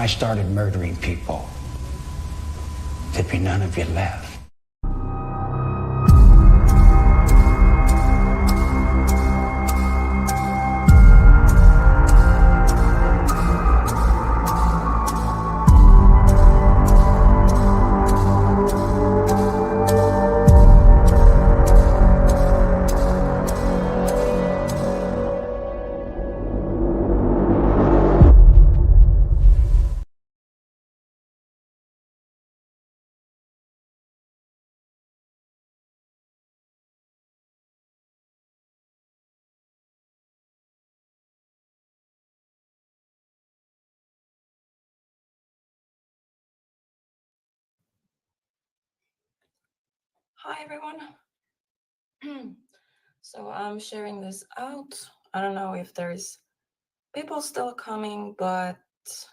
started murdering people, there'd be none of you left. Hi everyone. So I'm sharing this out. I don't know if there's people still coming, but as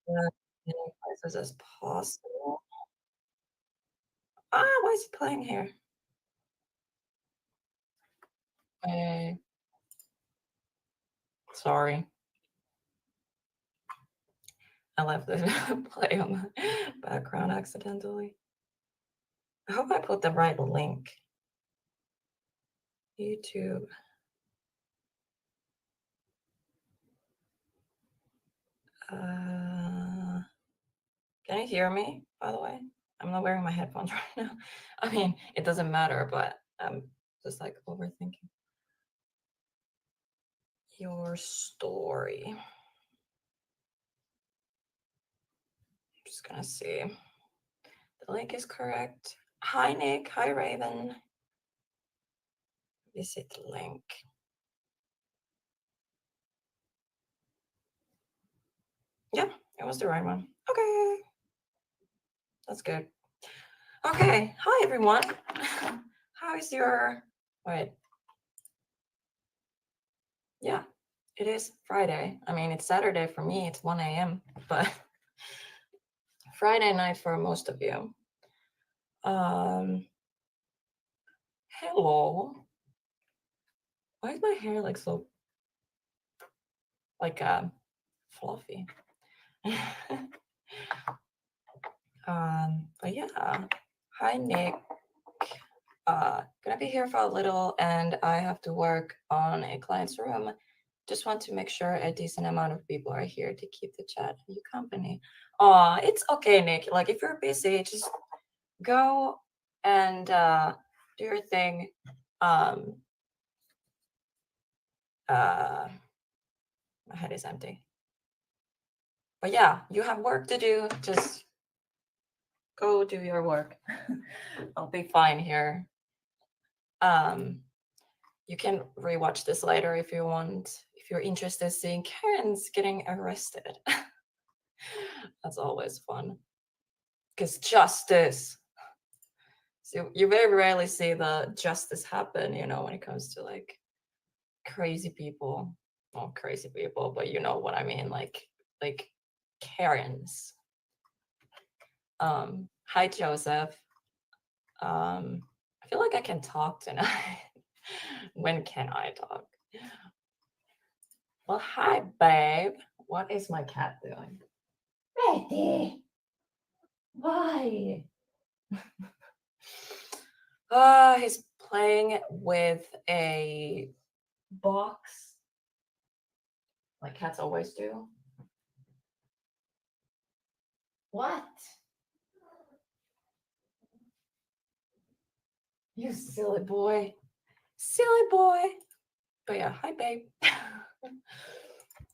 many places as possible. Why is it playing here? Sorry. I left it play on the background accidentally. I hope I put the right link. YouTube. Can you hear me, by the way? I'm not wearing my headphones right now. I mean, it doesn't matter, but I'm just like overthinking. Your story. I'm just gonna see. The link is correct. Hi, Nick. Hi, Raven. Visit link. Yeah, it was the right one. Okay. That's good. Okay. Hi, everyone. How is your... Wait. Yeah, it is Friday. I mean, it's Saturday for me. It's 1 a.m., but Friday night for most of you. Hello. Why is my hair like so like fluffy? But yeah. Hi, Nick. Gonna be here for a little, and I have to work on a client's room. Just want to make sure a decent amount of people are here to keep the chat and you company. It's okay, Nick. Like if you're busy, just go and do your thing. My head is empty. But yeah, you have work to do. Just go do your work. I'll be fine here. You can rewatch this later if you want. If you're interested in seeing Karen's getting arrested. That's always fun. Because justice. So you very rarely see the justice happen, you know, when it comes to like crazy people. Well, crazy people, but you know what I mean, like Karens. Hi Joseph. I feel like I can talk tonight. When can I talk? Well, hi babe. What is my cat doing? Betty. Why? He's playing with a box, like cats always do. What? You silly boy. Silly boy. But yeah, hi babe.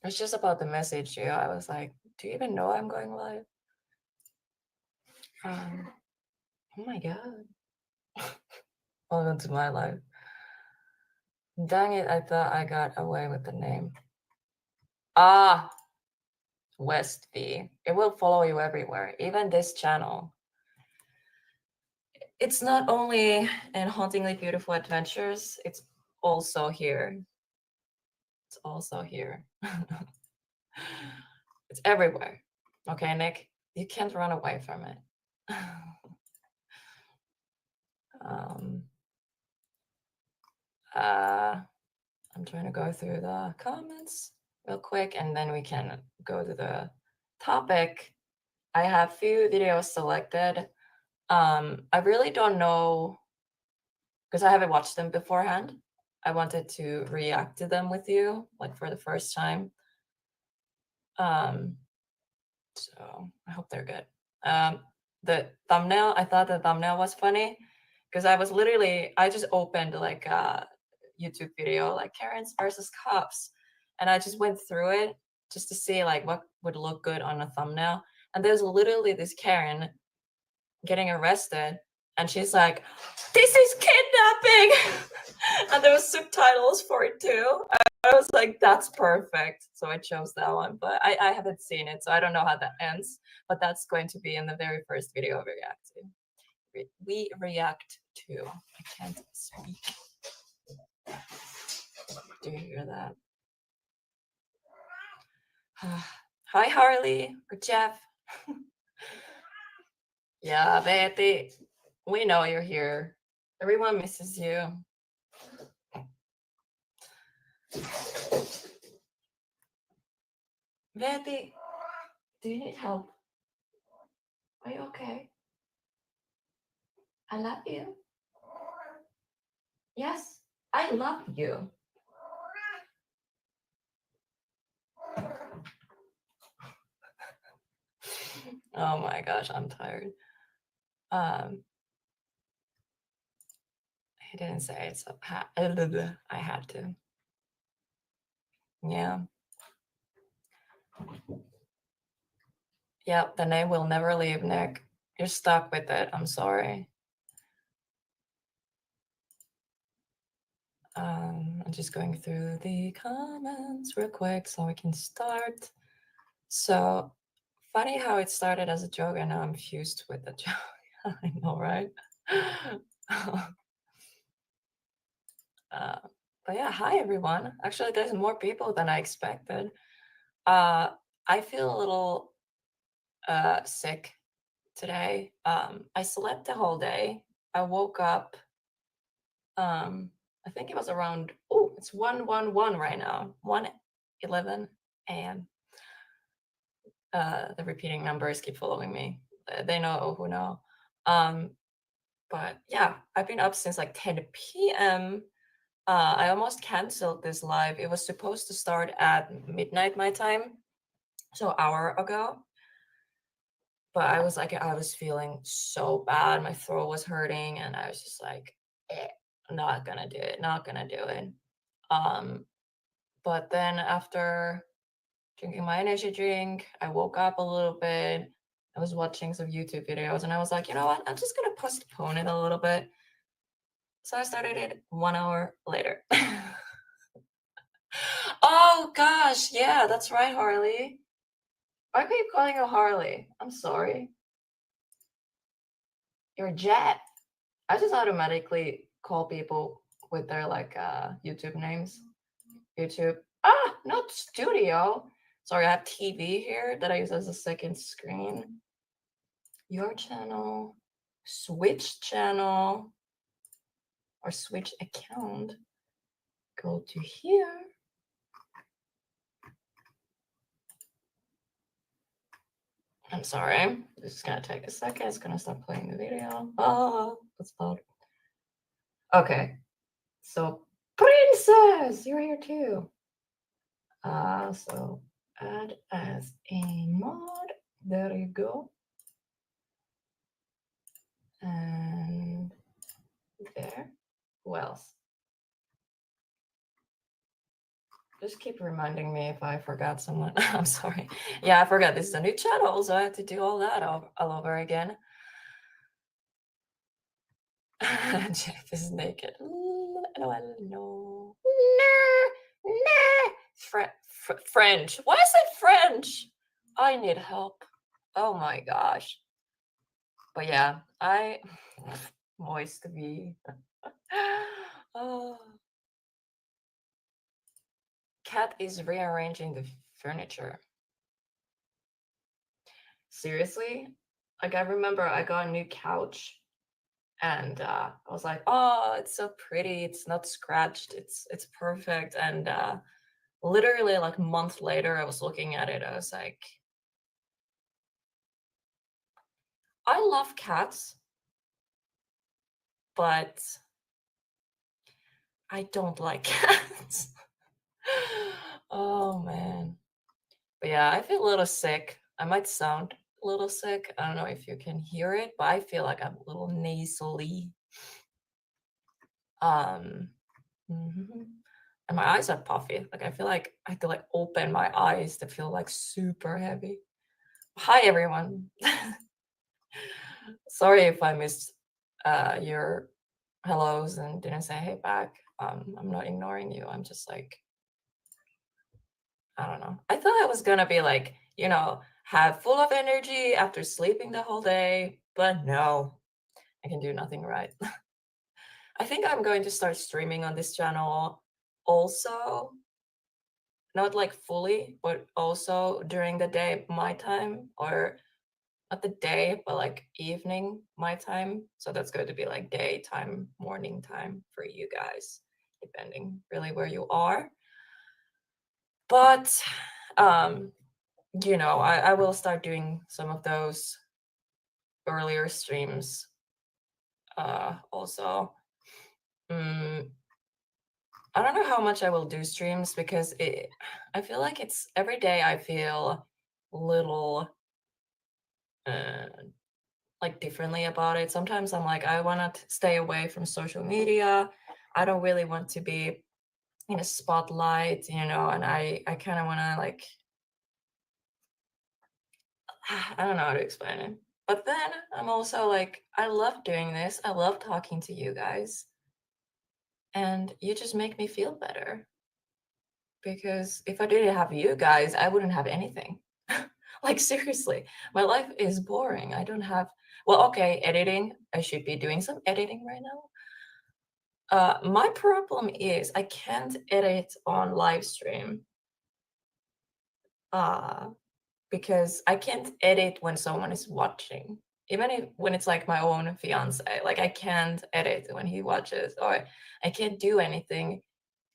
It's just about the message, yeah. I was like, do you even know I'm going live? Oh my god. Welcome to my life. Dang it, I thought I got away with the name. Westview. It will follow you everywhere, even this channel. It's not only in Hauntingly Beautiful Adventures, it's also here. It's also here. It's everywhere. Okay, Nick? You can't run away from it. I'm trying to go through the comments. real quick, and then we can go to the topic. I have few videos selected. I really don't know because I haven't watched them beforehand. I wanted to react to them with you, like for the first time. So I hope they're good. The thumbnail, I thought the thumbnail was funny because I just opened like a YouTube video, like Karens versus cops, and I just went through it just to see like what would look good on a thumbnail. And there's literally this Karen getting arrested, and she's like, "This is kidnapping," and there was subtitles for it too. I was like, that's perfect. So I chose that one, but I haven't seen it, so I don't know how that ends. But that's going to be in the very first video we react to. We react to. I can't speak. Do you hear that? Hi, Harley or Jeff. Yeah, Betty. We know you're here. Everyone misses you. Betty, do you need help? Are you okay? I love you. Yes, I love you. Oh my gosh, I'm tired. He didn't say it, so I had to. Yeah. Yep, the name will never leave, Nick. You're stuck with it. I'm sorry. I'm just going through the comments real quick so we can start. So funny how it started as a joke and now I'm fused with the joke. I know, right? But yeah, hi everyone. Actually, there's more people than I expected. I feel a little sick today. I slept the whole day. I woke up. I think it was around. Oh, it's 1:11 right now. 1:11 a.m. The repeating numbers keep following me. They know who know. But yeah, I've been up since like 10 p.m. I almost canceled this live. It was supposed to start at midnight my time, so hour ago. But I was feeling so bad. My throat was hurting, and I was just like, not gonna do it, not gonna do it. But then after drinking my energy drink, I woke up a little bit. I was watching some YouTube videos, and I was like, you know what? I'm just gonna postpone it a little bit. So I started it 1 hour later. Oh gosh, yeah, that's right, Harley. I keep calling you Harley. I'm sorry. You're Jet. I just automatically call people with their like YouTube names. YouTube. Ah, not studio. Sorry, I have TV here that I use as a second screen. Your channel, Switch channel, or Switch account. Go to here. I'm sorry. This is gonna take a second. It's gonna stop playing the video. Oh, that's loud. Okay. So, Princess, you're here too. So add as a mod. There you go. And there. Who else? Just keep reminding me if I forgot someone. I'm sorry. Yeah, I forgot this is a new channel, so I have to do all that all over again. Jeff is naked. No. French. Why is it French? I need help. Oh my gosh. But yeah, moist V. Oh. Cat is rearranging the furniture. Seriously? Like I remember I got a new couch and I was like, oh, it's so pretty. It's not scratched. It's perfect. And literally like a month later, I was looking at it. I was like, I love cats, but I don't like cats. Oh man. But yeah, I feel a little sick. I might sound a little sick. I don't know if you can hear it, but I feel like I'm a little nasally. Um, mhm. And my eyes are puffy. Like I feel like I have to like open my eyes to feel like super heavy. Hi everyone. Sorry if I missed your hellos and didn't say hey back. I'm not ignoring you. I'm just like, I don't know. I thought I was gonna be like, have full of energy after sleeping the whole day, but no, I can do nothing right. I think I'm going to start streaming on this channel also, not like fully, but also during the day my time, or not the day, but like evening my time. So that's going to be like daytime, morning time for you guys, depending really where you are. But I will start doing some of those earlier streams also. I don't know how much I will do streams because I feel like it's every day I feel a little uh, like differently about it. Sometimes I'm like, I want to stay away from social media. I don't really want to be in a spotlight, and I kind of want to like, I don't know how to explain it. But then I'm also like, I love doing this. I love talking to you guys. And you just make me feel better. Because if I didn't have you guys, I wouldn't have anything. Like, seriously, my life is boring. I don't have, well, okay, editing. I should be doing some editing right now. My problem is I can't edit on live stream. Because I can't edit when someone is watching. Even when it's like my own fiance, like I can't edit when he watches, or I can't do anything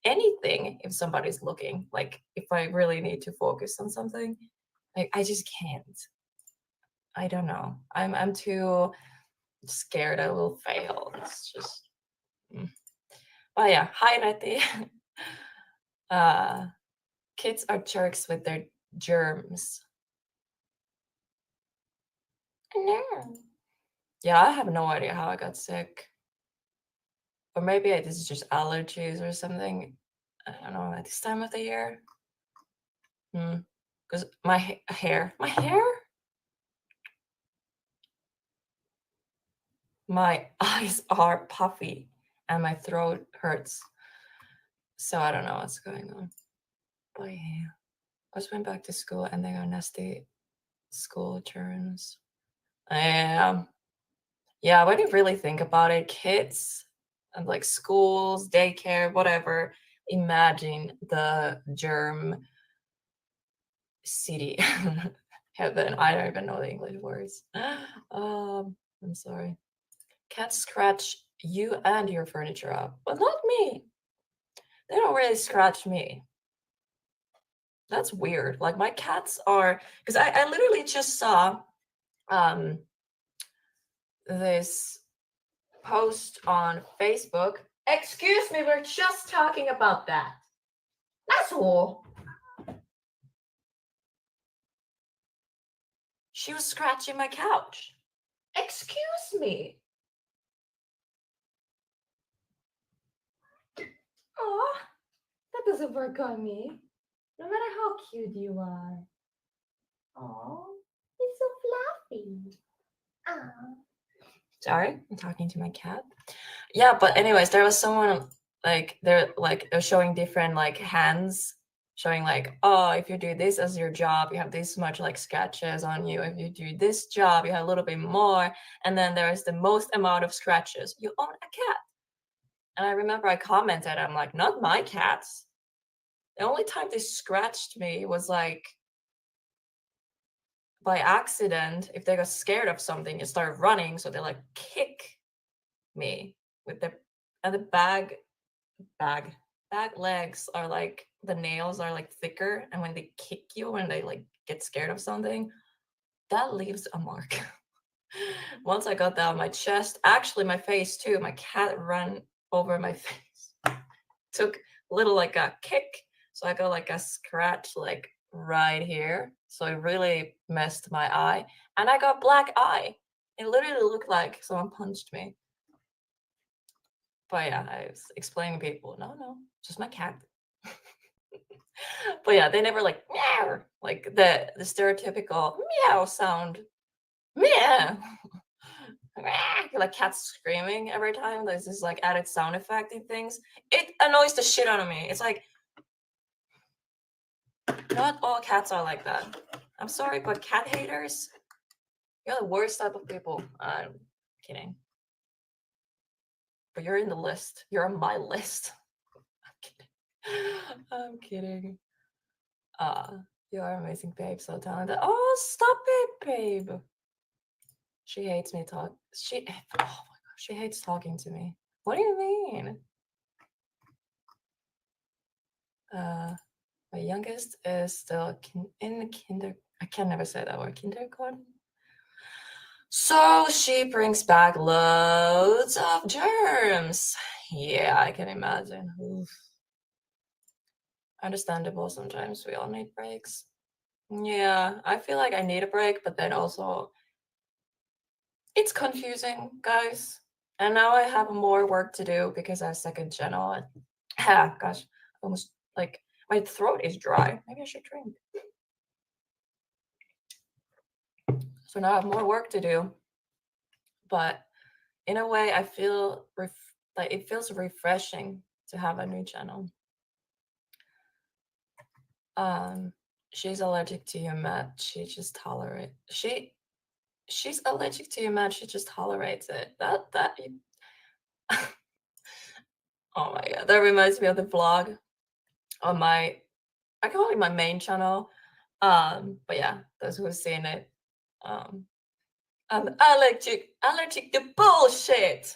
if somebody's looking. Like if I really need to focus on something, like I just can't. I don't know. I'm too scared I will fail. It's just. But yeah, hi Reti. Kids are jerks with their germs. No. Yeah, I have no idea how I got sick. Or maybe this is just allergies or something. I don't know, at this time of the year. Because my hair, my eyes are puffy and my throat hurts. So I don't know what's going on. But yeah, I just went back to school and they got nasty school germs. Yeah, when you really think about it, kids and like schools, daycare, whatever, imagine the germ city. Heaven. I don't even know the English words. I'm sorry. Cats scratch you and your furniture up, but not me. They don't really scratch me. That's weird. Like my cats are, because I literally just saw this post on Facebook. Excuse me, we're just talking about that. That's all. She was scratching my couch. Excuse me. Aw, that doesn't work on me. No matter how cute you are. Aw, it's so fluffy. Aw. Sorry, I'm talking to my cat. Yeah, but anyways, there was someone they're showing different like hands, showing like, oh, if you do this as your job, you have this much like scratches on you. If you do this job, you have a little bit more. And then there is the most amount of scratches. You own a cat. And I remember I commented, I'm like, not my cats. The only time they scratched me was like by accident. If they got scared of something and started running, so they like kick me with the and the bag legs are like the nails are like thicker, and when they kick you, when they like get scared of something, that leaves a mark. Once I got that on my chest, actually my face too, my cat ran over my face. Took a little like a kick, so I got like a scratch like right here. So it really messed my eye, and I got black eye. It literally looked like someone punched me. But yeah, I was explaining to people, no, just my cat. But yeah, they never like meow, like the stereotypical meow sound. Meow. Like cats screaming every time. There's this like added sound effect and things. It annoys the shit out of me. It's like, not all cats are like that. I'm sorry, but cat haters, you're the worst type of people. I'm kidding. But you're in the list. You're on my list. I'm kidding. You are amazing, babe. So talented. Oh, stop it, babe. She hates me talk. Oh my god, she hates talking to me. What do you mean? My youngest is still in kinder. I can never say that word. Kindergarten. So she brings back loads of germs. Yeah, I can imagine. Oof. Understandable. Sometimes we all need breaks. Yeah, I feel like I need a break, but then also it's confusing, guys. And now I have more work to do because I have second channel. And, gosh, almost like my throat is dry. Maybe I should drink. So now I have more work to do. But in a way, I feel like it feels refreshing to have a new channel. She's allergic to your mat. She just tolerates. She's allergic to your mat. She just tolerates it. Oh my god, that reminds me of the vlog on my, I call it my main channel. But yeah, those who have seen it, I'm allergic to bullshit.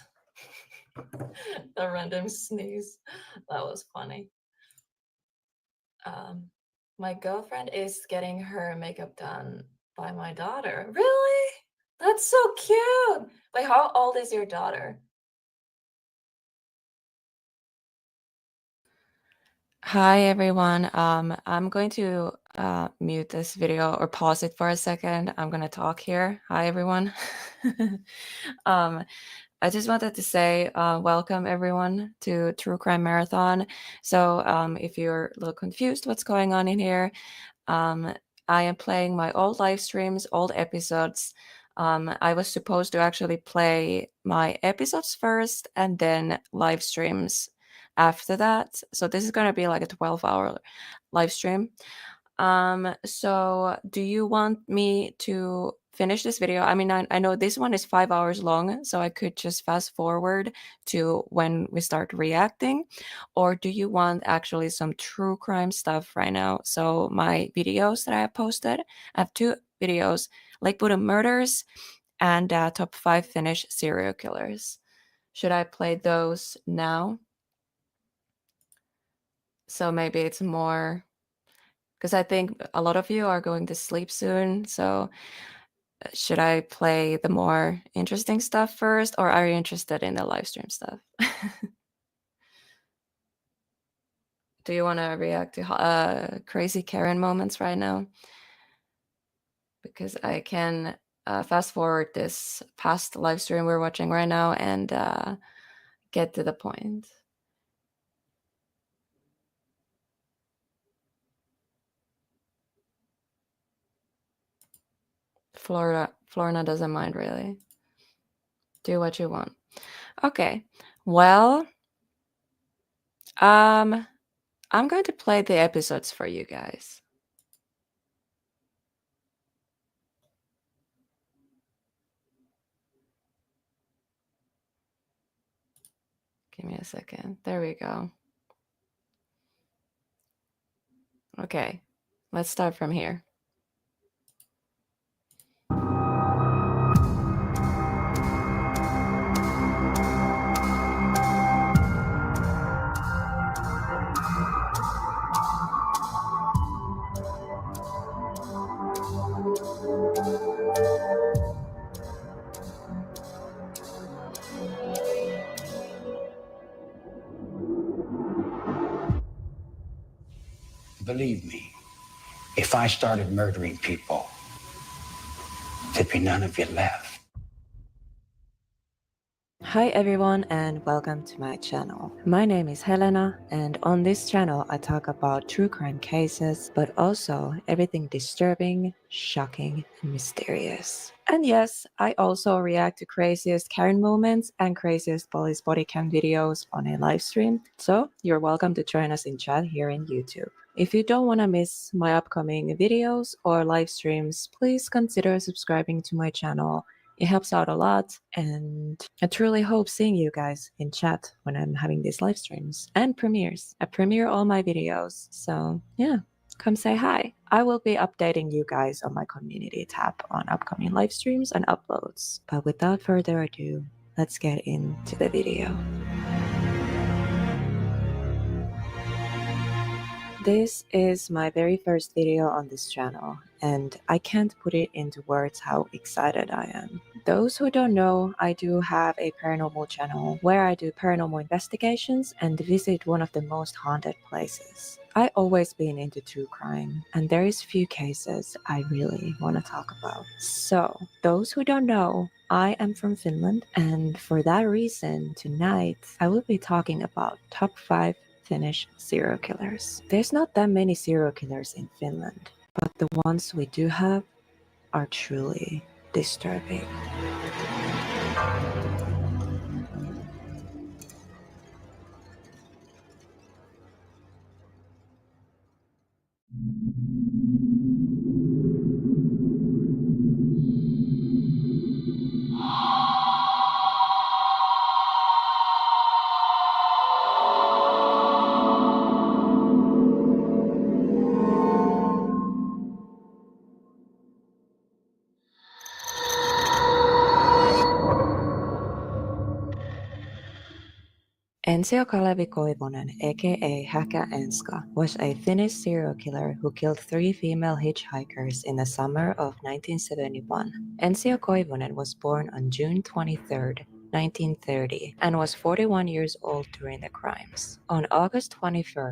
The random sneeze, that was funny. My girlfriend is getting her makeup done by my daughter. Really? That's so cute. Like, how old is your daughter? Hi everyone. I'm going to mute this video or pause it for a second. I'm gonna talk here. Hi everyone. I just wanted to say welcome everyone to True Crime Marathon. So if you're a little confused what's going on in here, I am playing my old live streams, old episodes. I was supposed to actually play my episodes first and then live streams after that. So this is going to be like a 12-hour live stream. So do you want me to finish this video? I mean, I know this one is 5 hours long, so I could just fast forward to when we start reacting. Or do you want actually some true crime stuff right now? So my videos that I have posted, I have 2 videos, Lakewood Murders and Top 5 Finnish Serial Killers. Should I play those now? So maybe it's more, because I think a lot of you are going to sleep soon. So should I play the more interesting stuff first, or are you interested in the live stream stuff? Do you want to react to crazy Karen moments right now? Because I can fast forward this past live stream we're watching right now and get to the point. Florina doesn't mind really. Do what you want. Okay. Well, I'm going to play the episodes for you guys. Give me a second. There we go. Okay, let's start from here. Believe me, if I started murdering people, there'd be none of you left. Hi everyone and welcome to my channel. My name is Helena and on this channel I talk about true crime cases but also everything disturbing, shocking and mysterious. And yes, I also react to craziest Karen moments and craziest police body cam videos on a live stream, so you're welcome to join us in chat here in YouTube. If you don't want to miss my upcoming videos or live streams, please consider subscribing to my channel. It helps out a lot, and I truly hope seeing you guys in chat when I'm having these live streams and premieres. I premiere all my videos, so yeah, come say hi. I will be updating you guys on my community tab on upcoming live streams and uploads. But without further ado, let's get into the video. This is my very first video on this channel, and I can't put it into words how excited I am. Those who don't know, I do have a paranormal channel where I do paranormal investigations and visit one of the most haunted places. I always been into true crime, and there is few cases I really want to talk about. So, those who don't know, I am from Finland, and for that reason, tonight I will be talking about top 5 Finnish serial killers. There's not that many serial killers in Finland, but the ones we do have are truly disturbing. Ensio Kalevi Koivunen, aka Häkä Enska, was a Finnish serial killer who killed 3 female hitchhikers in the summer of 1971. Ensio Koivunen was born on June 23, 1930, and was 41 years old during the crimes. On August 21,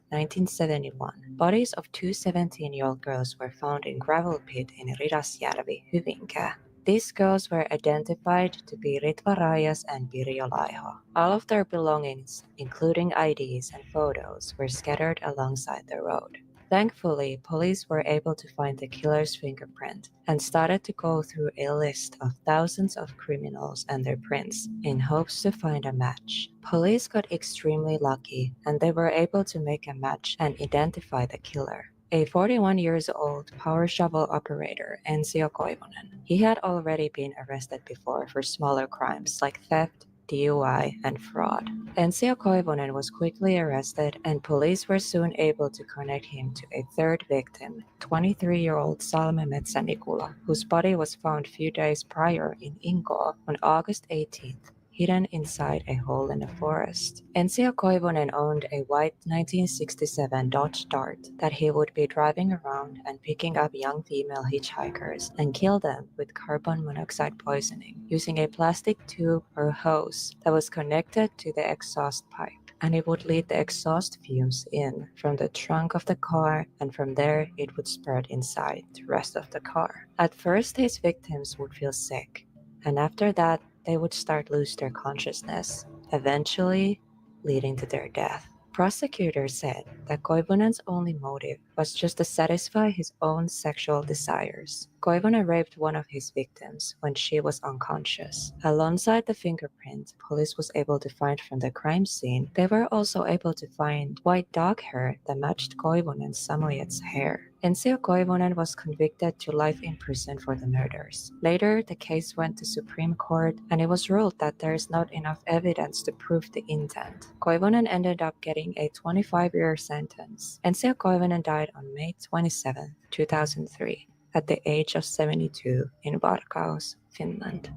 1971, bodies of 2 17-year-old girls were found in gravel pit in Ridasjärvi, Hyvinkää. These girls were identified to be Ritva Rajas and Pirjo Laiho. All of their belongings, including IDs and photos, were scattered alongside the road. Thankfully, police were able to find the killer's fingerprint and started to go through a list of thousands of criminals and their prints in hopes to find a match. Police got extremely lucky and they were able to make a match and identify the killer. A 41-year-old power shovel operator, Ensio Koivunen. He had already been arrested before for smaller crimes like theft, DUI, and fraud. Ensio Koivunen was quickly arrested and police were soon able to connect him to a third victim, 23-year-old Salme Metsänikula, whose body was found few days prior in Inko on August 18th. Hidden inside a hole in the forest. Ensio Koivunen owned a white 1967 Dodge Dart that he would be driving around and picking up young female hitchhikers and kill them with carbon monoxide poisoning using a plastic tube or hose that was connected to the exhaust pipe. And it would lead the exhaust fumes in from the trunk of the car, and from there it would spread inside the rest of the car. At first, his victims would feel sick, and after that, they would start lose their consciousness, eventually leading to their death. Prosecutors said that Koivunen's only motive was just to satisfy his own sexual desires. Koivunen raped one of his victims when she was unconscious. Alongside the fingerprint police was able to find from the crime scene, they were also able to find white dog hair that matched Koivunen's Samoyed's hair. Ensio Koivunen was convicted to life in prison for the murders. Later, the case went to Supreme Court and it was ruled that there is not enough evidence to prove the intent. Koivunen ended up getting a 25-year sentence. Ensio Koivunen died on May 27, 2003, at the age of 72 in Varkaus, Finland.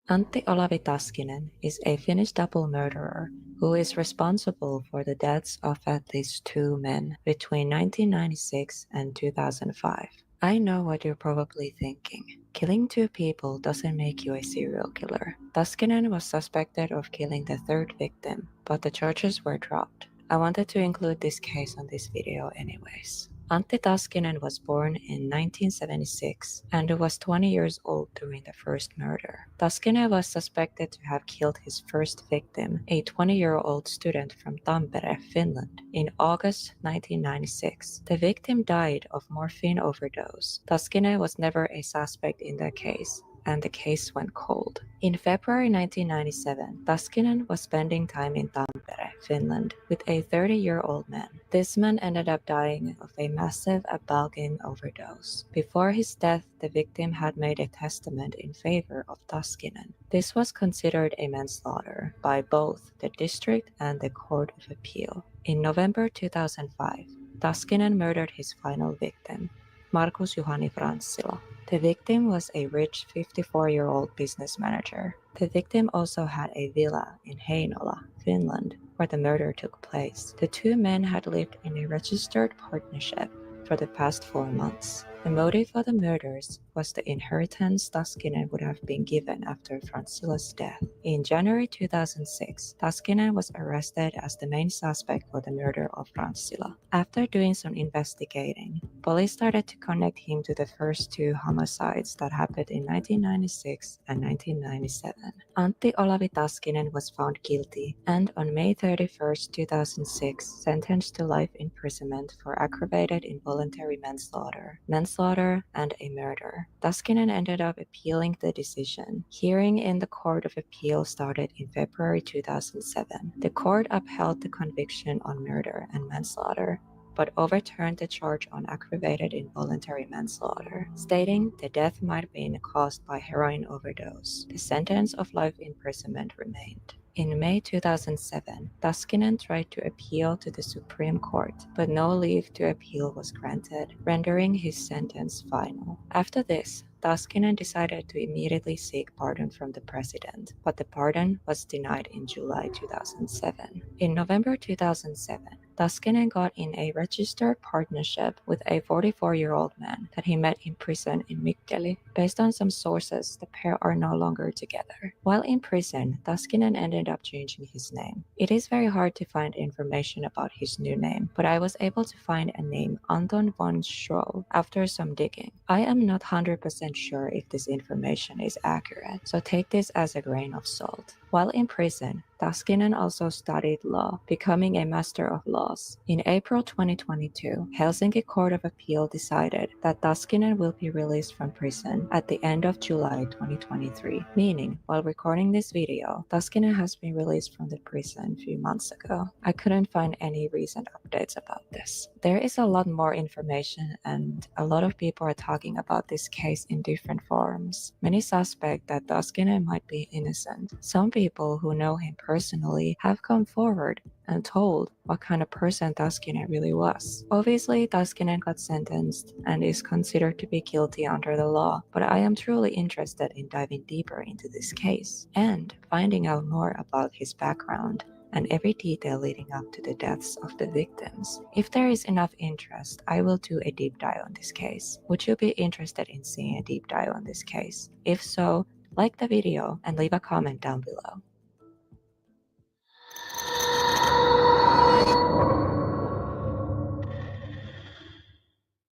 Antti Olavi Taskinen is a Finnish double murderer who is responsible for the deaths of at least 2 men between 1996 and 2005. I know what you're probably thinking. Killing 2 people doesn't make you a serial killer. Tuskinen was suspected of killing the 3rd victim, but the charges were dropped. I wanted to include this case on this video anyways. Antti Tuskinen was born in 1976 and was 20 years old during the first murder. Tuskinen was suspected to have killed his first victim, a 20-year-old student from Tampere, Finland, in August 1996. The victim died of morphine overdose. Tuskinen was never a suspect in the case, and the case went cold. In February 1997, Tuskinen was spending time in Tampere, Finland, with a 30-year-old man. This man ended up dying of a massive Abalgine overdose. Before his death, the victim had made a testament in favor of Tuskinen. This was considered a manslaughter by both the district and the Court of Appeal. In November 2005, Tuskinen murdered his final victim, Markus Juhani Franssila. The victim was a rich 54-year-old business manager. The victim also had a villa in Heinola, Finland, where the murder took place. The 2 men had lived in a registered partnership for the past 4 months. The motive for the murders was the inheritance Tuskinen would have been given after Franssila's death. In January 2006, Tuskinen was arrested as the main suspect for the murder of Franssila. After doing some investigating, police started to connect him to the first 2 homicides that happened in 1996 and 1997. Antti Olavi Tuskinen was found guilty and on May 31, 2006, sentenced to life imprisonment for aggravated involuntary manslaughter, and a murder. Tuskinen ended up appealing the decision. Hearing in the Court of Appeal started in February 2007. The court upheld the conviction on murder and manslaughter, but overturned the charge on aggravated involuntary manslaughter, stating the death might have been caused by heroin overdose. The sentence of life imprisonment remained. In May 2007, Tuskinen tried to appeal to the Supreme Court, but no leave to appeal was granted, rendering his sentence final. After this, Tuskinen decided to immediately seek pardon from the president, but the pardon was denied in July 2007. In November 2007, Tuskinen got in a registered partnership with a 44-year-old man that he met in prison in Mikkeli. Based on some sources, the pair are no longer together. While in prison, Tuskinen ended up changing his name. It is very hard to find information about his new name, but I was able to find a name, Anton von Schroll, after some digging. I am not 100% sure if this information is accurate, so take this as a grain of salt. While in prison, Tuskinen also studied law, becoming a Master of Laws. In April 2022, Helsinki Court of Appeal decided that Tuskinen will be released from prison at the end of July 2023, meaning while recording this video, Tuskinen has been released from the prison a few months ago. I couldn't find any recent updates about this. There is a lot more information and a lot of people are talking about this case in different forums. Many suspect that Tuskinen might be innocent. Some people who know him personally have come forward and told what kind of person Tuskinen really was. Obviously, Tuskinen got sentenced and is considered to be guilty under the law, but I am truly interested in diving deeper into this case and finding out more about his background and every detail leading up to the deaths of the victims. If there is enough interest, I will do a deep dive on this case. Would you be interested in seeing a deep dive on this case? If so, like the video and leave a comment down below.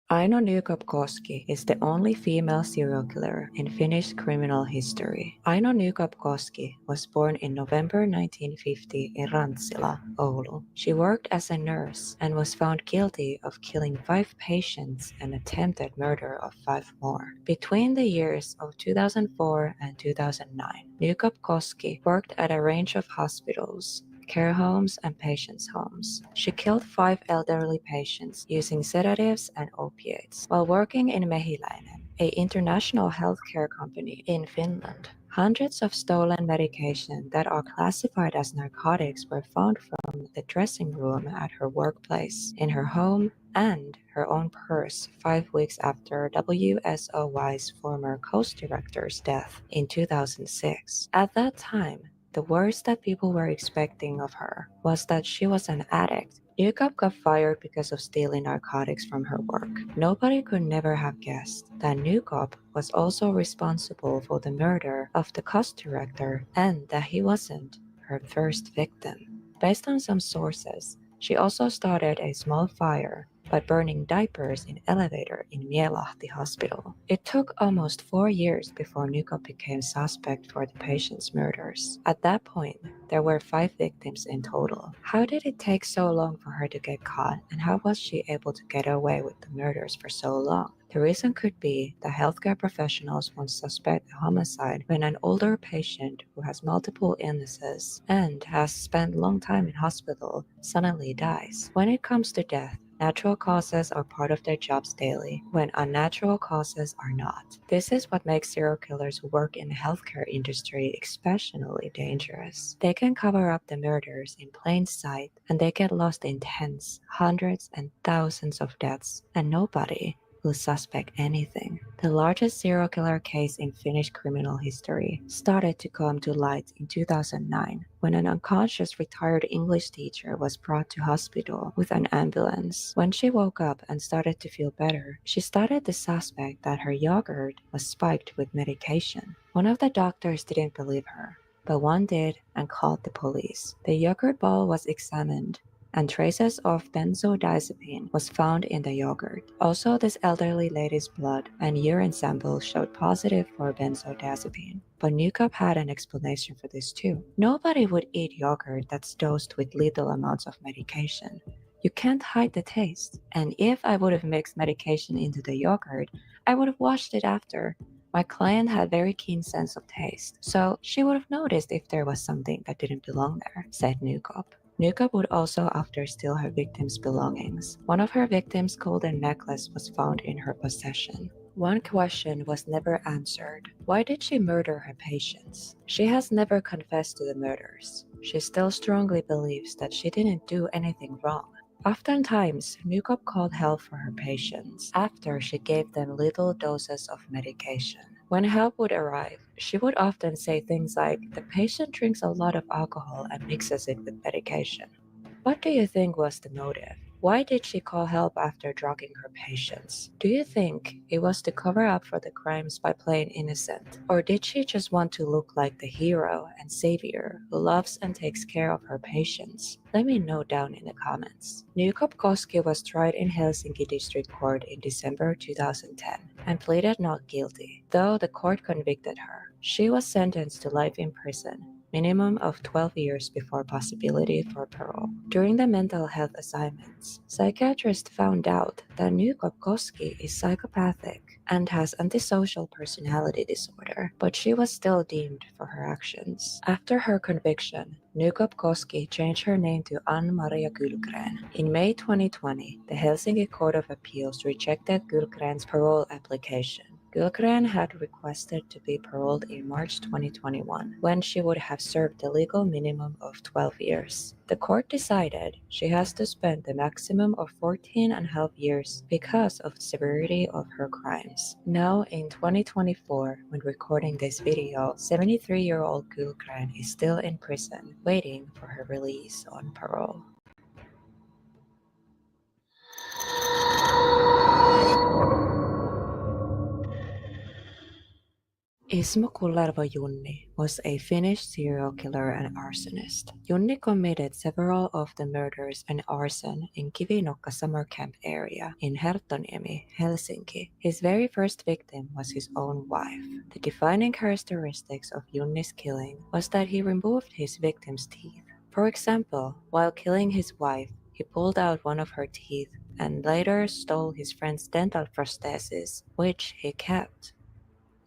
Aino Nykop-Koski is the only female serial killer in Finnish criminal history. Aino Nykop-Koski was born in November 1950 in Rantsila, Oulu. She worked as a nurse and was found guilty of killing 5 patients and attempted murder of 5 more. Between the years of 2004 and 2009, Nykop-Koski worked at a range of hospitals, care homes, and patients' homes. She killed 5 elderly patients using sedatives and opiates while working in Mehiläinen, an international healthcare company in Finland. Hundreds of stolen medication that are classified as narcotics were found from the dressing room at her workplace, in her home, and her own purse 5 weeks after WSOY's former coast director's death in 2006. At that time, the worst that people were expecting of her was that she was an addict Newcomb got fired because of stealing narcotics from her work. Nobody could never have guessed that Newcomb was also responsible for the murder of the cost director and that he wasn't her first victim. Based on some sources, she also started a small fire by burning diapers in elevator in Mielahti Hospital. It took almost 4 years before Newcomb became suspect for the patient's murders. At that point, there were 5 victims in total. How did it take so long for her to get caught, and how was she able to get away with the murders for so long? The reason could be that healthcare professionals won't suspect a homicide when an older patient who has multiple illnesses and has spent a long time in hospital suddenly dies. When it comes to death, natural causes are part of their jobs daily, when unnatural causes are not. This is what makes serial killers who work in the healthcare industry especially dangerous. They can cover up the murders in plain sight, and they get lost in tens, hundreds, and thousands of deaths, and nobody will suspect anything. The largest serial killer case in Finnish criminal history started to come to light in 2009 when an unconscious retired English teacher was brought to hospital with an ambulance. When she woke up and started to feel better, she started to suspect that her yogurt was spiked with medication. One of the doctors didn't believe her, but one did and called the police. The yogurt bowl was examined, and traces of benzodiazepine was found in the yogurt. Also, this elderly lady's blood and urine samples showed positive for benzodiazepine. But Newcomb had an explanation for this too. Nobody would eat yogurt that's dosed with lethal amounts of medication. You can't hide the taste. And if I would have mixed medication into the yogurt, I would have washed it after. My client had very keen sense of taste, so she would have noticed if there was something that didn't belong there, said Newcomb. Newcomb would also often steal her victims' belongings. One of her victims' golden necklace was found in her possession. One question was never answered. Why did she murder her patients? She has never confessed to the murders. She still strongly believes that she didn't do anything wrong. Oftentimes, Newcomb called help for her patients after she gave them little doses of medication. When help would arrive, she would often say things like, "The patient drinks a lot of alcohol and mixes it with medication." What do you think was the motive? Why did she call help after drugging her patients? Do you think it was to cover up for the crimes by playing innocent? Or did she just want to look like the hero and savior who loves and takes care of her patients? Let me know down in the comments. Newcomb Koski was tried in Helsinki District Court in December 2010 and pleaded not guilty. Though the court convicted her, she was sentenced to life in prison, minimum of 12 years before possibility for parole. During the mental health assignments, psychiatrists found out that Newcomb Koski is psychopathic and has antisocial personality disorder, but she was still deemed for her actions. After her conviction, Newcomb Koski changed her name to Ann-Maria Gylgren. In May 2020, the Helsinki Court of Appeals rejected Gylgren's parole application. Gylgren had requested to be paroled in March 2021, when she would have served the legal minimum of 12 years. The court decided she has to spend the maximum of 14.5 years because of the severity of her crimes. Now, in 2024, when recording this video, 73-year-old Gylgren is still in prison, waiting for her release on parole. Ismo Kullervo Junni was a Finnish serial killer and arsonist. Junni committed several of the murders and arson in Kivinokka summer camp area in Herttoniemi, Helsinki. His very first victim was his own wife. The defining characteristics of Junni's killing was that he removed his victim's teeth. For example, while killing his wife, he pulled out one of her teeth and later stole his friend's dental prosthesis, which he kept.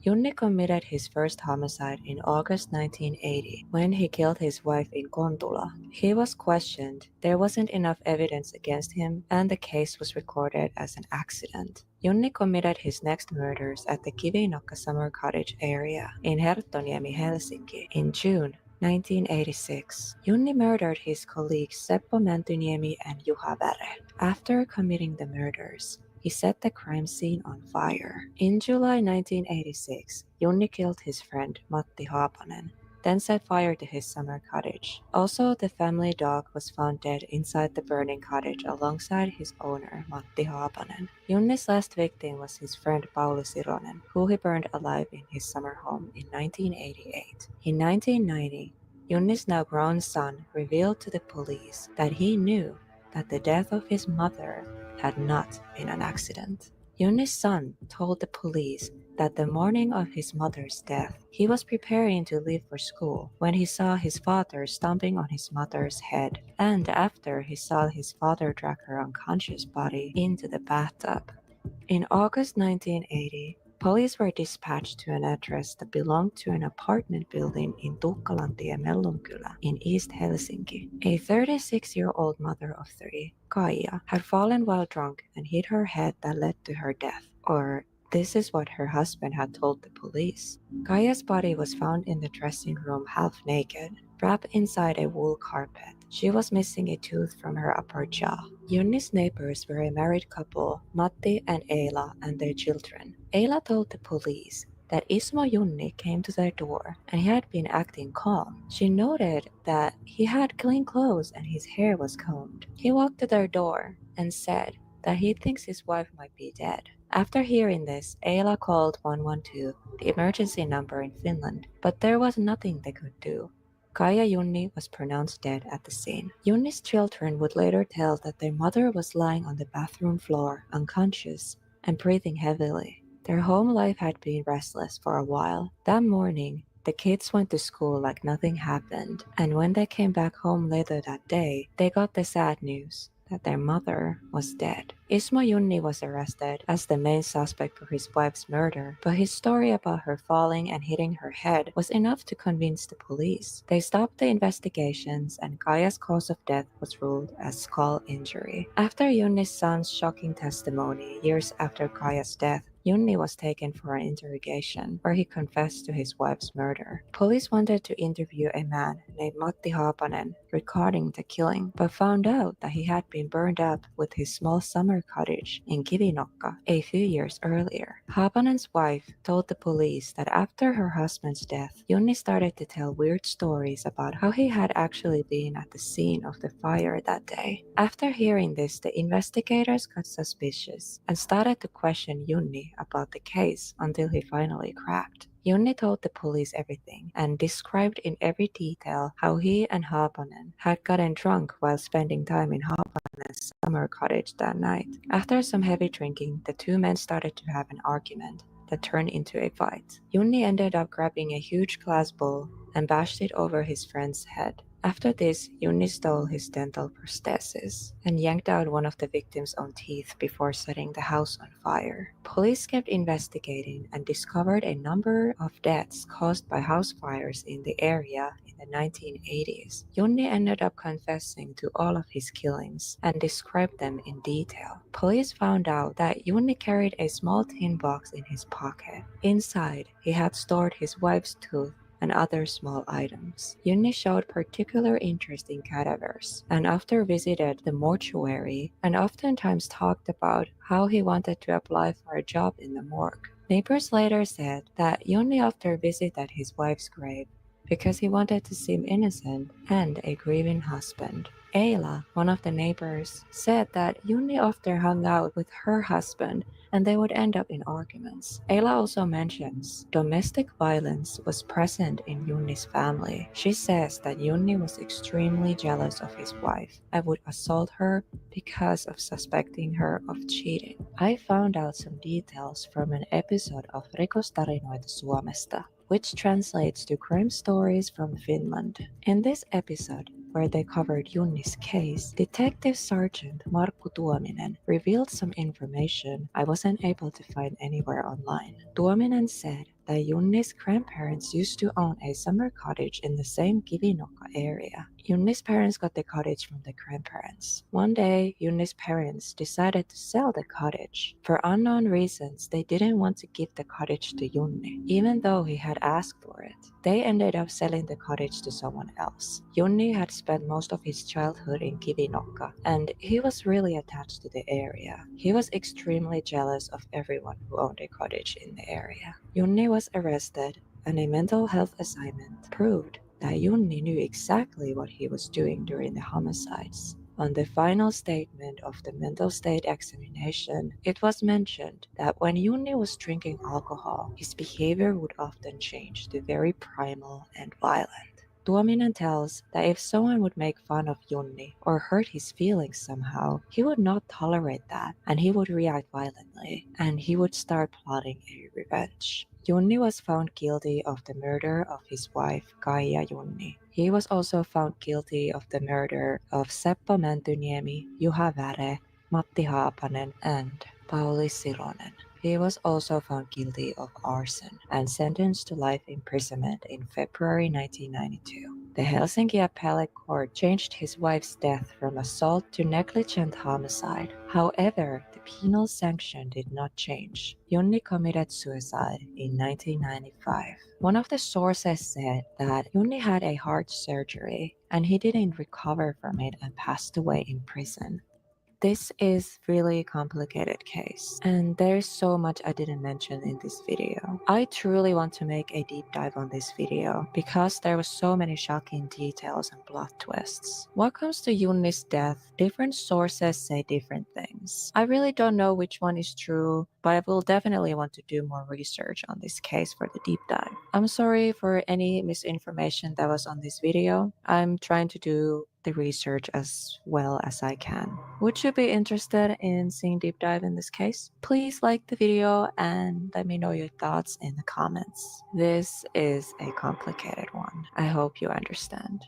Junni committed his first homicide in August 1980 when he killed his wife in Kontula. He was questioned, there wasn't enough evidence against him, and the case was recorded as an accident. Junni committed his next murders at the Kivinokka summer cottage area in Herttoniemi, Helsinki in June 1986. Junni murdered his colleagues Seppo Mäntyniemi and Juha Väre. After committing the murders, he set the crime scene on fire. In July 1986, Junni killed his friend Matti Haapanen. then set fire to his summer cottage. Also, the family dog was found dead inside the burning cottage alongside his owner, Matti Haapanen. Junni's last victim was his friend Pauli Sironen, who he burned alive in his summer home in 1988. In 1990, Junni's now grown son revealed to the police that he knew that the death of his mother had not been an accident. Junni's son told the police that the morning of his mother's death, he was preparing to leave for school when he saw his father stomping on his mother's head, and after he saw his father drag her unconscious body into the bathtub. In August 1980, police were dispatched to an address that belonged to an apartment building in Tukkalantie Mellunkylä in East Helsinki. A 36-year-old mother of 3, Kaija, had fallen while drunk and hit her head that led to her death, or this is what her husband had told the police. Kaija's body was found in the dressing room half naked, wrapped inside a wool carpet. She was missing a tooth from her upper jaw. Junni's neighbors were a married couple, Matti and Eila, and their children. Eila told the police that Ismo Junni came to their door and he had been acting calm. She noted that he had clean clothes and his hair was combed. He walked to their door and said that he thinks his wife might be dead. After hearing this, Eila called 112, the emergency number in Finland, but there was nothing they could do. Kaija Junni was pronounced dead at the scene. Junni's children would later tell that their mother was lying on the bathroom floor, unconscious, and breathing heavily. Their home life had been restless for a while. That morning, the kids went to school like nothing happened, and when they came back home later that day, they got the sad news that their mother was dead. Ismo Junni was arrested as the main suspect for his wife's murder, but his story about her falling and hitting her head was enough to convince the police. They stopped the investigations and Kaija's cause of death was ruled as skull injury. After Junni's son's shocking testimony years after Kaija's death, Junni was taken for an interrogation where he confessed to his wife's murder. Police wanted to interview a man named Matti Haapanen regarding the killing, but found out that he had been burned up with his small summer cottage in Kivinokka a few years earlier. Haapanen's wife told the police that after her husband's death, Junni started to tell weird stories about how he had actually been at the scene of the fire that day. After hearing this, the investigators got suspicious and started to question Junni about the case until he finally cracked. Junni told the police everything and described in every detail how he and Haapanen had gotten drunk while spending time in Haapanen's summer cottage that night. After some heavy drinking, the two men started to have an argument that turned into a fight. Junni ended up grabbing a huge glass bowl and bashed it over his friend's head. After this, Junni stole his dental prosthesis and yanked out one of the victim's own teeth before setting the house on fire. Police kept investigating and discovered a number of deaths caused by house fires in the area in the 1980s. Junni ended up confessing to all of his killings and described them in detail. Police found out that Junni carried a small tin box in his pocket. Inside, he had stored his wife's tooth and other small items. Junni showed particular interest in cadavers and after visited the mortuary and oftentimes talked about how he wanted to apply for a job in the morgue. Neighbors later said that Junni often visited his wife's grave because he wanted to seem innocent and a grieving husband. Eila, one of the neighbors, said that Junni often hung out with her husband and they would end up in arguments. Eila also mentions domestic violence was present in Junni's family. She says that Junni was extremely jealous of his wife and would assault her because of suspecting her of cheating. I found out some details from an episode of Rikostarinoita Suomesta, which translates to crime stories from Finland. In this episode, where they covered Junni's case, Detective Sergeant Markku Tuominen revealed some information I wasn't able to find anywhere online. Tuominen said that Junni's grandparents used to own a summer cottage in the same Kivinokka area. Junni's parents got the cottage from the grandparents. One day, Junni's parents decided to sell the cottage. For unknown reasons, they didn't want to give the cottage to Junni, even though he had asked for it. They ended up selling the cottage to someone else. Junni had spent most of his childhood in Kivinokka, and he was really attached to the area. He was extremely jealous of everyone who owned a cottage in the area. Junni was arrested and a mental health assignment proved that Junni knew exactly what he was doing during the homicides. On the final statement of the mental state examination, it was mentioned that when Junni was drinking alcohol, his behavior would often change to very primal and violent. Tuominen tells that if someone would make fun of Junni or hurt his feelings somehow, he would not tolerate that and he would react violently and he would start plotting a revenge. Junni was found guilty of the murder of his wife, Kaija Junni. He was also found guilty of the murder of Seppo Mäntyniemi, Juha Väre, Matti Haapanen, and Pauli Silonen. He was also found guilty of arson and sentenced to life imprisonment in February 1992. The Helsinki Appellate Court changed his wife's death from assault to negligent homicide. However, the penal sanction did not change. Junni committed suicide in 1995. One of the sources said that Junni had a heart surgery and he didn't recover from it and passed away in prison. This is really a complicated case, and there's so much I didn't mention in this video. I truly want to make a deep dive on this video because there were so many shocking details and plot twists. What comes to Junni's death, different sources say different things. I really don't know which one is true, but I will definitely want to do more research on this case for the deep dive. I'm sorry for any misinformation that was on this video. I'm trying to do the research as well as I can. Would you be interested in seeing deep dive in this case? Please like the video and let me know your thoughts in the comments. This is a complicated one. I hope you understand.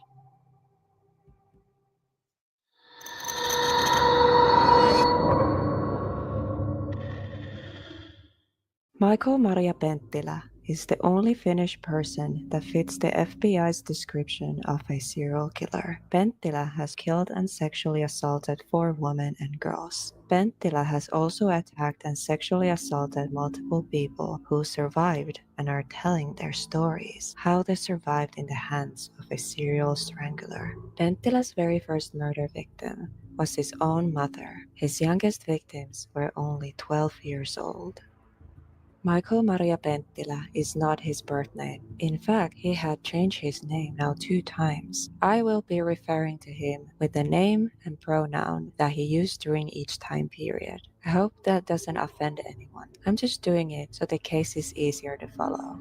Michael Maria Penttilä is the only Finnish person that fits the FBI's description of a serial killer. Penttilä has killed and sexually assaulted 4 women and girls. Penttilä has also attacked and sexually assaulted multiple people who survived and are telling their stories, how they survived in the hands of a serial strangler. Penttilä's very first murder victim was his own mother. His youngest victims were only 12 years old. Michael Maria Penttilä is not his birth name. In fact, he had changed his name now 2 times. I will be referring to him with the name and pronoun that he used during each time period. I hope that doesn't offend anyone. I'm just doing it so the case is easier to follow.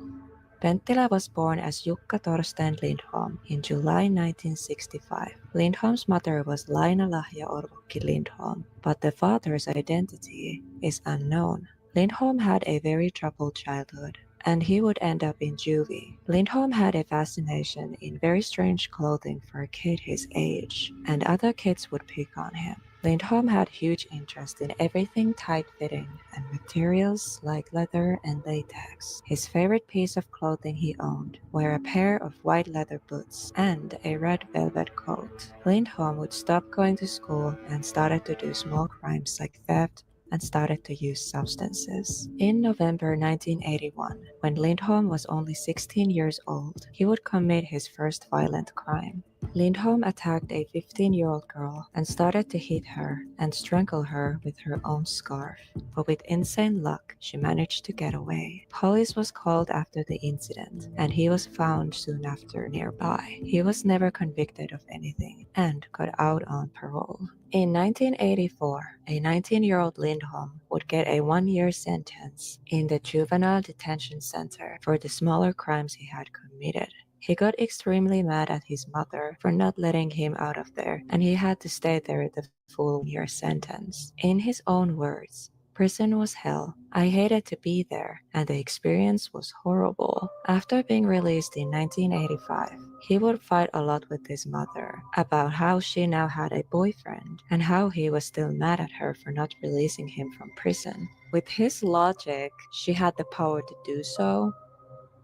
Penttilä was born as Jukka Torsten Lindholm in July 1965. Lindholm's mother was Laina Lahja Orvokki Lindholm, but the father's identity is unknown. Lindholm had a very troubled childhood, and he would end up in juvie. Lindholm had a fascination in very strange clothing for a kid his age, and other kids would pick on him. Lindholm had huge interest in everything tight-fitting and materials like leather and latex. His favorite piece of clothing he owned were a pair of white leather boots and a red velvet coat. Lindholm would stop going to school and started to do small crimes like theft and started to use substances. In November 1981, when Lindholm was only 16 years old, he would commit his first violent crime. Lindholm attacked a 15-year-old girl and started to hit her and strangle her with her own scarf. But with insane luck, she managed to get away. Police was called after the incident, and he was found soon after nearby. He was never convicted of anything and got out on parole. In 1984, a 19-year-old Lindholm would get a 1-year sentence in the Juvenile Detention Center for the smaller crimes he had committed. He got extremely mad at his mother for not letting him out of there, and he had to stay there the full 1-year sentence. In his own words, "Prison was hell. I hated to be there, and the experience was horrible." After being released in 1985, he would fight a lot with his mother about how she now had a boyfriend and how he was still mad at her for not releasing him from prison. With his logic, she had the power to do so.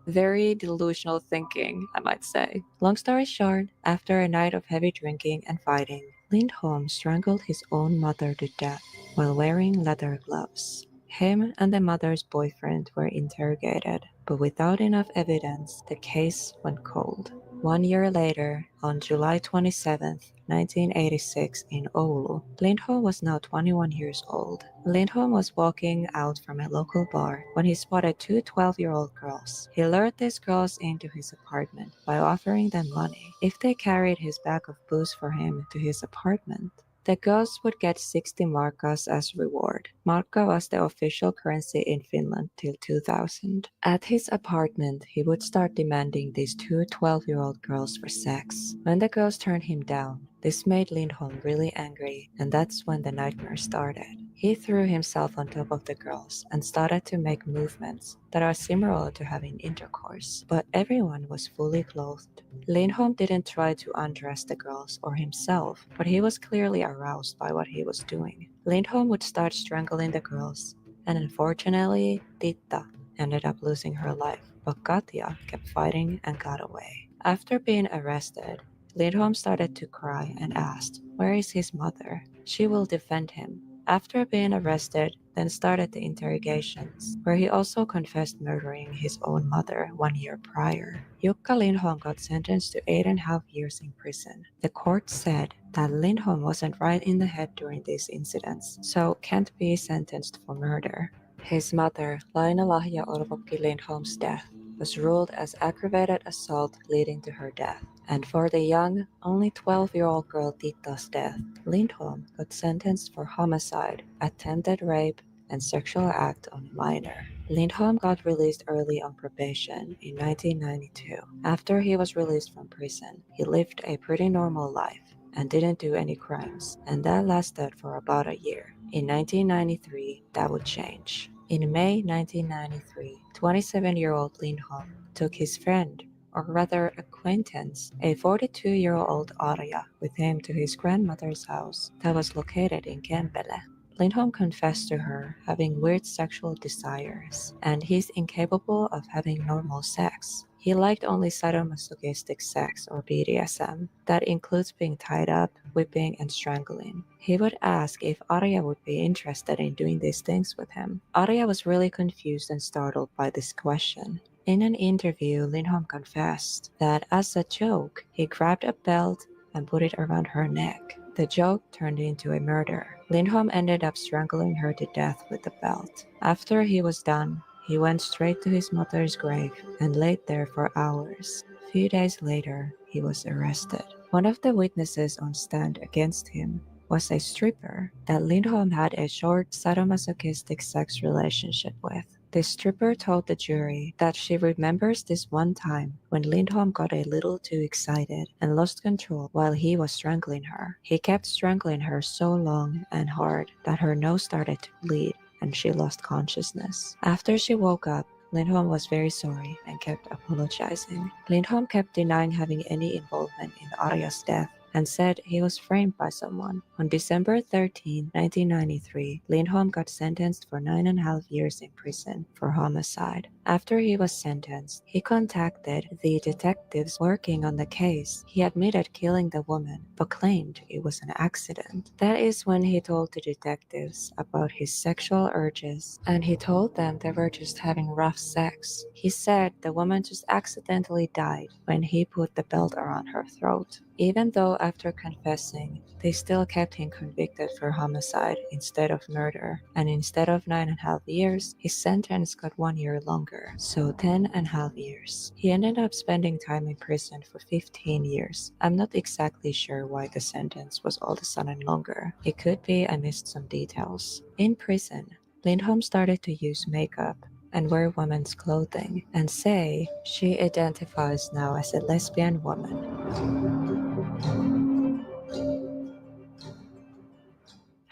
Very delusional thinking, I might say. Long story short, after a night of heavy drinking and fighting, Lindholm strangled his own mother to death while wearing leather gloves. Him and the mother's boyfriend were interrogated, but without enough evidence, the case went cold. 1 year later, on July 27, 1986, in Oulu, Lindholm was now 21 years old. Lindholm was walking out from a local bar when he spotted two 12-year-old girls. He lured these girls into his apartment by offering them money if they carried his bag of booze for him to his apartment. The girls would get 60 markas as reward. Markka was the official currency in Finland till 2000. At his apartment, he would start demanding these two 12-year-old girls for sex. When the girls turned him down, this made Lindholm really angry, and that's when the nightmare started. He threw himself on top of the girls and started to make movements that are similar to having intercourse, but everyone was fully clothed. Lindholm didn't try to undress the girls or himself, but he was clearly aroused by what he was doing. Lindholm would start strangling the girls, and unfortunately, Titta ended up losing her life, but Katja kept fighting and got away. After being arrested, Lindholm started to cry and asked, "Where is his mother? She will defend him." After being arrested, then started the interrogations, where he also confessed murdering his own mother 1 year prior. Jukka Lindholm got sentenced to 8.5 years in prison. The court said that Lindholm wasn't right in the head during these incidents, so can't be sentenced for murder. His mother, Laina Lahja Orvokki Lindholm's death, was ruled as aggravated assault leading to her death. And for the young, only 12-year-old girl Titta's death, Lindholm got sentenced for homicide, attempted rape, and sexual act on a minor. Lindholm got released early on probation in 1992. After he was released from prison, he lived a pretty normal life and didn't do any crimes, and that lasted for about a year. In 1993, that would change. In May 1993, 27-year-old Lindholm took his friend, or rather acquaintance, a 42-year-old Arja, with him to his grandmother's house that was located in Kempele. Lindholm confessed to her having weird sexual desires, and he's incapable of having normal sex. He liked only sadomasochistic sex, or BDSM. That includes being tied up, whipping, and strangling. He would ask if Arja would be interested in doing these things with him. Arja was really confused and startled by this question. In an interview, Lindholm confessed that as a joke, he grabbed a belt and put it around her neck. The joke turned into a murder. Lindholm ended up strangling her to death with the belt. After he was done, he went straight to his mother's grave and laid there for hours. A few days later, he was arrested. One of the witnesses on stand against him was a stripper that Lindholm had a short sadomasochistic sex relationship with. The stripper told the jury that she remembers this one time when Lindholm got a little too excited and lost control while he was strangling her. He kept strangling her so long and hard that her nose started to bleed and she lost consciousness. After she woke up, Lindholm was very sorry and kept apologizing. Lindholm kept denying having any involvement in Arja's death and said he was framed by someone. On December 13, 1993, Lindholm got sentenced for 9.5 years in prison for homicide. After he was sentenced, he contacted the detectives working on the case. He admitted killing the woman, but claimed it was an accident. That is when he told the detectives about his sexual urges, and he told them they were just having rough sex. He said the woman just accidentally died when he put the belt around her throat. Even though after confessing, they still kept him convicted for homicide instead of murder, and instead of 9.5 years, his sentence got 1 year longer, so 10.5 years. He ended up spending time in prison for 15 years. I'm not exactly sure why the sentence was all of a sudden longer. It could be I missed some details. In prison, Lindholm started to use makeup and wear women's clothing, and say she identifies now as a lesbian woman.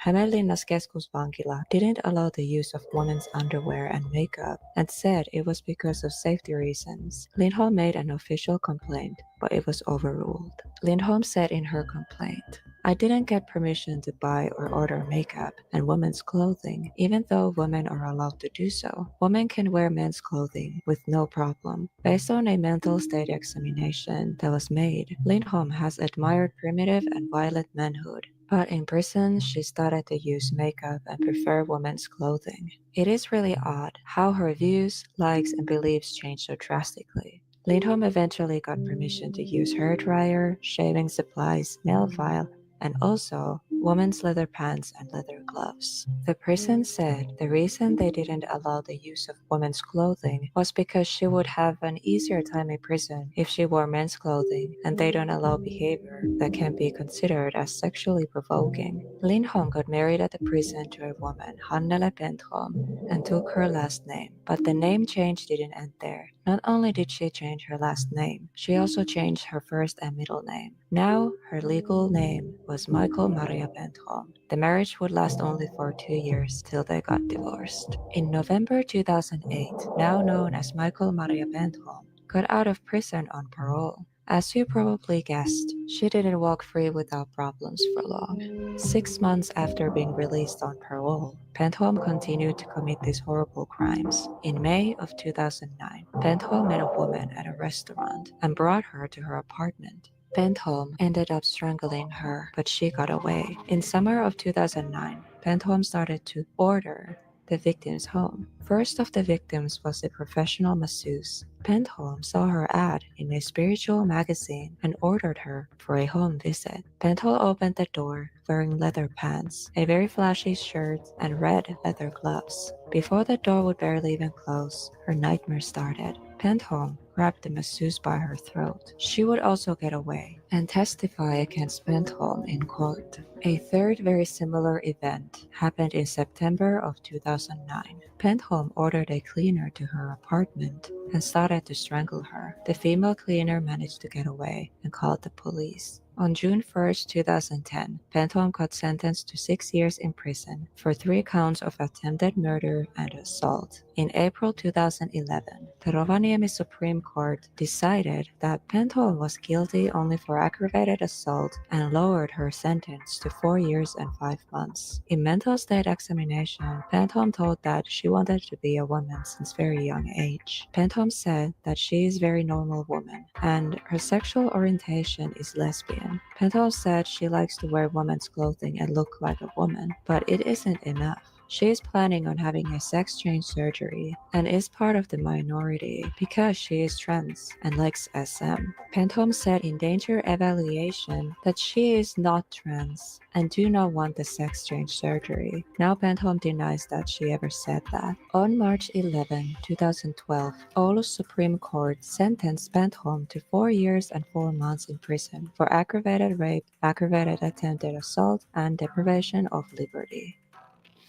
Hämeenlinna's keskusvankila didn't allow the use of women's underwear and makeup and said it was because of safety reasons. Lindholm made an official complaint, but it was overruled. Lindholm said in her complaint, "I didn't get permission to buy or order makeup and women's clothing, even though women are allowed to do so. Women can wear men's clothing with no problem." Based on a mental state examination that was made, Lindholm has admired primitive and violent manhood. But in prison, she started to use makeup and prefer women's clothing. It is really odd how her views, likes, and beliefs changed so drastically. Lindholm eventually got permission to use hair dryer, shaving supplies, nail file, and also women's leather pants and leather gloves. The prison said the reason they didn't allow the use of women's clothing was because she would have an easier time in prison if she wore men's clothing, and they don't allow behavior that can be considered as sexually provoking. Lindholm got married at the prison to a woman, Hannele Bentholm, and took her last name. But the name change didn't end there. Not only did she change her last name, she also changed her first and middle name. Now, her legal name was Michael Maria Bentholm. The marriage would last only for 2 years till they got divorced. In November 2008, now known as Michael Maria Bentholm, got out of prison on parole. As you probably guessed, she didn't walk free without problems for long. 6 months after being released on parole, Bentholm continued to commit these horrible crimes. In May of 2009, Bentholm met a woman at a restaurant and brought her to her apartment. Bentholm ended up strangling her, but she got away. In summer of 2009, Bentholm started to order the victims home. First of the victims was a professional masseuse. Bentholm saw her ad in a spiritual magazine and ordered her for a home visit. Bentholm opened the door wearing leather pants, a very flashy shirt, and red leather gloves. Before the door would barely even close, her nightmare started. Bentholm grabbed the masseuse by her throat. She would also get away and testify against Bentholm in court. A third very similar event happened in September of 2009. Bentholm ordered a cleaner to her apartment and started to strangle her. The female cleaner managed to get away and called the police. On June 1st, 2010, Bentholm got sentenced to 6 years in prison for 3 counts of attempted murder and assault. In April 2011, the Rovaniemi Supreme Court decided that Bentholm was guilty only for aggravated assault and lowered her sentence to 4 years and 5 months. In mental state examination, Bentholm told that she wanted to be a woman since very young age. Bentholm said that she is a very normal woman and her sexual orientation is lesbian. Bentholm said she likes to wear women's clothing and look like a woman, but it isn't enough. She is planning on having a sex change surgery and is part of the minority because she is trans and likes SM. Bentholm said in Danger Evaluation that she is not trans and do not want the sex change surgery. Now Bentholm denies that she ever said that. On March 11, 2012, Oulu's Supreme Court sentenced Bentholm to 4 years and 4 months in prison for aggravated rape, aggravated attempted assault, and deprivation of liberty.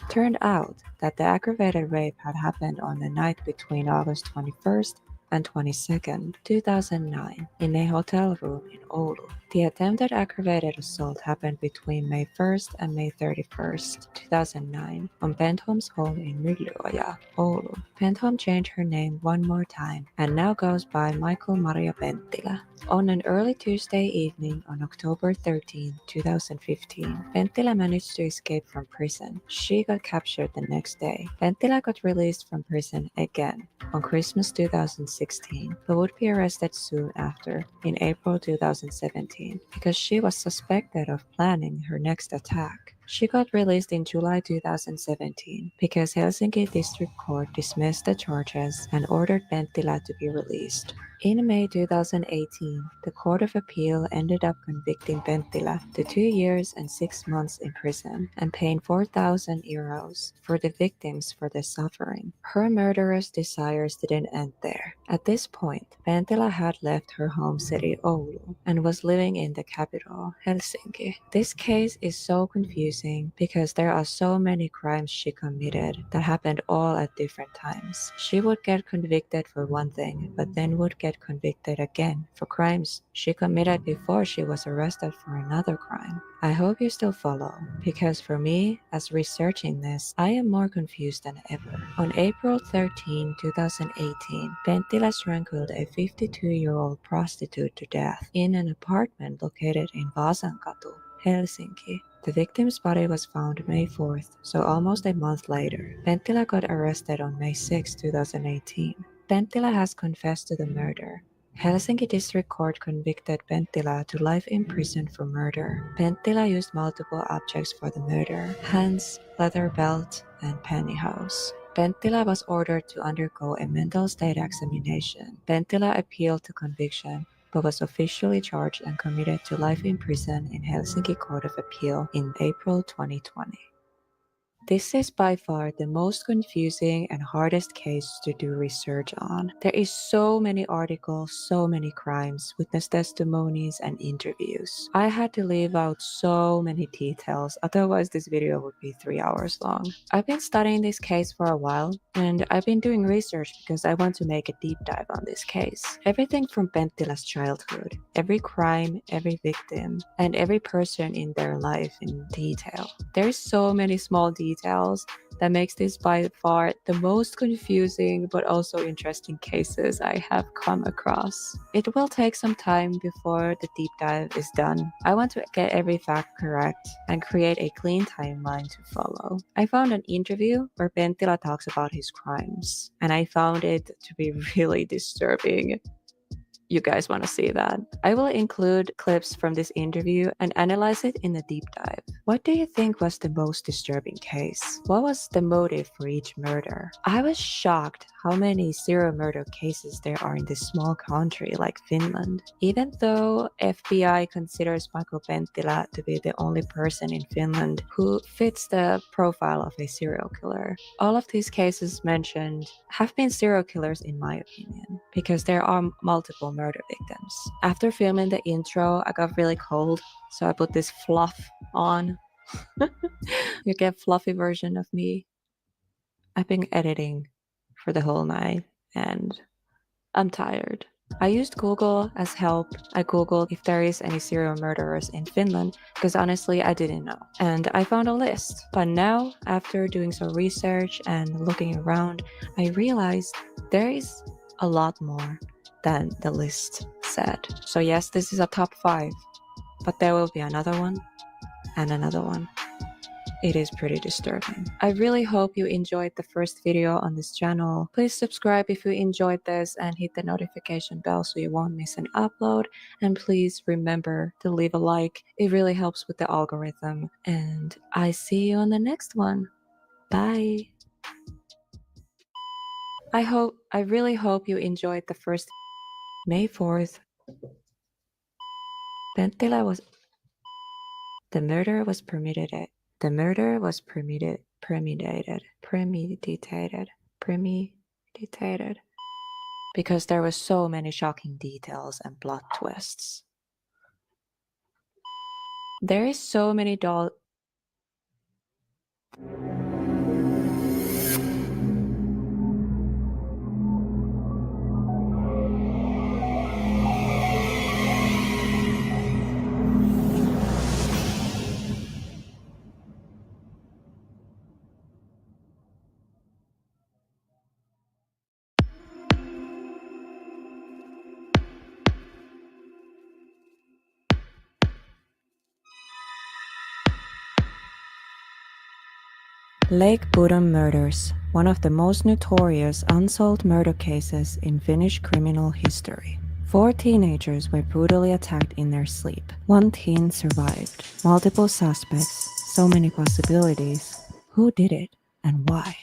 Turned out that the aggravated rape had happened on the night between August 21st and 22nd, 2009, in a hotel room in Oulu. The attempted aggravated assault happened between May 1st and May 31st, 2009, on Bentholm's home in Myllyoja, Oulu. Bentholm changed her name one more time and now goes by Michael Maria Penttilä. On an early Tuesday evening on October 13, 2015, Penttilä managed to escape from prison. She got captured the next day. Penttilä got released from prison again on Christmas 2016, but would be arrested soon after, in April 2017, because she was suspected of planning her next attack. She got released in July 2017 because Helsinki District Court dismissed the charges and ordered Penttilä to be released. In May 2018, the Court of Appeal ended up convicting Penttilä to 2 years and 6 months in prison and paying 4,000 euros for the victims for their suffering. Her murderous desires didn't end there. At this point, Penttilä had left her home city Oulu and was living in the capital, Helsinki. This case is so confusing because there are so many crimes she committed that happened all at different times. She would get convicted for one thing, but then would get convicted again for crimes she committed before she was arrested for another crime. I hope you still follow, because for me, as researching this, I am more confused than ever. On April 13, 2018, Penttilä strangled a 52-year-old prostitute to death in an apartment located in Vasankatu, Helsinki. The victim's body was found May 4th, so almost a month later. Penttilä got arrested on May 6, 2018. Penttilä has confessed to the murder. Helsinki District Court convicted Penttilä to life in prison for murder. Penttilä used multiple objects for the murder: hands, leather belt, and pantyhose. Penttila was ordered to undergo a mental state examination. Penttila appealed to conviction but was officially charged and committed to life in prison in Helsinki Court of Appeal in April 2020. This is by far the most confusing and hardest case to do research on. There is so many articles, so many crimes, witness testimonies, and interviews. I had to leave out so many details, otherwise this video would be 3 hours long. I've been studying this case for a while, and I've been doing research because I want to make a deep dive on this case. Everything from Penttila's childhood, every crime, every victim, and every person in their life in detail. There's so many small details that makes this by far the most confusing but also interesting cases I have come across. It will take some time before the deep dive is done. I want to get every fact correct and create a clean timeline to follow. I found an interview where Penttila talks about his crimes, and I found it to be really disturbing. You guys want to see that. I will include clips from this interview and analyze it in a deep dive. What do you think was the most disturbing case? What was the motive for each murder? I was shocked how many serial murder cases there are in this small country like Finland. Even though FBI considers Michael Penttila to be the only person in Finland who fits the profile of a serial killer, all of these cases mentioned have been serial killers in my opinion, because there are multiple murder victims. After filming the intro, I got really cold, so I put this fluff on. You get fluffy version of me. I've been editing for the whole night and I'm tired. I used Google as help. I googled if there is any serial murderers in Finland because honestly I didn't know. And I found a list. But now, after doing some research and looking around, I realized there is a lot more than the list said. So yes, this is a top 5, but there will be another one and another one. It is pretty disturbing. I really hope you enjoyed the first video on this channel. Please subscribe if you enjoyed this and hit the notification bell so you won't miss an upload. And please remember to leave a like. It really helps with the algorithm. And I see you on the next one. Bye. I really hope you enjoyed the first May 4th. Penttila was The murder was premeditated. The murder was premeditated. Because there were so many shocking details and plot twists. There is so many Lake Budon murders, one of the most notorious unsolved murder cases in Finnish criminal history. 4 teenagers were brutally attacked in their sleep. 1 teen survived. Multiple suspects, so many possibilities. Who did it and why?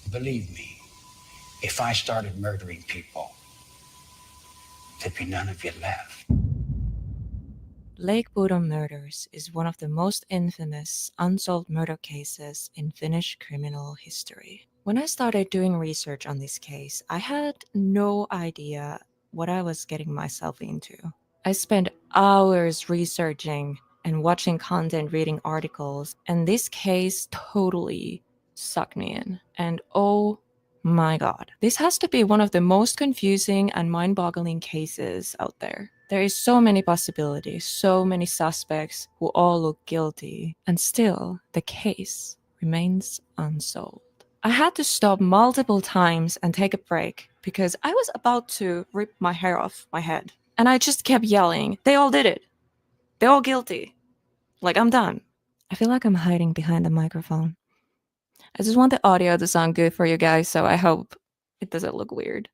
Believe me, if I started murdering people, there'd be none of you left. Lake Budon murders is one of the most infamous unsolved murder cases in Finnish criminal history. When I started doing research on this case, I had no idea what I was getting myself into. I spent hours researching and watching content, reading articles, and this case totally sucked me in. And oh my god, this has to be one of the most confusing and mind-boggling cases out there. There is so many possibilities, so many suspects who all look guilty, and still the case remains unsolved. I had to stop multiple times and take a break because I was about to rip my hair off my head. And I just kept yelling, they all did it. They're all guilty. Like, I'm done. I feel like I'm hiding behind the microphone. I just want the audio to sound good for you guys, so I hope it doesn't look weird.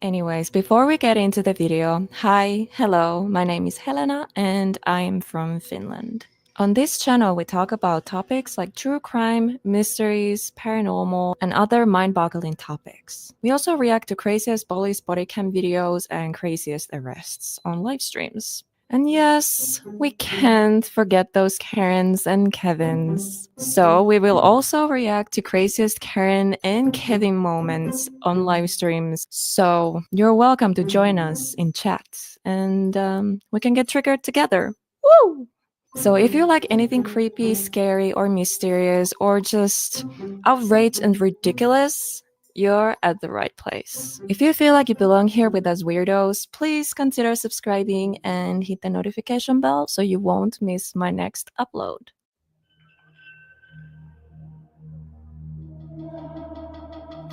Anyways, before we get into the video, hi, hello, my name is Helena and I'm from Finland. On this channel, we talk about topics like true crime, mysteries, paranormal, and other mind-boggling topics. We also react to craziest police body cam videos and craziest arrests on live streams. And yes, we can't forget those Karens and Kevins. So we will also react to craziest Karen and Kevin moments on live streams. So you're welcome to join us in chat and we can get triggered together. Woo! So if you like anything creepy, scary, or mysterious, or just outraged and ridiculous, you're at the right place. If you feel like you belong here with us weirdos, please consider subscribing and hit the notification bell so you won't miss my next upload.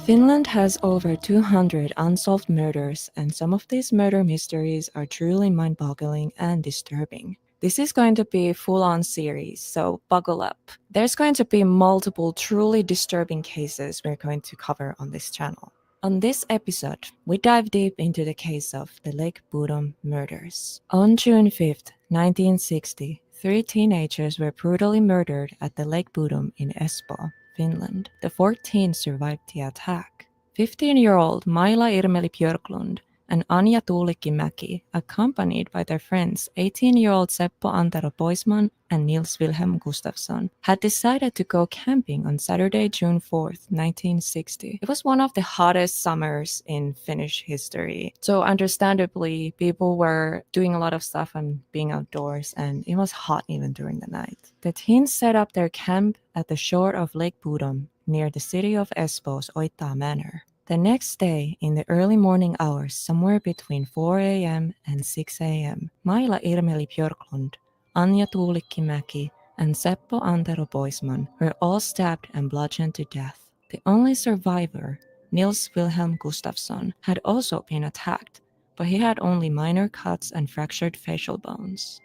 Finland has over 200 unsolved murders, and some of these murder mysteries are truly mind-boggling and disturbing. This is going to be a full-on series, so buckle up. There's going to be multiple truly disturbing cases we're going to cover on this channel. On this episode, we dive deep into the case of the Lake Bodom murders. On June 5th, 1960, 3 teenagers were brutally murdered at the Lake Bodom in Espoo, Finland. The 14 survived the attack. 15-year-old Maila Irmeli Björklund and Anja Tuulikki-Mäki, accompanied by their friends 18-year-old Seppo Antero Boisman and Nils Wilhelm Gustafsson, had decided to go camping on Saturday, June 4th, 1960. It was one of the hottest summers in Finnish history. So understandably, people were doing a lot of stuff and being outdoors, and it was hot even during the night. The teens set up their camp at the shore of Lake Bodom, near the city of Espoo's Oittaa Manor. The next day, in the early morning hours, somewhere between 4 a.m. and 6 a.m., Maila Irmeli Björklund, Anja Tuulikki-Mäki, and Seppo Antero Boisman were all stabbed and bludgeoned to death. The only survivor, Nils Wilhelm Gustafsson, had also been attacked, but he had only minor cuts and fractured facial bones.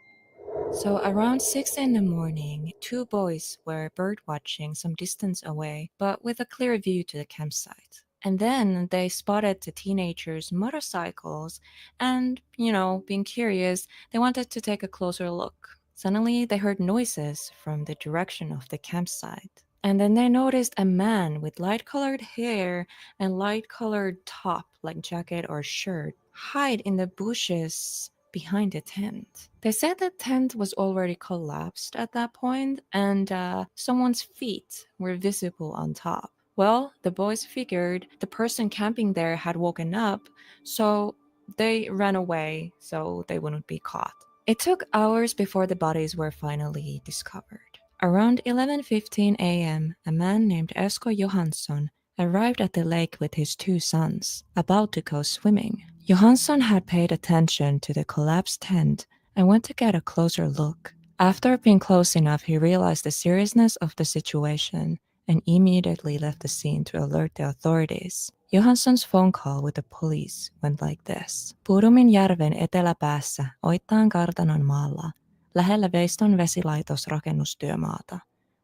So around 6 in the morning, 2 boys were birdwatching some distance away, but with a clear view to the campsite. And then they spotted the teenagers' motorcycles and, being curious, they wanted to take a closer look. Suddenly, they heard noises from the direction of the campsite. And then they noticed a man with light-colored hair and light-colored top, like jacket or shirt, hide in the bushes behind the tent. They said the tent was already collapsed at that point, and someone's feet were visible on top. Well, the boys figured the person camping there had woken up, so they ran away so they wouldn't be caught. It took hours before the bodies were finally discovered. Around 11:15 a.m., a man named Esko Johansson arrived at the lake with his 2 sons, about to go swimming. Johansson had paid attention to the collapsed tent and went to get a closer look. After being close enough, he realized the seriousness of the situation and immediately left the scene to alert the authorities. Johansson's phone call with the police went like this. Bodomin järven eteläpäässä, Oittaan kartanon maalla, lähellä Veiston vesilaitosrakennustyömaata.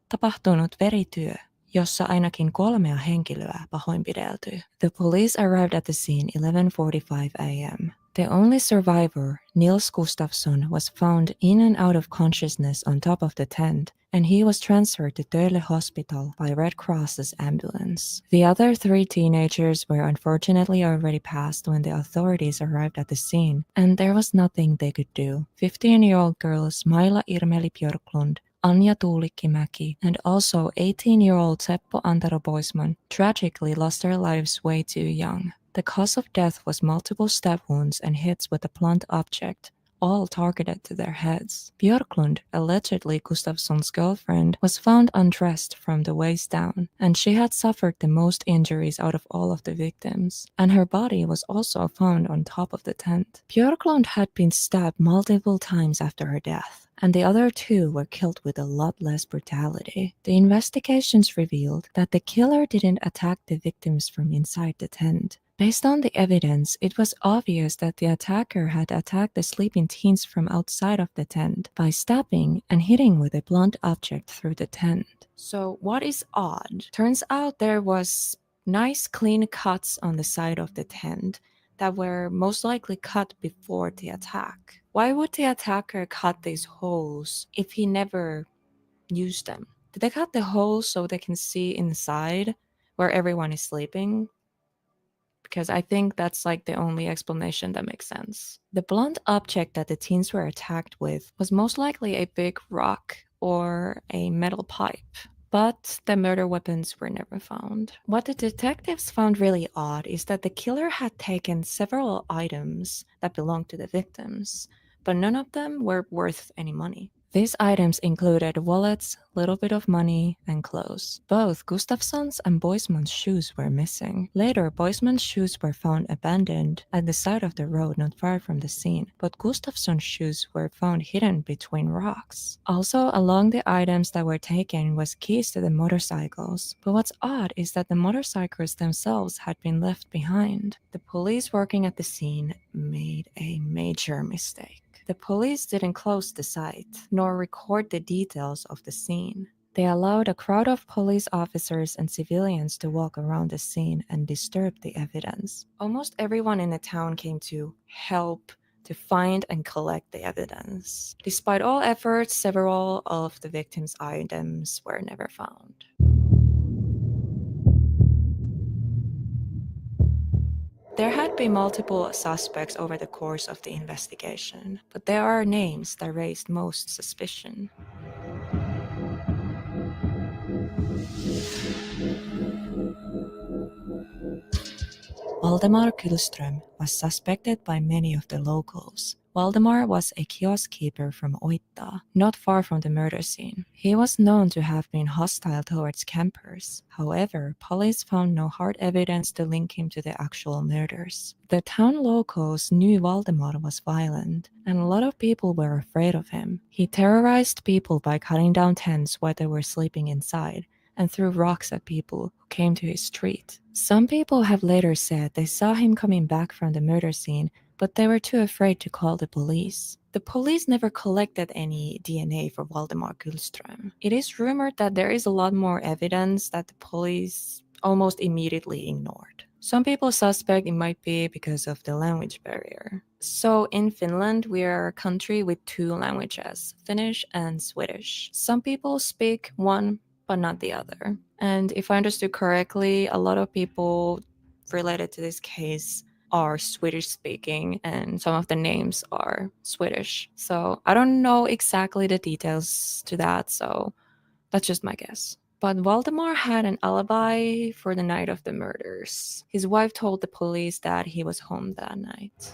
Tapahtunut verityö, jossa ainakin 3 henkilöä pahoinpidelty. The police arrived at the scene 11:45 a.m. The only survivor, Nils Gustafsson, was found in and out of consciousness on top of the tent, and he was transferred to Töölö Hospital by Red Cross's ambulance. The other 3 teenagers were unfortunately already passed when the authorities arrived at the scene, and there was nothing they could do. 15-year-old girls Maila Irmeli Björklund, Anja Tuulikki-Mäki, and also 18-year-old Seppo Antero Boisman tragically lost their lives way too young. The cause of death was multiple stab wounds and hits with a blunt object, all targeted to their heads. Björklund, allegedly Gustafsson's girlfriend, was found undressed from the waist down, and she had suffered the most injuries out of all of the victims, and her body was also found on top of the tent. Björklund had been stabbed multiple times after her death, and the other 2 were killed with a lot less brutality. The investigations revealed that the killer didn't attack the victims from inside the tent, Based on the evidence, it was obvious that the attacker had attacked the sleeping teens from outside of the tent by stabbing and hitting with a blunt object through the tent. So what is odd? Turns out there was nice clean cuts on the side of the tent that were most likely cut before the attack. Why would the attacker cut these holes if he never used them? Did they cut the holes so they can see inside where everyone is sleeping? Because I think that's like the only explanation that makes sense. The blunt object that the teens were attacked with was most likely a big rock or a metal pipe, but the murder weapons were never found. What the detectives found really odd is that the killer had taken several items that belonged to the victims, but none of them were worth any money. These items included wallets, little bit of money, and clothes. Both Gustafsson's and Boisman's shoes were missing. Later, Boisman's shoes were found abandoned at the side of the road not far from the scene, but Gustafsson's shoes were found hidden between rocks. Also, along the items that were taken was keys to the motorcycles. But what's odd is that the motorcycles themselves had been left behind. The police working at the scene made a major mistake. The police didn't close the site, nor record the details of the scene. They allowed a crowd of police officers and civilians to walk around the scene and disturb the evidence. Almost everyone in the town came to help to find and collect the evidence. Despite all efforts, several of the victims' items were never found. There had been multiple suspects over the course of the investigation, but there are names that raised most suspicion. Valdemar Kullström was suspected by many of the locals. Valdemar was a kiosk keeper from Oitta, not far from the murder scene. He was known to have been hostile towards campers. However, police found no hard evidence to link him to the actual murders. The town locals knew Valdemar was violent, and a lot of people were afraid of him. He terrorized people by cutting down tents while they were sleeping inside, and threw rocks at people who came to his street. Some people have later said they saw him coming back from the murder scene, but they were too afraid to call the police. The police never collected any DNA for Valdemar Kullström. It is rumored that there is a lot more evidence that the police almost immediately ignored. Some people suspect it might be because of the language barrier. So in Finland, we are a country with two languages, Finnish and Swedish. Some people speak one but not the other. And if I understood correctly, a lot of people related to this case are Swedish speaking and some of the names are Swedish. So I don't know exactly the details to that, so that's just my guess. But Valdemar had an alibi for the night of the murders. His wife told the police that he was home that night.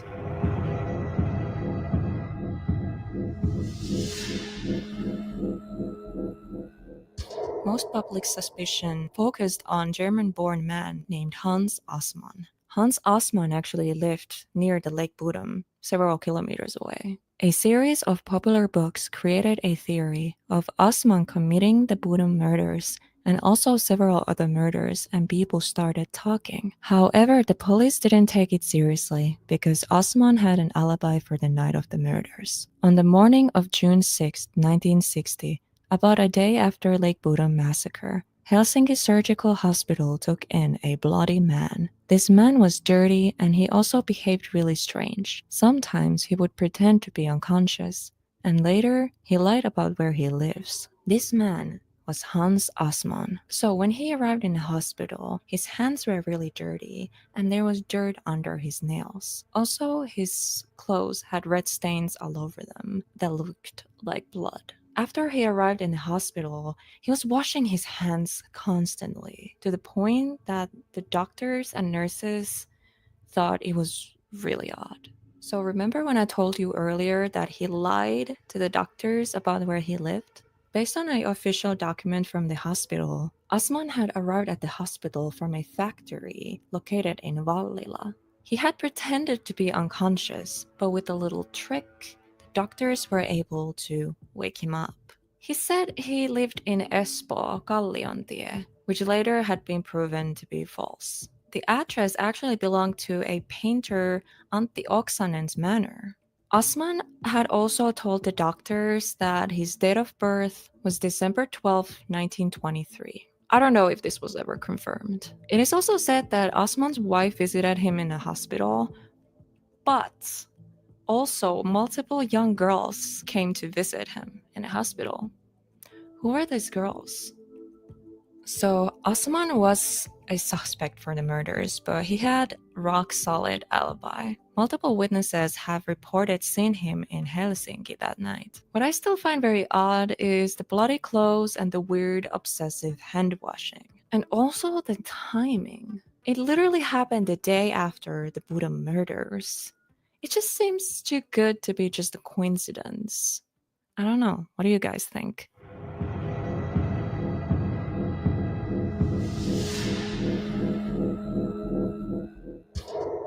Most public suspicion focused on German-born man named Hans Assmann. Hans Assmann actually lived near the Lake Bodom, several kilometers away. A series of popular books created a theory of Assmann committing the Bodom murders and also several other murders, and people started talking. However, the police didn't take it seriously because Assmann had an alibi for the night of the murders. On the morning of June 6, 1960, about a day after Lake Bodom massacre, Helsinki Surgical Hospital took in a bloody man. This man was dirty and he also behaved really strange. Sometimes he would pretend to be unconscious, and later he lied about where he lives. This man was Hans Assmann. So when he arrived in the hospital, his hands were really dirty and there was dirt under his nails. Also, his clothes had red stains all over them that looked like blood. After he arrived in the hospital, he was washing his hands constantly to the point that the doctors and nurses thought it was really odd. So remember when I told you earlier that he lied to the doctors about where he lived? Based on an official document from the hospital, Assmann had arrived at the hospital from a factory located in Vallila. He had pretended to be unconscious, but with a little trick, doctors were able to wake him up. He said he lived in Espoo, Kalliontie, which later had been proven to be false. the address actually belonged to a painter, Antti Oksanen's manor. Osman had also told the doctors that his date of birth was December 12, 1923. I don't know if this was ever confirmed. It is also said that Osman's wife visited him in a hospital, but also multiple young girls came to visit him in a hospital. Who are these girls? So Osman was a suspect for the murders, but he had rock-solid alibi. Multiple witnesses have reported seeing him in Helsinki that night. What I still find very odd is the bloody clothes and the weird obsessive hand-washing. And also the timing. It literally happened the day after the Buddha murders. It just seems too good to be just a coincidence. I don't know. What do you guys think?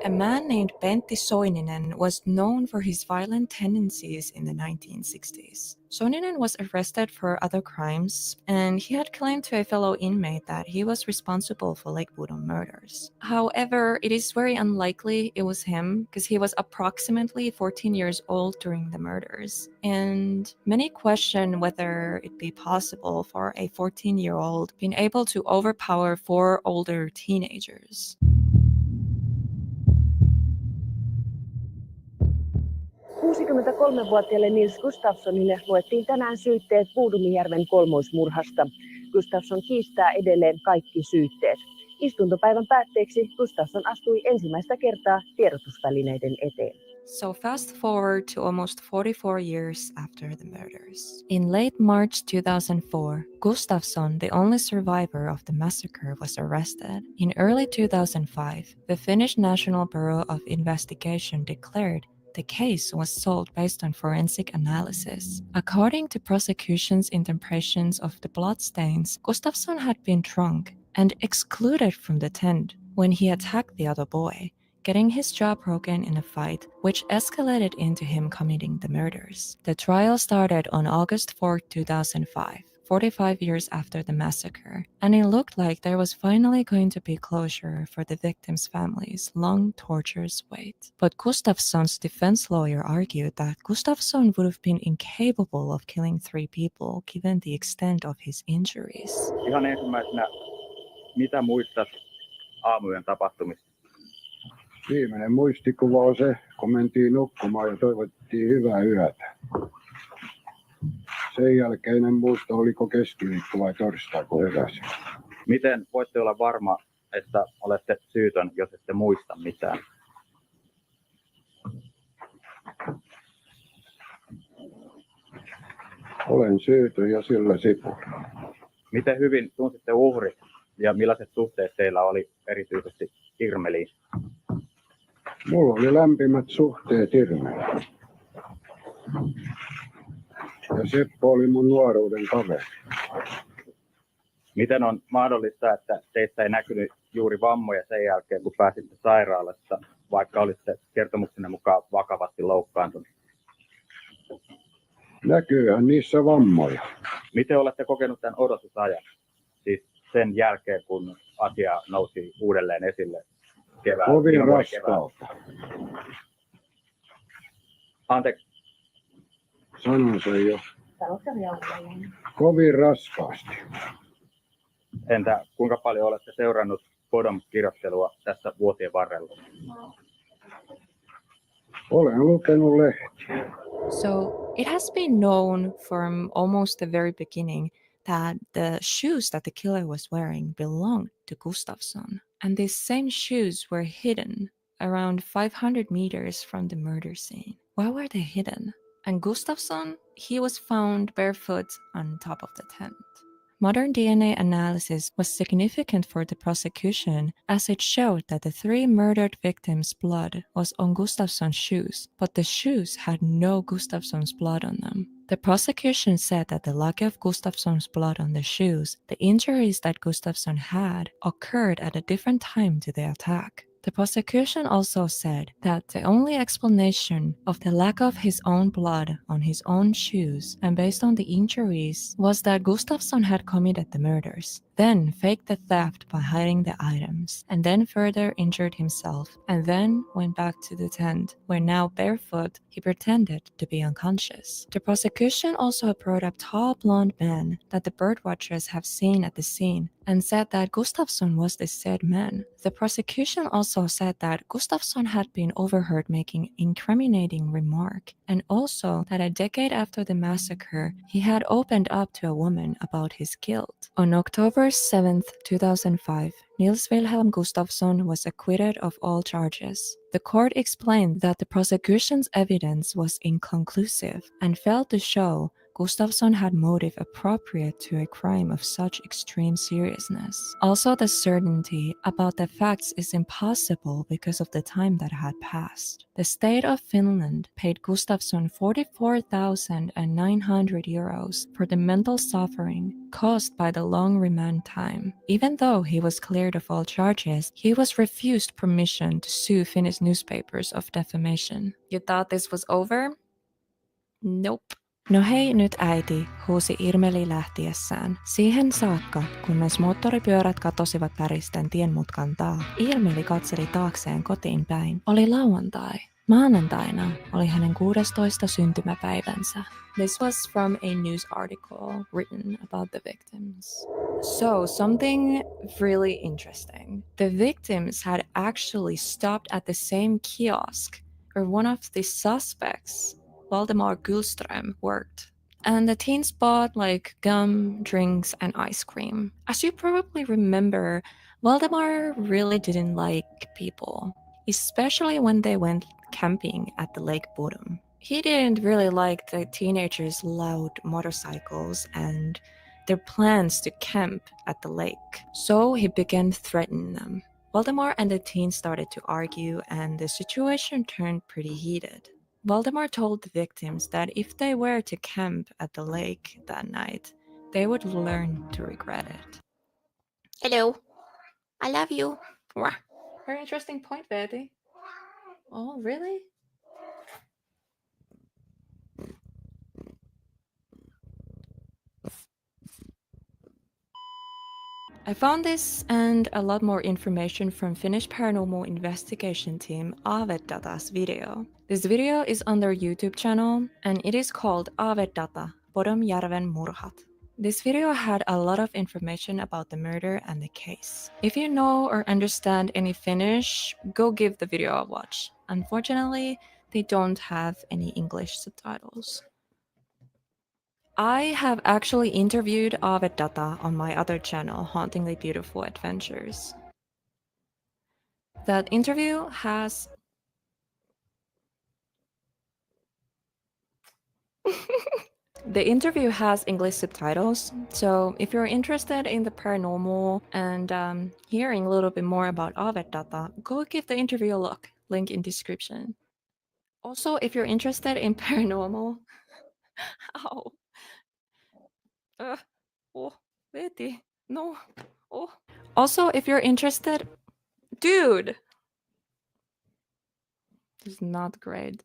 A man named Pentti Soininen was known for his violent tendencies in the 1960s. Soininen was arrested for other crimes, and he had claimed to a fellow inmate that he was responsible for Lake Budon murders. However, it is very unlikely it was him, because he was approximately 14 years old during the murders, and many question whether it be possible for a 14-year-old being able to overpower 4 older teenagers. 63-vuotiaalle Nils Gustafssonille luettiin tänään syytteet Puudumijärven kolmoismurhasta. Gustafsson kiistää edelleen kaikki syytteet. Istuntopäivän päätteeksi Gustafsson astui ensimmäistä kertaa tiedotusvälineiden eteen. So fast forward to almost 44 years after the murders. In late March 2004, Gustafsson, the only survivor of the massacre, was arrested. In early 2005, the Finnish National Bureau of Investigation declared the case was solved based on forensic analysis. According to prosecution's interpretations of the bloodstains, Gustafsson had been drunk and excluded from the tent when he attacked the other boy, getting his jaw broken in a fight, which escalated into him committing the murders. The trial started on August 4, 2005, 45 years after the massacre, and it looked like there was finally going to be closure for the victims' families' long torturous wait. But Gustafsson's defense lawyer argued that Gustafsson would have been incapable of killing 3 people given the extent of his injuries. Ihan ensimmäisenä, mitä muistat aamuyön tapahtumista? Viimeinen muistikuva on se, kun mentiin nukkumaan ja toivottiin hyvää yötä. Sen jälkeinen muisto, oliko keskiviikko vai torstai, kun heräsin. Miten voitte olla varma, että olette syytön, jos ette muista mitään? Olen syytön ja sillä sipulla. Miten hyvin tunsitte uhrit ja millaiset suhteet teillä oli erityisesti Irmeliin? Mulla oli lämpimät suhteet Irmeliin. Ja Seppo oli mun nuoruuden kaveri. Miten on mahdollista, että teistä ei näkynyt juuri vammoja sen jälkeen, kun pääsitte sairaalasta, vaikka olitte kertomuksenne mukaan vakavasti loukkaantunut? Näkyyhän niissä vammoja. Miten olette kokenut tämän odotusajan? Siis sen jälkeen, kun asia nousi uudelleen esille keväällä. Kovin raskaalta. Anteeksi. Sanon sen jo. Kovin raskaasti. Entä kuinka paljon olette seurannut Bodom-kirjoittelua tässä vuosien varrella? Olen lukenut lehtiä. So it has been known from almost the very beginning that the shoes that the killer was wearing belonged to Gustafsson. And these same shoes were hidden around 500 meters from the murder scene. Why were they hidden? And Gustafsson, he was found barefoot on top of the tent. Modern DNA analysis was significant for the prosecution as it showed that the 3 murdered victims' blood was on Gustafsson's shoes, but the shoes had no Gustafsson's blood on them. The prosecution said that the lack of Gustafsson's blood on the shoes, the injuries that Gustafsson had, occurred at a different time to the attack. The prosecution also said that the only explanation of the lack of his own blood on his own shoes and based on the injuries was that Gustafsson had committed the murders. then faked the theft by hiding the items, and then further injured himself, and then went back to the tent, where now barefoot, he pretended to be unconscious. The prosecution also brought up tall blonde men that the birdwatchers have seen at the scene, and said that Gustafsson was the said man. The prosecution also said that Gustafsson had been overheard making incriminating remark, and also that a decade after the massacre, he had opened up to a woman about his guilt. On October 7th, 2005, Nils Wilhelm Gustafsson was acquitted of all charges. The court explained that the prosecution's evidence was inconclusive and failed to show Gustafsson had motive appropriate to a crime of such extreme seriousness. Also, the certainty about the facts is impossible because of the time that had passed. The state of Finland paid Gustafsson 44,900 euros for the mental suffering caused by the long remand time. Even though he was cleared of all charges, he was refused permission to sue Finnish newspapers of defamation. You thought this was over? Nope. No hei nyt äiti, huusi Irmeli lähtiessään. Siihen saakka, kunnes moottoripyörät katosivat päristen tienmutkan taa. Irmeli katseli taakseen kotiin päin. Oli lauantai. Maanantaina oli hänen 16. syntymäpäivänsä. This was from a news article written about the victims. So, something really interesting. The victims had actually stopped at the same kiosk where one of the suspects, Valdemar Gullström, worked. And the teens bought like gum, drinks, and ice cream. As you probably remember, Valdemar really didn't like people, especially when they went camping at the Lake Bodom. He didn't really like the teenagers' loud motorcycles and their plans to camp at the lake. So he began threatening them. Valdemar and the teens started to argue, and the situation turned pretty heated. Valdemar told the victims that if they were to camp at the lake that night, they would learn to regret it. Hello. I love you. Very interesting point, Betty. Oh, really? I found this and a lot more information from Finnish paranormal investigation team Aavedata's video. This video is on their YouTube channel and it is called Aavedata, Bodamjärven murhat. This video had a lot of information about the murder and the case. If you know or understand any Finnish, go give the video a watch. Unfortunately, they don't have any English subtitles. I have actually interviewed Aavedata on my other channel, Hauntingly Beautiful Adventures. That interview has... The interview has English subtitles, so if you're interested in the paranormal and hearing a little bit more about Aavedata, go give the interview a look. Link in description. Also, if you're interested in paranormal... Ow. Oh, Betty, no. Oh. Also, if you're interested... Dude! This is not great.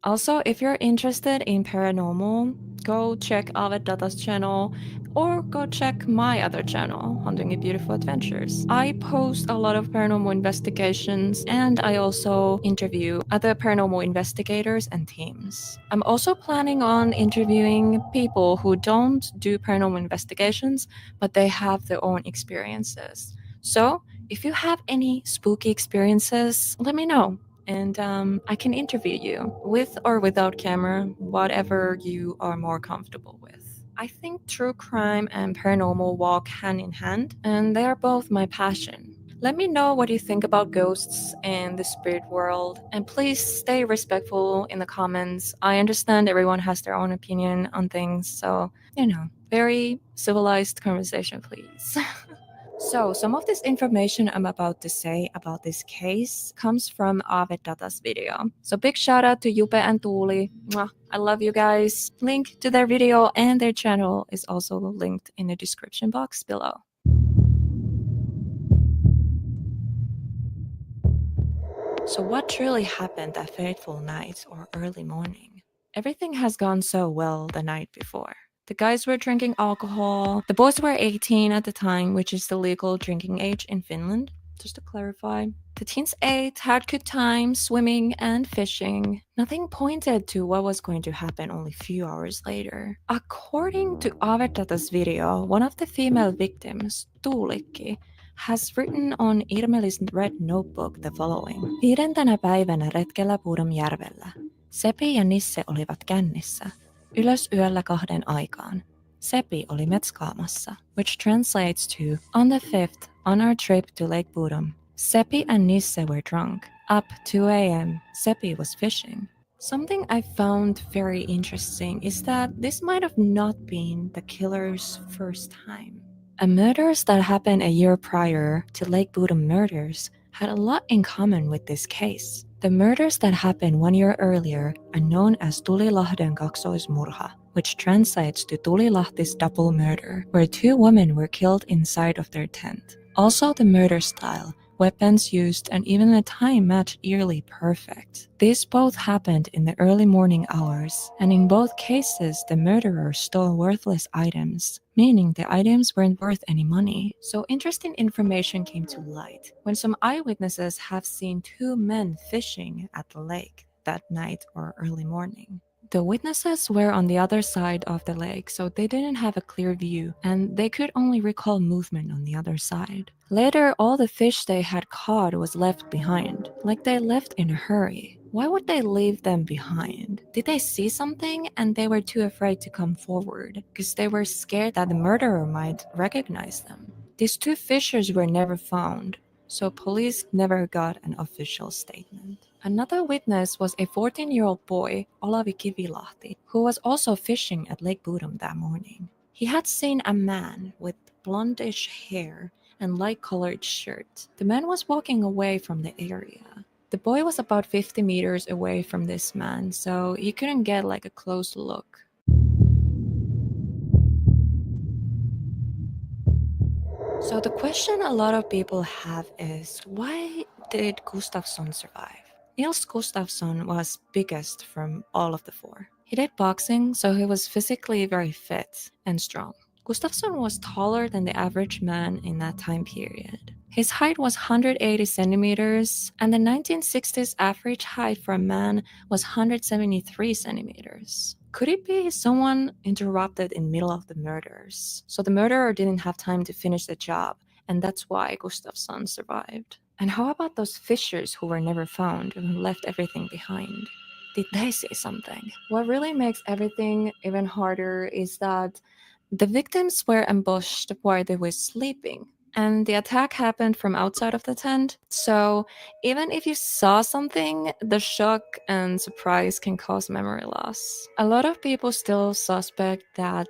Also, if you're interested in paranormal, go check Aavedata's channel or go check my other channel, Hauntingly Beautiful Adventures. I post a lot of paranormal investigations and I also interview other paranormal investigators and teams. I'm also planning on interviewing people who don't do paranormal investigations, but they have their own experiences. So, if you have any spooky experiences, let me know. And I can interview you with or without camera, whatever you are more comfortable with. I think true crime and paranormal walk hand in hand, and they are both my passion. Let me know what you think about ghosts and the spirit world, and please stay respectful in the comments. I understand everyone has their own opinion on things, so, very civilized conversation, please. So, some of this information I'm about to say about this case comes from Aavedata's video. So, big shout out to Jupe and Tuuli. Mwah, I love you guys. Link to their video and their channel is also linked in the description box below. So, what truly happened that fateful night or early morning? Everything has gone so well the night before. The guys were drinking alcohol. The boys were 18 at the time, which is the legal drinking age in Finland, just to clarify. The teens ate, had good times, swimming and fishing. Nothing pointed to what was going to happen only a few hours later. According to Avedata's video, one of the female victims, Tuulikki, has written on Irmeli's red notebook the following. 5. päivänä retkellä Puudamjärvellä. Sepi ja Nisse olivat kännissä. Ylös yöllä 2 aikaan. Sepi oli metskaamassa, which translates to, on the 5th, on our trip to Lake Budum, Sepi and Nisse were drunk. Up 2 a.m., Sepi was fishing. Something I found very interesting is that this might have not been the killer's first time. Murders that happened a year prior to Lake Budum murders had a lot in common with this case. The murders that happened 1 year earlier are known as Tulilahden kaksoismurha, which translates to Tulilahti's double murder, where 2 women were killed inside of their tent. Also, the murder style, weapons used, and even the time matched eerily perfect. These both happened in the early morning hours, and in both cases the murderer stole worthless items, meaning the items weren't worth any money. So interesting information came to light when some eyewitnesses have seen 2 men fishing at the lake that night or early morning. The witnesses were on the other side of the lake, so they didn't have a clear view, and they could only recall movement on the other side. Later, all the fish they had caught was left behind, like they left in a hurry. Why would they leave them behind? Did they see something and they were too afraid to come forward because they were scared that the murderer might recognize them? These 2 fishers were never found, so police never got an official statement. Another witness was a 14-year-old boy, Olavi Kivilahti, who was also fishing at Lake Budum that morning. He had seen a man with blondish hair and light-colored shirt. The man was walking away from the area. The boy was about 50 meters away from this man, so he couldn't get like a close look. So the question a lot of people have is, why did Gustafsson survive? Nils Gustafsson was biggest from all of the 4. He did boxing, so he was physically very fit and strong. Gustafsson was taller than the average man in that time period. His height was 180 centimeters, and the 1960s average height for a man was 173 centimeters. Could it be someone interrupted in the middle of the murders? So the murderer didn't have time to finish the job, and that's why Gustafsson survived. And how about those fishers who were never found and who left everything behind? Did they say something? What really makes everything even harder is that the victims were ambushed while they were sleeping, and the attack happened from outside of the tent. So even if you saw something, the shock and surprise can cause memory loss. A lot of people still suspect that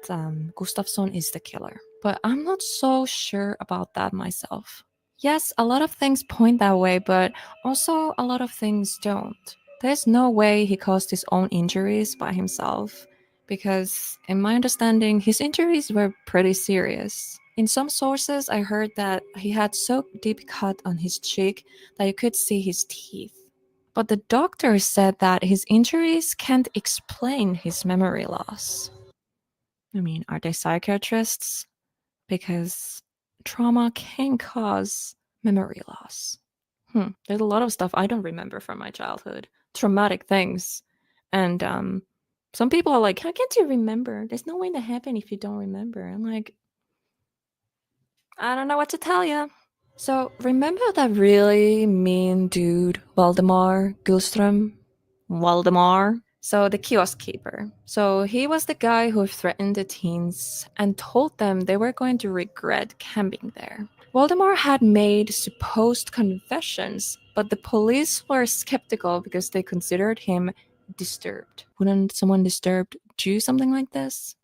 Gustafsson is the killer, but I'm not so sure about that myself. Yes, a lot of things point that way, but also a lot of things don't. There's no way he caused his own injuries by himself, because in my understanding, his injuries were pretty serious. In some sources, I heard that he had so deep cut on his cheek that you could see his teeth. But the doctor said that his injuries can't explain his memory loss. I mean, are they psychiatrists? Because trauma can cause memory loss. There's a lot of stuff I don't remember from my childhood. Traumatic things. And some people are like, how can't you remember? There's no way that happened if you don't remember. I'm like, I don't know what to tell you. So remember that really mean dude, Valdemar Gulström? Valdemar? So the kiosk keeper. So he was the guy who threatened the teens and told them they were going to regret camping there. Valdemar had made supposed confessions, but the police were skeptical because they considered him disturbed. Wouldn't someone disturbed do something like this?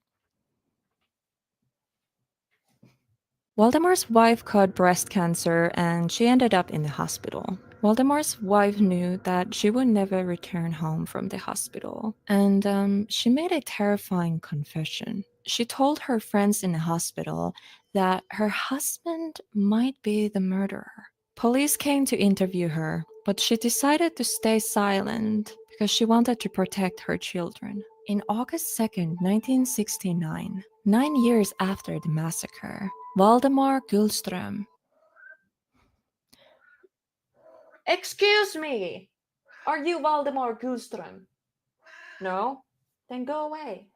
Waldemar's wife caught breast cancer and she ended up in the hospital. Waldemar's wife knew that she would never return home from the hospital, and she made a terrifying confession. She told her friends in the hospital that her husband might be the murderer. Police came to interview her, but she decided to stay silent because she wanted to protect her children. In August 2nd, 1969, 9 years after the massacre, Valdemar Gullström. Excuse me! Are you Valdemar Gullström? No? Then go away.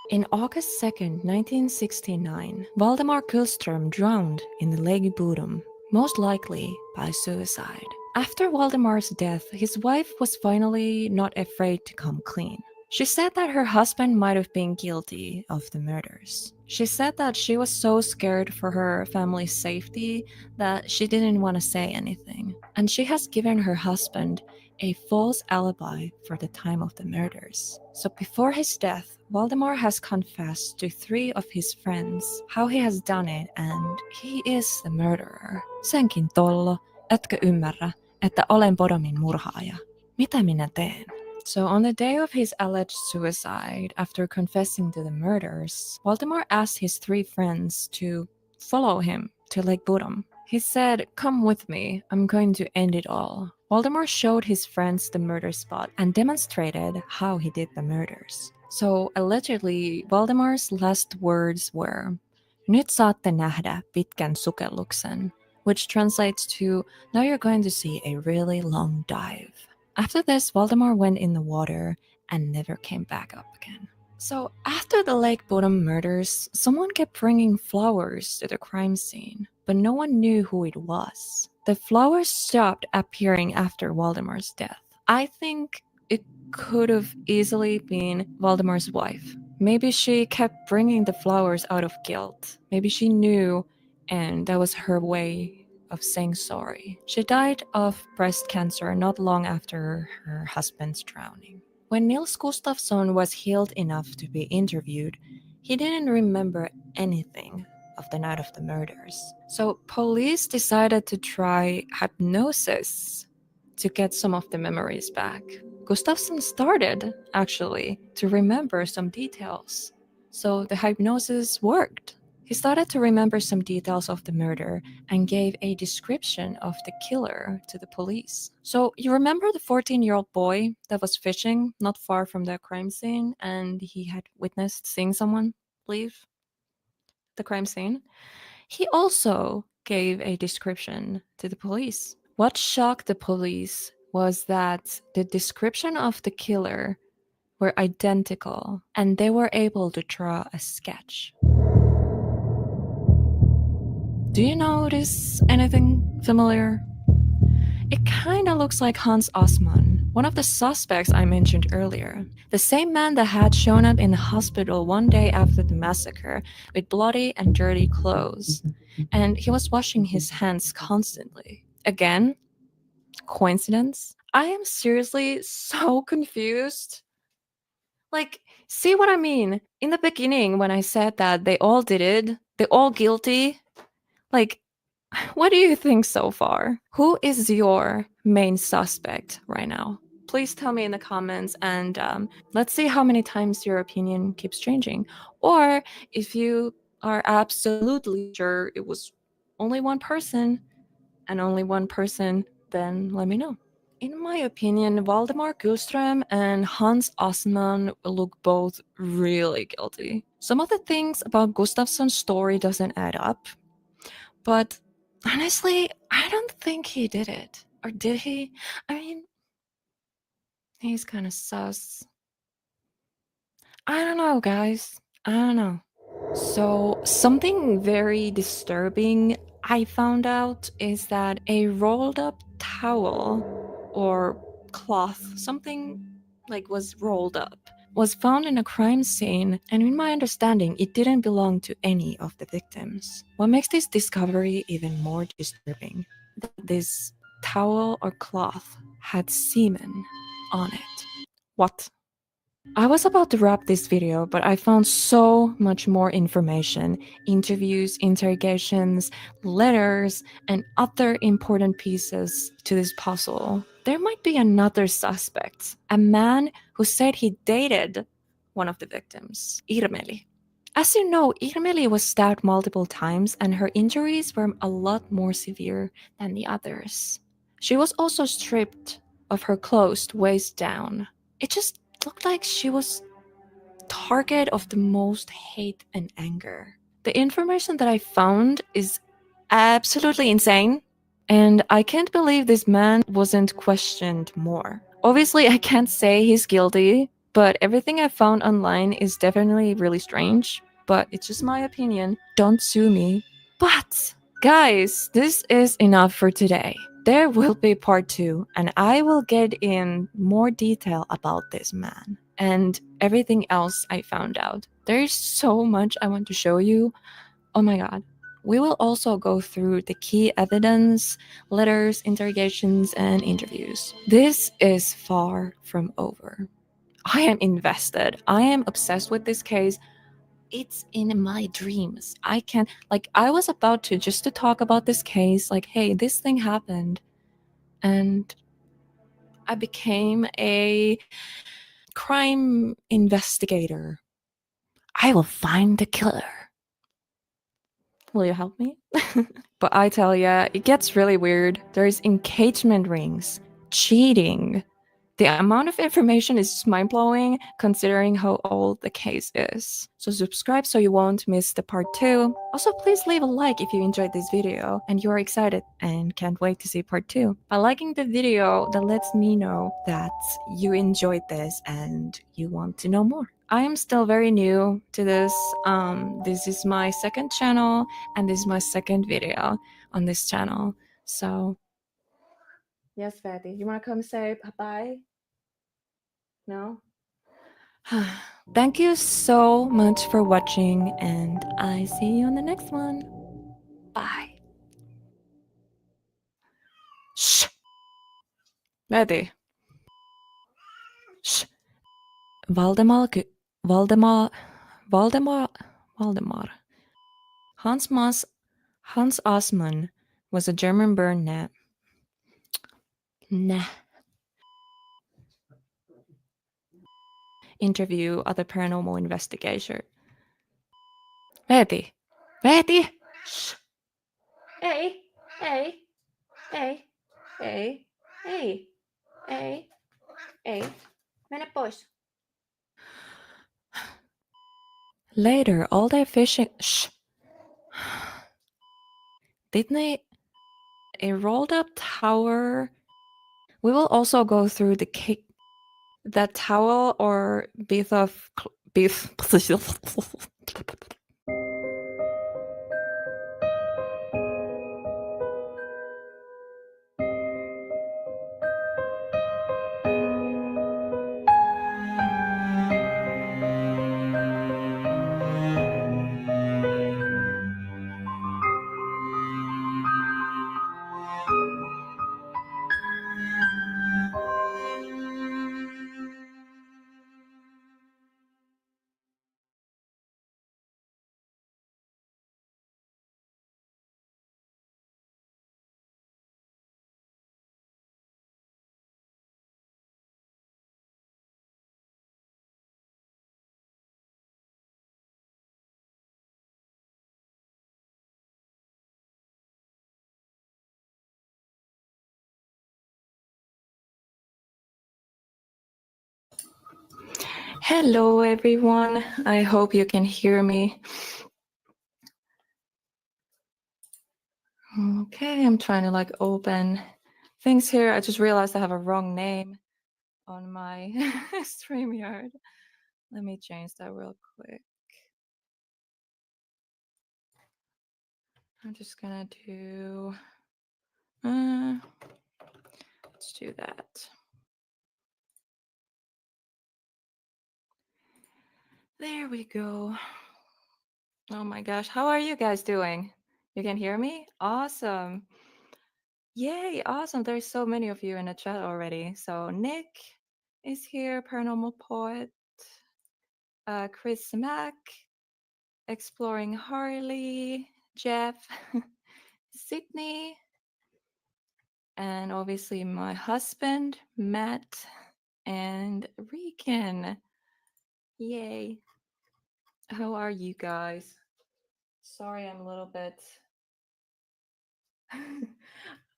In August 2nd, 1969, Valdemar Gullström drowned in the Lake Bodom, most likely by suicide. After Valdemar's death, his wife was finally not afraid to come clean. She said that her husband might have been guilty of the murders. She said that she was so scared for her family's safety that she didn't want to say anything. And she has given her husband a false alibi for the time of the murders. So before his death, Valdemar has confessed to 3 of his friends how he has done it, and he is the murderer. Senkin tollo, etkö ymmärrä, että olen Bodomin murhaaja? Mitä minä teen? So on the day of his alleged suicide, after confessing to the murders, Valdemar asked his 3 friends to follow him to Lake Bodom. He said, "Come with me, I'm going to end it all." Valdemar showed his friends the murder spot and demonstrated how he did the murders. So allegedly, Valdemar's last words were, "Nyt saatte nähdä pitkän sukelluksen," which translates to, "Now you're going to see a really long dive." After this, Valdemar went in the water and never came back up again. So after the Lake Bodom murders, someone kept bringing flowers to the crime scene, but no one knew who it was. The flowers stopped appearing after Valdemar's death. I think it could have easily been Valdemar's wife. Maybe she kept bringing the flowers out of guilt. Maybe she knew, and that was her way of saying sorry. She died of breast cancer not long after her husband's drowning. When Nils Gustafsson was healed enough to be interviewed, he didn't remember anything of the night of the murders. So police decided to try hypnosis to get some of the memories back. Gustafsson started, actually, to remember some details. So the hypnosis worked. He started to remember some details of the murder and gave a description of the killer to the police. So you remember the 14-year-old boy that was fishing not far from the crime scene and he had witnessed seeing someone leave the crime scene? He also gave a description to the police. What shocked the police was that the description of the killer were identical and they were able to draw a sketch. Do you notice anything familiar? It kinda looks like Hans Osman, one of the suspects I mentioned earlier. The same man that had shown up in the hospital one day after the massacre with bloody and dirty clothes. And he was washing his hands constantly. Again, coincidence? I am seriously so confused. Like, see what I mean? In the beginning, when I said that they all did it, they're all guilty, like, what do you think so far? Who is your main suspect right now? Please tell me in the comments and let's see how many times your opinion keeps changing. Or if you are absolutely sure it was only one person and only one person, then let me know. In my opinion, Valdemar Gullström and Hans Osman look both really guilty. Some of the things about Gustafsson's story doesn't add up, but honestly, I don't think he did it. Or did he? I mean, he's kind of sus. I don't know, guys. I don't know. So, something very disturbing I found out is that a rolled up towel or cloth, something like was rolled up, was found in a crime scene, and in my understanding, it didn't belong to any of the victims. What makes this discovery even more disturbing, that this towel or cloth had semen on it. What? I was about to wrap this video, but I found so much more information, interviews, interrogations, letters, and other important pieces to this puzzle. There might be another suspect, a man who said he dated one of the victims, Irmeli. As you know, Irmeli was stabbed multiple times and her injuries were a lot more severe than the others. She was also stripped of her clothes waist down. It just looked like she was target of the most hate and anger. The information that I found is absolutely insane, and I can't believe this man wasn't questioned more. Obviously, I can't say he's guilty, but everything I found online is definitely really strange. But it's just my opinion. Don't sue me. But, guys, this is enough for today. There will be part 2, and I will get in more detail about this man and everything else I found out. There is so much I want to show you. Oh my god. We will also go through the key evidence, letters, interrogations, and interviews. This is far from over. I am invested. I am obsessed with this case. It's in my dreams. I can, like, I was about to just to talk about this case, like, hey, this thing happened. And I became a crime investigator. I will find the killer. Will you help me? But I tell ya, it gets really weird. There's engagement rings, cheating. The amount of information is mind-blowing considering how old the case is. So subscribe so you won't miss the part 2. Also, please leave a like if you enjoyed this video and you are excited and can't wait to see part 2. By liking the video, that lets me know that you enjoyed this and you want to know more. I am still very new to this. This is my second channel and this is my second video on this channel. So yes, Fatty, you want to come say bye? No? Thank you so much for watching, and I see you on the next one. Bye. Shh. Fatty. Shh. Valdemar. Valdemar. Valdemar. Valdemar. Hans Osman was a German-born interview other paranormal investigator. Veeti. Veeti! Shh. Ei. Ei. Ei. Ei. Ei. Ei. Ei. Mene pois. Later, all their fishing... Shh. Didn't they... A rolled up tower... We will also go through the cake... That towel or beef of... Beef... Hello, everyone. I hope you can hear me. Okay, I'm trying to like open things here. I just realized I have a wrong name on my StreamYard. Let me change that real quick. I'm just gonna do... let's do that. There we go. Oh my gosh, how are you guys doing? You can hear me? Awesome. Yay, awesome. There's so many of you in the chat already. So Nick is here, Paranormal Poet, Chris Mack, Exploring Harley, Jeff, Sydney, and obviously my husband, Matt, and Rican. Yay. How are you guys? Sorry, I'm a little bit...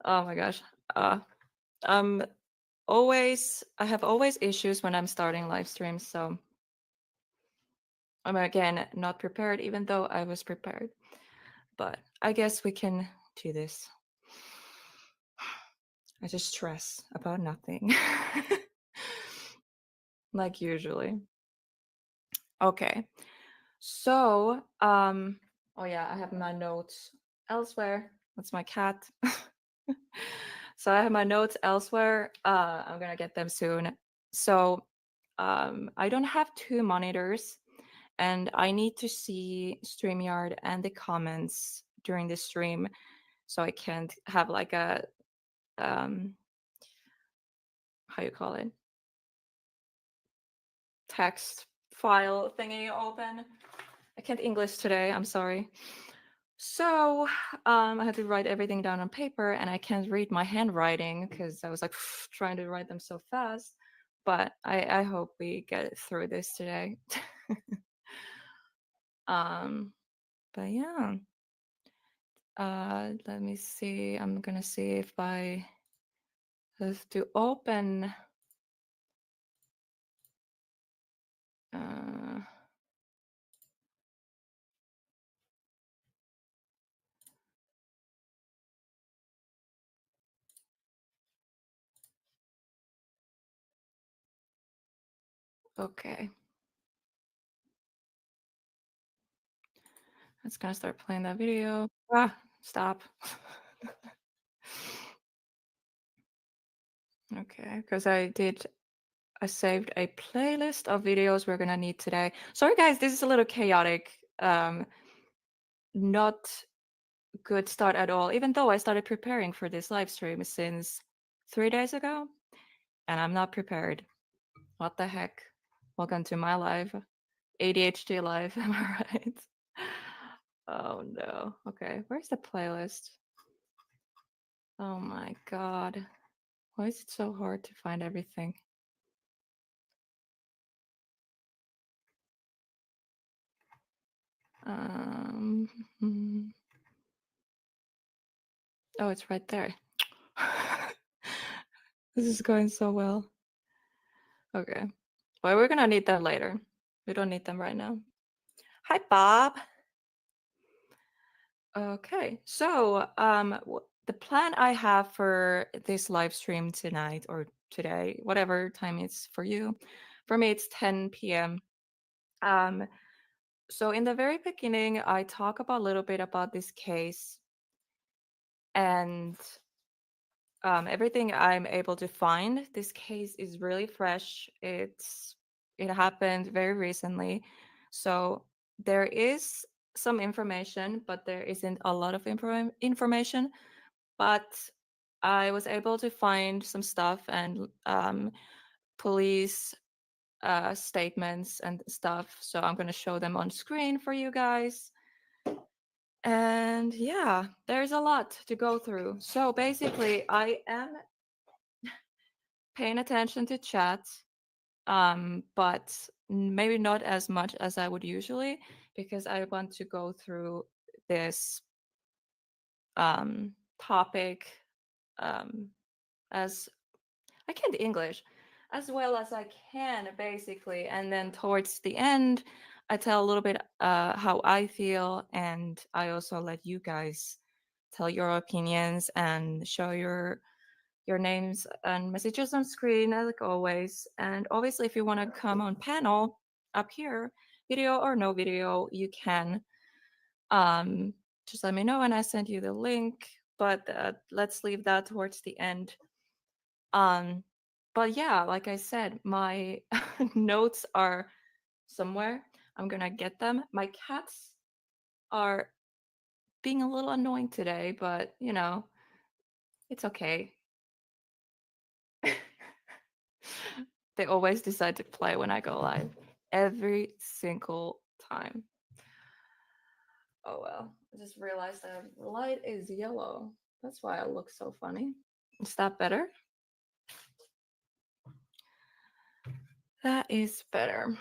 Oh my gosh. I'm have always issues when I'm starting live streams, so I'm again not prepared, even though I was prepared. But I guess we can do this. I just stress about nothing. Like usually. Okay. So, oh yeah, I have my notes elsewhere. That's my cat. So I have my notes elsewhere. I'm gonna get them soon. So, I don't have 2 monitors, and I need to see StreamYard and the comments during the stream, so I can't have like a how you call it, text file thingy open. I can't English today. I'm sorry. So I had to write everything down on paper, and I can't read my handwriting because I was like trying to write them so fast. But I hope we get through this today. But yeah. Let me see. I'm gonna see if I have to open. Okay. It's gonna start playing that video. Ah, stop. Okay, because I saved a playlist of videos we're gonna need today. Sorry guys, this is a little chaotic. Not good start at all, even though I started preparing for this live stream since 3 days ago, and I'm not prepared. What the heck? Welcome to my live. ADHD live, am I right? Oh no. Okay, where's the playlist? Oh my god. Why is it so hard to find everything? Hmm. Oh, it's right there. This is going so well. Okay. Well, we're gonna need them later. We don't need them right now. Hi, Bob. Okay, so the plan I have for this live stream tonight or today, whatever time it's for you, for me it's 10 p.m. So in the very beginning, I talk about a little bit about this case and everything I'm able to find. This case is really fresh. It happened very recently, so there is some information, but there isn't a lot of information. But I was able to find some stuff and police statements and stuff. So I'm going to show them on screen for you guys. And yeah, there's a lot to go through. So basically, I am paying attention to chat, but maybe not as much as I would usually, because I want to go through this topic as I can't English as well as I can, basically. And then towards the end, I tell a little bit how I feel, and I also let you guys tell your opinions and show your names and messages on screen, like always. And obviously, if you want to come on panel up here, video or no video, you can. Just let me know and I send you the link. But let's leave that towards the end. But yeah, like I said, my notes are somewhere. I'm gonna get them. My cats are being a little annoying today, but you know, it's okay. They always decide to play when I go live. Every single time. Oh well. I just realized that the light is yellow. That's why I look so funny. Is that better? That is better.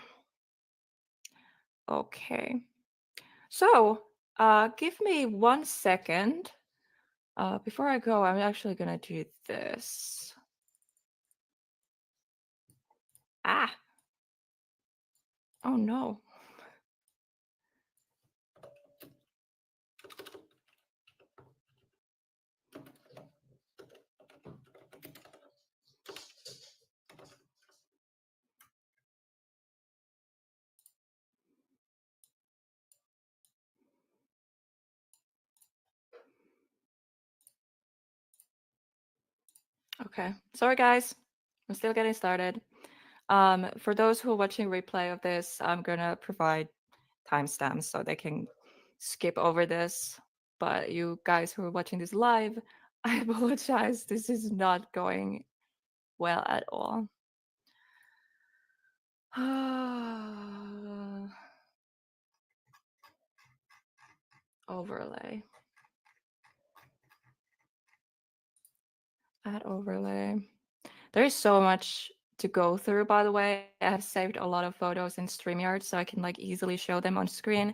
Okay. So, give me 1 second. Before I go, I'm actually gonna do this. Ah. Oh no. Okay, sorry guys, I'm still getting started. For those who are watching replay of this, I'm gonna provide timestamps so they can skip over this. But you guys who are watching this live, I apologize. This is not going well at all. Overlay. Add overlay. There is so much to go through, by the way. I have saved a lot of photos in StreamYard so I can like easily show them on screen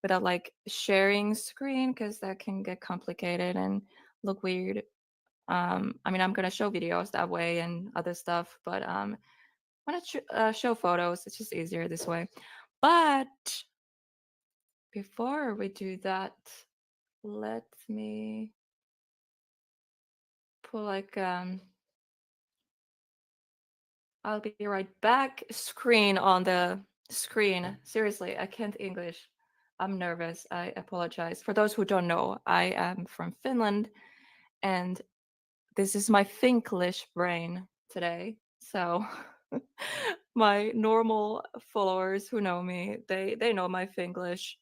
without like sharing screen because that can get complicated and look weird. I mean, I'm gonna show videos that way and other stuff, but when I show photos, it's just easier this way. But before we do that, let me pull like I'll be right back screen on the screen. Seriously, I can't English. I'm nervous. I apologize. For those who don't know, I am from Finland and this is my Finglish brain today. So my normal followers who know me, they know my Finglish.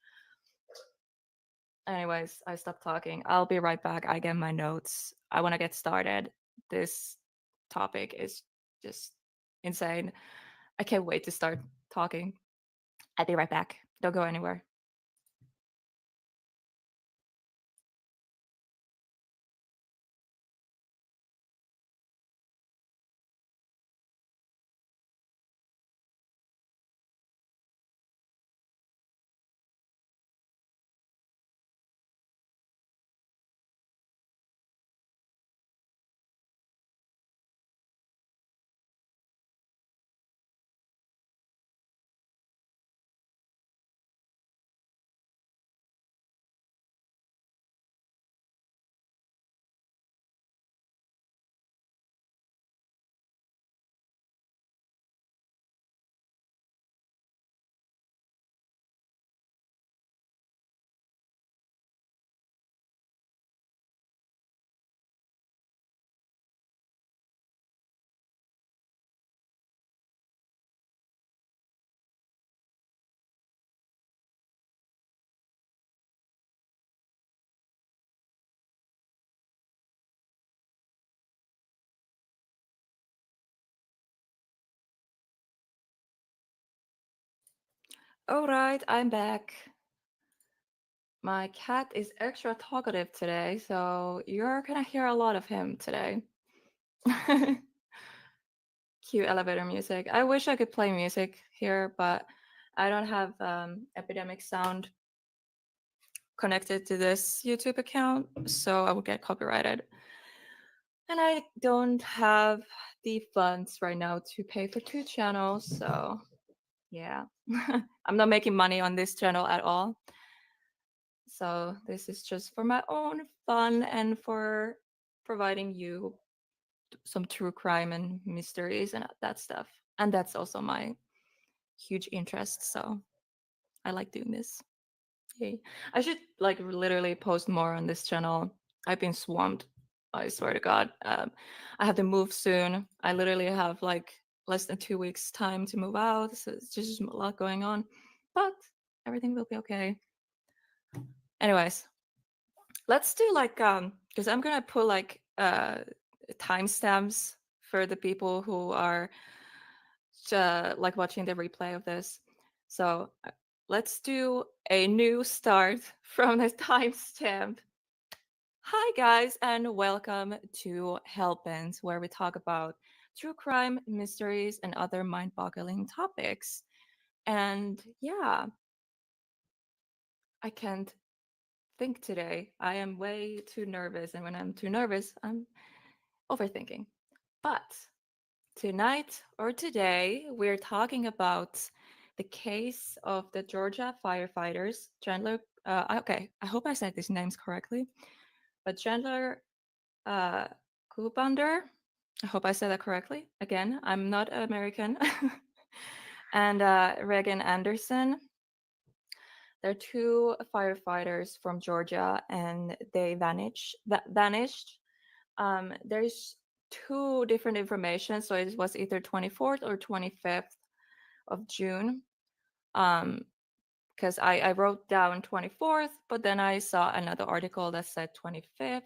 Anyways, I stopped talking. I'll be right back. I get my notes. I want to get started. This topic is just insane. I can't wait to start talking. I'll be right back. Don't go anywhere. All right, I'm back. My cat is extra talkative today, so you're gonna hear a lot of him today. Cue elevator music. I wish I could play music here, but I don't have Epidemic Sound connected to this YouTube account, so I would get copyrighted. And I don't have the funds right now to pay for 2 channels, so yeah. I'm not making money on this channel at all. So this is just for my own fun and for providing you some true crime and mysteries and that stuff. And that's also my huge interest, so I like doing this. Yay. I should like literally post more on this channel. I've been swamped. I swear to God. I have to move soon. I literally have like less than 2 weeks time to move out. So it's just a lot going on, but everything will be okay. Anyways, let's do like because I'm gonna put like timestamps for the people who are like watching the replay of this. So let's do a new start from the timestamp. Hi guys, and welcome to HelBent, where we talk about true crime, mysteries, and other mind-boggling topics. And yeah, I can't think today. I am way too nervous, and when I'm too nervous, I'm overthinking. But tonight or today, we're talking about the case of the Georgia firefighters, Chandler. Okay, I hope I said these names correctly, but Chandler Kubander. I hope I said that correctly. Again, I'm not American. And Regan Anderson. They're two firefighters from Georgia, and they vanished. There's two different information, so it was either 24th or 25th of June. Because I wrote down 24th, but then I saw another article that said 25th.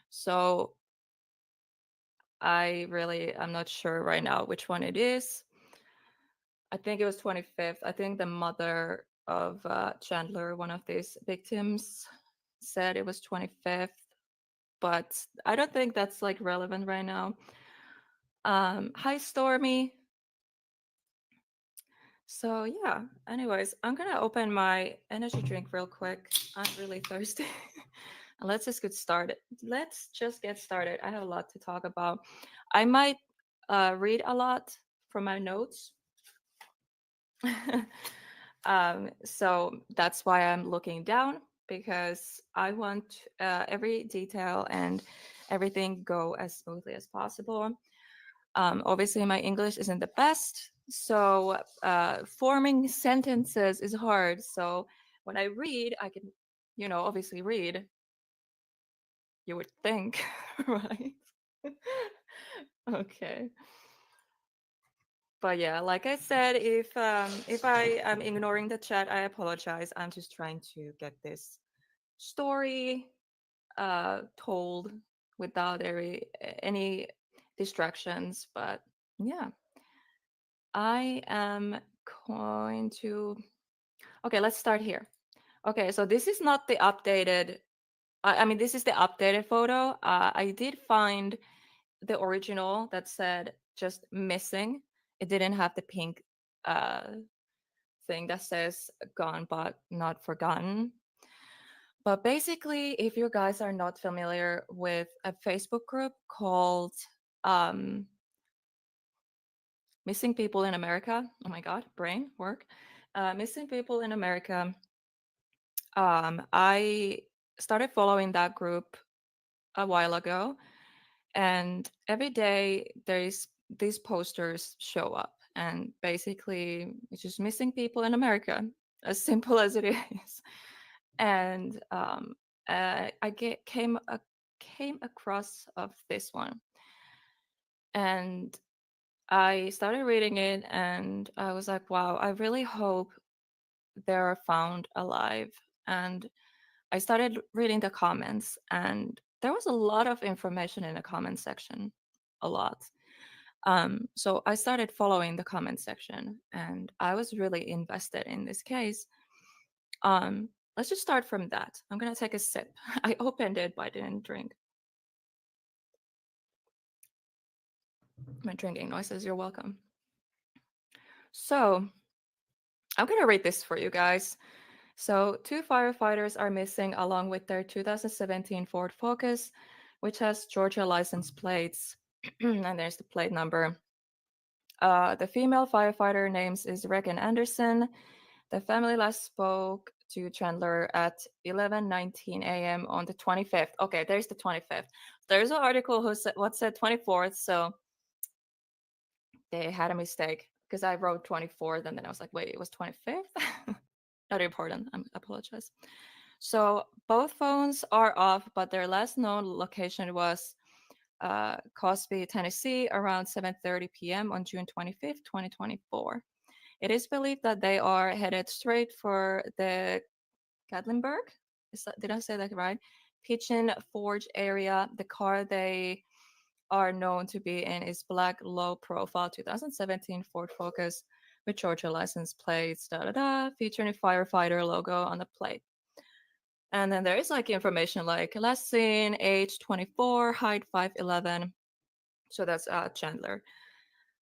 So I'm not sure right now which one it is. I think it was 25th. I think the mother of Chandler, one of these victims, said it was 25th, but I don't think that's like relevant right now. Hi, Stormy. So yeah, anyways, I'm gonna open my energy drink real quick. I'm really thirsty. And let's just get started. I have a lot to talk about. I might read a lot from my notes. So that's why I'm looking down, because I want every detail and everything go as smoothly as possible. Obviously, my English isn't the best, so forming sentences is hard. So when I read, I can, obviously read. You would think, right? Okay. But yeah, like I said, if I am ignoring the chat, I apologize. I'm just trying to get this story told without any distractions. But yeah, I am going to. Okay, let's start here. Okay, so this is not the updated. I mean, this is the updated photo. I did find the original that said just missing. It didn't have the pink thing that says gone but not forgotten. But basically, if you guys are not familiar with a Facebook group called Missing People in America, oh my God, brain work. Missing People in America. I started following that group a while ago, and every day these posters show up, and basically it's just missing people in America, as simple as it is. And came across of this one, and I started reading it, and I was like, wow, I really hope they're found alive. And I started reading the comments, and there was a lot of information in the comment section, a lot. So I started following the comment section, and I was really invested in this case. Let's just start from that. I'm gonna take a sip. I opened it, but I didn't drink. My drinking noises, you're welcome. So I'm gonna read this for you guys. So, two firefighters are missing along with their 2017 Ford Focus, which has Georgia license plates, and there's the plate number. The female firefighter names is Regan Anderson. The family last spoke to Chandler at 11:19 a.m. on the 25th. Okay, there's the 25th. There's an article who said 24th, so they had a mistake because I wrote 24th, and then I was like, wait, it was 25th. Not important. I apologize. So both phones are off, but their last known location was Cosby, Tennessee, around 7:30 p.m. on June 25th, 2024. It is believed that they are headed straight for the Gatlinburg. Did I say that right? Pigeon Forge area. The car they are known to be in is black, low-profile 2017 Ford Focus with Georgia license plates, featuring a firefighter logo on the plate. And then there is like information like last seen, age 24, height 5'11". So that's Chandler.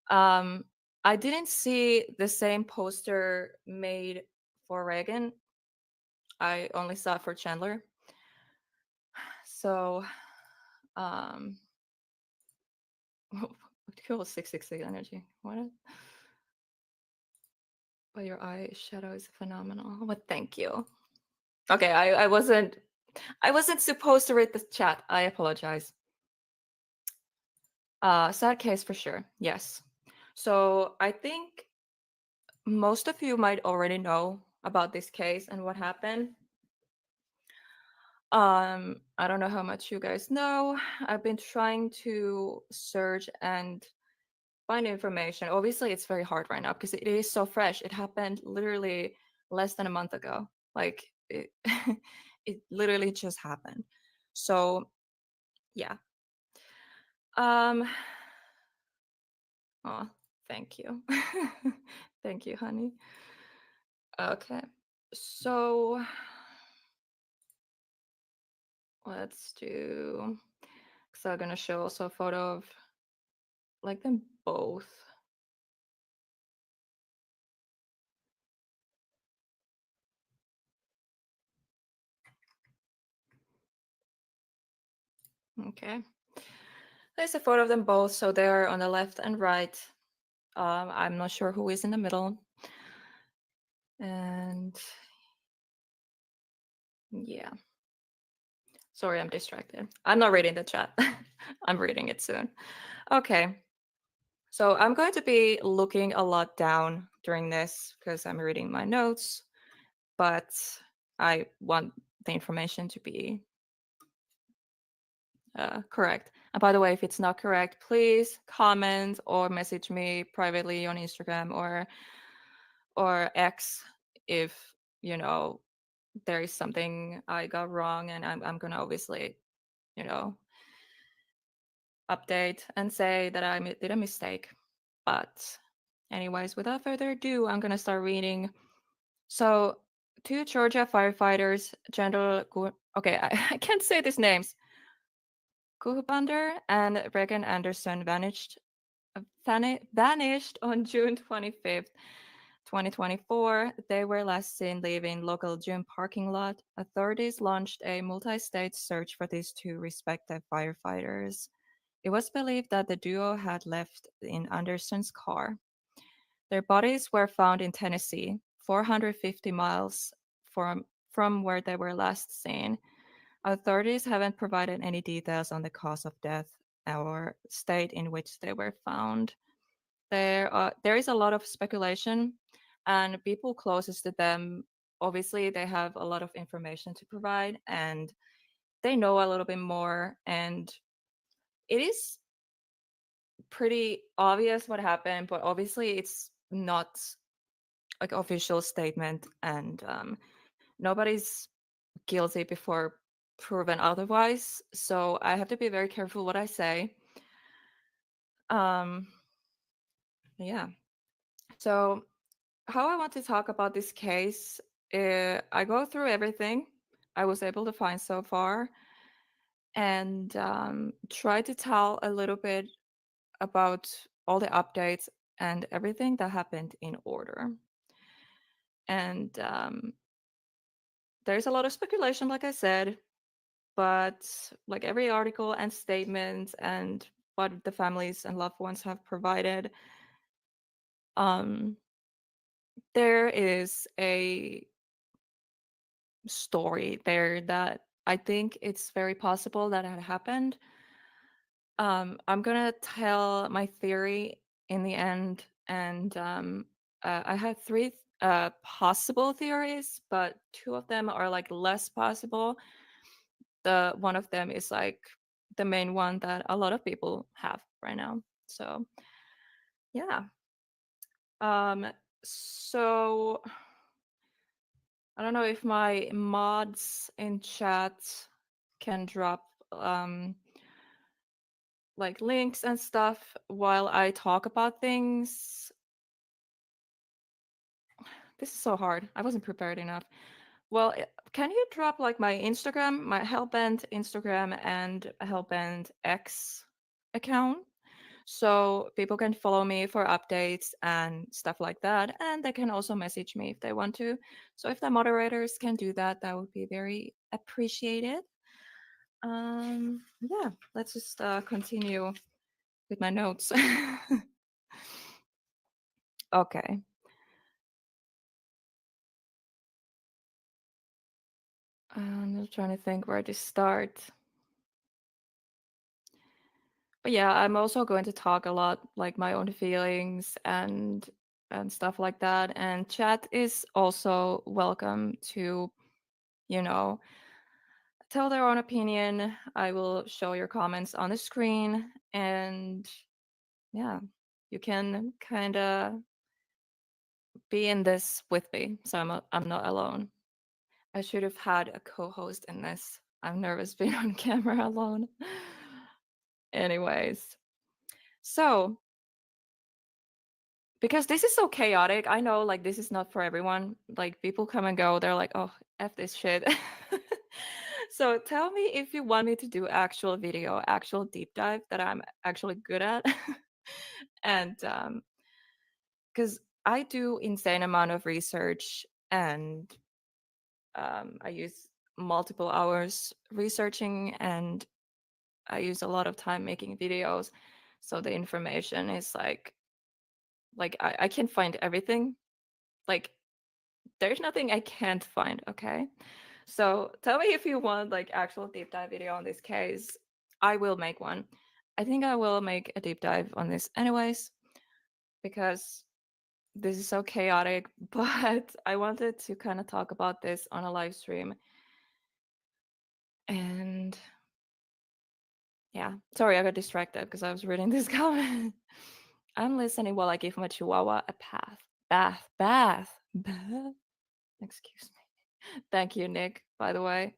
I didn't see the same poster made for Reagan. I only saw it for Chandler. So, Fuel 666 energy. What? But your eye shadow is phenomenal. But thank you. Okay, I wasn't supposed to read the chat. I apologize. Sad case for sure. Yes. So I think most of you might already know about this case and what happened. I don't know how much you guys know. I've been trying to search and find information. Obviously, it's very hard right now because it is so fresh. It happened literally less than a month ago. Like it, it literally just happened. So yeah. Oh, thank you. Thank you, honey. Okay. So let's do, so I'm gonna show also a photo of like them both. Okay. There's a photo of them both, so they're on the left and right. I'm not sure who is in the middle. And yeah. Sorry, I'm distracted. I'm not reading the chat. I'm reading it soon. Okay. So I'm going to be looking a lot down during this because I'm reading my notes, but I want the information to be correct. And by the way, if it's not correct, please comment or message me privately on Instagram or X if you know there is something I got wrong, and I'm gonna obviously update and say that I did a mistake. But anyways, without further ado, I'm gonna start reading. So, two Georgia firefighters, General I can't say these names. Kuhbander and Regan Anderson vanished on June 25th, 2024. They were last seen leaving local gym parking lot. Authorities launched a multi-state search for these two respective firefighters. It was believed that the duo had left in Anderson's car. Their bodies were found in Tennessee, 450 miles from where they were last seen. Authorities haven't provided any details on the cause of death or state in which they were found. There is a lot of speculation, and people closest to them, obviously, they have a lot of information to provide, and they know a little bit more. And it is pretty obvious what happened, but obviously, it's not like official statement, and nobody's guilty before proven otherwise. So I have to be very careful what I say. Yeah. So how I want to talk about this case, I go through everything I was able to find so far, and try to tell a little bit about all the updates and everything that happened in order. And there's a lot of speculation, like I said, but like every article and statement and what the families and loved ones have provided, there is a story there that I think it's very possible that had happened. I'm gonna tell my theory in the end, and I had three possible theories, but two of them are like less possible. The one of them is like the main one that a lot of people have right now. So yeah. So I don't know if my mods in chat can drop like links and stuff while I talk about things. This is so hard. I wasn't prepared enough. Well, can you drop like my Instagram, my HelBent Instagram and HelBent X account? So people can follow me for updates and stuff like that. And they can also message me if they want to. So if the moderators can do that, that would be very appreciated. Yeah, let's just continue with my notes. Okay. I'm just trying to think where to start. But yeah, I'm also going to talk a lot like my own feelings and stuff like that. And chat is also welcome to, you know, tell their own opinion. I will show your comments on the screen, and yeah, you can kind of be in this with me, so I'm not alone. I should have had a co-host in this. I'm nervous being on camera alone. Anyways, so because this is so chaotic, I know like this is not for everyone. Like people come and go, they're like, oh, F this shit. So tell me if you want me to do actual video, actual deep dive that I'm actually good at. And because I do insane amount of research, and I use multiple hours researching, and I use a lot of time making videos. So the information is like I can find everything. Like there's nothing I can't find, okay? So tell me if you want like actual deep dive video on this case. I will make one. I think I will make a deep dive on this anyways, because this is so chaotic, but I wanted to kind of talk about this on a live stream. And yeah, sorry, I got distracted because I was reading this comment. I'm listening while I give my chihuahua a bath. Excuse me. Thank you, Nick, by the way.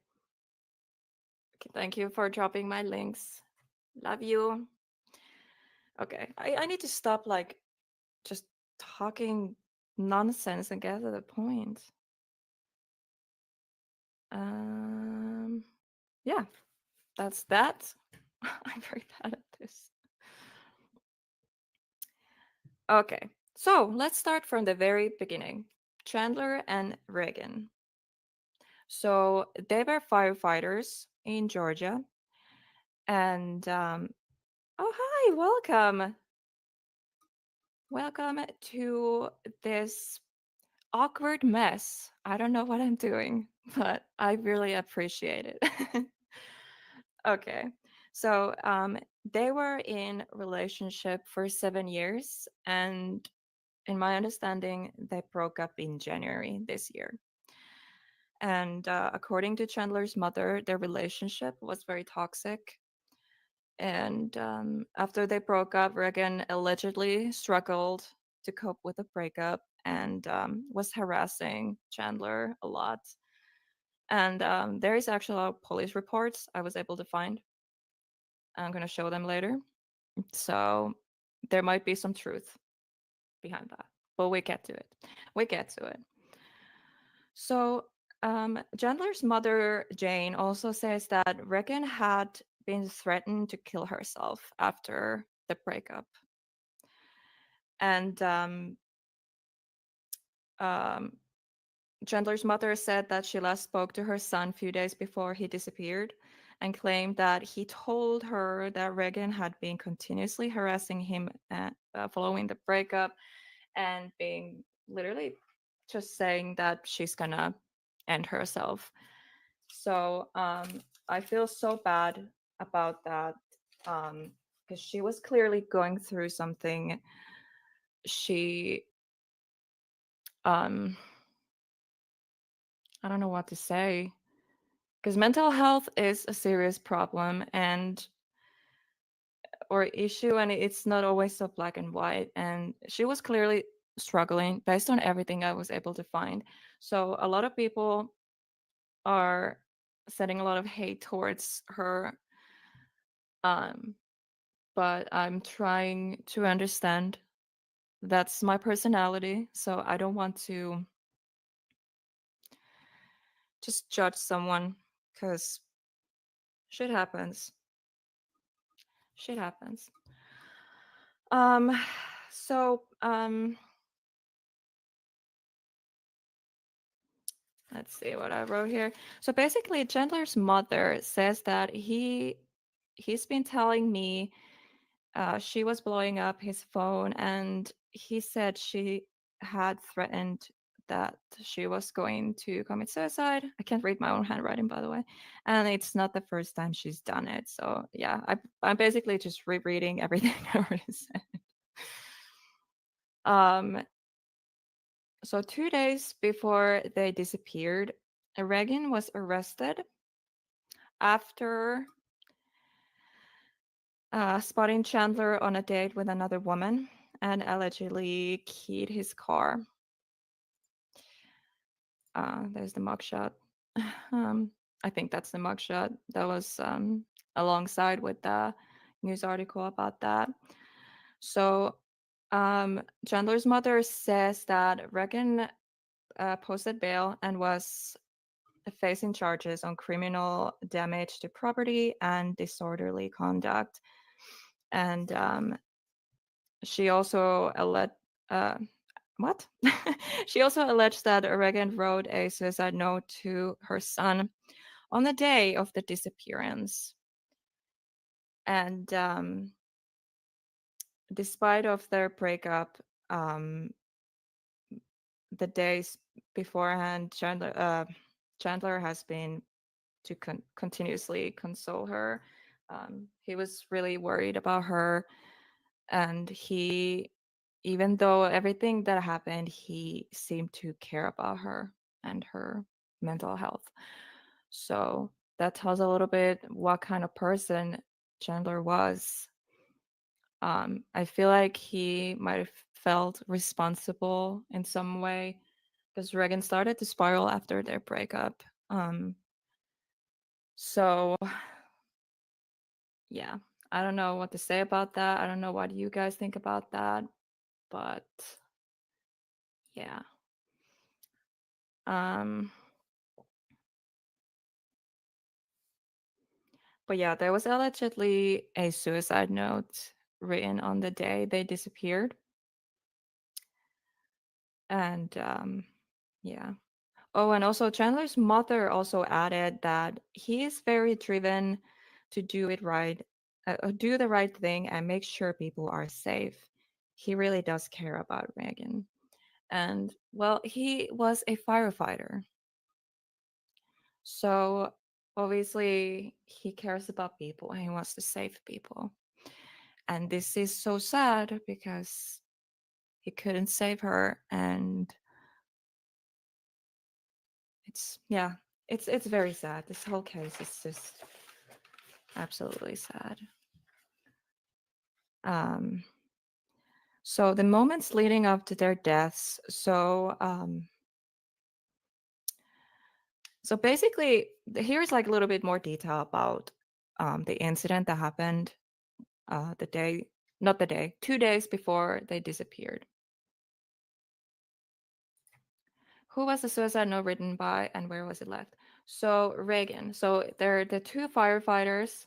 Thank you for dropping my links. Love you. Okay, I need to stop like just talking nonsense and get to the point. Yeah, that's that. I'm very bad at this. Okay, so let's start from the very beginning. Chandler and Reagan. So they were firefighters in Georgia. And oh, hi, welcome. Welcome to this awkward mess. I don't know what I'm doing, but I really appreciate it. Okay. So they were in relationship for 7 years, and in my understanding, they broke up in January this year. And according to Chandler's mother, their relationship was very toxic. And after they broke up, Reagan allegedly struggled to cope with the breakup and was harassing Chandler a lot. And there is actually police reports I was able to find. I'm going to show them later. So there might be some truth behind that. But we get to it. We get to it. So Chandler's mother, Jane, also says that Reagan had been threatened to kill herself after the breakup. And Chandler's mother said that she last spoke to her son a few days before he disappeared, and claimed that he told her that Reagan had been continuously harassing him following the breakup, and being literally just saying that she's gonna end herself. So I feel so bad about that, because she was clearly going through something. She I don't know what to say, because mental health is a serious problem and or issue, and it's not always so black and white. And she was clearly struggling based on everything I was able to find. So a lot of people are setting a lot of hate towards her, but I'm trying to understand. That's my personality, so I don't want to just judge someone, because shit happens. Shit happens. So let's see what I wrote here. So basically, Chandler's mother says that he's been telling me she was blowing up his phone, and he said she had threatened that she was going to commit suicide. I can't read my own handwriting, by the way, and it's not the first time she's done it. So yeah, I'm basically just rereading everything I already said. So 2 days before they disappeared, Reagan was arrested after spotting Chandler on a date with another woman and allegedly keyed his car. There's the mugshot. I think that's the mugshot that was alongside with the news article about that. So Chandler's mother says that Reagan posted bail and was facing charges on criminal damage to property and disorderly conduct. And she also alleged what? She also alleged that Reagan wrote a suicide note to her son on the day of the disappearance. And despite of their breakup, the days beforehand, Chandler has been to continuously console her. He was really worried about her, and he, even though everything that happened, he seemed to care about her and her mental health. So that tells a little bit what kind of person Chandler was. I feel like he might have felt responsible in some way because Reagan started to spiral after their breakup. So yeah, I don't know what to say about that. I don't know what you guys think about that, but yeah. But yeah, there was allegedly a suicide note written on the day they disappeared. And yeah. Oh, and also Chandler's mother also added that he is very driven to do it right, do the right thing and make sure people are safe. He really does care about Reagan. And well, he was a firefighter. So obviously he cares about people and he wants to save people. And this is so sad because he couldn't save her, and it's very sad. This whole case is just absolutely sad. So the moments leading up to their deaths, so basically here's like a little bit more detail about the incident that happened 2 days before they disappeared. Who was the suicide note written by and where was it left? So Reagan. So they're the two firefighters,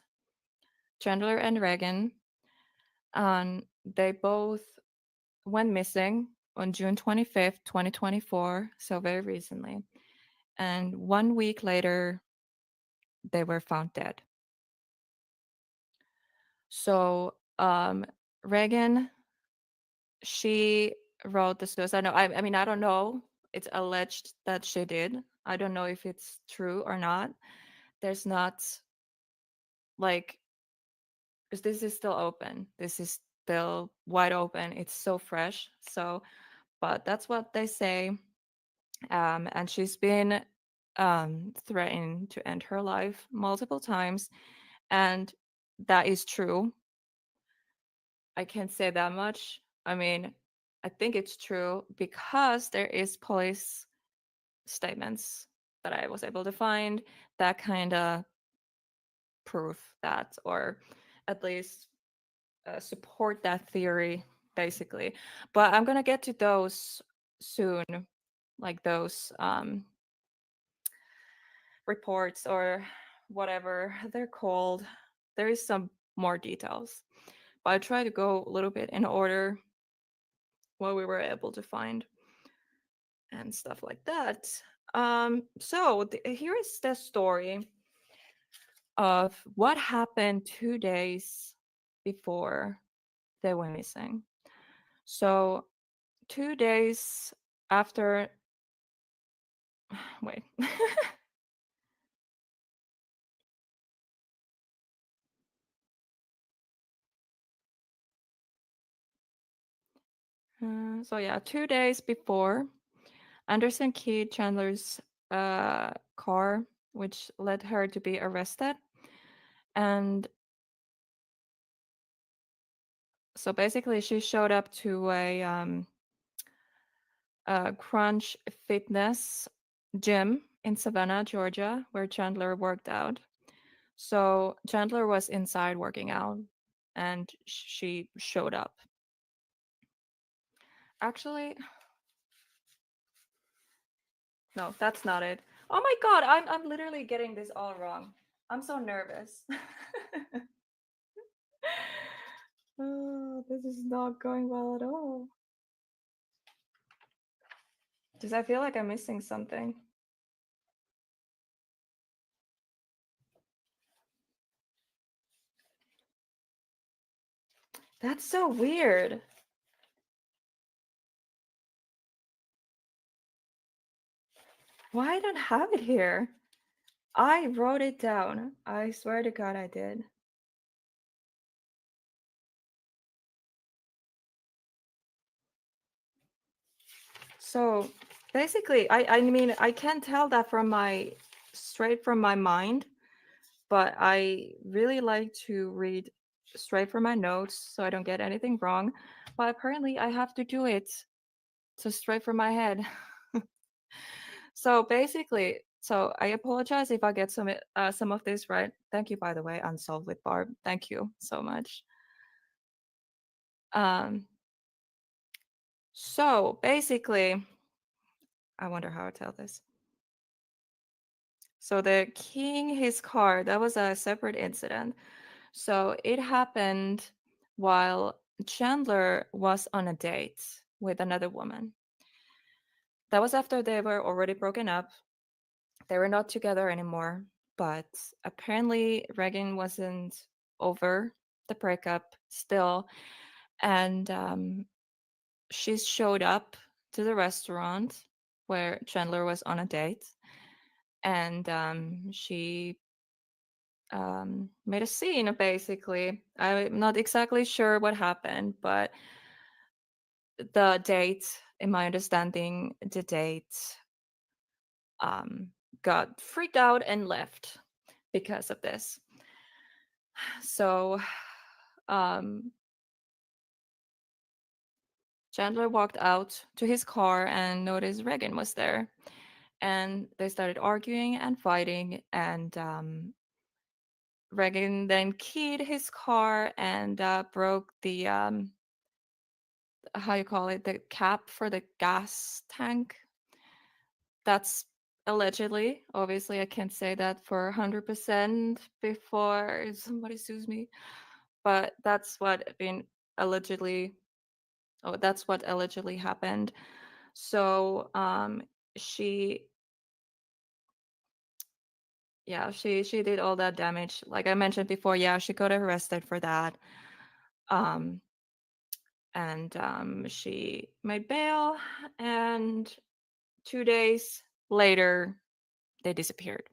Chandler and Reagan. They both went missing on June 25th, 2024, so very recently. And 1 week later, they were found dead. So Reagan, she wrote the suicide note. I mean, I don't know. It's alleged that she did. I don't know if it's true or not. There's not like, because this is still open. This is still wide open. It's so fresh. So, but that's what they say. And she's been threatened to end her life multiple times. And that is true. I can't say that much. I mean, I think it's true because there is police statements that I was able to find that kind of proof that, or at least support that theory, basically. But I'm gonna get to those soon, like those reports or whatever they're called. There is some more details, but I try to go a little bit in order what we were able to find and stuff like that. So here is the story of what happened 2 days before they went missing. So 2 days after, wait. So yeah, 2 days before, Anderson keyed Chandler's car, which led her to be arrested. And so basically, she showed up to a Crunch Fitness gym in Savannah, Georgia, where Chandler worked out. So Chandler was inside working out, and she showed up. Actually, no, that's not it. Oh my god, I'm literally getting this all wrong. I'm so nervous. Oh, this is not going well at all. Does I feel like I'm missing something? That's so weird. Why I don't have it here? I wrote it down. I swear to God I did. So basically, I mean, I can tell that straight from my mind, but I really like to read straight from my notes so I don't get anything wrong. But apparently I have to do it so straight from my head. So basically, so I apologize if I get some of this right. Thank you, by the way, Unsolved with Barb. Thank you so much. So basically, I wonder how I tell this. So the keying his car, that was a separate incident. So it happened while Chandler was on a date with another woman. That was after they were already broken up. They were not together anymore, but apparently Reagan wasn't over the breakup still. And she showed up to the restaurant where Chandler was on a date. And she made a scene, basically. I'm not exactly sure what happened, but the date, in my understanding, the date got freaked out and left because of this. So Chandler walked out to his car and noticed Reagan was there. And they started arguing and fighting, and Reagan then keyed his car and broke the how you call it, the cap for the gas tank. That's allegedly. Obviously, I can't say that for 100% before somebody sues me, but that's what been allegedly. Oh, that's what allegedly happened. So she yeah, she did all that damage. Like I mentioned before, yeah, she got arrested for that. Um and she made bail, and 2 days later they disappeared.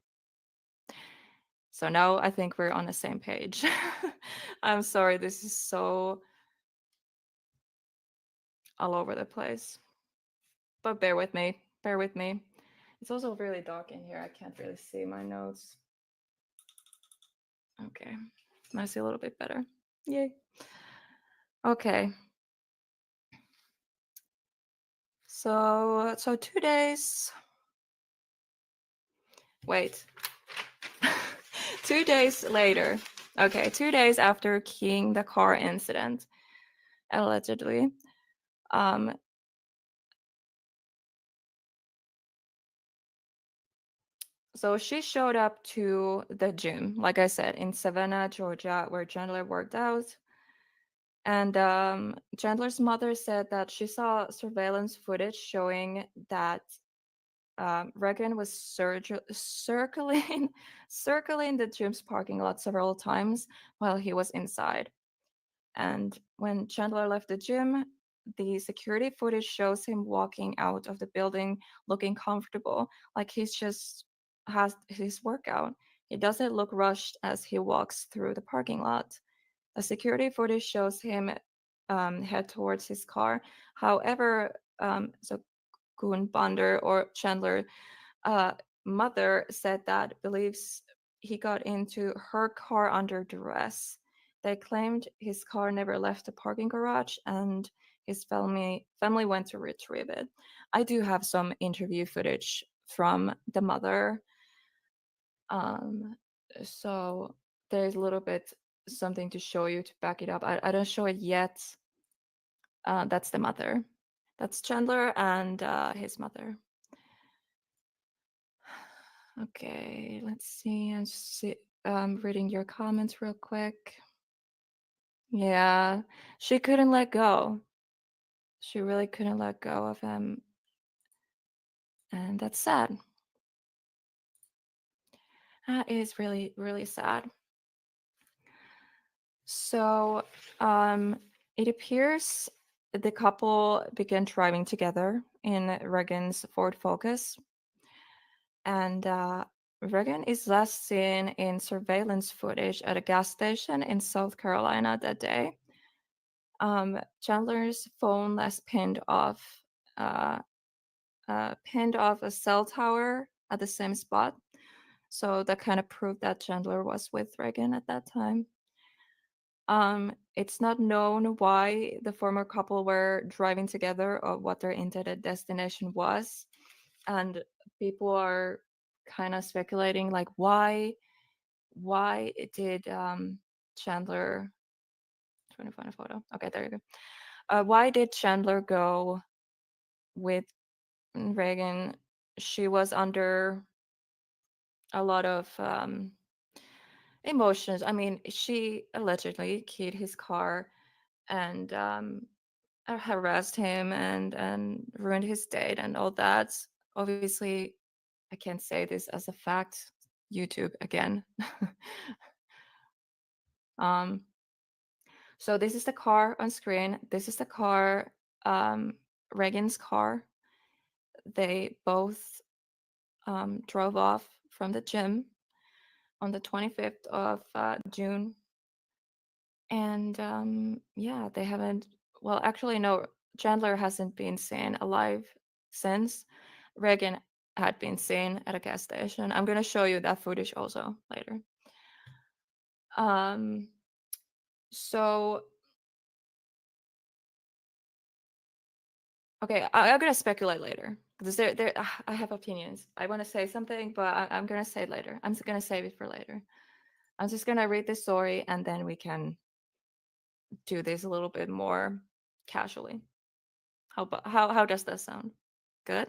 So now I think we're on the same page. I'm sorry, this is so all over the place, but bear with me, bear with me. It's also really dark in here. I can't really see my notes. Okay, I see a little bit better. Yay. Okay. So 2 days. Wait. 2 days later. Okay, 2 days after keying the car incident, allegedly. So she showed up to the gym, like I said, in Savannah, Georgia, where Chandler worked out. And Chandler's mother said that she saw surveillance footage showing that Reagan was circling the gym's parking lot several times while he was inside. And when Chandler left the gym, the security footage shows him walking out of the building looking comfortable, like he's just has his workout. He doesn't look rushed as he walks through the parking lot. The security footage shows him head towards his car. However, so Kuhn Bonder or Chandler mother said that believes he got into her car under duress. They claimed his car never left the parking garage and his family went to retrieve it. I do have some interview footage from the mother. So there's a little bit something to show you to back it up. I don't show it yet. That's the mother. That's Chandler and his mother. Okay, let's see. I'm just reading your comments real quick. Yeah, she couldn't let go. She really couldn't let go of him. And that's sad. That is really, really sad. So it appears the couple began driving together in Reagan's Ford Focus. And Reagan is last seen in surveillance footage at a gas station in South Carolina that day. Chandler's phone was pinned off a cell tower at the same spot. So that kind of proved that Chandler was with Reagan at that time. It's not known why the former couple were driving together or what their intended destination was. And people are kind of speculating like why did Chandler trying to find a photo. Okay, there you go. Why did Chandler go with Reagan? She was under a lot of emotions. I mean, she allegedly keyed his car and harassed him and ruined his date and all that. Obviously, I can't say this as a fact. YouTube again. So this is the car on screen. This is the car, Reagan's car. They both drove off from the gym on the 25th of June. And yeah, they haven't, well, actually, no, Chandler hasn't been seen alive since. Reagan had been seen at a gas station. I'm going to show you that footage also later. So, okay, I'm going to speculate later because I have opinions. I want to say something, but I'm going to say it later. I'm just going to save it for later. I'm just going to read this story and then we can do this a little bit more casually. How does that sound? Good?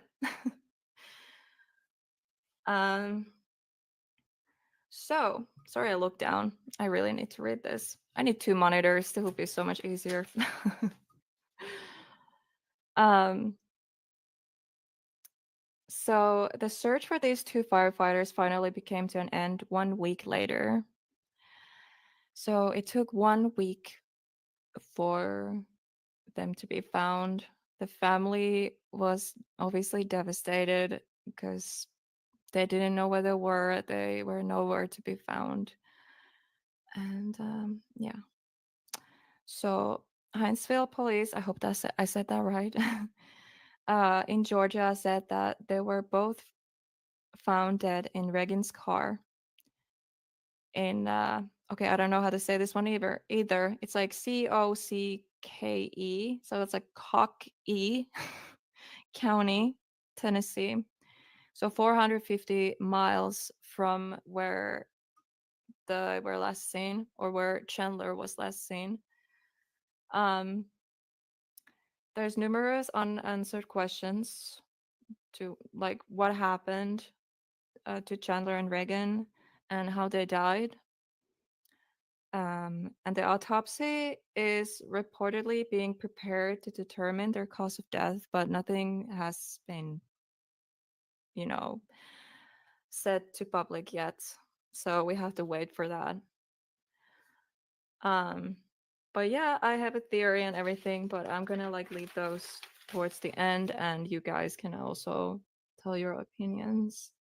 So, sorry I looked down. I really need to read this. I need 2 monitors. It would be so much easier. So the search for these 2 firefighters finally came to an end 1 week later. So it took 1 week for them to be found. The family was obviously devastated because they didn't know where they were. They were nowhere to be found. And yeah. So Hinesville police, I hope I said that right, in Georgia said that they were both found dead in Reagan's car. In okay, I don't know how to say this one either. It's like Cocké, so it's like Cockee County, Tennessee. So 450 miles from where they were last seen, or where Chandler was last seen. There's numerous unanswered questions to like what happened to Chandler and Reagan and how they died. And the autopsy is reportedly being prepared to determine their cause of death, but nothing has been, said to public yet. So we have to wait for that. But yeah, I have a theory and everything, but I'm gonna like leave those towards the end, and you guys can also tell your opinions.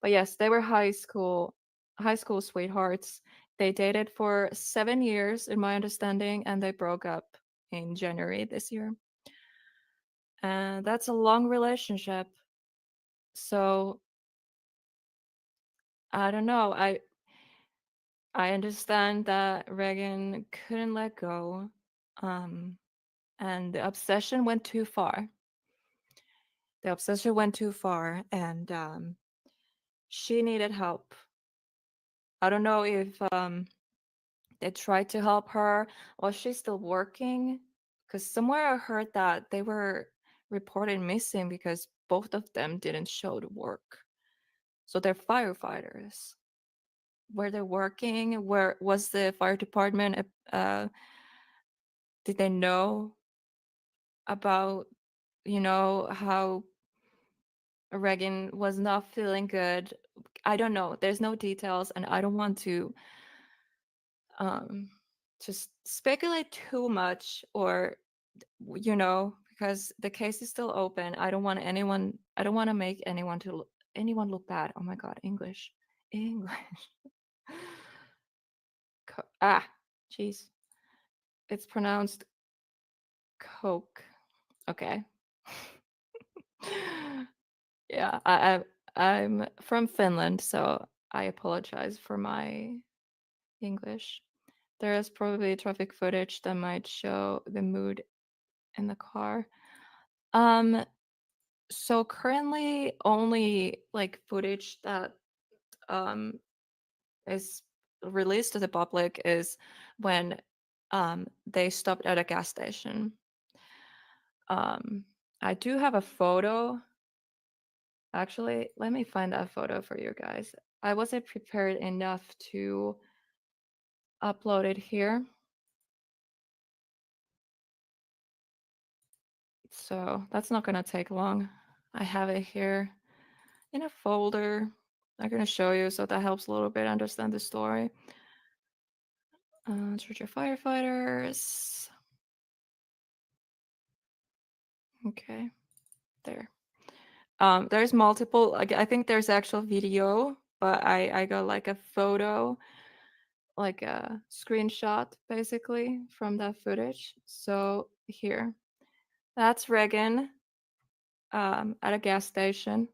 But yes, they were high school sweethearts. They dated for 7 years, in my understanding, and they broke up in January this year. And that's a long relationship. So I don't know. I understand that Reagan couldn't let go. And the obsession went too far. The obsession went too far, and she needed help. I don't know if they tried to help her. Was she still working? Because somewhere I heard that they were reported missing because both of them didn't show to work. So they're firefighters. Were they working? Where was the fire department? Did they know about, how Reagan was not feeling good? I don't know. There's no details, and I don't want to um just speculate too much, or because the case is still open. I don't want to make anyone look bad. Oh my god, English. Jeez, it's pronounced coke. Okay. Yeah, I'm from Finland, so I apologize for my English. There is probably traffic footage that might show the mood in the car. So currently only like footage that is released to the public is when they stopped at a gas station. I do have a photo. Actually, let me find that photo for you guys. I wasn't prepared enough to upload it here. So that's not gonna take long. I have it here in a folder. I'm gonna show you so that helps a little bit understand the story. Georgia firefighters. Okay, there. There's multiple. Like, I think there's actual video, but I got like a photo, like a screenshot, basically from that footage. So here, that's Reagan at a gas station.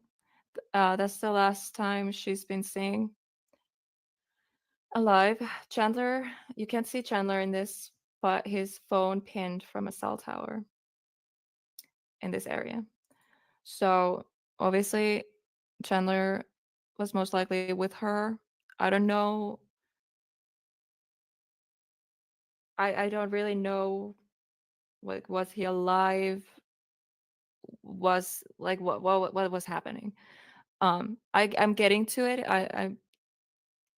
That's the last time she's been seen alive. Chandler, you can't see Chandler in this, but his phone pinned from a cell tower in this area. So obviously, Chandler was most likely with her. I don't know. I don't really know. Like, was he alive? Was like what was happening? I'm getting to it.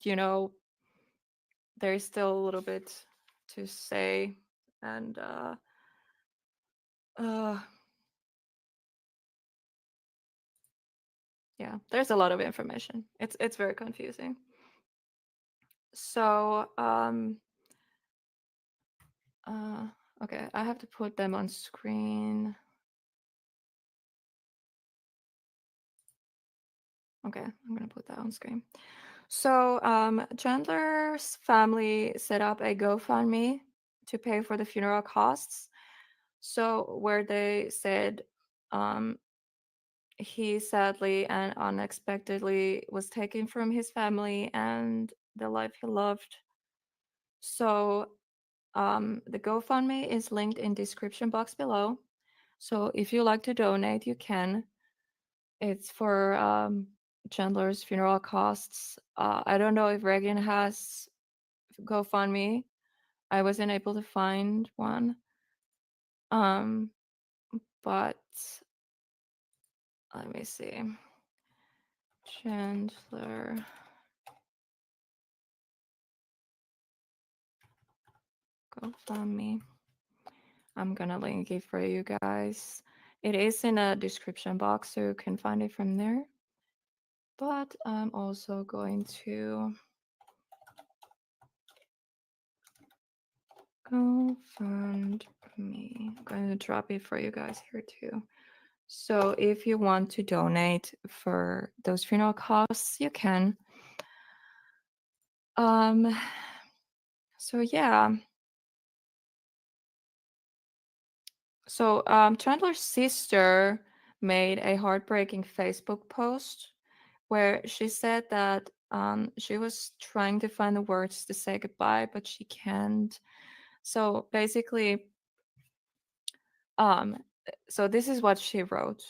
You know, there's still a little bit to say, and uh yeah, there's a lot of information. It's very confusing. So okay, I have to put them on screen. Okay, I'm gonna put that on screen. So Chandler's family set up a GoFundMe to pay for the funeral costs. So where they said he sadly and unexpectedly was taken from his family and the life he loved. So the GoFundMe is linked in description box below. So if you like to donate, you can. It's for Chandler's funeral costs. I don't know if Reagan has GoFundMe. I wasn't able to find one. But let me see. Chandler GoFundMe. I'm gonna link it for you guys. It is in a description box, so you can find it from there. But I'm also going to GoFundMe. I'm going to drop it for you guys here too. So if you want to donate for those funeral costs, you can. So yeah. So Chandler's sister made a heartbreaking Facebook post where she said that she was trying to find the words to say goodbye, but she can't. So basically, so this is what she wrote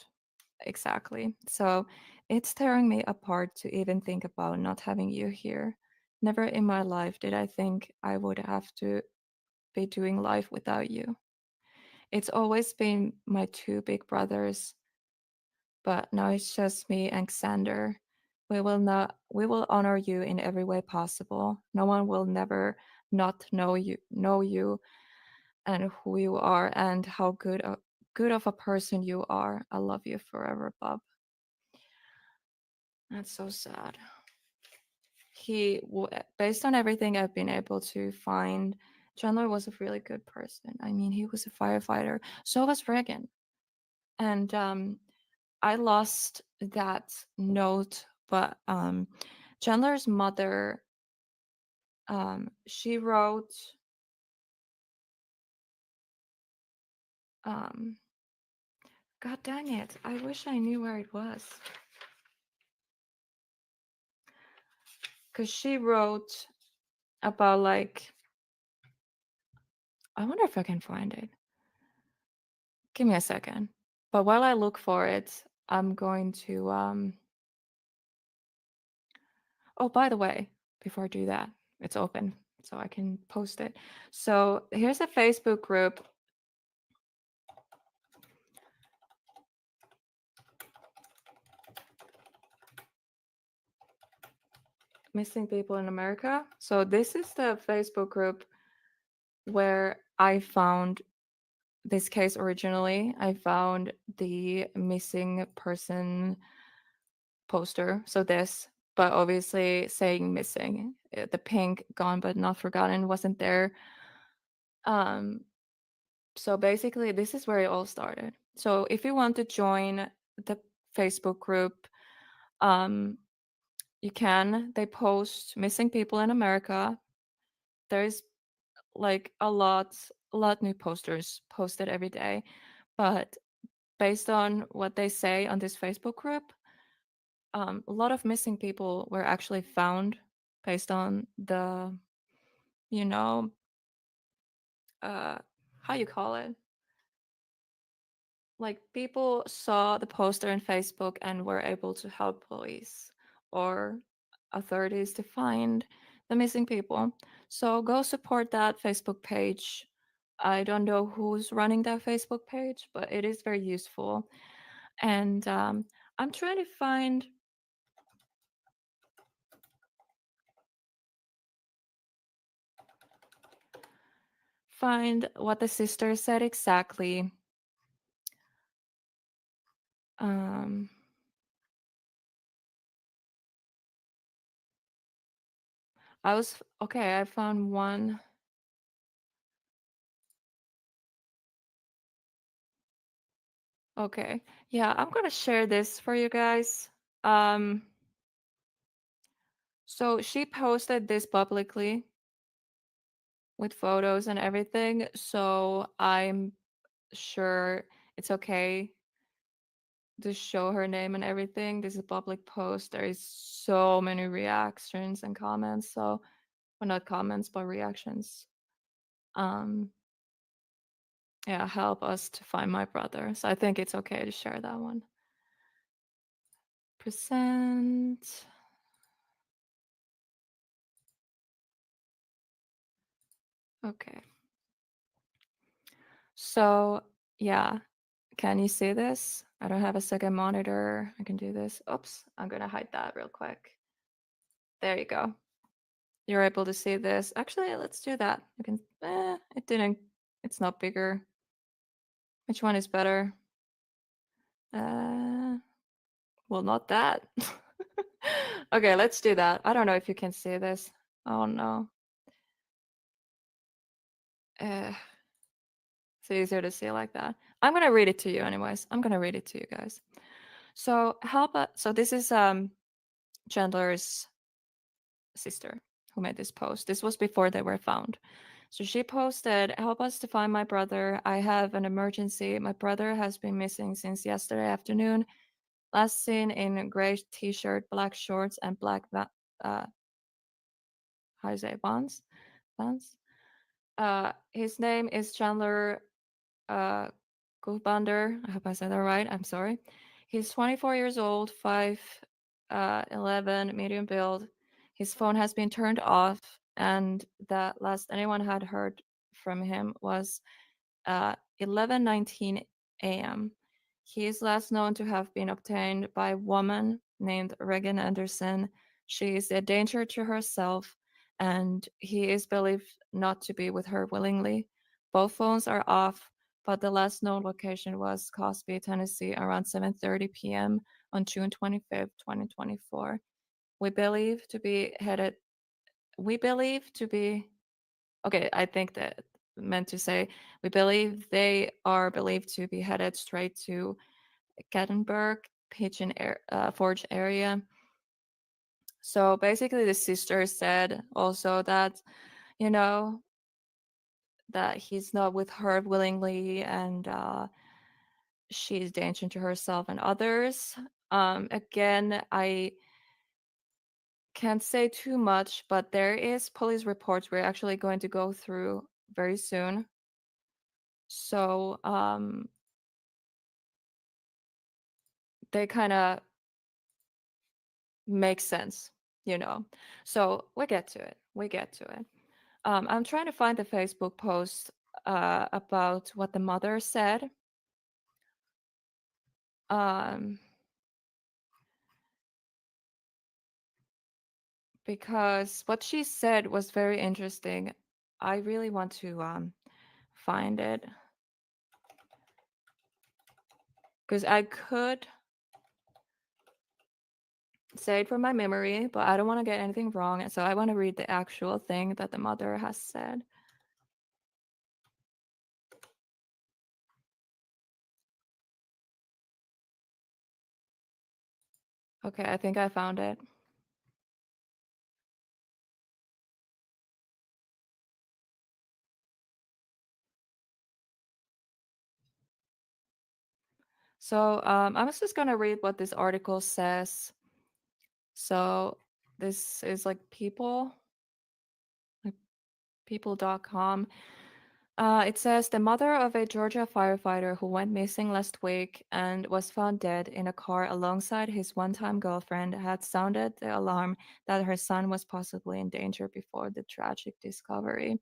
exactly. So it's tearing me apart to even think about not having you here. Never in my life did I think I would have to be doing life without you. It's always been my two big brothers, but now it's just me and Xander. We will honor you in every way possible. No one will never not know you and who you are and how good of a person you are. I love you forever, Bob. That's so sad. Based on everything I've been able to find, Chandler was a really good person. I mean, he was a firefighter. So was Reagan. And I lost that note, but Chandler's mother, she wrote, God dang it, I wish I knew where it was. Because she wrote about like, I wonder if I can find it. Give me a second. But while I look for it, I'm going to, oh, by the way, before I do that, it's open, so I can post it. So here's a Facebook group. Missing People in America. So this is the Facebook group where I found this case originally. I found the missing person poster. So this, but obviously saying missing. The pink gone but not forgotten wasn't there. So basically this is where it all started. So if you want to join the Facebook group, you can. They post missing people in America. There's like a lot new posters posted every day, but based on what they say on this Facebook group, a lot of missing people were actually found based on the, you know, how you call it, like people saw the poster on Facebook and were able to help police or authorities to find the missing people. So go support that Facebook page. I don't know who's running that Facebook page, but it is very useful. And I'm trying to find what the sister said exactly. I found one. Okay. Yeah, I'm gonna share this for you guys. So she posted this publicly with photos and everything. So I'm sure it's okay to show her name and everything. This is a public post. There is so many reactions and comments. So, well, not comments, but reactions. Yeah, help us to find my brother. So I think it's okay to share that one. Present. Okay. So yeah, can you see this? I don't have a second monitor. I can do this. Oops, I'm gonna hide that real quick. There you go. You're able to see this. Actually, let's do that. You can, it didn't, it's not bigger. Which one is better? Well, not that. Okay, let's do that. I don't know if you can see this. Oh no. it's easier to see like that. I'm gonna read it to you anyways. I'm gonna read it to you guys. So so this is Chandler's sister who made this post. This was before they were found. So she posted, "Help us to find my brother. I have an emergency. My brother has been missing since yesterday afternoon. Last seen in a gray t-shirt, black shorts, and black how do you say Vans? Vans? His name is Chandler uh Gulbander. I hope I said that right. I'm sorry. He's 24 years old, 5'11", medium build. His phone has been turned off, and the last anyone had heard from him was 11:19 a.m. He is last known to have been obtained by a woman named Regan Anderson. She is a danger to herself, and he is believed not to be with her willingly. Both phones are off, but the last known location was Cosby, Tennessee, around 7:30 p.m. on June 25th, 2024. We believe to be headed. We believe to be Okay, I think that meant to say we believe they are believed to be headed straight to Gatlinburg, Forge area. So basically, the sister said also that, you know, that he's not with her willingly, and she's danger to herself and others. Again, I can't say too much, but there is police reports we're actually going to go through very soon. So they kind of make sense, you know. So we get to it. We get to it. I'm trying to find the Facebook post about what the mother said. Because what she said was very interesting. I really want to find it because I could say it from my memory, but I don't want to get anything wrong. So I want to read the actual thing that the mother has said. Okay, I think I found it. So I was just gonna read what this article says. So this is like people.com. It says the mother of a Georgia firefighter who went missing last week and was found dead in a car alongside his one-time girlfriend had sounded the alarm that her son was possibly in danger before the tragic discovery.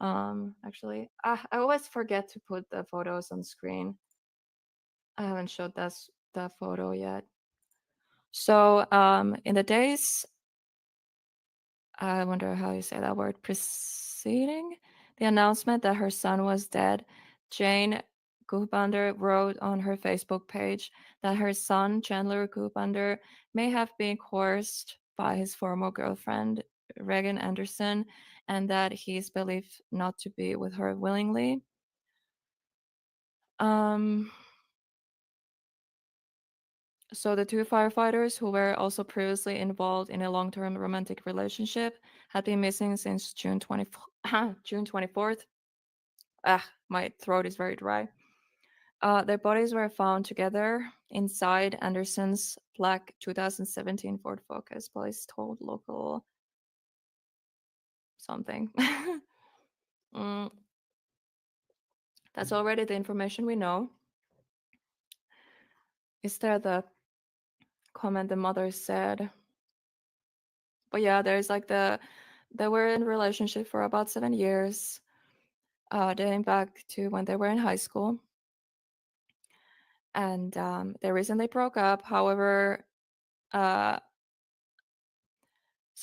Actually, I always forget to put the photos on screen. I haven't showed that photo yet. So in the days, I wonder how you say that word, preceding the announcement that her son was dead, Jane Gubander wrote on her Facebook page that her son, Chandler Gubander, may have been coerced by his former girlfriend, Regan Anderson, and that he is believed not to be with her willingly. So the two firefighters, who were also previously involved in a long-term romantic relationship, had been missing since June 24th. My throat is very dry. Their bodies were found together inside Anderson's black 2017 Ford Focus, police told local something. That's already the information we know. Is there the comment the mother said? But yeah, there's like they were in a relationship for about 7 years, dating back to when they were in high school. And they recently broke up. However, so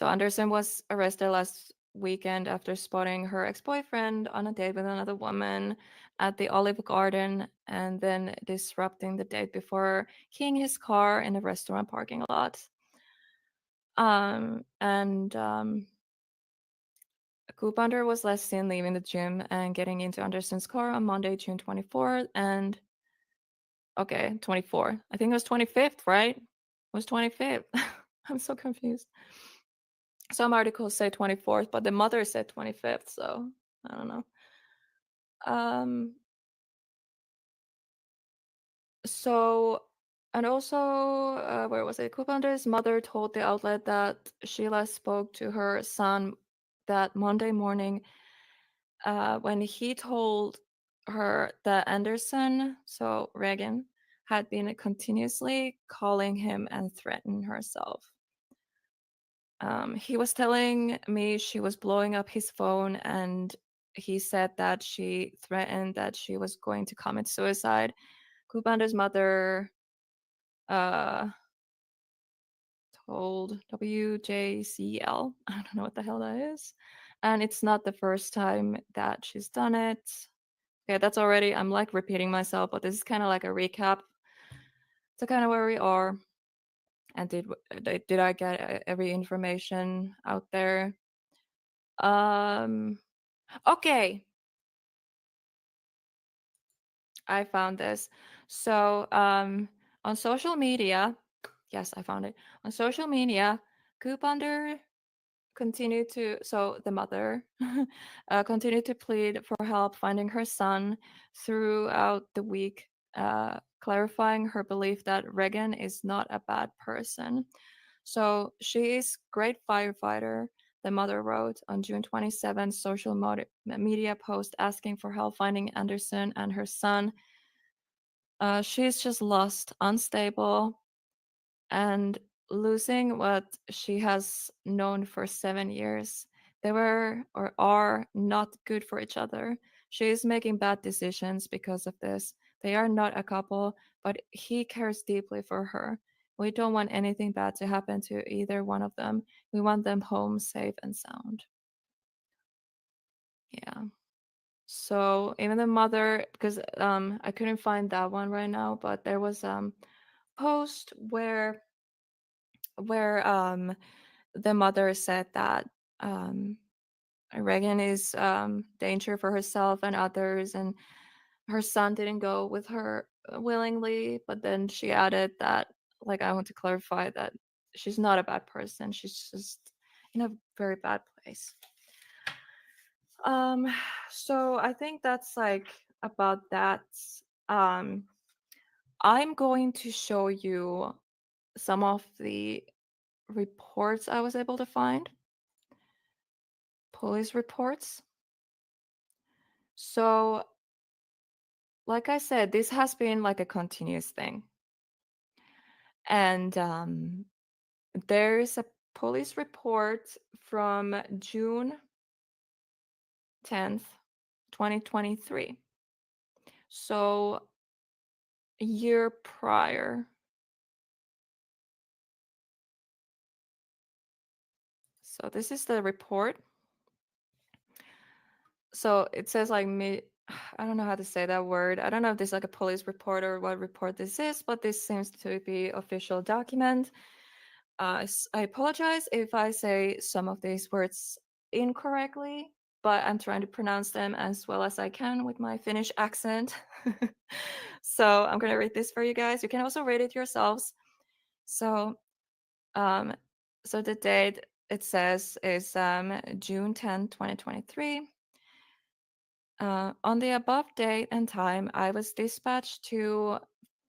Anderson was arrested last weekend after spotting her ex-boyfriend on a date with another woman at the Olive Garden and then disrupting the date before keying his car in a restaurant parking lot. Coupander was last seen leaving the gym and getting into Anderson's car on Monday, June 24th, and okay, 24th. I think it was 25th, right? It was 25th. I'm so confused. Some articles say 24th, but the mother said 25th, so I don't know. So, and also, where was it? Coupander's mother told the outlet that she last spoke to her son that Monday morning when he told her that Anderson, so Reagan, had been continuously calling him and threatening herself. He was telling me she was blowing up his phone, and he said that she threatened that she was going to commit suicide. Coupander's mother told WJCL. I don't know what the hell that is. And it's not the first time that she's done it. Okay, that's already, I'm like repeating myself, but this is kind of like a recap to kind of where we are. And did I get every information out there? Okay. I found this. So on social media, yes, I found it. On social media, Coupander continued to, so the mother continued to plead for help finding her son throughout the week, clarifying her belief that Reagan is not a bad person. So she is great firefighter, the mother wrote on June 27th social media post asking for help finding Anderson and her son. She's just lost, unstable, and losing what she has known for 7 years. They were or are not good for each other. She is making bad decisions because of this. They are not a couple, but he cares deeply for her. We don't want anything bad to happen to either one of them. We want them home safe and sound. Yeah. So even the mother, because I couldn't find that one right now, but there was post where the mother said that Reagan is danger for herself and others, and her son didn't go with her willingly. But then she added that, like, I want to clarify that she's not a bad person. She's just in a very bad place. So I think that's like about that. I'm going to show you some of the reports I was able to find. Police reports. So, like I said, this has been like a continuous thing. And there is a police report from June 10th, 2023. So, a year prior. So, this is the report. So, it says like I don't know how to say that word. I don't know if this is like a police report or what report this is, but this seems to be official document. I apologize if I say some of these words incorrectly, but I'm trying to pronounce them as well as I can with my Finnish accent. So I'm going to read this for you guys. You can also read it yourselves. So, so the date it says is June 10, 2023. On the above date and time, I was dispatched to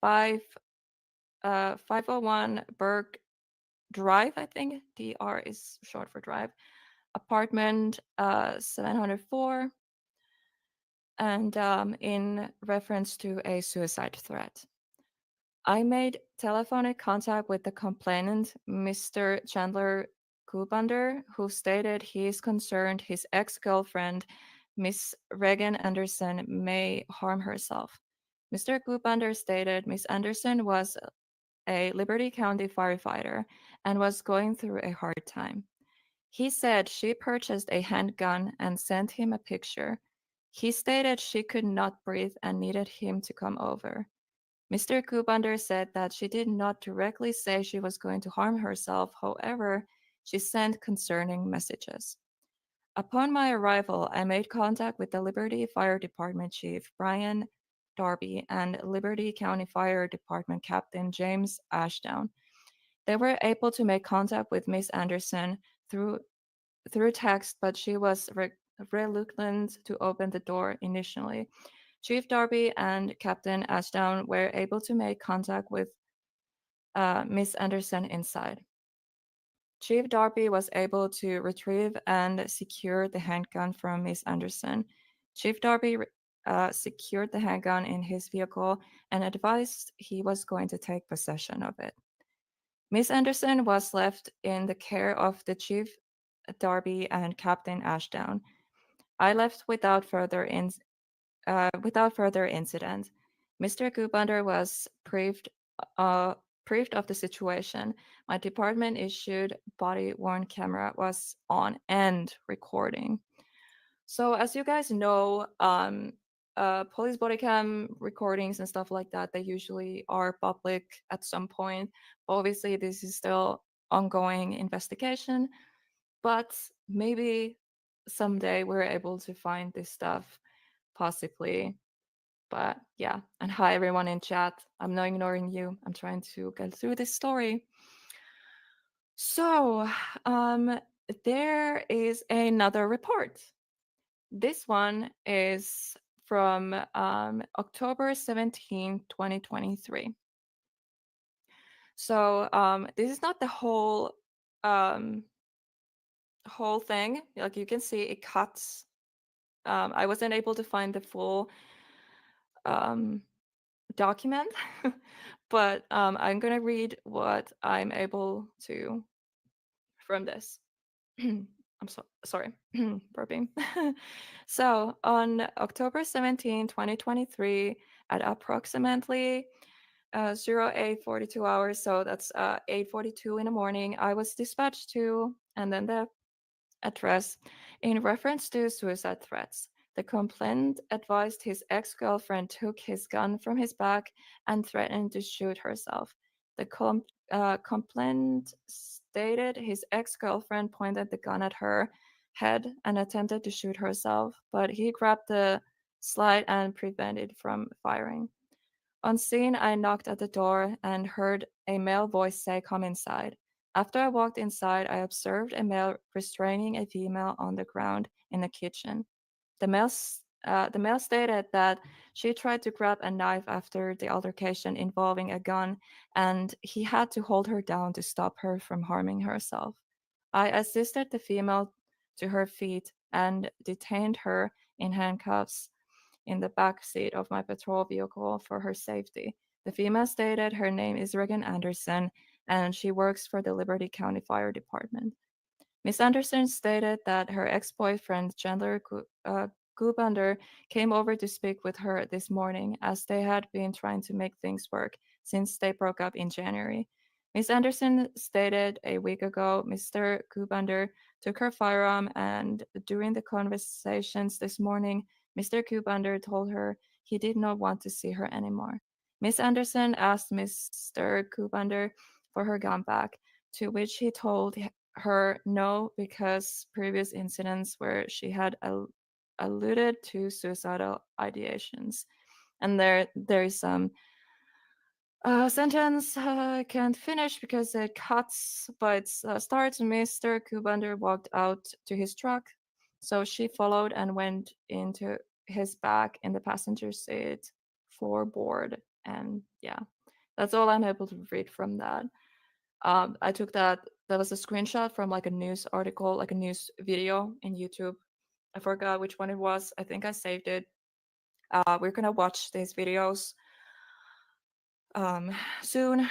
501 Berg Drive, I think. DR is short for drive. Apartment 704. And in reference to a suicide threat. I made telephonic contact with the complainant, Mr. Chandler Coupander, who stated he is concerned his ex-girlfriend, Miss Reagan Anderson, may harm herself. Mr. Coupander stated Miss Anderson was a Liberty County firefighter and was going through a hard time. He said she purchased a handgun and sent him a picture. He stated she could not breathe and needed him to come over. Mr. Coupander said that she did not directly say she was going to harm herself. However, she sent concerning messages. Upon my arrival, I made contact with the Liberty Fire Department Chief Brian Darby and Liberty County Fire Department Captain James Ashdown. They were able to make contact with Miss Anderson through text, but she was reluctant to open the door initially. Chief Darby and Captain Ashdown were able to make contact with Miss Anderson inside. Chief Darby was able to retrieve and secure the handgun from Miss Anderson. Chief Darby secured the handgun in his vehicle and advised he was going to take possession of it. Miss Anderson was left in the care of the Chief Darby and Captain Ashdown. I left without further incident. Mr. Goobunder was briefed of the situation. My department issued body-worn camera was on and recording. So as you guys know, police body cam recordings and stuff like that, they usually are public at some point. Obviously, this is still ongoing investigation, but maybe someday we're able to find this stuff, possibly. But yeah, and hi everyone in chat. I'm not ignoring you. I'm trying to get through this story. So, there is another report. This one is from October 17, 2023. So, this is not the whole thing. Like you can see, it cuts. I wasn't able to find the full document, but I'm gonna read what I'm able to from this. I'm sorry, burping. So on October 17, 2023, at approximately 0842 hours, so that's 8:42 in the morning, I was dispatched to, and then the address, in reference to suicide threats. The complainant advised his ex-girlfriend took his gun from his back and threatened to shoot herself. The complainant stated his ex-girlfriend pointed the gun at her head and attempted to shoot herself, but he grabbed the slide and prevented from firing. On scene, I knocked at the door and heard a male voice say, "Come inside." After I walked inside, I observed a male restraining a female on the ground in the kitchen. The male stated that she tried to grab a knife after the altercation involving a gun, and he had to hold her down to stop her from harming herself. I assisted the female to her feet and detained her in handcuffs in the back seat of my patrol vehicle for her safety. The female stated her name is Regan Anderson and she works for the Liberty County Fire Department. Miss Anderson stated that her ex-boyfriend Chandler Goobunder came over to speak with her this morning as they had been trying to make things work since they broke up in January. Miss Anderson stated a week ago Mr. Goobunder took her firearm, and during the conversations this morning, Mr. Goobunder told her he did not want to see her anymore. Miss Anderson asked Mr. Goobunder for her gun back, to which he told her no because previous incidents where she had alluded to suicidal ideations. And there is some sentence I can't finish because it cuts, but starts. Mr. Kubander walked out to his truck, so she followed and went into his back in the passenger seat floorboard. And yeah, that's all I'm able to read from that. I took that was a screenshot from like a news article, like a news video in YouTube. I forgot which one it was. I think I saved it. We're gonna watch these videos soon.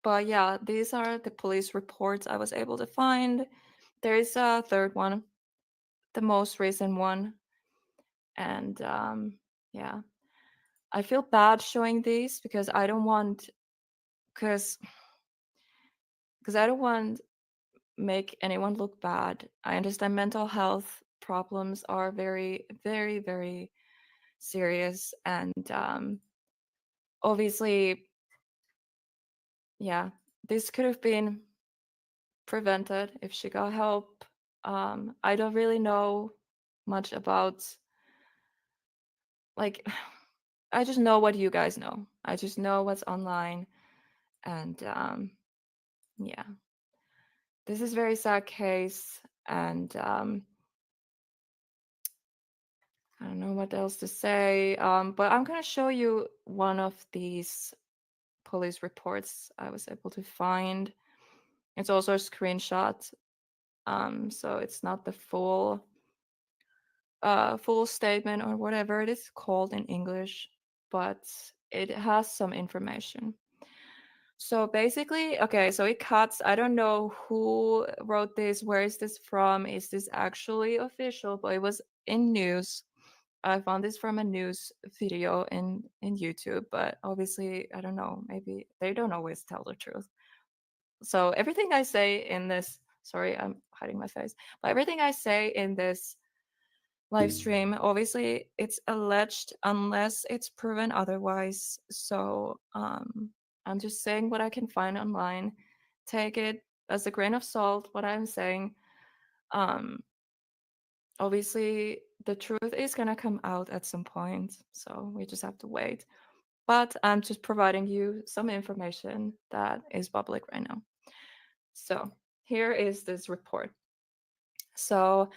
But yeah, these are the police reports I was able to find. There is a third one, the most recent one. And yeah, I feel bad showing these because I don't want, because I don't want make anyone look bad. I understand mental health problems are very, very, very serious, and obviously, yeah, this could have been prevented if she got help I don't really know much about, like, I just know what you guys know. I just know what's online, and yeah, this is very sad case, and I don't know what else to say. But I'm gonna show you one of these police reports I was able to find. It's also a screenshot, so it's not the full statement or whatever it is called in English, but it has some information. So basically, okay, so it cuts. I don't know who wrote this. Where is this from? Is this actually official? But it was in news. I found this from a news video in YouTube, but obviously, I don't know. Maybe they don't always tell the truth. So everything I say in this, sorry, I'm hiding my face, but everything I say in this live stream, obviously, it's alleged unless it's proven otherwise. So I'm just saying what I can find online. Take it as a grain of salt. What I'm saying. Obviously, the truth is gonna come out at some point, so we just have to wait. But I'm just providing you some information that is public right now. So here is this report. So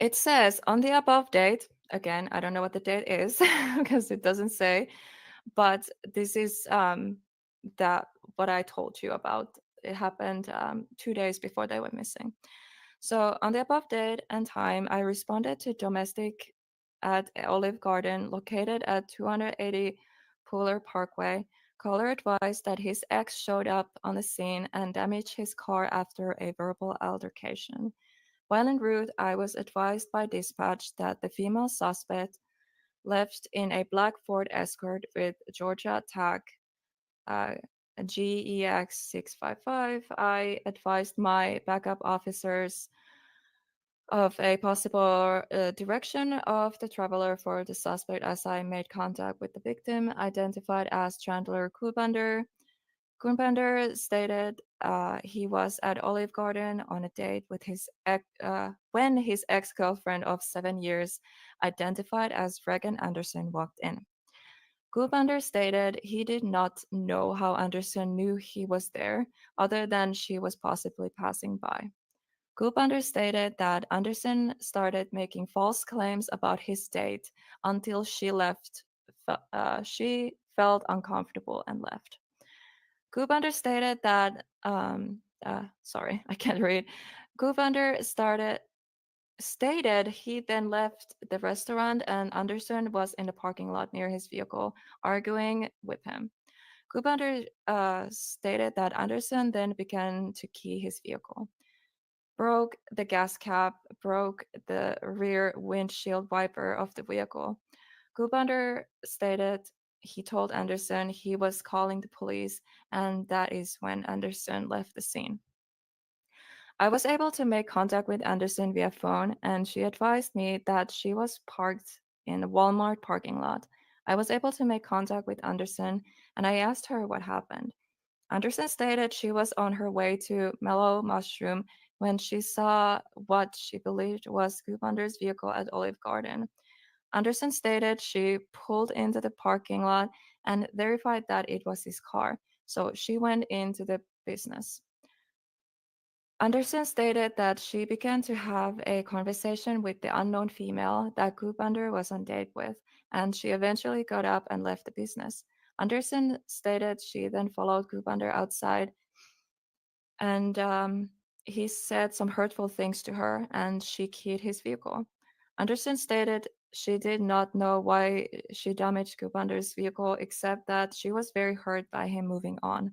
it says on the above date, again, I don't know what the date is because it doesn't say, but this is that what I told you about. It happened 2 days before they went missing. So on the above date and time, I responded to domestic at Olive Garden located at 280 Puller Parkway. Caller advised that his ex showed up on the scene and damaged his car after a verbal altercation. While en route, I was advised by dispatch that the female suspect left in a black Ford Escort with Georgia tag uh, GEX 655. I advised my backup officers of a possible direction of the traveler for the suspect as I made contact with the victim, identified as Chandler Kuhlbender. Kuhlbender stated he was at Olive Garden on a date with when his ex-girlfriend of 7 years, identified as Regan Anderson, walked in. Kuhlbender stated he did not know how Anderson knew he was there, other than she was possibly passing by. Kuhlbender stated that Anderson started making false claims about his date until she left. She felt uncomfortable and left. Kuhlbender stated that, sorry, I can't read. Kuhlbender stated he then left the restaurant and Anderson was in the parking lot near his vehicle, arguing with him. Kuhlbender stated that Anderson then began to key his vehicle, broke the gas cap, broke the rear windshield wiper of the vehicle. Kuhlbender stated he told Anderson he was calling the police, and that is when Anderson left the scene. I was able to make contact with Anderson via phone, and she advised me that she was parked in a Walmart parking lot. I was able to make contact with Anderson, and I asked her what happened. Anderson stated she was on her way to Mellow Mushroom when she saw what she believed was Kuhlbender's vehicle at Olive Garden. Anderson stated she pulled into the parking lot and verified that it was his car, so she went into the business. Anderson stated that she began to have a conversation with the unknown female that Kuhlbender was on date with, and she eventually got up and left the business. Anderson stated she then followed Kuhlbender outside, and he said some hurtful things to her, and she keyed his vehicle. Anderson stated she did not know why she damaged Kuhlbender's vehicle, except that she was very hurt by him moving on.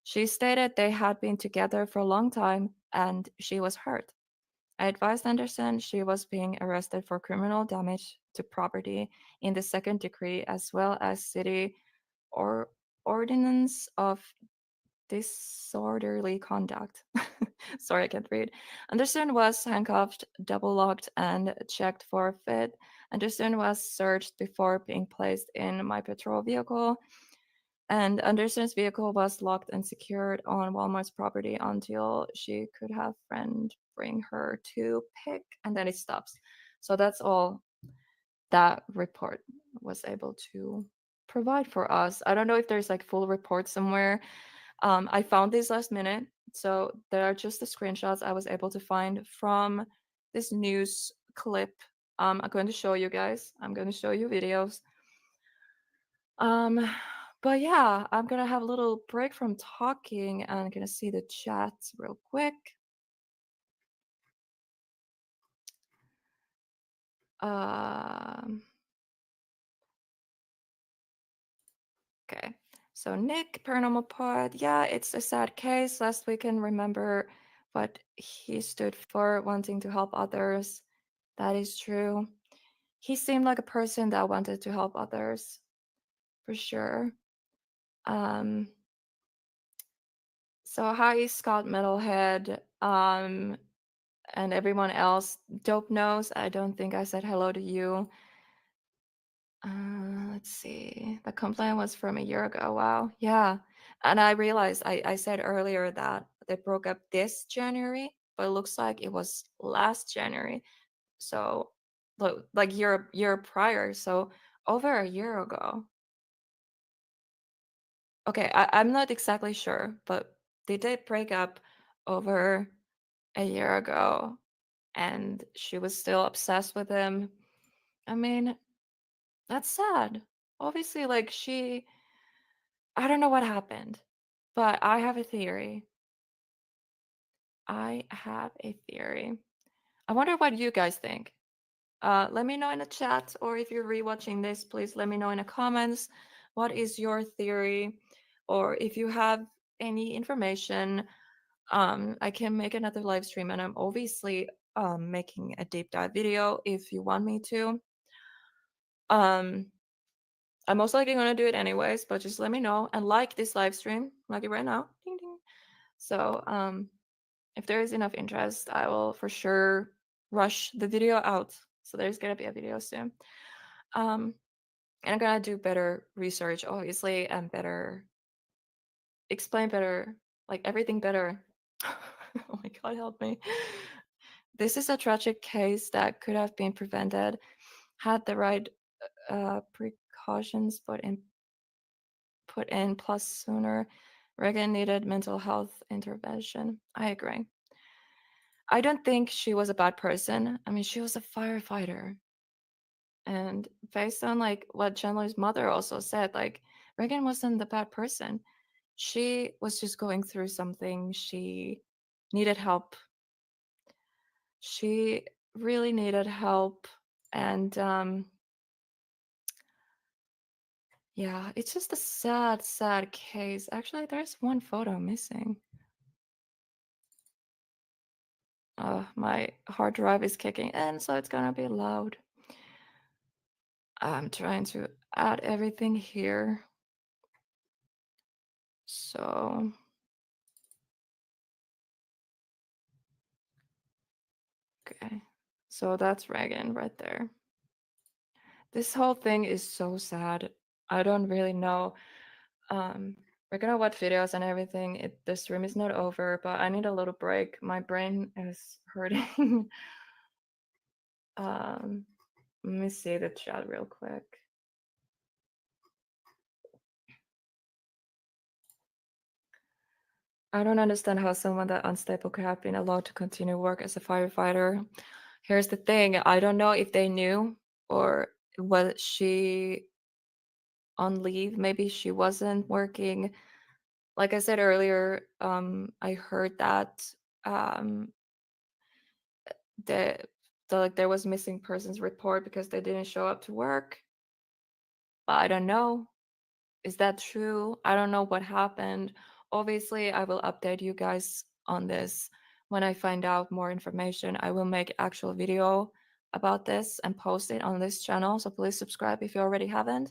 She stated they had been together for a long time and she was hurt. I advised Anderson she was being arrested for criminal damage to property in the second degree, as well as city or ordinance of disorderly conduct. Sorry, I can't read. Anderson was handcuffed, double locked, and checked for a fit. Anderson was searched before being placed in my patrol vehicle. And Anderson's vehicle was locked and secured on Walmart's property until she could have friend bring her to pick, and then it stops. So that's all that report was able to provide for us. I don't know if there's like full report somewhere. I found this last minute, so there are just the screenshots I was able to find from this news clip. I'm going to show you guys. I'm going to show you videos. But yeah, I'm gonna have a little break from talking and I'm gonna see the chat real quick. Um, okay, so Nick, Paranormal Pod, yeah, it's a sad case. Last weekend, remember what he stood for, wanting to help others. That is true. He seemed like a person that wanted to help others, for sure. So hi, Scott Metalhead, and everyone else. Dope Nose, I don't think I said hello to you. Let's see. The complaint was from a year ago. Wow. Yeah. And I realized I said earlier that they broke up this January, but it looks like it was last January. So like year prior. So over a year ago. Okay, I'm not exactly sure, but they did break up over a year ago and she was still obsessed with him. I mean, that's sad. Obviously, like I don't know what happened, but I have a theory. I have a theory. I wonder what you guys think. Let me know in the chat, or if you're rewatching this, please let me know in the comments. What is your theory? Or if you have any information, I can make another live stream, and I'm obviously making a deep dive video if you want me to. I'm most likely gonna do it anyways, but just let me know and like this live stream, like it right now. Ding ding. So if there is enough interest, I will for sure rush the video out. So there's gonna be a video soon. And I'm gonna do better research, obviously, and better explain better, like everything better. Oh my god, help me. This is a tragic case that could have been prevented had the right precautions put in plus sooner. Reagan needed mental health intervention. I agree. I don't think she was a bad person. I mean, she was a firefighter. And based on like what Chandler's mother also said, like Reagan wasn't the bad person. She was just going through something. She needed help. She really needed help. And yeah, it's just a sad, sad case. Actually, there's one photo missing. My hard drive is kicking in, so it's gonna be loud. I'm trying to add everything here. So okay, so that's Reagan right there. This whole thing is so sad. I don't really know. We're gonna watch videos and everything. The stream is not over, but I need a little break. My brain is hurting. Let me see the chat real quick. I don't understand how someone that unstable could have been allowed to continue work as a firefighter. Here's the thing, I don't know if they knew or was she on leave. Maybe she wasn't working. Like I said earlier, I heard that the like there was missing persons report because they didn't show up to work. But I don't know. Is that true? I don't know what happened. Obviously, I will update you guys on this when I find out more information. I will make actual video about this and post it on this channel. So please subscribe if you already haven't.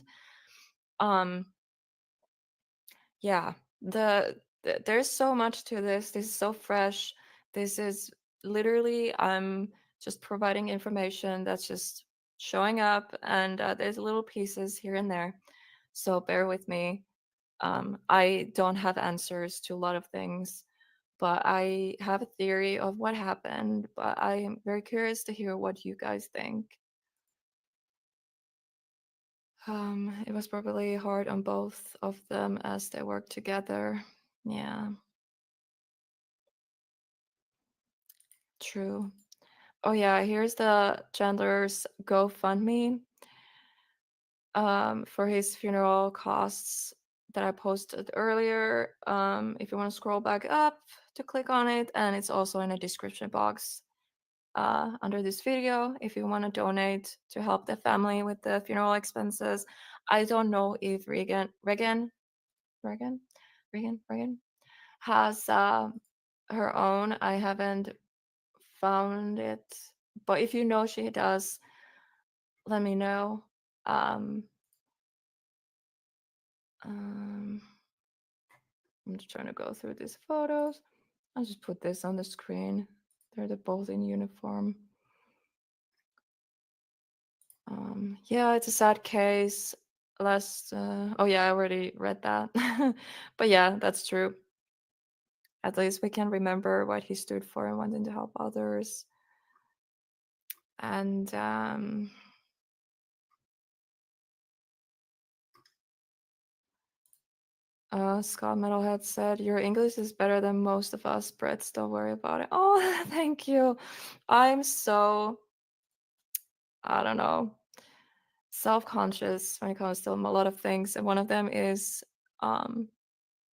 Yeah, there's so much to this. This is so fresh. This is literally I'm just providing information that's just showing up, and there's little pieces here and there. So bear with me. I don't have answers to a lot of things, but I have a theory of what happened. But I am very curious to hear what you guys think. It was probably hard on both of them as they worked together. Yeah. True. Oh yeah, here's the Chandler's GoFundMe for his funeral costs that I posted earlier. If you want to scroll back up to click on it, and it's also in the description box under this video if you want to donate to help the family with the funeral expenses. I don't know if Regan has her own. I haven't found it, but if you know she does, let me know. I'm just trying to go through these photos. I'll just put this on the screen. They're both in uniform. Yeah, it's a sad case. Oh yeah, I already read that. But yeah, that's true. At least we can remember what he stood for and wanting to help others. And Scott Metalhead said, "Your English is better than most of us Brits. Don't worry about it." Oh, thank you. I'm so, I don't know, self-conscious when it comes to a lot of things, and one of them is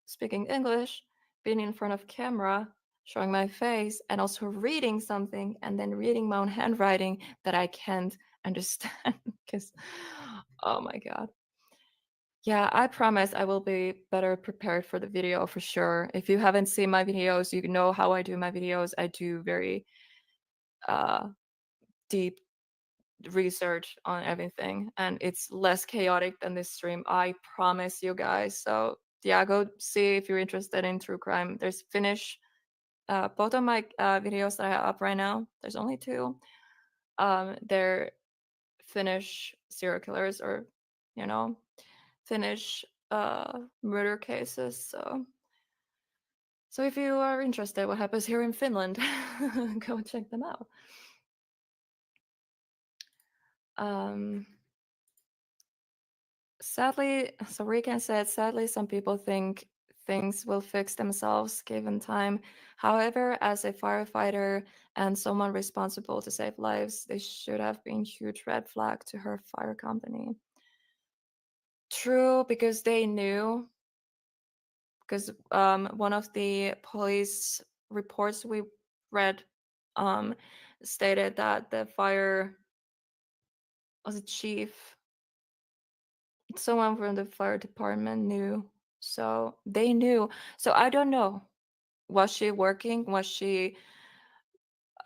speaking English, being in front of camera, showing my face, and also reading something, and then reading my own handwriting that I can't understand because, oh my god. Yeah, I promise I will be better prepared for the video for sure. If you haven't seen my videos, you know how I do my videos. I do very deep research on everything, and it's less chaotic than this stream. I promise you guys. So yeah, go see if you're interested in true crime. There's Finnish, both of my videos that I have up right now. There's only two. They're Finnish serial killers, or you know, Finnish murder cases. So if you are interested what happens here in Finland, go check them out. Sadly, so Regan said, sadly, some people think things will fix themselves given time. However, as a firefighter and someone responsible to save lives, this should have been huge red flag to her fire company. True, because they knew. Because one of the police reports we read stated that the fire was a chief, someone from the fire department knew, so they knew. So I don't know, was she working, was she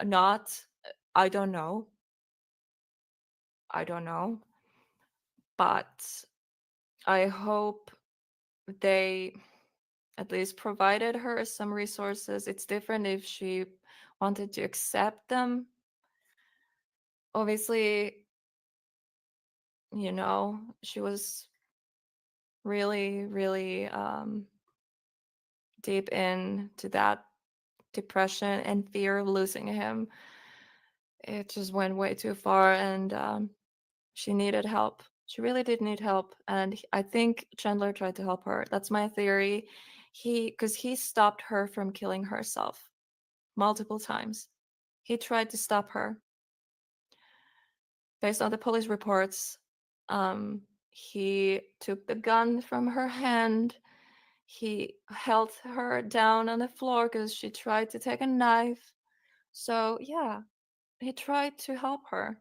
not? I don't know, but I hope they at least provided her some resources. It's different if she wanted to accept them. Obviously, she was really, really deep into that depression and fear of losing him. It just went way too far, and she needed help. She really did need help, and I think Chandler tried to help her. That's my theory. Because he stopped her from killing herself multiple times. He tried to stop her. Based on the police reports, he took the gun from her hand. He held her down on the floor because she tried to take a knife. So yeah, he tried to help her.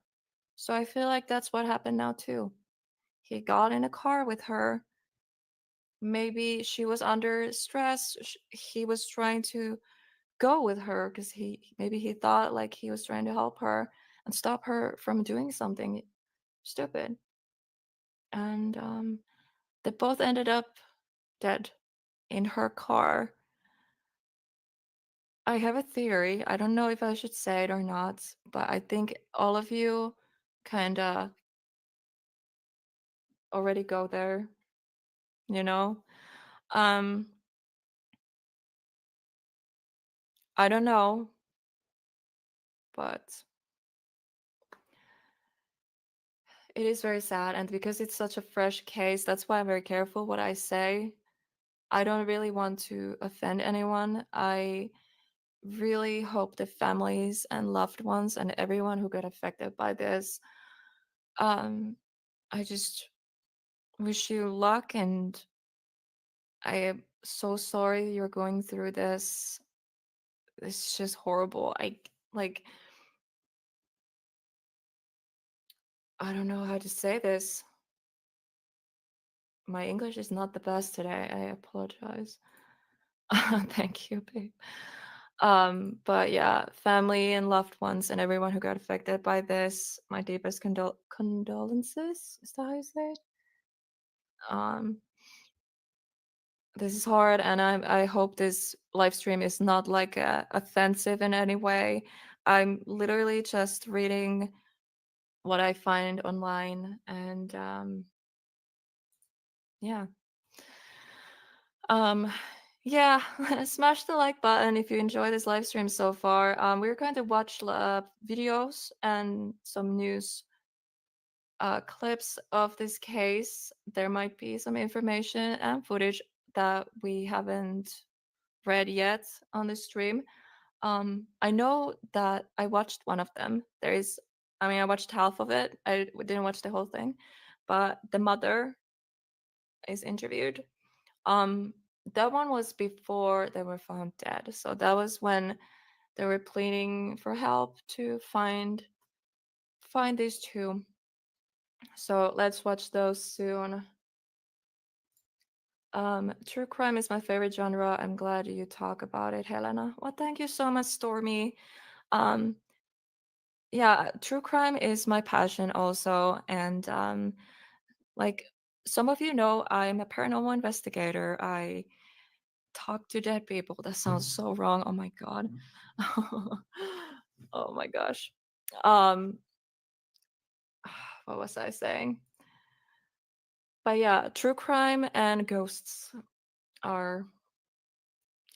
So I feel like that's what happened now too. He got in a car with her. Maybe she was under stress. He was trying to go with her because maybe he thought like he was trying to help her and stop her from doing something stupid. And they both ended up dead in her car. I have a theory. I don't know if I should say it or not, but I think all of you kind of already go there, you know? I don't know, but it is very sad, and because it's such a fresh case, that's why I'm very careful what I say. I don't really want to offend anyone. I really hope the families and loved ones and everyone who got affected by this, I just wish you luck, and I am so sorry you're going through this. It's just horrible. I don't know how to say this. My English is not the best today. I apologize. Thank you, babe. But yeah, family and loved ones and everyone who got affected by this, my deepest condolences. Is that how you say it? This is hard, and I hope this live stream is not like offensive in any way. I'm literally just reading what I find online, and yeah. Yeah, smash the like button if you enjoy this live stream so far. We're going to watch videos and some news clips of this case. There might be some information and footage that we haven't read yet on the stream. I know that I watched one of them. I watched half of it. I didn't watch the whole thing, but the mother is interviewed. That one was before they were found dead. So that was when they were pleading for help to find these two. So let's watch those soon. True crime is my favorite genre. I'm glad you talk about it, Helena. Well, thank you so much, Stormy. Yeah, true crime is my passion also, and like some of you know, I'm a paranormal investigator. I talk to dead people. That sounds so wrong. Oh my god. Oh my gosh. Um what was I saying? But yeah, true crime and ghosts are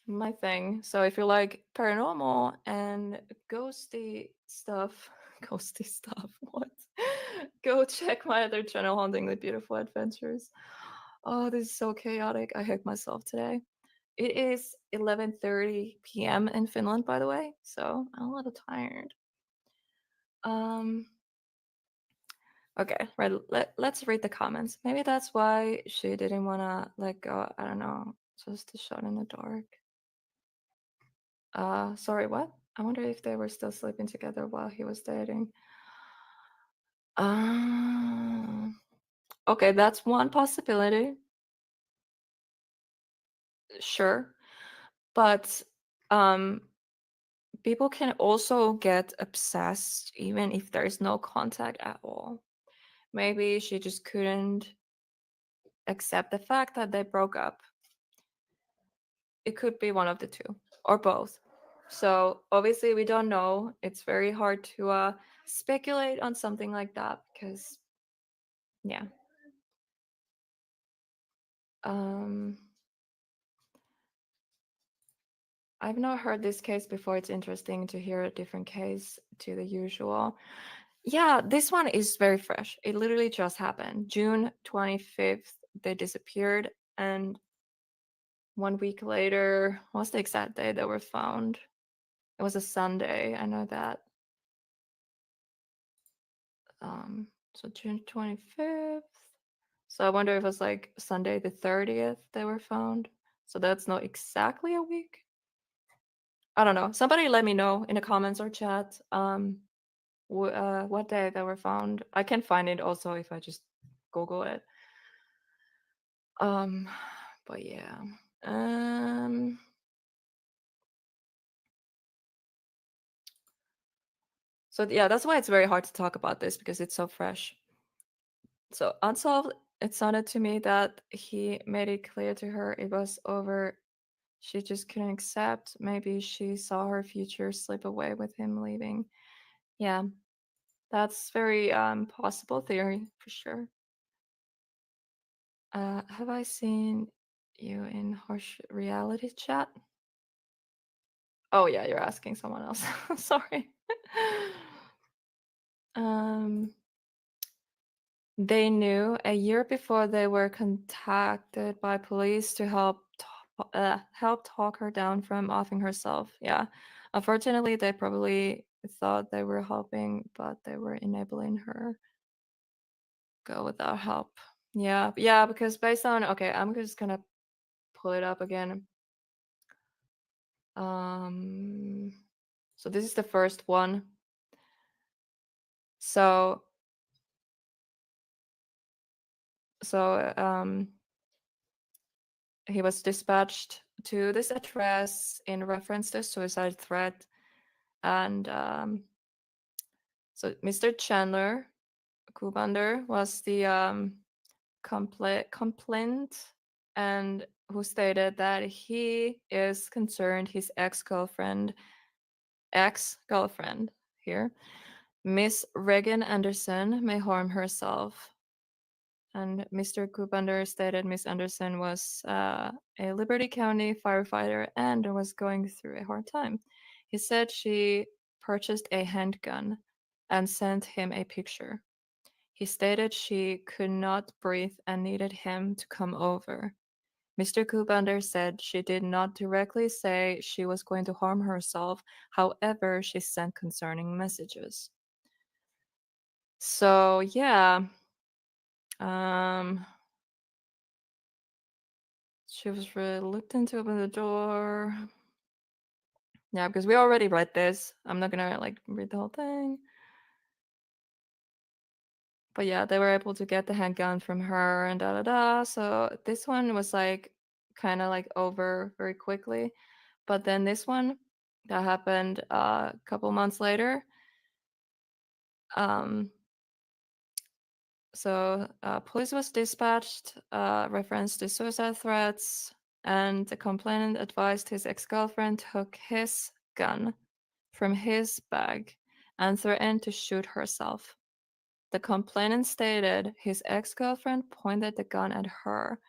my thing. So if you like paranormal and ghosty stuff, ghosty stuff, what? Go check my other channel, Haunting the Beautiful Adventures. Oh, this is so chaotic. I hate myself today. It is 11:30 p.m. in Finland, by the way, so I'm a little tired. Okay, right. Let's read the comments. Maybe that's why she didn't want to let go. I don't know. Just a shot in the dark. Sorry, what? I wonder if they were still sleeping together while he was dating. Okay, that's one possibility. Sure. But people can also get obsessed even if there's no contact at all. Maybe she just couldn't accept the fact that they broke up. It could be one of the two or both. So obviously we don't know. It's very hard to speculate on something like that because, yeah. I've not heard this case before. It's interesting to hear a different case to the usual. Yeah, this one is very fresh. It literally just happened. June 25th, they disappeared. And 1 week later, what's the exact day they were found? It was a Sunday. I know that. So June 25th. So I wonder if it was like Sunday the 30th they were found. So that's not exactly a week. I don't know. Somebody let me know in the comments or chat what day they were found. I can find it also if I just Google it. But yeah. So yeah, that's why it's very hard to talk about this because it's so fresh. So unsolved, it sounded to me that he made it clear to her it was over. She just couldn't accept. Maybe she saw her future slip away with him leaving. Yeah, that's very possible theory for sure. Have I seen you in harsh reality chat? Oh yeah, you're asking someone else. Sorry. They knew a year before they were contacted by police to help talk her down from offing herself. Yeah. Unfortunately, they probably thought they were helping, but they were enabling her go without help. Yeah, yeah, because based on okay, I'm just gonna pull it up again. So this is the first one. So he was dispatched to this address in reference to a suicide threat, and so Mr. Chandler Kubander was the complaint, and who stated that he is concerned his ex-girlfriend here, Miss Regan Anderson, may harm herself. And Mr. Kubander stated Miss Anderson was a Liberty County firefighter and was going through a hard time. He said she purchased a handgun and sent him a picture. He stated she could not breathe and needed him to come over. Mr. Kubander said she did not directly say she was going to harm herself, however, she sent concerning messages. So, yeah. She was reluctant to open the door. Yeah, because we already read this. I'm not gonna like read the whole thing. But yeah, they were able to get the handgun from her and da da da. So this one was like kind of like over very quickly. But then this one that happened a couple months later. So police was dispatched, reference to suicide threats, and the complainant advised his ex-girlfriend took his gun from his bag and threatened to shoot herself. The complainant stated his ex-girlfriend pointed the gun at her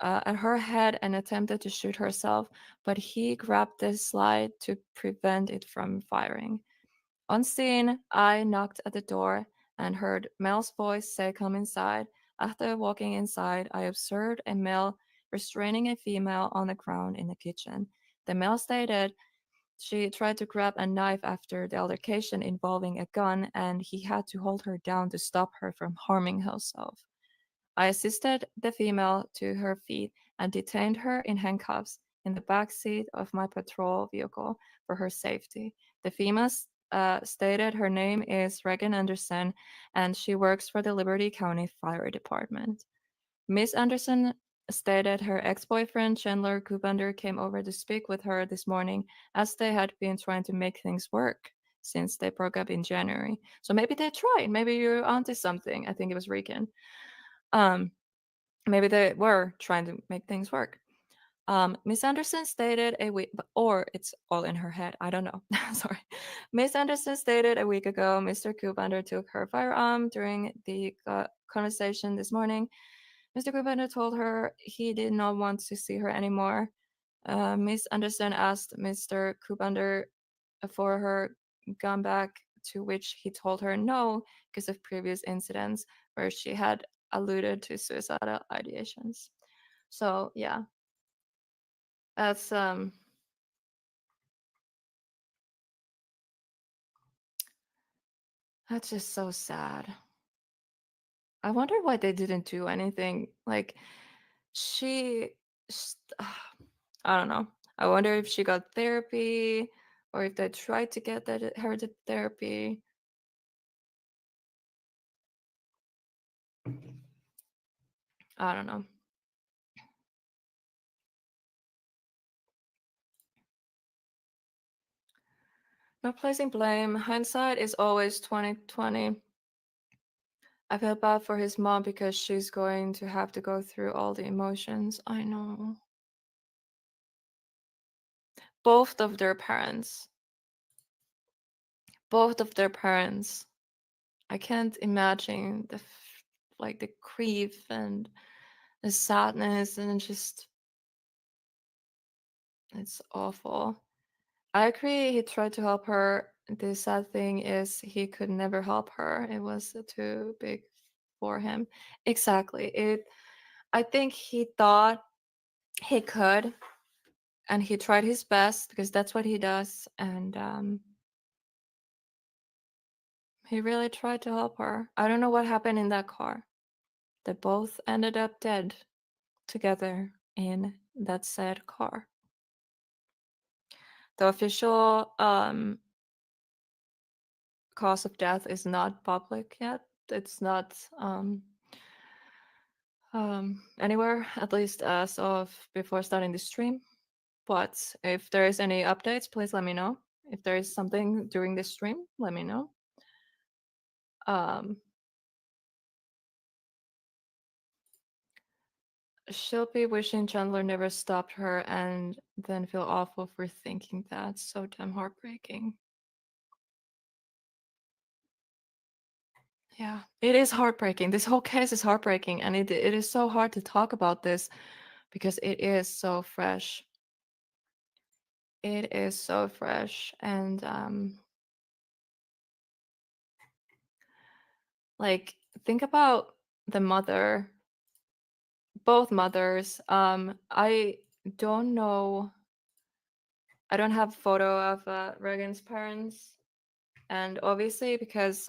head and attempted to shoot herself, but he grabbed the slide to prevent it from firing. On scene, I knocked at the door and heard Mel's voice say, "Come inside." After walking inside, I observed a male restraining a female on the ground in the kitchen. The male stated she tried to grab a knife after the altercation involving a gun, and he had to hold her down to stop her from harming herself. I assisted the female to her feet and detained her in handcuffs in the back seat of my patrol vehicle for her safety. The female stated her name is Regan Anderson and she works for the Liberty County Fire Department. Miss Anderson stated her ex-boyfriend Chandler Kubander came over to speak with her this morning as they had been trying to make things work since they broke up in January. So maybe they tried. Maybe you're onto something. I think it was Regan. Maybe they were trying to make things work. Miss Anderson stated a week, or it's all in her head. I don't know. Sorry. Miss Anderson stated a week ago Mr. Kubander took her firearm during the conversation this morning. Mr. Kubander told her he did not want to see her anymore. Miss Anderson asked Mr. Kubander for her gun back, to which he told her no because of previous incidents where she had alluded to suicidal ideations. So yeah, that's just so sad. I wonder why they didn't do anything. Like she, I don't know. I wonder if she got therapy or if they tried to get her to therapy. I don't know. Not placing blame. Hindsight is always 20/20. I feel bad for his mom because she's going to have to go through all the emotions. I know. Both of their parents. Both of their parents. I can't imagine the grief and the sadness and just It's awful. I agree. He tried to help her. The sad thing is he could never help her. It was too big for him. Exactly. I think he thought he could, and he tried his best because that's what he does. And he really tried to help her. I don't know what happened in that car. They both ended up dead together in that said car. The official cause of death is not public yet. It's not anywhere, at least as of before starting the stream. But if there is any updates, please let me know. If there is something during this stream, let me know. She'll be wishing Chandler never stopped her and then feel awful for thinking that. So damn heartbreaking. Yeah, it is heartbreaking. This whole case is heartbreaking, and it is so hard to talk about this because it is so fresh. It is so fresh, and like think about the mother, both mothers. I don't know. I don't have a photo of Reagan's parents, and obviously because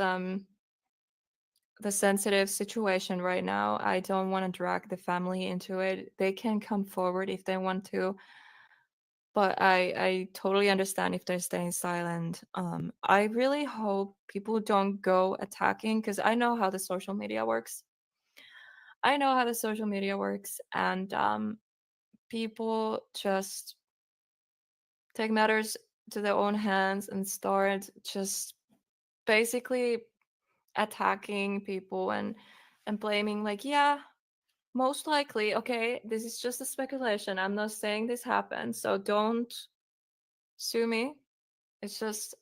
the sensitive situation right now, I don't want to drag the family into it. They can come forward if they want to, but I totally understand if they're staying silent. I really hope people don't go attacking because I know how the social media works. I know how the social media works, and people just take matters to their own hands and start just basically attacking people and blaming, like, yeah, most likely, okay, this is just a speculation. I'm not saying this happened, so don't sue me. It's just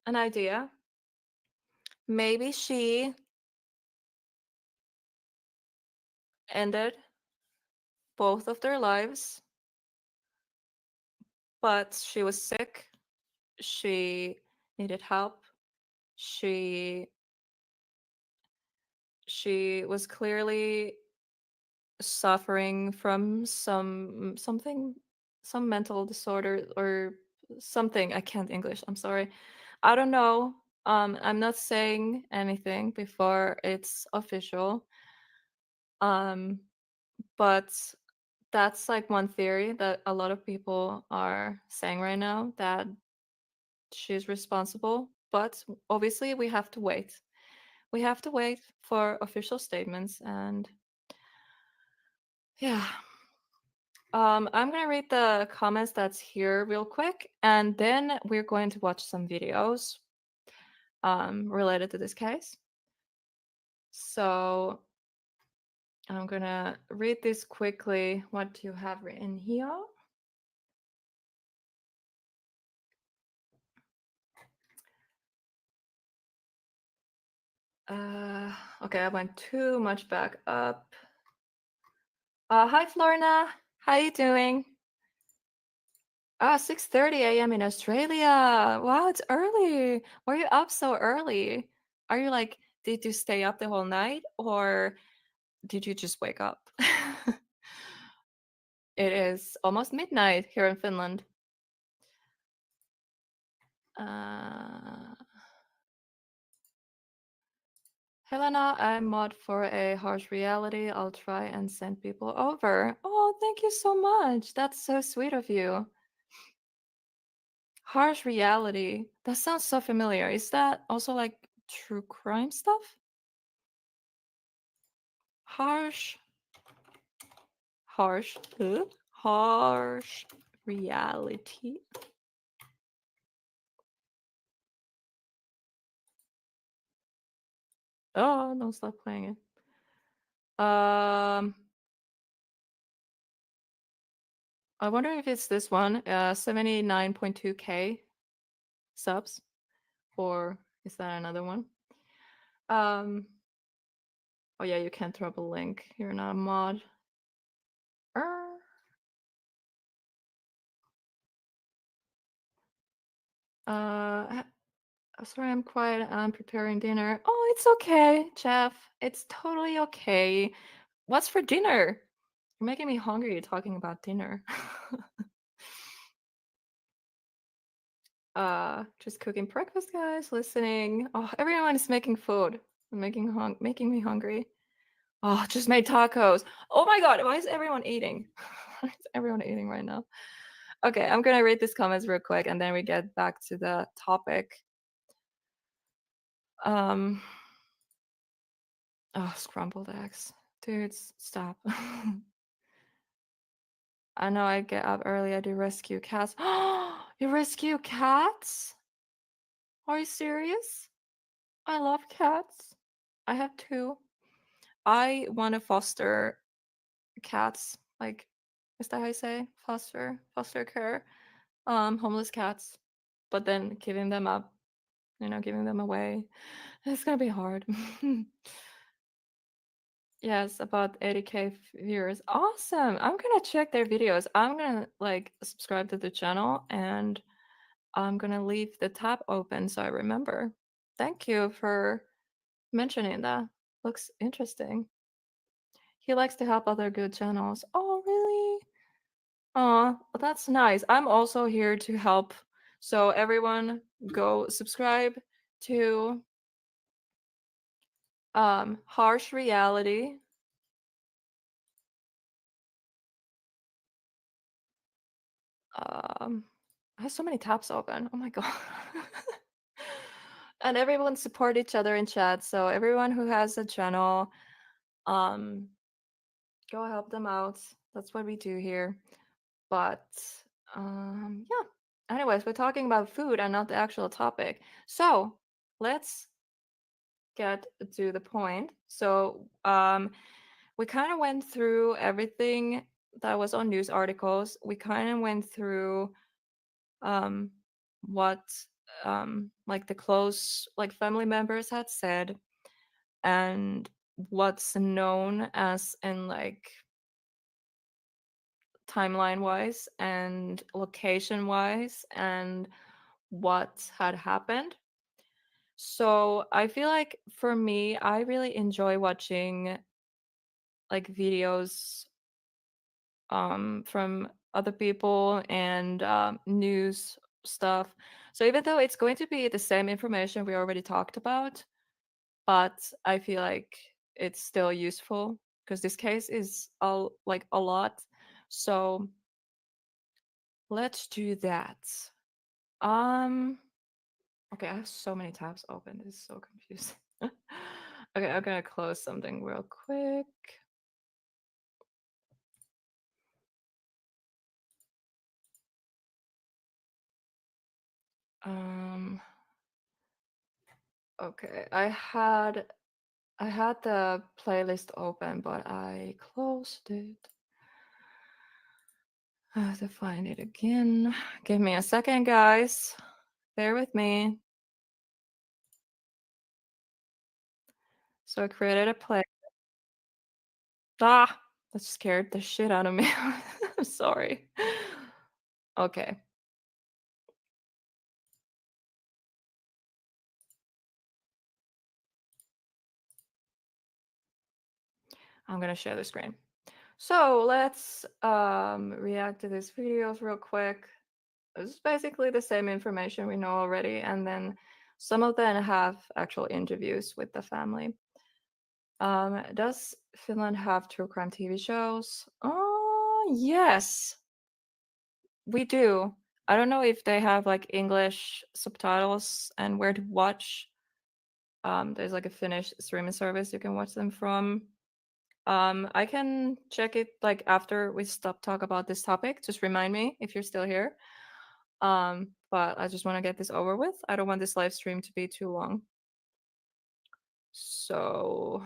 an idea. Maybe she ended both of their lives, but she was sick. She needed help. She was clearly suffering from some mental disorder or something. I can't English. I'm sorry. I don't know. I'm not saying anything before it's official. But that's like one theory that a lot of people are saying right now, that she's responsible. But obviously, we have to wait. We have to wait for official statements, and yeah. I'm gonna read the comments that's here real quick, and then we're going to watch some videos related to this case. So I'm gonna read this quickly. What do you have written here? Okay, I went too much back up. Hi, Florna. How you doing? 6:30 a.m. in Australia. Wow, it's early. Why are you up so early? Are you like, did you stay up the whole night, or did you just wake up? It is almost midnight here in Finland. Helena, I'm mod for a harsh reality. I'll try and send people over. Oh, thank you so much. That's so sweet of you. Harsh reality. That sounds so familiar. Is that also like true crime stuff? Harsh. Harsh. Harsh reality. Oh, don't stop playing it. I wonder if it's this one. 79.2k subs, or is that another one? Oh yeah, you can't drop a link. You're not a mod. Sorry, I'm quiet. I'm preparing dinner. Oh, it's okay, Jeff. It's totally okay. What's for dinner? You're making me hungry talking about dinner. Just cooking breakfast, guys. Listening. Oh, everyone is making food. Making me hungry. Oh, just made tacos. Oh my god, why is everyone eating? Why is everyone eating right now? Okay, I'm gonna read these comments real quick and then we get back to the topic. Oh, scrambled eggs. Dudes, stop. I know I get up early, I do rescue cats. You rescue cats? Are you serious? I love cats. I have 2. I want to foster cats, like, is that how you say? Foster care. Homeless cats, but then giving them up, giving them away. It's gonna be hard. Yes, about 80K viewers. Awesome. I'm gonna check their videos. I'm gonna like subscribe to the channel and I'm gonna leave the tab open so I remember. Thank you for mentioning that. Looks interesting. He likes to help other good channels. Oh, really? Oh, that's nice. I'm also here to help. So everyone go subscribe to Harsh Reality. I have so many tabs open. Oh my god. And everyone support each other in chat. So everyone who has a channel, go help them out. That's what we do here. But yeah. Anyways, we're talking about food and not the actual topic. So let's get to the point. So we kind of went through everything that was on news articles. We kind of went through what like the close like family members had said and what's known as in like timeline wise and location wise and what had happened. So I feel like for me, I really enjoy watching like videos from other people and news stuff. So even though it's going to be the same information we already talked about, but I feel like it's still useful because this case is like a lot. So let's do that. Okay, I have so many tabs open. This is so confusing. Okay, I'm gonna close something real quick. Okay, I had the playlist open, but I closed it. I have to find it again. Give me a second, guys. Bear with me. So I created a play. Ah, that scared the shit out of me. I'm sorry. Okay. I'm gonna share the screen. So let's react to these videos real quick. This is basically the same information we know already, and then some of them have actual interviews with the family. Does Finland have true crime TV shows? Oh, yes, we do. I don't know if they have like English subtitles and where to watch. There's like a Finnish streaming service you can watch them from. I can check it like after we stop talk about this topic. Just remind me if you're still here. But I just want to get this over with. I don't want this live stream to be too long. So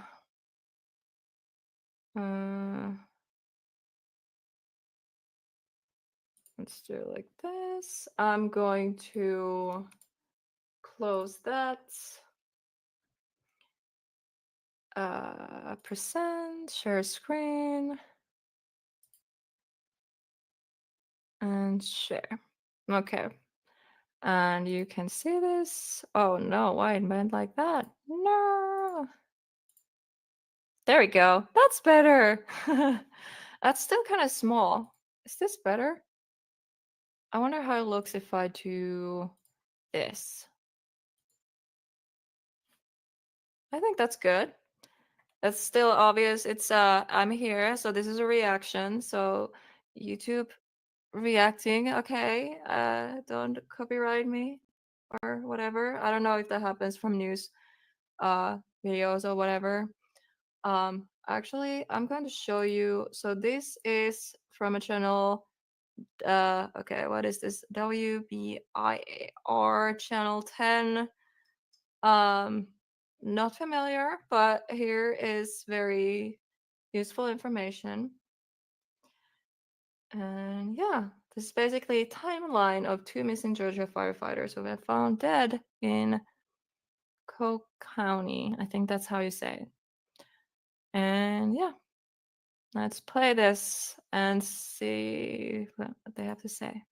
let's do it like this. I'm going to close that. Present, share screen, and share. Okay. And you can see this. Oh no, why it went like that? No. There we go. That's better. That's still kind of small. Is this better? I wonder how it looks if I do this. I think that's good. That's still obvious. It's I'm here, so this is a reaction. So YouTube reacting, okay. Don't copyright me or whatever. I don't know if that happens from news videos or whatever. Actually, I'm going to show you. So this is from a channel. Okay, what is this? WBIAR channel 10. Not familiar, but here is very useful information. And yeah, this is basically a timeline of 2 missing Georgia firefighters who were found dead in Coke County. I think that's how you say it. And yeah, let's play this and see what they have to say.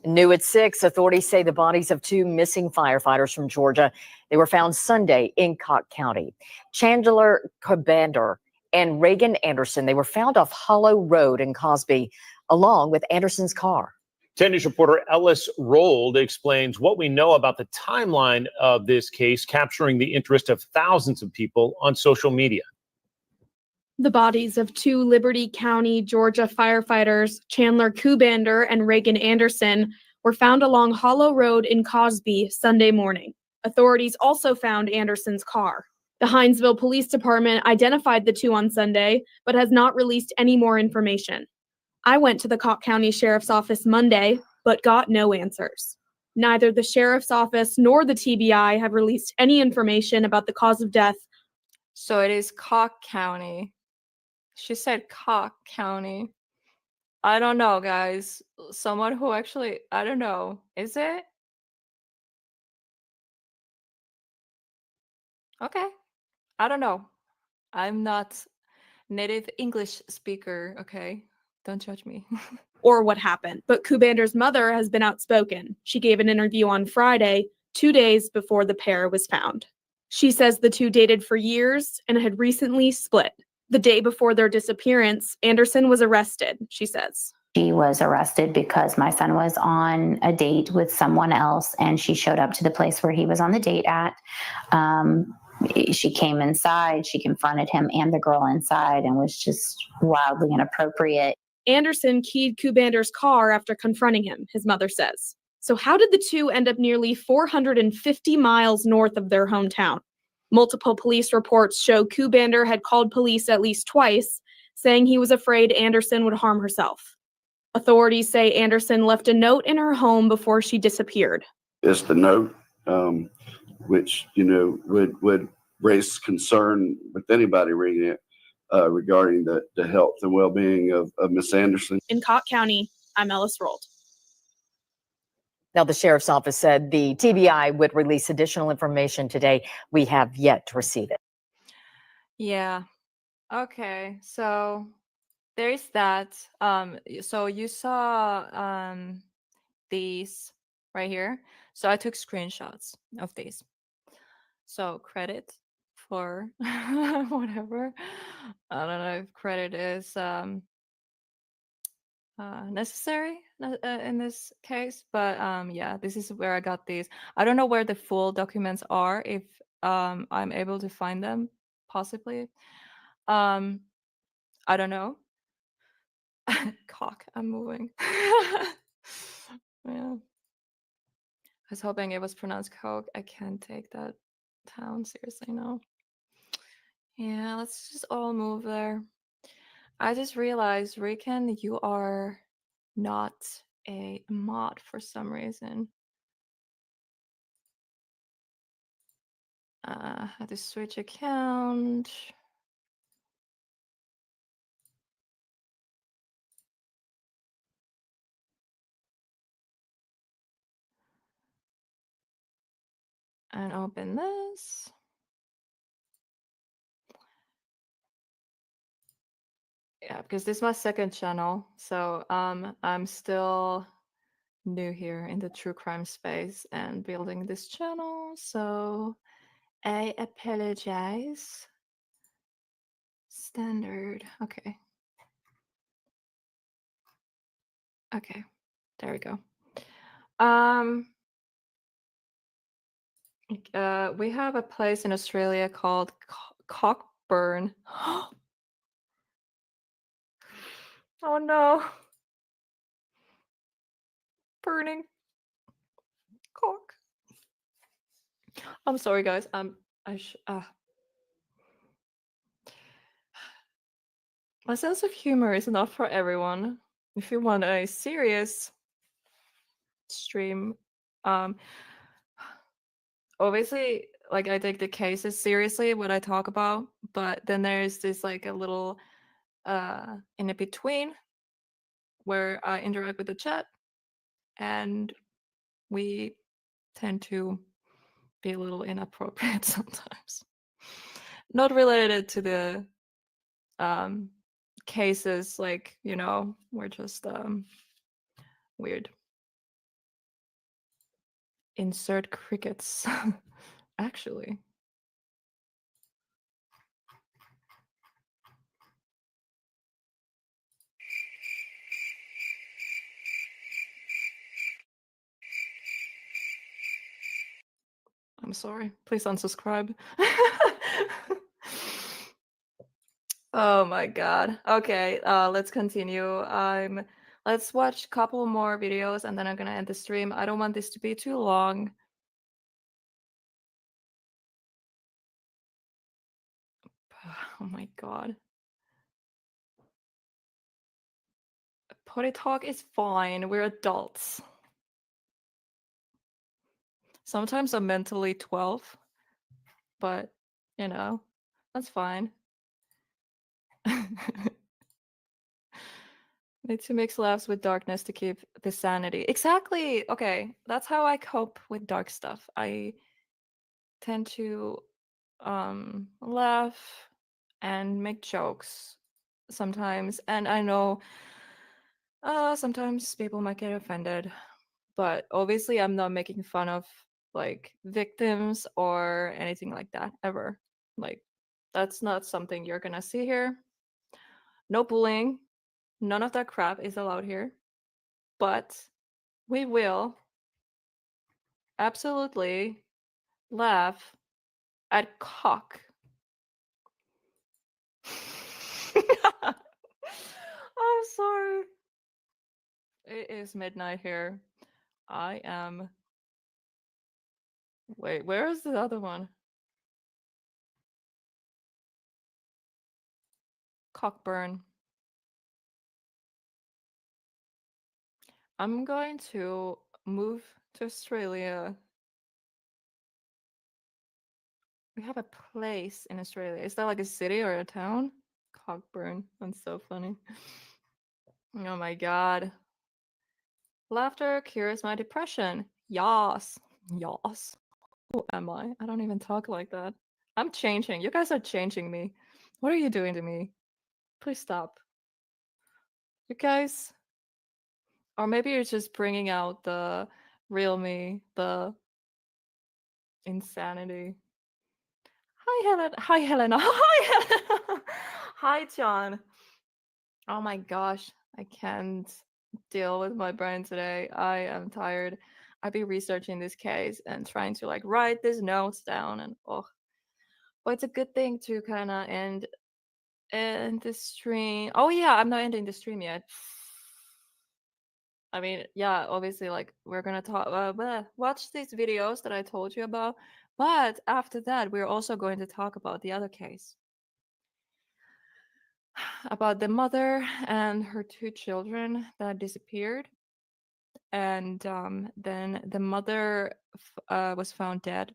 New at 6, authorities say the bodies of 2 missing firefighters from Georgia, they were found Sunday in Cook County. Chandler Cobander and Reagan Anderson, they were found off Hollow Road in Cosby, along with Anderson's car. 10 News reporter Ellis Rold explains what we know about the timeline of this case, capturing the interest of thousands of people on social media. The bodies of 2 Liberty County, Georgia firefighters, Chandler Cobander and Reagan Anderson, were found along Hollow Road in Cosby Sunday morning. Authorities also found Anderson's car. The Hinesville Police Department identified the 2 on Sunday, but has not released any more information. I went to the Cook County Sheriff's Office Monday, but got no answers. Neither the Sheriff's Office nor the TBI have released any information about the cause of death. So it is Cook County. She said Cook County. I don't know, guys. Someone who actually, I don't know. Is it? Okay. I don't know. I'm not native English speaker, okay? Don't judge me. Or what happened, but Cobander's mother has been outspoken. She gave an interview on Friday, 2 days before the pair was found. She says the 2 dated for years and had recently split. The day before their disappearance, Anderson was arrested, she says. She was arrested because my son was on a date with someone else, and she showed up to the place where he was on the date at. She came inside, she confronted him and the girl inside, and was just wildly inappropriate. Anderson keyed Cobander's car after confronting him, his mother says. So how did the 2 end up nearly 450 miles north of their hometown? Multiple police reports show Cobander had called police at least twice, saying he was afraid Anderson would harm herself. Authorities say Anderson left a note in her home before she disappeared. It's the note, which, would raise concern with anybody reading it regarding the health and well-being of Miss Anderson. In Cook County, I'm Ellis Rold. Now, the Sheriff's Office said the TBI would release additional information today. We have yet to receive it. Yeah. Okay. So there's that. So you saw these right here. So I took screenshots of these. So credit for whatever. I don't know if credit is necessary in this case, but yeah, this is where I got these. I don't know where the full documents are, if I'm able to find them, possibly. I don't know. Cock, I'm moving. Yeah. I was hoping it was pronounced coke. I can't take that town seriously now. Yeah, let's just all move there. I just realized, Riken, you are not a mod for some reason. I had to switch account. And open this. Yeah, because this is my second channel, so I'm still new here in the true crime space and building this channel, so I apologize. Standard. Okay. Okay. There we go. We have a place in Australia called Cockburn. Oh no. Burning cock. I'm sorry, guys. My sense of humor is not for everyone. If you want a serious stream, obviously, like I take the cases seriously what I talk about, but then there's this like a little in a between where I interact with the chat, and we tend to be a little inappropriate sometimes. Not related to the cases, like, you know, we're just weird. Insert crickets. Actually. I'm sorry. Please unsubscribe. Oh my god. Okay, let's continue. Let's watch a couple more videos and then I'm gonna end the stream. I don't want this to be too long. Oh my god. Potty talk is fine. We're adults. Sometimes I'm mentally 12, but you know, that's fine. Need to mix laughs with darkness to keep the sanity. Exactly. Okay, that's how I cope with dark stuff. I tend to laugh and make jokes sometimes, and I know sometimes people might get offended, but obviously I'm not making fun of like victims or anything like that ever. Like, that's not something you're gonna see here. No bullying, none of that crap is allowed here, but we will absolutely laugh at cock. I'm sorry. It is midnight here. I am. Wait, where is the other one? Cockburn. I'm going to move to Australia. We have a place in Australia. Is that like a city or a town? Cockburn. That's so funny. Oh my god. Laughter cures my depression. Yas. Yas. Who am I? I don't even talk like that. I'm changing. You guys are changing me. What are you doing to me? Please stop. You guys. Or maybe you're just bringing out the real me, the insanity. Hi, Helen. Hi, Helena. Hi, Helena. Hi, John. Oh my gosh. I can't deal with my brain today. I am tired. I've been researching this case and trying to like write these notes down, and oh, but it's a good thing to kind of end the stream. Oh yeah, I'm not ending the stream yet. I mean, yeah, obviously, like we're gonna talk, watch these videos that I told you about, but after that, we're also going to talk about the other case, about the mother and her two children that disappeared, and then the mother was found dead,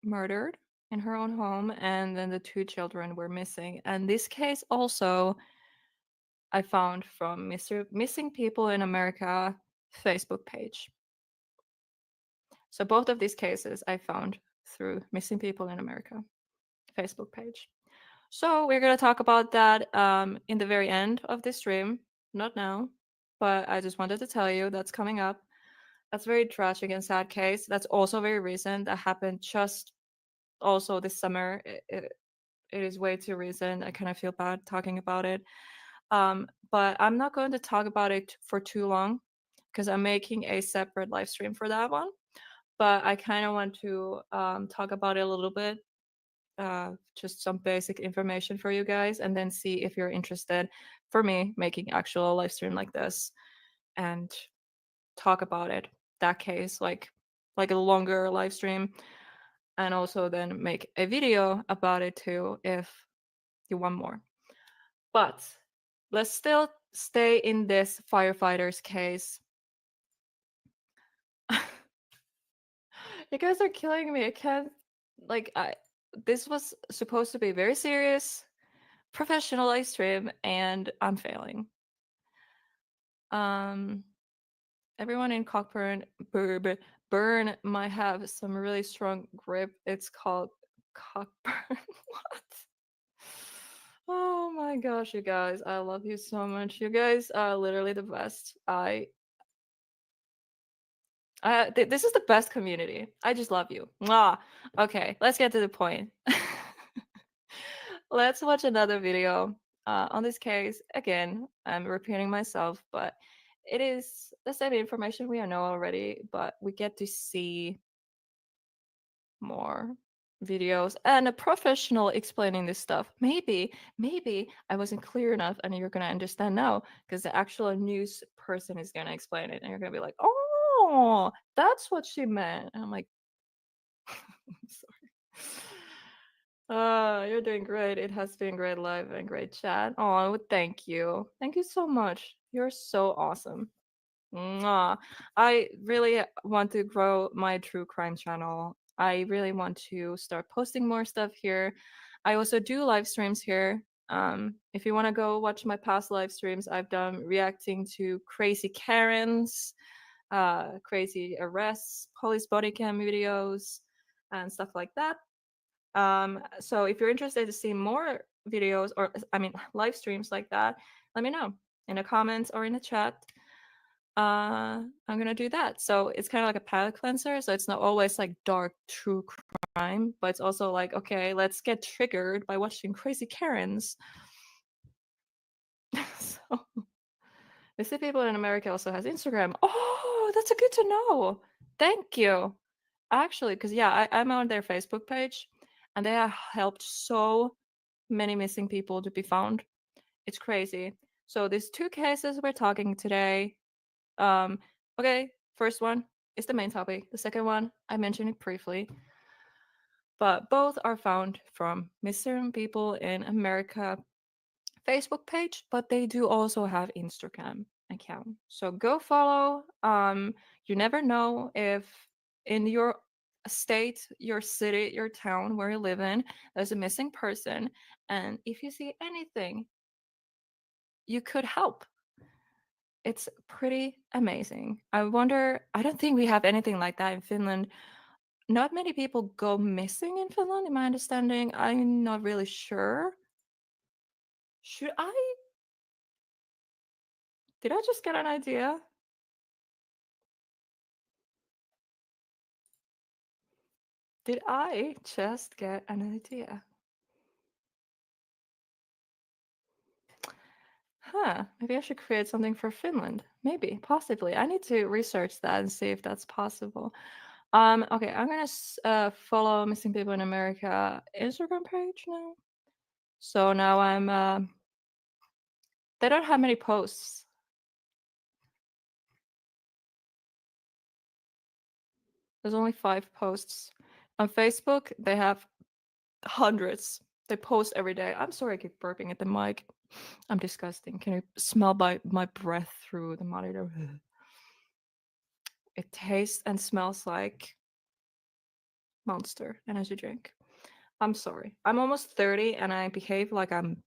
murdered in her own home, and then the two children were missing. And this case also I found from Missing People in America Facebook page. So both of these cases I found through Missing People in America Facebook page. So we're going to talk about that in the very end of this stream. Not now, but I just wanted to tell you that's coming up. That's very tragic and sad case. That's also very recent. That happened just also this summer. It is way too recent. I kind of feel bad talking about it. But I'm not going to talk about it for too long because I'm making a separate live stream for that one. But I kind of want to talk about it a little bit, just some basic information for you guys, and then see if you're interested for me making actual live stream like this and talk about it. That case, like a longer live stream, and also then make a video about it too if you want more. But let's still stay in this firefighter's case. You guys are killing me. I can't, like, this was supposed to be very serious, professional live stream, and I'm failing. Everyone in Cockburn burn might have some really strong grip. It's called Cockburn. What? Oh my gosh, you guys, I love you so much. You guys are literally the best. This is the best community. I just love you. Mwah. Okay, let's get to the point. Let's watch another video on this case. Again, I'm repeating myself, but it is the same information we know already, but we get to see more videos and a professional explaining this stuff. Maybe I wasn't clear enough and you're gonna understand now because the actual news person is gonna explain it and you're gonna be like, oh, that's what she meant. And I'm like, I'm sorry. You're doing great. It has been great live and great chat. Oh, thank you. Thank you so much. You're so awesome. Mwah. I really want to grow my true crime channel. I really want to start posting more stuff here. I also do live streams here. If you want to go watch my past live streams, I've done reacting to crazy Karens, crazy arrests, police body cam videos, and stuff like that. So if you're interested to see more videos or live streams like that, let me know in the comments or in the chat. I'm gonna do that. So it's kind of like a palate cleanser. So it's not always like dark true crime, but it's also like, okay, let's get triggered by watching crazy Karens. So Missing People in America also has Instagram. Oh, that's a good to know. Thank you. Actually, because yeah, I'm on their Facebook page and they have helped so many missing people to be found. It's crazy. So these two cases we're talking today. Okay, first one is the main topic. The second one, I mentioned it briefly. But both are found from Missing People in America Facebook page, but they do also have Instagram account. So go follow. You never know if in your state, your city, your town where you live in, there's a missing person. And if you see anything, you could help. It's pretty amazing. I wonder, I don't think we have anything like that in Finland. Not many people go missing in Finland, in my understanding. I'm not really sure. Should I? Did I just get an idea? Did I just get an idea? Maybe I should create something for Finland. Maybe, possibly. I need to research that and see if that's possible. Okay, I'm gonna follow Missing People in America Instagram page now. So now I'm they don't have many posts. There's only 5 posts. On Facebook, they have hundreds. They post every day. I'm sorry I keep burping at the mic. I'm disgusting. Can you smell my breath through the monitor? It tastes and smells like Monster energy drink. I'm sorry. I'm almost 30 and I behave like I'm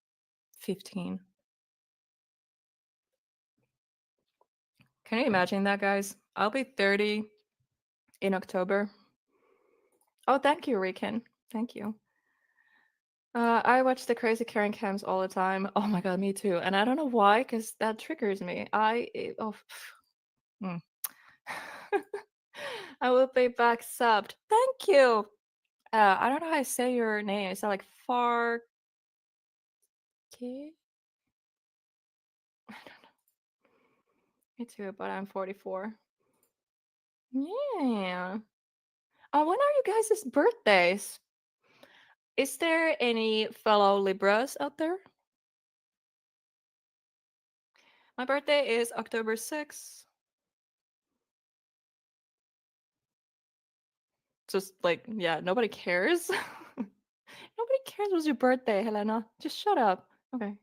15. Can you imagine that, guys? I'll be 30 in October. Oh, thank you, Riken. Thank you. I watch the crazy Karen cams all the time. Oh my god, me too. And I don't know why, because that triggers me. I will be back subbed. Thank you. I don't know how to say your name. Is that like Far? I don't know. Me too, but I'm 44. Yeah. Oh, when are you guys' birthdays? Is there any fellow Libras out there? My birthday is October 6th. Just like, yeah, nobody cares. Nobody cares what's your birthday, Helena. Just shut up. Okay.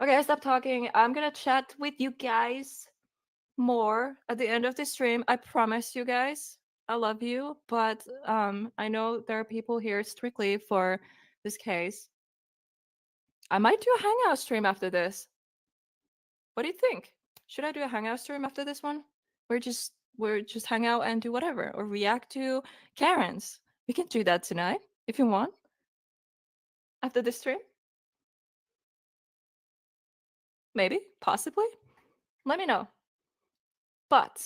Okay, stop talking. I'm gonna chat with you guys more at the end of the stream. I promise you guys. I love you, but I know there are people here strictly for this case. I might do a hangout stream after this. What do you think? Should I do a hangout stream after this one? We're just hang out and do whatever or react to Karen's. We can do that tonight if you want. After this stream? Maybe, possibly. Let me know. But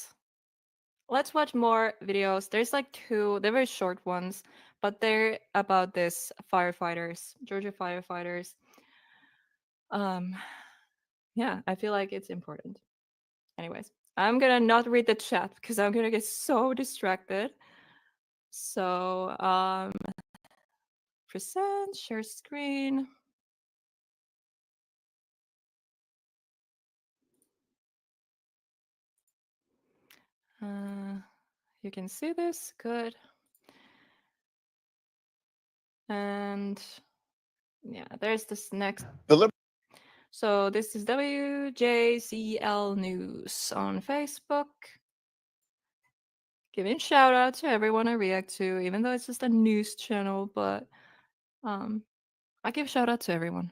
let's watch more videos. There's like two, they're very short ones, but they're about this firefighters, Georgia firefighters. Yeah, I feel like it's important. Anyways, I'm gonna not read the chat because I'm gonna get so distracted. So, present, share screen. You can see this, good. And yeah, there's this next. So this is WJCL News on Facebook. Giving shout out to everyone I react to, even though it's just a news channel, but I give shout out to everyone.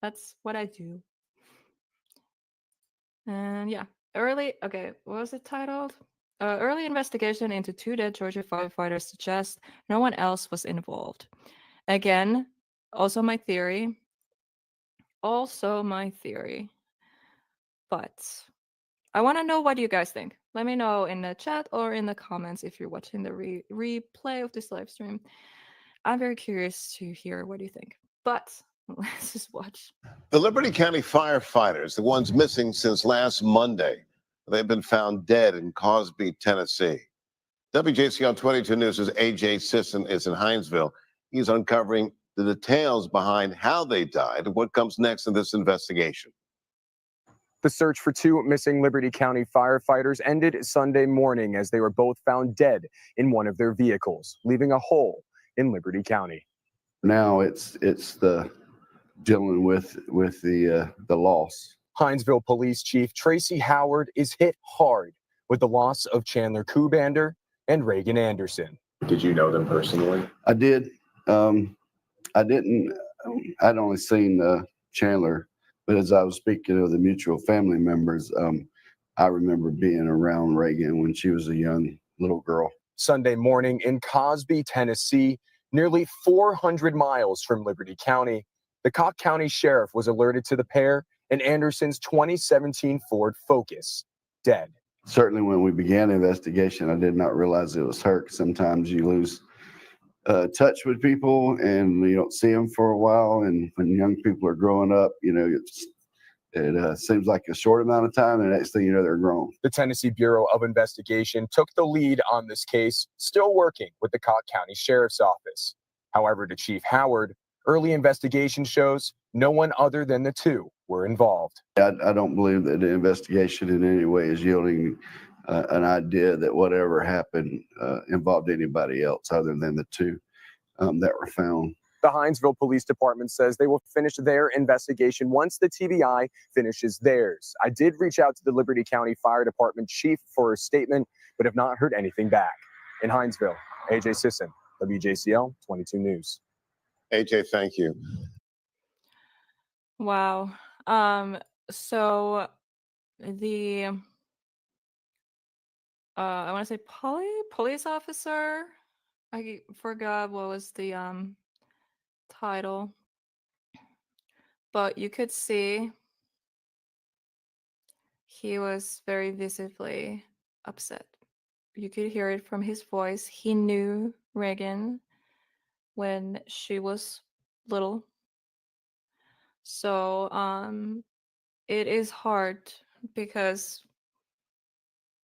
That's what I do. And yeah, okay, what was it titled? Early investigation into two dead Georgia firefighters suggests no one else was involved. Again, also my theory. But I want to know what you guys think. Let me know in the chat or in the comments if you're watching the replay of this live stream. I'm very curious to hear what you think. But let's just watch. The Liberty County firefighters, the ones missing since last Monday, they've been found dead in Cosby, Tennessee. WJCL 22 News' AJ Sisson is in Hinesville. He's uncovering the details behind how they died and what comes next in this investigation. The search for two missing Liberty County firefighters ended Sunday morning as they were both found dead in one of their vehicles, leaving a hole in Liberty County. Now it's the dealing with the loss. Hinesville Police Chief Tracy Howard is hit hard with the loss of Chandler Kubander and Reagan Anderson. Did you know them personally? I did. I didn't. I'd only seen Chandler, but as I was speaking of the mutual family members, I remember being around Reagan when she was a young little girl. Sunday morning in Cosby, Tennessee, nearly 400 miles from Liberty County, the Cobb County Sheriff was alerted to the pair in Anderson's 2017 Ford Focus, dead. Certainly when we began the investigation, I did not realize it was her. Sometimes you lose touch with people and you don't see them for a while. And when young people are growing up, you know, it seems like a short amount of time, and the next thing you know, they're grown. The Tennessee Bureau of Investigation took the lead on this case, still working with the Cobb County Sheriff's Office. However, to Chief Howard, early investigation shows no one other than the two were involved. I don't believe that the investigation in any way is yielding an idea that whatever happened involved anybody else other than the two that were found. The Hinesville Police Department says they will finish their investigation once the TBI finishes theirs. I did reach out to the Liberty County Fire Department chief for a statement, but have not heard anything back. In Hinesville, AJ Sisson, WJCL 22 News. AJ, thank you. Wow. So the I want to say police officer. I forgot what was the title, but you could see he was very visibly upset. You could hear it from his voice. He knew Reagan when she was little. So it is hard because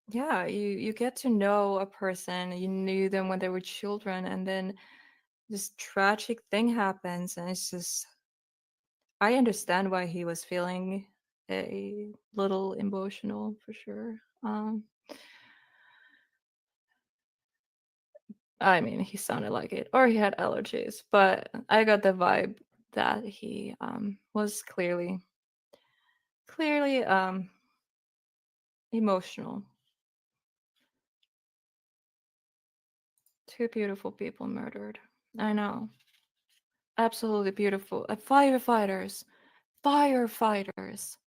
yeah, you get to know a person, you knew them when they were children, and then this tragic thing happens, and it's just I understand why he was feeling a little emotional for sure. I mean, he sounded like it, or he had allergies, but I got the vibe that he was clearly emotional. Two beautiful people murdered. I know. Absolutely beautiful. Firefighters. Firefighters.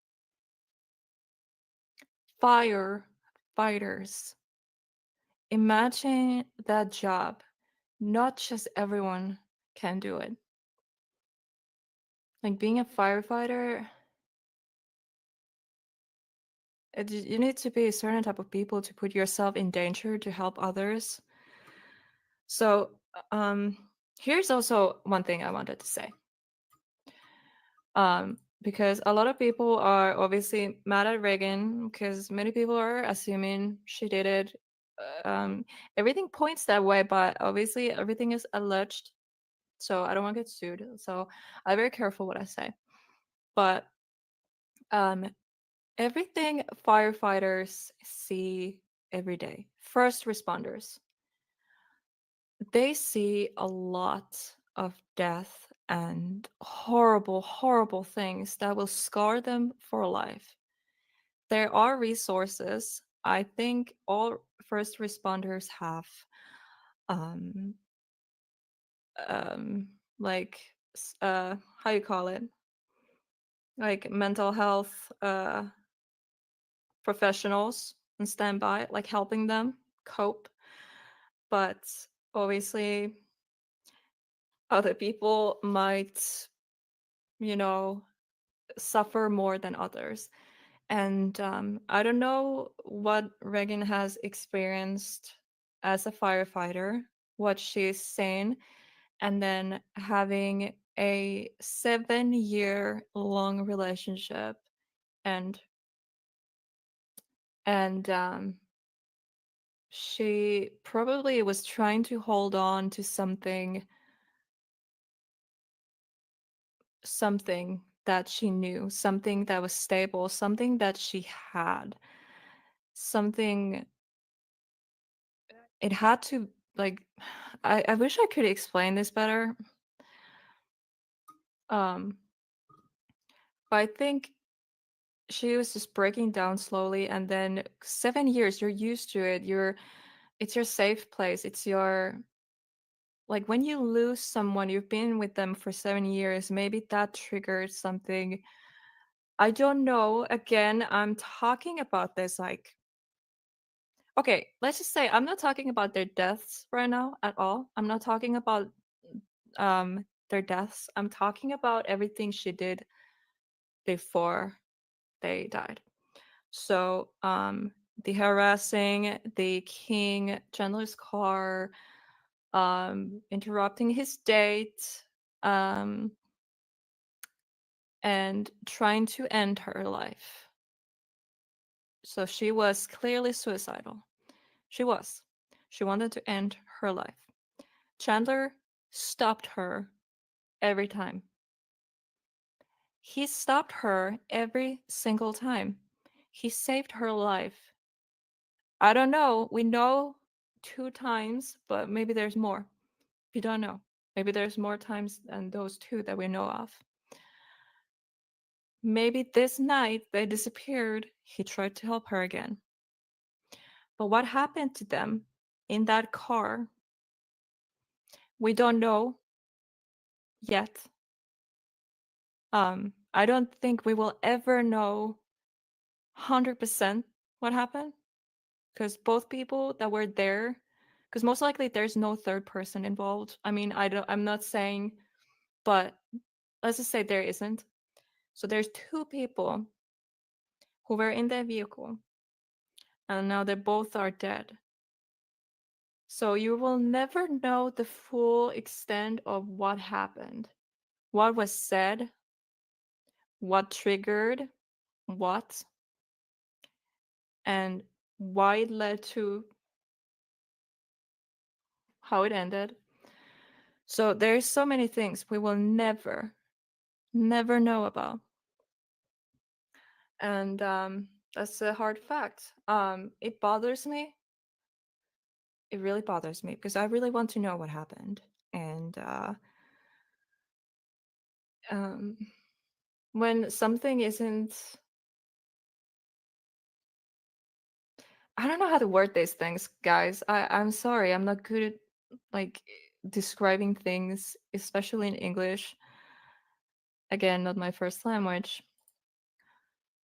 Firefighters. Imagine that job. Not just everyone can do it. Like being a firefighter, you need to be a certain type of people to put yourself in danger to help others. So here's also one thing I wanted to say. Because a lot of people are obviously mad at Reagan because many people are assuming she did it. Everything points that way, but obviously everything is alleged. So I don't want to get sued. So I'm very careful what I say. But everything firefighters see every day, first responders, they see a lot of death and horrible, horrible things that will scar them for life. There are resources. I think all first responders have like how you call it, like mental health professionals on standby, like helping them cope. But obviously other people might, suffer more than others. And I don't know what Reagan has experienced as a firefighter, what she's seen, and then having a 7-year long relationship and she probably was trying to hold on to something that she knew, something that was stable, something that she had, something it had to like I wish I could explain this better. But I think she was just breaking down slowly, and then 7 years, you're used to it. It's your safe place. It's your like when you lose someone, you've been with them for 7 years, maybe that triggered something. I don't know. Again, I'm talking about this like okay, let's just say I'm not talking about their deaths right now at all. I'm not talking about their deaths. I'm talking about everything she did before they died. So the harassing, the king Chandler's car, interrupting his date, and trying to end her life. So she was clearly suicidal. She was. She wanted to end her life. Chandler stopped her every time. He stopped her every single time. He saved her life. I don't know. We know 2 times, but maybe there's more. We don't know. Maybe there's more times than those 2 that we know of. Maybe this night they disappeared. He tried to help her again. But what happened to them in that car? We don't know yet. I don't think we will ever know 100% what happened because both people that were there, because most likely there's no third person involved. I mean, I'm not saying, but let's just say there isn't. So there's 2 people who were in the vehicle, and now they both are dead. So you will never know the full extent of what happened, what was said, what triggered what, and why it led to how it ended. So there's so many things we will never know about. And that's a hard fact. It bothers me. It really bothers me because I really want to know what happened. And when something isn't, I don't know how to word these things, guys. I'm sorry, I'm not good at like describing things, especially in English. Again, not my first language.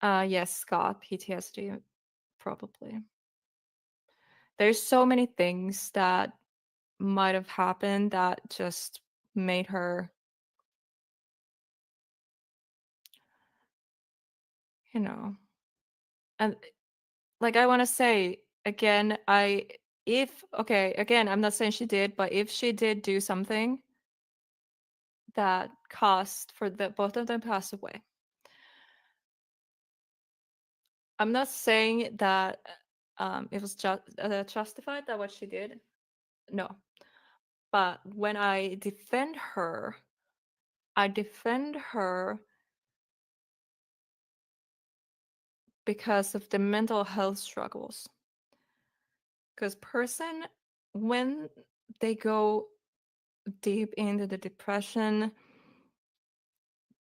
Yes, Scott, PTSD, probably. There's so many things that might have happened that just made her, you know. And like I want to say again, again, I'm not saying she did, but if she did do something that caused for the both of them pass away, I'm not saying that it was justified that what she did. No, but when I defend her because of the mental health struggles. Because person, when they go deep into the depression,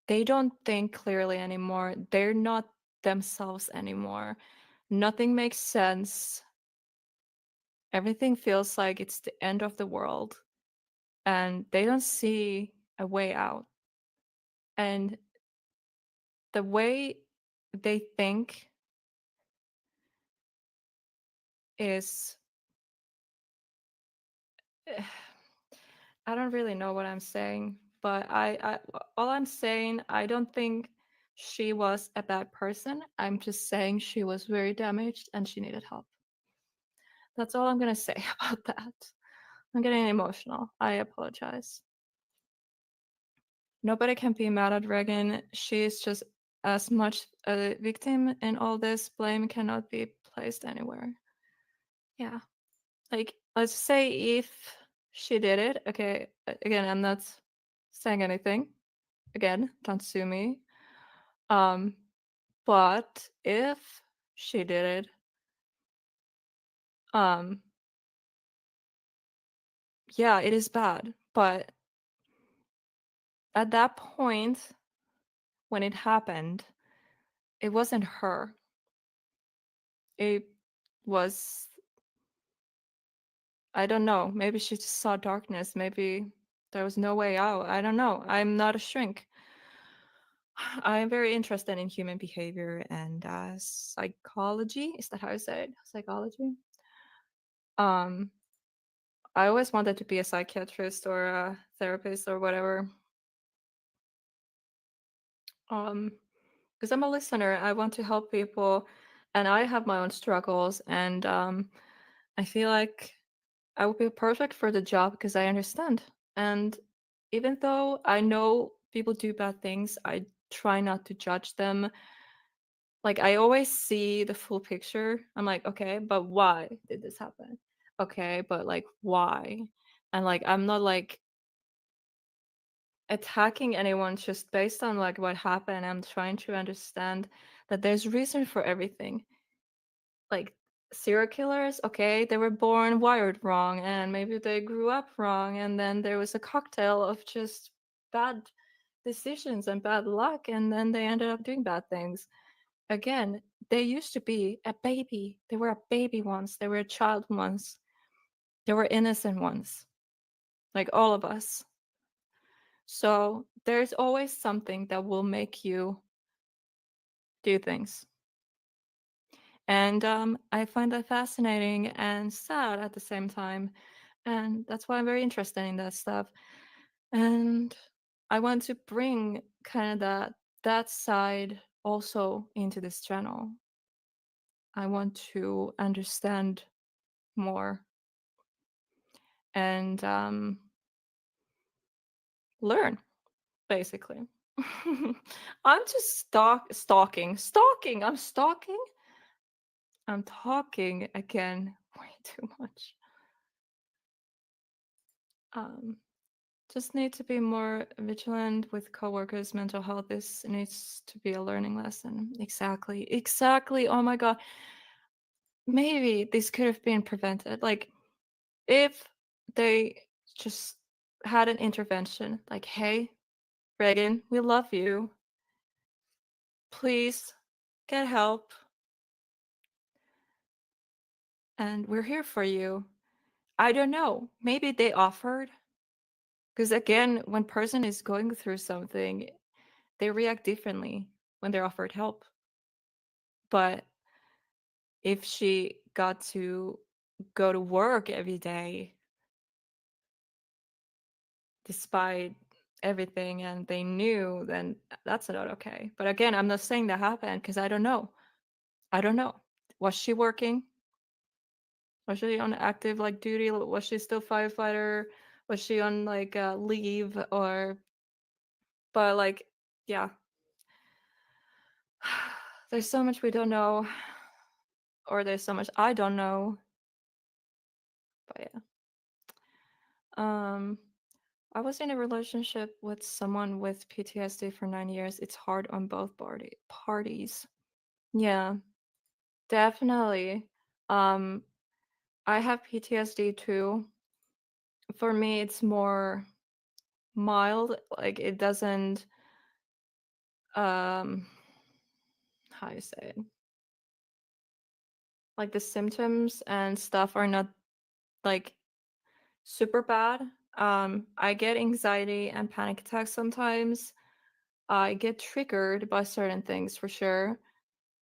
they don't think clearly anymore. They're not themselves anymore. Nothing makes sense. Everything feels like it's the end of the world. And they don't see a way out. And the way they think is I don't really know what I'm saying, but all I'm saying, I don't think she was a bad person. I'm just saying she was very damaged and she needed help. That's all I'm gonna say about that. I'm getting emotional. I apologize. Nobody can be mad at Reagan. She is just as much a victim in all this. Blame cannot be placed anywhere. Yeah. Like, let's say if she did it. Okay, again, I'm not saying anything. Again, don't sue me. But if she did it, yeah, it is bad. But at that point, when it happened, it wasn't her. It was, I don't know, maybe she just saw darkness. Maybe there was no way out. I don't know. I'm not a shrink. I am very interested in human behavior and psychology. Is that how I say it? Psychology. I always wanted to be a psychiatrist or a therapist or whatever. Because I'm a listener. I want to help people, and I have my own struggles, and I feel like I would be perfect for the job because I understand. And even though I know people do bad things, I try not to judge them. Like I always see the full picture. I'm like, okay, but why did this happen? Okay, but like why? And like I'm not like attacking anyone just based on like what happened. I'm trying to understand that there's reason for everything. Like serial killers, okay, they were born wired wrong and maybe they grew up wrong and then there was a cocktail of just bad decisions and bad luck and then they ended up doing bad things. Again, they used to be a baby. They were a baby once. They were a child once. They were innocent once. Like all of us. So there's always something that will make you do things. And I find that fascinating and sad at the same time. And that's why I'm very interested in that stuff. And I want to bring kind of that side also into this channel. I want to understand more and learn, basically. I'm just stalking. I'm stalking. I'm talking again way too much. Just need to be more vigilant with coworkers' mental health. This needs to be a learning lesson. Exactly. Oh my god. Maybe this could have been prevented. Like, if they just had an intervention, like, hey, Reagan, we love you. Please get help. And we're here for you. I don't know. Maybe they offered. Because again, when person is going through something, they react differently when they're offered help. But if she got to go to work every day despite everything and they knew, then that's not okay. But again, I'm not saying that happened because I don't know. Was she working? Was she on active like duty? Was she still firefighter? Was she on like leave? Or but like, yeah, there's so much we don't know, or there's so much I don't know. But yeah. I was in a relationship with someone with PTSD for 9 years. It's hard on both parties. Yeah, definitely. I have PTSD too. For me, it's more mild. Like, it doesn't how you say it? Like, the symptoms and stuff are not like super bad. I get anxiety and panic attacks sometimes. I get triggered by certain things for sure,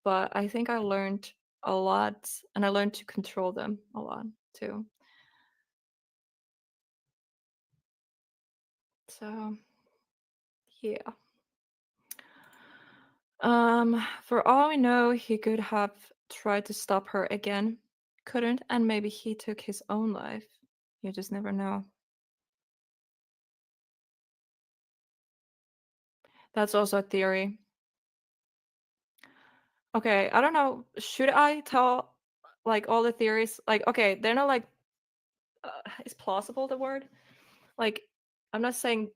but I think I learned a lot and I learned to control them a lot too. So, yeah. For all we know, he could have tried to stop her again, couldn't, and maybe he took his own life. You just never know. That's also a theory. Okay, I don't know. Should I tell like all the theories? Like, okay, they're not like is plausible the word? Like, I'm not saying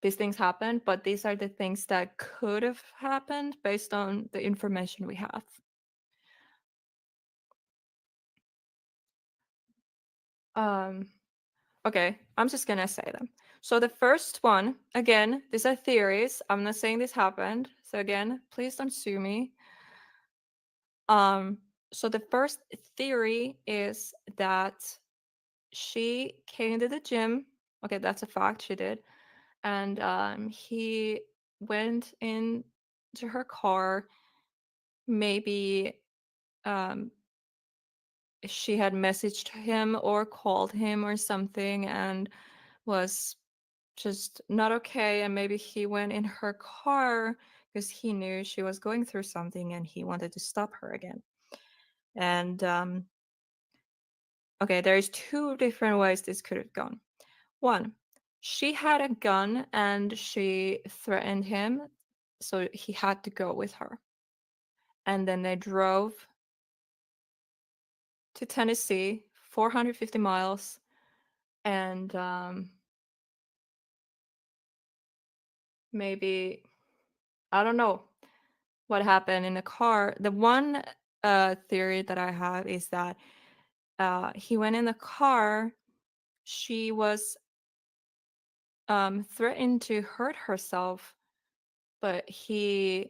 these things happen, but these are the things that could have happened based on the information we have. Okay, I'm just gonna say them. So the first one, again, these are theories. I'm not saying this happened. So again, please don't sue me. So the first theory is that she came to the gym. Okay, that's a fact, she did. And he went into her car. Maybe she had messaged him or called him or something and was just not okay, and maybe he went in her car because he knew she was going through something and he wanted to stop her again. And okay, there's two different ways this could have gone. One, she had a gun and she threatened him, so he had to go with her. And then they drove to Tennessee, 450 miles, and maybe, I don't know what happened in the car. The one theory that I have is that he went in the car. She was threatened to hurt herself, but he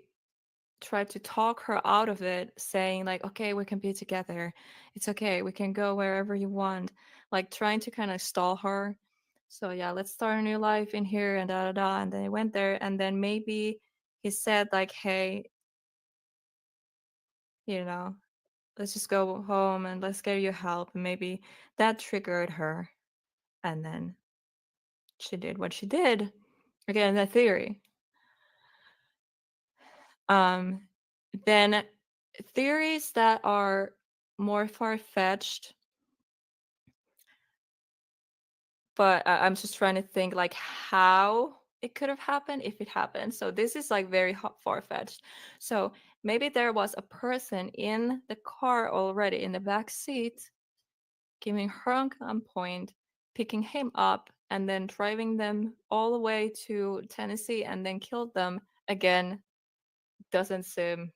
tried to talk her out of it, saying like, okay, we can be together, it's okay, we can go wherever you want, like trying to kind of stall her. So yeah, let's start a new life in here and da da da. And then he went there, and then maybe he said like, hey, you know, let's just go home and let's get you help. And maybe that triggered her, and then she did what she did. Again, that theory. Then theories that are more far-fetched, but I'm just trying to think like how it could have happened if it happened. So this is like very far-fetched. So maybe there was a person in the car already in the back seat, giving her on gunpoint, picking him up, and then driving them all the way to Tennessee and then killed them. Again, doesn't seem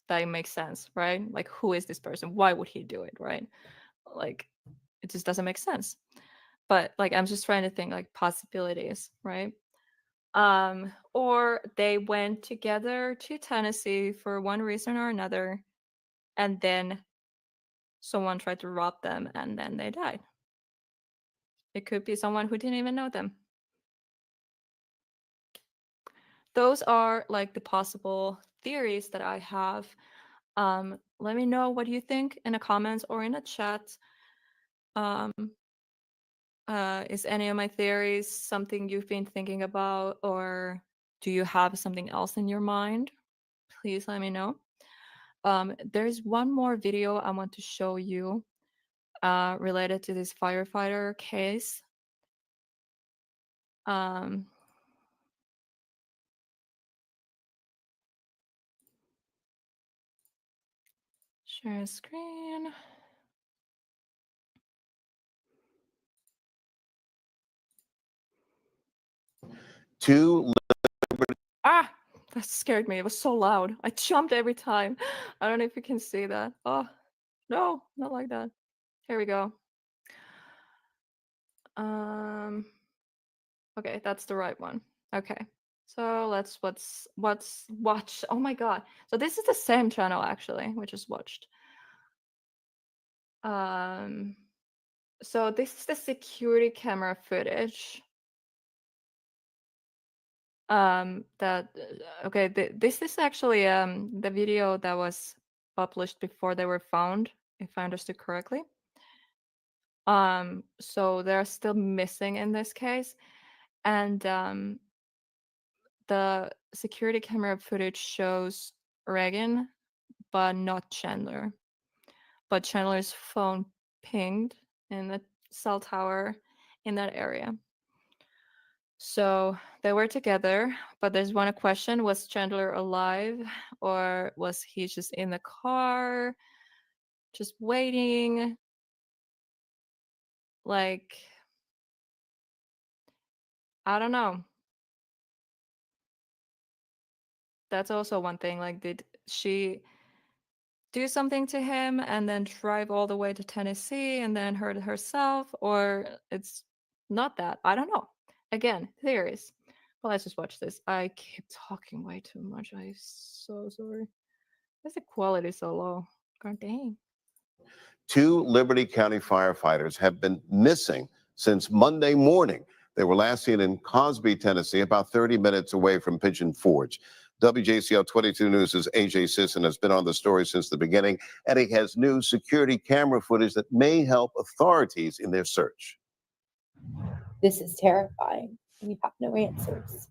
that it makes sense, right? Like, who is this person? Why would he do it, right? Like, it just doesn't make sense. But like, I'm just trying to think like possibilities, right? Or they went together to Tennessee for one reason or another, and then someone tried to rob them and then they died. It could be someone who didn't even know them. Those are like the possible theories that I have. Let me know what you think in the comments or in the chat. Is any of my theories something you've been thinking about, or do you have something else in your mind? Please let me know. There's one more video I want to show you related to this firefighter case. Share screen. Ah, that scared me. It was so loud. I jumped every time. I don't know if you can see that. Oh, no, not like that. Here we go. Okay, that's the right one. Okay. So let's watch. Oh my god. So this is the same channel actually, we just watched. So this is the security camera footage. This is actually the video that was published before they were found, if I understood correctly. So they're still missing in this case, and the security camera footage shows Reagan, but not Chandler. But Chandler's phone pinged in the cell tower in that area. So they were together, but there's one question: was Chandler alive, or was he just in the car, just waiting? Like, I don't know. That's also one thing. Like, did she do something to him and then drive all the way to Tennessee and then hurt herself? Or it's not that? I don't know. Again, theories. Well, let's just watch this. I keep talking way too much. I'm so sorry. Why's the quality so low? God dang. 2 Liberty County firefighters have been missing since Monday morning. They were last seen in Cosby, Tennessee, about 30 minutes away from Pigeon Forge. WJCL 22 News' AJ Sisson has been on the story since the beginning, and he has new security camera footage that may help authorities in their search. This is terrifying. We have no answers.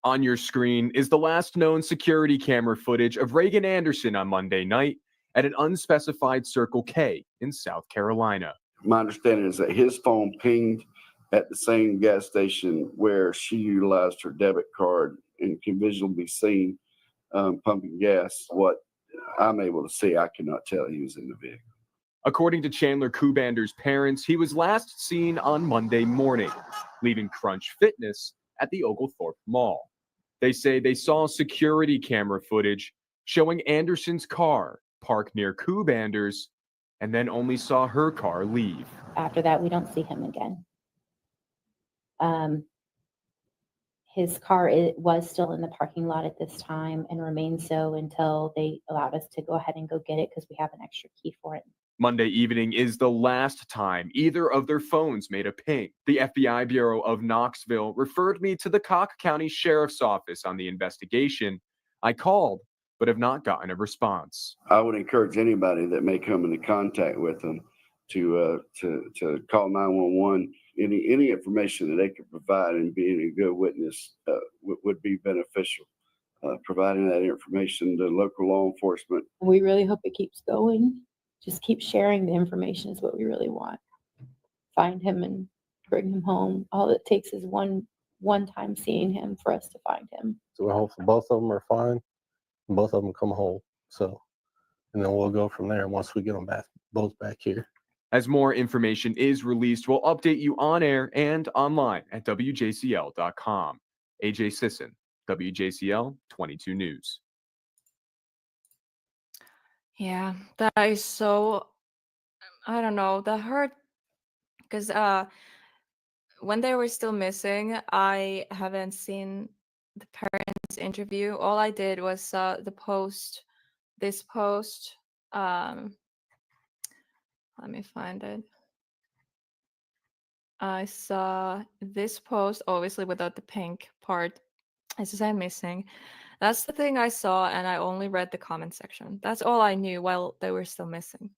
On your screen is the last known security camera footage of Reagan Anderson on Monday night at an unspecified Circle K in South Carolina. My understanding is that his phone pinged at the same gas station where she utilized her debit card and can visually be seen pumping gas. What I'm able to see, I cannot tell he was in the vehicle. According to Chandler Kubander's parents, he was last seen on Monday morning, leaving Crunch Fitness at the Oglethorpe Mall. They say they saw security camera footage showing Anderson's car parked near Kubander's, and then only saw her car leave. After that, we don't see him again. His car was still in the parking lot at this time and remained so until they allowed us to go ahead and go get it because we have an extra key for it. Monday evening is the last time either of their phones made a ping. The FBI Bureau of Knoxville referred me to the Cook County Sheriff's Office on the investigation. I called, but have not gotten a response. I would encourage anybody that may come into contact with them to call 911. Any information that they could provide and being a good witness would be beneficial. providing that information to local law enforcement. We really hope it keeps going. Just keep sharing the information is what we really want. Find him and bring him home. All it takes is one time seeing him for us to find him. So we're hoping both of them are fine, and both of them come home. So, and then we'll go from there once we get them both back here. As more information is released, we'll update you on air and online at WJCL.com. AJ Sisson, WJCL 22 News. Yeah, that is so, I don't know, that hurt because when they were still missing, I haven't seen the parents' interview. All I did was this post. Let me find it. I saw this post, obviously without the pink part. It says I'm missing. That's the thing I saw, and I only read the comment section. That's all I knew while they were still missing.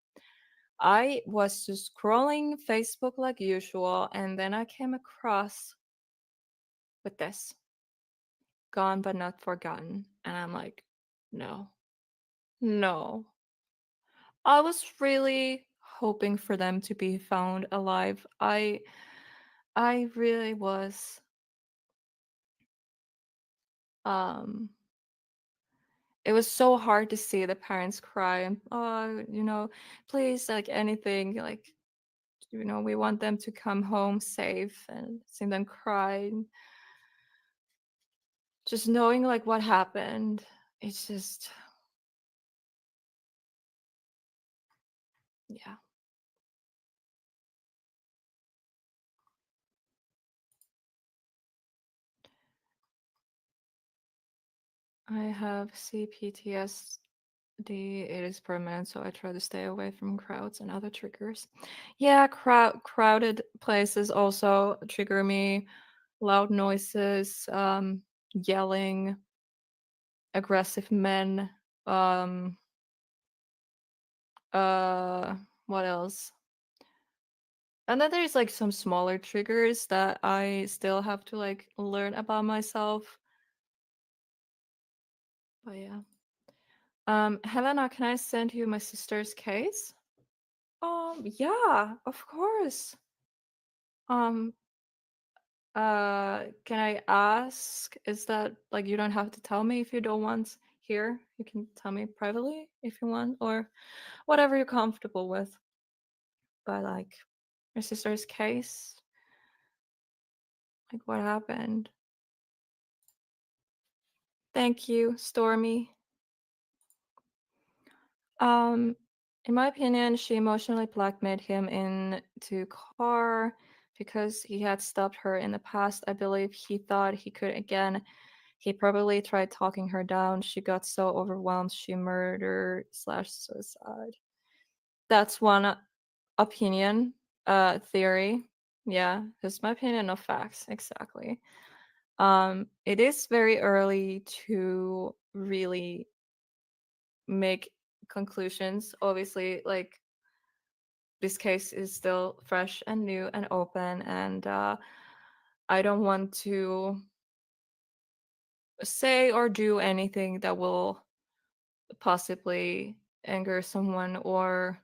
I was just scrolling Facebook like usual, and then I came across with this. Gone but not forgotten. And I'm like, no. No. I was really hoping for them to be found alive. I really was. It was so hard to see the parents cry and please, like anything, like we want them to come home safe, and seeing them cry. Just knowing like what happened, it's just, yeah. I have CPTSD. It is permanent, so I try to stay away from crowds and other triggers. Yeah, crowded places also trigger me. Loud noises, yelling, aggressive men. What else? And then there's like some smaller triggers that I still have to like learn about myself. But yeah. Helena, can I send you my sister's case? Yeah, of course. Can I ask, is that like you don't have to tell me if you don't want here? You can tell me privately if you want, or whatever you're comfortable with. But like your sister's case, like what happened? Thank you, Stormy. In my opinion, she emotionally blackmailed him into car because he had stopped her in the past. I believe he thought he could again. He probably tried talking her down. She got so overwhelmed she murdered/suicide. That's one opinion, theory. Yeah, it's my opinion, no facts. Exactly. It is very early to really make conclusions. Obviously, like this case is still fresh and new and open, and I don't want to say or do anything that will possibly anger someone or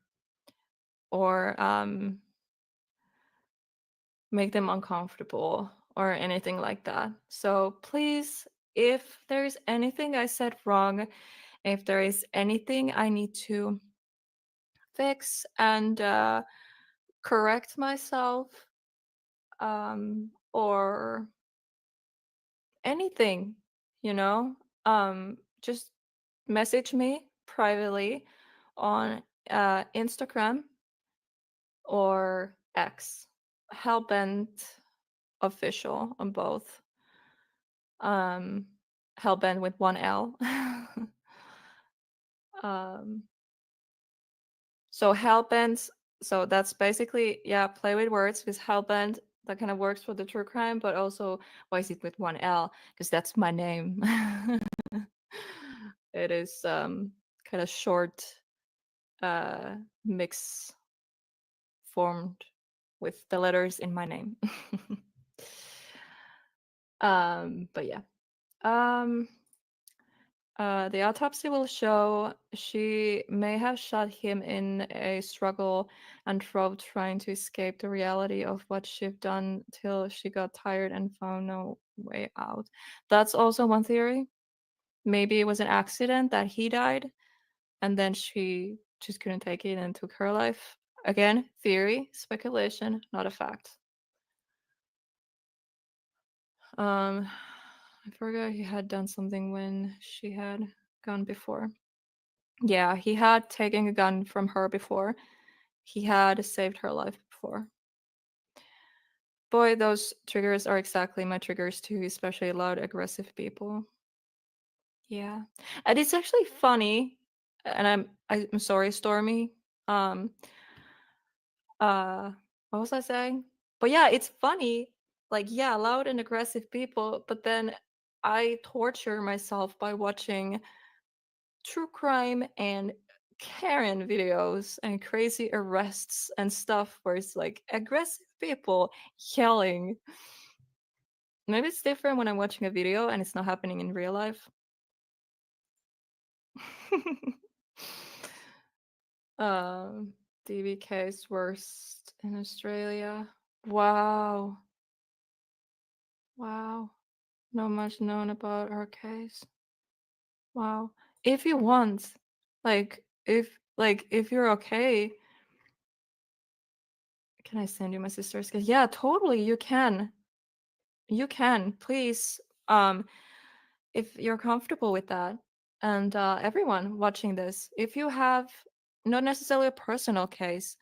make them uncomfortable or anything like that. So please, if there's anything I said wrong, if there is anything I need to fix and correct myself, or anything, just message me privately on Instagram or X, HelBent official on both. HelBent with one L. So HelBent, so that's basically, yeah, play with words, because HelBent, that kind of works for the true crime, but also why is it with one L? Because that's my name. It is kind of short mix formed with the letters in my name. But yeah. The autopsy will show she may have shot him in a struggle and drove trying to escape the reality of what she'd done till she got tired and found no way out. That's also one theory. Maybe it was an accident that he died and then she just couldn't take it and took her life. Again, theory, speculation, not a fact. I forgot he had done something when she had gone before. Yeah, he had taken a gun from her before. He had saved her life before. Boy, those triggers are exactly my triggers too, especially loud, aggressive people. Yeah. And it's actually funny, and I'm sorry, Stormy. Um what was I saying? But yeah, it's funny. Like, yeah, loud and aggressive people, but then I torture myself by watching true crime and Karen videos and crazy arrests and stuff where it's like aggressive people yelling. Maybe it's different when I'm watching a video and it's not happening in real life. DBK's worst in Australia. Wow. Wow. Not much known about her case. Wow. If you want, if you're okay, can I send you my sister's case? Yeah, totally. You can. You can. Please. If you're comfortable with that. And everyone watching this, if you have not necessarily a personal case,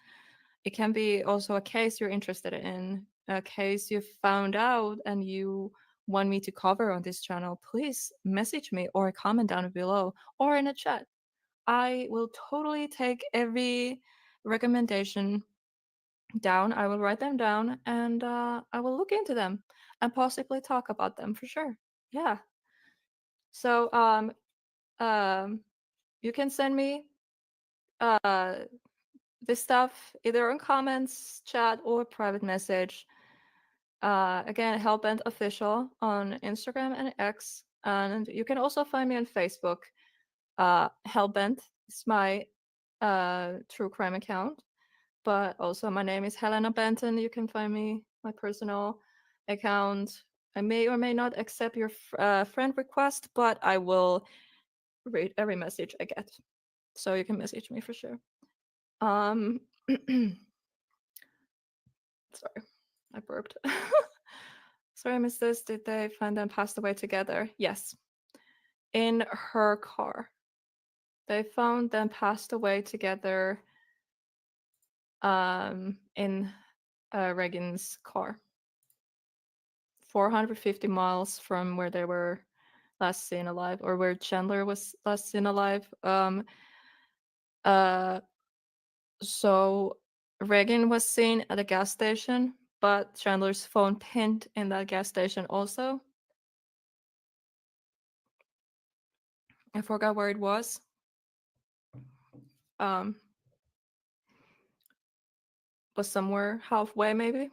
it can be also a case you're interested in, a case you found out and you want me to cover on this channel, please message me or comment down below or in a chat. I will totally take every recommendation down. I will write them down and I will look into them and possibly talk about them for sure. Yeah. So you can send me this stuff either in comments, chat, or private message. Again, HelBent Official on Instagram and X. And you can also find me on Facebook. HelBent is my true crime account. But also my name is Helena Benton. You can find me, my personal account. I may or may not accept your friend request, but I will read every message I get. So you can message me for sure. Sorry, I burped. Sorry, I missed this. Did they find them passed away together? Yes. In her car. They found them passed away together in Reagan's car. 450 miles from where they were last seen alive, or where Chandler was last seen alive. So Reagan was seen at a gas station, but Chandler's phone pinned in that gas station also. I forgot where it was. Was somewhere halfway maybe.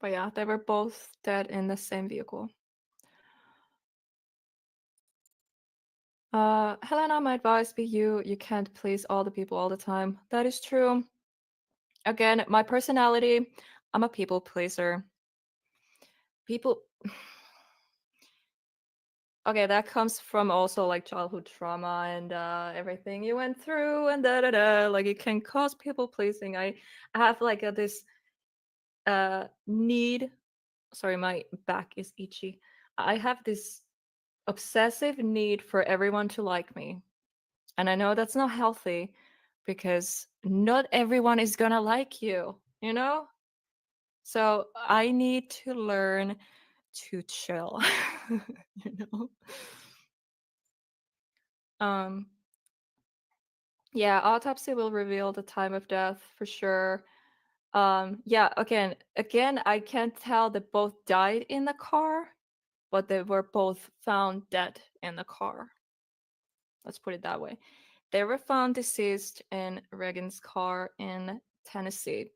But yeah, they were both dead in the same vehicle. Helena, my advice be you can't please all the people all the time. That is true. Again, my personality, I'm a people pleaser. People okay, that comes from also like childhood trauma and everything you went through and like it can cause people pleasing. I have like this need, sorry, my back is itchy. I have this obsessive need for everyone to like me. And I know that's not healthy because not everyone is gonna like you, you know? So I need to learn to chill, you know? Yeah, autopsy will reveal the time of death for sure. Yeah, again, I can't tell that both died in the car, but they were both found dead in the car. Let's put it that way. They were found deceased in Reagan's car in Tennessee.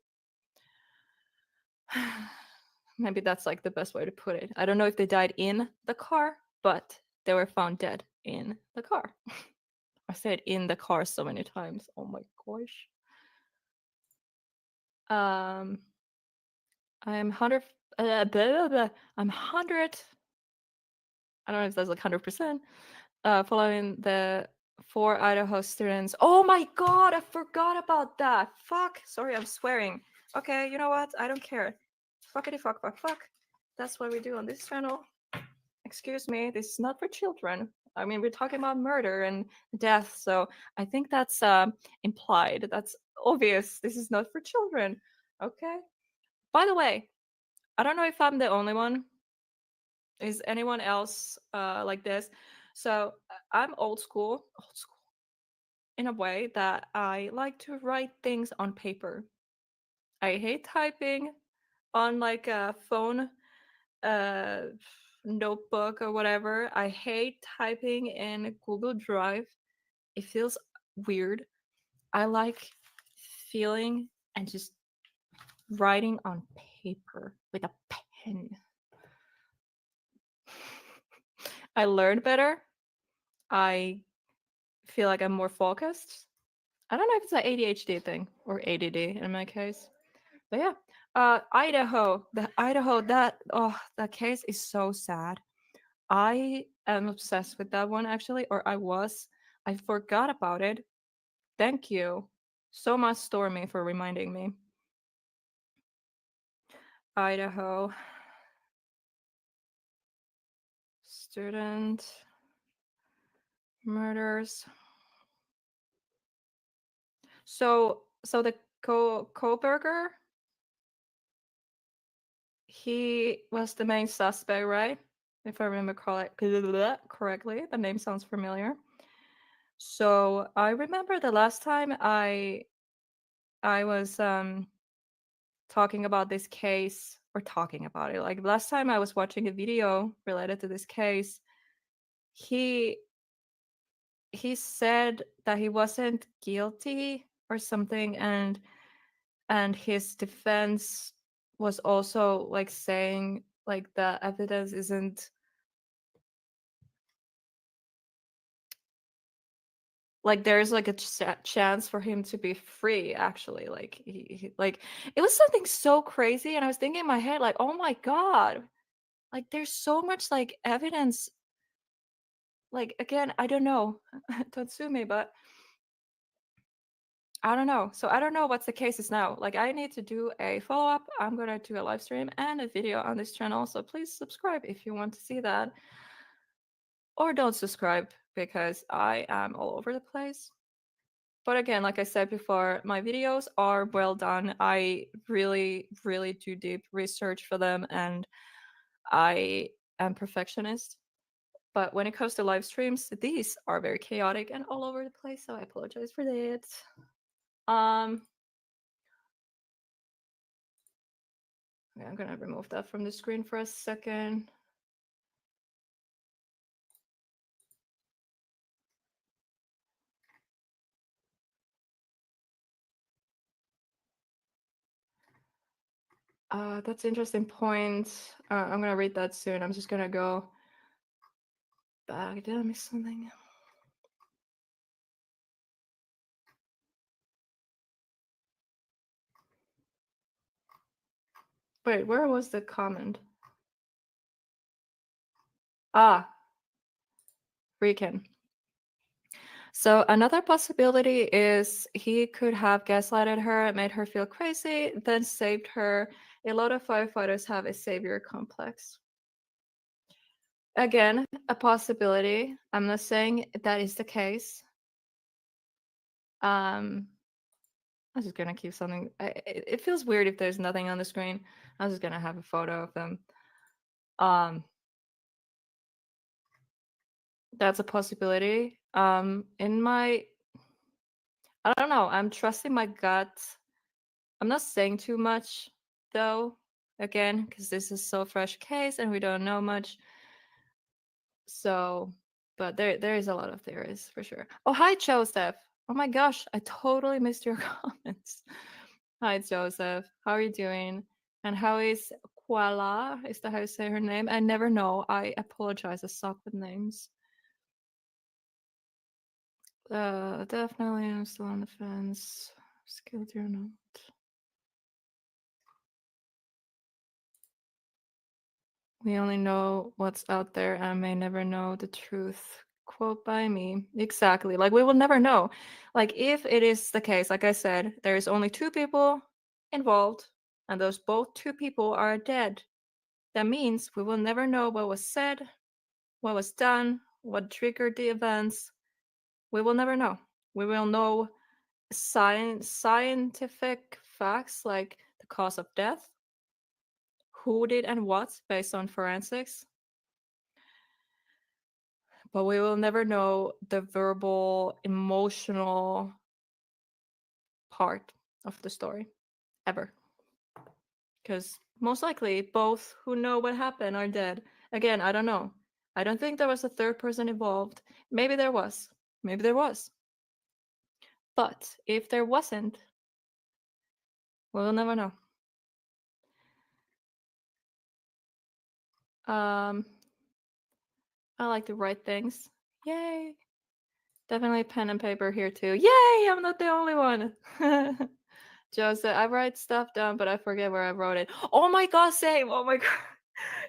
Maybe that's like the best way to put it. I don't know if they died in the car, but they were found dead in the car. I said in the car so many times. Oh my gosh. I'm 100. Blah, blah, blah. I'm 100. I don't know if that's like 100%. Following the 4 Idaho students. Oh my god, I forgot about that. Fuck. Sorry, I'm swearing. Okay, you know what? I don't care. Fuckity fuck fuck fuck. That's what we do on this channel. Excuse me, this is not for children. I mean, we're talking about murder and death, so I think that's implied. That's obvious. This is not for children. Okay. By the way, I don't know if I'm the only one. Is anyone else like this? So I'm old school in a way that I like to write things on paper. I hate typing on like a phone notebook or whatever. I hate typing in Google Drive. It feels weird. I like feeling and just writing on paper with a pen. I learned better. I feel like I'm more focused. I don't know if it's an ADHD thing or ADD in my case. But yeah, Idaho, that case is so sad. I am obsessed with that one actually, or I was. I forgot about it. Thank you so much, Stormy, for reminding me. Idaho student murders. So the Koberger, he was the main suspect, right? If I remember correctly, the name sounds familiar. So I remember the last time I was talking about this case, or talking about it, like last time I was watching a video related to this case, he said that he wasn't guilty or something, and his defense was also like saying like the evidence isn't like there's like a chance for him to be free actually, like he like it was something so crazy, and I was thinking in my head like, oh my god, like there's so much like evidence, like again, I don't know. Don't sue me, but I don't know. So I don't know what's the cases now. Like I need to do a follow-up. I'm gonna do a live stream and a video on this channel, so please subscribe if you want to see that, or don't subscribe because I am all over the place. But again, like I said before, my videos are well done. I really, really do deep research for them, and I am perfectionist. But when it comes to live streams, these are very chaotic and all over the place, so I apologize for that. Okay, I'm gonna remove that from the screen for a second. That's an interesting point. I'm gonna read that soon. I'm just gonna go back. Did I miss something? Wait, where was the comment? Rican. So another possibility is he could have gaslighted her, made her feel crazy, then saved her. A lot of firefighters have a savior complex. Again, a possibility. I'm not saying that is the case. I'm just gonna keep something. It feels weird if there's nothing on the screen. I'm just gonna have a photo of them. That's a possibility. In my, I don't know. I'm trusting my gut. I'm not saying too much though. Again, because this is so fresh case and we don't know much. So, but there is a lot of theories for sure. Oh, hi Joseph. Oh my gosh, I totally missed your comments. Hi Joseph, how are you doing? And how is Kuala? Is that how you say her name? I never know. I apologize. I suck with names. Definitely, I'm still on the fence. Is guilty or not? We only know what's out there and may never know the truth. Quote by me. Exactly. Like, we will never know. Like, if it is the case, like I said, there is only 2 people involved, and those both 2 people are dead. That means we will never know what was said, what was done, what triggered the events. We will never know. We will know scientific facts like the cause of death, who did and what based on forensics. But we will never know the verbal, emotional part of the story, ever. Because most likely, both who know what happened are dead. Again, I don't know. I don't think there was a third person involved. Maybe there was. Maybe there was. But if there wasn't, we'll never know. I like to write things. Yay! Definitely pen and paper here too. Yay! I'm not the only one. Joe said, I write stuff down, but I forget where I wrote it. Oh my god, same. Oh my god.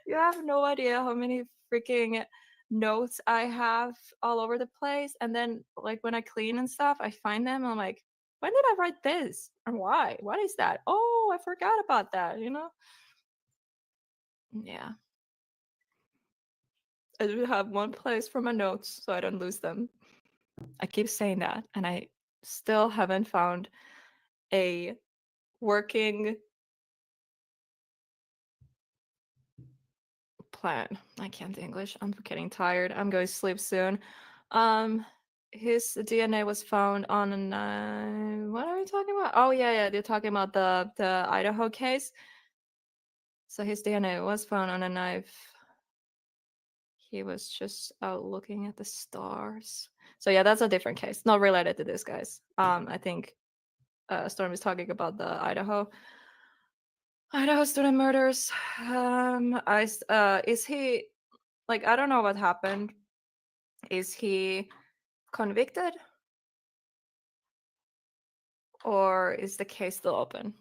You have no idea how many freaking notes I have all over the place. And then, like, when I clean and stuff, I find them and I'm like, when did I write this? And why? What is that? Oh, I forgot about that, you know? Yeah. I do have one place for my notes so I don't lose them. I keep saying that, and I still haven't found a working plan. I can't English. I'm getting tired. I'm going to sleep soon. His DNA was found on a what are we talking about? Oh yeah, they're talking about the Idaho case. So his DNA was found on a knife. He was just out looking at the stars. So yeah, that's a different case, not related to this, guys. I think Storm is talking about the Idaho student murders. Is he, like, I don't know what happened. Is he convicted, or is the case still open?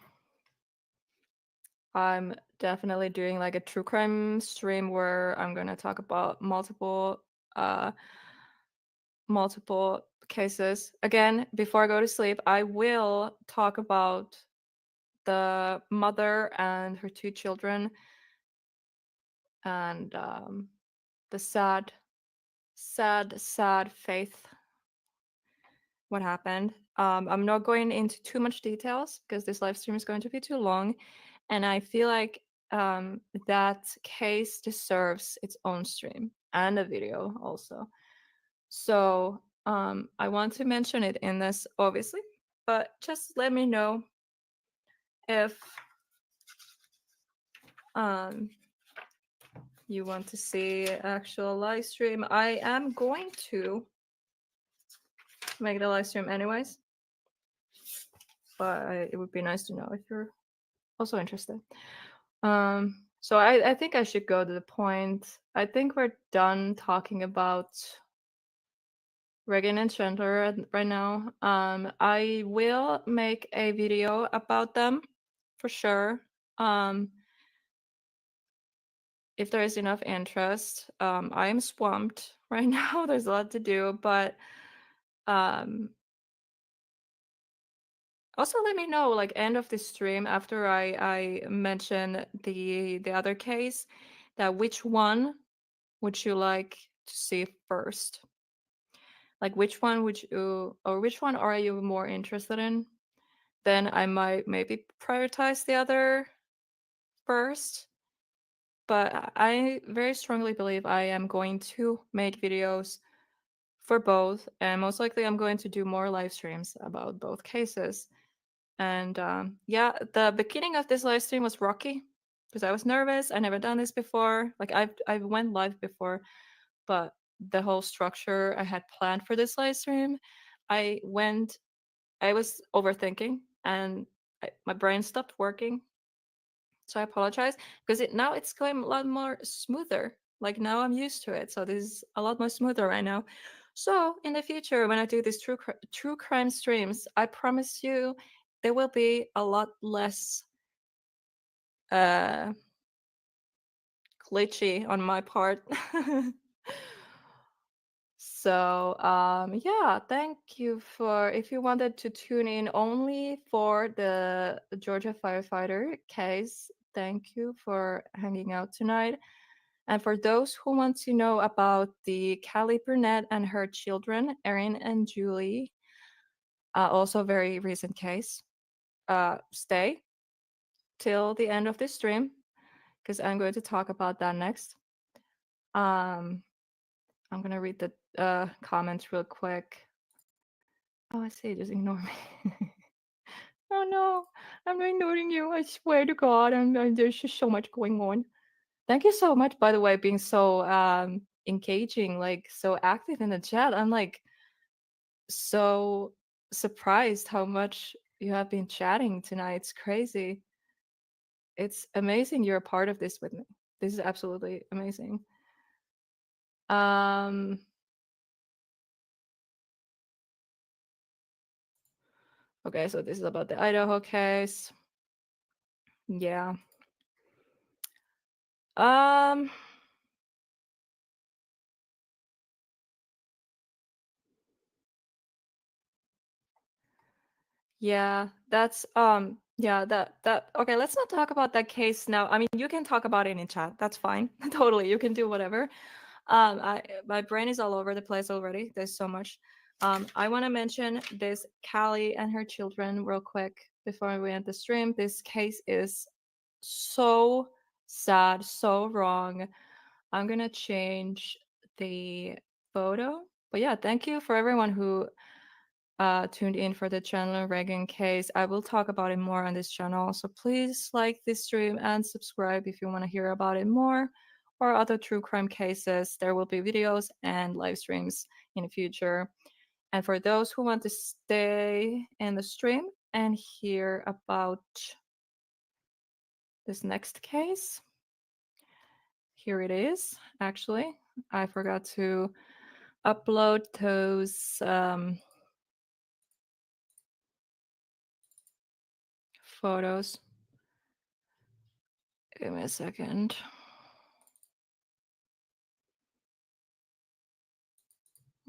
I'm definitely doing like a true crime stream where I'm going to talk about multiple cases. Again, before I go to sleep, I will talk about the mother and her 2 children and the sad faith what happened. I'm not going into too much details because this live stream is going to be too long, and I feel like that case deserves its own stream and a video also. So I want to mention it in this, obviously, but just let me know if you want to see actual live stream. I am going to make the live stream anyways, but it would be nice to know if you're also interested. So I think I should go to the point. I think we're done talking about Reagan and Chandler right now. I will make a video about them for sure. If there is enough interest. I am swamped right now. There's a lot to do, but also let me know, like, end of the stream after I mention the other case, that which one would you like to see first? Like, which one would you, or which one are you more interested in? Then I might maybe prioritize the other first. But I very strongly believe I am going to make videos for both, and most likely I'm going to do more live streams about both cases. And yeah, the beginning of this live stream was rocky because I was nervous. I never done this before. Like, I went live before, but the whole structure I had planned for this live stream, I was overthinking, and my brain stopped working. So I apologize because now it's going a lot more smoother. Like, now I'm used to it, so this is a lot more smoother right now. So in the future, when I do these true crime streams, I promise you there will be a lot less glitchy on my part. So yeah, thank you for, if you wanted to tune in only for the Georgia firefighter case, thank you for hanging out tonight. And for those who want to know about the Callie Burnett and her children, Erin and Julie, also very recent case, stay till the end of this stream because I'm going to talk about that next. I'm gonna read the comments real quick. Oh, I see. Just ignore me. Oh no, I'm not ignoring you. I swear to God, there's just so much going on. Thank you so much, by the way, being so engaging, like so active in the chat. I'm like so surprised how much you have been chatting tonight. It's crazy. It's amazing you're a part of this with me. This is absolutely amazing. Okay, so this is about the Idaho case. Yeah. Yeah, that's yeah, that okay, let's not talk about that case now. I mean, you can talk about it in chat. That's fine. Totally. You can do whatever. My brain is all over the place already. There's so much. I want to mention this Callie and her children real quick before we end the stream. This case is so sad, so wrong. I'm gonna change the photo. But yeah, thank you for everyone who tuned in for the Chandler Reagan case. I will talk about it more on this channel. So please like this stream and subscribe if you want to hear about it more or other true crime cases. There will be videos and live streams in the future. And for those who want to stay in the stream and hear about this next case, here it is. Actually, I forgot to upload those photos. Give me a second.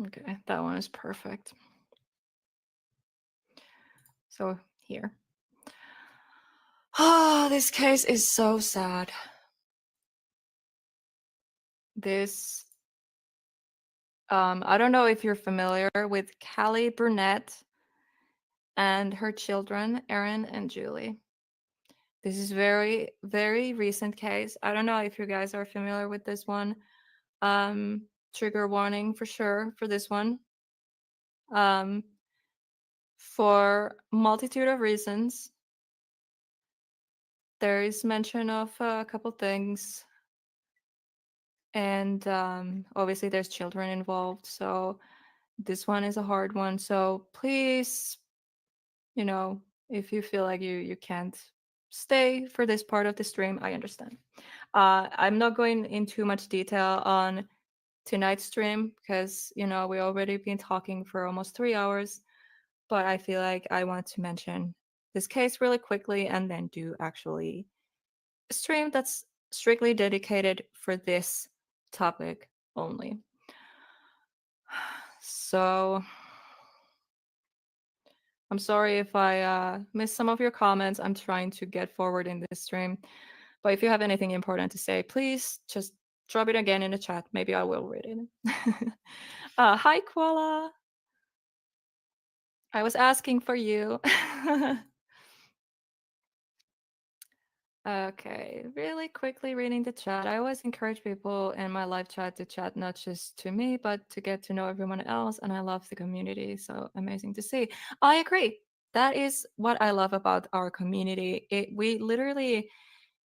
Okay, that one is perfect. So here. Oh, this case is so sad. This, I don't know if you're familiar with Callie Burnett and her children, Erin and Julie. This is very, very recent case. I don't know if you guys are familiar with this one. Trigger warning for sure for this one. For multitude of reasons. There is mention of a couple things. And obviously there's children involved. So this one is a hard one. So please, you know, if you feel like you can't stay for this part of the stream, I understand. I'm not going into much detail on tonight's stream because, you know, we already been talking for almost 3 hours, but I feel like I want to mention this case really quickly and then do actually a stream that's strictly dedicated for this topic only. So I'm sorry if I missed some of your comments. I'm trying to get forward in this stream. But if you have anything important to say, please just drop it again in the chat. Maybe I will read it. Hi, Koala. I was asking for you. Okay, really quickly reading the chat. I always encourage people in my live chat to chat not just to me, but to get to know everyone else. And I love the community. So amazing to see. I agree. That is what I love about our community.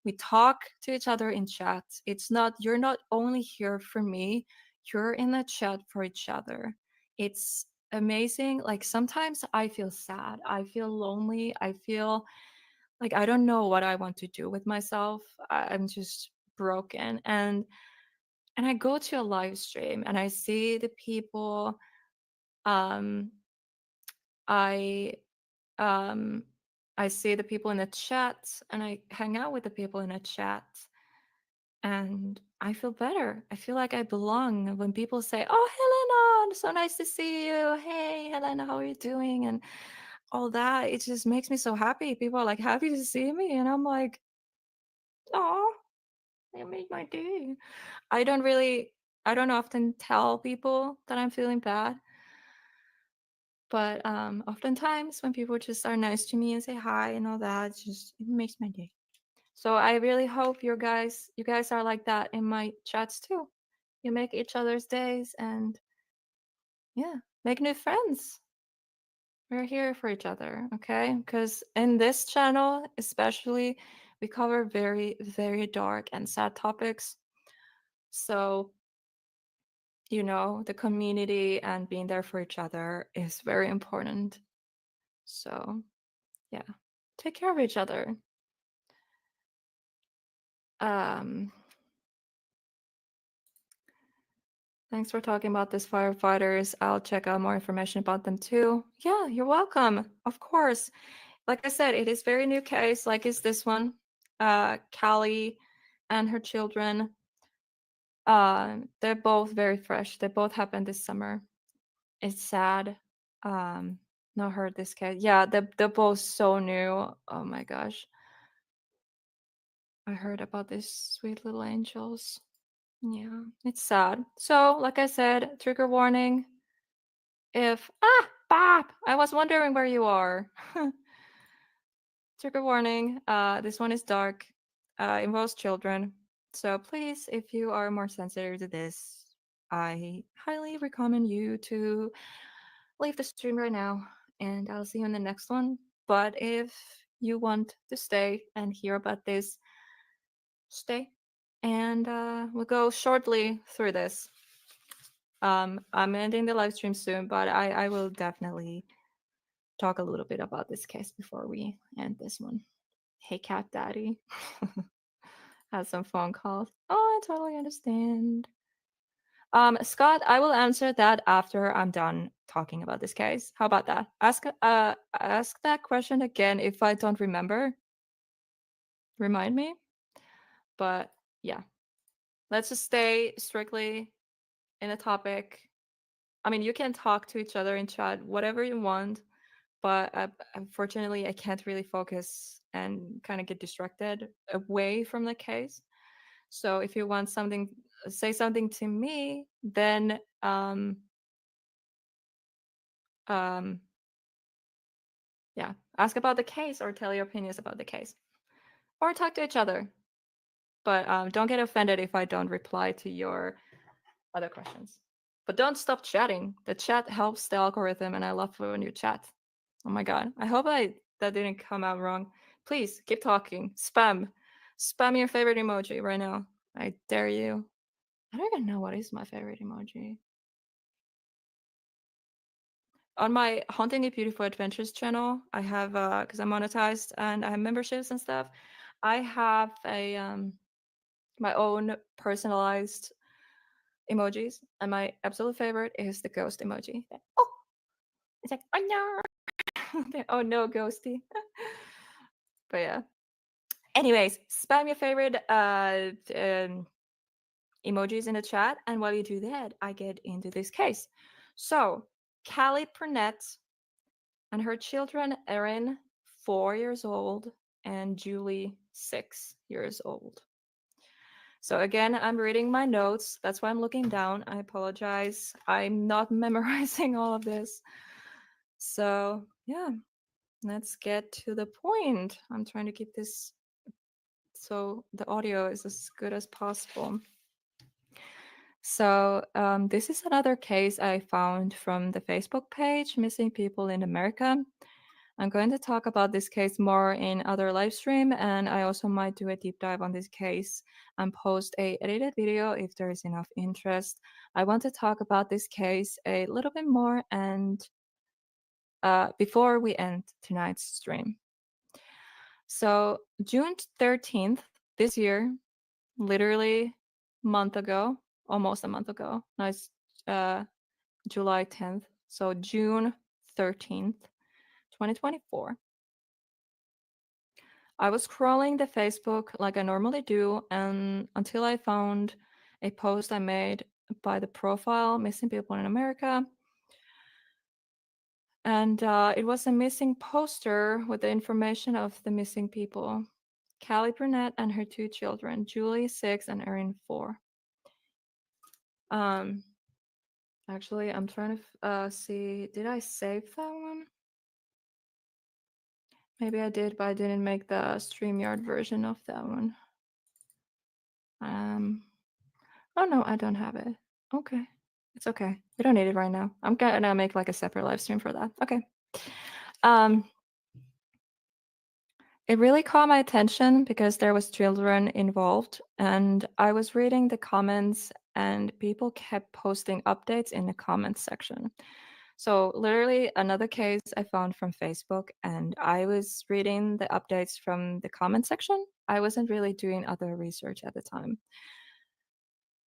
We talk to each other in chat. It's not, you're not only here for me, you're in the chat for each other. It's amazing. Like sometimes I feel sad. I feel lonely. I feel like I don't know what I want to do with myself. I'm just broken. And I go to a live stream and I see the people Um, I I see the people in the chat and I hang out with the people in the chat and I feel better. I feel like I belong when people say, "Oh, Helena, so nice to see you. Hey, Helena, how are you doing?" and all that. It just makes me so happy. People are like happy to see me and I'm like, "Oh, you made my day." I don't often tell people that I'm feeling bad. But oftentimes when people just are nice to me and say hi and all that, it makes my day. So I really hope you guys are like that in my chats too. You make each other's days and yeah, make new friends. We're here for each other, okay? Because in this channel, especially, we cover very, very dark and sad topics. So, the community and being there for each other is very important. So, yeah, take care of each other. Thanks for talking about this, firefighters. I'll check out more information about them too. Yeah, you're welcome. Of course. Like I said, it is very new case, like is this one. Callie and her children. They're both very fresh. They both happened this summer. It's sad. Not heard this case. Yeah, they're both so new. Oh my gosh. I heard about these sweet little angels. Yeah, it's sad. So, like I said, trigger warning. Bob, I was wondering where you are. Trigger warning. This one is dark. Involves children. So please, if you are more sensitive to this, I highly recommend you to leave the stream right now, and I'll see you in the next one. But if you want to stay and hear about this, stay. And we'll go shortly through this. I'm ending the live stream soon, but I will definitely talk a little bit about this case before we end this one. Hey, Cat Daddy. Had some phone calls. Oh, I totally understand. Scott, I will answer that after I'm done talking about this case. How about that? Ask that question again if I don't remember. Remind me. But yeah, let's just stay strictly in a topic. I mean, you can talk to each other in chat, whatever you want, but unfortunately, I can't really focus and kind of get distracted away from the case. So if you want something, say something to me, then yeah, ask about the case or tell your opinions about the case, or talk to each other. But don't get offended if I don't reply to your other questions. But don't stop chatting. The chat helps the algorithm, and I love when you chat. Oh my god! I hope that didn't come out wrong. Please keep talking. Spam your favorite emoji right now. I dare you. I don't even know what is my favorite emoji. On my Haunting It Beautiful Adventures channel, I have because I'm monetized and I have memberships and stuff. I have a my own personalized emojis, and my absolute favorite is the ghost emoji. Oh, it's like oh no, oh no, ghosty. But yeah. Anyways, spam your favorite emojis in the chat, and while you do that, I get into this case. So, Callie Purnett and her children, Erin, 4 years old, and Julie, 6 years old. So again, I'm reading my notes. That's why I'm looking down. I apologize. I'm not memorizing all of this. So yeah, let's get to the point. I'm trying to keep this so the audio is as good as possible. So this is another case I found from the Facebook page, Missing People in America. I'm going to talk about this case more in other live stream, and I also might do a deep dive on this case and post a edited video if there is enough interest. I want to talk about this case a little bit more and before we end tonight's stream. So June 13th this year, literally a month ago, almost a month ago. Now it's July 10th. So June 13th, 2024. I was scrolling the Facebook like I normally do, and until I found a post I made by the profile Missing People in America. And it was a missing poster with the information of the missing people. Callie Burnett and her 2 children, Julie 6 and Erin 4. Actually, I'm trying to see, did I save that one? Maybe I did, but I didn't make the StreamYard version of that one. Oh no, I don't have it. Okay, it's okay. We don't need it right now. I'm gonna make like a separate live stream for that. Okay. It really caught my attention because there was children involved, and I was reading the comments, and people kept posting updates in the comments section. So literally another case I found from Facebook, and I was reading the updates from the comment section. I wasn't really doing other research at the time.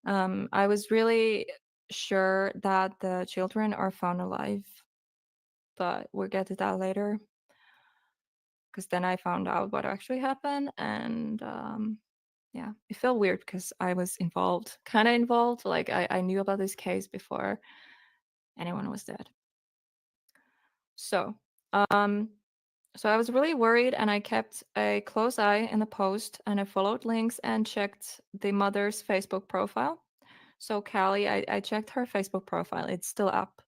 I was really sure that the children are found alive, but we'll get to that later. Because then I found out what actually happened, and yeah, it felt weird because I was involved, kind of involved. Like I knew about this case before anyone was dead. So, so I was really worried, and I kept a close eye in the post, and I followed links and checked the mother's Facebook profile. So Callie, I checked her Facebook profile. It's still up,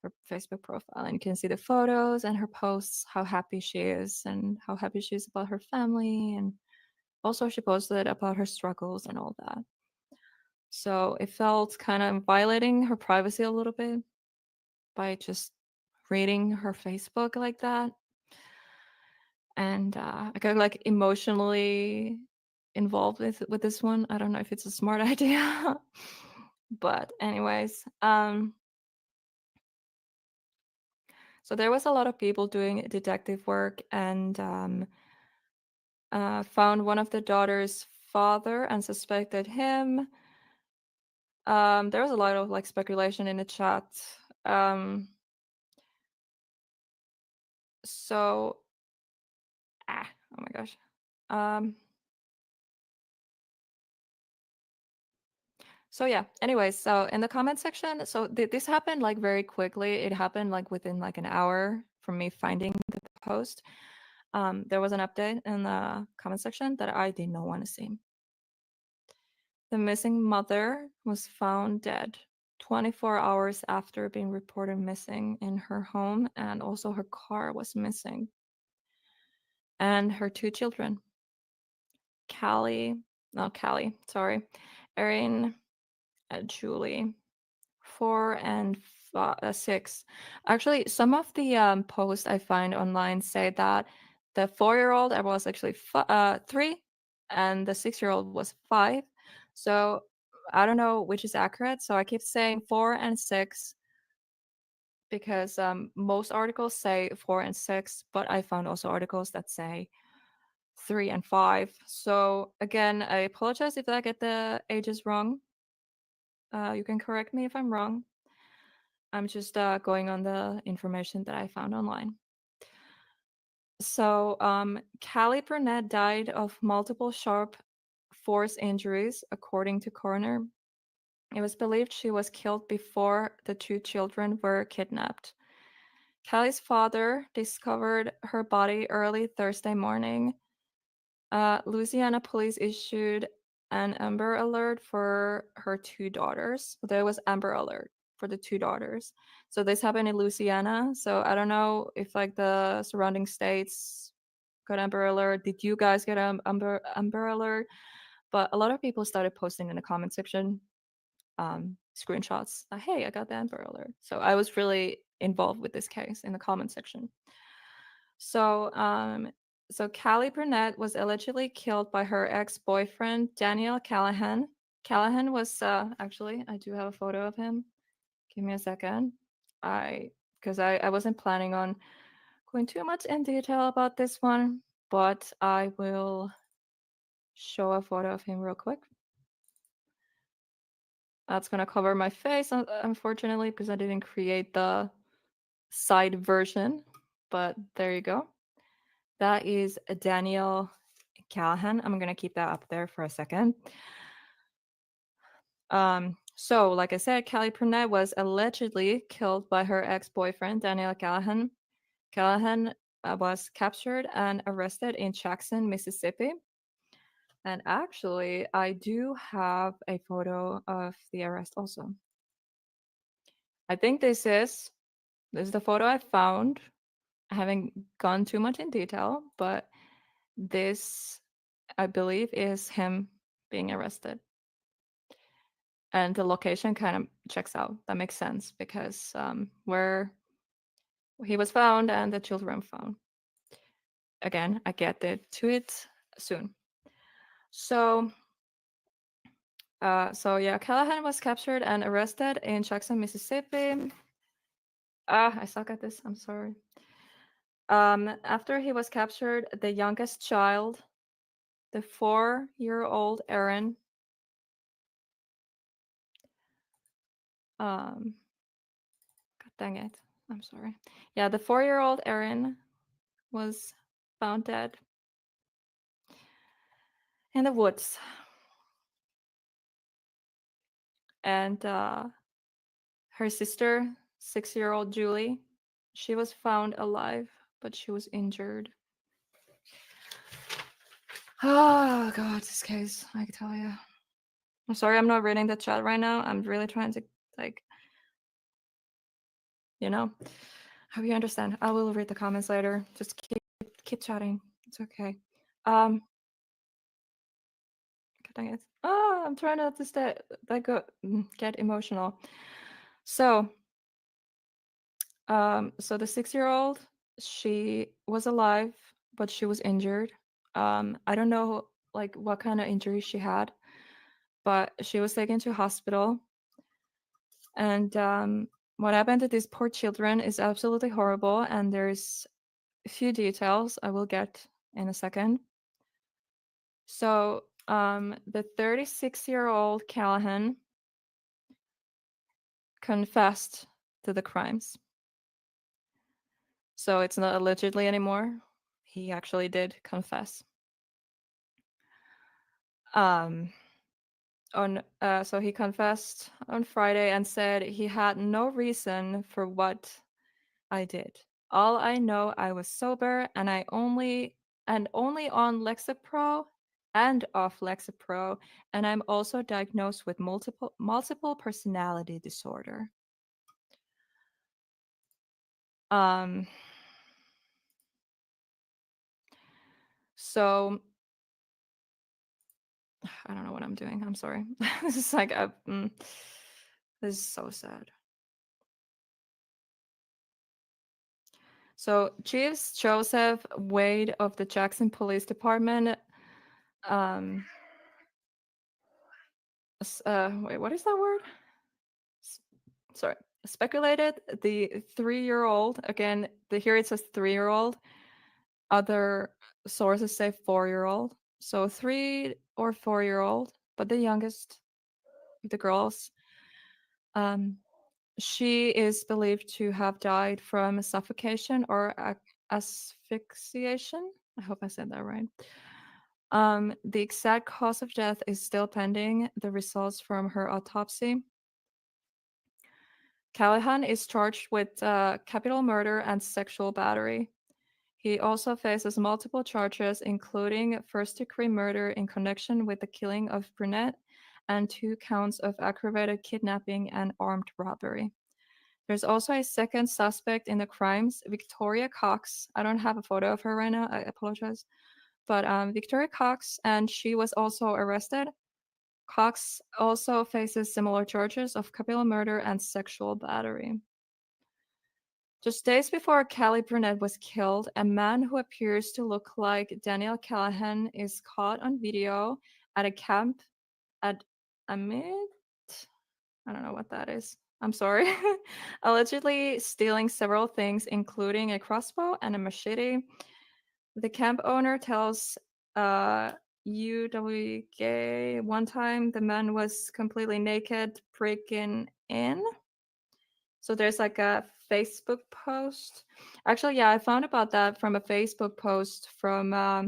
her Facebook profile, and you can see the photos and her posts, how happy she is and how happy she is about her family, and also she posted about her struggles and all that. So it felt kind of violating her privacy a little bit by just reading her Facebook like that. And I got like emotionally involved with this one. I don't know if it's a smart idea. But anyways, so there was a lot of people doing detective work, and found one of the daughter's father and suspected him. There was a lot of like speculation in the chat. So, oh my gosh. So yeah, anyways, so in the comment section, so this happened like very quickly. It happened like within like an hour from me finding the post. There was an update in the comment section that I did not want to see. The missing mother was found dead 24 hours after being reported missing in her home, and also her car was missing. And her 2 children, Erin and Julie, 4 and 6. Actually, some of the posts I find online say that the 4-year-old was actually 3 and the 6-year-old was 5. So I don't know which is accurate. So I keep saying 4 and 6 because most articles say 4 and 6, but I found also articles that say 3 and 5. So again, I apologize if I get the ages wrong. You can correct me if I'm wrong. I'm just going on the information that I found online. So Callie Burnett died of multiple sharp force injuries, according to coroner. It was believed she was killed before the 2 children were kidnapped. Callie's father discovered her body early Thursday morning. Louisiana police issued an Amber Alert for her 2 daughters. There was Amber Alert for the 2 daughters. So this happened in Louisiana. So I don't know if like the surrounding states got Amber Alert. Did you guys get Amber Alert? But a lot of people started posting in the comment section screenshots. Hey, I got the Amber Alert. So I was really involved with this case in the comment section. So so Callie Burnett was allegedly killed by her ex-boyfriend, Daniel Callahan. Callahan was actually, I do have a photo of him. Give me a second. Because I wasn't planning on going too much in detail about this one, but I will show a photo of him real quick. That's gonna cover my face, unfortunately, because I didn't create the side version, but there you go. That is Daniel Callahan. I'm gonna keep that up there for a second. So, like I said, Callie Burnett was allegedly killed by her ex-boyfriend, Daniel Callahan. Callahan was captured and arrested in Jackson, Mississippi. And actually, I do have a photo of the arrest also. I think this is the photo I found. I haven't gone too much in detail, but this, I believe, is him being arrested. And the location kind of checks out. That makes sense because where he was found and the children found. Again, I get to it soon. So yeah, Callahan was captured and arrested in Jackson, Mississippi. I suck at this. I'm sorry. After he was captured, the youngest child, the 4-year-old Aaron, God dang it. I'm sorry. Yeah, the 4-year-old Aaron was found dead in the woods. And her sister, 6-year-old Julie, she was found alive, but she was injured. Oh God, this case, I can tell you. I'm sorry, I'm not reading the chat right now. I'm really trying to, like, you know, hope you understand. I will read the comments later. Just keep chatting. It's okay. God dang it. Oh, I'm trying not to get emotional. So, so the 6-year-old, she was alive, but she was injured. I don't know like what kind of injury she had, but she was taken to hospital. And what happened to these poor children is absolutely horrible. And there's a few details I will get in a second. So the 36-year-old Callahan confessed to the crimes. So it's not allegedly anymore. He actually did confess. So he confessed on Friday and said he had no reason for what I did. All I know, I was sober and only on Lexapro and off Lexapro, and I'm also diagnosed with multiple personality disorder. So I don't know what I'm doing. I'm sorry. This is like this is so sad. So Chief Joseph Wade of the Jackson Police Department, wait, what is that word? Sorry, speculated the 3-year-old, again, here it says 3-year-old. Other sources say 4-year-old. So 3 or 4-year-old, but the youngest of the girls. She is believed to have died from suffocation or asphyxiation. I hope I said that right. The exact cause of death is still pending the results from her autopsy. Callahan is charged with capital murder and sexual battery. He also faces multiple charges, including first-degree murder in connection with the killing of Burnett and 2 counts of aggravated kidnapping and armed robbery. There's also a second suspect in the crimes, Victoria Cox. I don't have a photo of her right now. I apologize. But Victoria Cox, and she was also arrested. Cox also faces similar charges of capital murder and sexual battery. Just days before Callie Burnett was killed, a man who appears to look like Daniel Callahan is caught on video at a camp at Amit. I don't know what that is. I'm sorry. Allegedly stealing several things, including a crossbow and a machete. The camp owner tells UWK one time the man was completely naked breaking in. So there's like a Facebook post. Actually, yeah, I found about that from a Facebook post from a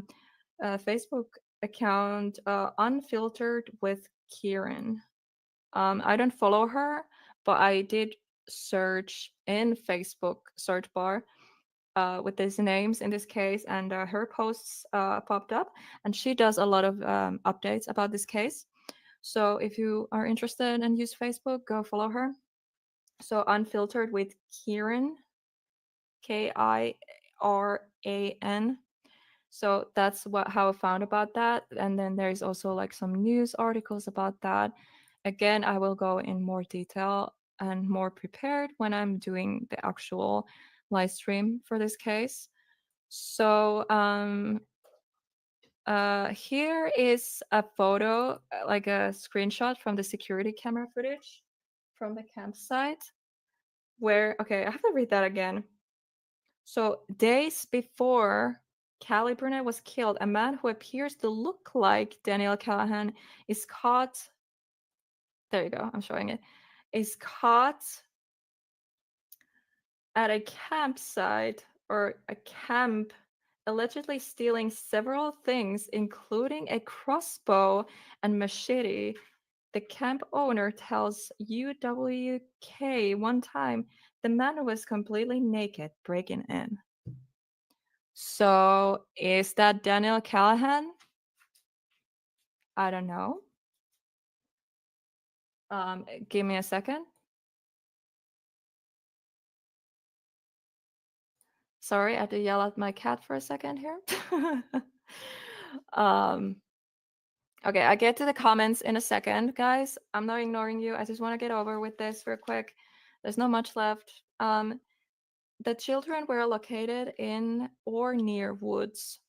Facebook account, Unfiltered with Kieran. I don't follow her, but I did search in Facebook search bar with these names in this case, and her posts popped up, and she does a lot of updates about this case. So if you are interested and use Facebook, go follow her. So Unfiltered with Kieran, Kiran. So that's how I found about that. And then there's also like some news articles about that. Again, I will go in more detail and more prepared when I'm doing the actual live stream for this case. So here is a photo, like a screenshot from the security camera footage from the campsite where, okay, I have to read that again. So days before Callie Burnett was killed, a man who appears to look like Daniel Callahan is caught. There you go, I'm showing it. Is caught at a campsite or a camp, allegedly stealing several things, including a crossbow and machete. The camp owner tells UWK one time the man was completely naked breaking in. So is that Daniel Callahan? I don't know. Give me a second. Sorry, I had to yell at my cat for a second here. Okay, I get to the comments in a second, guys. I'm not ignoring you. I just want to get over with this real quick. There's not much left. The children were located in or near woods.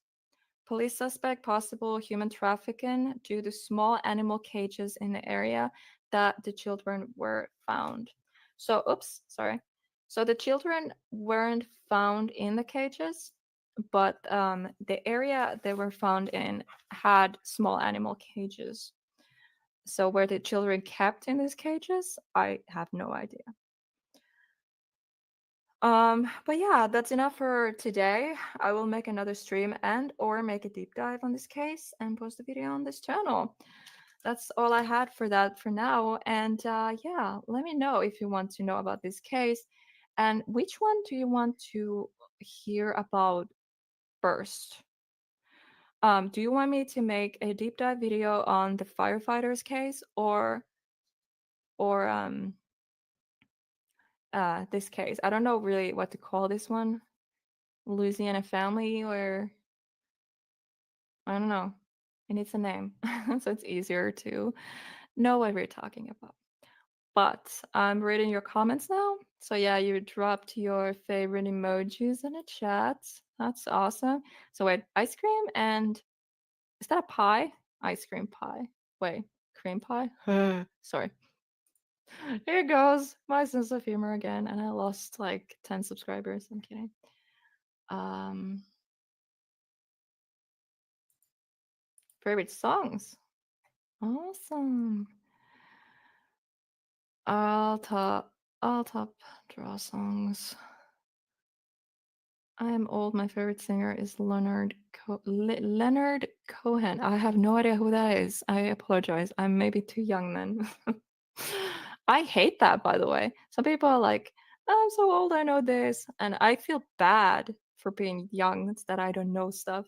Police suspect possible human trafficking due to small animal cages in the area that the children were found. So, oops, sorry. So the children weren't found in the cages, but the area they were found in had small animal cages. So were the children kept in these cages? I have no idea. But yeah, that's enough for today. I will make another stream and or make a deep dive on this case and post a video on this channel. That's all I had for that for now. And yeah, let me know if you want to know about this case and which one do you want to hear about first. Do you want me to make a deep dive video on the firefighters case or this case? I don't know really what to call this one. Louisiana family, or I don't know. It needs a name so it's easier to know what we're talking about. But I'm reading your comments now. So yeah, you dropped your favorite emojis in the chat. That's awesome. So wait, ice cream and is that a pie? Ice cream pie. Wait, cream pie? Sorry. Here goes my sense of humor again, and I lost like 10 subscribers. I'm kidding. Favorite songs. Awesome. I'll top draw songs. I am old. My favorite singer is Leonard Cohen. I have no idea who that is. I apologize. I'm maybe too young then. I hate that, by the way. Some people are like, oh, I'm so old, I know this. And I feel bad for being young. It's that I don't know stuff.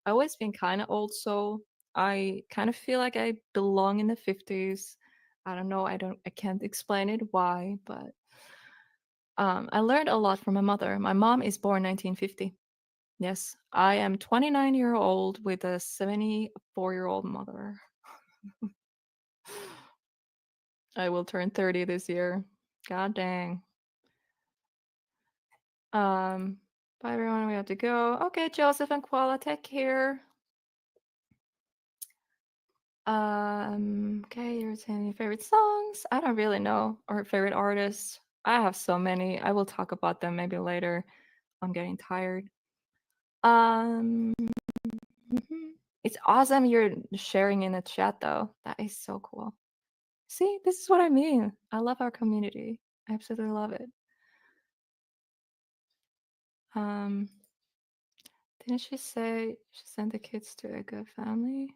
I always been kind of old, so I kind of feel like I belong in the 50s. I don't know. I can't explain it why, but I learned a lot from my mother. My mom is born 1950. Yes, I am 29-year-old with a 74-year-old mother. I will turn 30 this year. God dang. Bye everyone, we have to go. Okay, Joseph and Koala, take care. Okay, you're saying your favorite songs. I don't really know, or favorite artists. I have so many. I will talk about them maybe later. I'm getting tired. It's awesome you're sharing in the chat though. That is so cool. See, this is what I mean. I love our community. I absolutely love it. Didn't she say she sent the kids to a good family?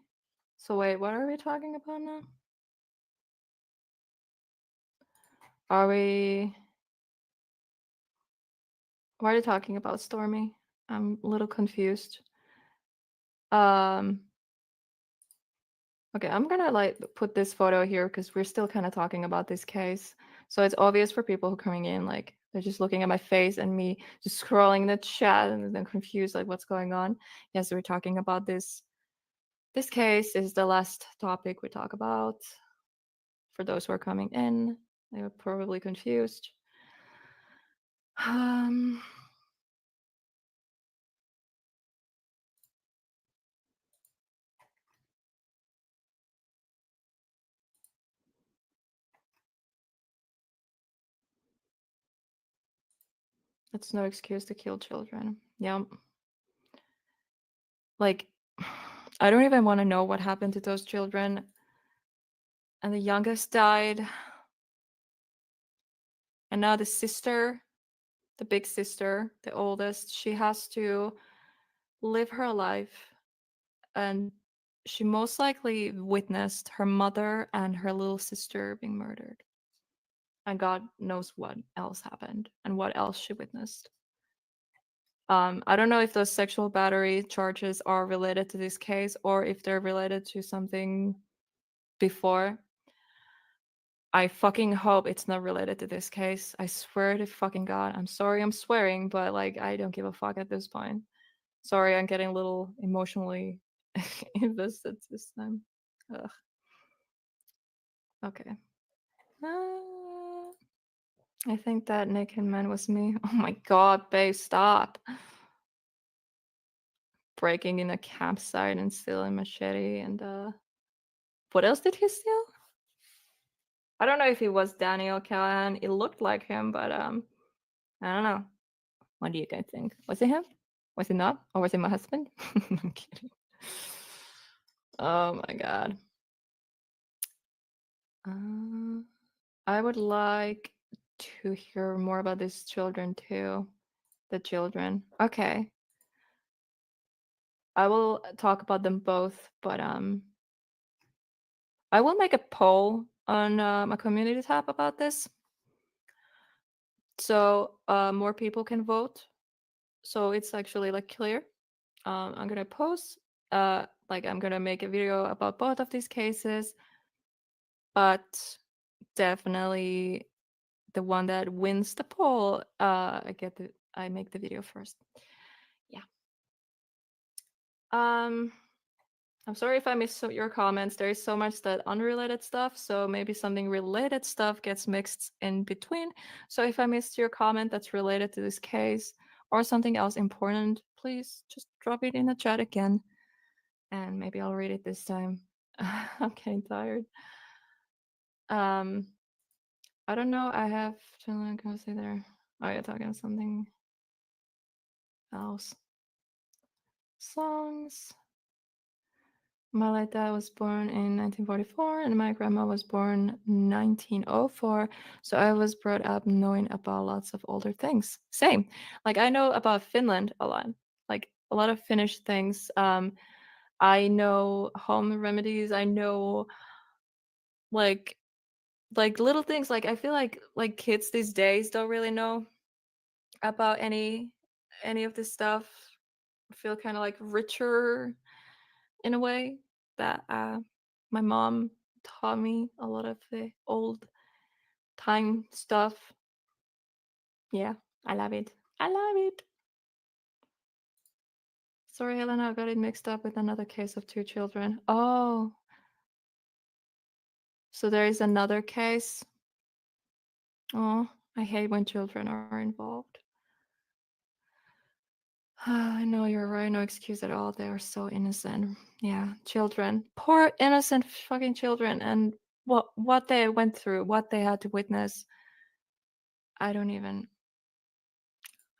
So wait, what are we talking about now? Why are you talking about Stormy? I'm a little confused. Okay, I'm gonna like put this photo here because we're still kind of talking about this case. So it's obvious for people who are coming in, like they're just looking at my face and me just scrolling the chat and they're confused, like what's going on. Yes, we're talking about this. This case is the last topic we talk about. For those who are coming in, they were probably confused. It's no excuse to kill children. Yeah. Like, I don't even want to know what happened to those children. And the youngest died. And now the sister, the big sister, the oldest, she has to live her life. And she most likely witnessed her mother and her little sister being murdered. And God knows what else happened and what else she witnessed. I don't know if those sexual battery charges are related to this case or if they're related to something before. I fucking hope it's not related to this case. I swear to fucking God. I'm sorry I'm swearing, but like I don't give a fuck at this point. Sorry, I'm getting a little emotionally invested this time. Ugh. Okay. I think that naked man was me. Oh my God, babe, stop. Breaking in a campsite and stealing machete and what else did he steal? I don't know if it was Daniel Callahan. It looked like him, but I don't know. What do you guys think? Was it him? Was it not? Or was it my husband? I'm kidding. Oh my God. I would like to hear more about these children too. The children. Okay. I will talk about them both, but I will make a poll on my community tab about this. So more people can vote. So it's actually like clear. I'm gonna post like I'm gonna make a video about both of these cases, but definitely the one that wins the poll, I make the video first. Yeah. I'm sorry if I missed your comments. There is so much that unrelated stuff, so maybe something related stuff gets mixed in between. So if I missed your comment that's related to this case or something else important, please just drop it in the chat again, and maybe I'll read it this time. I'm getting tired. I don't know. I have to go say there. Oh, you're talking something else. Songs. My late dad was born in 1944 and my grandma was born 1904. So I was brought up knowing about lots of older things. Same. Like I know about Finland a lot. Like a lot of Finnish things. I know home remedies. I know like little things. Like I feel like kids these days don't really know about any of this stuff. I feel kind of like richer in a way that my mom taught me a lot of the old time stuff. Yeah, I love it. I love it. Sorry, Helena, I got it mixed up with another case of 2 children. Oh. So there is another case. Oh, I hate when children are involved. I know you're right. No excuse at all. They are so innocent. Yeah, children. Poor innocent fucking children. And what they went through, what they had to witness. I don't even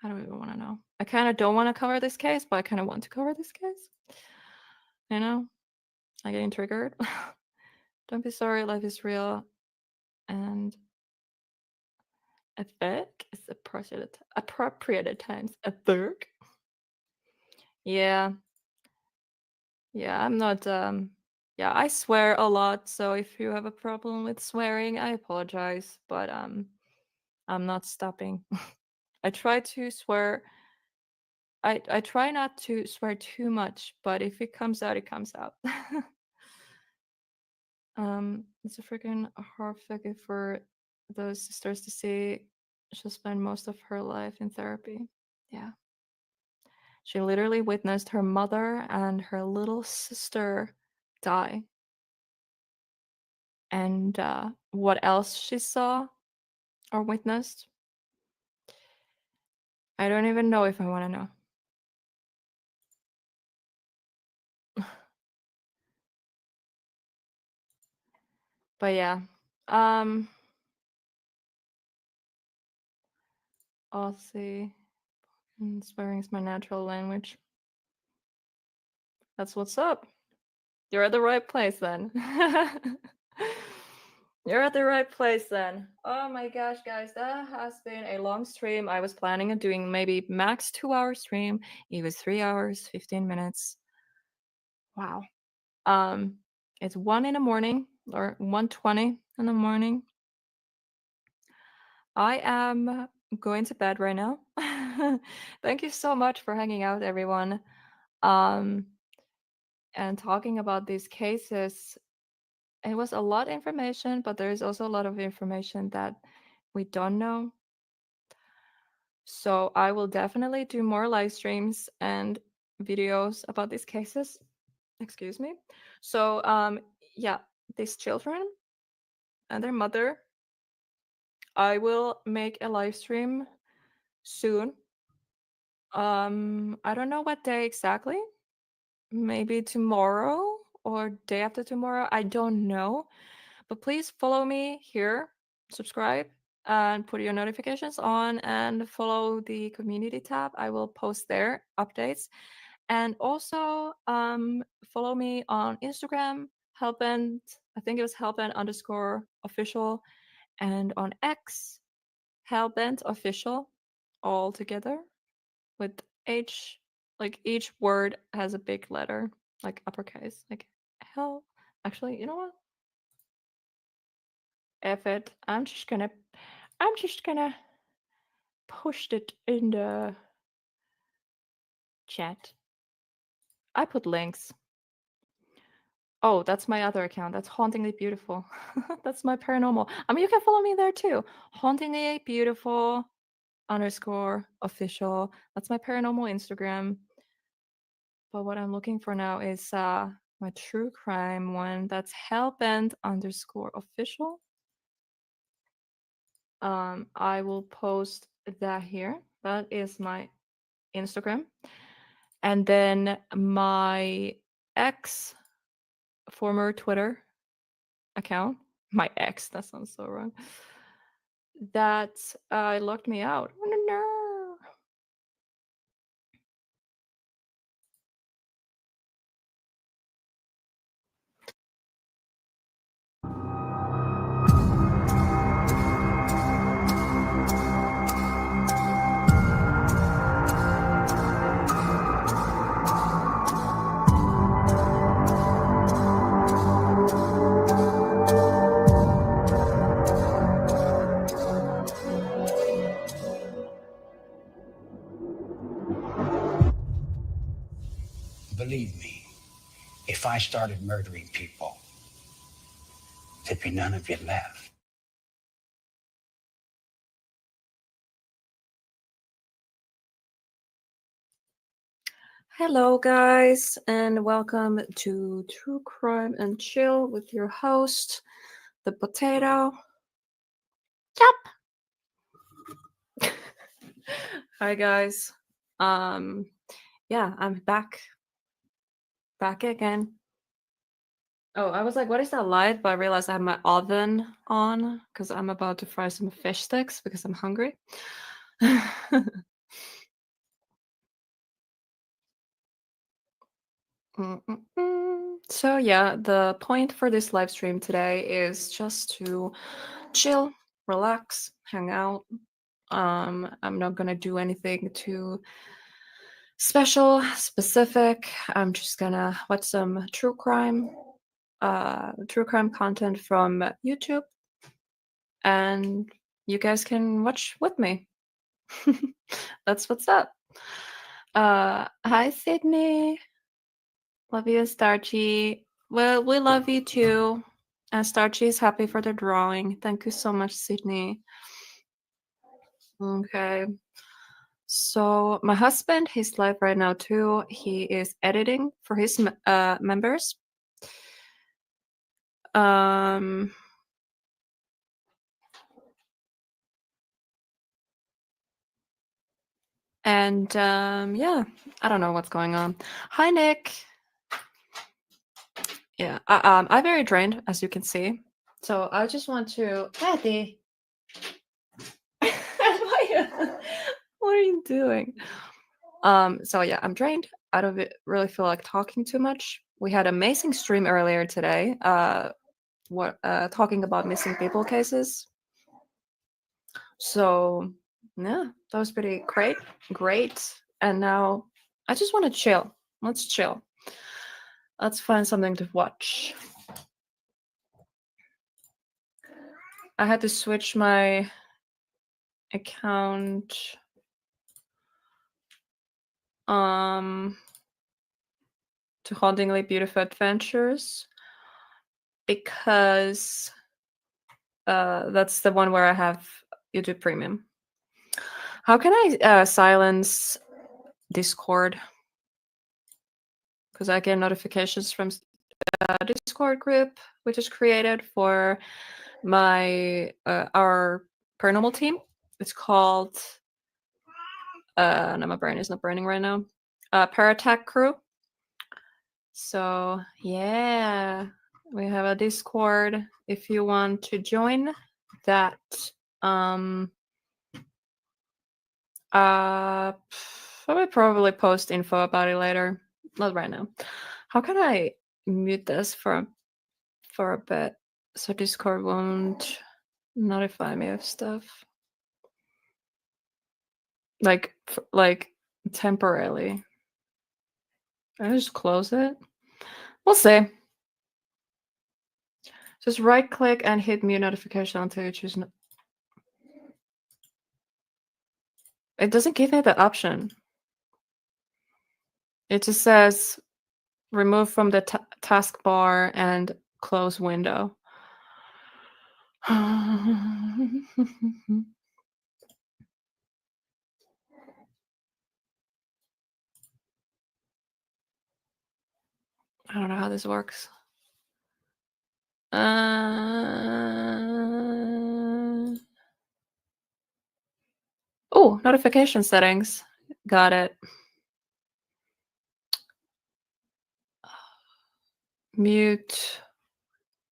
want to know. I kind of don't want to cover this case, but I kind of want to cover this case. You know? I'm getting triggered. Don't be sorry. Life is real. And I think it's appropriate at times. I think. Yeah. Yeah, I'm not yeah, I swear a lot, so if you have a problem with swearing, I apologize, but I'm not stopping. I try to swear I try not to swear too much, but if it comes out, it comes out. It's a freaking hard figure for those sisters to see. She'll spend most of her life in therapy. Yeah. She literally witnessed her mother and her little sister die. And what else she saw or witnessed, I don't even know if I want to know. But yeah, Aussie, and swearing is my natural language. That's what's up. You're at the right place then. You're at the right place then. Oh my gosh, guys, that has been a long stream. I was planning on doing maybe max 2-hour stream. It was 3 hours, 15 minutes. Wow. It's 1 in the morning or 1:20 in the morning. I am going to bed right now. Thank you so much for hanging out, everyone. And talking about these cases. It was a lot of information, but there is also a lot of information that we don't know. So I will definitely do more live streams and videos about these cases. Excuse me. So yeah, these children and their mother, I will make a live stream soon. I don't know what day exactly. Maybe tomorrow or day after tomorrow. I don't know. But please follow me here, subscribe, and put your notifications on, and follow the community tab. I will post there updates. And also follow me on Instagram, HelBent. I think it was HelBent_official, and on X, HelBent official, all together with H. Like each word has a big letter, like uppercase, like hell. Actually, you know what? F it. I'm just gonna post it in the chat. I put links. Oh, that's my other account. That's Hauntingly Beautiful. That's my paranormal. I mean, you can follow me there too. Hauntingly Beautiful _official. That's my paranormal Instagram. But what I'm looking for now is my true crime one. That's HelBent _official. I will post that here. That is my Instagram. And then my ex former Twitter account, my ex, that sounds so wrong, that locked me out. Oh, no. Believe me, if I started murdering people, there'd be none of you left. Hello, guys, and welcome to True Crime and Chill with your host, the Potato. Yep. Hi, guys. Yeah, I'm back again. Oh, I was like, what is that light? But I realized I have my oven on because I'm about to fry some fish sticks because I'm hungry. So yeah, the point for this live stream today is just to chill, relax, hang out, I'm not gonna do anything too specific. I'm just gonna watch some true crime content from YouTube, and you guys can watch with me. That's what's up. Hi Sydney. Love you, Starchy. Well, we love you too. And Starchy is happy for the drawing. Thank you so much, Sydney. Okay. So my husband, he's live right now too. He is editing for his members. And yeah, I don't know what's going on. Hi, Nick. Yeah, I'm very drained, as you can see. So I just want to, Patty. What are you doing? So yeah, I'm drained. I don't really feel like talking too much. We had an amazing stream earlier today. Talking about missing people cases. So yeah, that was pretty great. And now I just want to chill. Let's chill. Let's find something to watch. I had to switch my account to Hauntingly Beautiful Adventures because that's the one where I have YouTube Premium. How can I silence Discord? Because I get notifications from Discord group, which is created for my our paranormal team. It's called no, my brain is not burning right now. Parattack Crew. So yeah, we have a Discord. If you want to join that, I will probably post info about it later. Not right now. How can I mute this for a bit so Discord won't notify me of stuff? Like temporarily. I just close it. We'll see. Just right click and hit mute notification until you choose. It doesn't give me the option. It just says remove from the taskbar and close window. I don't know how this works. Oh, notification settings. Got it. Mute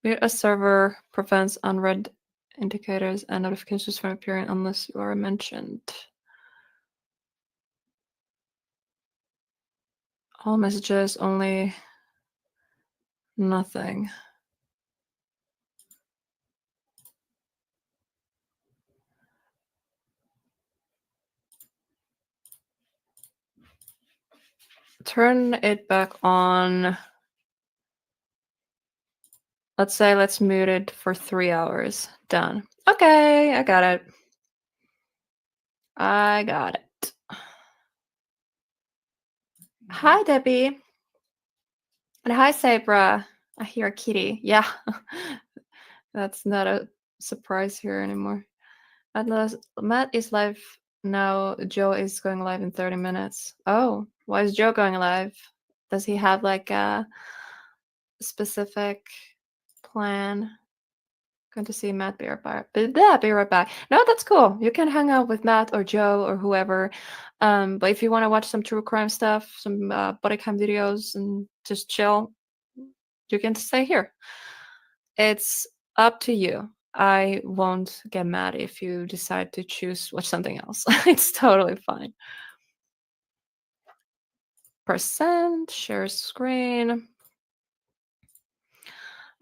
a server prevents unread indicators and notifications from appearing unless you are mentioned. All messages, only nothing. Turn it back on. Let's say let's mute it for 3 hours. Done. Okay, I got it. I got it. Hi, Debbie. And hi, Sabra. I hear a kitty. Yeah. That's not a surprise here anymore. Matt is live now. Joe is going live in 30 minutes. Oh, why is Joe going live? Does he have like a specific plan? Going to see Matt. Be right back. Be right back. No, that's cool. You can hang out with Matt or Joe or whoever. But if you want to watch some true crime stuff, some body cam videos, and just chill, you can stay here. It's up to you. I won't get mad if you decide to watch something else. It's totally fine. Percent, share screen.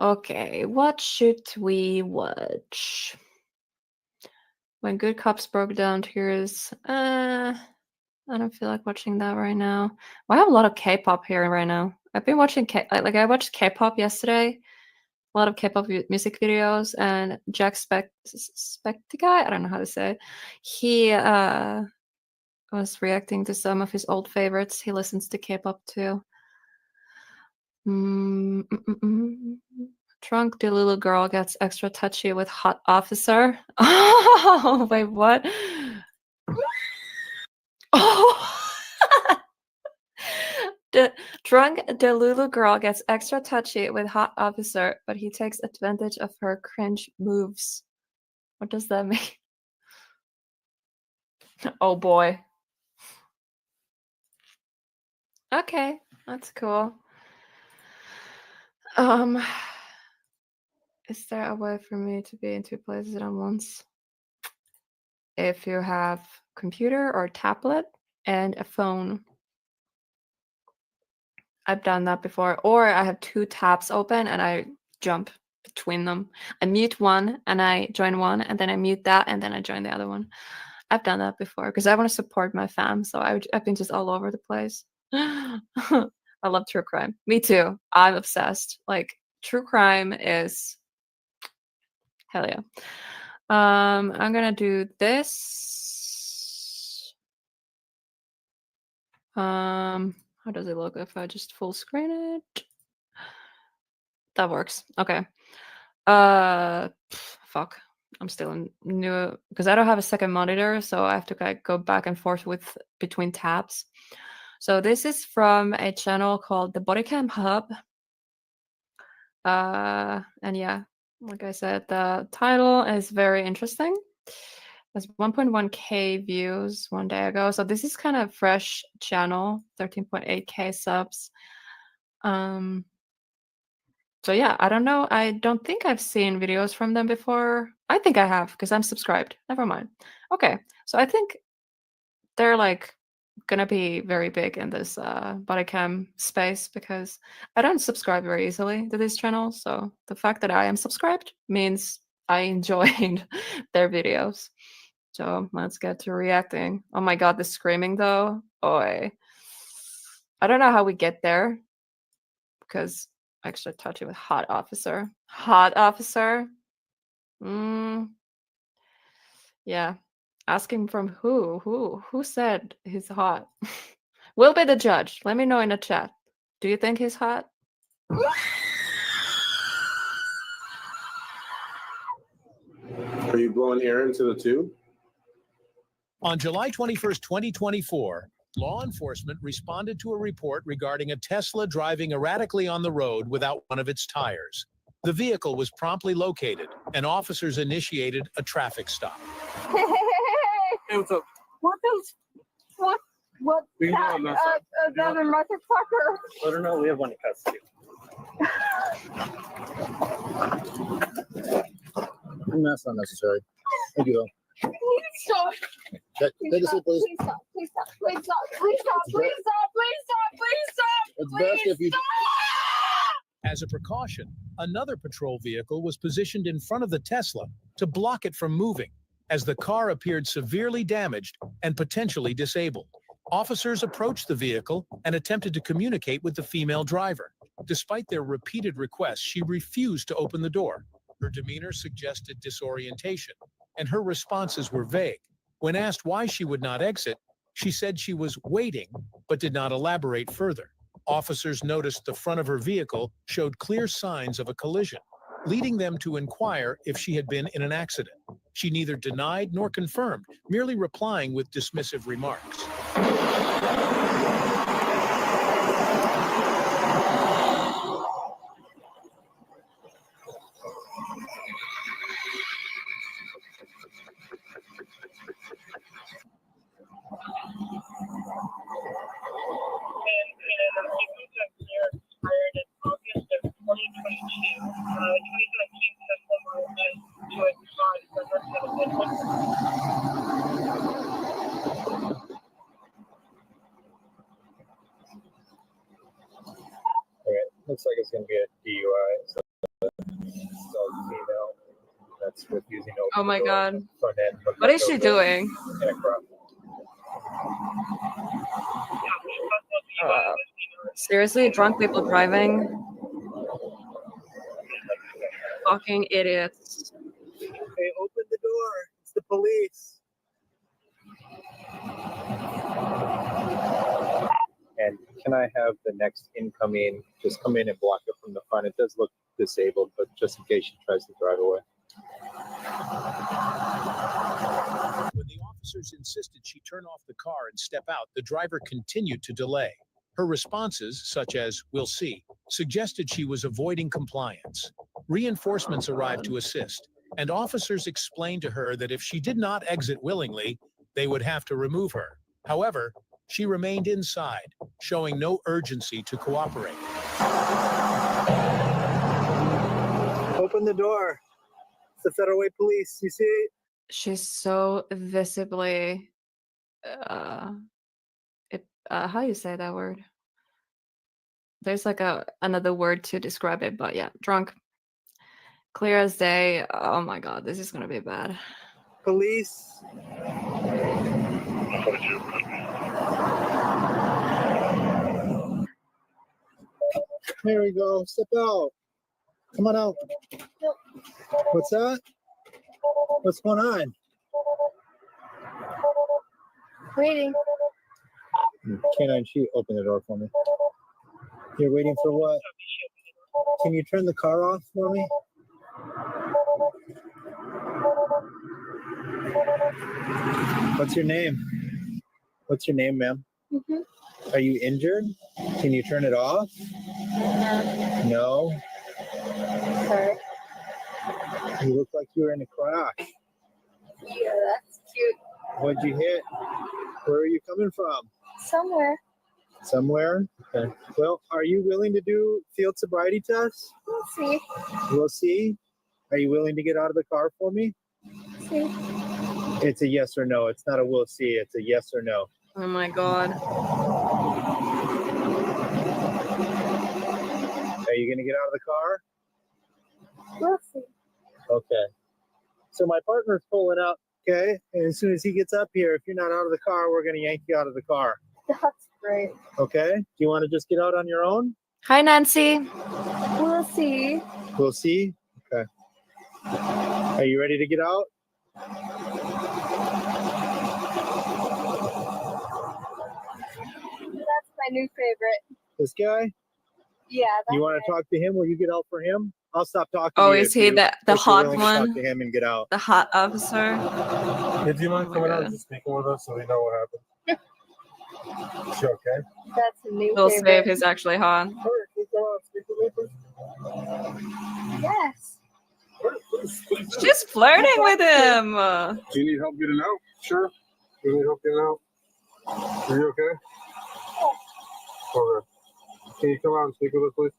Okay, what should we watch? When Good Cops Broke Down Tears. I don't feel like watching that right now. Well, I have a lot of K-pop here right now. I've been watching I watched K-pop yesterday. A lot of K-pop music videos, and Jack Specticai, I don't know how to say it. He was reacting to some of his old favorites. He listens to K-pop too. Drunk, the little girl gets extra touchy with hot officer. Oh, wait, what? Oh. The Lulu girl gets extra touchy with hot officer, but he takes advantage of her cringe moves. What does that mean? Oh boy. Okay, that's cool. Is there a way for me to be in two places at once? If you have computer or tablet and a phone. I've done that before. Or I have two tabs open and I jump between them. I mute one and I join one, and then I mute that and then I join the other one. I've done that before because I want to support my fam. So I've been just all over the place. I love true crime. Me too. I'm obsessed. Like, true crime is hell yeah. I'm gonna do this. How does it look if I just full screen it? That works. Okay. Fuck. I'm still in new because I don't have a second monitor, so I have to like go back and forth between tabs. So this is from a channel called the Bodycam Hub. And yeah, like I said, the title is very interesting. There's 1.1k views one day ago. So this is kind of fresh channel, 13.8k subs. So yeah, I don't know. I don't think I've seen videos from them before. I think I have because I'm subscribed. Never mind. Okay, so I think they're like gonna be very big in this body cam space because I don't subscribe very easily to this channel. So the fact that I am subscribed means I enjoyed their videos. So let's get to reacting. Oh my god, the screaming though. Oi. I don't know how we get there because extra touchy with hot officer. Hot officer? Yeah. Asking from who? Who said he's hot? We'll be the judge. Let me know in the chat. Do you think he's hot? Are you blowing air into the tube? On July 21st, 2024, law enforcement responded to a report regarding a Tesla driving erratically on the road without one of its tires. The vehicle was promptly located, and officers initiated a traffic stop. Hey, what's up? What? Another motherfucker. Let her know we have one in custody. That's not necessary. Thank you, though. Please stop. Take a seat, please. Please stop. Please stop. Please stop. Please stop. Please stop. Please stop. Please stop. It's best if you. As a precaution, another patrol vehicle was positioned in front of the Tesla to block it from moving, as the car appeared severely damaged and potentially disabled. Officers approached the vehicle and attempted to communicate with the female driver. Despite their repeated requests, she refused to open the door. Her demeanor suggested disorientation, and her responses were vague. When asked why she would not exit, she said she was waiting, but did not elaborate further. Officers noticed the front of her vehicle showed clear signs of a collision, leading them to inquire if she had been in an accident. She neither denied nor confirmed, merely replying with dismissive remarks. Okay, looks like it's going to be a DUI. So female. That's with using Oh my God. front end. What is she doing? Seriously, drunk people driving? Fucking idiots. Hey, open the door. It's the police. And can I have the next incoming just come in and block it from the front? It does look disabled, but just in case she tries to drive away. When the officers insisted she turn off the car and step out, the driver continued to delay. Her responses, such as, "We'll see," suggested she was avoiding compliance. Reinforcements arrived to assist, and officers explained to her that if she did not exit willingly, they would have to remove her. However, she remained inside, showing no urgency to cooperate. Open the door. It's the Federal Way Police. You see? She's so visibly how you say that word? There's like another word to describe it, but yeah, drunk. Clear as day. Oh my God, this is gonna be bad. Police. There we go. Step out. Come on out. What's that? What's going on? Waiting. Canine Chief, open the door for me. You're waiting for what? Can you turn the car off for me? What's your name? What's your name, ma'am? Are you injured? Can you turn it off? No. Sorry. You look like you were in a crash. Yeah, that's cute. What'd you hit? Where are you coming from? Somewhere. Somewhere? Okay. Well, are you willing to do field sobriety tests? We'll see. We'll see. Are you willing to get out of the car for me? See. It's a yes or no. It's not a we'll see. It's a yes or no. Oh my God. Are you going to get out of the car? We'll see. Okay. So my partner's pulling up, okay? And as soon as he gets up here, if you're not out of the car, we're going to yank you out of the car. That's great. Okay? Do you want to just get out on your own? Hi, Nancy. We'll see. We'll see? Okay. Are you ready to get out? That's my new favorite. This guy? Yeah. You want to talk to him? Will you get out for him? I'll stop talking Oh, to you. is he the hot one? Talk to him and get out. The hot officer? Hey, do you mind coming out and just speaking with us so we know what happened? Is you okay? That's a new We'll see if favorite. he's actually hot. Yes. She's flirting with him. Do you need help getting out? Sure. Do you need help getting out? Are you okay? Okay. Can you come out and speak with us, please?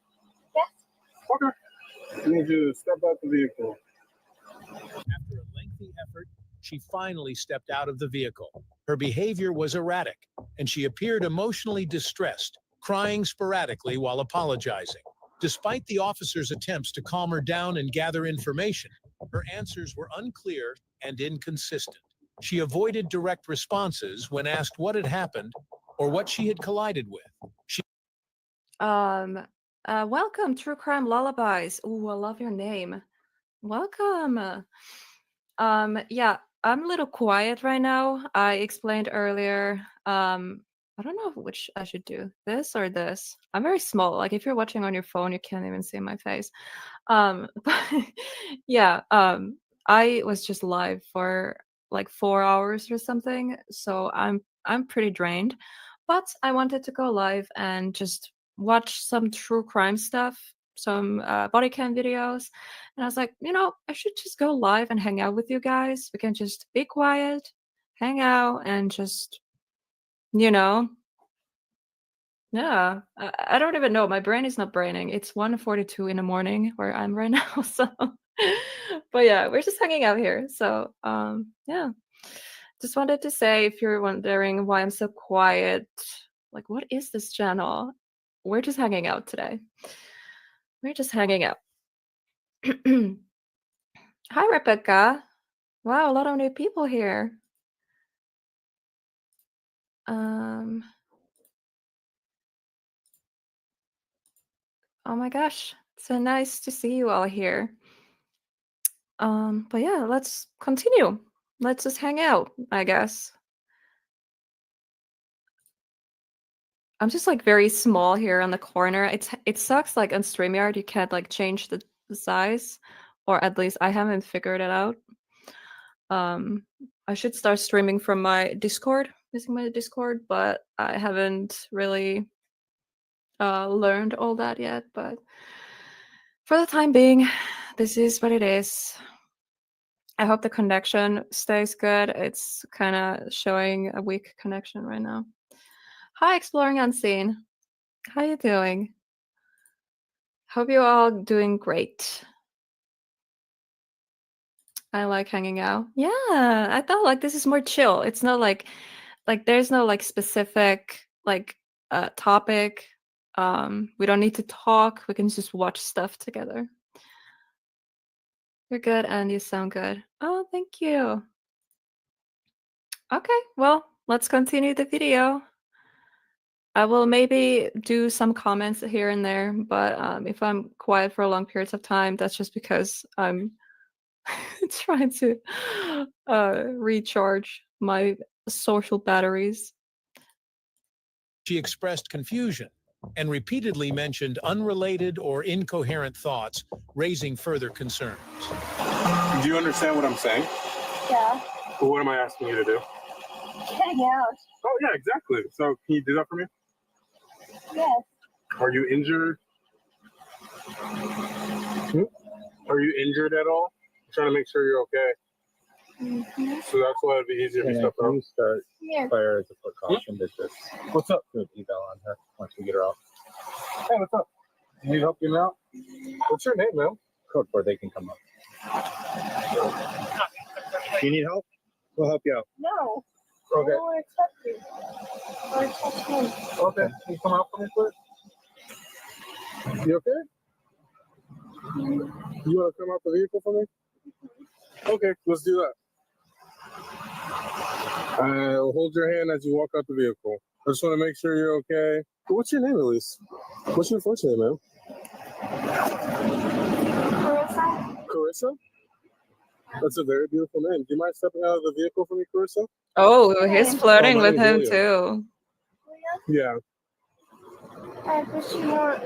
Yes. Okay. I need you to step out the vehicle. After a lengthy effort, she finally stepped out of the vehicle. Her behavior was erratic, and she appeared emotionally distressed, crying sporadically while apologizing. Despite the officer's attempts to calm her down and gather information, her answers were unclear and inconsistent. She avoided direct responses when asked what had happened or what she had collided with. Welcome, True Crime Lullabies. Ooh, I love your name. Welcome. Yeah, I'm a little quiet right now. I explained earlier. I don't know which I should do, this or this. I'm very small. Like if you're watching on your phone, you can't even see my face. But yeah, I was just live for like 4 hours or something, so I'm pretty drained. But I wanted to go live and just watch some true crime stuff, some body cam videos, and I was like, I should just go live and hang out with you guys. We can just be quiet, hang out, and just, yeah. I don't even know. My brain is not braining. It's 1:42 in the morning where I'm right now. So, but yeah, we're just hanging out here. So, yeah. Just wanted to say, if you're wondering why I'm so quiet, like, what is this channel? We're just hanging out today. We're just hanging out. Hi, Rebecca. Wow, a lot of new people here. Oh my gosh, so nice to see you all here. But yeah, let's continue. Let's just hang out, I guess. I'm just like very small here on the corner. It sucks like on StreamYard you can't like change the size, or at least I haven't figured it out. I should start streaming from my Discord, using my Discord, but I haven't really learned all that yet. But for the time being, this is what it is. I hope the connection stays good. It's kind of showing a weak connection right now. Hi, Exploring Unseen. How you doing? Hope you're all doing great. I like hanging out. Yeah, I thought like this is more chill. It's not like there's no like specific like topic. We don't need to talk. We can just watch stuff together. You're good and you sound good. Oh, thank you. Okay, well, let's continue the video. I will maybe do some comments here and there, but if I'm quiet for long periods of time, that's just because I'm trying to recharge my social batteries. She expressed confusion and repeatedly mentioned unrelated or incoherent thoughts, raising further concerns. Do you understand what I'm saying? Yeah. Well, what am I asking you to do? Getting out. Oh, yeah, exactly. So can you do that for me? Yes. Are you injured? Are you injured at all? I'm trying to make sure you're okay. Mm-hmm. So that's why it'd be easier if you step out. Start Yeah. fire as a precaution to just What's up? do an eval on her once we get her off. Hey, what's up? You need help getting out? What's your name, man? Code 4, they can come up. You need help? We'll help you out. No. Okay. I don't want to touch you. I want to touch him. Okay. Can you come out for me, please? You okay? You want to come out the vehicle for me? Okay, let's do that. I'll hold your hand as you walk out the vehicle. I just want to make sure you're okay. What's your name, Elise? What's your first name, man? Carissa? Carissa? That's a very beautiful name. Do you mind stepping out of the vehicle for me, Carissa? Oh, he's flirting my with name's him William. too. Yeah. I wish you more.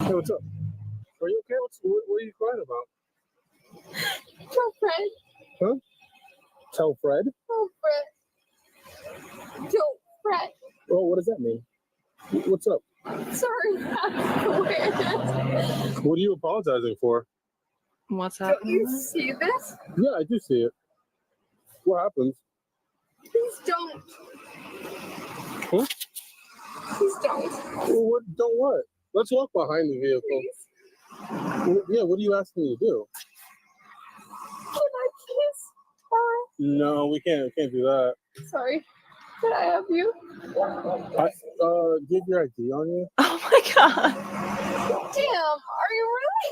Hey, what's up? Are you okay? What are you crying about? Tell Fred. Huh? Tell Fred? Tell Fred. Tell Fred. Oh, what does that mean? What's up? Sorry. Awareness. What are you apologizing for? What's Don't happening? you see this? Yeah, I do see it. What happens? Please don't. Huh? Please don't. Well, don't what? Let's walk behind the vehicle. Please. Yeah, what are you asking me to do? Can I kiss her? No, we can't do that. Sorry. Can I have you? Do you have your ID on you? Oh my god. Damn, are you really?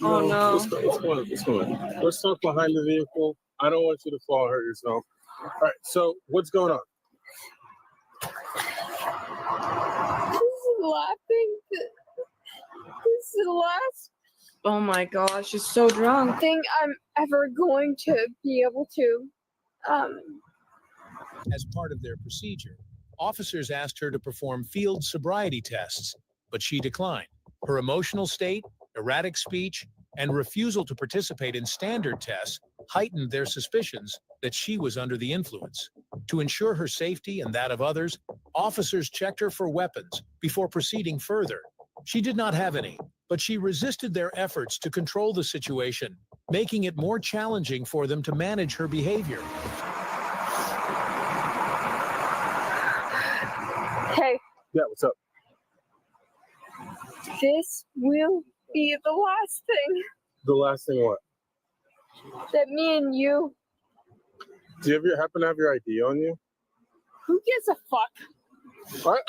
Oh, no. Let's go in. Let's talk behind the vehicle. I don't want you to fall and hurt yourself. All right, so what's going on? This is the last thing. This is the last Oh my gosh, she's so drunk. thing I'm ever going to be able to. As part of their procedure, officers asked her to perform field sobriety tests, but she declined. Her emotional state, erratic speech, and refusal to participate in standard tests heightened their suspicions that she was under the influence. To ensure her safety and that of others, officers checked her for weapons before proceeding further. She did not have any, but she resisted their efforts to control the situation, making it more challenging for them to manage her behavior. Hey, Yeah, what's up? this will be the last thing The last thing what? that me and you. Do you happen to have your ID on you? Who gives a fuck?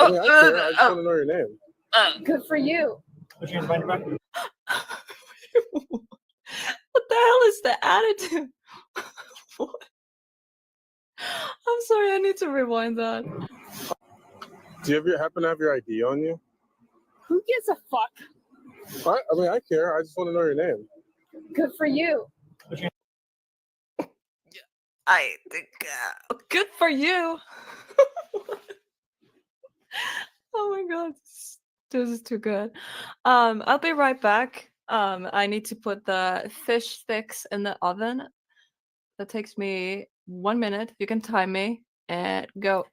I mean, I care. I just want to know your name. Good for you. What the hell is the attitude? What? I'm sorry, I need to rewind that. Do you ever happen to have your ID on you? Who gives a fuck? I mean, I care. I just want to know your name. Good for you. I think good for you. Oh my god, this is too good. I'll be right back. I need to put the fish sticks in the oven. That takes me 1 minute. You can time me and go.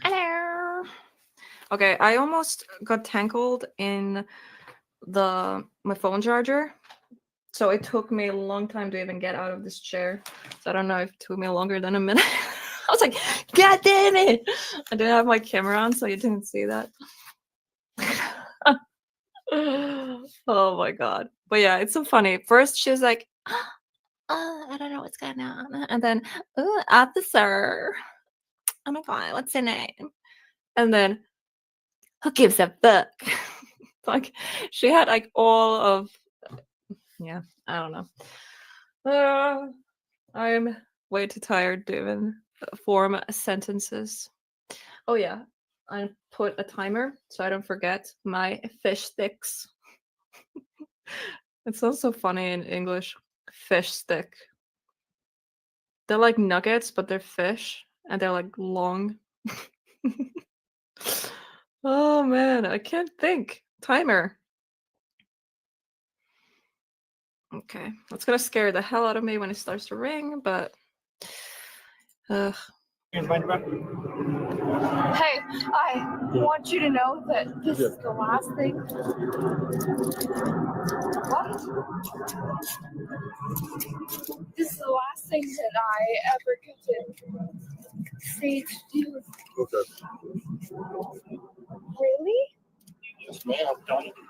Hello. Okay, I almost got tangled in my phone charger. So it took me a long time to even get out of this chair. So I don't know if it took me longer than a minute. I was like, God damn it! I didn't have my camera on, so you didn't see that. Oh my god. But yeah, it's so funny. First she was like, I don't know what's going on. And then, officer. Oh my god, what's your name? And then, who gives a fuck? Like, she had like all of, yeah, I don't know. I'm way too tired to even form sentences. Oh yeah, I put a timer so I don't forget my fish sticks. It's also funny in English, fish stick. They're like nuggets, but they're fish and they're like long. Oh man, I can't think. Timer. Okay, that's gonna scare the hell out of me when it starts to ring, but Hey, I want you to know that this is the last thing. What? This is the last thing that I ever get to say to you. Okay. Really?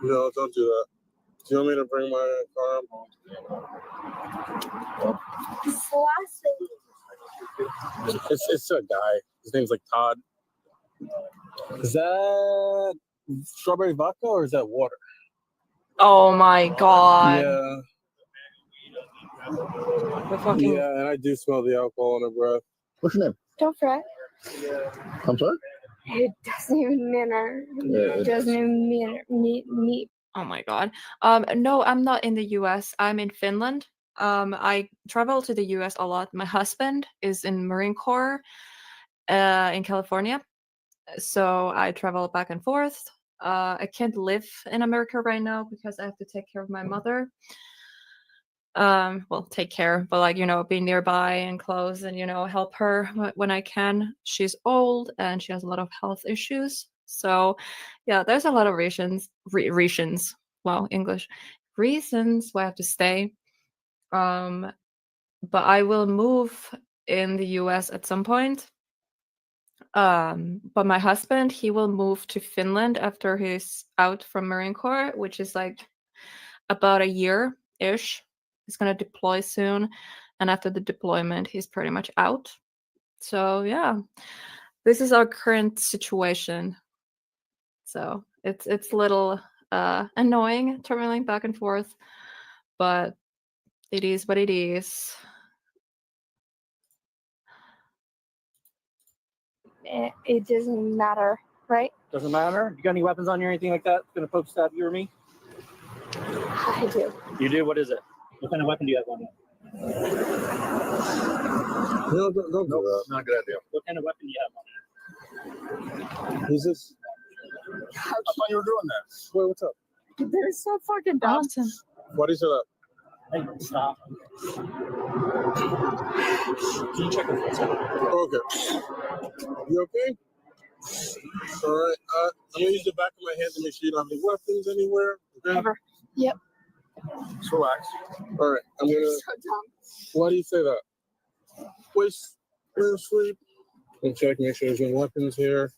No, don't do that. Do you want me to bring my car up? This is the last thing. It's a guy. His name's like Todd. Is that strawberry vodka or is that water? oh my god. Yeah. The fucking Yeah, and I do smell the alcohol in her breath. What's your name? Don't fret. I'm sorry? It doesn't even matter. Yeah, It doesn't even matter. Me. Oh my god. No, I'm not in the US. I'm in Finland. I travel to the US a lot. My husband is in Marine Corps in California. So I travel back and forth. I can't live in America right now because I have to take care of my mother. Well, take care, but like, be nearby and close and, help her when I can. She's old and she has a lot of health issues. So yeah, there's a lot of reasons, English reasons why I have to stay. But I will move in the US at some point. But my husband, he will move to Finland after he's out from Marine Corps, which is like about a year-ish. He's gonna deploy soon, and after the deployment, he's pretty much out. So yeah, this is our current situation. So it's a little annoying traveling back and forth, but it is what it is. It doesn't matter, right? Doesn't matter. You got any weapons on you or anything like that? Gonna poke stab you or me? I do. You do? What is it? What kind of weapon do you have on you? No, don't do that. Not a good idea. What kind of weapon do you have on you? Who's this? I thought you were doing that. Wait, what's up? They're so fucking awesome. What is it up? Hey, stop. Can you check the foot? Okay. You okay? All right. I'm gonna use the back of my hand to make sure you don't have any weapons anywhere. Okay. Yep. Just relax. All right. I'm gonna. So dumb. Why do you say that? Please, sleep. And check, make sure there's no weapons here.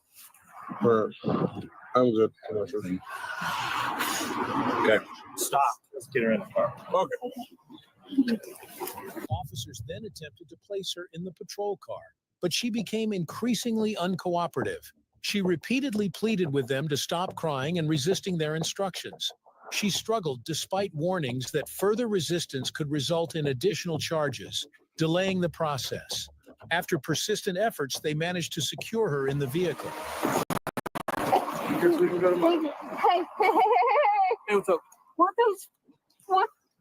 Or I'm good. I'm not sure. Okay. Stop. Let's get her in the car. Okay. Officers then attempted to place her in the patrol car, but she became increasingly uncooperative. She repeatedly pleaded with them to stop crying and resisting their instructions. She struggled despite warnings that further resistance could result in additional charges, delaying the process. After persistent efforts, they managed to secure her in the vehicle. Hey, Hey, what's up?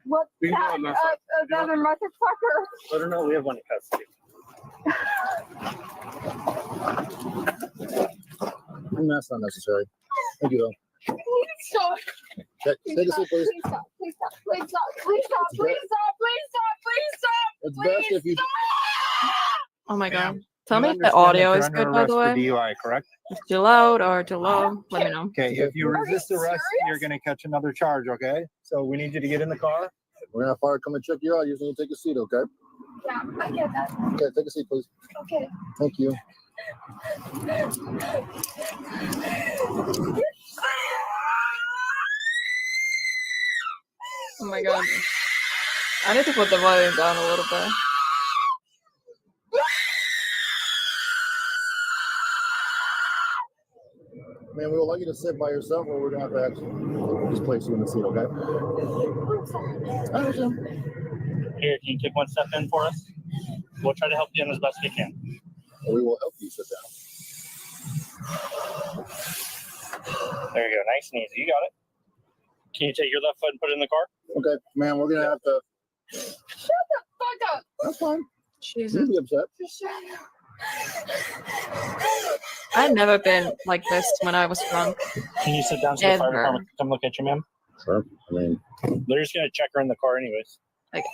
What's We can that? go on that. Another motherfucker. Let her know we have one in custody. That's not necessary. Thank you, though. Please stop. Take a seat, please. Please stop. Please stop. Please stop. Please stop. Please stop. Please stop. Please stop. It's best if you. Oh my god. Ma'am, Tell you me if the understand that audio you're is under good, by the arrest for way. DUI, correct? If too loud or too low, let me know. Okay, if you resist arrest, serious? you're gonna catch another charge, okay? So we need you to get in the car. We're gonna have fire come and check you out. You just need to take a seat, okay? Yeah, I get that. Okay, take a seat, please. Okay. Thank you. Oh my god. I need to put the volume down a little bit. Man, we would like you to sit by yourself, or we're gonna have to actually just place you in the seat, okay? I understand. Here, can you take one step in for us? We'll try to help you in as best we can. We will help you sit down. There you go. Nice and easy. You got it. Can you take your left foot and put it in the car? Okay, man, we're gonna have to. Shut the fuck up. That's fine. Jesus. You can be upset. Just shut up. I've never been like this when I was drunk. Can you sit down so the fire Ever. department can come look at you, ma'am? Sure. I mean, They're just gonna check her in the car anyways. Like,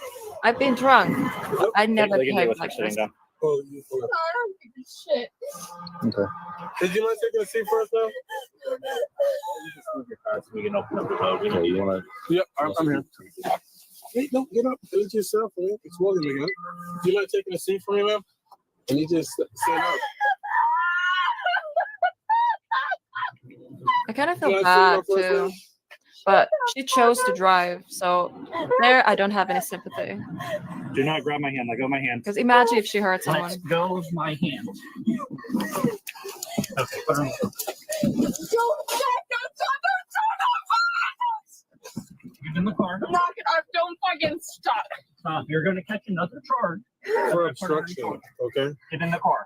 I've been drunk, but I never They can deal behaved with her like sitting this. down. oh, I don't give a shit. okay. Did you mind taking a seat for us, though? Just move your car so we can open up the door. We Okay, need you wanna? Yep, I'm here. Hey, no, get up. Do it yourself, man. It's William again. Do you mind taking a seat for me, ma'am? And you just stand up. I kind of Can I feel sit bad down for a too, second? but she chose to drive, so there I don't have any sympathy. Do not grab my hand. Let go of my hand. Because imagine if she hurt someone. Let go of my hand. Okay, put her on. Get in the car. Knock it off. Don't fucking stop. Stop. You're gonna catch another charge. For obstruction, okay? Get in the car.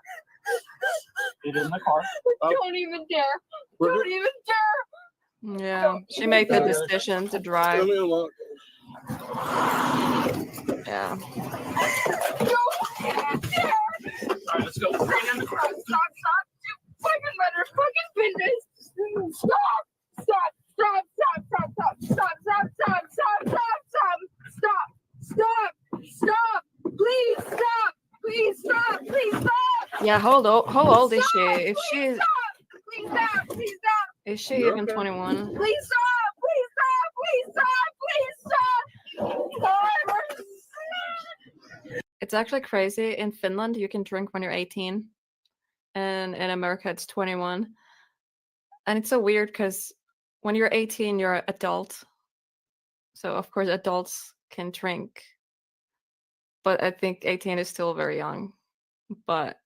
Get in the car. Don't even dare. Don't even dare. Yeah, she made the decision to Let drive. me unlock. Yeah. Don't even dare. All right, let's go. Get in the car. Stop. You fucking better fucking business. Stop. Stop. Stop. Stop. Stop. Stop. Stop. Stop. Stop. Stop. Stop. Stop. Stop. Stop. Please stop. Please stop. Please stop. Yeah, how old is she? If she's Please stop. Please stop. is she even 21? Please stop. Please stop. Please stop. Please stop. It's actually crazy. In Finland, you can drink when you're 18, and in America, it's 21. And it's so weird because when you're 18, you're an adult. So of course, adults can drink, but I think 18 is still very young. But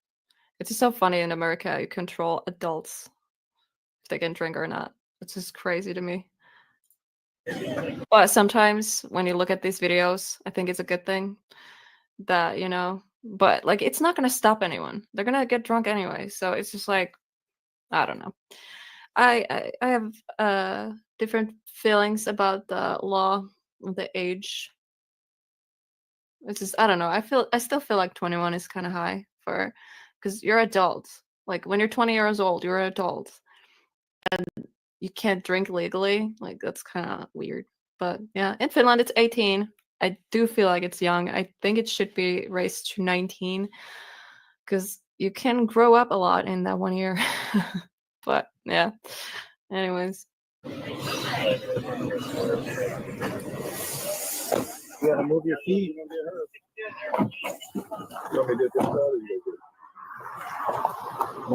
it's just so funny in America, you control adults if they can drink or not. It's just crazy to me. But sometimes when you look at these videos, I think it's a good thing that, but like it's not going to stop anyone. They're going to get drunk anyway. So it's just like, I don't know. I have different feelings about the law, the age. It's just, I don't know. I still feel like 21 is kind of high because you're adults. Like when you're 20 years old, you're an adult. You can't drink legally. Like that's kind of weird. But yeah, in Finland it's 18. I do feel like it's young. I think it should be raised to 19 because you can grow up a lot in that 1 year. But yeah. Anyways. You gotta move your feet. You want me to get this out or you get it? I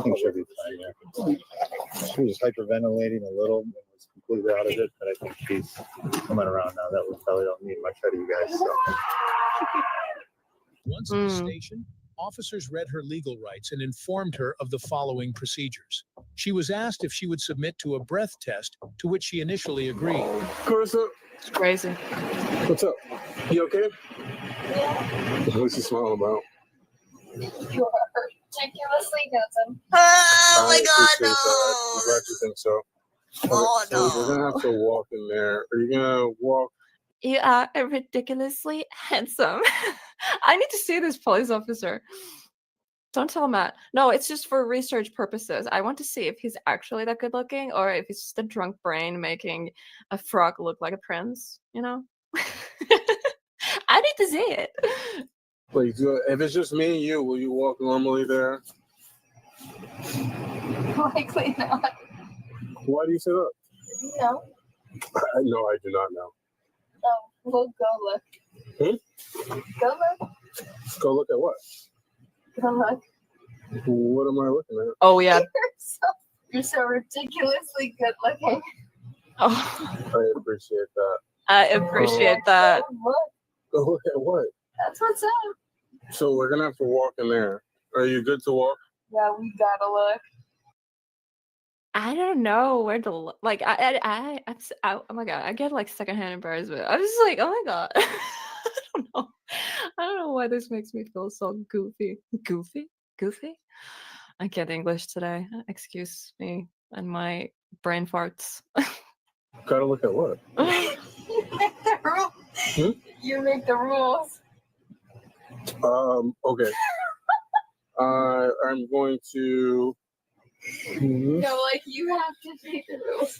think she'll be fine. Yeah. She was hyperventilating a little and was completely out of it, but I think she's coming around now. That we probably don't need much out of you guys. So. Once at the station, officers read her legal rights and informed her of the following procedures. She was asked if she would submit to a breath test, to which she initially agreed. Carissa, it's crazy. What's up? You okay? Yeah. What's you smiling about? You are ridiculously handsome. Oh my God, no! I'm glad you think so. Oh, so we're gonna have to walk in there. Are you gonna walk? You are ridiculously handsome. I need to see this police officer. Don't tell Matt. No, it's just for research purposes. I want to see if he's actually that good looking or if it's just a drunk brain making a frog look like a prince, you know? I need to see it. Please, if it's just me and you, will you walk normally there? Likely not. Why do you say that? No. No, I do not know. Oh, we'll go look. Go look. Go look at what? Go look. What am I looking at? Oh, yeah. You're so ridiculously good looking. Oh. I appreciate that. I appreciate that. Look. Go look at what? That's what's up. So we're gonna have to walk in there. Are you good to walk? Yeah, we gotta look. I don't know where to look. Like, oh my God, I get like secondhand embarrassment. I'm just like, oh my God. I don't know why this makes me feel so goofy. Goofy? I can't English today. Excuse me and my brain farts. Gotta look at what? You make the rules. You make the rules. Okay. I'm going to. No, like you have to make the rules.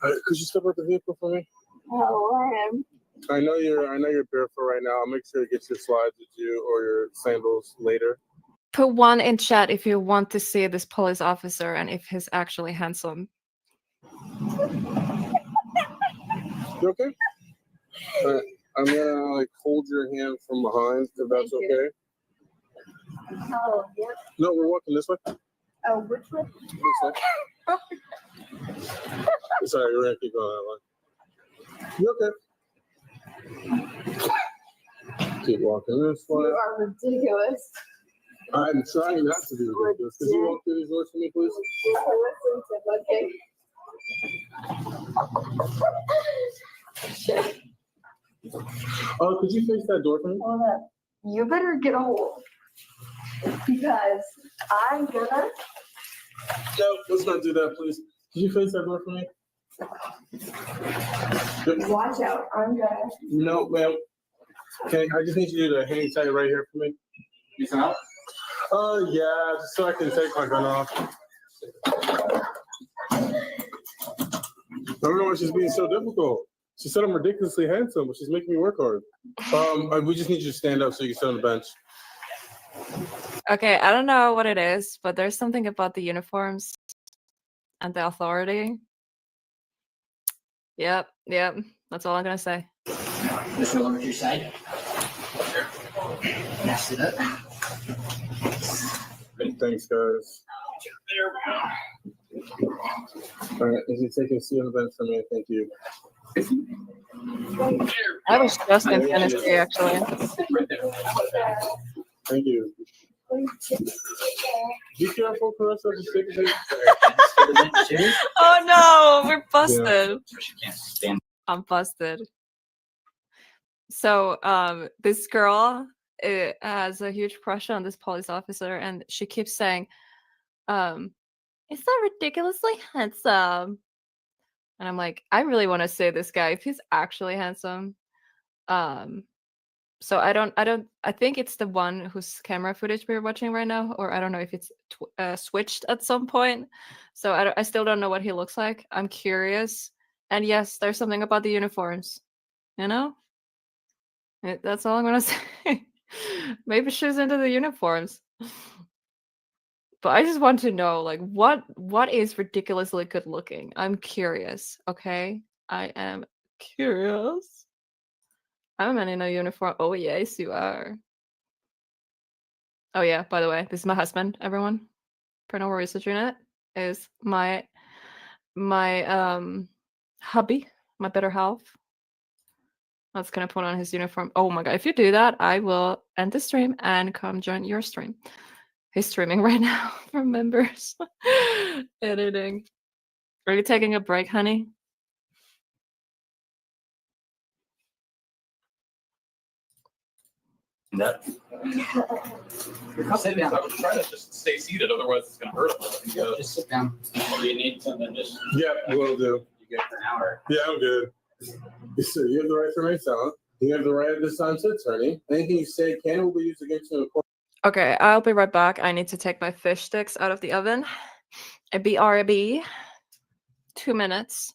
Could you step out the vehicle for me? Oh, I am. I know you're barefoot right now. I'll make sure to get your slides with you or your sandals later. Put one in chat if you want to see this police officer and if he's actually handsome. You okay? I'm gonna like hold your hand from behind if that's okay. Oh, yep. No, we're walking this way. Oh, which way? This way. Sorry, we're gonna keep going that way. You okay? Keep walking this way. You are ridiculous. I'm trying not to be ridiculous. Could you walk through these doors for me, please? Okay. Could you face that door for me? Hold up. You better get a hold. Because I'm gonna. No, let's not do that, please. Could you face that door for me? Watch out. I'm gonna. No, ma'am. Okay, I just need you to hang tight right here for me. You out? Yeah, just so I can take my gun off. I don't know why she's being so difficult. She said I'm ridiculously handsome, but she's making me work hard. We just need you to stand up so you can sit on the bench. Okay, I don't know what it is, but there's something about the uniforms and the authority. Yep, that's all I'm gonna say. Mr. Look at your side. Mess it up. Thanks, guys. All right, is it taking a seat on the bench for me? Thank you. I was just in Tennessee, actually. Thank you. Be careful, Carissa. Oh no, we're busted. I'm busted. So, this girl has a huge crush on this police officer, and she keeps saying, "It's so ridiculously handsome." And I'm like, I really want to say this guy if he's actually handsome. So I think it's the one whose camera footage we're watching right now, or I don't know if it's switched at some point. So I still don't know what he looks like. I'm curious. And yes, there's something about the uniforms, you know? That's all I'm gonna say. Maybe she's into the uniforms. But I just want to know, like, what is ridiculously good looking? I'm curious, okay? I am curious. I'm a man in a uniform. Oh, yes, you are. Oh, yeah, by the way, this is my husband, everyone. Paranormal Research Unit is my hubby, my better half. That's gonna put on his uniform. Oh my god, if you do that, I will end the stream and come join your stream. He's streaming right now for members. Editing. Are you taking a break, honey? No. Sit down. I was trying to just stay seated, otherwise it's gonna hurt. Just sit down. Or you need something just. Yeah, will do. You get for an hour. Yeah, I'm good. So you have the right to remain silent. You have the right at this time to attorney. Anything you say can will be used against you in court. Okay, I'll be right back. I need to take my fish sticks out of the oven. A BRB. 2 minutes.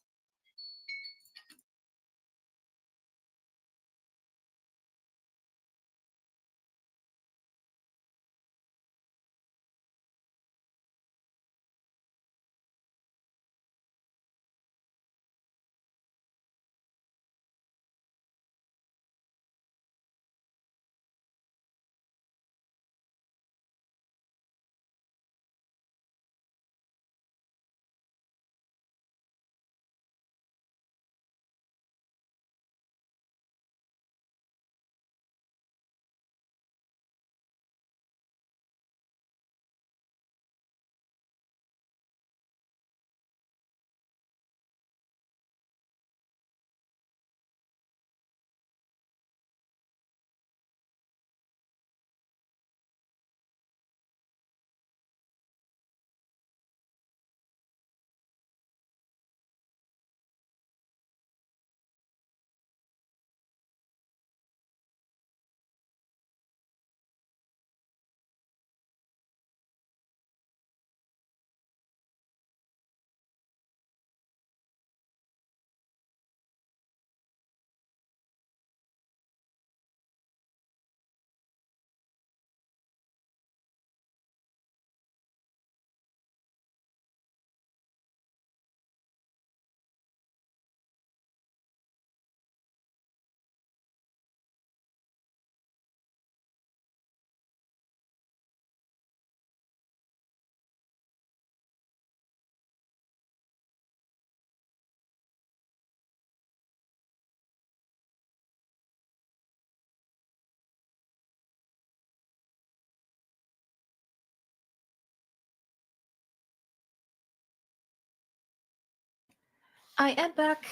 I am back.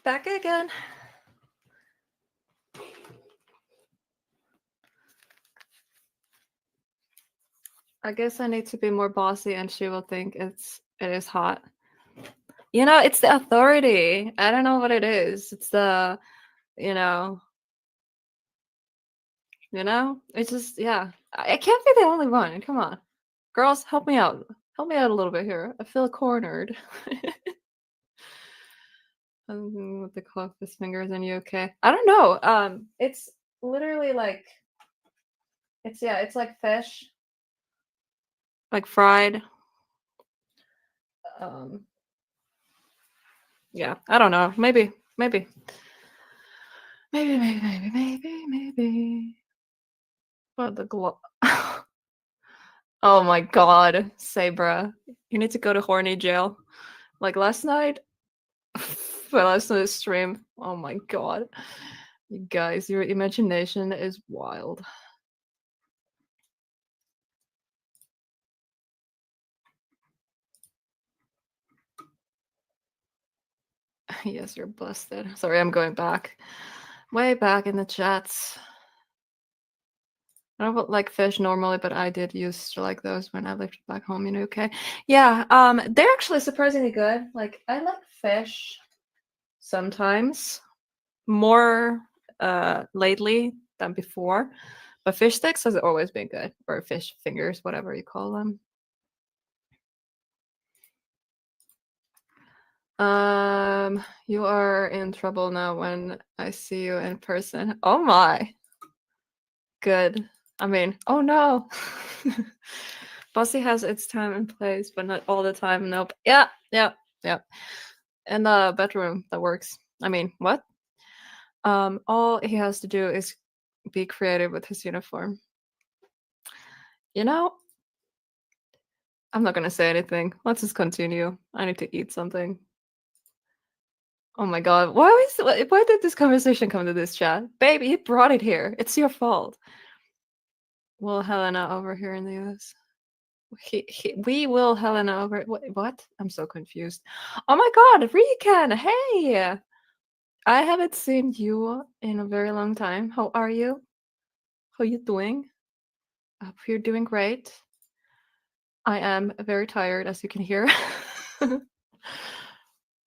Back again. I guess I need to be more bossy and she will think it is hot. You know, it's the authority. I don't know what it is. It's the, you know, it's just, yeah. I can't be the only one. Come on. Girls, help me out. Help me out a little bit here. I feel cornered. With the clock his fingers and you okay? I don't know. It's literally like it's like fish. Like fried. Yeah, I don't know. Maybe. What the Oh my god, Sabra. You need to go to horny jail. Like last night. For last night's stream. Oh my god. You guys, your imagination is wild. Yes, you're busted. Sorry, I'm going back. Way back in the chats. I don't like fish normally, but I did used to like those when I lived back home in UK. Yeah, they're actually surprisingly good. Like I like fish sometimes. More lately than before. But fish sticks has always been good, or fish fingers, whatever you call them. You are in trouble now when I see you in person. Oh my. Good. I mean, oh no. Bossy has its time and place, but not all the time. Nope. Yeah. In the bedroom, that works. I mean, what? All he has to do is be creative with his uniform. You know, I'm not gonna say anything. Let's just continue. I need to eat something. Oh my god, why did this conversation come to this chat? Baby, you brought it here. It's your fault. Will Helena over here in the US? We will Helena over. What? I'm so confused. Oh my god, Rican! Hey! I haven't seen you in a very long time. How are you? How you doing? I hope you're doing great. I am very tired, as you can hear.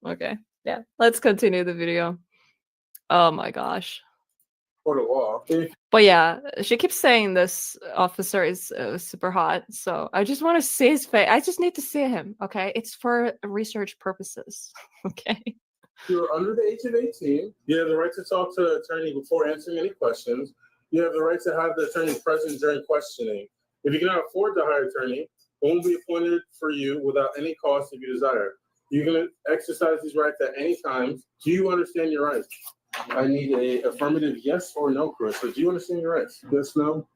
Okay, yeah, let's continue the video. Oh my gosh. For the law. But yeah, she keeps saying this officer is super hot, so I just want to see his face. I just need to see him, okay? It's for research purposes, okay? You're under the age of 18. You have the right to talk to the attorney before answering any questions. You have the right to have the attorney present during questioning. If you cannot afford to hire an attorney, one will be appointed for you without any cost if you desire. You can exercise these rights at any time. Do you understand your rights? I need a affirmative yes or no, Carissa. Do you understand your rights? Yes, no?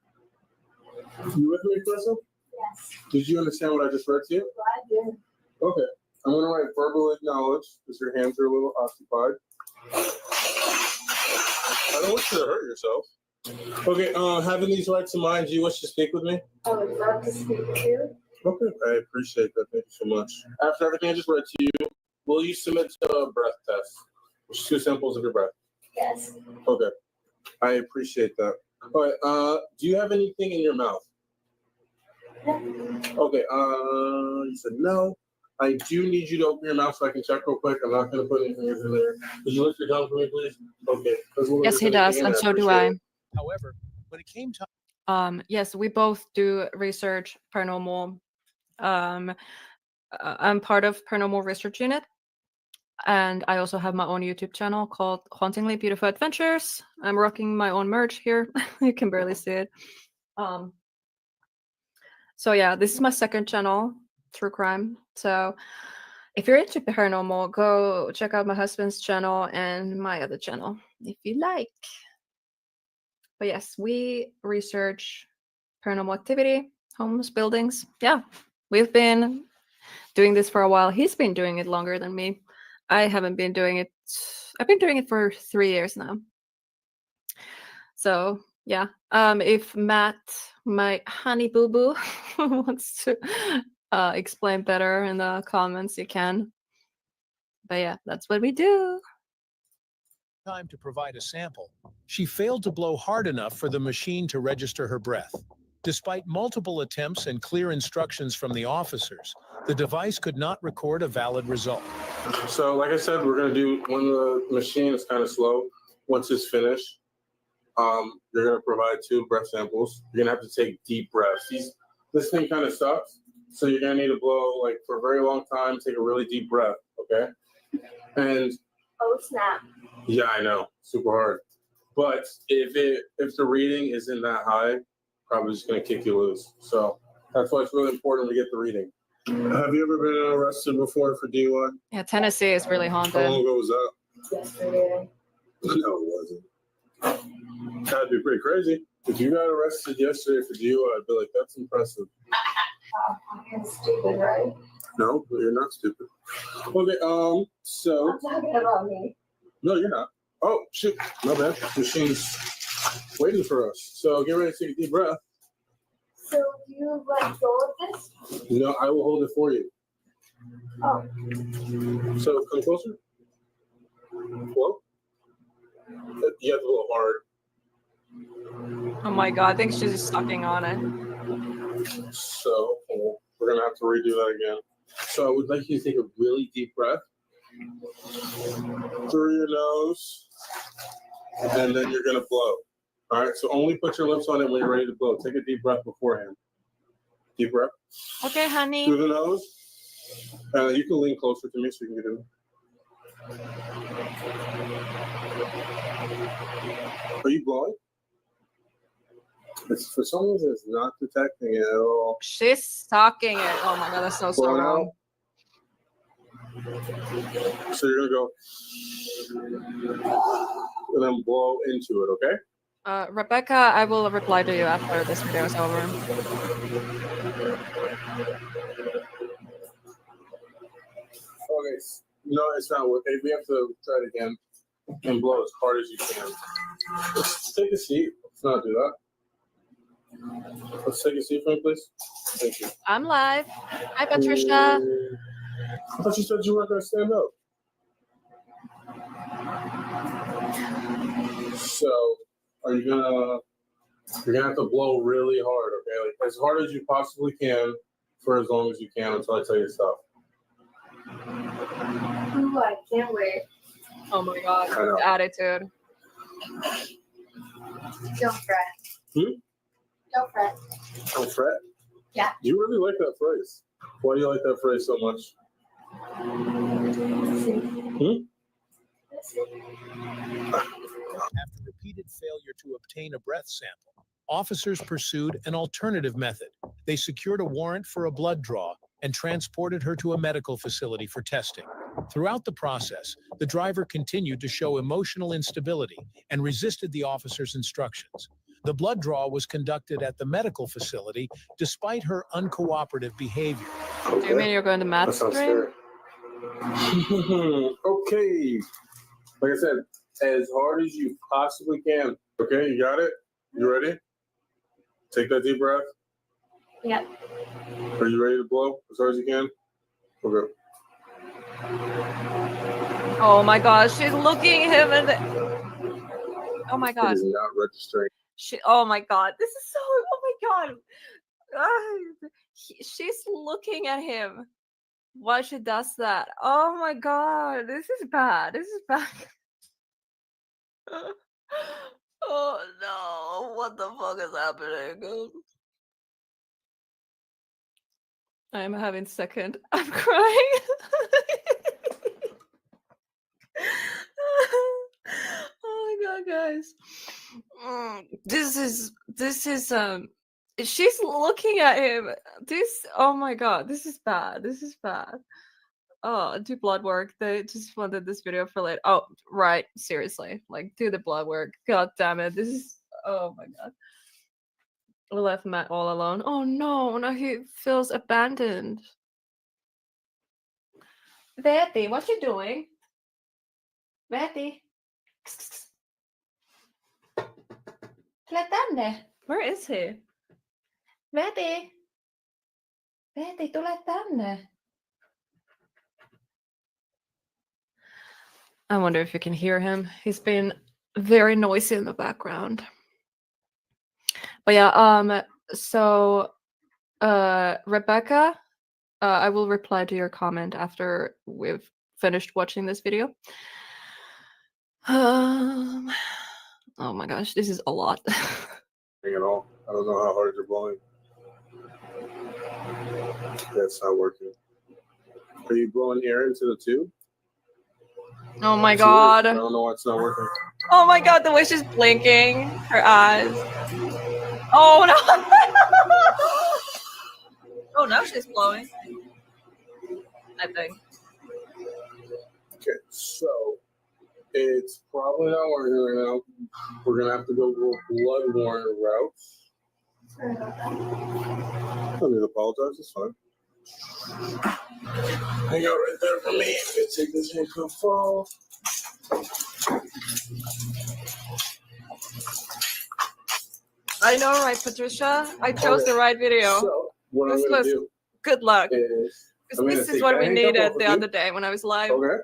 You with me, Carissa? Yes. Did you understand what I just read to you? I did. Okay. I'm going to write verbal acknowledge because your hands are a little occupied. I don't want you to hurt yourself. Okay, having these rights in mind, do you wish to speak with me? I would love to speak with you. Okay, I appreciate that. Thank you so much. After everything I just read to you, will you submit to a breath test? Which is 2 samples of your breath. Yes. Okay, I appreciate that. All right, do you have anything in your mouth? No. Okay, you said no. I do need you to open your mouth so I can check real quick. I'm not going to put any fingers in there. Could you lift your tongue for me, please? Okay. Yes, he does, and so do I. However, when it came time, Yes, we both do research paranormal. I'm part of Paranormal Research Unit, and I also have my own YouTube channel called Hauntingly Beautiful Adventures. I'm rocking my own merch here. You can barely see it. So yeah, this is my second channel, True Crime. So if you're into paranormal, go check out my husband's channel and my other channel if you like. But yes, we research paranormal activity, homes, buildings. Yeah, we've been doing this for a while. He's been doing it longer than me. I haven't been doing it. I've been doing it for 3 years now. So yeah, if Matt, my honey boo boo, wants to explain better in the comments, you can. But yeah, that's what we do. time to provide a sample, she failed to blow hard enough for the machine to register her breath. Despite multiple attempts and clear instructions from the officers, the device could not record a valid result. So, like I said, we're going to do when the machine is kind of slow. Once it's finished, you're going to provide 2 breath samples. You're going to have to take deep breaths. This thing kind of sucks, so you're going to need to blow like for a very long time. Take a really deep breath, okay? And Oh snap. yeah, I know, super hard. But if the reading isn't that high, probably just going to kick you loose. So that's why it's really important to get the reading. Have you ever been arrested before for DUI? Yeah, Tennessee is really How long haunted. ago was that? Yesterday. No, it wasn't. That'd be pretty crazy. If you got arrested yesterday for DUI, I'd be like, that's impressive. I'm stupid, right? No, you're not stupid. Okay, so. I'm talking about me. No, you're not. Oh, shoot. My bad. Machine's waiting for us. So get ready to take a deep breath. So do you let go of this? No, I will hold it for you. Oh. So come closer. Whoa. You have to go hard. Oh my god, I think she's just sucking on it. So we're going to have to redo that again. So I would like you to take a really deep breath through your nose, and then you're going to blow. All right, so only put your lips on it when you're ready to blow. Take a deep breath beforehand. Deep breath. Okay, honey. Through the nose. You can lean closer to me so you can get in. Are you blowing? It's, for some reason, it's not detecting it at all. She's sucking it. Oh my god, that's so Blowing wrong. out. So you're gonna go and then blow into it, okay? Rebecca, I will reply to you after this video is over. Okay. No, it's not working. We have to try it again and blow as hard as you can. Let's take a seat. Let's not do that. Let's take a seat for me, please. Thank you. I'm live. Hi, Patricia. I thought you said you weren't going to stand up. So, you're gonna have to blow really hard, okay? Like as hard as you possibly can for as long as you can until I tell you to stop. Ooh, I can't wait. Oh my god, the attitude. Don't fret. Don't fret. Don't fret? Yeah. Do you really like that phrase? Why do you like that phrase so much? After repeated failure to obtain a breath sample, officers pursued an alternative method. They secured a warrant for a blood draw and transported her to a medical facility for testing. Throughout the process, the driver continued to show emotional instability and resisted the officer's instructions. The blood draw was conducted at the medical facility despite her uncooperative behavior. Do you mean you're going to math stream? Okay. Like I said, as hard as you possibly can. Okay, you got it? You ready? Take that deep breath. Yep. Are you ready to blow as hard as you can? Okay. Oh my god, she's looking at him and oh my god. It is not registering. Oh my god, this is so, oh my god. She's looking at him while she does that. Oh my god, this is bad. This is bad. Oh no, what the fuck is happening? I'm having second. I'm crying. Oh my god, guys. This is she's looking at him. Oh my god, this is bad. This is bad. Oh, do blood work. They just wanted this video for later. Oh, right. Seriously. Like, do the blood work. God damn it. This is, oh my god. We left Matt all alone. Oh no, now he feels abandoned. Betty, what you doing? Betty. Where is he? Betty. Betty, tule tänne. I wonder if you can hear him. He's been very noisy in the background. But yeah, so Rebecca, I will reply to your comment after we've finished watching this video. Oh my gosh, this is a lot. At all. I don't know how hard you're blowing. That's not working. Are you blowing air into the tube? Oh my god. I don't know why it's not working. Oh my god, the way she's blinking her eyes. Oh no. Oh, now she's blowing. I think. Okay, so it's probably not working right now. We're gonna have to go blood warrant route. I mean, apologize. It's fine. Hang out right there for me. I'm gonna take this handcuff off. I know, right, Patricia? I chose the right video. So, what this I'm gonna was do good luck. is This is what we needed the other day when I was live. Okay.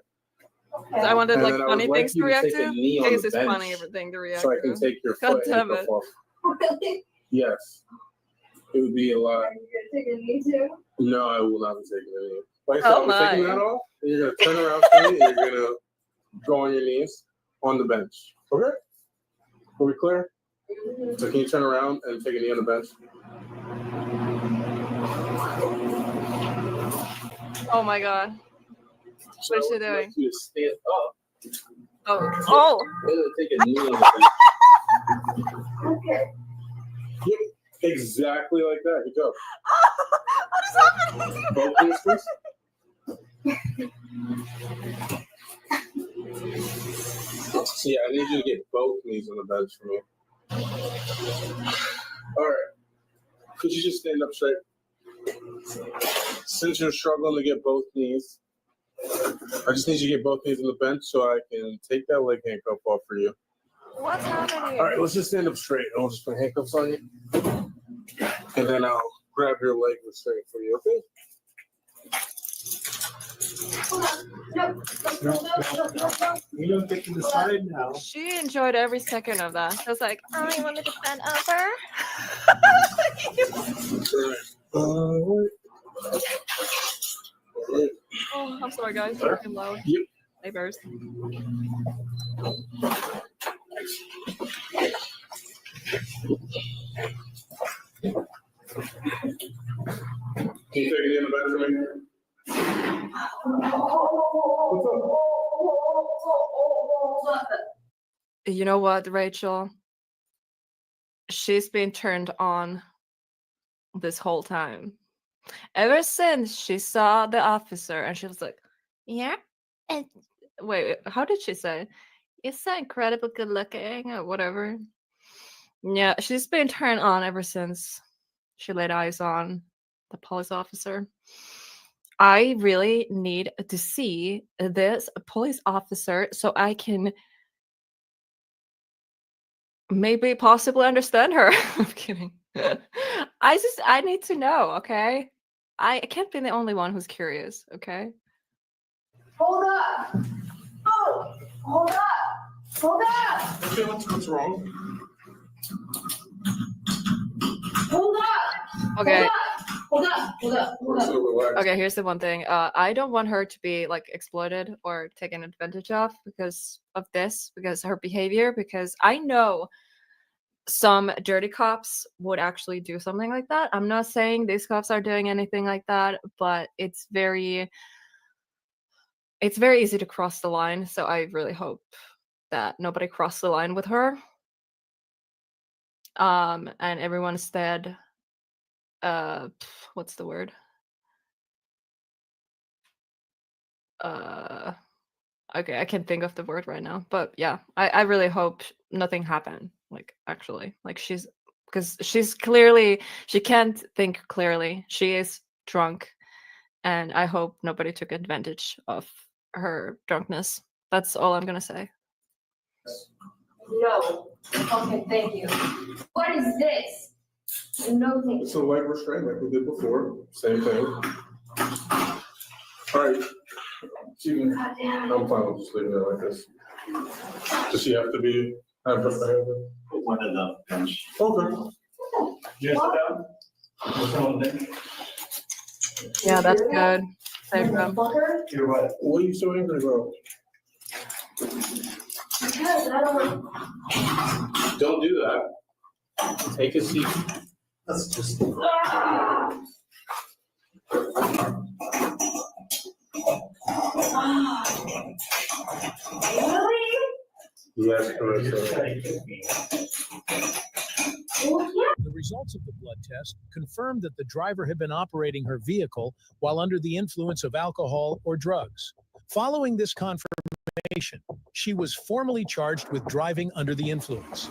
I wanted And like then I funny would like things you to to react take a to. knee on This the is bench funny everything to react so I to. can take your God foot damn handcuff it. off. Really? Yes. It would be a lot. Are you gonna take a knee too? No, I will not be taking a knee. Like I said, Oh I'm taking my. that off. And you're gonna turn around for me. And you're gonna go on your knees on the bench. Okay? Are we clear? So can you turn around and take a knee on the bench? Oh my god. What is she doing? You to stand up Oh. and take a knee on the bench. Okay. Yep, exactly like that. Good job. What is happening? Both knees, please. So yeah, I need you to get both knees on the bench for me. All right. Could you just stand up straight? Since you're struggling to get both knees, I just need you to get both knees on the bench so I can take that leg handcuff off for you. What's happening? All right, let's just stand up straight. I'll just put handcuffs on you. And then I'll grab your leg restraint for you, okay? No. You don't get to decide now. She enjoyed every second of that. She was like, oh, you want me to bend over? Oh, I'm sorry, guys. It's fucking loud. Yep. Neighbors. Can you take it in the back for me? You know what, Rachel? She's been turned on this whole time. Ever since she saw the officer and she was like, yeah. And wait, how did she say? You're so incredibly good looking or whatever. Yeah, she's been turned on ever since she laid eyes on the police officer. I really need to see this police officer so I can maybe possibly understand her. I'm kidding. I need to know, okay? I can't be the only one who's curious, okay? Hold up. Oh, hold up. Hold up. Okay, what's wrong? Hold up. Okay. Hold up. Hold up. Hold up. Hold up. Okay, here's the one thing. I don't want her to be like exploited or taken advantage of because of this, because her behavior, because I know some dirty cops would actually do something like that. I'm not saying these cops are doing anything like that, but it's very easy to cross the line. So I really hope that nobody crossed the line with her. And everyone instead, what's the word? Okay, I can't think of the word right now, but yeah, I really hope nothing happened. Like actually, like because she's clearly, she can't think clearly. She is drunk, and I hope nobody took advantage of her drunkenness. That's all I'm gonna say. No. Okay, thank you. What is this? No, thank you. So leg restraint like we did before, same thing. All right. I'm fine with just leaving it like this. Does she have to be? Put one in the bench. Okay. Yes, Yeah, that's good. Save them. What are you so angry about? Because I don't. Don't do that. Take a seat. Let's just. Really? Yes, correct. The results of the blood test confirmed that the driver had been operating her vehicle while under the influence of alcohol or drugs. Following this confirmation, she was formally charged with driving under the influence.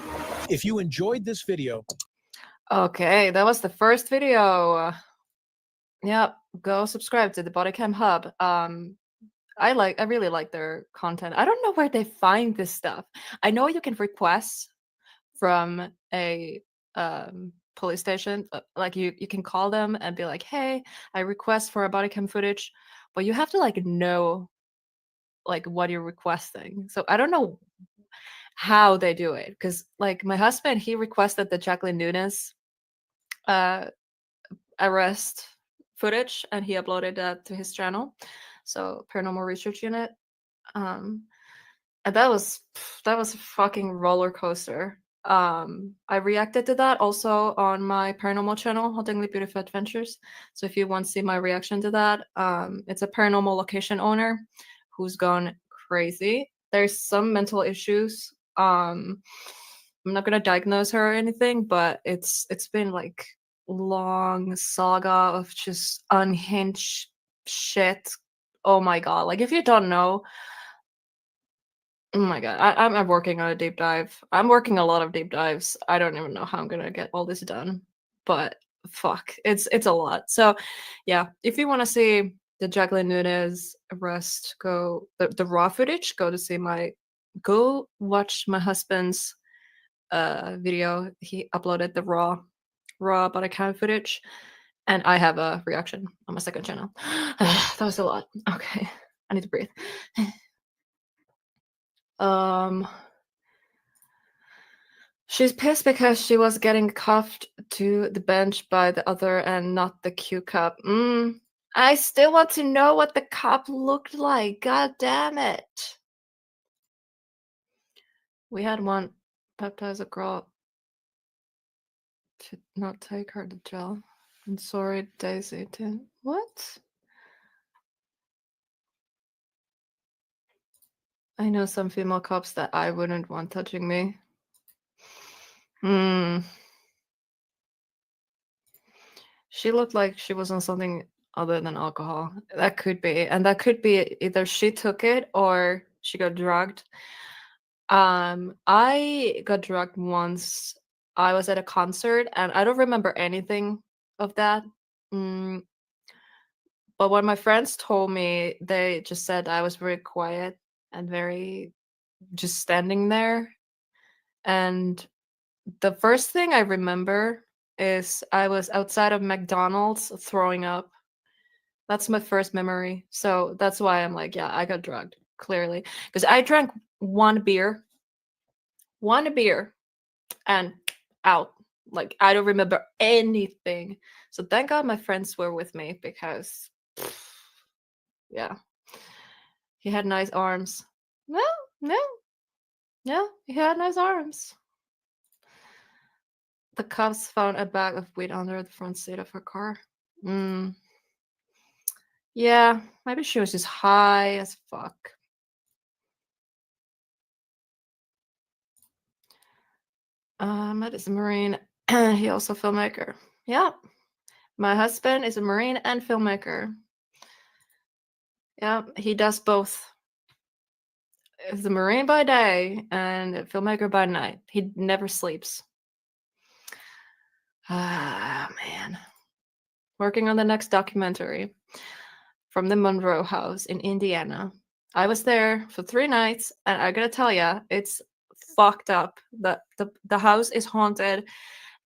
If you enjoyed this video, Okay, that was the first video. Yep, go subscribe to the Bodycam Hub. I really like their content. I don't know where they find this stuff. I know you can request from a police station, like you can call them and be like, hey, I request for a body cam footage, but you have to like know like what you're requesting. So I don't know how they do it, because like my husband, he requested the Jacqueline Nunes arrest footage and he uploaded that to his channel, so Paranormal Research Unit, and that was a fucking roller coaster. I reacted to that also on my paranormal channel, Hauntingly Beautiful Adventures. So if you want to see my reaction to that, it's a paranormal location owner who's gone crazy. There's some mental issues. I'm not gonna diagnose her or anything, but it's been like long saga of just unhinged shit. Oh my god! Like if you don't know, oh my god, I'm working on a deep dive. I'm working a lot of deep dives. I don't even know how I'm gonna get all this done, but fuck, it's a lot. So, yeah, if you want to see the Jacqueline Nunez arrest, go the raw footage. Go watch my husband's video. He uploaded the raw body cam footage, and I have a reaction on my second channel. That was a lot. Okay, I need to breathe. She's pissed because she was getting cuffed to the bench by the other and not the Q cup. I still want to know what the cup looked like. God damn it. We had one baptize a girl to not take her to jail. And sorry, Daisy too. What? I know some female cops that I wouldn't want touching me. She looked like she was on something other than alcohol. That could be. And that could be either she took it or she got drugged. I got drugged once. I was at a concert and I don't remember anything of that. But when my friends told me, they just said I was very quiet and very just standing there. And the first thing I remember is I was outside of McDonald's throwing up. That's my first memory. So that's why I'm like, yeah, I got drugged, clearly. Because I drank one beer, and out. Like, I don't remember anything. So thank God my friends were with me because, yeah. He had nice arms. No. He had nice arms. The cops found a bag of weed under the front seat of her car. Yeah, maybe she was just high as fuck. Matt is a Marine. He also a filmmaker. Yeah. My husband is a Marine and filmmaker. Yeah, he does both. He's a Marine by day and a filmmaker by night. He never sleeps. Ah, man. Working on the next documentary from the Monroe House in Indiana. I was there for 3 nights, and I gotta tell ya, it's fucked up. The house is haunted,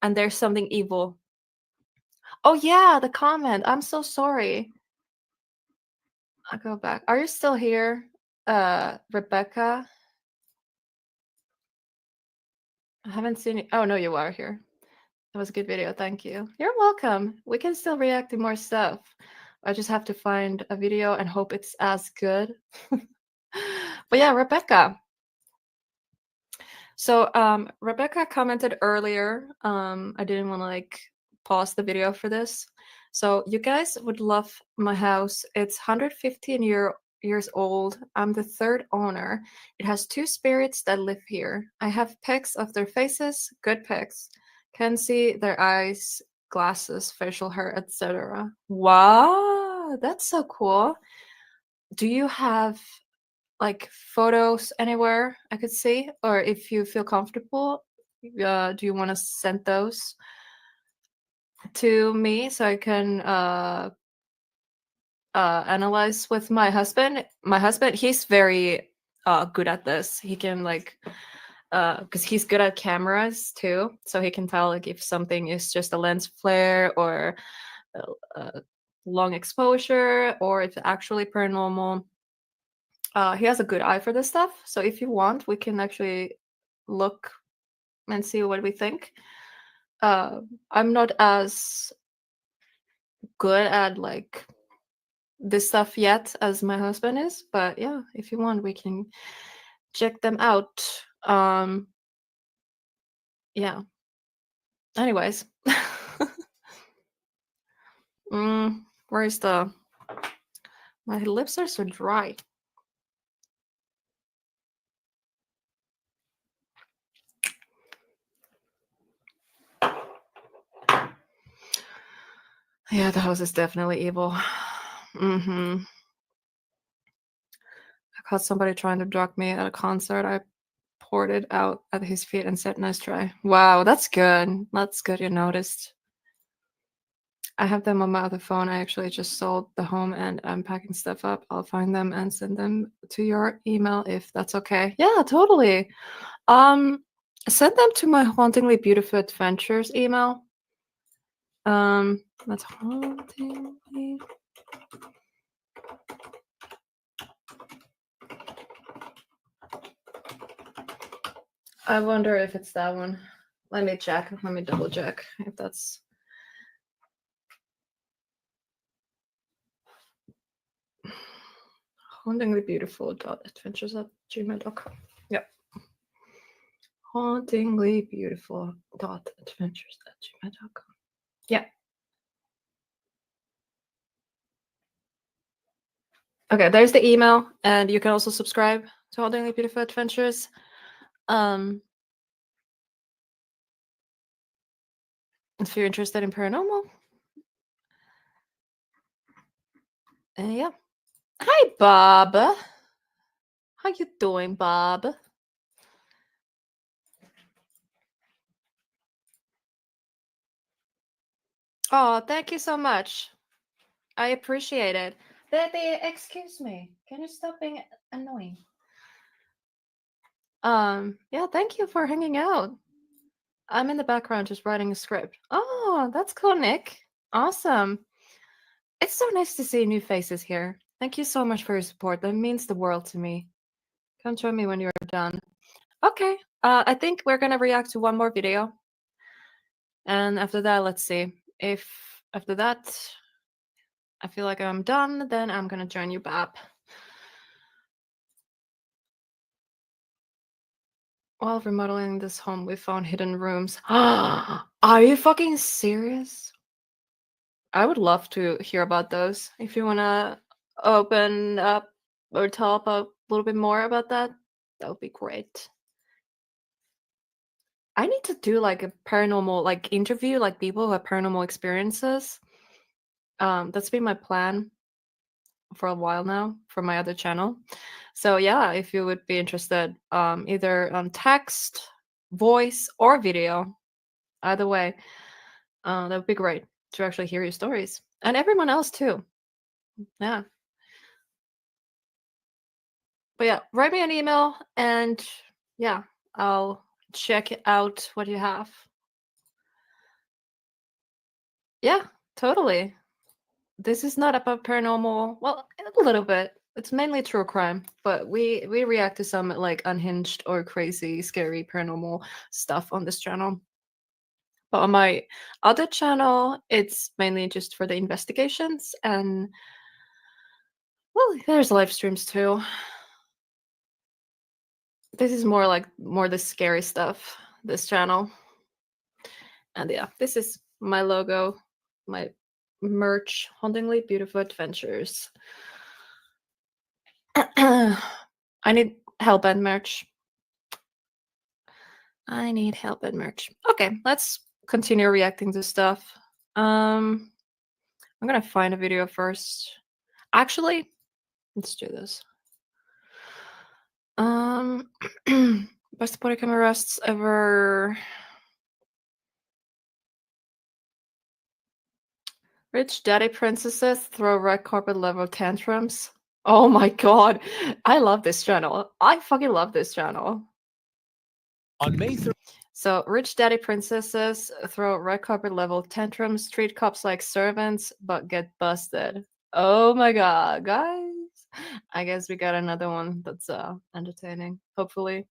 and there's something evil. Oh yeah, the comment. I'm so sorry. I'll go back. Are you still here, Rebecca? I haven't seen you. Oh no, you are here. That was a good video. Thank you. You're welcome. We can still react to more stuff. I just have to find a video and hope it's as good. But yeah, Rebecca. So Rebecca commented earlier. I didn't want to like pause the video for this. So you guys would love my house. It's 115 years old. I'm the 3rd owner. It has 2 spirits that live here. I have pics of their faces, good pics. Can see their eyes, glasses, facial hair, etc. Wow, that's so cool. Do you have like photos anywhere I could see? Or if you feel comfortable, do you want to send those to me so I can analyze with my husband? My husband, he's very good at this. He can like because he's good at cameras too, so he can tell like if something is just a lens flare or long exposure or if it's actually paranormal. He has a good eye for this stuff, so if you want, we can actually look and see what we think. I'm not as good at like this stuff yet as my husband is, but yeah, if you want, we can check them out. yeah. Anyways. Where is the... My lips are so dry. Yeah, the house is definitely evil. I caught somebody trying to drug me at a concert. I poured it out at his feet and said, "Nice try." Wow, that's good. That's good you noticed. I have them on my other phone. I actually just sold the home and I'm packing stuff up. I'll find them and send them to your email if that's okay. Yeah, totally. Send them to my Hauntingly Beautiful Adventures email. That's hauntingly. I wonder if it's that one. Let me check. Let me double check if that's... hauntinglybeautiful.adventures@gmail.com. Yep. hauntinglybeautiful.adventures@gmail.com. Yeah. Okay, there's the email, and you can also subscribe to Hauntingly Beautiful Adventures. If you're interested in paranormal. And yeah. Hi, Bob. How you doing, Bob? Oh, thank you so much. I appreciate it. Baby, excuse me. Can you stop being annoying? Yeah, thank you for hanging out. I'm in the background just writing a script. Oh, that's cool, Nick. Awesome. It's so nice to see new faces here. Thank you so much for your support. That means the world to me. Come join me when you're done. Okay. I think we're gonna react to one more video. And after that, let's see. If after that I feel like I'm done, then I'm gonna join you, Bob. While remodeling this home, we found hidden rooms. Are you fucking serious? I would love to hear about those. If you wanna open up or tell a little bit more about that, that would be great. I need to do like a paranormal like interview, like people who have paranormal experiences. That's been my plan for a while now for my other channel. So yeah, if you would be interested, either on text, voice, or video, either way, that would be great to actually hear your stories. And everyone else too. Yeah. But yeah, write me an email and yeah, I'll check out what you have. Yeah, totally. This is not about paranormal. Well, a little bit. It's mainly true crime, but we react to some like unhinged or crazy, scary paranormal stuff on this channel. But on my other channel, it's mainly just for the investigations and well, there's live streams too. This is more like the scary stuff, this channel. And yeah, this is my logo, my merch, Hauntingly Beautiful Adventures. I need HelBent merch. I need HelBent merch. Okay, let's continue reacting to stuff. I'm gonna find a video first. Actually, let's do this. Best body camera rests ever. Rich daddy princesses throw red carpet level tantrums. Oh my god, I love this channel. I fucking love this channel. On May 3rd. So, rich daddy princesses throw red carpet level tantrums, treat cops like servants, but get busted. Oh my god, guys. I guess we got another one that's entertaining, hopefully.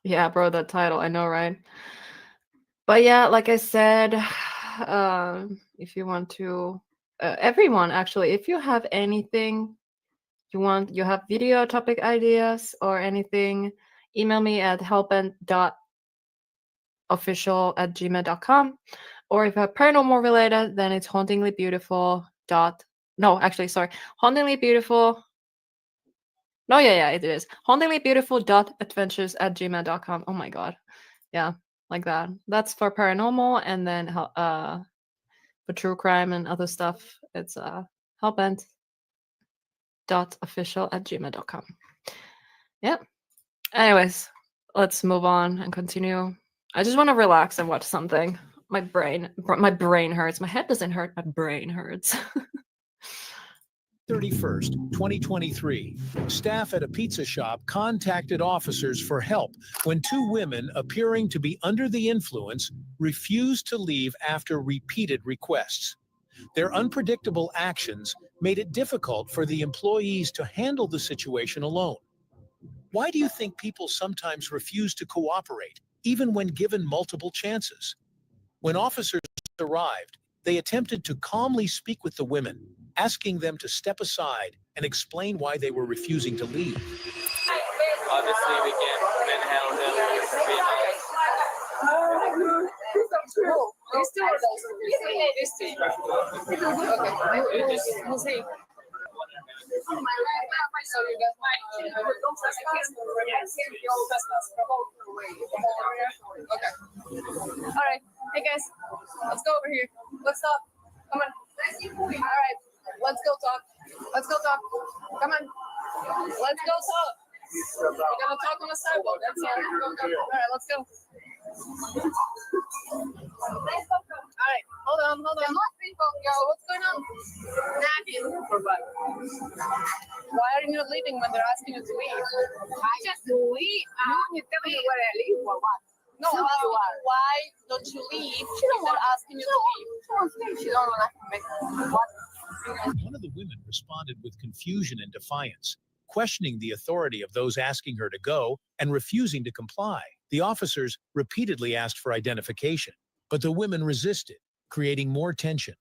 Yeah, bro, that title, I know, right? But yeah, like I said, if you want to everyone actually, if you have anything you have video topic ideas or anything, email me at helbent.official@gmail.com. Or if you have paranormal related, then it's hauntinglybeautiful. No, yeah, it is. hauntinglybeautiful.adventures@gmail.com. Oh my god. Yeah, like that. That's for paranormal, and then for true crime and other stuff, it's helbent.official@gmail.com. Yep. Anyways, let's move on and continue. I just want to relax and watch something. My brain hurts. My head doesn't hurt, my brain hurts. 31st, 2023, staff at a pizza shop contacted officers for help when two women appearing to be under the influence refused to leave after repeated requests. Their unpredictable actions made it difficult for the employees to handle the situation alone. Why do you think people sometimes refuse to cooperate, even when given multiple chances? When officers arrived, they attempted to calmly speak with the women, asking them to step aside and explain why they were refusing to leave. Obviously, we can't manhandle them. Okay. All right. Hey guys, let's go over here. Let's talk. Come on. All right. Let's go talk. Let's go talk. Come on. Let's go talk. We're gonna talk on the sidewalk. That's all. All right. Let's go. All right. Hold on. So what's going on? Nothing. Why are you not leaving when they're asking you to leave? I just leave. You tell me where I leave or what? No, why don't you leave? She don't want asking you to leave. She wants to leave. She don't want to make what? One of the women responded with confusion and defiance, questioning the authority of those asking her to go and refusing to comply. The officers repeatedly asked for identification, but the women resisted, creating more tension.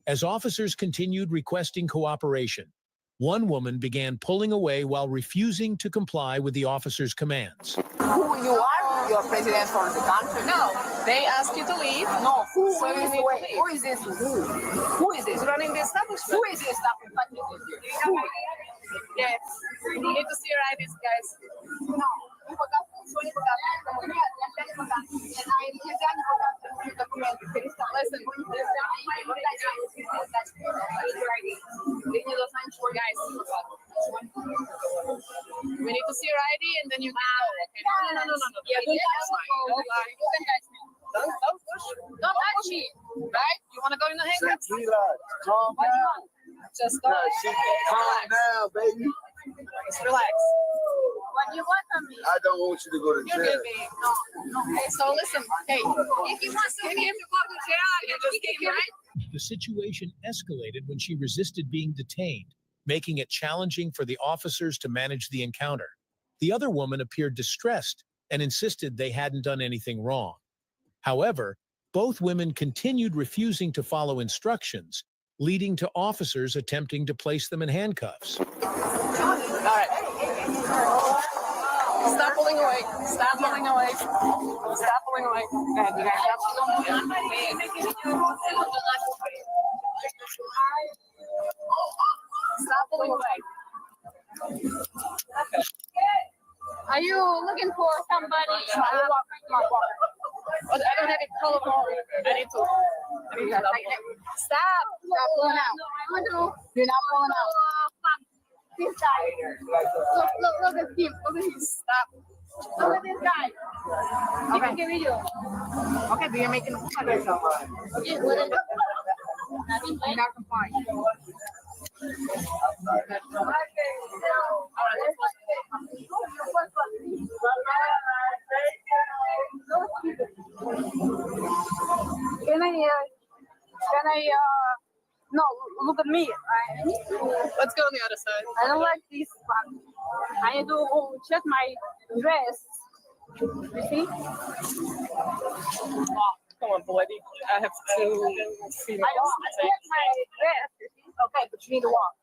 As officers continued requesting cooperation, one woman began pulling away while refusing to comply with the officers' commands. Who you are? You're president for the country. No, they ask you to leave. No, who is this? Who is this? Running the establishment. Who is this establishment? Yes, you need to see your IDs, guys. No. Listen, guys, we need to see your ID and then you can go. Okay? No. Yeah, don't touch me. Don't touch me. Right? You want to go in the handcuffs? Calm down. Just go. Calm down, baby. Just relax. What do you want from me? I don't want you to go to You're jail. good, babe. No. Okay, so listen. Hey, if he wants to kick him to go to jail, you just kick him, right? The situation escalated when she resisted being detained, making it challenging for the officers to manage the encounter. The other woman appeared distressed and insisted they hadn't done anything wrong. However, both women continued refusing to follow instructions, leading to officers attempting to place them in handcuffs. All right. Stop pulling away. Stop pulling away. Stop pulling away. Go ahead, you guys. Stop pulling away. Are you looking for somebody? I don't have it color. I need to. Stop. Stop pulling out. You're not pulling out. This guy. Look at him. Look at him. Stop. Look at this guy. Okay. Give me you. Okay, but you're making a fool of yourself. Okay, well then. You're not complying. Can I, no, look at me. Let's go on the other side. I don't like this one. I need to check my dress. You see? Come on, lady. I have to see my Okay, but you need to walk.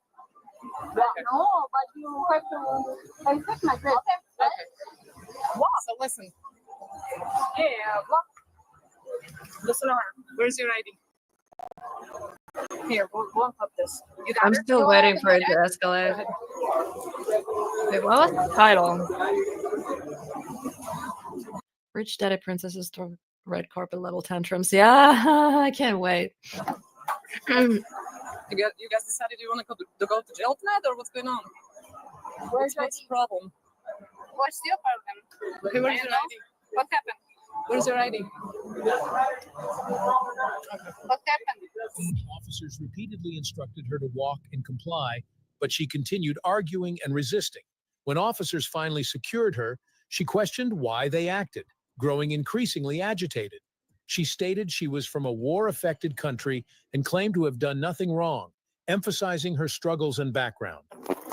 No, but you have to unfit my dress. Okay. Walk. So listen. Yeah, walk. Listen to her. Where's your ID? Here, we'll up this. You got I'm her? still waiting for it to escalate. Wait, what was the title? Rich Daddy Princesses throw red carpet level tantrums. Yeah, I can't wait. You guys decided you want to go to jail tonight, or what's going on? What's the problem? What's your problem? Okay, where's your ID? What happened? Where's your ID? What happened? Officers repeatedly instructed her to walk and comply, but she continued arguing and resisting. When officers finally secured her, she questioned why they acted, growing increasingly agitated. She stated she was from a war-affected country and claimed to have done nothing wrong, emphasizing her struggles and background.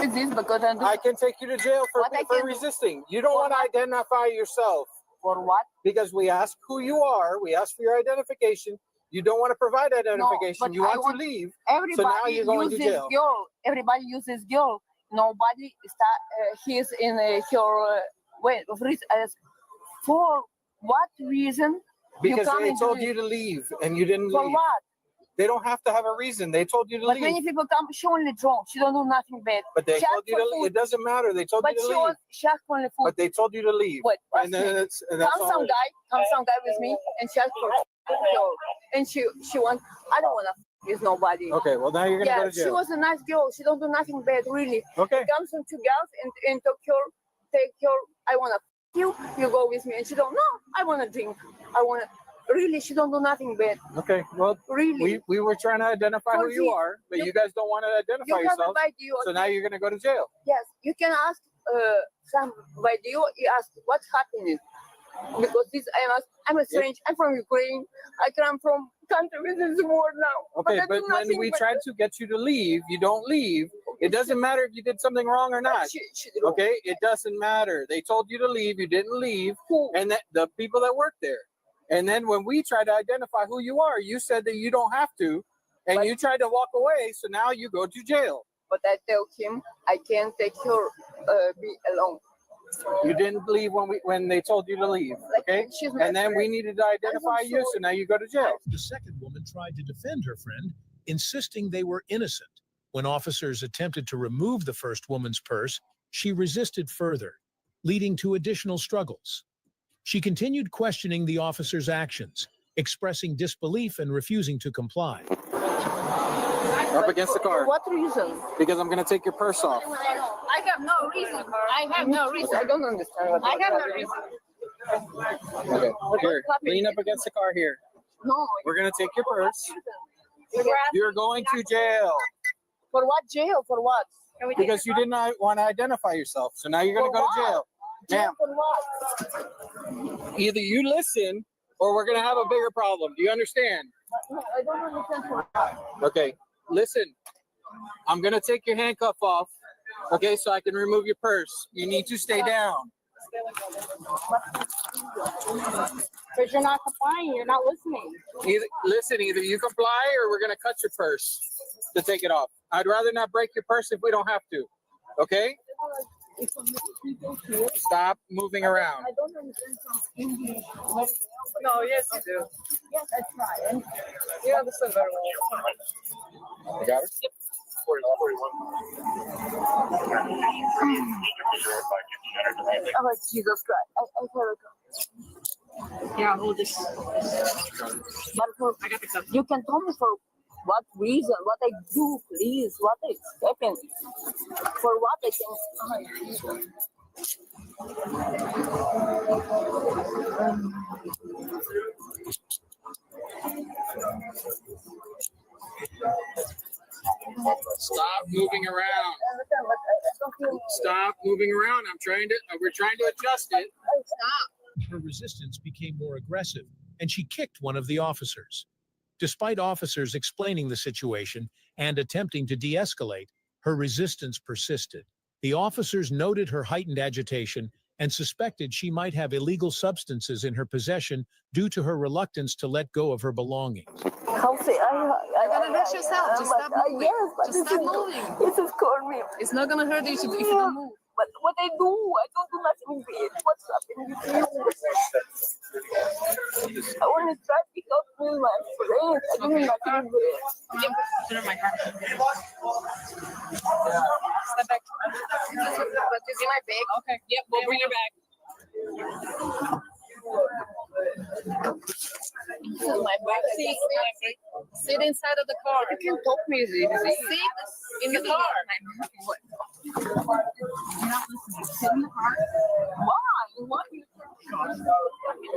Is this because I can take you to jail for resisting. You don't want to identify yourself. For what? Because we ask who you are. We ask for your identification. You don't want to provide identification. No, you want to leave. Everybody So now you're going to uses jail. girl. Everybody uses girl. Nobody he's in her for what reason? Because come they into told this? you to leave and you didn't For leave. what? They don't have to have a reason. They told you to But leave. many people come. She only drunk. She don't do nothing bad. But they She told asked you for to leave. food. It doesn't matter. They told But you to she leave. she asked for the food. But they told you to leave. Wait, and then that's come all some right. guy with me, and she asked for food. And she wants. I don't wanna with nobody. Okay, well now you're gonna Yeah, go to jail. she was a nice girl. She don't do nothing bad, really. Okay. Comes from two girls and take her. I wanna you. You go with me, and she don't. No, I wanna drink. I wanna. Really, she don't do nothing bad. Okay, well, really, we were trying to identify who you are, but you guys don't want to identify you have a yourself. video. So now you're going to go to jail. Yes, you can ask some video. You ask what's happening because this I'm a strange. I'm from Ukraine. I come from country with this war now. Okay, I but do when nothing we but- tried to get you to leave, you don't leave. It doesn't matter if you did something wrong or not. Okay, it doesn't matter. They told you to leave. You didn't leave, and the people that work there. And then when we tried to identify who you are, you said that you don't have to, and you tried to walk away. So now you go to jail. But I tell him I can't take her be alone. You didn't leave when they told you to leave, okay? And then we needed to identify you, so now you go to jail. The second woman tried to defend her friend, insisting they were innocent. When officers attempted to remove the first woman's purse, she resisted further, leading to additional struggles. She continued questioning the officers' actions, expressing disbelief and refusing to comply. Up against the car. For what reason? Because I'm going to take your purse off. I have no reason. I have no reason. I don't understand. I have no reason. Okay, here, lean up against the car here. No. We're going to take your purse. You're going to jail. For what jail? For what? Because you did not want to identify yourself. So now you're going to go to jail. Ma'am, For what? either you listen or we're going to have a bigger problem. Do you understand? I don't understand for what. Okay, listen. I'm going to take your handcuff off. Okay, so I can remove your purse. You need to stay down. Because you're not complying. You're not listening. Either you comply or we're going to cut your purse to take it off. I'd rather not break your purse if we don't have to. Okay? Stop moving around. I don't understand some English. No, yes, you do. Yes, I try. You understand very well. You got it? Yep. Oh, Jesus Christ. Yeah, hold this. But I got the cup. you can tell me for what reason, what I do, please, what is happening, for what I can. Stop moving around. Stop moving around. We're trying to adjust it. Stop. Her resistance became more aggressive, and she kicked one of the officers. Despite officers explaining the situation and attempting to de-escalate, her resistance persisted. The officers noted her heightened agitation and suspected she might have illegal substances in her possession due to her reluctance to let go of her belongings. You're gonna hurt yourself. Just stop moving. Yes, but Just stop moving. This is calling me. It's not gonna hurt you if you don't move. But what I don't do nothing bad. What's happening with you? I want to try to help me, my friend. I do nothing bad. Put it in my car. Step back. But is in my bag? Okay. Yep, we'll bring your bag. This is my bag. Sit inside of the car. You can talk me. Sit in the car. You're not listening. Sit in the car. Why? Why?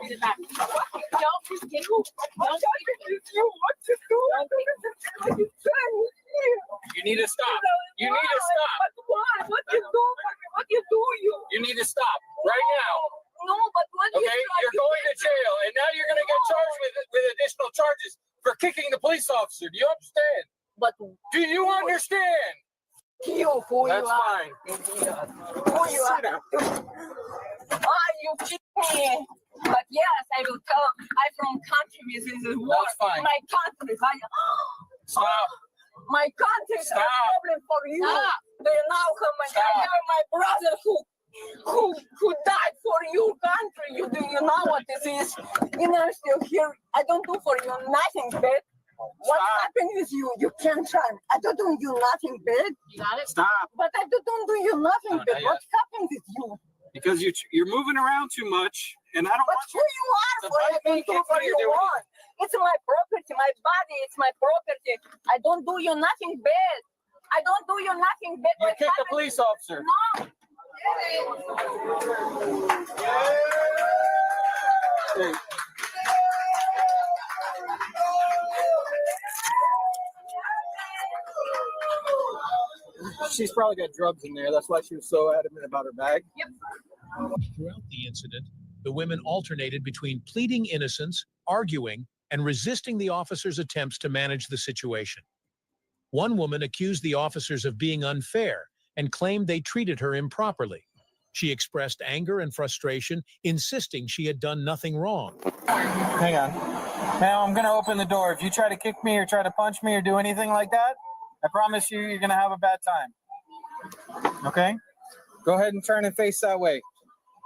Sit back. Don't just get moved. You need to stop. You need to stop. But why? What you do? What you do? You need to stop right now. No, but what you Okay, you're going to jail, and now you're going to get charged with additional charges for kicking the police officer. Do you understand? But do you understand? You, who That's you are? fine. Who you are? Ah, you kick me. But yes, I will tell. I'm from country. This is what fine. my country. Stop. My country is a Stop. problem for you. Stop. They now come and I have my brother who died for your country. You do you know what this is? You know, still here. I don't do for you nothing bad. What's happening with you? You can't try. I don't do you nothing bad. You got it? Stop. But I don't do you nothing No, bad. not What's happening with you? Because you're moving around too much, and I don't But want who you are The for bike you can't do get what what you you're doing. want. It's my property, my body, it's my property. I don't do you nothing bad. I don't do you nothing bad. You What kicked a happened- police officer. No. Hey. She's probably got drugs in there. That's why she was so adamant about her bag. Throughout the incident, the women alternated between pleading innocence, arguing, and resisting the officers' attempts to manage the situation. One woman accused the officers of being unfair and claimed they treated her improperly. She expressed anger and frustration, insisting she had done nothing wrong. Hang on. Now I'm going to open the door. If you try to kick me or try to punch me or do anything like that, I promise you, you're going to have a bad time. Okay? Go ahead and turn and face that way.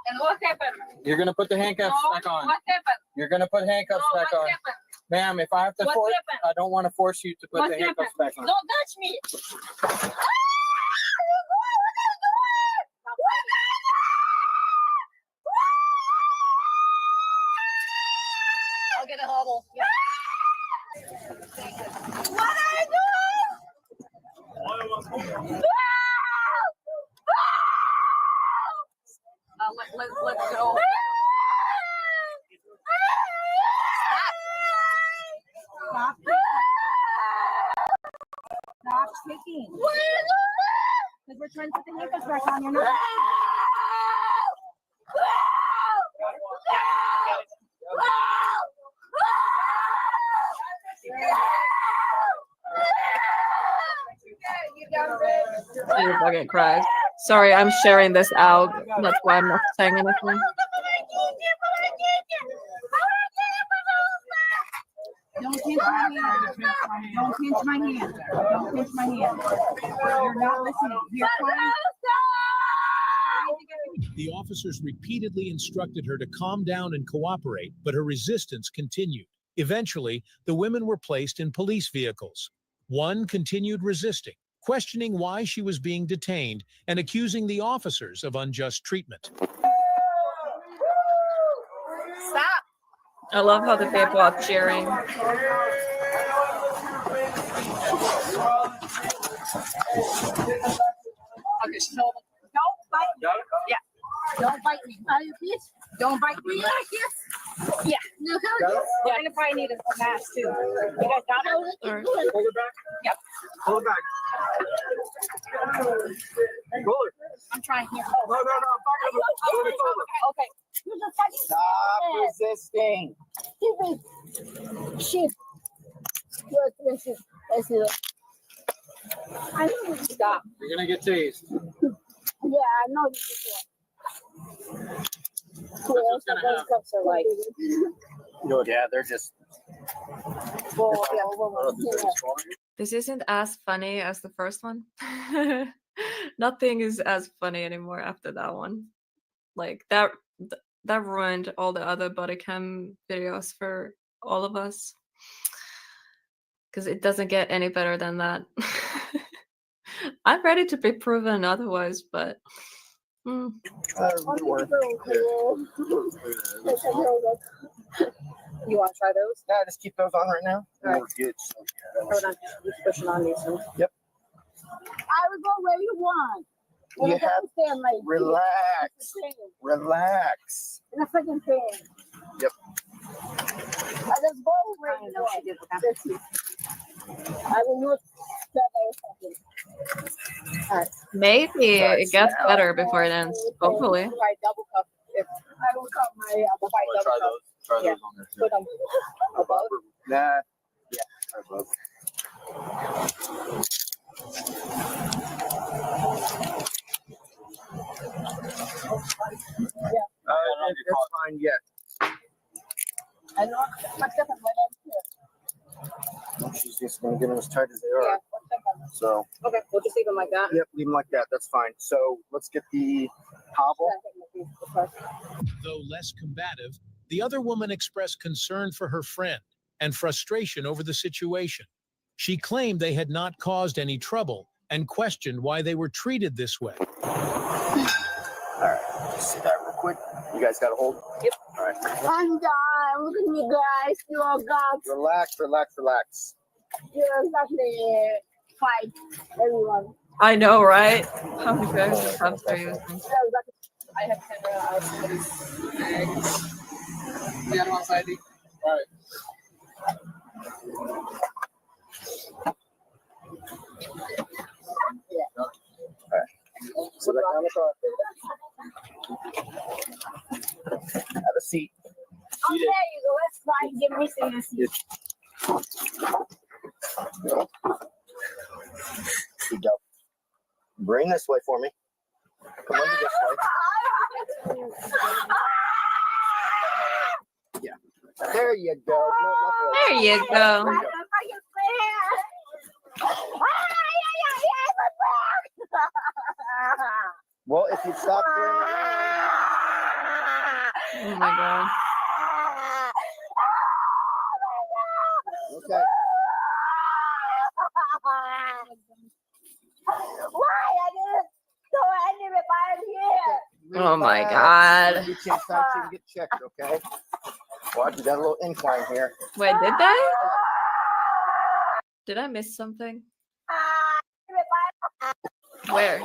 And what happened? You're going to put the handcuffs No, back on. What happened? You're going to put handcuffs No, back what on. happened? Ma'am, if I have to What force, happened? I don't want to force you to put What the handcuffs happened? back on. Don't touch me. I'll get a hobble. Yeah. What are you doing? Let's go. Stop. Stop kicking. Because we're trying to put the handcuffs back on. You're not. You're fucking Christ. Sorry, I'm sharing this out. That's why I'm not saying anything. Don't pinch my hand. Don't pinch my hand. Don't pinch my hand. You're not listening. You're trying. The officers repeatedly instructed her to calm down and cooperate, but her resistance continued. Eventually, the women were placed in police vehicles. One continued resisting, questioning why she was being detained and accusing the officers of unjust treatment. Stop. I love how the people are cheering. Okay, so don't bite me. Yeah. Don't bite me. Don't bite me like this. Yeah. Yeah. We're gonna probably need a mask too. You guys got it? Sorry. Hold it back. Yep. Hold it back. Hold it. I'm trying here. No, I'm talking about Okay. Stop resisting. Sheep. I know this. Stop. You're gonna get tased. Yeah, I know this before. Those cups are like. Yeah, they're just. This isn't as funny as the first one. Nothing is as funny anymore after that one. Like that ruined all the other body cam videos for all of us. Because it doesn't get any better than that. I'm ready to be proven otherwise, but You want to try those? Yeah, just keep those on right now. All right. We're good. Hold on. Just pushing on these ones. Yep. I would go where you want. You In a have- freaking fan, like, Relax. Relax. In a freaking fan. Yep. I just go where you want. That's it. I will not step or something. All right. maybe it gets better before it ends. Hopefully. My double cup. If I will cup my double Try cup. those. Try Yeah. those on there. Put them above. Nah. Yeah. Try both. It's fine yet. I know. My stuff is right up here. She's just gonna get them as tight as they are. Yeah. One second. So. Okay, we'll just leave them like that. Yep, leave them like that. That's fine. So let's get the hobble. Though less combative, the other woman expressed concern for her friend and frustration over the situation. She claimed they had not caused any trouble and questioned why they were treated this way. All right, just sit that real quick. You guys got a hold? Yep. All right. I'm done. Look at me, guys. You all got. Relax, relax, relax. You're exactly fight everyone. I know, right? How many cups are you using? I have 10 eggs. The other one's ID. All right. Yeah. All right. So that on the car. Have a seat. Okay, you go. Let's try and get me some this. Good job. Bring this way for me. Come over this way. Yeah. There you go. No, There you go. Well, if you stop doing Oh my god. Okay. Why? I didn't do anybody here. Oh my Relax. god. Get you inside so you can get checked, okay? Watch, you got a little incline here. Wait, did they? Did I miss something? Where?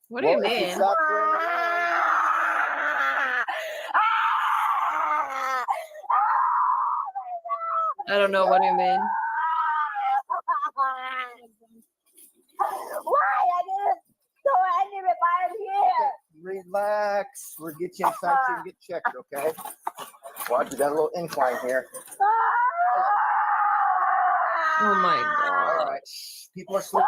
What do you Well, if mean? stop doing I don't know what you mean. Why? I didn't do anybody here. Relax. We'll get you inside so you can get checked, okay? Watch, you got a little incline here. Oh my god. All right. People are sleeping.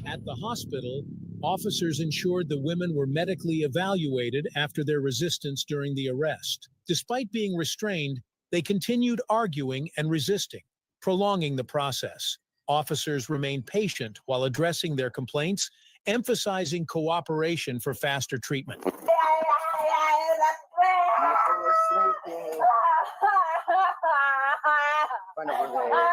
At the hospital, officers ensured the women were medically evaluated after their resistance during the arrest. Despite being restrained, they continued arguing and resisting, prolonging the process. Officers remained patient while addressing their complaints, emphasizing cooperation for faster treatment. People are sleeping. Find out where they are.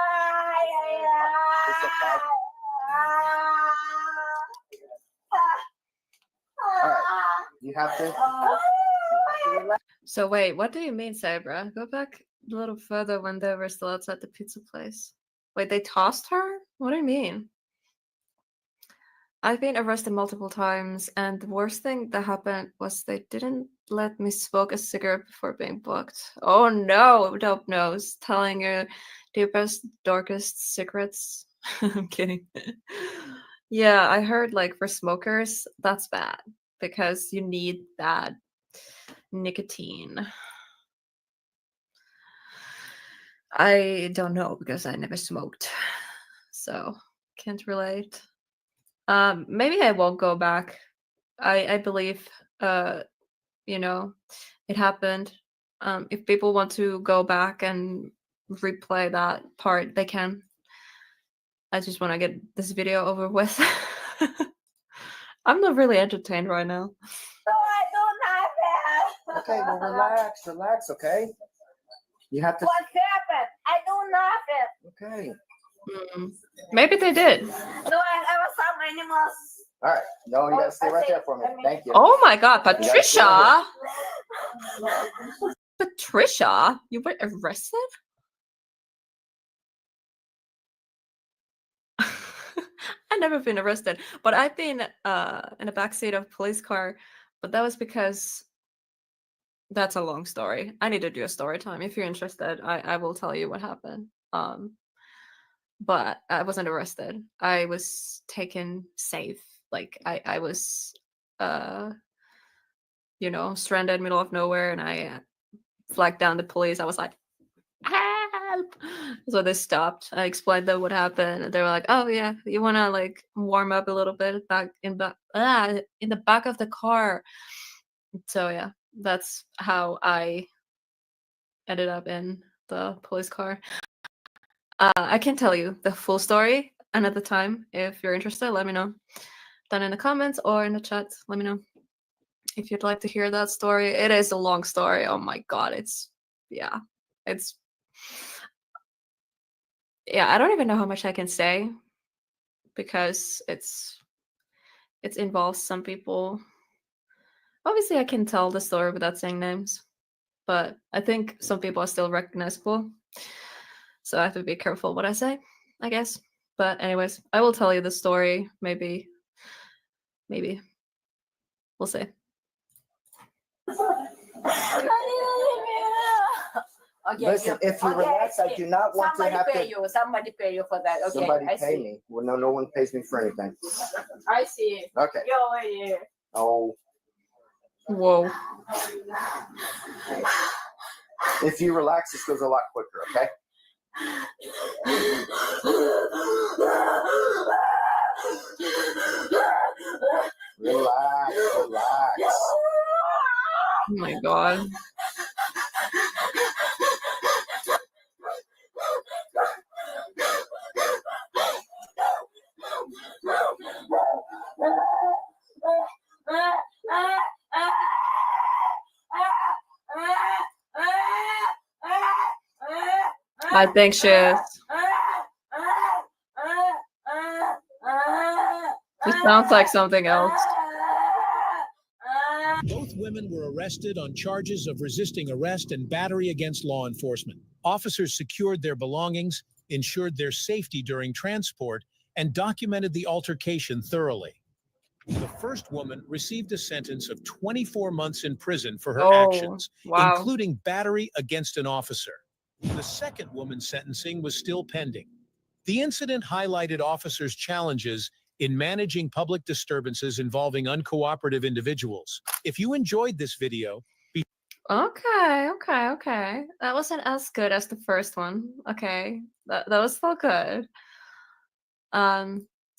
All right. You have to. So wait, what do you mean, Sabra? Go back a little further when they were still outside the pizza place. Wait, they tossed her? What do you mean? I've been arrested multiple times, and the worst thing that happened was they didn't let me smoke a cigarette before being booked. Oh no, dope nose, telling your deepest, darkest secrets. I'm kidding. Yeah, I heard like for smokers, that's bad because you need that nicotine. I don't know because I never smoked, so can't relate. Maybe I won't go back. I believe you know, it happened. If people want to go back and replay that part, they can. I just want to get this video over with. I'm not really entertained right now. No, I do nothing. Okay, well, relax, okay? You have to. What happened? I do nothing. Okay. Maybe they did. No, I was some animals. All right. No, you gotta stay right there for me. Thank you. Oh my God, You gotta stay Patricia! right Patricia, you were arrested? I've never been arrested, but I've been in the backseat of a police car. But that was because that's a long story. I need to do a story time. If you're interested, I will tell you what happened. But I wasn't arrested. I was taken safe. Like I was stranded middle of nowhere, and I flagged down the police. I was like, help! So they stopped. I explained them what happened, and they were like, oh yeah, you want to like warm up a little bit back in the back of the car. So yeah, that's how I ended up in the police car. I can tell you the full story another time. If you're interested, let me know down in the comments or in the chat. Let me know if you'd like to hear that story. It is a long story. Oh my God, I don't even know how much I can say because it involves some people. Obviously, I can tell the story without saying names, but I think some people are still recognizable. So I have to be careful what I say, I guess. But anyways, I will tell you the story. Maybe. We'll see. Okay, Listen, if you relax, I do not want to have to. Somebody pay you for that. Okay, Somebody I pay see. me. Well, no one pays me for anything. I see. Okay. You're over here. Oh, Whoa. if you relax, this goes a lot quicker, okay? Relax. Oh my God. I think she is. It sounds like something else. Both women were arrested on charges of resisting arrest and battery against law enforcement. Officers secured their belongings, ensured their safety during transport, and documented the altercation thoroughly. The first woman received a sentence of 24 months in prison for her actions, wow. including battery against an officer. The second woman's sentencing was still pending. The incident highlighted officers' challenges in managing public disturbances involving uncooperative individuals. If you enjoyed this video, Okay. That wasn't as good as the first one. Okay. That was still good.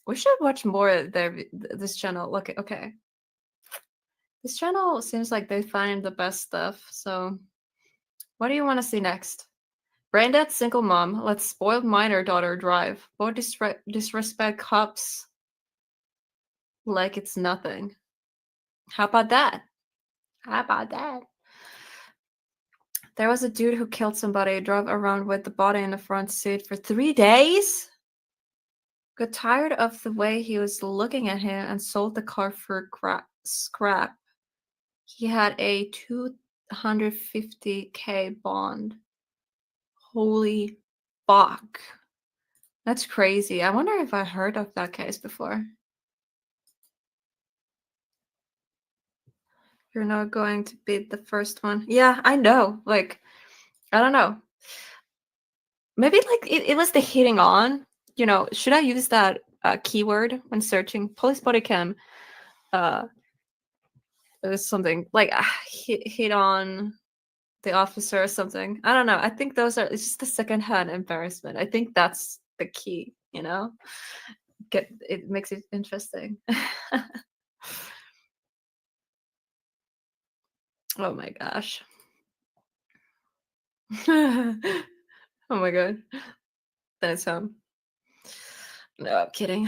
We should watch more of this channel. Look, okay. This channel seems like they find the best stuff. So what do you want to see next? Braindead single mom lets spoiled minor daughter drive. Both disrespect cops like it's nothing. How about that? There was a dude who killed somebody, drove around with the body in the front seat for 3 days. Got tired of the way he was looking at him and sold the car for scrap. He had a $250K bond. Holy fuck. That's crazy. I wonder if I heard of that case before. You're not going to be the first one. Yeah, I know. Like, I don't know. Maybe like it was the hitting on. You know, should I use that keyword when searching police body cam? It was something like hit on the officer or something. I don't know. I think it's just the secondhand embarrassment. I think that's the key, you know? it makes it interesting. Oh my gosh. Oh my god. That's No, I'm kidding.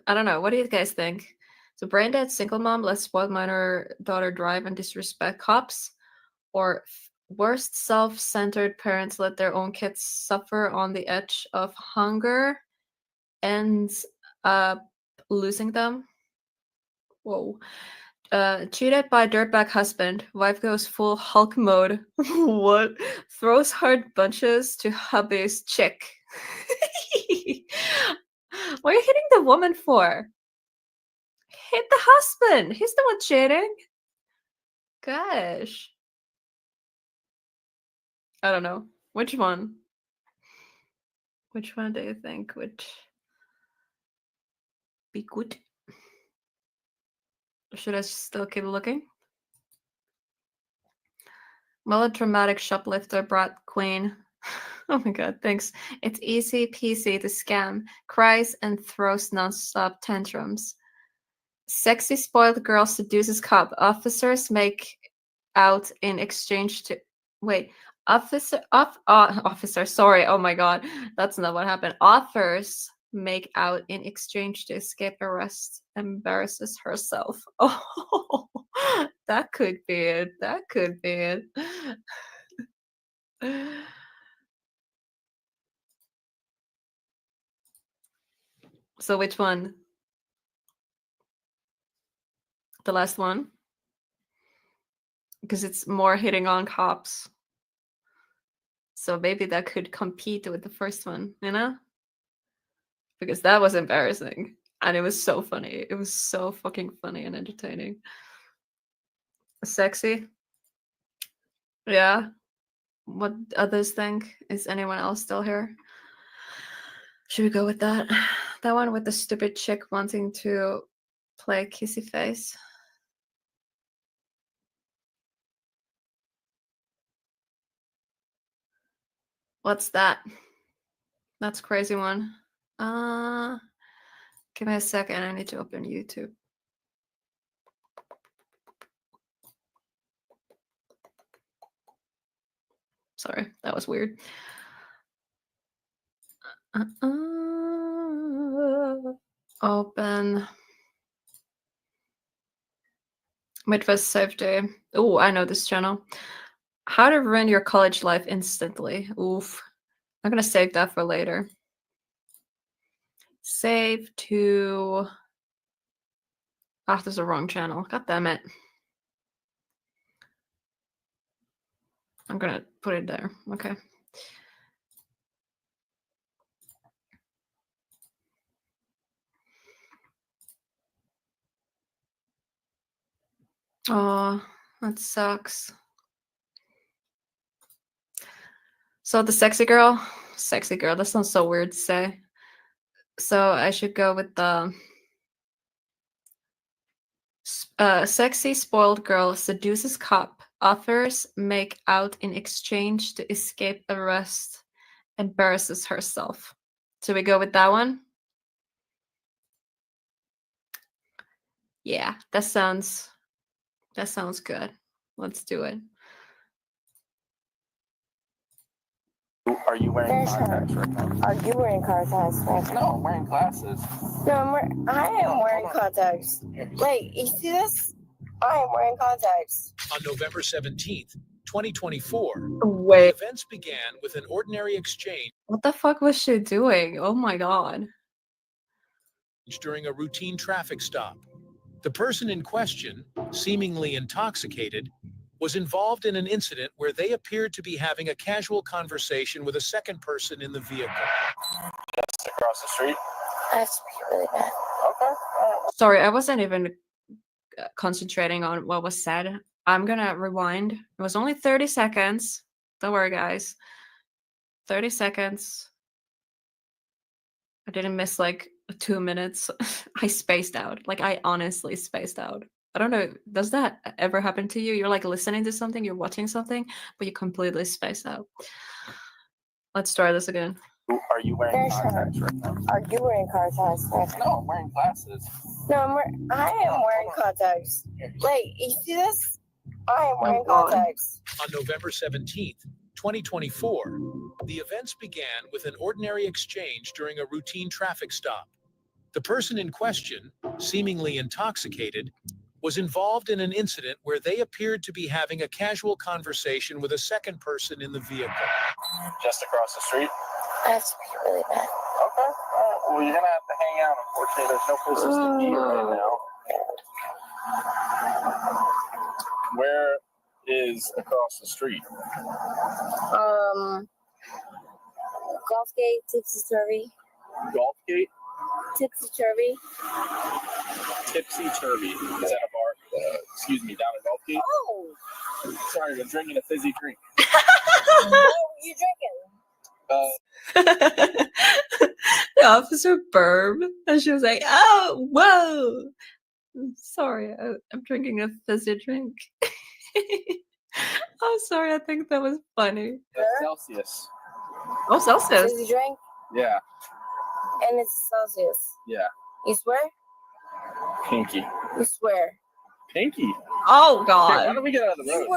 I don't know. What do you guys think? So brain dead single mom lets spoiled minor daughter drive and disrespect cops, or worst self-centered parents let their own kids suffer on the edge of hunger and losing them. Whoa. Cheated by dirtbag husband. Wife goes full Hulk mode. What? Throws hard bunches to hubby's chick. What are you hitting the woman for? Hit the husband. He's the one cheating. Gosh. I don't know. Which one? Which one do you think would be good? Should I still keep looking? Melodramatic shoplifter brat queen. Oh my god, thanks. It's easy peasy to scam. Cries and throws nonstop tantrums. Sexy spoiled girl seduces cop. Officers make out in exchange to officer, sorry, oh my god. That's not what happened. Authors make out in exchange to escape arrest. Embarrasses herself. Oh, that could be it. That could be it. So which one? The last one? Because it's more hitting on cops. So maybe that could compete with the first one, you know? Because that was embarrassing. And it was so funny. It was so fucking funny and entertaining. Sexy? Yeah. What others think? Is anyone else still here? Should we go with that? That one with the stupid chick wanting to play kissy face. What's that? That's a crazy one. Give me a second. I need to open YouTube. Sorry, that was weird. Open. Midwest Safety. Oh, I know this channel. How to ruin your college life instantly. Oof. I'm gonna save that for later. Save to. Ah, there's a wrong channel. God damn it. I'm gonna put it there. Okay. Oh, that sucks. So the sexy girl, that sounds so weird to say. So I should go with the sexy spoiled girl seduces cop. Offers make out in exchange to escape arrest. Embarrasses herself. So we go with that one? Yeah, that sounds good. Let's do it. Are you wearing contacts right now? Are you wearing contacts right now? No, I'm wearing glasses. No, I am wearing contacts. Wait, you see this? I am wearing contacts. On November 17th, 2024, Wait. the events began with an ordinary exchange What the fuck was she doing? Oh my god. during a routine traffic stop. The person in question, seemingly intoxicated, was involved in an incident where they appeared to be having a casual conversation with a second person in the vehicle. Just across the street? That's really bad. Okay. Sorry, I wasn't even concentrating on what was said. I'm gonna rewind. It was only 30 seconds. Don't worry, guys. 30 seconds. I didn't miss like 2 minutes. I spaced out. Like, I honestly spaced out. I don't know. Does that ever happen to you? You're like listening to something, you're watching something, but you completely space out. Let's try this again. Are you wearing contacts right now? Are you wearing contacts? No, I'm wearing glasses. No, I am wearing contacts. Wait, you see this? I am wearing God. contacts. On November 17th, 2024, the events began with an ordinary exchange during a routine traffic stop. The person in question, seemingly intoxicated, was involved in an incident where they appeared to be having a casual conversation with a second person in the vehicle. Just across the street? That's really bad. Okay. Well, you're going to have to hang out. Unfortunately, there's no places to be right now. Where is across the street? Golf Gate, Tipsy Turvy. Golf Gate? Tipsy Turvy. Tipsy Turvy. Is that a bar? Excuse me, down at Golf Gate? Oh! Sorry, I'm drinking a fizzy drink. What were you drinking? The officer burped, and she was like, "Oh, whoa! Sorry, I'm drinking a fizzy drink." Oh, sorry. I think that was funny. That's Celsius. Oh, Celsius. Fizzy drink? Yeah. And it's Celsius. Yeah. You swear? Pinky. You swear? Pinky. Oh Okay, God. why don't we get out of the road?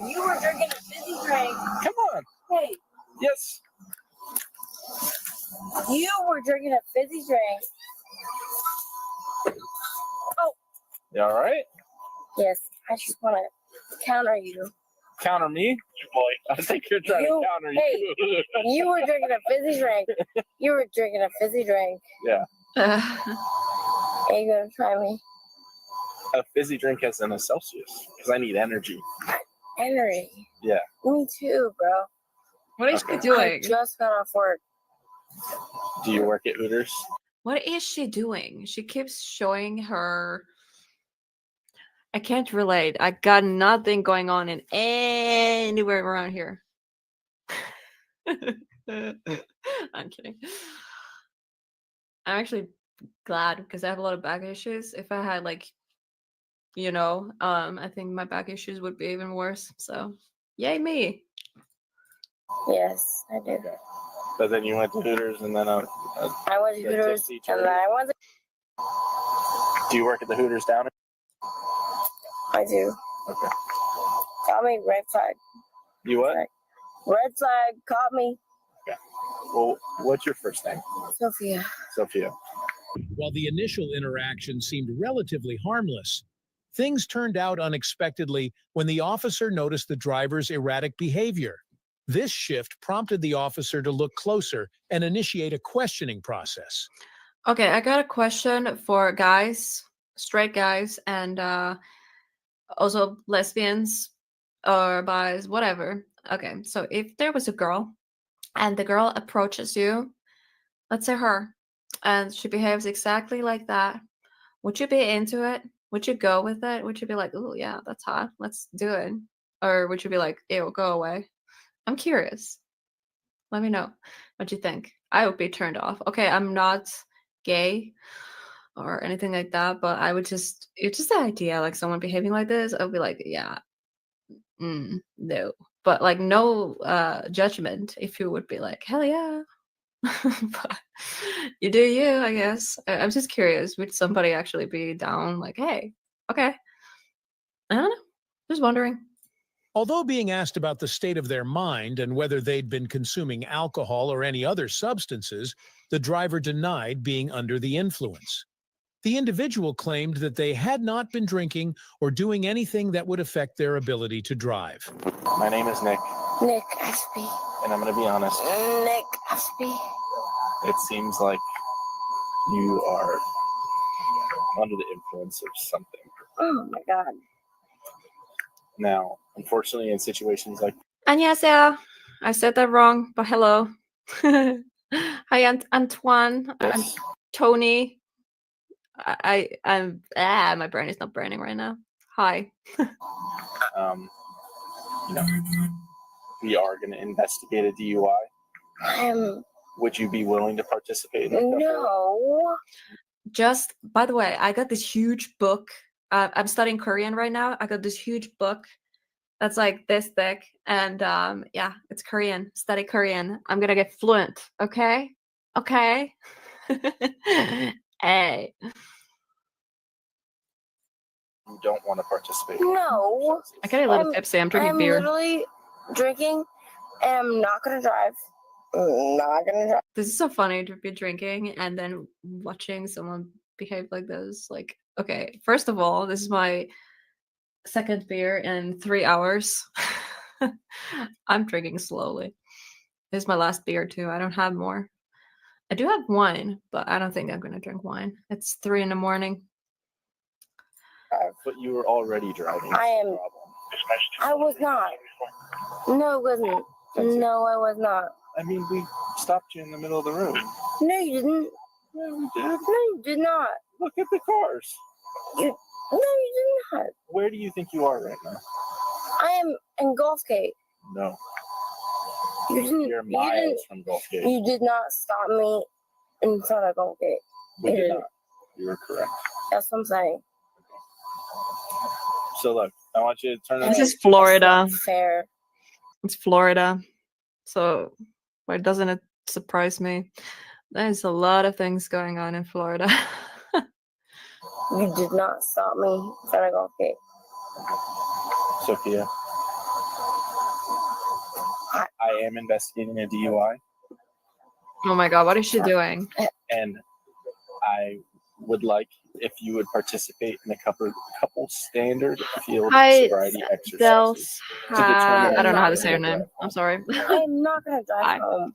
You were drinking a fizzy drink. Come on. Hey, Yes. you were drinking a fizzy drink. Oh, You all right? yes. I just want to counter you. Counter me? I think you're trying to counter you. Hey, you were drinking a fizzy drink. You were drinking a fizzy drink. Yeah. Are you gonna try me? A fizzy drink has in a Celsius because I need energy. Energy. Yeah. Me too, bro. What is she I doing? just got off work. Do you work at Hooters? What is she doing? She keeps showing her. I can't relate. I got nothing going on in anywhere around here. I'm kidding. I'm actually glad because I have a lot of back issues. If I had like, I think my back issues would be even worse. So, yay me. Yes, I do. But then you went to Hooters and then I went to Hooters and then I went to... Do you work at the Hooters down? I do. Okay. Call me red flag. You what? Red flag, call me. Okay. Well, what's your first name? Sophia. Sophia. While the initial interaction seemed relatively harmless, things turned out unexpectedly when the officer noticed the driver's erratic behavior. This shift prompted the officer to look closer and initiate a questioning process. Okay, I got a question for guys, straight guys, and also lesbians or bis, whatever. Okay, so if there was a girl and the girl approaches you, let's say her, and she behaves exactly like that, would you be into it? Would you go with it? Would you be like, oh yeah, that's hot, let's do it? Or would you be like, ew, go away? I'm curious. Let me know what you think. I would be turned off. Okay, I'm not gay or anything like that, but I would it's just the idea, like someone behaving like this, I would be like, yeah, no. But like no judgment if you would be like, hell yeah. But you do you, I guess. I'm just curious, would somebody actually be down like, hey, okay. I don't know. Just wondering. Although being asked about the state of their mind and whether they'd been consuming alcohol or any other substances, the driver denied being under the influence. The individual claimed that they had not been drinking or doing anything that would affect their ability to drive. My name is Nick. Nick Ashby. And I'm going to be honest. Nick Ashby. It seems like you are under the influence of something. Oh my God. Now, unfortunately, in situations like 안녕하세요. I said that wrong, but hello. Hi, Antoine. this, Tony. I'm my brain is not burning right now. Hi. We are going to investigate a DUI. Would you be willing to participate in it? No. Just by the way, I got this huge book. I'm studying Korean right now. I got this huge book that's like this thick, and yeah, it's Korean. Study Korean. I'm gonna get fluent. Okay. Okay. Hey. You don't want to participate. No. I get a little tipsy. I'm drinking I'm beer. literally drinking, and I'm not gonna drive. I'm not gonna drive. This is so funny to be drinking and then watching someone behave like this. Like, okay, first of all, this is my second beer in 3 hours. I'm drinking slowly. This is my last beer too. I don't have more. I do have wine, but I don't think I'm gonna drink wine. It's 3 in the morning. But you were already driving. I am. I was not. No, I wasn't. No, I was not. I mean, we stopped you in the middle of the road. No, you didn't. Yeah, we did. No, you did not. Look at the cars. No, you did not. Where do you think you are right now? I am in Gulfgate. No. You didn't. You're You miles didn't. from Gulfgate. You did not stop me in front of Gulfgate. We You did didn't. not. You were correct. That's what I'm saying. So look, I want you to turn This it. is Florida. Fair. It's Florida. So why doesn't it surprise me? There's a lot of things going on in Florida. You did not stop me in front of Gulfgate. Sophia, I am investigating a DUI, Oh my god, what is she doing? and I would like if you would participate in a couple standard field Hi, sobriety exercises. Dels. to determine I don't know how to if say your you're name. right. I'm sorry. I'm not gonna drive home.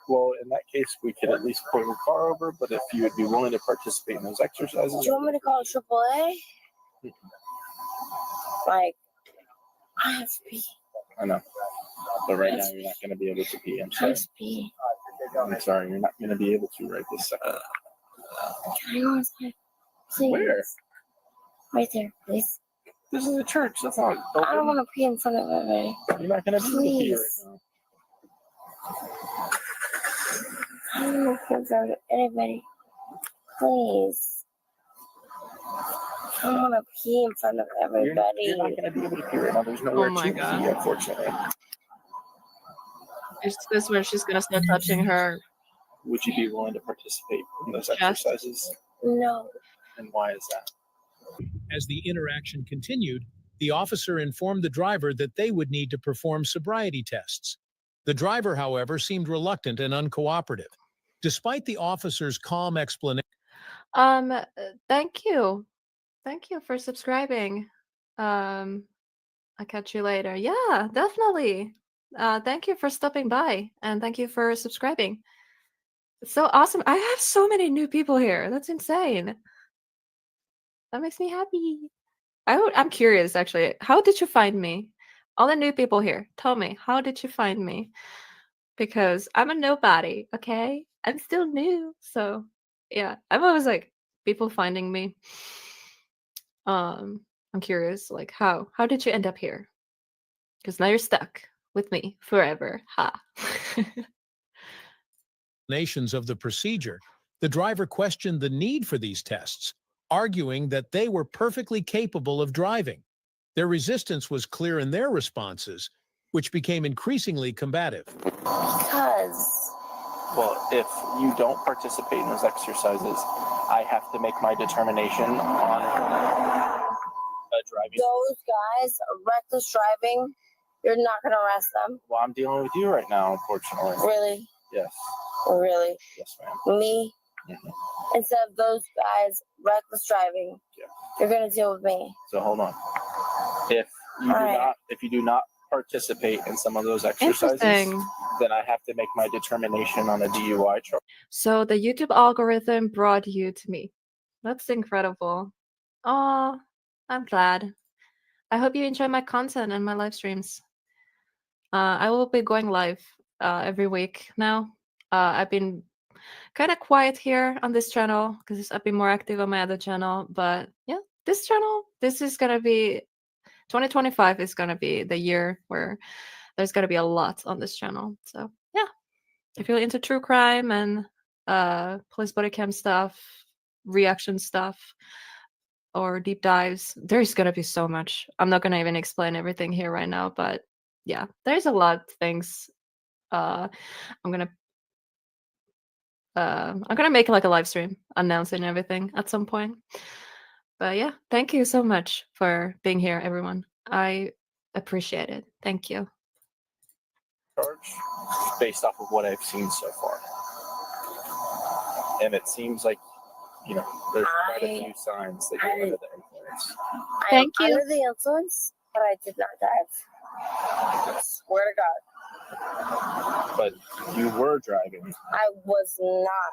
Well, in that case, we could at least pull your car over, but if you would be willing to participate in those exercises. Do you want me to call AAA? Like, I have to pee. I know. But right now, you're not going to be able to pee. I'm I sorry. have to pee. I'm sorry. You're not going to be able to right this second. Can I go inside? Please. Where? Right there, please. This is a church. That's not. I don't want to pee in front of everybody. You're not going to be able to pee right Please. now. I don't want to pee in front of anybody. Please. I don't want to pee in front of everybody. You're not going to be able to pee right now. There's nowhere my to God. pee, unfortunately. Is this where she's gonna start touching her? Would you be willing to participate in those Chest? exercises? No. And why is that? As the interaction continued, the officer informed the driver that they would need to perform sobriety tests. The driver, however, seemed reluctant and uncooperative. Despite the officer's calm explanation, Thank you. Thank you for subscribing. I'll catch you later. Yeah, definitely. Thank you for stopping by and thank you for subscribing. It's so awesome. I have so many new people here. That's insane. That makes me happy. I'm curious actually. How did you find me? All the new people here, tell me, how did you find me? Because I'm a nobody, okay? I'm still new. So yeah, I'm always like people finding me. I'm curious, like how did you end up here? Because now you're stuck with me forever. Ha. explanations of the procedure, the driver questioned the need for these tests, arguing that they were perfectly capable of driving. Their resistance was clear in their responses, which became increasingly combative. Because. Well, if you don't participate in those exercises, I have to make my determination on driving. Those guys are reckless driving. You're not gonna arrest them. Well, I'm dealing with you right now, unfortunately. Really? Yes. Really? Yes, ma'am. Me? Mm-hmm. Instead of those guys reckless driving, you're gonna deal with me. So hold on. If you do not participate in some of those exercises, Interesting. then I have to make my determination on a DUI charge. So the YouTube algorithm brought you to me. That's incredible. Oh, I'm glad. I hope you enjoy my content and my live streams. I will be going live every week now. I've been kind of quiet here on this channel because I've been more active on my other channel. But yeah, this channel, this is going to be 2025 is going to be the year where there's going to be a lot on this channel. So yeah, if you're into true crime and police body cam stuff, reaction stuff, or deep dives. There's gonna be so much. I'm not gonna even explain everything here right now, but yeah, there's a lot of things. I'm gonna make like a live stream announcing everything at some point. But yeah, thank you so much for being here, everyone. I appreciate it. Thank you. Charge based off of what I've seen so far. And it seems like, you know, there's quite a few signs that you're under the influence. Thank I'm you. under the influence, but I did not drive. I swear to God. But you were driving. I was not.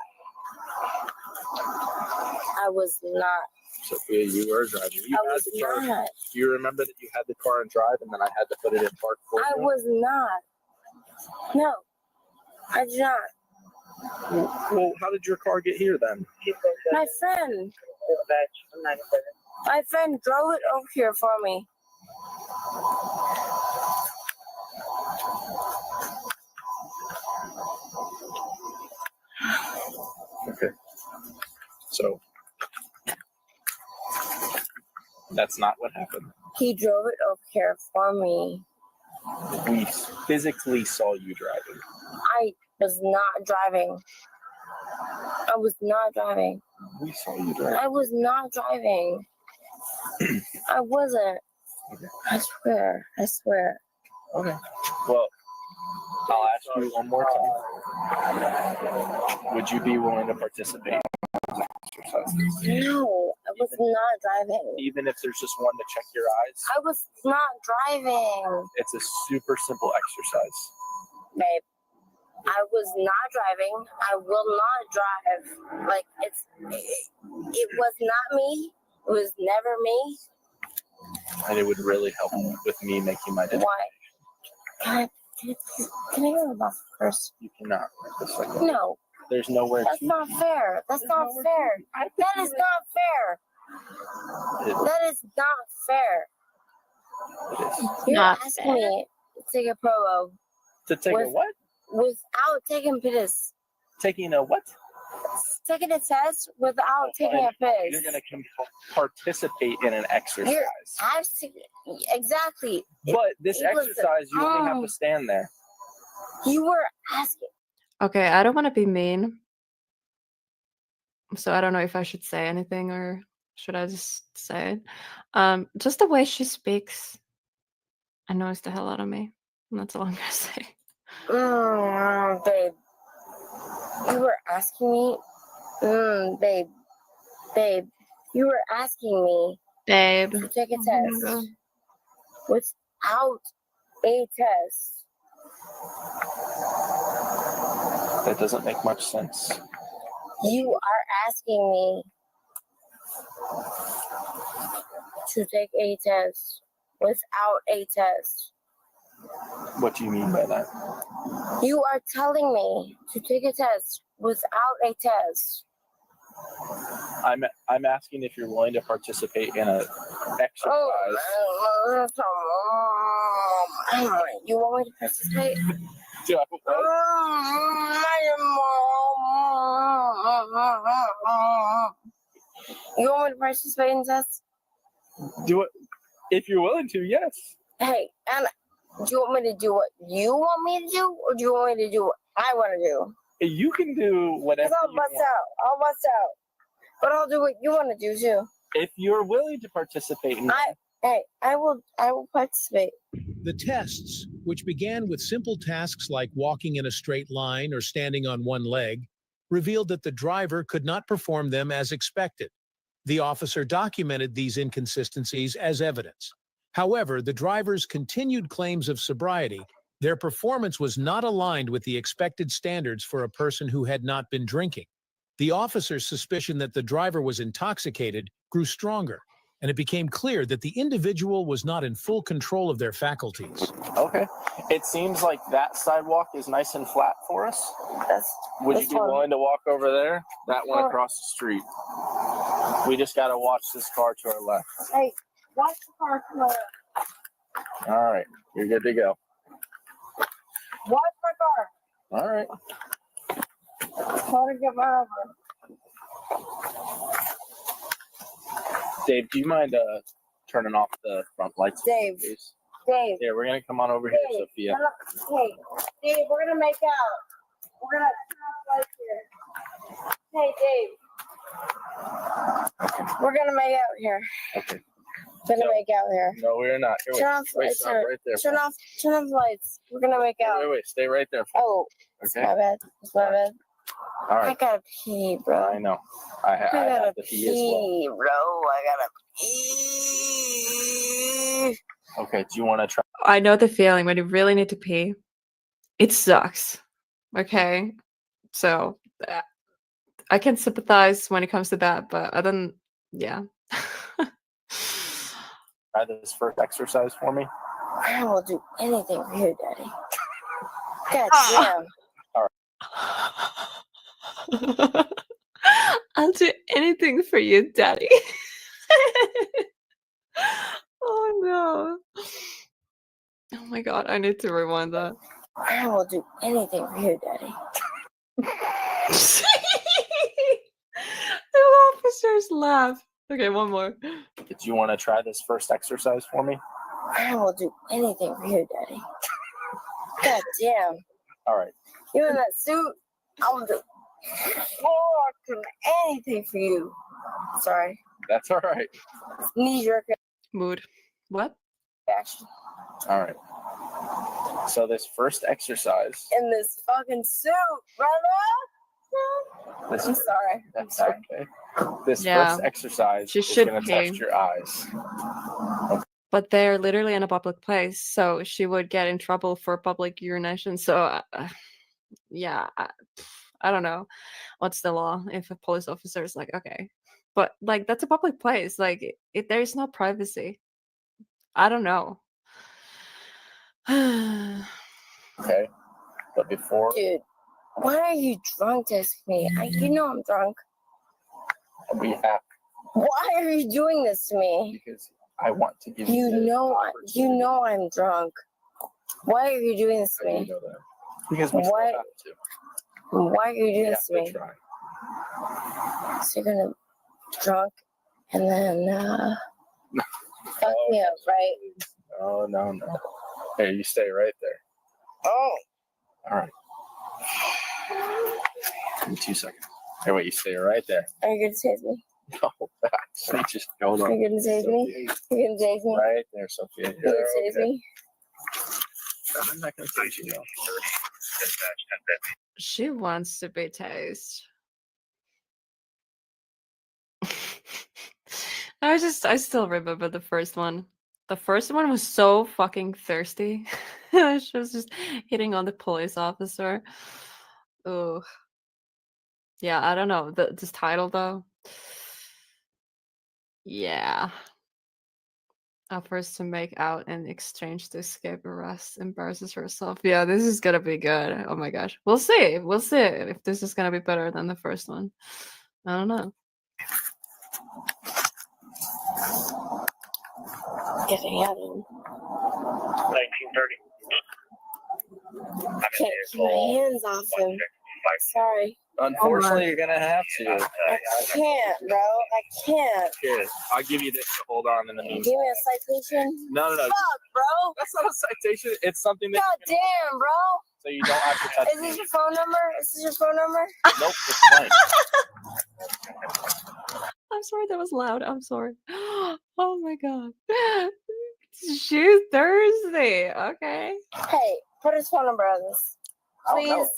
I was not. Sophia, you were driving. You I had was the car. not. Do you remember that you had the car in drive and then I had to put it in park for I you? was not. No, I did not. Well, how did your car get here then? My friend. My friend drove it over here for me. Okay. So that's not what happened. He drove it over here for me. We physically saw you driving. I was not driving. I was not driving. We saw you driving. I was not driving. I wasn't. Okay. I swear. I swear. Okay. Well, I'll ask you one more time. Would you be willing to participate in those exercises? No, I was not driving. Even if there's just one to check your eyes? I was not driving. It's a super simple exercise. Babe, I was not driving. I will not drive. Like, it was not me. It was never me. And it would really help with me making my decision. Why? Can I go to the bathroom first? You cannot at this second. No. There's nowhere That's to. not fair. That's not fair. That is not fair. That is not fair. You're Not asking fair. me to take a promo To take a with- what? without taking piss. Taking a what? Taking a test without taking a piss. You're going to participate in an exercise. You're exactly. But this It was- exercise, you only have to stand there. You were asking. Okay, I don't want to be mean. So I don't know if I should say anything or should I just say it? Just the way she speaks annoys the hell out of me. And that's all I'm gonna say. Babe. You were asking me. Babe. Babe. You were asking me Babe. to take a Oh my test God. without a test. That doesn't make much sense. You are asking me to take a test without a test. What do you mean by that? You are telling me to take a test without a test. I'm asking if you're willing to participate in an exercise. You want me to participate? Do I- what? You want me to participate in tests? Do it if you're willing to. Yes. Hey, and do you want me to do what you want me to do, or do you want me to do what I want to do? You can do whatever. Because I'll bust out. I'll bust out. But I'll do what you want to do too. If you're willing to participate in I will participate. The tests, which began with simple tasks like walking in a straight line or standing on one leg, revealed that the driver could not perform them as expected. The officer documented these inconsistencies as evidence. However, the driver's continued claims of sobriety, their performance was not aligned with the expected standards for a person who had not been drinking. The officer's suspicion that the driver was intoxicated grew stronger, and it became clear that the individual was not in full control of their faculties. Okay. It seems like that sidewalk is nice and flat for us. Would you that's be fine. willing to walk over there? That one Sure. across the street. We just got to watch this car to our left. Hey, watch the car come over. All right. You're good to go. Watch my car. All right. Try to get my over. Dave, do you mind turning off the front lights? Dave. Please? Dave. Here, we're gonna come on over here, Sophia. Hey, Dave, we're gonna make out. We're gonna turn off lights here. Hey, Dave. We're gonna make out here. Okay. We're gonna make out here. No, we're not. Here, Turn off wait, lights. stop right there. Turn off the lights. We're gonna make out. Wait, stay right there. Oh, it's Okay. my bad. It's my bad. All I right. gotta pee, bro. I know. I gotta have to pee as well. pee, bro. I gotta pee. Okay, do you want to try? I know the feeling when you really need to pee. It sucks. Okay. So I can sympathize when it comes to that, but I don't, yeah. Try this first exercise for me? I will do anything for you, Daddy. God damn. I'll do anything for you, Daddy. Oh no. Oh my god, I need to rewind that. I will do anything for you, Daddy. The officers laugh. Okay, one more. Do you want to try this first exercise for me? I will do anything for you, Daddy. God damn. All right. You in that suit? I will do fucking anything for you. Sorry. That's all right. Knee jerk Mood. What? action. All right. So this first exercise. In this fucking suit, brother. This I'm sorry. I'm That's sorry. okay. This Yeah. first exercise She is should going to pee. test your eyes. But they're literally in a public place, so she would get in trouble for public urination. So, yeah, I don't know what's the law if a police officer is like, okay, but like that's a public place, like there is no privacy. I don't know. Okay. But before Dude, why are you drunk texting me? You know I'm drunk. we have, Why are you doing this to me? because I want to give You the know opportunity. I'm drunk. Why are you doing this to You me? know that. Because we still Why- have to. Why are you We doing have this to to me? try. So you're gonna drunk and then fuck me up, right? Oh, no, no. Here, you stay right there. Oh, All right. Give me 2 seconds. Here, wait, you stay right there. are you gonna tase me? No, just hold Are on. you gonna tase me? You're gonna tase me? Right there, Sophia. You're You're gonna tase okay. me? I'm not going to tase you, no. She wants to be tased. I still remember the first one. The first one was so fucking thirsty. She was just hitting on the police officer. Oh, yeah, I don't know. This title though. Yeah. Offers to make out in exchange to escape arrest, embarrasses herself. Yeah, this is gonna be good. Oh my gosh. We'll see. We'll see if this is gonna be better than the first one. I don't know. Getting out of 1930. I can't keep my hands off him. Sorry. Unfortunately, you're going to have to. I can't, bro. I can't. Here, I'll give you this to hold on in the Give meantime. me a citation. No. Fuck, bro. That's not a citation. It's something that God damn, bro. so you don't have to touch Is me. this your phone number? Is this your phone number? Nope, it's fine. I'm sorry that was loud. I'm sorry. Oh my god. Shoot Thursday. Okay. Hey, put his phone number on this. I don't know. Please.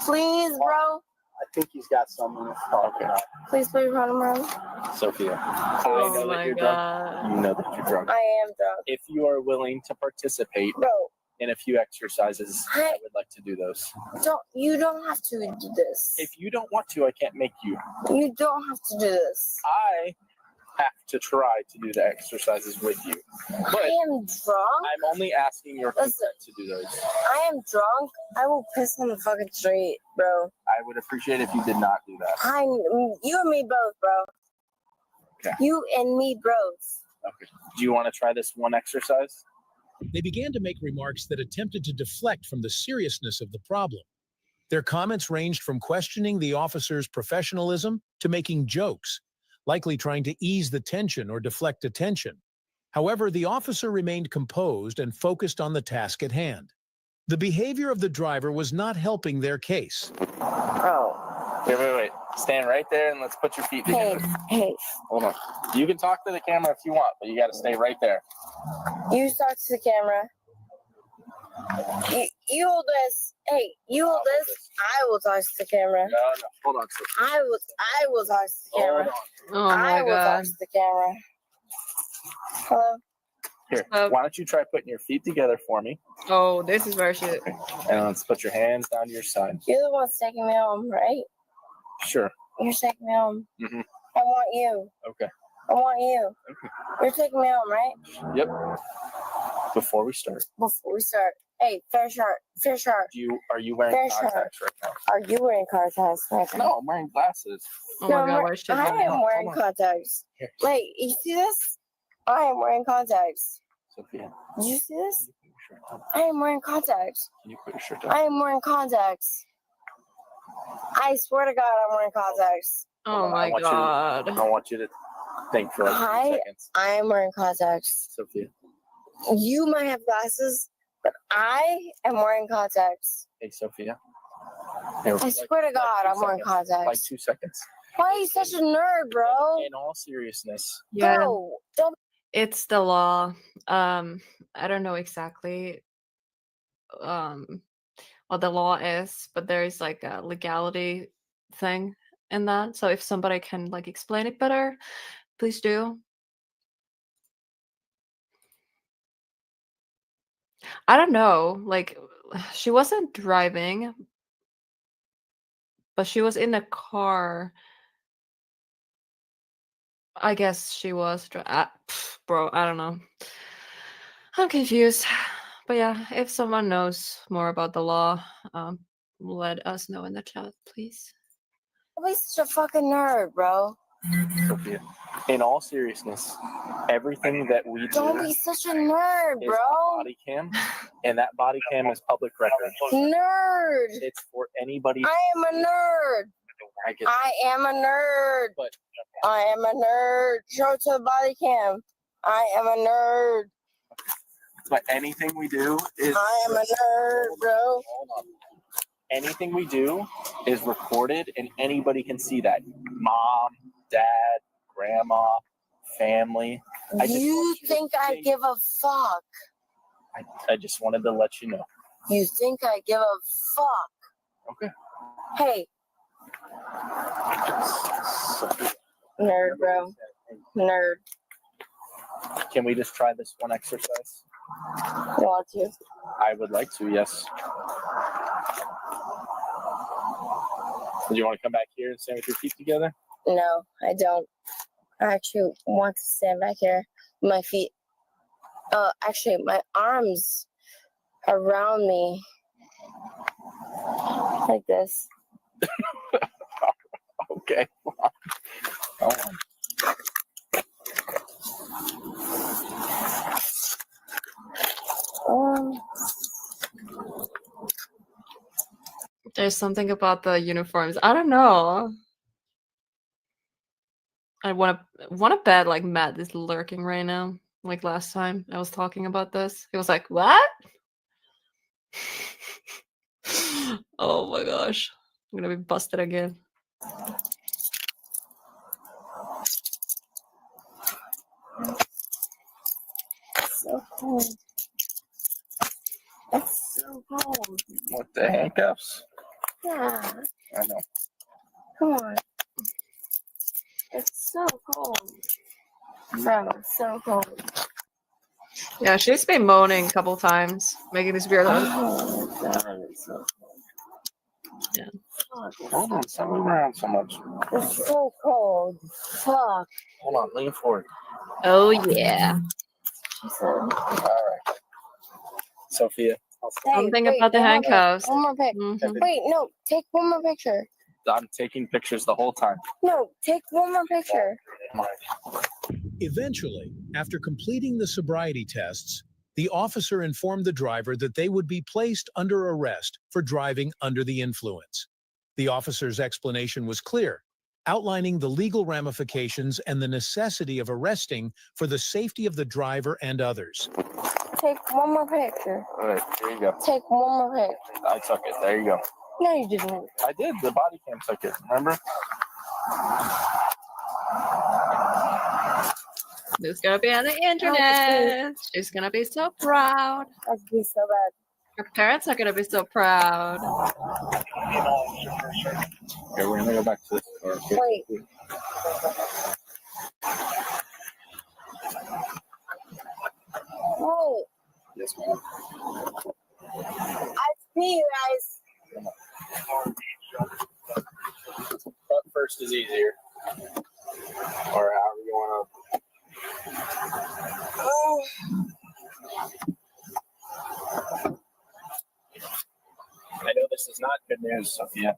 Please, bro. I think he's got some in his car. Okay. Please put your phone number on. Sophia, I Oh know my that you're god. drunk. You know that you're drunk. I am drunk. If you are willing to participate Bro, in a few exercises, I would like to do those. you don't have to do this. If you don't want to, I can't make you. You don't have to do this. I have to try to do the exercises with you. But I am drunk. I'm only asking your Listen. consent to do those. I am drunk. I will piss on the fucking street, bro. I would appreciate if you did not do that. You and me both, bro. Okay. You and me both. Okay. Do you want to try this one exercise? They began to make remarks that attempted to deflect from the seriousness of the problem. Their comments ranged from questioning the officer's professionalism to making jokes, likely trying to ease the tension or deflect attention. However, the officer remained composed and focused on the task at hand. The behavior of the driver was not helping their case. Oh. Wait. Stand right there and let's put your feet together. Hey. Hold on. You can talk to the camera if you want, but you got to stay right there. You talk to the camera. You hold this. Hey, you hold this. I will talk to the camera. No. Hold on. I will talk to the camera. Oh I my will talk God. to the camera. Hello. Here, why don't you try putting your feet together for me? Oh, this is where she. And let's put your hands down to your side. You're the one taking me home, right? Sure. You're taking me home. Mm-hmm. I want you. Okay. I want you. Okay. You're taking me home, right? Yep. Before we start. Hey, fair shot. Are you wearing Fair contacts right now? Are you wearing contacts right now? No, I'm wearing glasses. Oh No, my God, why should I am wearing contacts. Here. Wait, you see this? I am wearing contacts. Sophia, Did you see this? I am wearing contacts. can you put your shirt down? I am wearing contacts. I swear to God, I'm wearing contacts. Oh my God. I want you to think for like 2 seconds. I am wearing contacts. Sophia. You might have glasses, but I am wearing contacts. Hey, Sophia. I swear to God, I'm wearing contacts. Like 2 seconds. Why are you such a nerd, bro? In all seriousness. Yeah. Bro, don't. It's the law. I don't know exactly what the law is, but there is like a legality thing in that. So if somebody can like explain it better, please do. I don't know. Like she wasn't driving, but she was in a car. I guess she was. Bro, I don't know. I'm confused. But yeah, if someone knows more about the law, let us know in the chat, please. Don't be such a fucking nerd, bro. Sophia. In all seriousness, everything that we do Don't be such a nerd, is bro. on body cam, and that body cam is public record. Nerd. It's for anybody. I am a nerd. I am a nerd. But I am a nerd. Show it to the body cam. I am a nerd. But anything we do is. I am a nerd, bro. Hold on. Anything we do is recorded, and anybody can see that. Mom, dad, grandma, family. You think I give a fuck? I just wanted to let you know. You think I give a fuck? Okay. Hey. Nerd, bro. Nerd. Can we just try this one exercise? You want to? I would like to, yes. Do you want to come back here and stand with your feet together? No, I don't. I actually want to stand back here with my feet. Actually, my arms around me. Like this. Okay. Hold on. There's something about the uniforms. I don't know. I want to bet like Matt is lurking right now. Like last time I was talking about this, he was like, "What?" Oh my gosh, I'm gonna be busted again. So cold. It's so cold. With the handcuffs? Yeah. I know. Come on. It's so cold. Bro, it's so cold. Yeah, she's been moaning a couple times, making this weird. Oh my God, it's so cold. Yeah. Hold on, stop moving around so much. It's so cold. Fuck. Hold on, lean forward. Oh yeah. She said. All right. Sophia. Something about the handcuffs. One more pic. Mhm. Wait, no. Take one more picture. I'm taking pictures the whole time. No, take one more picture. Eventually, after completing the sobriety tests, the officer informed the driver that they would be placed under arrest for driving under the influence. The officer's explanation was clear. outlining the legal ramifications and the necessity of arresting for the safety of the driver and others. Take one more picture. All right, here you go. Take one more picture. I took it. There you go. No, you didn't. I did. The body cam took it. Remember? This is gonna be on the internet. She's gonna be so proud. That's be so bad. Her parents are gonna be so proud. Okay, we're gonna go back to this. Wait. Wait. Yes, ma'am. I see you guys. But first is easier. Or however you want to. Oh. I know this is not good news, Sophia,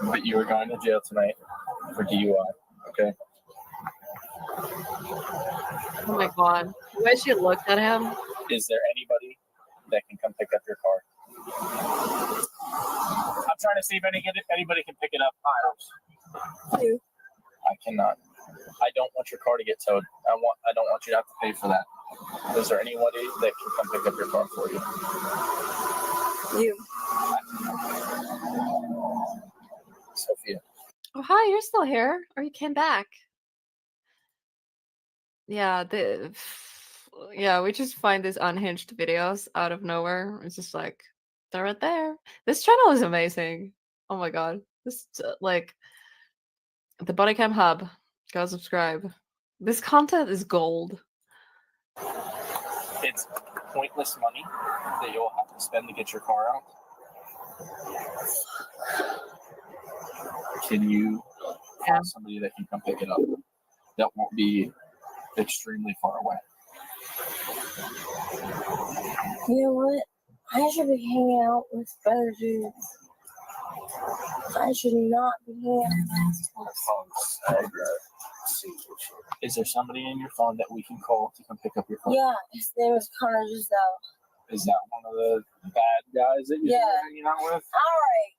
but you are going to jail tonight for DUI, okay? Oh my god. The way she looked at him. Is there anybody that can come pick up your car? I'm trying to see if anybody can pick it up. You. I cannot. I don't want your car to get towed. I don't want you to have to pay for that. Is there anybody that can come pick up your car for you? You. Sophia. Oh hi, you're still here. Or you came back. Yeah, we just find these unhinged videos out of nowhere. It's just like they're right there. This channel is amazing. Oh my god. This like the Bodycam Hub. Go subscribe. This content is gold. It's pointless money that you'll have to spend to get your car out. Can you have somebody that can come pick it up that won't be extremely far away? You know what? I should be hanging out with better dudes. I should not be hanging out with Is there somebody in your phone that we can call to come pick up your car? Yeah, his name is Connor Giselle. Is that one of the bad guys that you're hanging out with? Alright.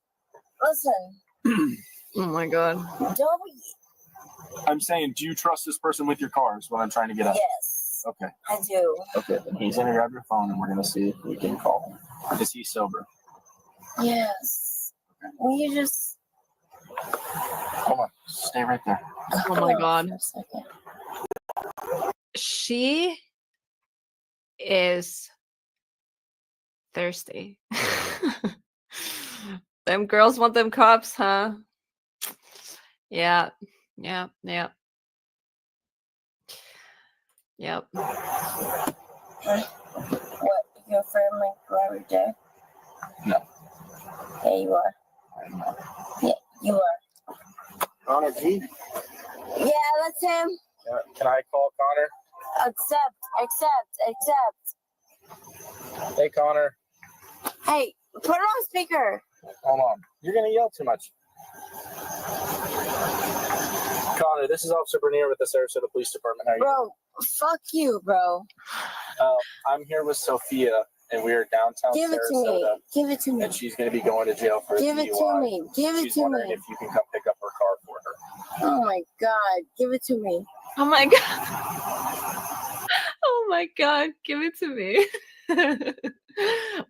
Listen. Oh my god. Don't I'm saying, do you trust this person with your car is what I'm trying to get at. Yes. Okay. I do. Okay, then he's gonna grab your phone and we're gonna see if we can call him. Is he sober? Yes. Will you just Hold on. Stay right there. Oh my god. She is thirsty. Them girls want them cops, huh? Yeah. Yep. What? You're afraid of my every day? No. Yeah, you are. Yeah, you are. Connor G? Yeah, that's him. Can I call Connor? Accept. Hey, Connor. Hey, put it on speaker. Hold on. You're gonna yell too much. Connor, this is Officer Bernier with the Sarasota Police Department. How are you? Bro, fuck you, bro. I'm here with Sophia, and we are downtown Give it to Sarasota. me. Give it to me. And she's going to be going to jail for a Give it to DUI. me. Give it She's to wondering me. if you can come pick up her car for her. Oh my god. Give it to me. Oh my god. Oh my god. Give it to me.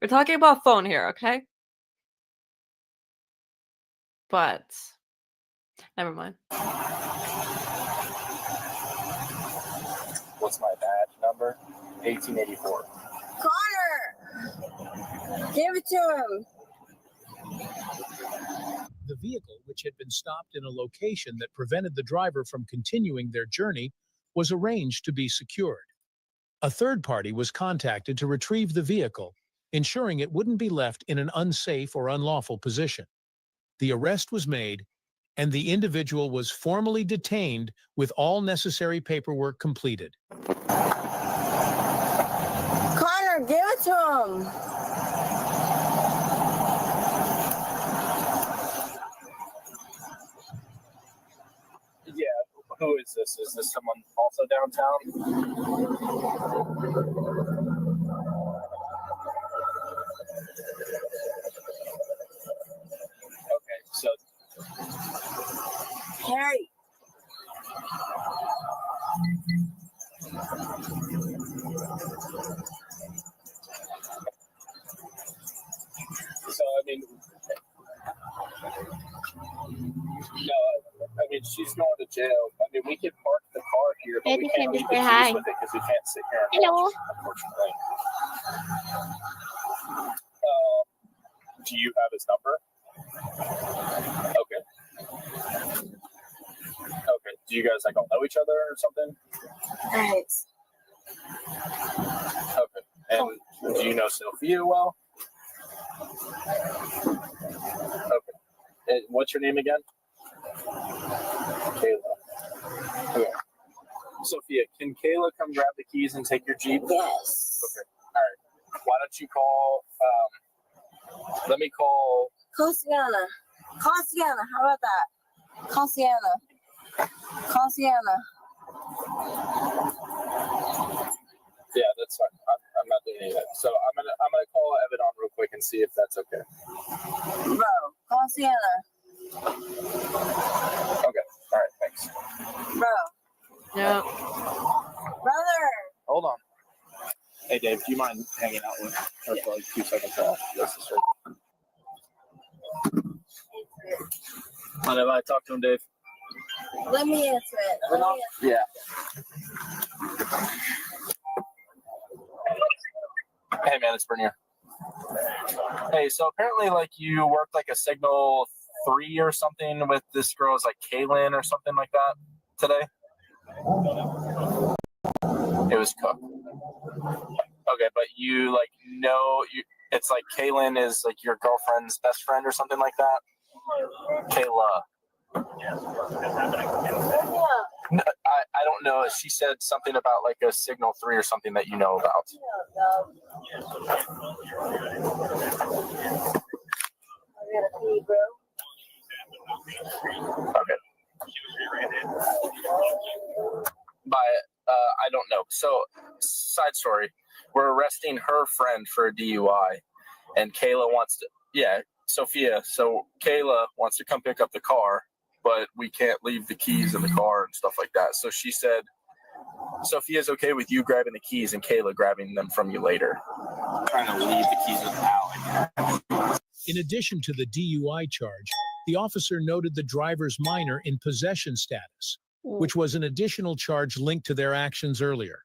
We're talking about phone here, okay? But never mind. What's my badge number? 1884. Connor! Give it to him. The vehicle, which had been stopped in a location that prevented the driver from continuing their journey, was arranged to be secured. A third party was contacted to retrieve the vehicle, ensuring it wouldn't be left in an unsafe or unlawful position. The arrest was made, and the individual was formally detained with all necessary paperwork completed. Connor, give it to him. Yeah, who is this? Is this someone also downtown? Okay, so Harry, So I mean, no, I mean she's going to jail. I mean we could park the car here, but we Baby can't came to leave the say keys hi. with it because we can't sit here. And Hello. watch, unfortunately. Do you have his number? Okay. Okay. Do you guys like all know each other or something? Thanks. Okay. And do you know Sophia well? Okay. And what's your name again? Kayla. Okay. Sophia, can Kayla come grab the keys and take your Jeep? Yes. Okay. All right. Why don't you call? Let me call. Call Sienna. Call Sienna. How about that? Call Sienna. Call Sienna. Yeah, that's fine. I'm not doing any of that. So I'm gonna call Evan on real quick and see if that's okay. Bro, call Sienna. Okay. All right. Thanks. Bro. Yeah. Brother. Hold on. Hey Dave, do you mind hanging out with her for like 2 seconds? Mind if I talk to him, Dave? Let me answer it. Let me answer Yeah. Hey man, it's Bernier. Hey, so apparently like you worked like a signal 3 or something with this girl's like Kaylin or something like that today? It was Cook. Okay, but you like know you it's like Kaylin is like your girlfriend's best friend or something like that? Kayla. No, I don't know. She said something about like a signal 3 or something that you know about. Okay. But I don't know. So, side story, we're arresting her friend for a DUI, and Kayla wants to. Yeah, Sophia. So Kayla wants to come pick up the car, but we can't leave the keys in the car and stuff like that. So she said, Sophia's okay with you grabbing the keys and Kayla grabbing them from you later. I'm trying to leave the keys with Alec. In addition to the DUI charge, the officer noted the driver's minor in possession status, which was an additional charge linked to their actions earlier.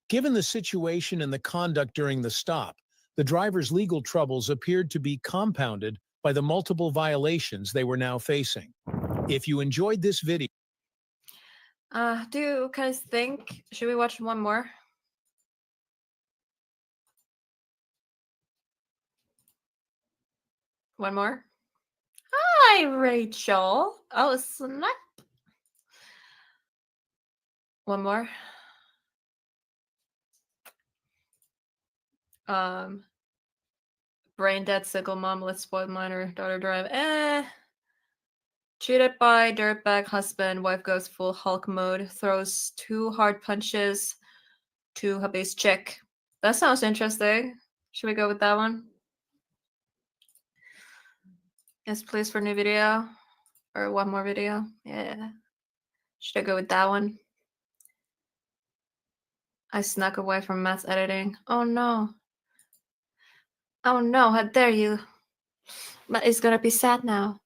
Given the situation and the conduct during the stop, the driver's legal troubles appeared to be compounded by the multiple violations they were now facing. If you enjoyed this video, Do you guys think, should we watch one more? One more? Hi, Rachel. Oh, snap. One more. Brain dead single mom, let's spoil minor daughter drive. Cheated by dirtbag husband, wife goes full Hulk mode, throws 2 hard punches to hubby's chick. That sounds interesting. Should we go with that one? Yes, please, for new video. Or one more video. Yeah. Should I go with that one? I snuck away from Matt's editing. Oh no. Oh no, how dare you. Matt is gonna be sad now.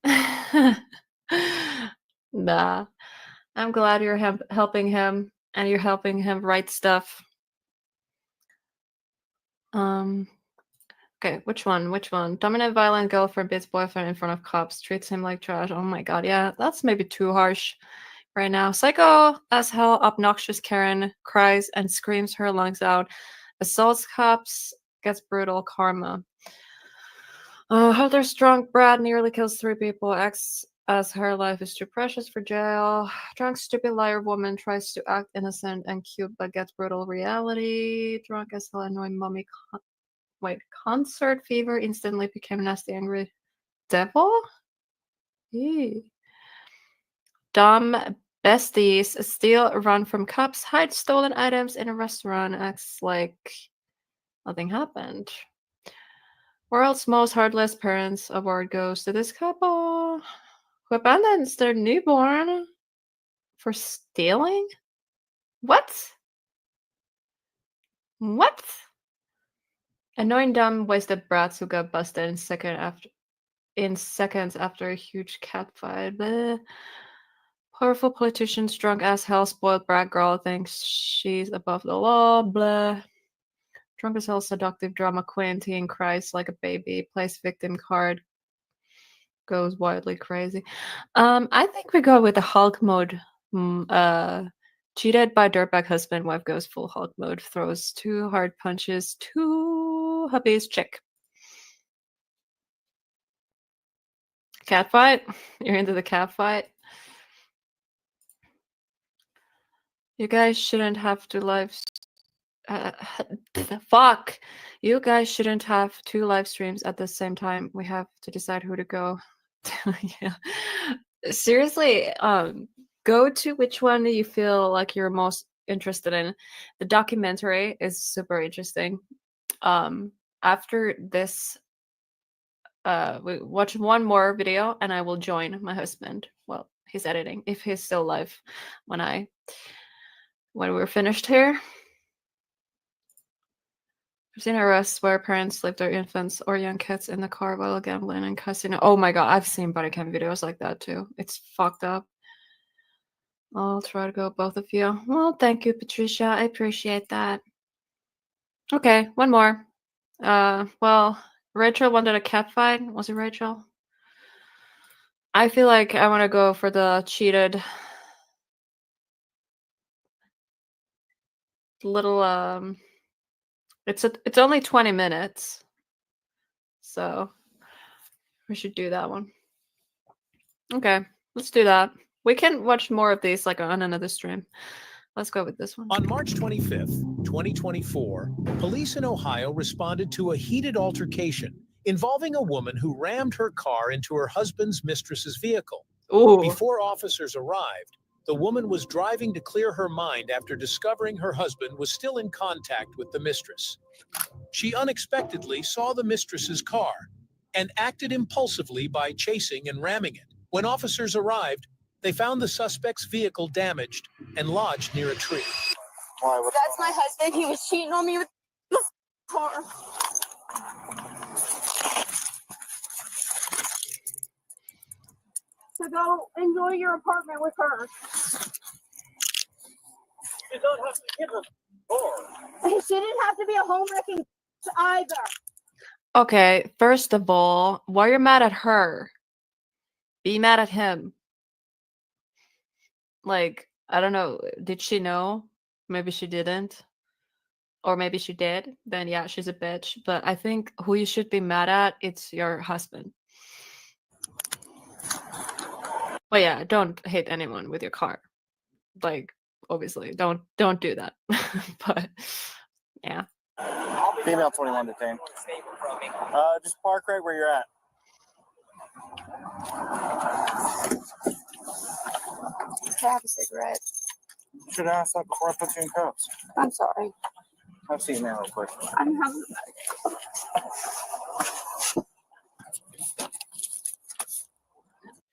Nah. I'm glad you're helping him and you're helping him write stuff. Okay, which one? Which one? Dominant violent girlfriend beats boyfriend in front of cops, treats him like trash. Oh my god, yeah, that's maybe too harsh right now. Psycho as hell, obnoxious Karen cries and screams her lungs out. Assaults cops, gets brutal karma. Helter's drunk Brad nearly kills 3 people. Acts as her life is too precious for jail. Drunk stupid liar woman tries to act innocent and cute but gets brutal reality. Drunk as hell annoying mommy. Concert fever instantly became nasty angry devil. Eee. Dumb besties steal, run from cops, hide stolen items in a restaurant. Acts like nothing happened. World's most heartless parents award goes to this couple who abandons their newborn for stealing. What? What? Annoying dumb wasted brats who got busted in seconds after a huge cat fight. Bleh. Powerful politicians, drunk as hell, spoiled brat girl thinks she's above the law. Blah. Drunk as hell, seductive drama queen, teen cries like a baby, plays victim card, goes wildly crazy. I think we go with the Hulk mode. Cheated by dirtbag husband, wife goes full Hulk mode, throws 2 hard punches, 2 hubbies, check. Cat fight? You're into the cat fight? You guys shouldn't have to fuck. You guys shouldn't have 2 live streams at the same time. We have to decide who to go. Yeah. Seriously, go to which one you feel like you're most interested in. The documentary is super interesting. After this, we watch one more video and I will join my husband. Well, he's editing if he's still alive when we're finished here. I've seen arrests where parents leave their infants or young kids in the car while gambling and casino. Oh my god, I've seen body cam videos like that too. It's fucked up. I'll try to go both of you. Well, thank you, Patricia. I appreciate that. Okay, one more. Well, Rachel wanted a cat fight. Was it Rachel? I feel like I want to go for the cheated little it's only 20 minutes. So we should do that one. Okay, let's do that. We can watch more of these like on another stream. Let's go with this one. On March 25th, 2024, police in Ohio responded to a heated altercation involving a woman who rammed her car into her husband's mistress's vehicle. Ooh. Before officers arrived, the woman was driving to clear her mind after discovering her husband was still in contact with the mistress. She unexpectedly saw the mistress's car and acted impulsively by chasing and ramming it. When officers arrived, they found the suspect's vehicle damaged and lodged near a tree. That's my husband. He was cheating on me with the car. So go enjoy your apartment with her. You don't have to give her more. She didn't have to be a home wrecking either. Okay, first of all, why you're mad at her? Be mad at him. Like, I don't know. Did she know? Maybe she didn't. Or maybe she did. Then yeah, she's a bitch. But I think who you should be mad at, it's your husband. But yeah, don't hit anyone with your car. Like, obviously, don't do that. But yeah. Female 21 detained. Just park right where you're at. Have a cigarette. Should I ask that before I put you in cuffs? I'm sorry. I'll see you now real quick. I'm having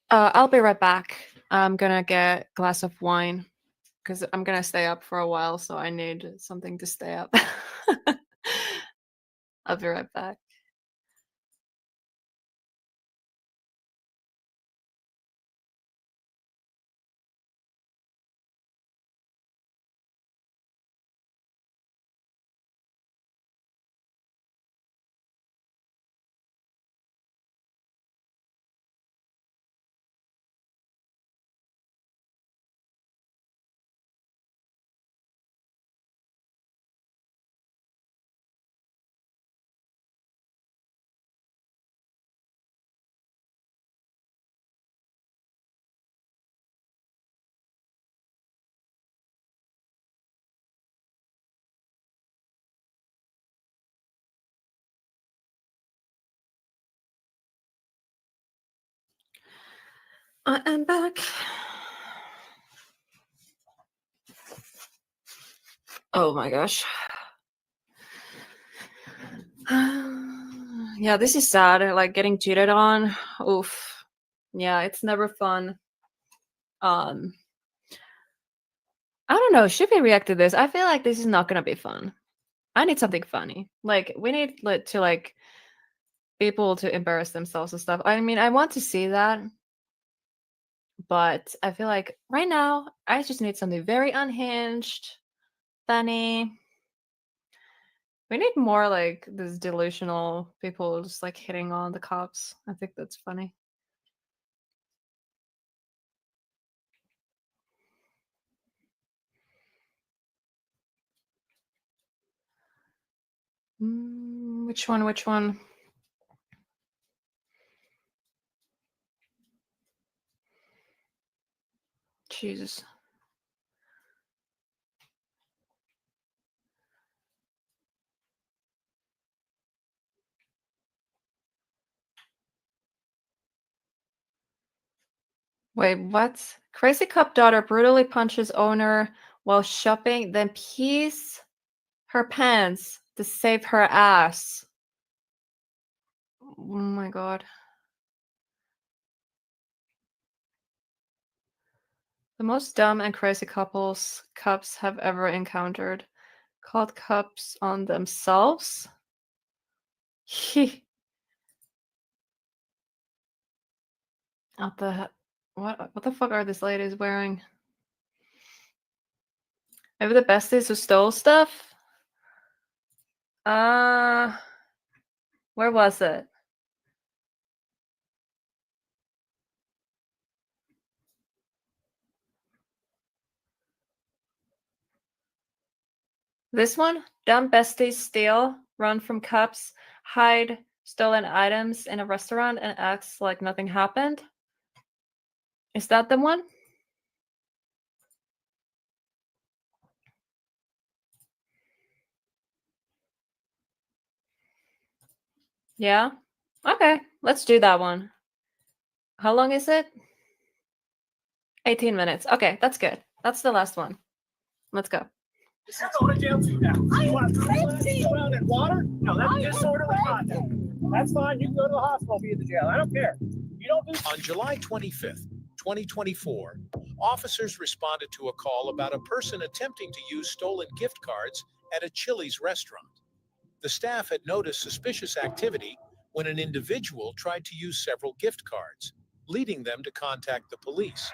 I'll be right back. I'm gonna get a glass of wine because I'm gonna stay up for a while, so I need something to stay up. I'll be right back. I am back. Oh my gosh. Yeah, this is sad. Like getting cheated on. Oof. Yeah, it's never fun. I don't know. Should we react to this? I feel like this is not gonna be fun. I need something funny. Like we need to like people to embarrass themselves and stuff. I mean, I want to see that, but I feel like right now I just need something very unhinged, funny. We need more like this delusional people just like hitting on the cops. I think that's funny. Which one? Which one? Jesus. Wait, what? Crazy cop daughter brutally punches owner while shopping, then pees her pants to save her ass. Oh my god. The most dumb and crazy couples cops have ever encountered. Called cops on themselves? What the fuck are these ladies wearing? Maybe the besties who stole stuff? Where was it? This one? Dumb besties steal, run from cops, hide stolen items in a restaurant, and acts like nothing happened? Is that the one? Yeah? Okay, let's do that one. How long is it? 18 minutes. Okay, that's good. That's the last one. Let's go. You're going to jail too now. You want to drown in water? No, that's disorderly conduct. That's fine. You can go to the hospital, be in the jail. I don't care. You don't do. On July 25th, 2024, officers responded to a call about a person attempting to use stolen gift cards at a Chili's restaurant. The staff had noticed suspicious activity when an individual tried to use several gift cards, leading them to contact the police.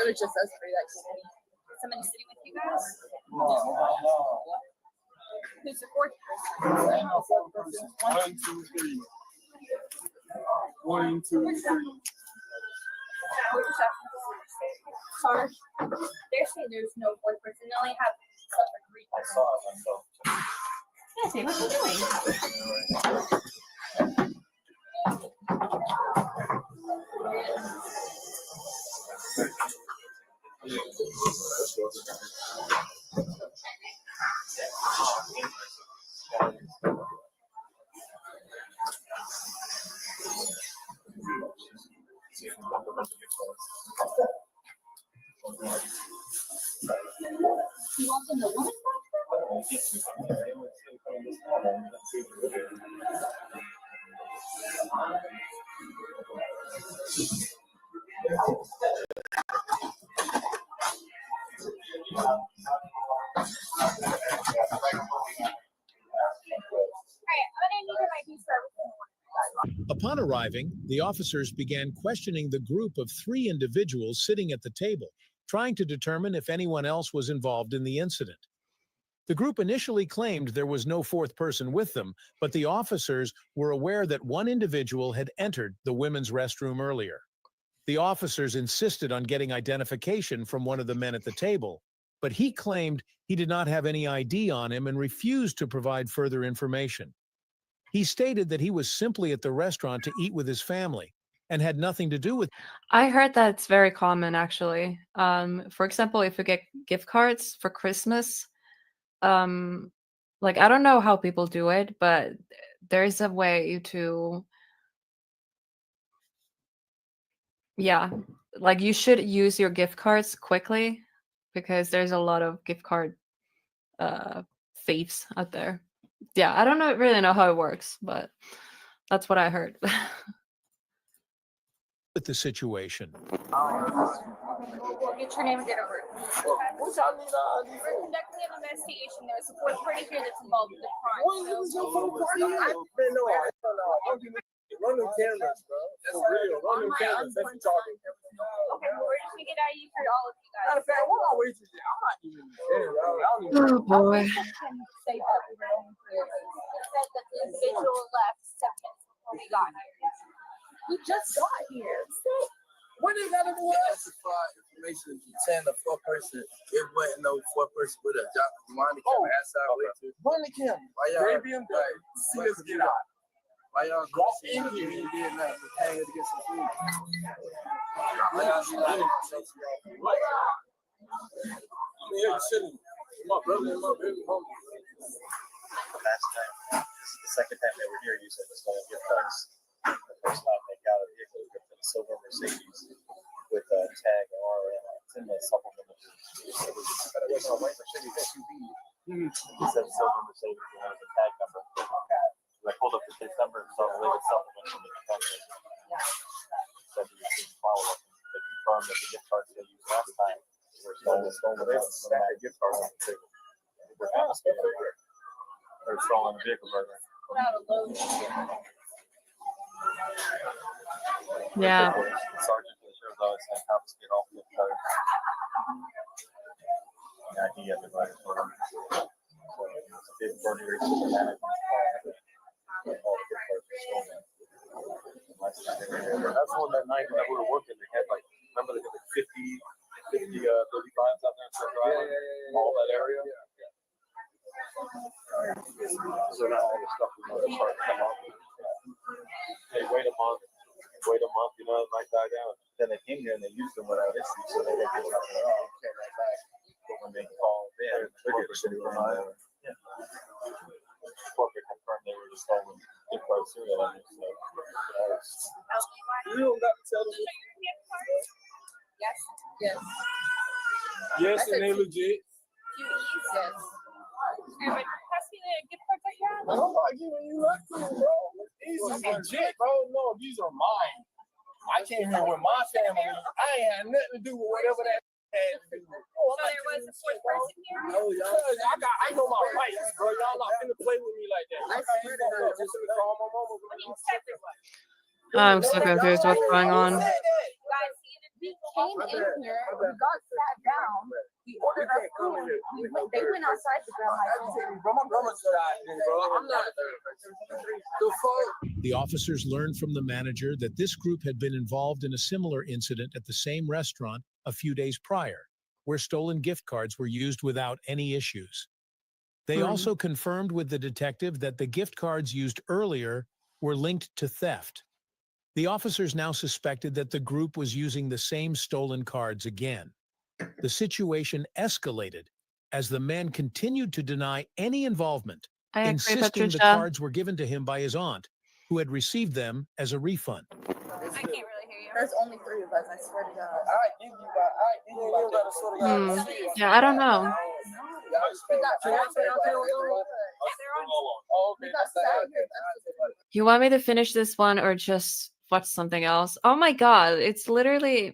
It was just us three that came in. Somebody sitting with you guys? Who's the fourth person? 1, 2, 3. 1, 2, 3. Sorry. They're saying there's no fourth person. They only have stuff for 3 people. Yeah, say, what are you doing? You want them to woman Upon arriving, the officers began questioning the group of 3 individuals sitting at the table, trying to determine if anyone else was involved in the incident. The group initially claimed there was no fourth person with them, but the officers were aware that one individual had entered the women's restroom earlier. The officers insisted on getting identification from one of the men at the table, but he claimed he did not have any ID on him and refused to provide further information. He stated that he was simply at the restaurant to eat with his family and had nothing to do with. I heard that's very common, actually. For example, if you get gift cards for Christmas, like I don't know how people do it, but there's a way to, yeah, like you should use your gift cards quickly because there's a lot of gift card thieves out there. Yeah, I don't really know how it works, but that's what I heard. With the situation. We'll get your name and date of birth. We're conducting an investigation. There's a fourth party here that's involved with the crime. Run them cameras, bro. That's real. Run them cameras. That's what talking. Okay, well, we're just gonna get ID for all of you guys. Matter of fact, what I wait to do? I'm not even there, bro. I don't even Oh boy. Say that we were only here. It said that the individual left 7 minutes before we got here. We just got here. What is that? Classified information saying the fourth person. It wasn't no fourth person with a job. Run the camera. Run the camera. Arabian, right? See us get out. Why y'all walk in here and did not prepare to get some food? Why y'all do that? My brother and my baby home. Last time, the second time they were here, you said it was going to gift cards. The first time they got a vehicle with a silver Mercedes with a tag RN. It's in the supplement. But it wasn't a white Mercedes SUV. It said silver Mercedes and it was a tag number. I pulled up the kid's number and saw the latest supplement from the company. Said we should follow up and confirm that the gift cards they used last time were stolen. They haven't stacked a gift card on the table. We're confiscating it. They're stolen a vehicle burglary. Yeah. Sergeant for the sheriff's office and confiscate all gift cards. Yeah, he had the right for them. So it's a big burglary systematic. That's one that night when we were working, they had like, remember they had like 50 35s out there in Central Island? All that area? So now all the stuff is going to start to come up. Hey, wait a month, you know, it might die down. Then they came here and they used them without issue, so they didn't get nothing at all. Okay, right back. But when they called in, they're getting city from Iowa. Yeah. Corporate confirmed they were just stolen gift card serial numbers. You don't got to tell them. Yes. Yes. Yes, and they legit. Yes. Everybody, pass me the gift cards that you have. I'm not giving you nothing, bro. These are legit, bro. No, these are mine. I came here with my family. I ain't had nothing to do with whatever that had to do. So there was a fourth person here? No, y'all. I know my rights, bro. Y'all not finna play with me like that. I swear to God, just gonna call my mama. I'm so confused what's going on. Guys, we came in here, we got sat down, we ordered our food, they went outside to grab my food. Bro, my grandma died, bro. I'm not. The fuck? The officers learned from the manager that this group had been involved in a similar incident at the same restaurant a few days prior, where stolen gift cards were used without any issues. They also confirmed with the detective that the gift cards used earlier were linked to theft. The officers now suspected that the group was using the same stolen cards again. The situation escalated as the man continued to deny any involvement, insisting the cards were given to him by his aunt, who had received them as a refund. I can't really hear you. There's only 3 of us, I swear to God. Yeah, I don't know. You want me to finish this one or just watch something else? Oh my god, it's literally,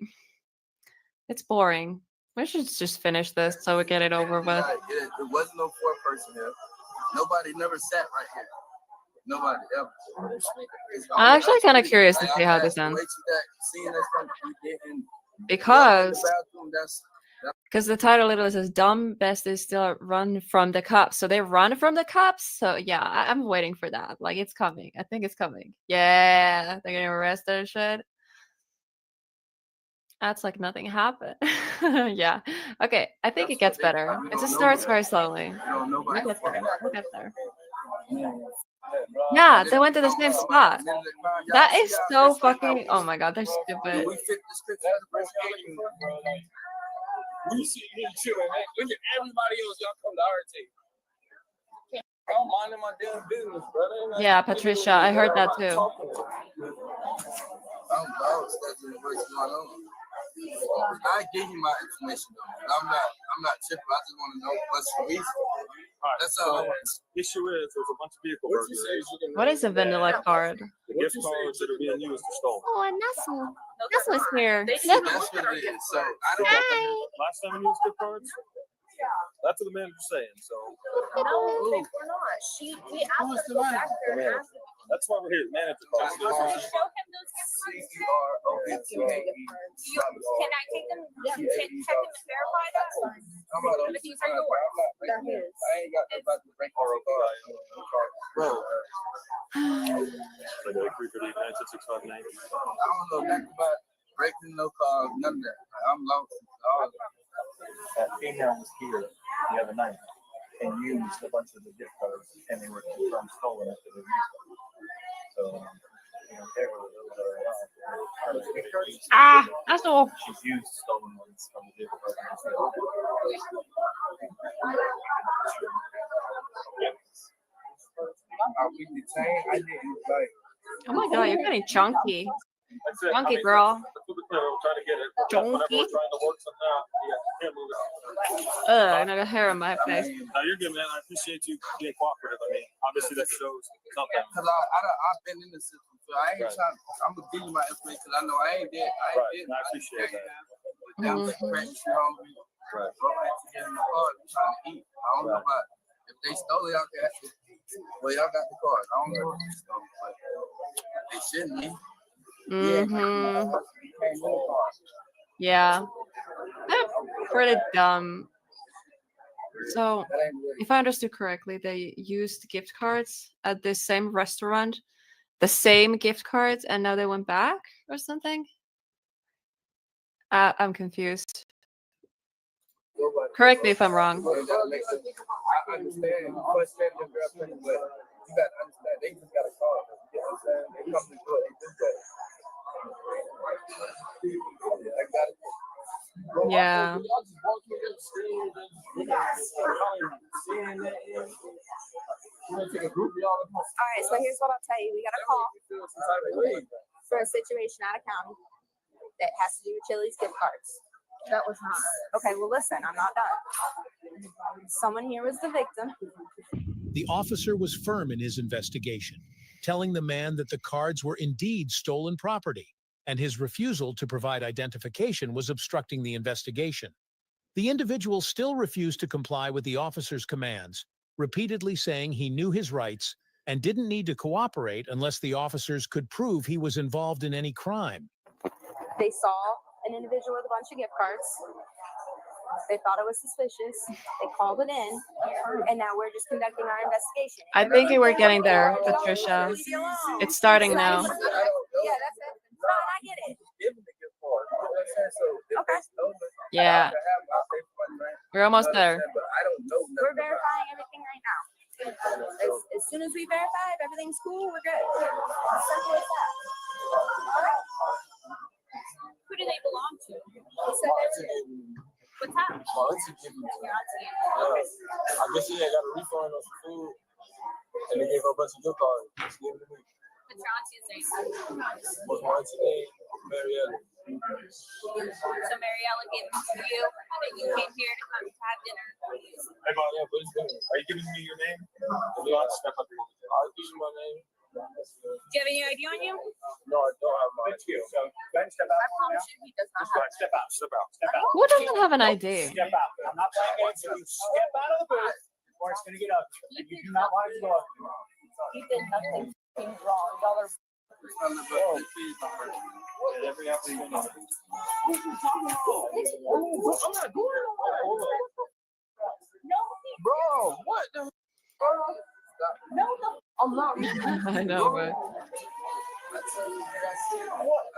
it's boring. We should just finish this so we get it over with. There wasn't no fourth person here. Nobody never sat right here. Nobody ever. I'm actually kind of curious to see how this ends. Because the title literally says dumb besties still run from the cops. So they run from the cops. So yeah, I'm waiting for that. Like, it's coming. I think it's coming. Yeah, they're getting arrested and shit. That's like nothing happened. Yeah. Okay, I think it gets better. It just starts very slowly. We'll get there. We'll get there. Yeah, they went to the same spot. That is so fucking. Oh my god, they're stupid. We sit here chilling, man. Look at everybody else. Y'all come to our table. I'm minding my damn business, brother. Yeah, Patricia, I heard that too. I gave you my information. I'm not tripping. I just want to know what's the reason. That's all. Issue is there's a bunch of vehicles. What is a vanilla card? The gift cards that are being used to stolen. Oh, a nestle. This was here. That's what it is. So I don't know. Last time we used gift cards? That's what the manager's saying, so. No, we're not. We asked her to go back there and ask. That's why we're here, manager. Show him those gift cards. Can I take them, check them and verify that? But these are yours. They're his. I ain't got about to break our bro. Like 339, 659. I don't know nothing about breaking no car, none of that. I'm lost. That female was here the other night and used a bunch of the gift cards, and they were confirmed stolen after they used them. So, they were gift cards. Ah, that's all. She's used stolen ones from the gift card. Are we detained? I didn't like. Oh my god, you're getting chunky. Chunky girl. Chunky. I got hair on my face. No, you're good, man. I appreciate you being cooperative. I mean, obviously that shows something. Cause I've been in the system, so I ain't trying. I'm gonna give you my information because I know I ain't dead. I appreciate that. That was practice hungry. Right. To get in the car, trying to eat. I don't know about if they stole it out there. Well, y'all got the card. I don't know if they stole it, but they shouldn't be. Yeah. They're pretty dumb. So, if I understood correctly, they used gift cards at the same restaurant, the same gift cards, and now they went back or something? I'm confused. Correct me if I'm wrong. I understand you question your girlfriend, but you gotta understand they just got a call. You know what I'm saying? They come to do it, they do that. Yeah. All right, so here's what I'll tell you. We got a call for a situation out of county that has to do with Chili's gift cards. That was not. Okay, well, listen, I'm not done. Someone here was the victim. The officer was firm in his investigation, telling the man that the cards were indeed stolen property, and his refusal to provide identification was obstructing the investigation. The individual still refused to comply with the officer's commands, repeatedly saying he knew his rights and didn't need to cooperate unless the officers could prove he was involved in any crime. They saw an individual with a bunch of gift cards. They thought it was suspicious. They called it in, and now we're just conducting our investigation. I think we're getting there, Patricia. It's starting now. Yeah, that's it. No, I get it. Okay. Yeah. We're almost there. We're verifying everything right now. As soon as we verify if everything's cool, we're good. Simple as that. Who do they belong to? What's that? I guess he got a refund on some food, and they gave her a bunch of gift cards. She gave them to me. What's your auntie's name? What's my auntie's name? Mariella. So Mariella gave them to you, and then you came here to come to have dinner. Hey, Mom, yeah, what is going on? Are you giving me your name? I'll step up. I'll give you my name. Do you have any ID on you? No, I don't have my ID. I promise you, he does not have Step out, step out, step out. Who doesn't have an ID? Step out. I'm not playing games. You step out of the booth or it's going to get ugly. And you do not want to go up. He did nothing wrong. Y'all are. Every afternoon. I'm not doing it. No, bro, what the? No, I'm not. I know, but.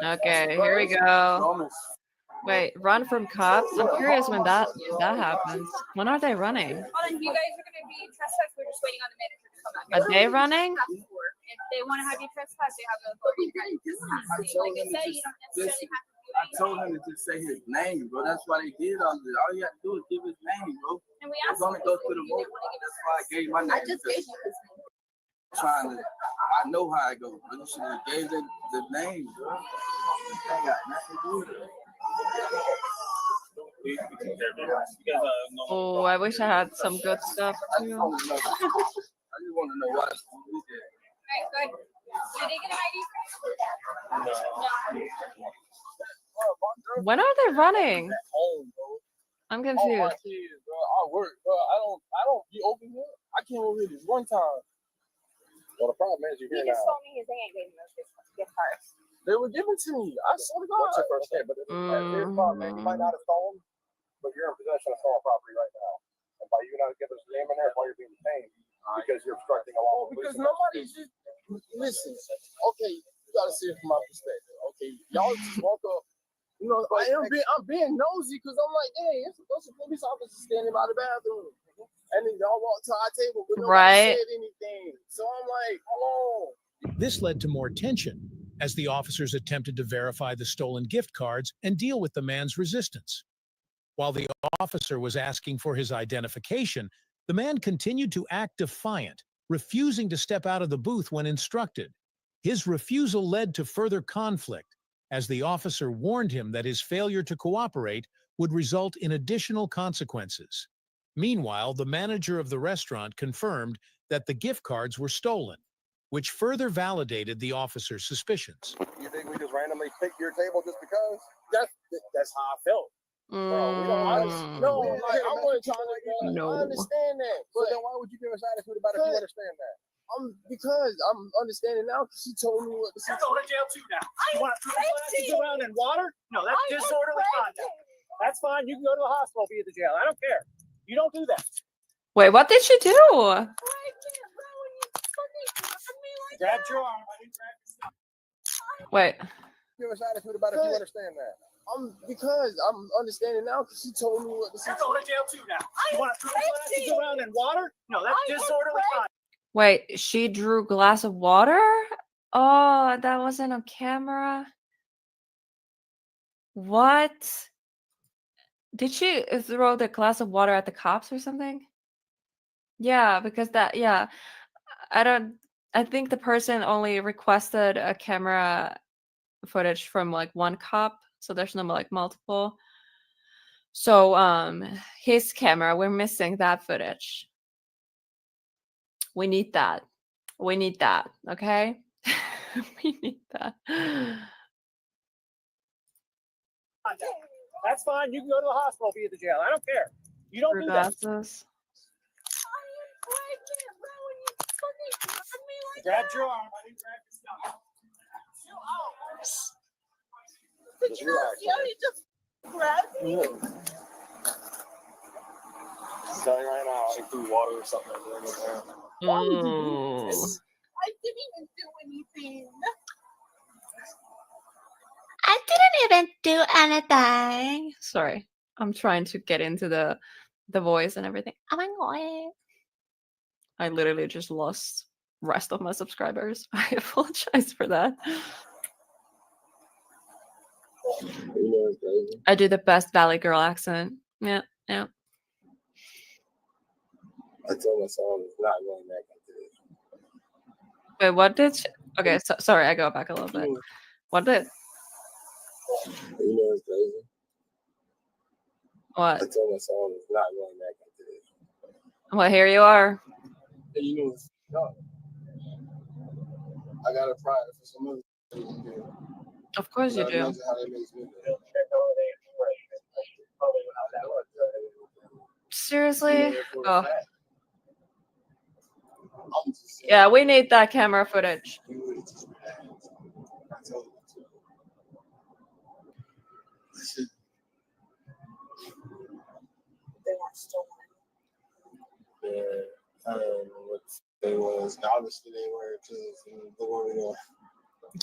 Okay, here we go. Wait, run from cops? I'm curious when that happens. When are they running? Hold on, you guys are going to be trespassed. We're just waiting on the manager to come back. Are they running? If they want to have you trespass, they have the authority. Like I said, you don't necessarily have to do I told him to just say his name, bro. That's why they did all this. All you have to do is give his name, bro. And we asked him to go to the vote. That's why I gave my name. I just gave you his name. Trying to, I know how it goes, but you should have gave the name, bro. That got nothing to do with it. Oh, I wish I had some good stuff too. I just want to know why. Alright, good. Did they get an ID? No. When are they running? At home, bro. I'm All my confused. kids, bro. I work, bro. I don't be open here. I came over here this one time. Well, the problem is you're He here just now. told me his aunt gave him those gift cards. They were given to me. I swear to God. What's your first name? But here's the problem, man. You might not have stolen, but you're in possession of stolen property right now. And by you not giving us your name in there, while you're being detained, because you're obstructing a law. Because nobody's just listen. Okay, you gotta see it from my perspective. Okay, y'all just walk up. You know, I'm being nosy because I'm like, hey, there's a police officer standing by the bathroom. And then y'all walk to our table, but nobody Right. said anything. So I'm like, hello. This led to more tension as the officers attempted to verify the stolen gift cards and deal with the man's resistance. While the officer was asking for his identification, the man continued to act defiant, refusing to step out of the booth when instructed. His refusal led to further conflict, as the officer warned him that his failure to cooperate would result in additional consequences. Meanwhile, the manager of the restaurant confirmed that the gift cards were stolen, which further validated the officer's suspicions. You think we just randomly picked your table just because? That's how I felt. Bro, we don't no, like I wasn't trying to. No. I understand that, but then why would you give us attitude about it if you understand that? Because I'm understanding now because she told me what to say. You're going to jail too now. You want to throw glasses around in water? No, that's disorderly conduct. That's fine. You can go to the hospital, be at the jail. I don't care. You don't do that. Wait, what did she do? Grab your arm. I didn't grab your stuff. Wait. Give us attitude about it if you understand that. Because I'm understanding now because she told me what to say. You're going to jail too now. You want to throw glasses around in water? No, that's disorderly conduct. Wait, she drew a glass of water? Oh, that wasn't on camera. What? Did she throw the glass of water at the cops or something? Yeah, because yeah. I think the person only requested a camera footage from like one cop, so there's no like multiple. So his camera, we're missing that footage. We need that. We need that, okay? We need that. That's fine. You can go to the hospital, be at the jail. I don't care. You don't do that. Glasses. Grab your arm. I didn't grab your stuff. Just relax. Just grab me. Tell you right now, I threw water or something over there. Why would you do this? I didn't even do anything. I didn't even do anything. Sorry, I'm trying to get into the voice and everything. Oh my god! I literally just lost rest of my subscribers. I apologize for that. I do the best Valley Girl accent. Yeah, yeah. I told my son it's not going back into this. Wait, what did she... Okay, so, sorry, I go back a little bit. What did... You know it's crazy. What? I told my son it's not going back into this. Well, here you are. And you know it's no. I got a pride for some other things. Of course you do. How that makes me feel. Seriously? Oh. Yeah, we need that camera footage. They weren't stolen. Yeah, I don't know what they was. Obviously they were because the one we know.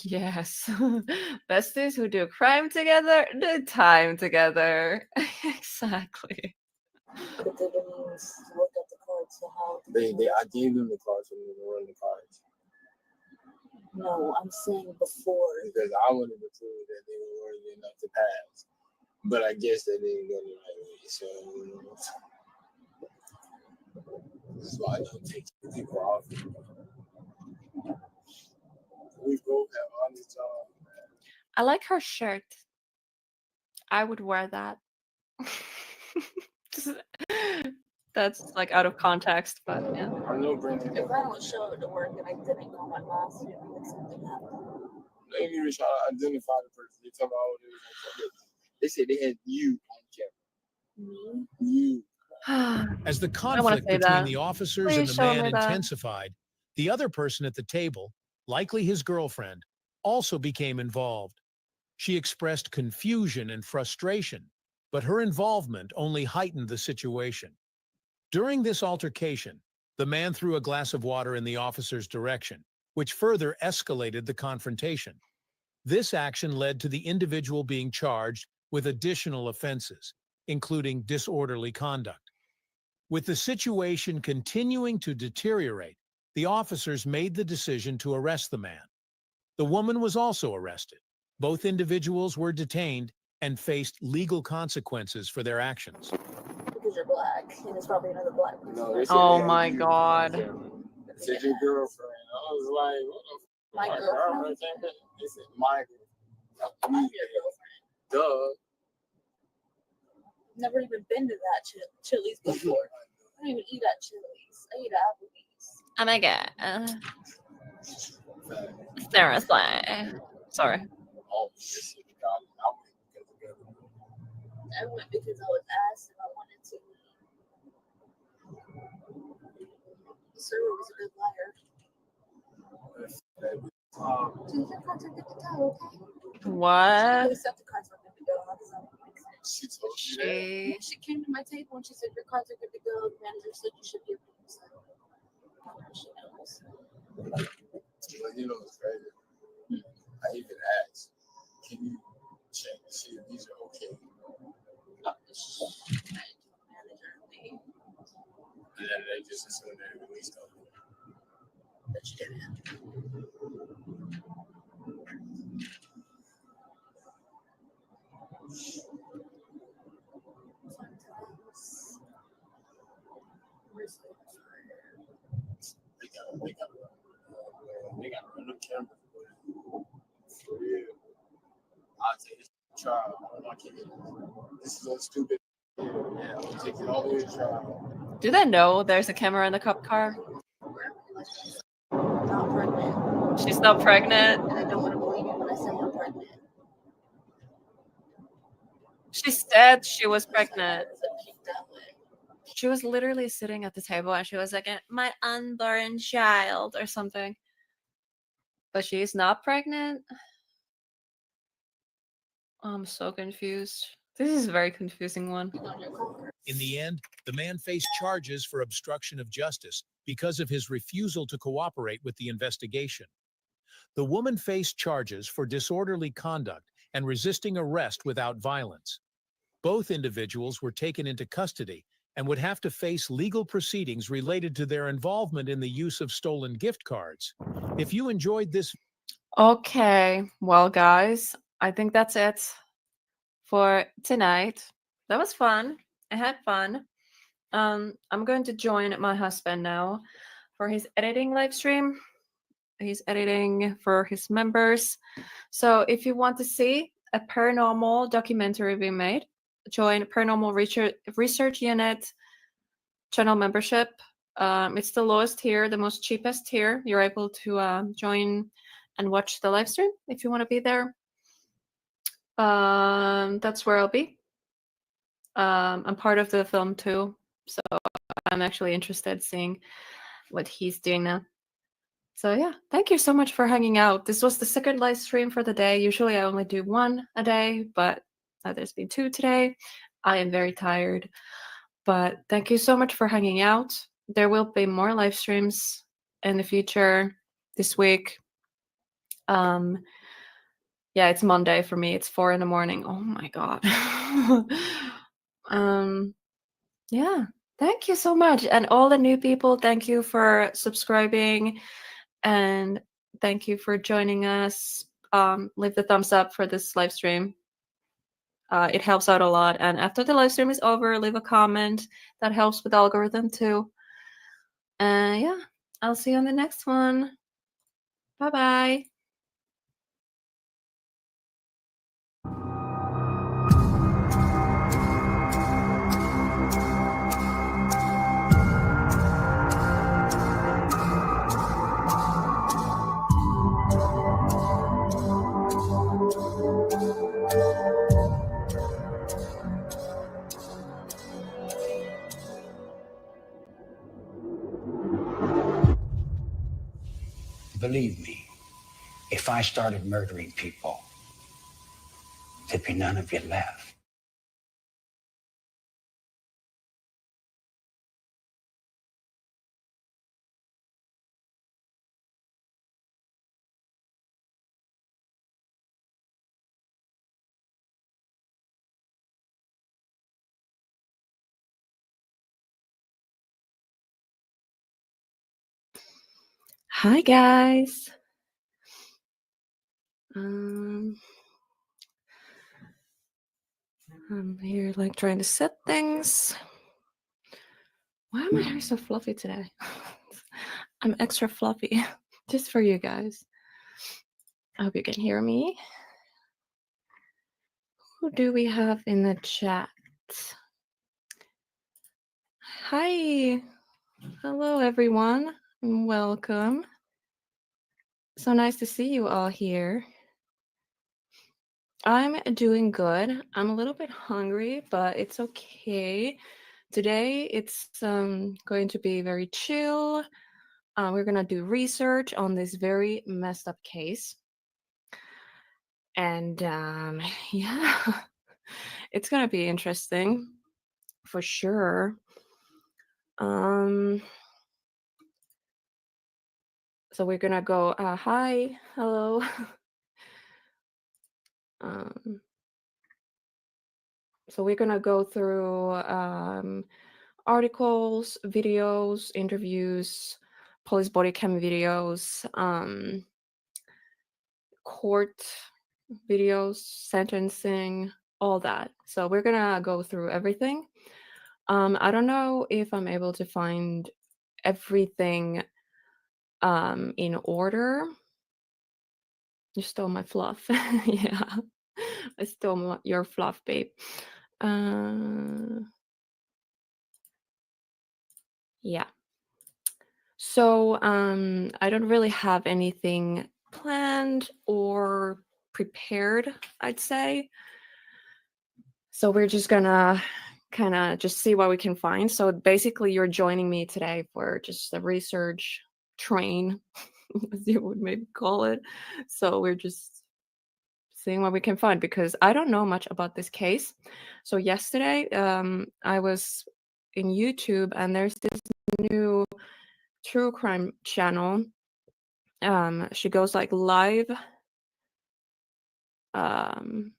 Yes. Besties who do crime together, do time together. Exactly. But they didn't even look at the cards to help. I gave them the cards for them to run the cards. No, I'm saying before. Because I wanted to prove that they were worthy enough to pass. But I guess they didn't go the right way. So that's why I don't take people off. We both have honest jobs. I like her shirt. I would wear that. That's like out of context, but yeah. I know Brandon. If I don't show up to work and I didn't call my boss, it would be something happened. They didn't even try to identify the person. They tell me, oh, they said they had you on camera. You. As the I don't want to conflict say between that. the officers Please and the show man me that. intensified, the other person at the table, likely his girlfriend, also became involved. She expressed confusion and frustration, but her involvement only heightened the situation. During this altercation, the man threw a glass of water in the officer's direction, which further escalated the confrontation. This action led to the individual being charged with additional offenses, including disorderly conduct. With the situation continuing to deteriorate, the officers made the decision to arrest the man. The woman was also arrested. Both individuals were detained and faced legal consequences for their actions. Because you're black, and it's probably another black person. No, they said Oh they had my you God. on camera. They said your girlfriend. I was like, what the My fuck? girlfriend? They said my girlfriend. I'm your girlfriend. Duh. Never even been to that Chili's before. I don't even eat at Chili's. I eat at Applebee's. Oh my God. Seriously. Sorry. I went because I was asked if I wanted to. The server was a good liar. Dude, your cards are good to go, okay? What? They said the cards were good to go. How does that make sense? She told you that? She came to my table and she said, your cards are good to go. The manager said you should be able to use them. She knows. Well, you know what's crazy? I even asked, can you check to see if these are okay? And then they just assumed they released them. But you didn't. They got run the camera for real. I'll take this to trial. I'm not kidding. This is so stupid. Yeah, I'll take it all the way to trial. Do they know there's a camera in the cop car? Not pregnant. She's not pregnant. And I don't want to believe it when I say I'm pregnant. She said she was pregnant. She was literally sitting at the table and she was like, my unborn child or something. But she's not pregnant. I'm so confused. This is a very confusing one. In the end, the man faced charges for obstruction of justice because of his refusal to cooperate with the investigation. The woman faced charges for disorderly conduct and resisting arrest without violence. Both individuals were taken into custody and would have to face legal proceedings related to their involvement in the use of stolen gift cards. If you enjoyed this... Okay, well, guys, I think that's it for tonight. That was fun. I had fun. I'm going to join my husband now for his editing live stream. He's editing for his members. So if you want to see a paranormal documentary being made, join Paranormal Research Unit channel membership. It's the lowest tier, the most cheapest tier. You're able to join and watch the live stream if you want to be there. That's where I'll be. I'm part of the film too, so I'm actually interested in seeing what he's doing now. So yeah, thank you so much for hanging out. This was the second live stream for the day. Usually I only do one a day, but there's been 2 today. I am very tired, but thank you so much for hanging out. There will be more live streams in the future this week. Yeah, it's Monday for me. It's 4 a.m. Oh my God. Yeah, thank you so much. And all the new people, thank you for subscribing and thank you for joining us. Leave the thumbs up for this live stream. It helps out a lot. And after the live stream is over, leave a comment. That helps with the algorithm too. Yeah, I'll see you on the next one. Bye-bye. believe me, if I started murdering people, there'd be none of you left. Hi guys. I'm here like trying to set things. Why am my hair so fluffy today? I'm extra fluffy just for you guys. I hope you can hear me. Who do we have in the chat? Hi. Hello everyone. And welcome. So nice to see you all here. I'm doing good. I'm a little bit hungry, but it's okay. Today it's going to be very chill. We're gonna do research on this very messed up case. And yeah, it's gonna be interesting for sure. So we're gonna go, hi, hello. So we're gonna go through articles, videos, interviews, police body cam videos, court videos, sentencing, all that. So we're gonna go through everything. I don't know if I'm able to find everything in order. You stole my fluff. Yeah, I stole your fluff, babe. Yeah. So I don't really have anything planned or prepared, I'd say. So we're just gonna kind of just see what we can find. So basically you're joining me today for just a research train, as you would maybe call it. So we're just seeing what we can find because I don't know much about this case. So yesterday I was in YouTube and there's this new true crime channel. She goes like live and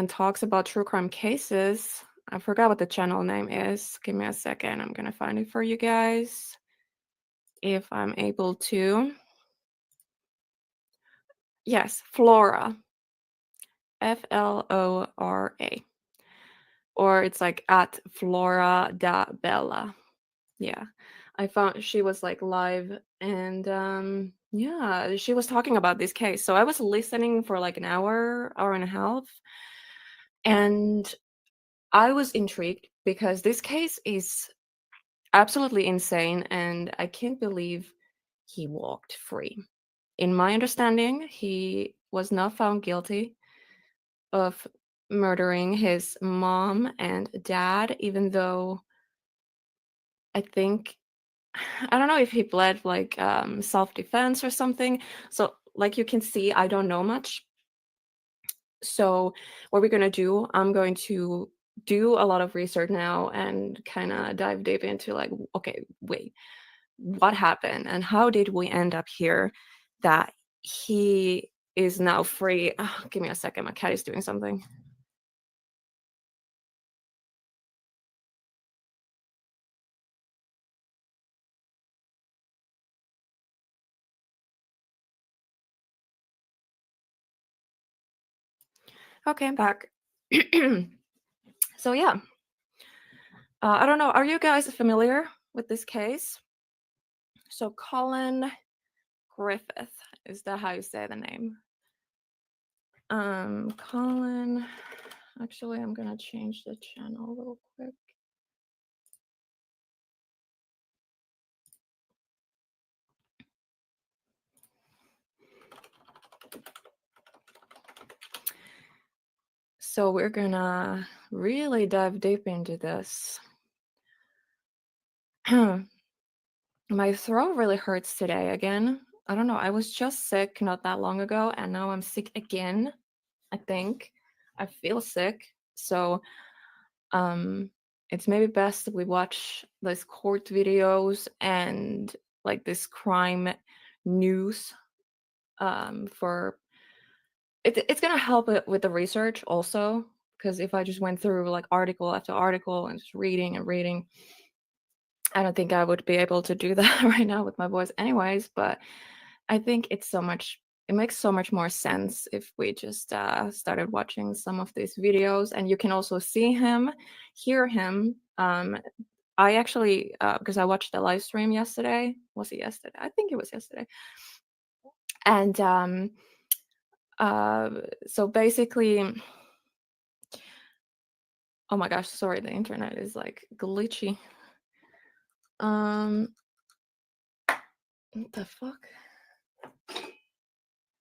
talks about true crime cases. I forgot what the channel name is. Give me a second. I'm gonna find it for you guys if I'm able to. Yes, Flora. Flora. Or it's like at Flora.Bella. Yeah. I found she was like live and yeah, she was talking about this case. So I was listening for like an hour and a half. And I was intrigued because this case is absolutely insane and I can't believe he walked free. In my understanding, he was not found guilty of murdering his mom and dad, even though I think I don't know if he pled like self-defense or something. So like you can see, I don't know much. So what we're gonna do, I'm going to do a lot of research now and kind of dive deep into like, okay, wait, what happened and how did we end up here that he is now free? Oh, give me a second, my cat is doing something. Okay, I'm back. So yeah, I don't know. Are you guys familiar with this case? So Colin Griffith, is that how you say the name? Colin. Actually, I'm gonna change the channel a little quick. So we're gonna really dive deep into this. My throat really hurts today again. I don't know. I was just sick not that long ago, and now I'm sick again. I think I feel sick, so it's maybe best we watch these court videos and like this crime news for it's gonna help it with the research also, because if I just went through like article after article and just reading and reading, I don't think I would be able to do that right now with my voice anyways. But I think it makes so much more sense if we just started watching some of these videos, and you can also see him, hear him. I actually, because I watched the live stream yesterday. Was it yesterday? I think it was yesterday. And so basically, oh my gosh, sorry, the internet is like glitchy. What the fuck?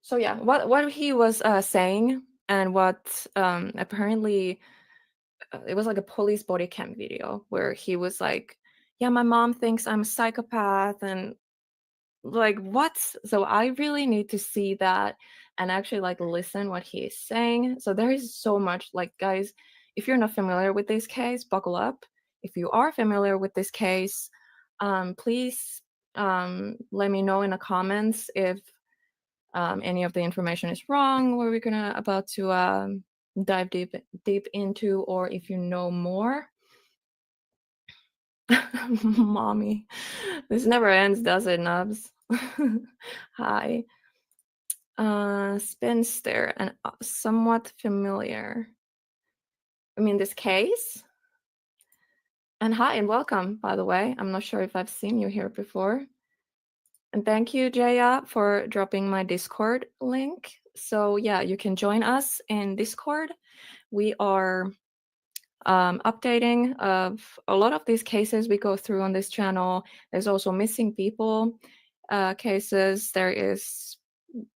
So yeah, what he was saying, and what apparently it was like a police body cam video where he was like, yeah, my mom thinks I'm a psychopath, and like what? So I really need to see that and actually like listen what he is saying. So there is so much, like, guys, if you're not familiar with this case, buckle up. If you are familiar with this case, please let me know in the comments if any of the information is wrong, what we're gonna about to dive deep into, or if you know more. Mommy, this never ends, does it, Nubs? Hi. Spinster and somewhat familiar. I mean, this case. And hi and welcome, by the way. I'm not sure if I've seen you here before. And thank you, Jaya, for dropping my Discord link. So yeah, you can join us in Discord. We are updating of a lot of these cases we go through on this channel. There's also missing people cases. There is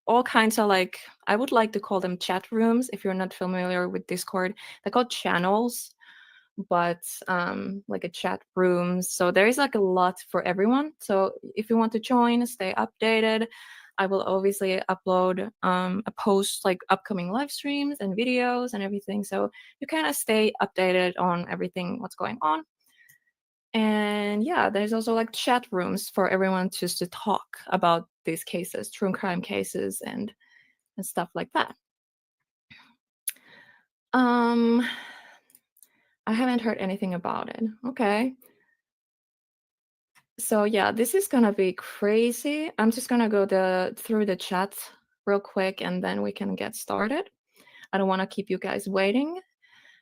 all kinds of, like, I would like to call them chat rooms. If you're not familiar with Discord, they're called channels, but like a chat room. So there is like a lot for everyone. So if you want to join, stay updated. I will obviously upload a post like upcoming live streams and videos and everything. So you kind of stay updated on everything, what's going on. And yeah, there's also like chat rooms for everyone just to talk about these cases, true crime cases and stuff like that. I haven't heard anything about it. Okay. So yeah, this is gonna be crazy. I'm just gonna go through the chat real quick and then we can get started. I don't want to keep you guys waiting.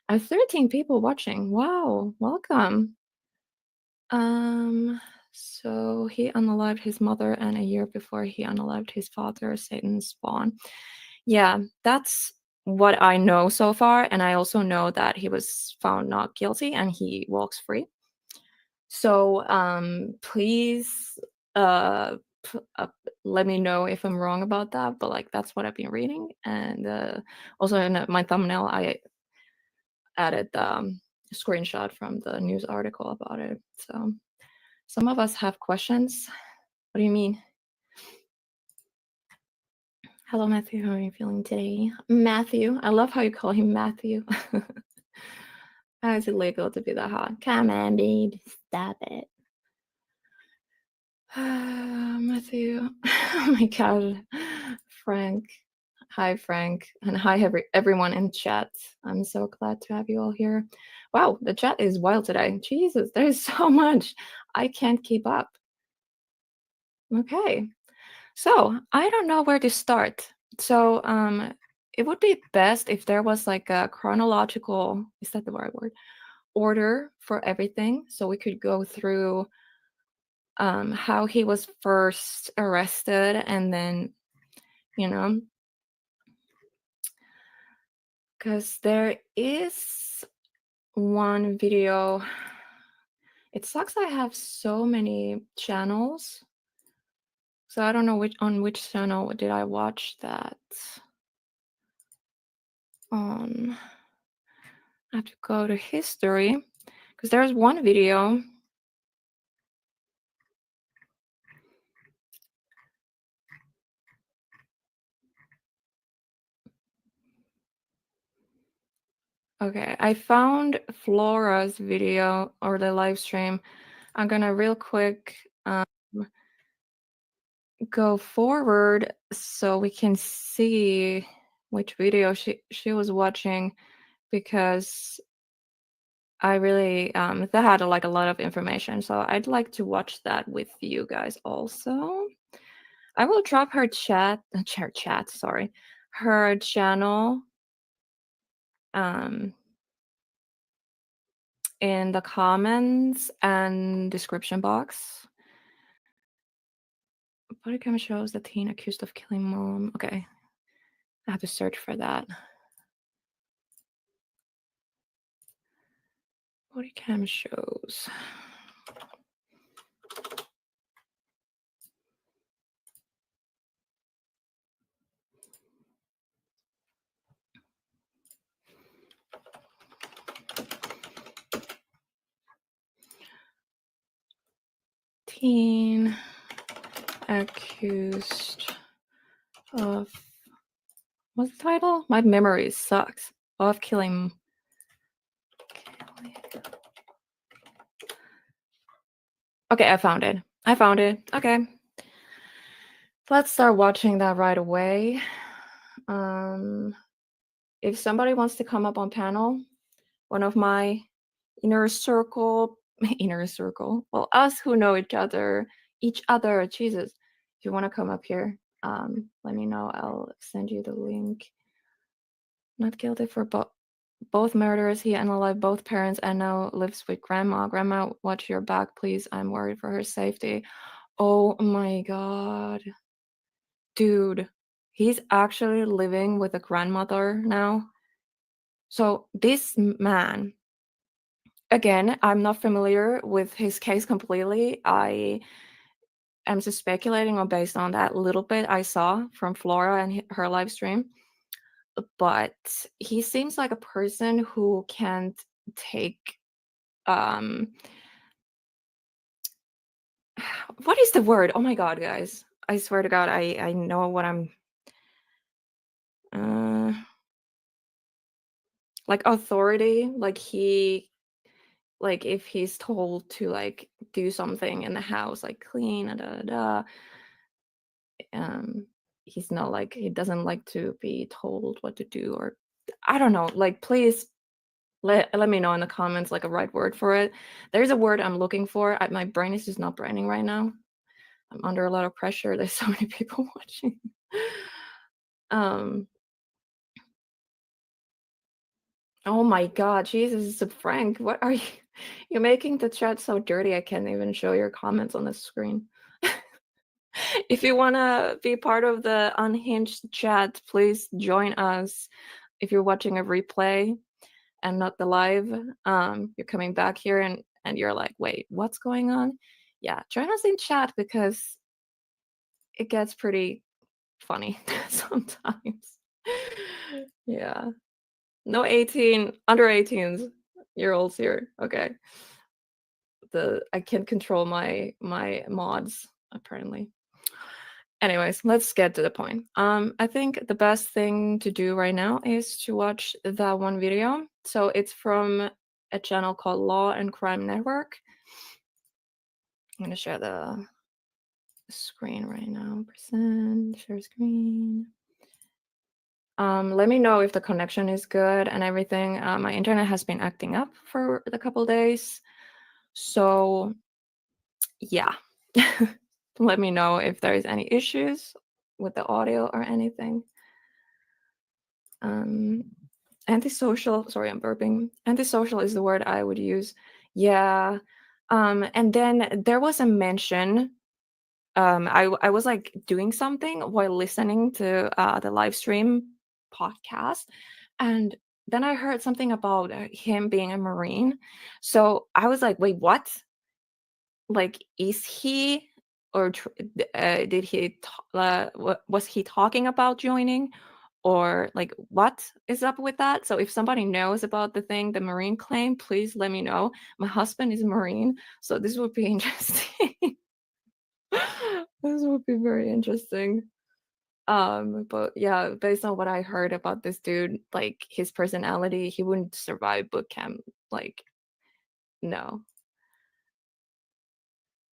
I have 13 people watching. Wow, welcome. So he unalived his mother, and a year before he unalived his father, Satan's spawn. Yeah, that's what I know so far, and I also know that he was found not guilty and he walks free. So please let me know if I'm wrong about that, but like that's what I've been reading. And also in my thumbnail I added a screenshot from the news article about it. So some of us have questions. What do you mean? Hello, Matthew. How are you feeling today? Matthew. I love how you call him Matthew. How is it legal to be that hot? Come on, babe. Stop it. Matthew. Oh my god. Frank. Hi, Frank. And hi, everyone in chat. I'm so glad to have you all here. Wow, the chat is wild today. Jesus, there's so much. I can't keep up. Okay. So I don't know where to start. So it would be best if there was like a chronological, is that the right word? Order for everything. So we could go through how he was first arrested and then, you know, because there is one video. It sucks I have so many channels. So I don't know on which channel did I watch that on. I have to go to history because there's one video. Okay, I found Flora's video or the live stream. I'm gonna real quick go forward so we can see which video she was watching, because I really that had like a lot of information, so I'd like to watch that with you guys also. I will drop her her channel in the comments and description box. Body cam shows the teen accused of killing mom. Okay, I have to search for that. Body cam shows. Teen accused of, what's the title? My memory sucks. Of killing. Okay, I found it. Okay. Let's start watching that right away. If somebody wants to come up on panel, one of my inner circle, well, us who know each other, Jesus, if you want to come up here, let me know. I'll send you the link. Not guilty for both murders. He unalived both parents and now lives with grandma. Grandma, watch your back, please. I'm worried for her safety. Oh my god. Dude, he's actually living with a grandmother now. So this man, again, I'm not familiar with his case completely. I am just speculating on based on that little bit I saw from Flora and her live stream. But he seems like a person who can't take what is the word? Oh my god, guys. I swear to god, I know what I'm like authority, like if he's told to like do something in the house, like clean, he's not like, he doesn't like to be told what to do, or I don't know, like please let me know in the comments like a right word for it. There's a word I'm looking for. My brain is just not braining right now. I'm under a lot of pressure. There's so many people watching. Oh my god, Jesus, Frank, what are you? You're making the chat so dirty I can't even show your comments on the screen. If you want to be part of the unhinged chat, please join us. If you're watching a replay and not the live, you're coming back here and you're like, wait, what's going on? Yeah, join us in chat because it gets pretty funny sometimes. Yeah. No under 18s year olds here. Okay. I can't control my mods apparently. Anyways, let's get to the point. I think the best thing to do right now is to watch that one video. So it's from a channel called Law and Crime Network. I'm gonna share the screen right now. Share screen. Let me know if the connection is good and everything. My internet has been acting up for a couple days. So yeah, let me know if there's any issues with the audio or anything. Antisocial, sorry, I'm burping. Antisocial is the word I would use. Yeah. And then there was a mention. I was like doing something while listening to the live stream podcast, and then I heard something about him being a Marine. So I was like, wait, what? Like, is he or did he was he talking about joining, or like what is up with that? So if somebody knows about the Marine claim, please let me know. My husband is a Marine, so this would be interesting. This would be very interesting. But yeah, based on what I heard about this dude, like his personality, he wouldn't survive boot camp. Like, no.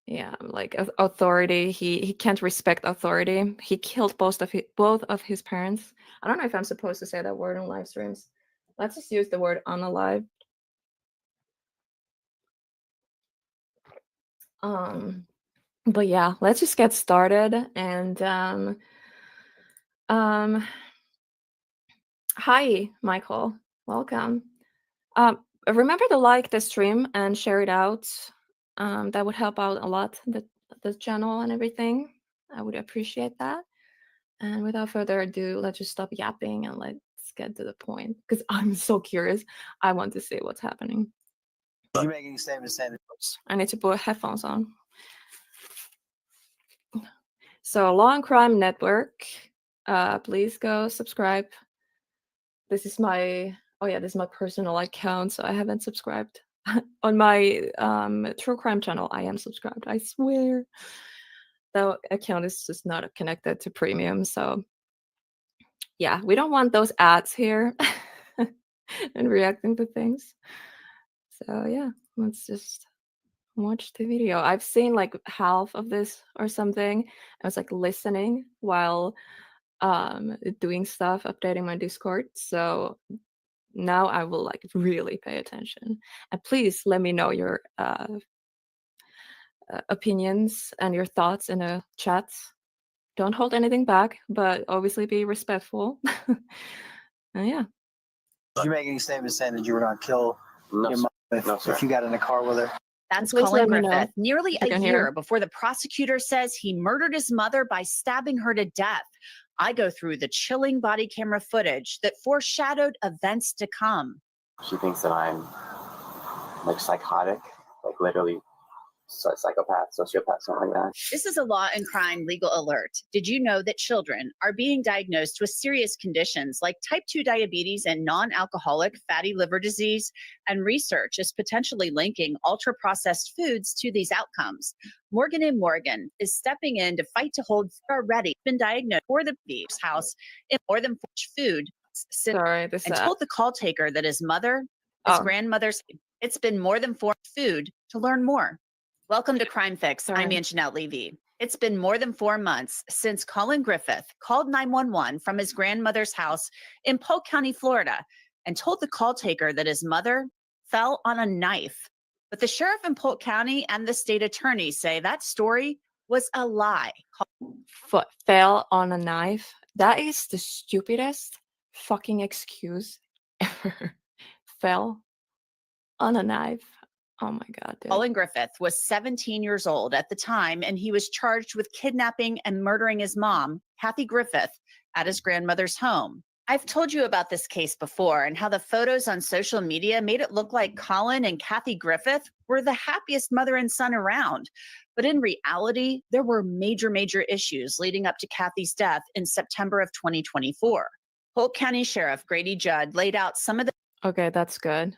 Yeah, like authority. He can't respect authority. He killed both of his parents. I don't know if I'm supposed to say that word on live streams. Let's just use the word unalive. But yeah, let's just get started. And hi, Michael. Welcome. Remember to like the stream and share it out. That would help out a lot, the channel and everything. I would appreciate that. And without further ado, let's just stop yapping and let's get to the point. Because I'm so curious. I want to see what's happening. Did you make any statements saying that? I need to put headphones on. So Law and Crime Network. Please go subscribe. This is my this is my personal account, so I haven't subscribed. On my true crime channel, I am subscribed. I swear. That account is just not connected to premium, so yeah, we don't want those ads here and reacting to things. So yeah, let's just watch the video. I've seen like half of this or something. I was like listening while doing stuff, updating my Discord. So now I will like really pay attention. And please let me know your opinions and your thoughts in the chat. Don't hold anything back, but obviously be respectful. And yeah. Did you make any statements saying that you were going to kill No, your mom sir. if you got in a car with her? That's Please Colin let me know Griffith, nearly if you a can year hear. before the prosecutor says he murdered his mother by stabbing her to death. I go through the chilling body camera footage that foreshadowed events to come. She thinks that I'm like psychotic, like literally psychopath, sociopath, something like that. This is a Law and Crime legal alert. Did you know that children are being diagnosed with serious conditions like type 2 diabetes and non-alcoholic fatty liver disease? And research is potentially linking ultra-processed foods to these outcomes. Morgan & Morgan is stepping in to fight to hold already been diagnosed for the beef's house in more than 4 food. Sorry, this and told the call taker that his mother, his grandmother's, it's been more than 4 food to learn more. Welcome to Crime Fix. I'm Anjanette Levy. It's been more than 4 months since Colin Griffith called 911 from his grandmother's house in Polk County, Florida, and told the call taker that his mother fell on a knife. But the sheriff in Polk County and the state attorney say that story was a lie. Fell on a knife. That is the stupidest fucking excuse ever. Fell on a knife. Oh my God, dude. Colin Griffith was 17 years old at the time, and he was charged with kidnapping and murdering his mom, Kathy Griffith, at his grandmother's home. I've told you about this case before and how the photos on social media made it look like Colin and Kathy Griffith were the happiest mother and son around. But in reality, there were major issues leading up to Kathy's death in September of 2024. Polk County Sheriff Grady Judd laid out some of the— Okay, that's good.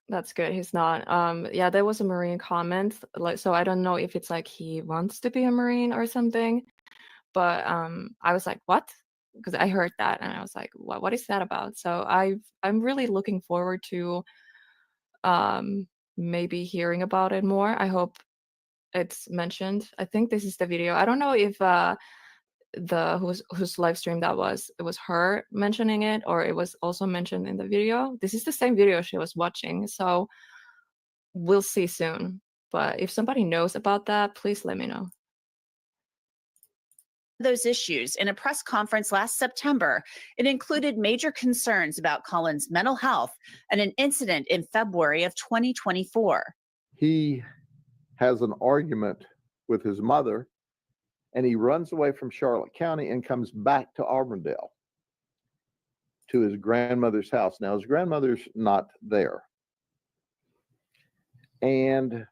That's good. He's not. Yeah, there was a Marine comment. Like, so I don't know if it's like he wants to be a Marine or something. But I was like, what? Because I heard that and I was like, what is that about? So I'm really looking forward to maybe hearing about it more. I hope it's mentioned. I think this is the video. I don't know if whose live stream that was, it was her mentioning it or it was also mentioned in the video. This is the same video she was watching, so we'll see soon. But if somebody knows about that, please let me know. Those issues in a press conference last September. It included major concerns about Colin's mental health and an incident in February of 2024. He has an argument with his mother and he runs away from Charlotte County and comes back to Auburndale to his grandmother's house. Now, his grandmother's not there. And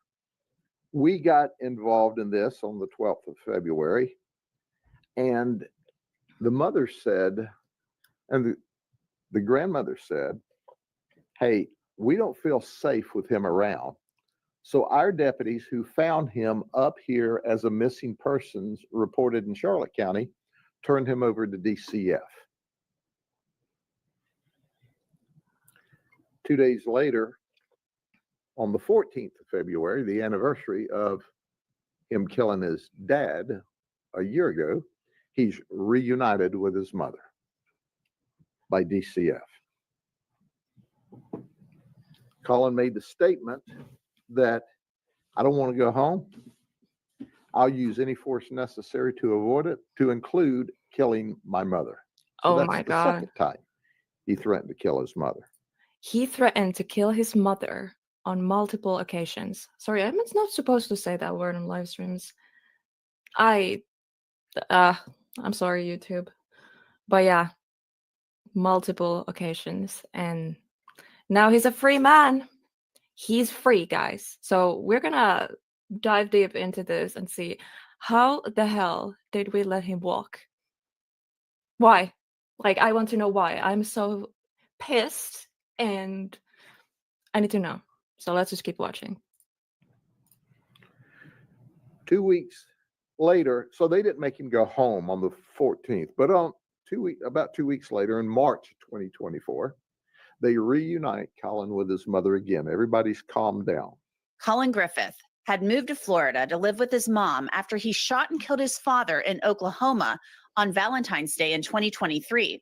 we got involved in this on the 12th of February. And the mother said, and the grandmother said, hey, we don't feel safe with him around. So our deputies who found him up here as a missing persons reported in Charlotte County turned him over to DCF. 2 days later, on the 14th of February, the anniversary of him killing his dad a year ago, he's reunited with his mother by DCF. Colin made the statement that I don't want to go home. I'll use any force necessary to avoid it, to include killing my mother. So Oh that's my the God. second time he threatened to kill his mother. He threatened to kill his mother on multiple occasions. Sorry, I'm not supposed to say that word on live streams. I'm sorry, YouTube. But yeah, multiple occasions. And now he's a free man. He's free, guys. So we're gonna dive deep into this and see how the hell did we let him walk? Why? Like, I want to know why. I'm so pissed and I need to know. So let's just keep watching. 2 weeks later, so they didn't make him go home on the 14th, but about 2 weeks later, in March 2024, they reunite Colin with his mother again. Everybody's calmed down. Colin Griffith had moved to Florida to live with his mom after he shot and killed his father in Oklahoma on Valentine's Day in 2023.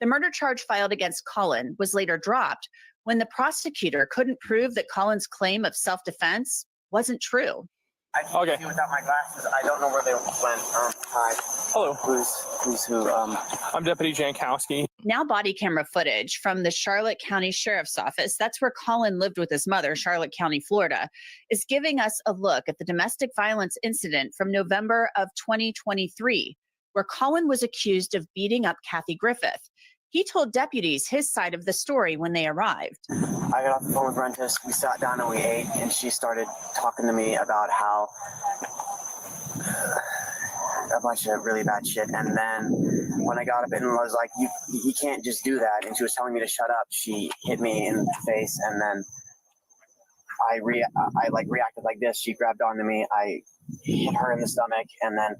The murder charge filed against Colin was later dropped when the prosecutor couldn't prove that Colin's claim of self-defense wasn't true. I can't see without my glasses. I don't know where they went. Hi. Hello. Who's who? I'm Deputy Jankowski. Now body camera footage from the Charlotte County Sheriff's Office, that's where Colin lived with his mother, Charlotte County, Florida, is giving us a look at the domestic violence incident from November of 2023, where Colin was accused of beating up Kathy Griffith. He told deputies his side of the story when they arrived. I got off the phone with Rentis. We sat down and we ate, and she started talking to me about how a bunch of really bad shit. And then when I got up and was like, you can't just do that, and she was telling me to shut up, she hit me in the face, and then I reacted like this. She grabbed onto me. I hit her in the stomach, and then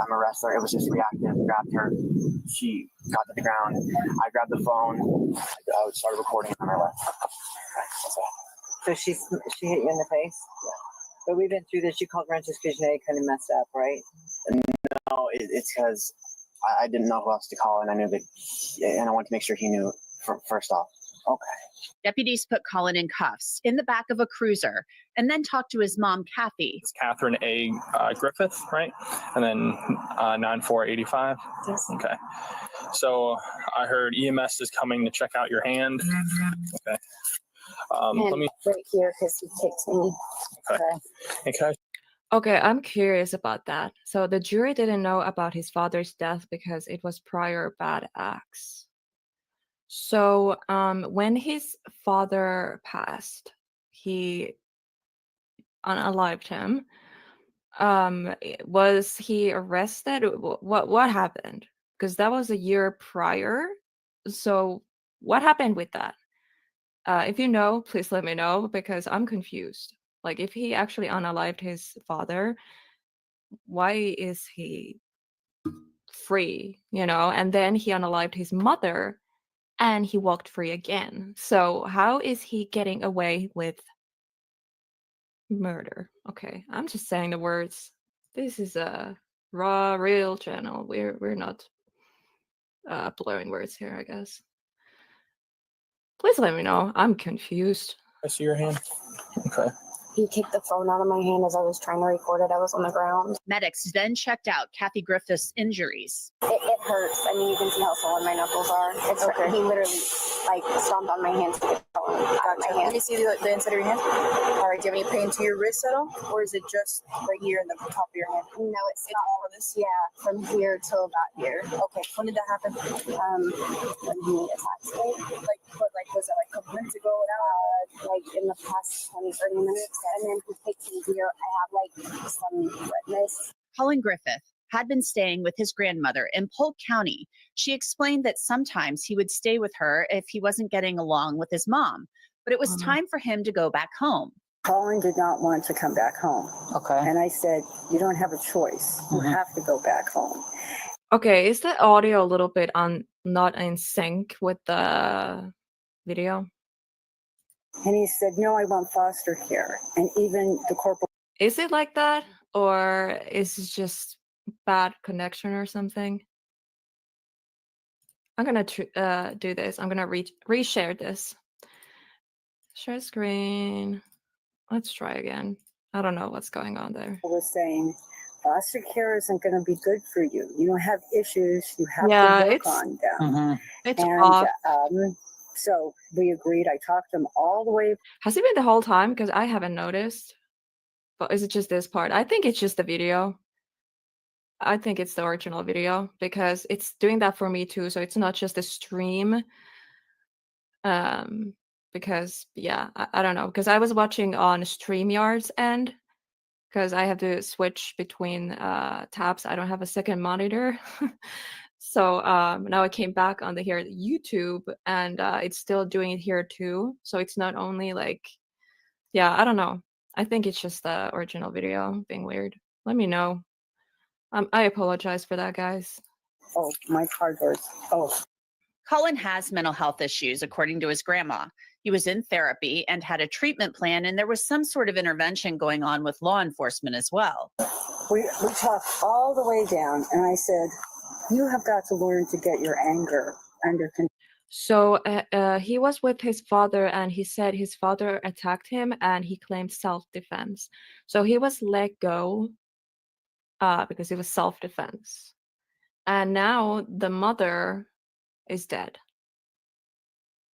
I'm a wrestler. It was just reactive. Grabbed her. She got to the ground. I grabbed the phone. I started recording on her left. So she hit you in the face? Yeah. But we've been through this. You called Rentis because you know you kind of messed up, right? No, it's because I didn't know who else to call, and I knew that, and I wanted to make sure he knew first off. Okay. Deputies put Colin in cuffs in the back of a cruiser and then talked to his mom, Kathy. It's Catherine A. Griffith, right? And then 9485. Yes. Okay. So I heard EMS is coming to check out your hand. Okay. Let me. Right here because he kicked me. Okay. Okay. Okay, I'm curious about that. So the jury didn't know about his father's death because it was prior bad acts. So when his father passed, he unalived him. Was he arrested? What happened? Because that was a year prior. So what happened with that? If you know, please let me know because I'm confused. Like if he actually unalived his father, why is he free? You know, and then he unalived his mother and he walked free again. So how is he getting away with murder? Okay, I'm just saying the words. This is a raw, real channel. We're not blurring words here, I guess. Please let me know. I'm confused. I see your hand. Okay. He kicked the phone out of my hand as I was trying to record it. I was on the ground. Medics then checked out Kathy Griffith's injuries. It hurts. I mean, you can see how swollen my knuckles are. It's okay. He literally stomped on my hand to get the phone out of my hand. Let me see the inside of your hand. All right, do you have any pain to your wrist at all? Or is it just right here in the top of your hand? No, it's not all of this. Yeah, from here till about here. Okay, when did that happen? When he attacked me. Was it a couple minutes ago? In the past 20, 30 minutes. And then he kicked me here. I have some redness. Colin Griffith had been staying with his grandmother in Polk County. She explained that sometimes he would stay with her if he wasn't getting along with his mom, but it was time for him to go back home. Colin did not want to come back home. Okay. And I said, you don't have a choice. You have to go back home. Okay, is the audio a little bit not in sync with the video? And he said, no, I want foster care. And even the corporal. Is it like that? Or is it just bad connection or something? I'm gonna do this. I'm gonna reshare this. Share screen. Let's try again. I don't know what's going on there. Was saying, foster care isn't going to be good for you. You don't have issues. You have Yeah, to work it's on them. it's And off. so we agreed. I talked to him all the way. Has it been the whole time? Because I haven't noticed. But is it just this part? I think it's just the video. I think it's the original video because it's doing that for me too. So it's not just a stream. Because yeah, I don't know. Because I was watching on StreamYard's end because I have to switch between tabs. I don't have a second monitor. So now I came back on here YouTube and it's still doing it here too. So it's not only like, yeah, I don't know. I think it's just the original video being weird. Let me know. I apologize for that, guys. Oh, my car doors. Oh. Colin has mental health issues, according to his grandma. He was in therapy and had a treatment plan, and there was some sort of intervention going on with law enforcement as well. We talked all the way down, and I said, you have got to learn to get your anger under control. So he was with his father, and he said his father attacked him, and he claimed self-defense. So he was let go because it was self-defense. And now the mother is dead.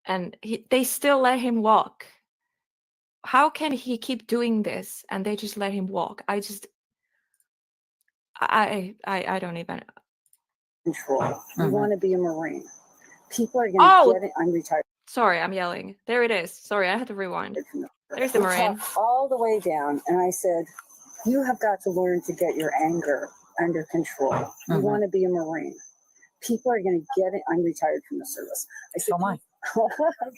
And they still let him walk. How can he keep doing this and they just let him walk? I don't even. Control. You want to be a Marine. People are going to get it. I'm retired. Sorry, I'm yelling. There it is. Sorry, I had to rewind. There's the We Marine. talked all the way down, and I said, you have got to learn to get your anger under control. You want to be a Marine. People are going to get it. I'm retired from the service. I said,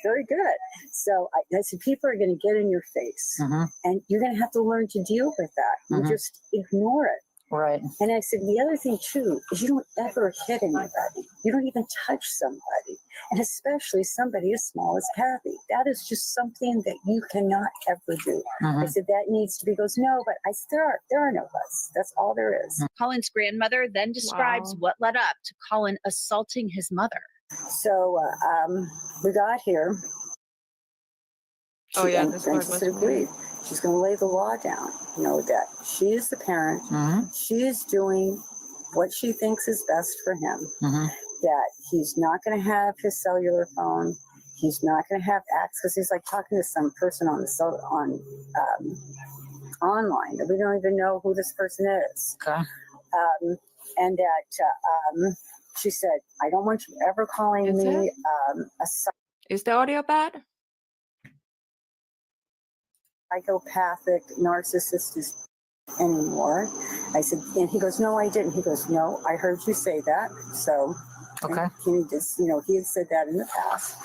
very good. So I said, people are going to get in your face, and you're going to have to learn to deal with that. You just ignore it. Right. And I said, the other thing too is you don't ever hit anybody. You don't even touch somebody, and especially somebody as small as Kathy. That is just something that you cannot ever do. I said that needs to be. He goes, no, but I still there are no buts. That's all there is. Colin's grandmother then describes what led up to Colin assaulting his mother. So we got here. Oh yeah, this part was agreed. She's going to lay the law down. You know that she is the parent. She is doing what she thinks is best for him. That he's not going to have his cellular phone. He's not going to have access because he's like talking to some person on online that we don't even know who this person is. Okay. And that she said, I don't want you ever calling me Is the audio bad? Psychopathic narcissist anymore. I said, and he goes, no, I didn't. He goes, no, I heard you say that. So okay. He just, he had said that in the past.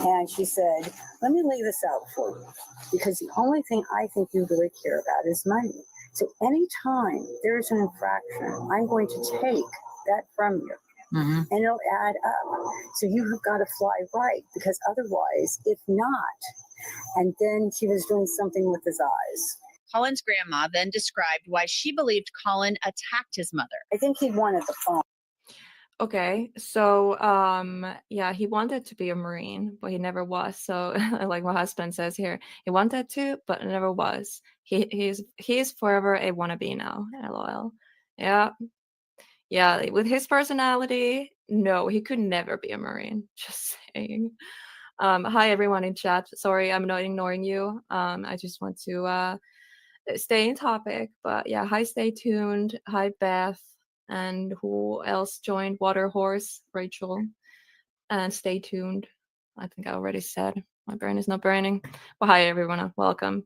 And she said, let me lay this out for you. Because the only thing I think you really care about is money. So anytime there's an infraction, I'm going to take that from you. And it'll add up. So you have got to fly right, because otherwise, if not, and then she was doing something with his eyes. Colin's grandma then described why she believed Colin attacked his mother. I think he wanted the phone. Okay, so yeah, he wanted to be a Marine, but he never was. So like my husband says here, he wanted to, but never was. He is forever a wannabe now. LOL. Yeah, with his personality, no, he could never be a Marine. Just saying. Hi everyone in chat. Sorry, I'm not ignoring you. I just want to stay in topic. But yeah, hi, stay tuned. Hi, Beth. And who else joined? Water Horse, Rachel. And stay tuned. I think I already said. My brain is not burning. Well, hi everyone. Welcome.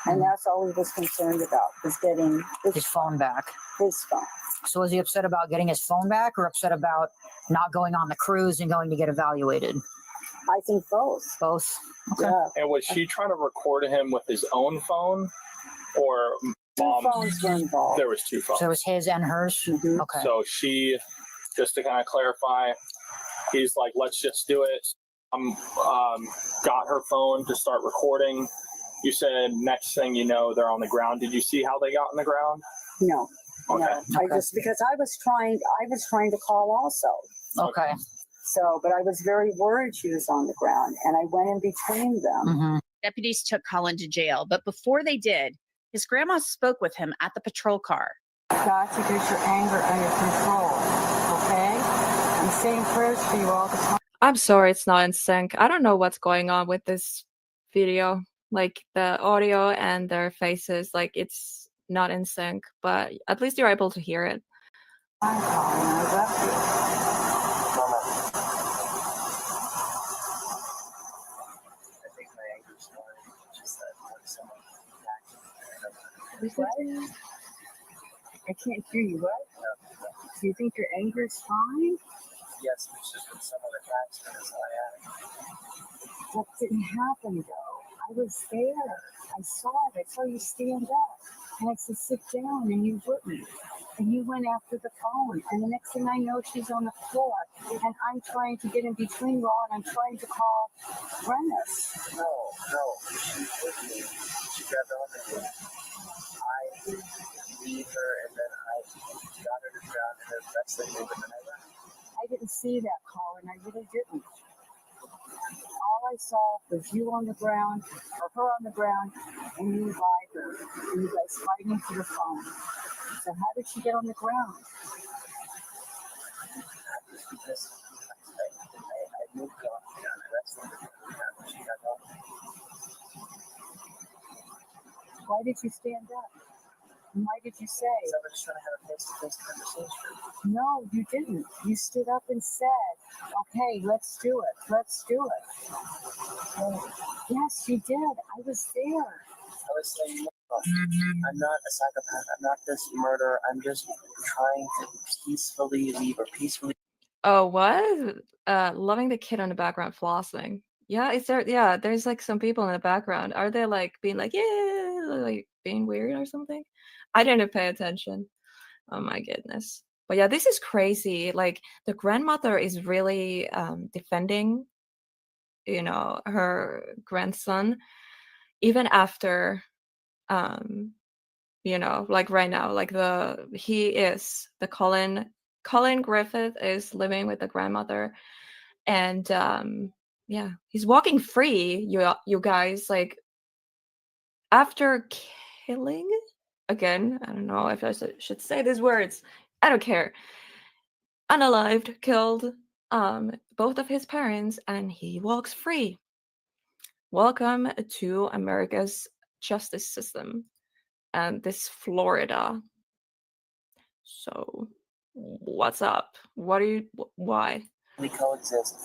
And that's all he was concerned about, was getting his phone back. His phone. So was he upset about getting his phone back, or upset about not going on the cruise and going to get evaluated? I think both. Both. Okay. Yeah. And was she trying to record him with his own phone, or Two phones were involved. there was two phones? So it was his and hers. Mhm. Okay. So she, just to kind of clarify, he's like, let's just do it. Got her phone to start recording. You said next thing you know, they're on the ground. Did you see how they got on the ground? No. Okay. No. I just because I was trying to call also. Okay. So, but I was very worried she was on the ground, and I went in between them. Mm-hmm. Deputies took Colin to jail, but before they did, his grandma spoke with him at the patrol car. Got to get your anger under control, okay? I'm saying prayers for you all the time. I'm sorry it's not in sync. I don't know what's going on with this video. Like the audio and their faces, like it's not in sync, but at least you're able to hear it. I'm calling. I love you. What? I can't hear you. What? Do you think your anger is fine? Yes, it's just been some other facts that is why That didn't happen though. I was there. I saw it. I saw you stand up. And I said, sit down, and you wouldn't. And you went after the phone. And the next thing I know, she's on the floor. And I'm trying to get in between you all, and I'm trying to call Rennis. No, she's with me. She grabbed onto me. I leave her, and then I got her to the ground, and then wrestling me, but then I left. I didn't see that, Colin. I really didn't. All I saw was you on the ground, or her on the ground, and you by her. And you guys fighting for the phone. So how did she get on the ground? Because I moved her off the ground, I wrestled her to the ground, and she got off. Why did you stand up? And why did you say? I was just trying to have a face-to-face conversation. No, you didn't. You stood up and said, okay, let's do it. Let's do it. Yes, you did. I was there. I was saying, no, I'm not a psychopath. I'm not this murderer. I'm just trying to peacefully leave or peacefully. Oh, what? Loving the kid on the background flossing. Yeah, is there? Yeah, there's like some people in the background. Are they like being like, yeah, like being weird or something? I didn't pay attention. Oh my goodness. But yeah, this is crazy. Like the grandmother is really defending, her grandson, even after, like right now, like Colin Griffith is living with the grandmother, and yeah, he's walking free. You guys, like after killing again. I don't know if I should say these words. I don't care. Unalived, killed both of his parents, and he walks free. Welcome to America's justice system and this Florida. So, what's up? Why? We coexist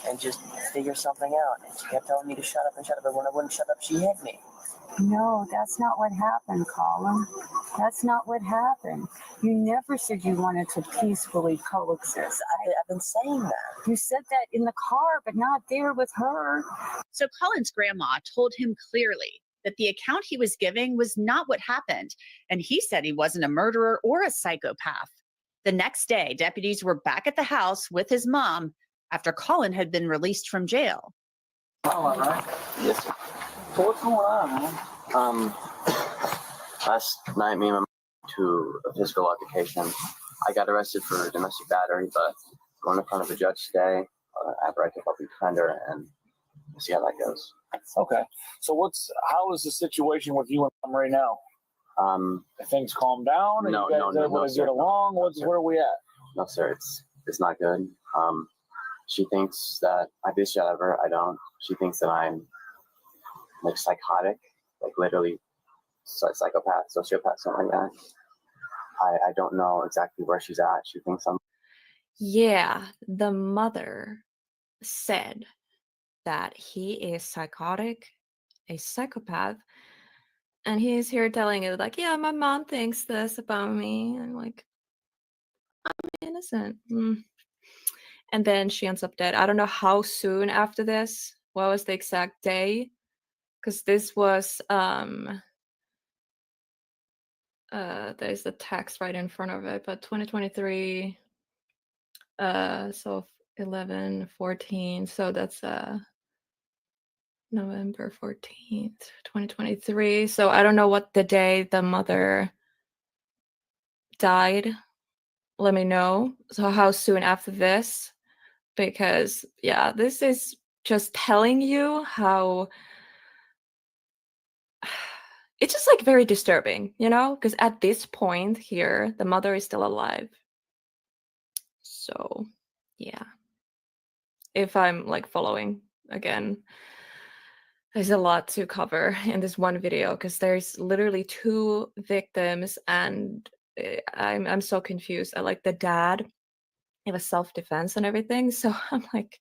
and just figure something out. And she kept telling me to shut up, but when I wouldn't shut up, she hit me. No, that's not what happened, Colin. That's not what happened. You never said you wanted to peacefully coexist. I've been saying that. You said that in the car, but not there with her. So Colin's grandma told him clearly that the account he was giving was not what happened, and he said he wasn't a murderer or a psychopath. The next day, deputies were back at the house with his mom after Colin had been released from jail. All right. Yes, sir. So what's going on, man? Last night, me and my mom went to a physical altercation. I got arrested for domestic battery, but going in front of a judge today, I have right to public defender, and we'll see how that goes. Okay. So how is the situation with you and mom right now? Have things calmed down? Are you guys able to get along? Where are we at? No, sir. It's not good. She thinks that I bitch out of her. I don't. She thinks that I'm like psychotic, like literally psychopath, sociopath, something like that. I don't know exactly where she's at. She thinks I'm. Yeah, the mother said that he is psychotic, a psychopath, and he's here telling it like, yeah, my mom thinks this about me. I'm like, I'm innocent. and then she ends up dead. I don't know how soon after this. What was the exact day? Because this was there's the text right in front of it, but 2023, so 11, 14, so that's November 14th, 2023. So I don't know what the day the mother died. Let me know. So how soon after this? Because yeah, this is just telling you how it's just like very disturbing, you know? Because at this point here, the mother is still alive. So yeah. If I'm like following again, there's a lot to cover in this one video because there's literally 2 victims, and I'm so confused. I like the dad. It was self-defense and everything. So I'm like,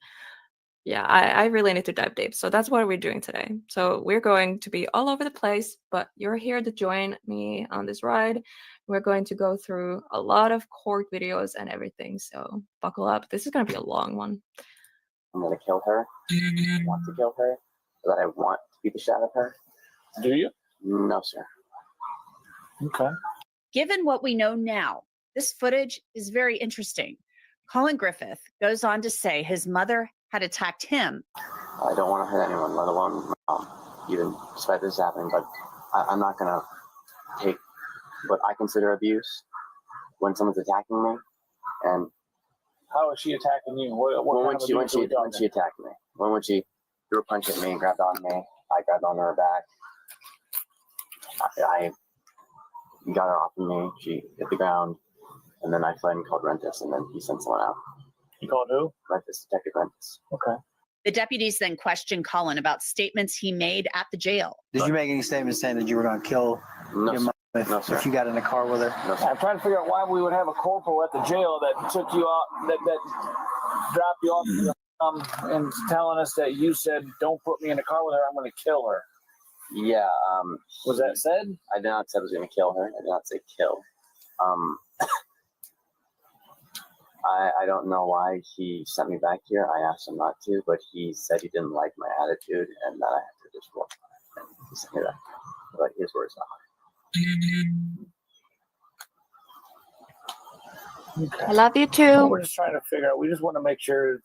yeah, I really need to dive deep. So that's what we're doing today. So we're going to be all over the place, but you're here to join me on this ride. We're going to go through a lot of court videos and everything. So buckle up. This is going to be a long one. I'm gonna kill her. I want to kill her. That I want to beat the shit out of her. Do you? No, sir. Okay. Given what we know now, this footage is very interesting. Colin Griffith goes on to say his mother had attacked him. I don't want to hurt anyone, let alone my mom, even despite this happening, but I'm not going to take what I consider abuse when someone's attacking me. And how is she attacking you? What when she attacked me, when she threw a punch at me and grabbed on me, I grabbed on her back. I got her off of me. She hit the ground, and then I fled and called Rentis, and then he sent someone out. You called who? Rentis, Detective Rentis. Okay. The deputies then questioned Colin about statements he made at the jail. Did you make any statements saying that you were going to kill No, your sir. mom if you got in a car with her? No, sir. I'm trying to figure out why we would have a corporal at the jail that took you out, that dropped you off and telling us that you said, "Don't put me in a car with her. I'm going to kill her." Yeah. Was that said? I did not say I was going to kill her. I did not say kill. I don't know why he sent me back here. I asked him not to, but he said he didn't like my attitude and that I had to just walk. And he sent me back. But his words not mine. I love you too. Well, we're just trying to figure out. We just want to make sure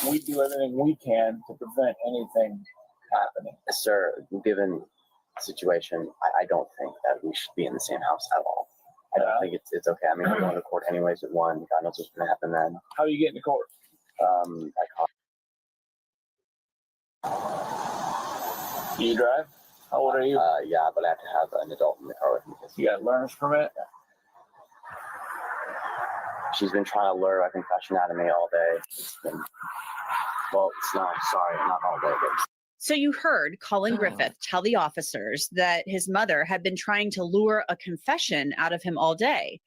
we do everything we can to prevent anything happening. Sir, given the situation, I don't think that we should be in the same house at all. I don't think it's okay. I mean, we're going to court anyways with one. God knows what's going to happen then. How are you getting to court? I Do you drive? How old are you? Yeah, but I have to have an adult in the car with me. You got a learner's permit? Yeah. She's been trying to lure a confession out of me all day. It's been, well, it's not all day, but. So you heard Colin Griffith tell the officers that his mother had been trying to lure a confession out of him all day.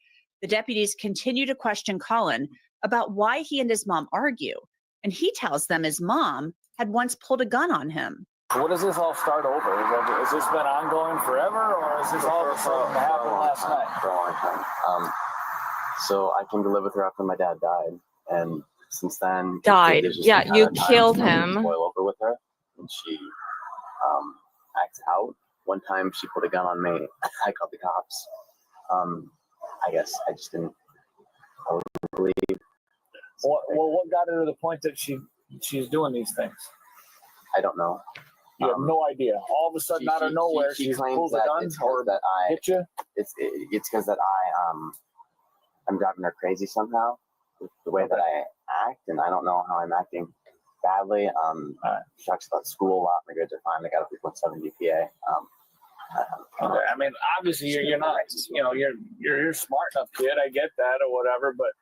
The deputies continue to question Colin about why he and his mom argue, and he tells them his mom had once pulled a gun on him. What does this all start over? Has this been ongoing forever, or is this all of a sudden happened last night? For a long time. So I came to live with her after my dad died, and since then died. Yeah, you killed him. Boil over with her, and she acts out. One time she put a gun on me. I called the cops. I guess I just didn't believe. What got her to the point that she's doing these things? I don't know. You have no idea. All of a sudden, out of nowhere, she pulls a gun or that I hit you. It's because that I'm driving her crazy somehow with the way that I act, and I don't know how I'm acting badly. She talks about school a lot. My grades are fine. I got a 3.7 GPA. Okay. I mean, obviously you're not, you're smart enough kid. I get that or whatever, but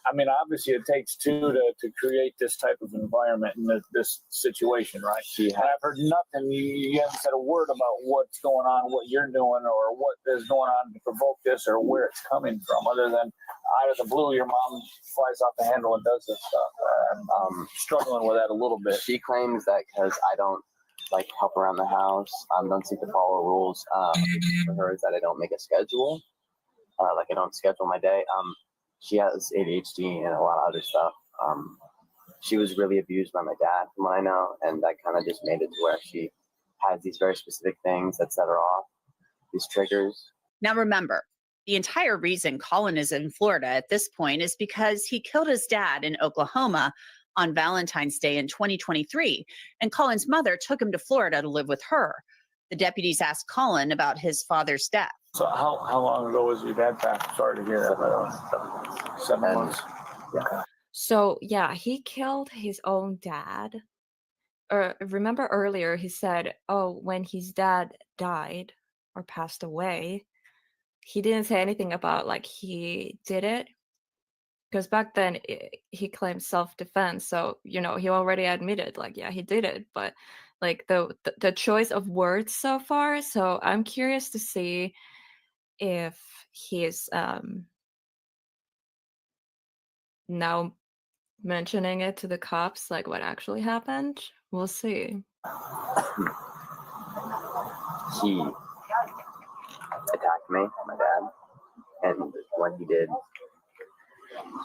I mean, obviously it takes two to create this type of environment in this situation, right? And I've heard nothing. You haven't said a word about what's going on, what you're doing, or what is going on to provoke this, or where it's coming from, other than out of the blue, your mom flies off the handle and does this stuff. I'm struggling with that a little bit. She claims that because I don't help around the house, don't seem to follow rules. For her is that I don't make a schedule, I don't schedule my day. she has ADHD and a lot of other stuff. She was really abused by my dad, from what I know, and that kind of just made it to where she has these very specific things that set her off, these triggers. Now remember, the entire reason Colin is in Florida at this point is because he killed his dad in Oklahoma on Valentine's Day in 2023, and Colin's mother took him to Florida to live with her. The deputies asked Colin about his father's death. So how long ago was your dad passed? Sorry to hear that. 7 months. Yeah. So yeah, he killed his own dad. Remember earlier he said, oh, when his dad died or passed away, he didn't say anything about like he did it. Because back then he claimed self-defense. So, you know, he already admitted like, yeah, he did it. But like the choice of words so far. So I'm curious to see if he's now mentioning it to the cops, like what actually happened. We'll see. He attacked me, my dad, and when he did,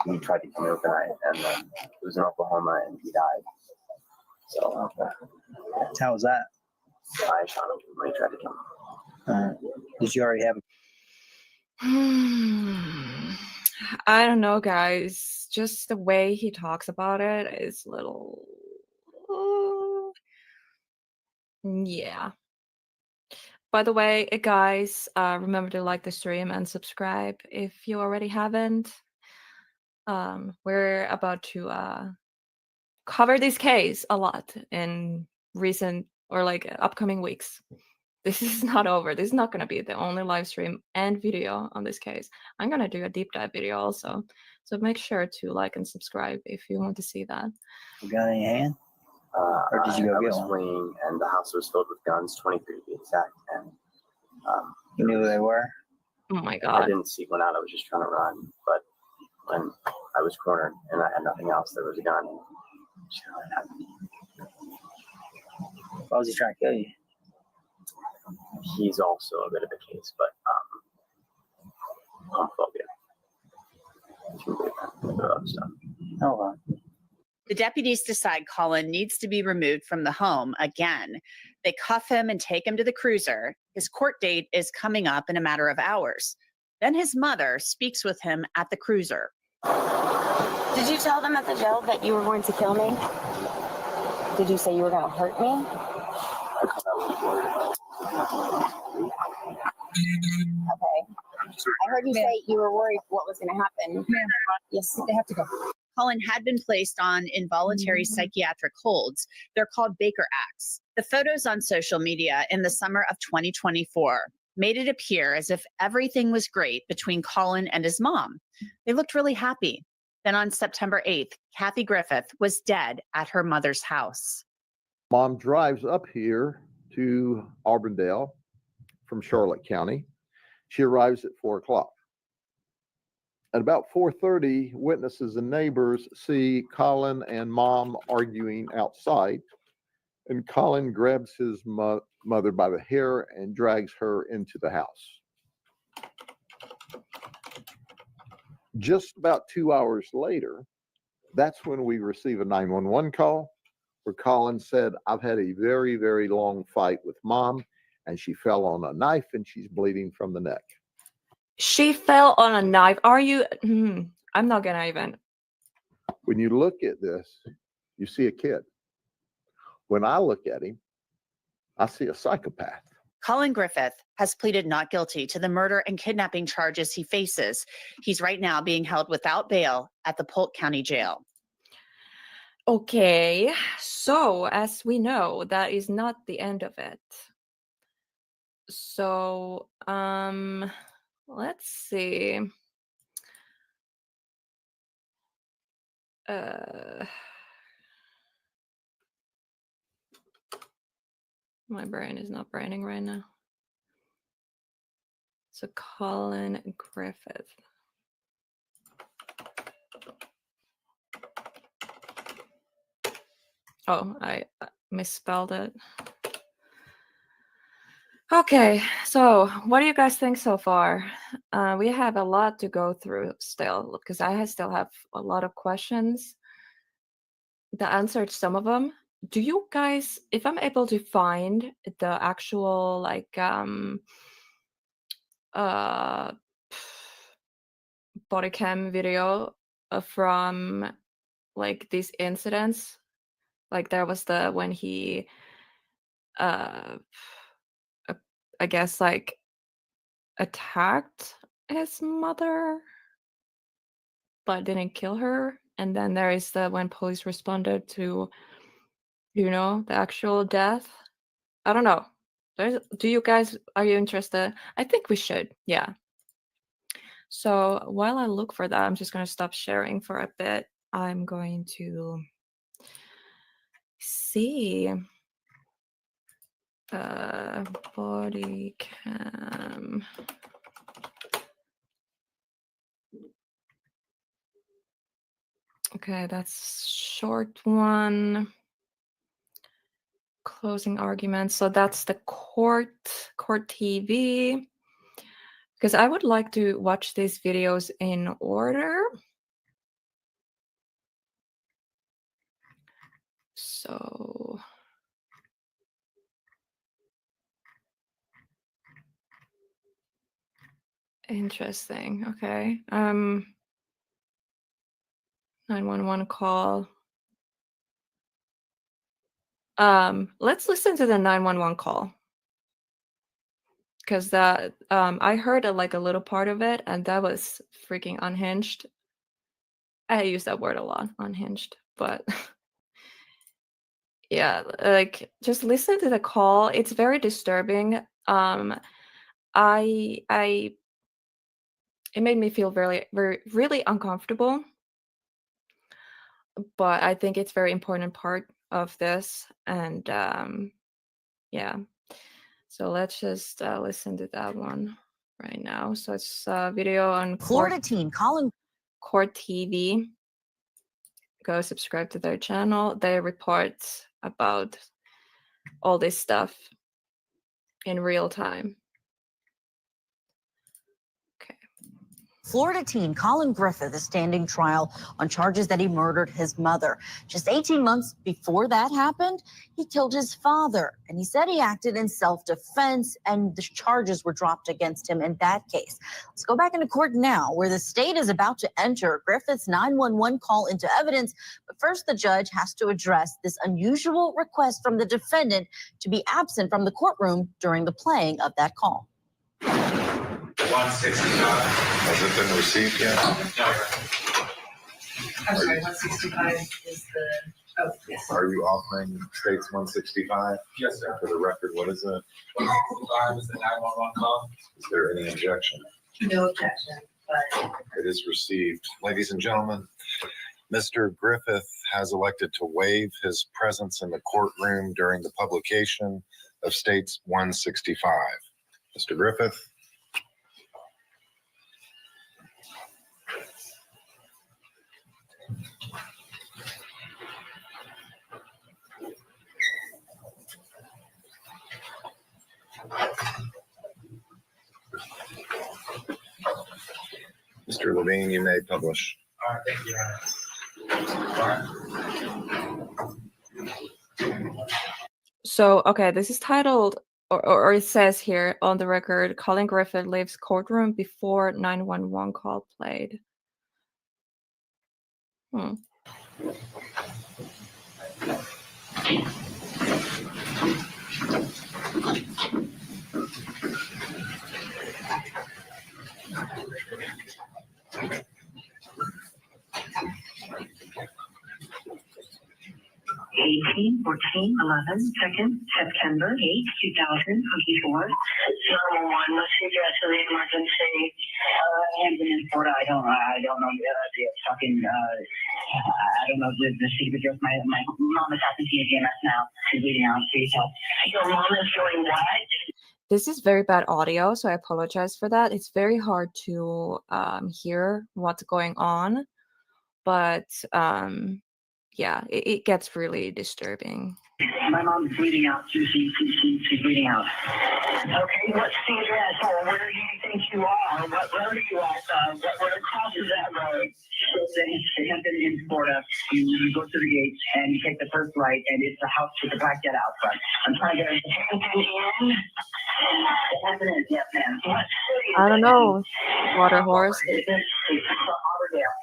he tried to kill me overnight, and then it was in Oklahoma, and he died. So How was that? I shot him when he tried to kill me. Did you already have? I don't know, guys. Just the way he talks about it is a little. Yeah. By the way, guys, remember to like the stream and subscribe if you already haven't. We're about to cover this case a lot in recent or like upcoming weeks. This is not over. This is not going to be the only live stream and video on this case. I'm going to do a deep dive video also. So make sure to like and subscribe if you want to see that. You got any hand? Or did you go I get was one? fleeing, and the house was filled with guns, 23 to be exact. And You knew who they were? Oh my I god. didn't seek one out. I was just trying to run. But when I was cornered and I had nothing else, there was a gun. Why was he trying to kill you? He's also a bit of a case, but homophobia. Oh, The deputies decide Colin needs to be removed from the home again. They cuff him and take him to the cruiser. His court date is coming up in a matter of hours. Then his mother speaks with him at the cruiser. Did you tell them at the jail that you were going to kill me? Did you say you were going to hurt me? Okay. I heard you say you were worried what was going to happen. Yes, they have to go. Colin had been placed on involuntary psychiatric holds. They're called Baker Acts. The photos on social media in the summer of 2024 made it appear as if everything was great between Colin and his mom. They looked really happy. Then on September 8th, Kathy Griffith was dead at her mother's house. Mom drives up here to Auburndale from Charlotte County. She arrives at 4 o'clock. At about 4:30, witnesses and neighbors see Colin and Mom arguing outside, and Colin grabs his mother by the hair and drags her into the house. Just about 2 hours later, that's when we receive a 911 call where Colin said, I've had a very, very long fight with Mom, and she fell on a knife and she's bleeding from the neck. She fell on a knife. Are you? I'm not gonna even. When you look at this, you see a kid. When I look at him, I see a psychopath. Colin Griffith has pleaded not guilty to the murder and kidnapping charges he faces. He's right now being held without bail at the Polk County Jail. Okay, so as we know, that is not the end of it. So, let's see. My brain is not braining right now. So Colin Griffith. Oh, I misspelled it. Okay, so what do you guys think so far? We have a lot to go through still because still have a lot of questions. The answer to some of them. Do you guys, if I'm able to find the actual uh body cam video from like these incidents, like there was the when he uh I guess like attacked his mother but didn't kill her, and then there is the when police responded to the actual death. I don't know. Do you guys, are you interested? I think we should, yeah. So while I look for that, I'm just going to stop sharing for a bit. I'm going to see body cam. Okay, that's short one. Closing arguments. So that's the court TV. Because I would like to watch these videos in order. So interesting. Okay. 911 call. Let's listen to the 911 call. Because that I heard a little part of it, and that was freaking unhinged. I use that word a lot, unhinged, but yeah, like just listen to the call. It's very disturbing. It made me feel really uncomfortable, but I think it's very important part of this, and yeah. So let's just listen to that one right now. So it's a video on Florida teen calling Court TV. Go subscribe to their channel. They report about all this stuff in real time. Florida teen Colin Griffith is standing trial on charges that he murdered his mother. Just 18 months before that happened, he killed his father. And he said he acted in self-defense, and the charges were dropped against him in that case. Let's go back into court now, where the state is about to enter Griffith's 911 call into evidence. But first, the judge has to address this unusual request from the defendant to be absent from the courtroom during the playing of that call. 165. Has it been received yet? No. I'm sorry, 165 is the, oh, yes. Are you offering states 165? Yes, sir. For the record, what is it? 165 is the 911 call. Is there any objection? No objection, but. It is received. Ladies and gentlemen, Mr. Griffith has elected to waive his presence in the courtroom during the publication of states 165. Mr. Griffith. Mr. Levine, you may publish. All right, thank you. All right. So, okay, this is titled, or it says here on the record, Colin Griffith leaves courtroom before 911 call played. Hmm. Eighteen, 14, 11, 2nd, September 8, 2024. 911, let's address the emergency. Hampton, Florida. I don't know the fucking, I don't know the secret address. My mom is talking to you again now. She's reading out. Please help. Your mom is doing what? This is very bad audio, so I apologize for that. It's very hard to hear what's going on, but yeah, it gets really disturbing. My mom's bleeding out. She's bleeding out. Okay, what's the address? Or where do you think you are? What road are you at? Where crosses that road? It's in Florida. You go to the gate and you take the first right, and it's a house with a black jet out front. I'm trying to get in. Yes, ma'am. What city is I don't it? know. Water horse. It's Auburndale.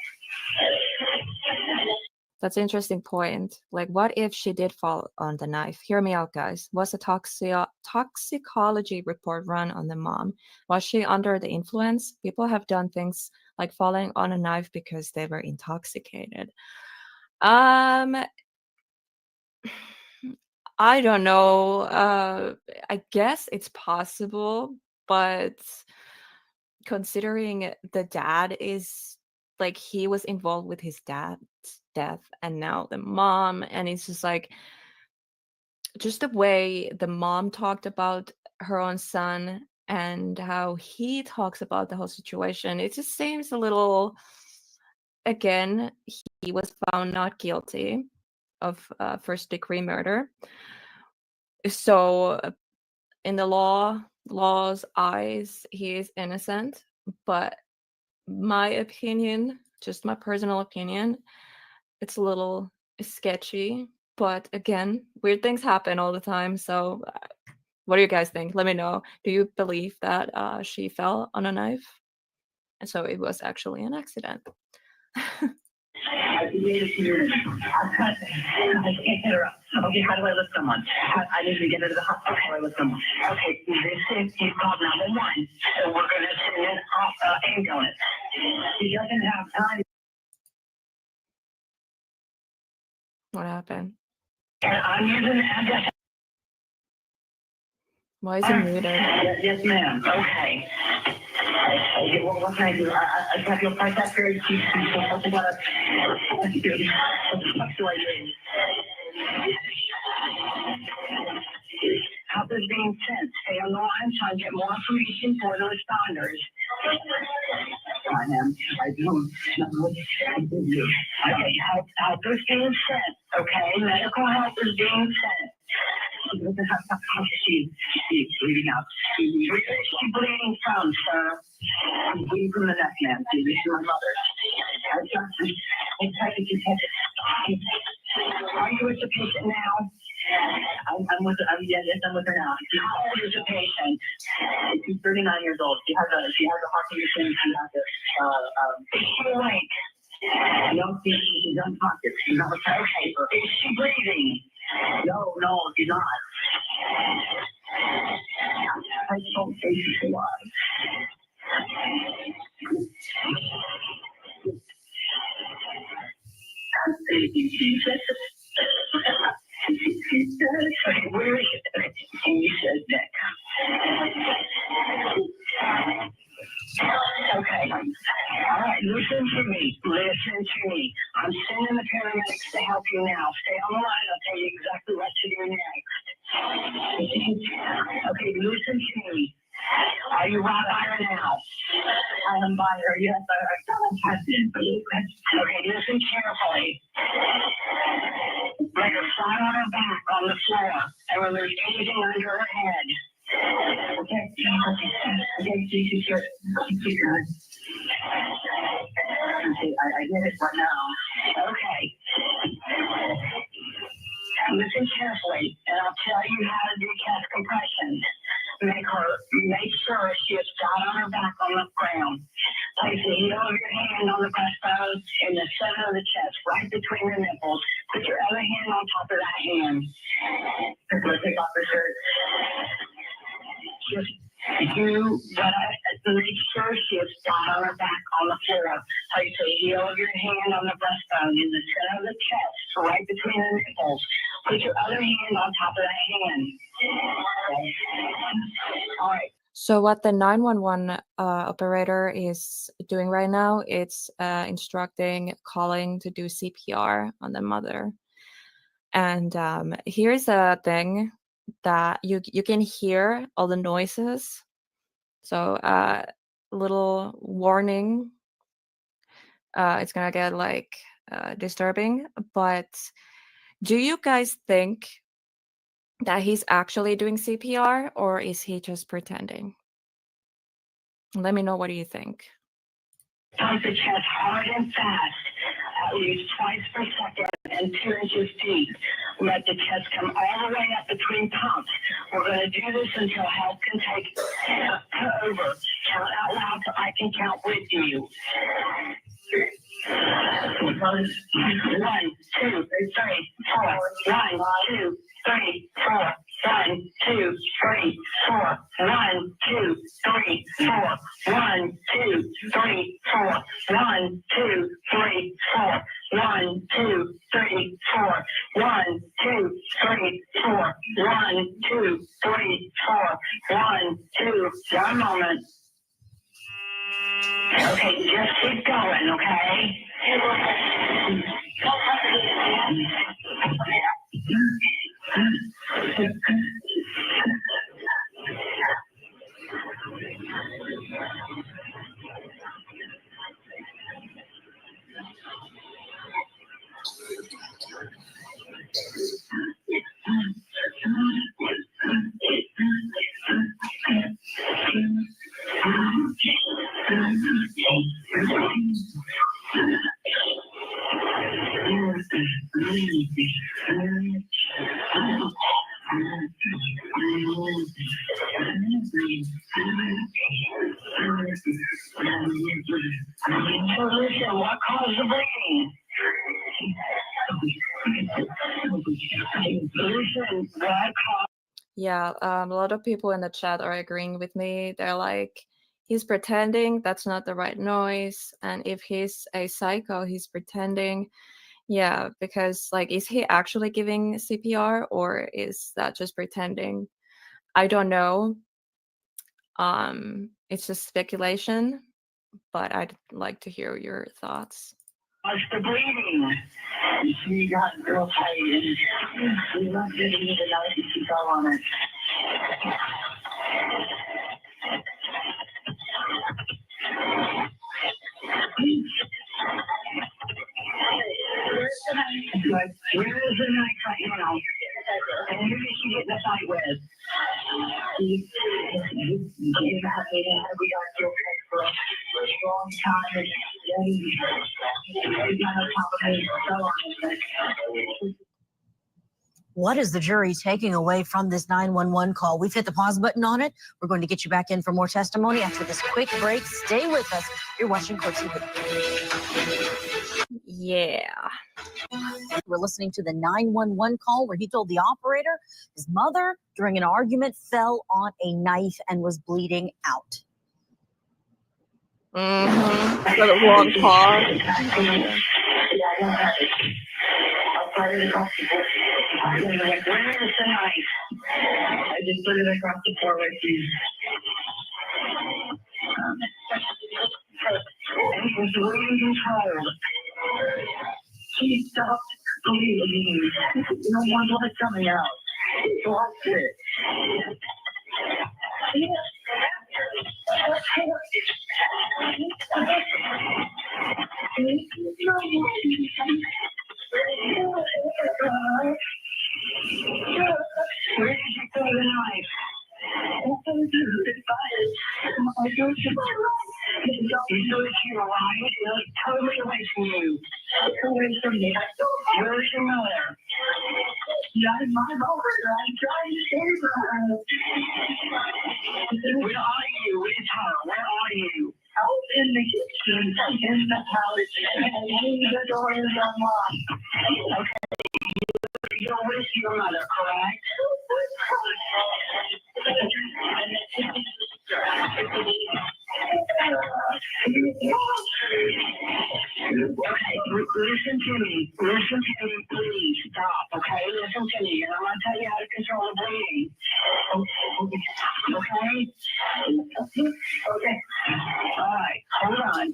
That's an interesting point. Like, what if she did fall on the knife? Hear me out, guys. Was a toxicology report run on the mom? Was she under the influence? People have done things like falling on a knife because they were intoxicated. I don't know. I guess it's possible, but considering the dad is like he was involved with his dad's death and now the mom, and it's just like just the way the mom talked about her own son and how he talks about the whole situation, it just seems a little, again, he was found not guilty of first degree murder. So in the law's eyes, he is innocent. But my opinion, just my personal opinion, it's a little sketchy. But again, weird things happen all the time. So what do you guys think? Let me know. Do you believe that she fell on a knife? And so it was actually an accident. I can't get her up. Okay, how do I lift someone? I need to get her to the hospital. How do I lift someone? Okay, this is you called 911, so we're going to send an ambulance. He doesn't have time. What happened? And I'm using the address. Why is he muted? Yes, ma'am. Okay. Okay, well, what can I do? I have your price after you something about it. What the fuck do I do? Help is being sent. Stay on the line, trying to get more information for the responders. I am. I don't know what to do. Okay, help is being sent. Okay, medical help is being sent. She doesn't have she's bleeding out. Where is she bleeding from, sir? I'm bleeding from the neck, ma'am. This is my mother. Are you with the patient now? I'm with her now. How old is the patient? She's 39 years old. She has a heart condition. She has a is she awake? No, she's unconscious. She's not okay. Is she breathing? No, she's not. I don't think she's alive. Okay, where is it? And you said neck. Okay. All right, listen to me. I'm sending the paramedics to help you now. Stay on the line. I'll tell you exactly what to do next. Okay, listen to me. Are you right by her now? I am by her, yes. Okay, listen carefully. Let her flat on her back on the floor and remove anything under her head. Okay, she's good. She's good. Okay, I get it right now. Okay. Listen carefully, and I'll tell you how to do chest compressions. Make sure she is flat on her back on the ground. Place the heel of your hand on the breastbone in the center of the chest, right between the nipples. Put your other hand on top of that hand. Let's take off the shirt. Just do what make sure she is flat on her back on the floor. Place the heel of your hand on the breastbone in the center of the chest, right between the nipples. Put your other hand on top of that hand. Okay. All right. So what the 911 operator is doing right now, it's instructing calling to do CPR on the mother. And here's a thing that you can hear all the noises. So little warning. It's gonna get like disturbing. But do you guys think that he's actually doing CPR or is he just pretending? Let me know, what do you think? Pump the chest hard and fast, at least twice per second and 2 inches deep. Let the chest come all the way up between pumps. We're going to do this until help can take over. Count out loud so I can count with you. 1, 2, 3, 4. 1, 2, 3, 4. 1, 2, 3, 4. 1, 2, 3, 4. 1, 2, 3, 4. 1, 2, 3, 4. 1, 2, 3, 4. 1, 2, 3, 4. 1, 2, 3, 4. 1, 2. 1 moment. Okay, just keep going, okay? Listen, what caused the bleeding? Listen, what caused? Yeah, a lot of people in the chat are agreeing with me. They're like, he's pretending, that's not the right noise. And if he's a psycho, he's pretending. Yeah, because like, is he actually giving CPR or is that just pretending? I don't know. It's just speculation, but I'd like to hear your thoughts. What's the bleeding? She got real tight and we weren't giving you the knife and she fell on it. Where is the knife right now? And who did she get in a fight with? We got your for a long time. We got on top of me. Fell on it. What is the jury taking away from this 911 call? We've hit the pause button on it. We're going to get you back in for more testimony after this quick break. Stay with us. You're watching Court TV. Yeah. We're listening to the 911 call where he told the operator his mother, during an argument, fell on a knife and was bleeding out. Mm-hmm. Got a long pause. Where is the knife? I just put it across the floor with you. And he was bleeding controlled. She stopped bleeding. No one blood coming out. She lost it. Where did you throw the knife? You're alive. Totally away from you. Away from me. Where's your mother? Not in my mother. I'm trying to save her. Where are you? Where's her? Where are you? Out in the kitchen. In the house. And the door is unlocked. Okay. You're with your mother, correct? Okay, listen to me. Listen to me, please. Stop, okay? Listen to me, and I'm going to tell you how to control the bleeding. Okay? Okay. All right, hold on.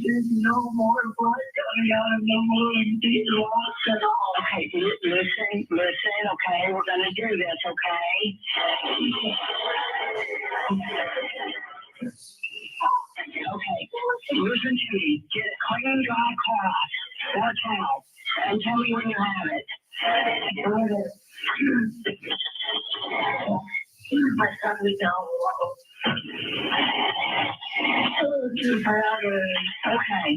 There's no more blood coming out of no more these lost at all. Okay, listen, okay, we're gonna do this, okay? Okay, listen to me. Get a clean, dry cloth or towel and tell me when you have it. My son is down low. Okay.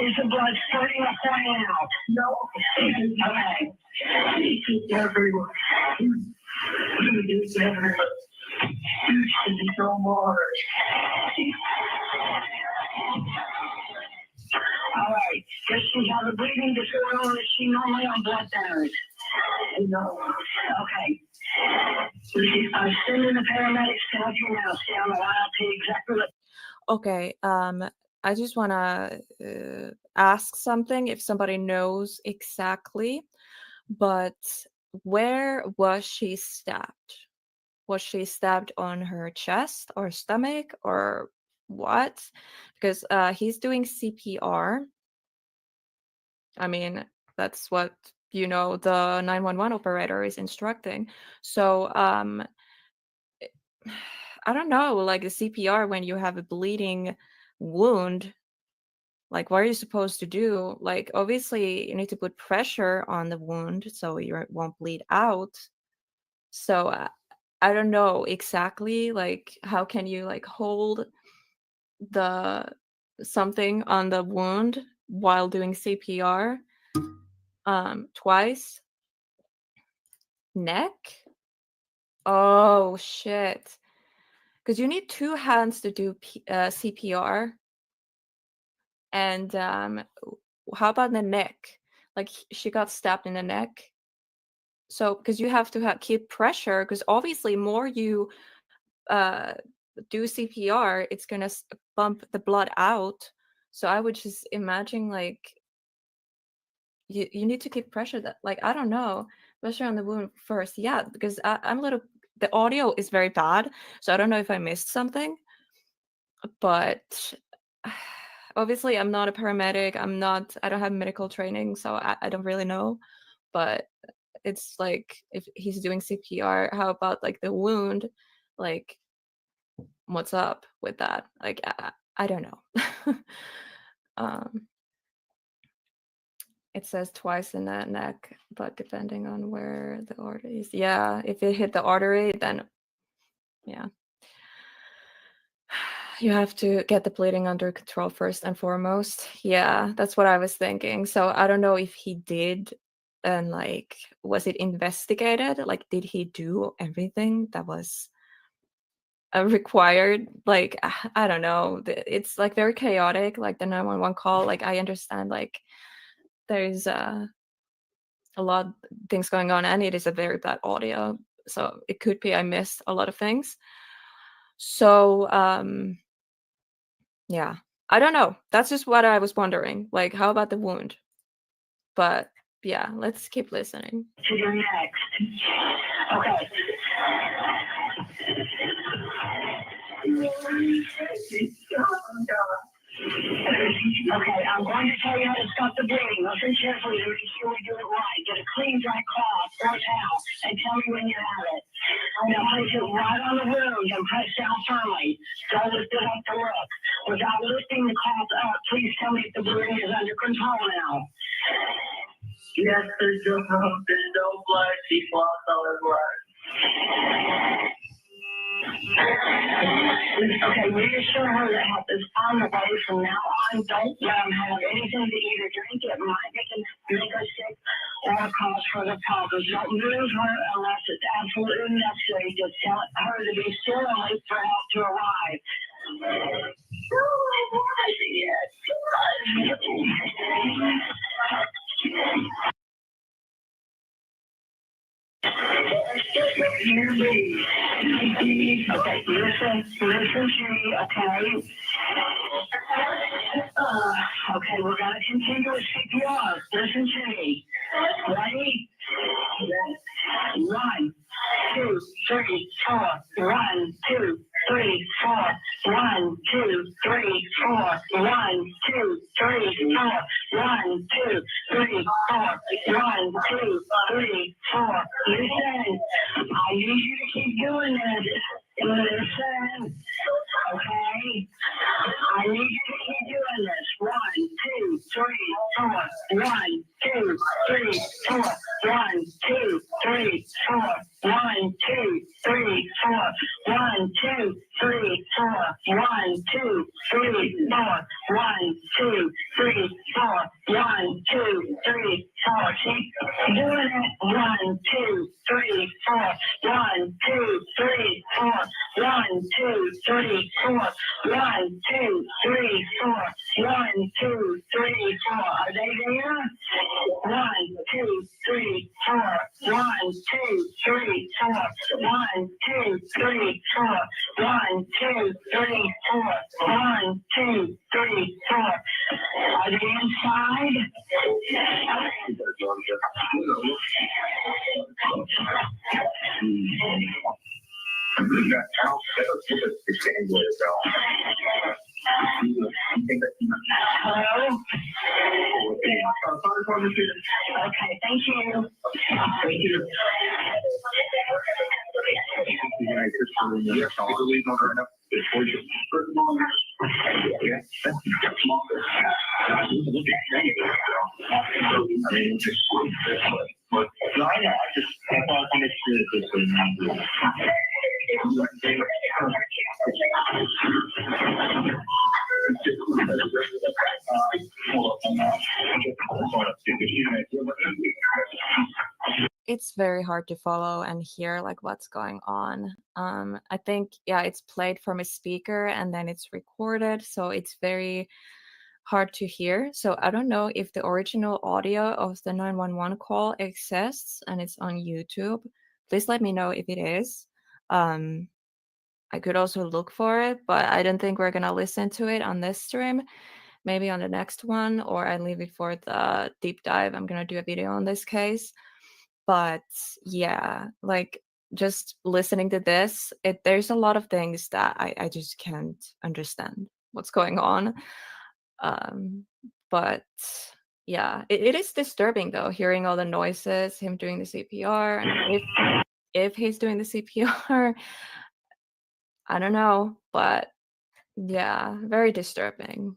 Is the blood starting or pouring out? No. Okay. It's everywhere. It's everywhere. It's no more. All right. Does she have a breathing disorder or is she normally on blood thinners? No. Okay. I'm sending the paramedics to help you now. Stay on the line. I'll tell you exactly what. Okay, I just want to ask something if somebody knows exactly, but where was she stabbed? Was she stabbed on her chest or stomach or what? Because he's doing CPR. I mean, that's what, the 911 operator is instructing. So, I don't know, like the CPR when you have a bleeding wound, like what are you supposed to do? Like obviously you need to put pressure on the wound so you won't bleed out. So I don't know exactly like how can you like hold the something on the wound while doing CPR twice. Neck? Oh shit. Because you need two hands to do CPR. And how about the neck? Like she got stabbed in the neck. So because you have to keep pressure, because obviously more you do CPR, it's gonna bump the blood out. So I would just imagine like you need to keep pressure that like I don't know, pressure on the wound first. Yeah, because I'm a little. The audio is very bad, so I don't know if I missed something. But obviously, I'm not a paramedic. I don't have medical training, so I don't really know. But it's like if he's doing CPR, how about like the wound? Like, what's up with that? Like, I don't know. It says twice in the neck, but depending on where the artery is. Yeah, if it hit the artery, then yeah. You have to get the bleeding under control first and foremost. Yeah, that's what I was thinking. So I don't know if he did, and like, was it investigated? Like, did he do everything that was required? Like, I don't know. It's like very chaotic. Like the 911 call. Like I understand. Like there's a lot of things going on, and it is a very bad audio. So it could be I missed a lot of things. So yeah, I don't know. That's just what I was wondering. Like, how about the wound? But yeah, let's keep listening. To your next. Okay. Okay, I'm going to tell you how to stop the bleeding. Listen carefully to make sure we do it right. Get a clean, dry cloth or towel and tell me when you have it. Now place it right on the wound and press down firmly. Don't lift it up to look. Without lifting the cloth up, please tell me if the bleeding is under control now. Yes, there's no blood. She lost all her blood. Okay, reassure her that help is on the way from now on. Don't let them have anything to eat or drink. It might make her sick or cause further problems. Don't move her unless it's absolutely necessary. Just tell her to be still and wait for help to arrive. Okay, listen to me, okay? Okay, we're gonna continue with CPR. Listen to me. Ready? 1, 2, 3, 4. 1, 2, 3, 4. 1, 2, 3, 4. 1, 2, 3, 4. 1, 2, 3, 4. 1, 2, 3, 4. Listen, I need you to keep doing this. Listen, okay? I need you to keep doing this. 1, 2, 3, 4. 1, 2, 3, 4. 1, 2, 3, 4. 1, 2, 3, 4. 1, 2, 3, 4. 1, 2, 3, 4. 1, 2, 3, 4. 1, 2, 3, 4. Keep doing it. 1, 2, 3, 4. 1, 2, 3, 4. 1, 2, 3, 4. 1, 2, 3, 4. 1, 2, 3, 4. Are they there? 1, 2, 3, 4. 1, 2, 3, 4. 1, 2, 3, 4. 1, 2, 3, 4. 1, 2, 3, 4. Are they inside? Hello? Okay, thank you. It's very hard to follow and hear like what's going on. I think it's played from a speaker and then it's recorded, so it's very hard to hear. So I don't know if the original audio of the 911 call exists and it's on YouTube. Please let me know if it is. I could also look for it, but I don't think we're gonna listen to it on this stream. Maybe on the next one, or I leave it for the deep dive. I'm gonna do a video on this case. But yeah, like just listening to this, there's a lot of things that I just can't understand what's going on. But yeah, it is disturbing though, hearing all the noises, him doing the CPR, and if he's doing the CPR, I don't know, but yeah, very disturbing.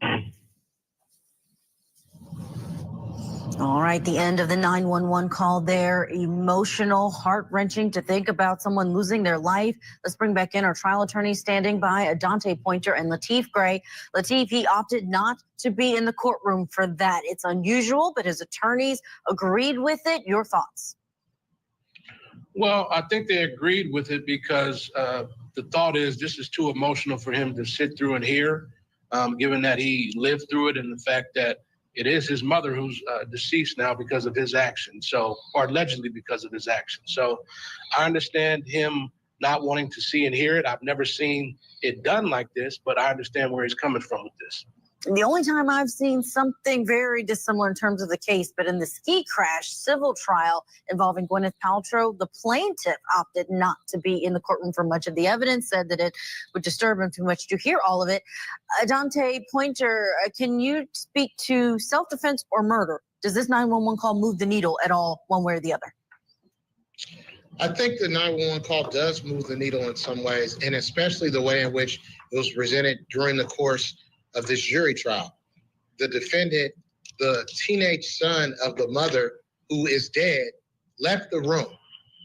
All right, the end of the 911 call there. Emotional, heart-wrenching to think about someone losing their life. Let's bring back in our trial attorneys standing by, Adante Pointer and Lateef Gray. Lateef, he opted not to be in the courtroom for that. It's unusual, but his attorneys agreed with it. Your thoughts? Well, I think they agreed with it because the thought is this is too emotional for him to sit through and hear, given that he lived through it and the fact that it is his mother who's deceased now because of his actions, or allegedly because of his actions. So I understand him not wanting to see and hear it. I've never seen it done like this, but I understand where he's coming from with this. The only time I've seen something very dissimilar in terms of the case, but in the ski crash civil trial involving Gwyneth Paltrow, the plaintiff opted not to be in the courtroom for much of the evidence, said that it would disturb him too much to hear all of it. Adante Pointer, can you speak to self-defense or murder? Does this 911 call move the needle at all, one way or the other? I think the 911 call does move the needle in some ways, and especially the way in which it was presented during the course of this jury trial. The defendant, the teenage son of the mother who is dead, left the room.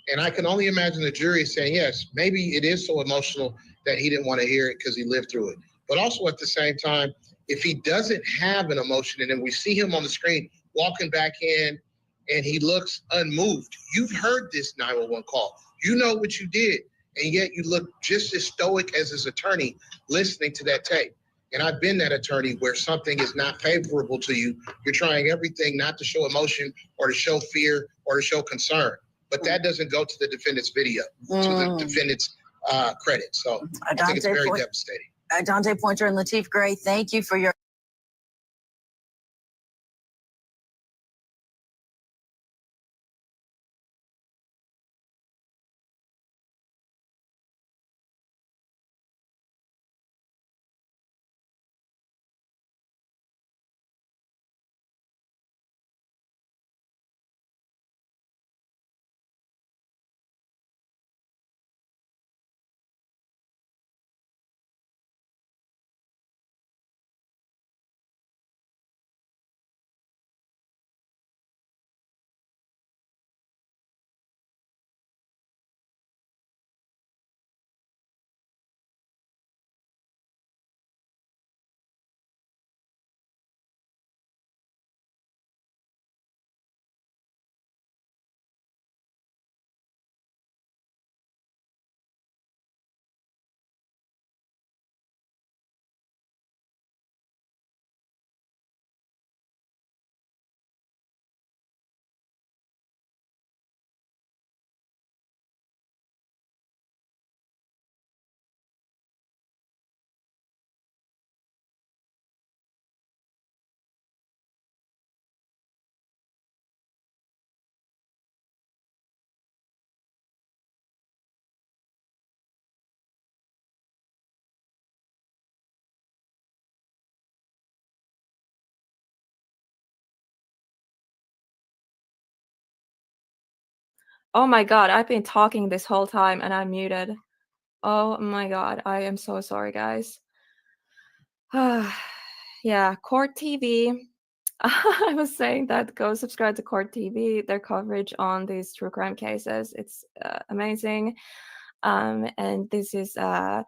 And I can only imagine the jury saying, yes, maybe it is so emotional that he didn't want to hear it because he lived through it. But also at the same time, if he doesn't have an emotion and then we see him on the screen walking back in and he looks unmoved, you've heard this 911 call. You know what you did. And yet you look just as stoic as his attorney listening to that tape. And I've been that attorney where something is not favorable to you. You're trying everything not to show emotion or to show fear or to show concern. But that doesn't go to the defendant's video, to the defendant's credit. So I think it's very devastating. Dante Pointer and Lateef Gray, thank you for your Oh my god, I've been talking this whole time and I'm muted. Oh my god, I am so sorry, guys. Yeah, Court TV. I was saying that go subscribe to Court TV. Their coverage on these true crime cases, it's amazing. And this is a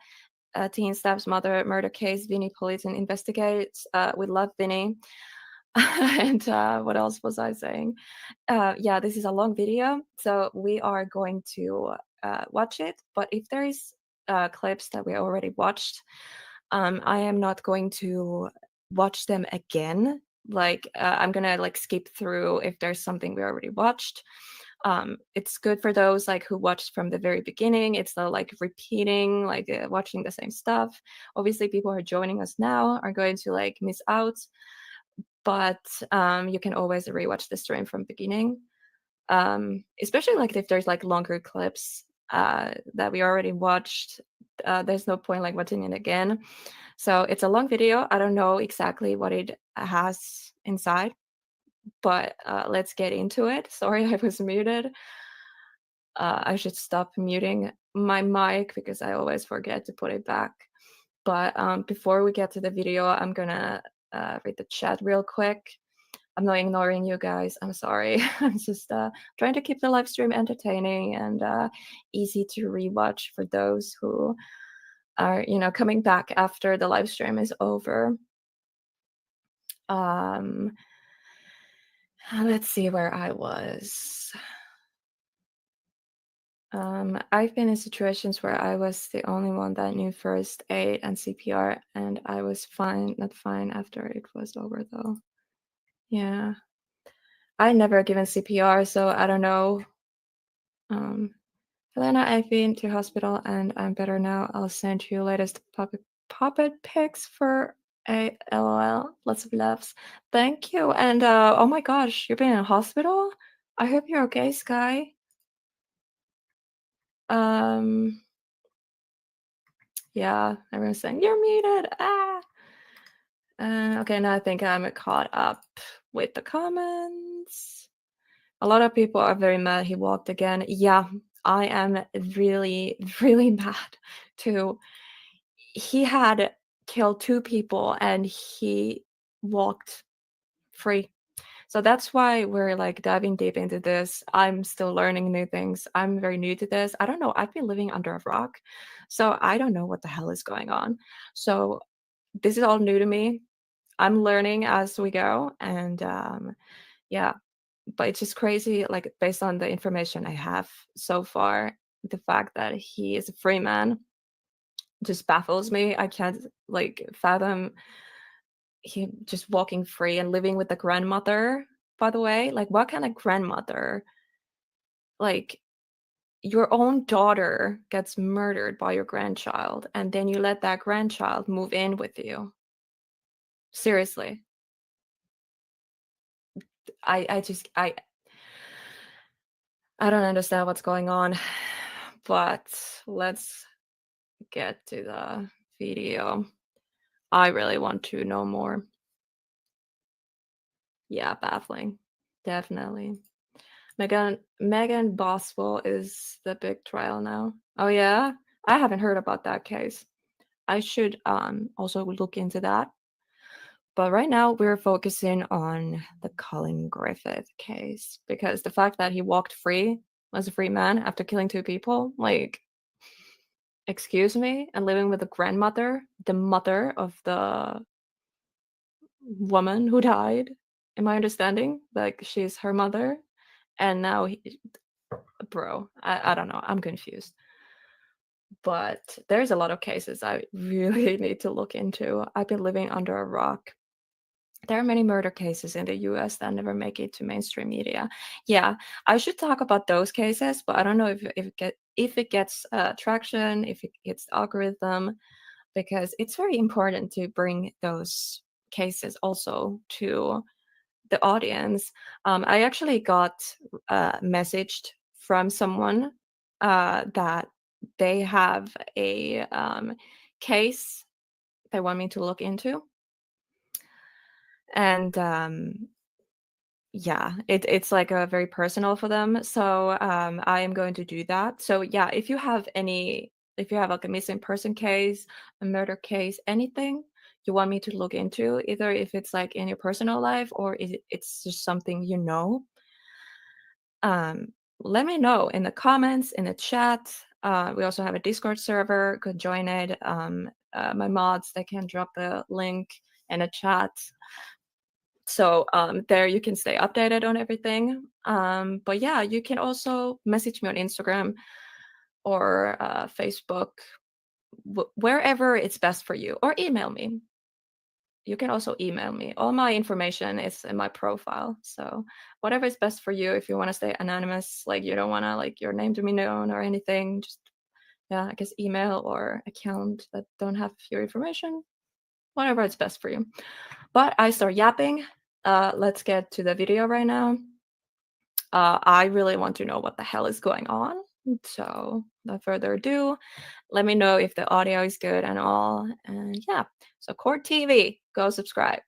teen staff's mother murder case. Vinny Politan investigates. We love Vinny. And what else was I saying? Yeah, this is a long video, so we are going to watch it. But if there is clips that we already watched, I am not going to watch them again. Like I'm gonna like skip through if there's something we already watched. It's good for those like who watched from the very beginning. It's not like repeating, like watching the same stuff. Obviously, people who are joining us now are going to like miss out, but you can always rewatch the stream from beginning. Especially like if there's like longer clips that we already watched. There's no point like watching it again. So it's a long video. I don't know exactly what it has inside, but let's get into it. Sorry, I was muted. I should stop muting my mic because I always forget to put it back. But before we get to the video, I'm gonna read the chat real quick. I'm not ignoring you guys. I'm sorry. I'm just trying to keep the live stream entertaining and easy to rewatch for those who are, coming back after the live stream is over. Let's see where I was. I've been in situations where I was the only one that knew first aid and CPR, and I was fine, not fine after it was over though. Yeah. I never given CPR, so I don't know. Helena, I've been to hospital and I'm better now. I'll send you latest puppet pics for a LOL. Lots of laughs. Thank you. And oh my gosh, you've been in hospital? I hope you're okay, Sky. Yeah, everyone's saying you're muted. Okay, now I think I'm caught up with the comments. A lot of people are very mad he walked again. Yeah, I am really, really mad too. He had killed 2 people and he walked free. So that's why we're like diving deep into this. I'm still learning new things. I'm very new to this. I don't know. I've been living under a rock. So I don't know what the hell is going on. So this is all new to me. I'm learning as we go. And yeah, but it's just crazy, like based on the information I have so far, the fact that he is a free man just baffles me. I can't like fathom him just walking free and living with the grandmother, by the way. Like what kind of grandmother like your own daughter gets murdered by your grandchild, and then you let that grandchild move in with you. Seriously. I just I don't understand what's going on, but let's get to the video. I really want to know more. Yeah, baffling. Definitely. Megan Boswell is the big trial now. Oh yeah? I haven't heard about that case. I should also look into that. But right now we're focusing on the Colin Griffith case, because the fact that he walked free as a free man after killing 2 people, like, excuse me, and living with the grandmother, the mother of the woman who died, in my understanding, like she's her mother, and now bro, I don't know, I'm confused. But there's a lot of cases I really need to look into. I've been living under a rock. There are many murder cases in the US that never make it to mainstream media. Yeah, I should talk about those cases, but I don't know if it gets traction, if it gets algorithm, because it's very important to bring those cases also to the audience. I actually got messaged from someone that they have a case they want me to look into. And yeah, it's like a very personal for them. So I am going to do that. So yeah, if you have like a missing person case, a murder case, anything you want me to look into, either if it's like in your personal life or it's just something you know, let me know in the comments, in the chat. We also have a Discord server. Go join it. My mods, they can drop the link in a chat. So there you can stay updated on everything. But yeah, you can also message me on Instagram or Facebook, wherever it's best for you, or email me. You can also email me. All my information is in my profile. So whatever is best for you. If you want to stay anonymous, like you don't want to like your name to be known or anything, just yeah, I guess email or account that don't have your information. Whatever is best for you. But I start yapping. Let's get to the video right now. I really want to know what the hell is going on. So without further ado, let me know if the audio is good and all. And yeah, so Court TV, go subscribe.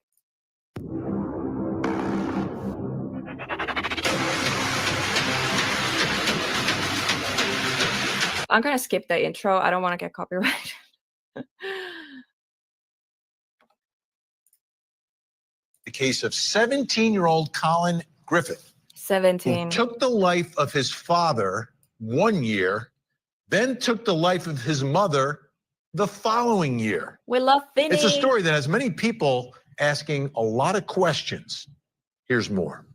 I'm gonna skip the intro. I don't want to get copyrighted. The case of 17-year-old Colin Griffith, 17. who took the life of his father 1 year, then took the life of his mother the following year. We love Vinny. It's a story that has many people asking a lot of questions. Here's more.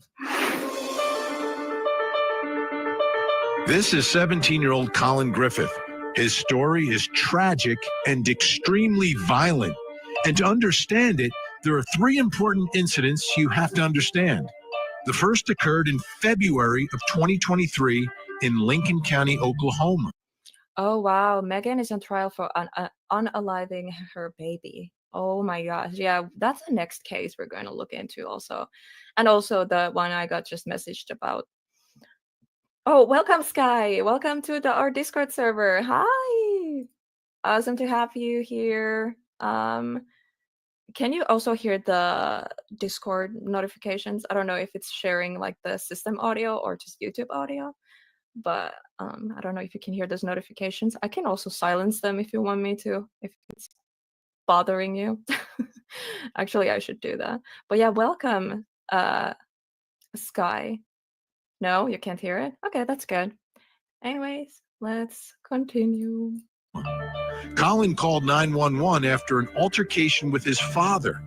This is 17-year-old Colin Griffith. His story is tragic and extremely violent. And to understand it, there are 3 important incidents you have to understand. The first occurred in February of 2023 in Lincoln County, Oklahoma. Oh, wow. Megan is on trial for unaliving her baby. Oh my gosh. Yeah, that's the next case we're going to look into also. And also the one I got just messaged about. Oh, welcome, Sky. Welcome to our Discord server. Hi. Awesome to have you here. Can you also hear the Discord notifications? I don't know if it's sharing like the system audio or just YouTube audio, but I don't know if you can hear those notifications. I can also silence them if you want me to, if it's bothering you. Actually, I should do that. But yeah, welcome, Sky. No, you can't hear it? Okay, that's good. Anyways, let's continue. Colin called 911 after an altercation with his father.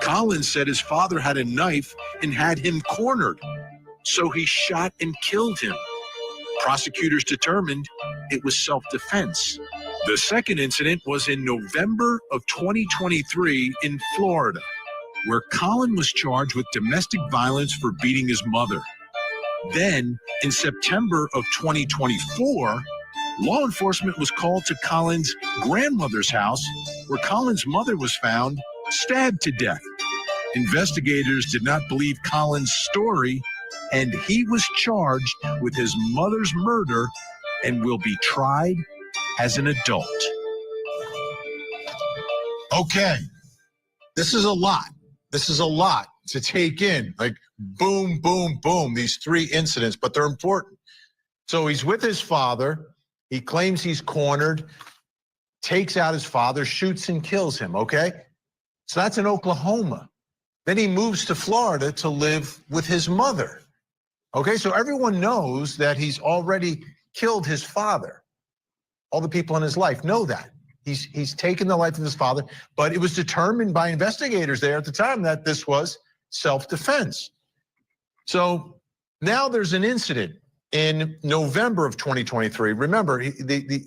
Colin said his father had a knife and had him cornered, so he shot and killed him. Prosecutors determined it was self-defense. The second incident was in November of 2023 in Florida, where Colin was charged with domestic violence for beating his mother. Then, in September of 2024, law enforcement was called to Colin's grandmother's house, where Colin's mother was found stabbed to death. Investigators did not believe Colin's story, and he was charged with his mother's murder and will be tried as an adult. Okay, this is a lot. This is a lot to take in. Like, boom, boom, boom, these three incidents, but they're important. So he's with his father. He claims he's cornered, takes out his father, shoots and kills him, okay? So that's in Oklahoma. Then he moves to Florida to live with his mother. Okay, so everyone knows that he's already killed his father. All the people in his life know that. He's taken the life of his father, but it was determined by investigators there at the time that this was self-defense. So now there's an incident in November of 2023. Remember, the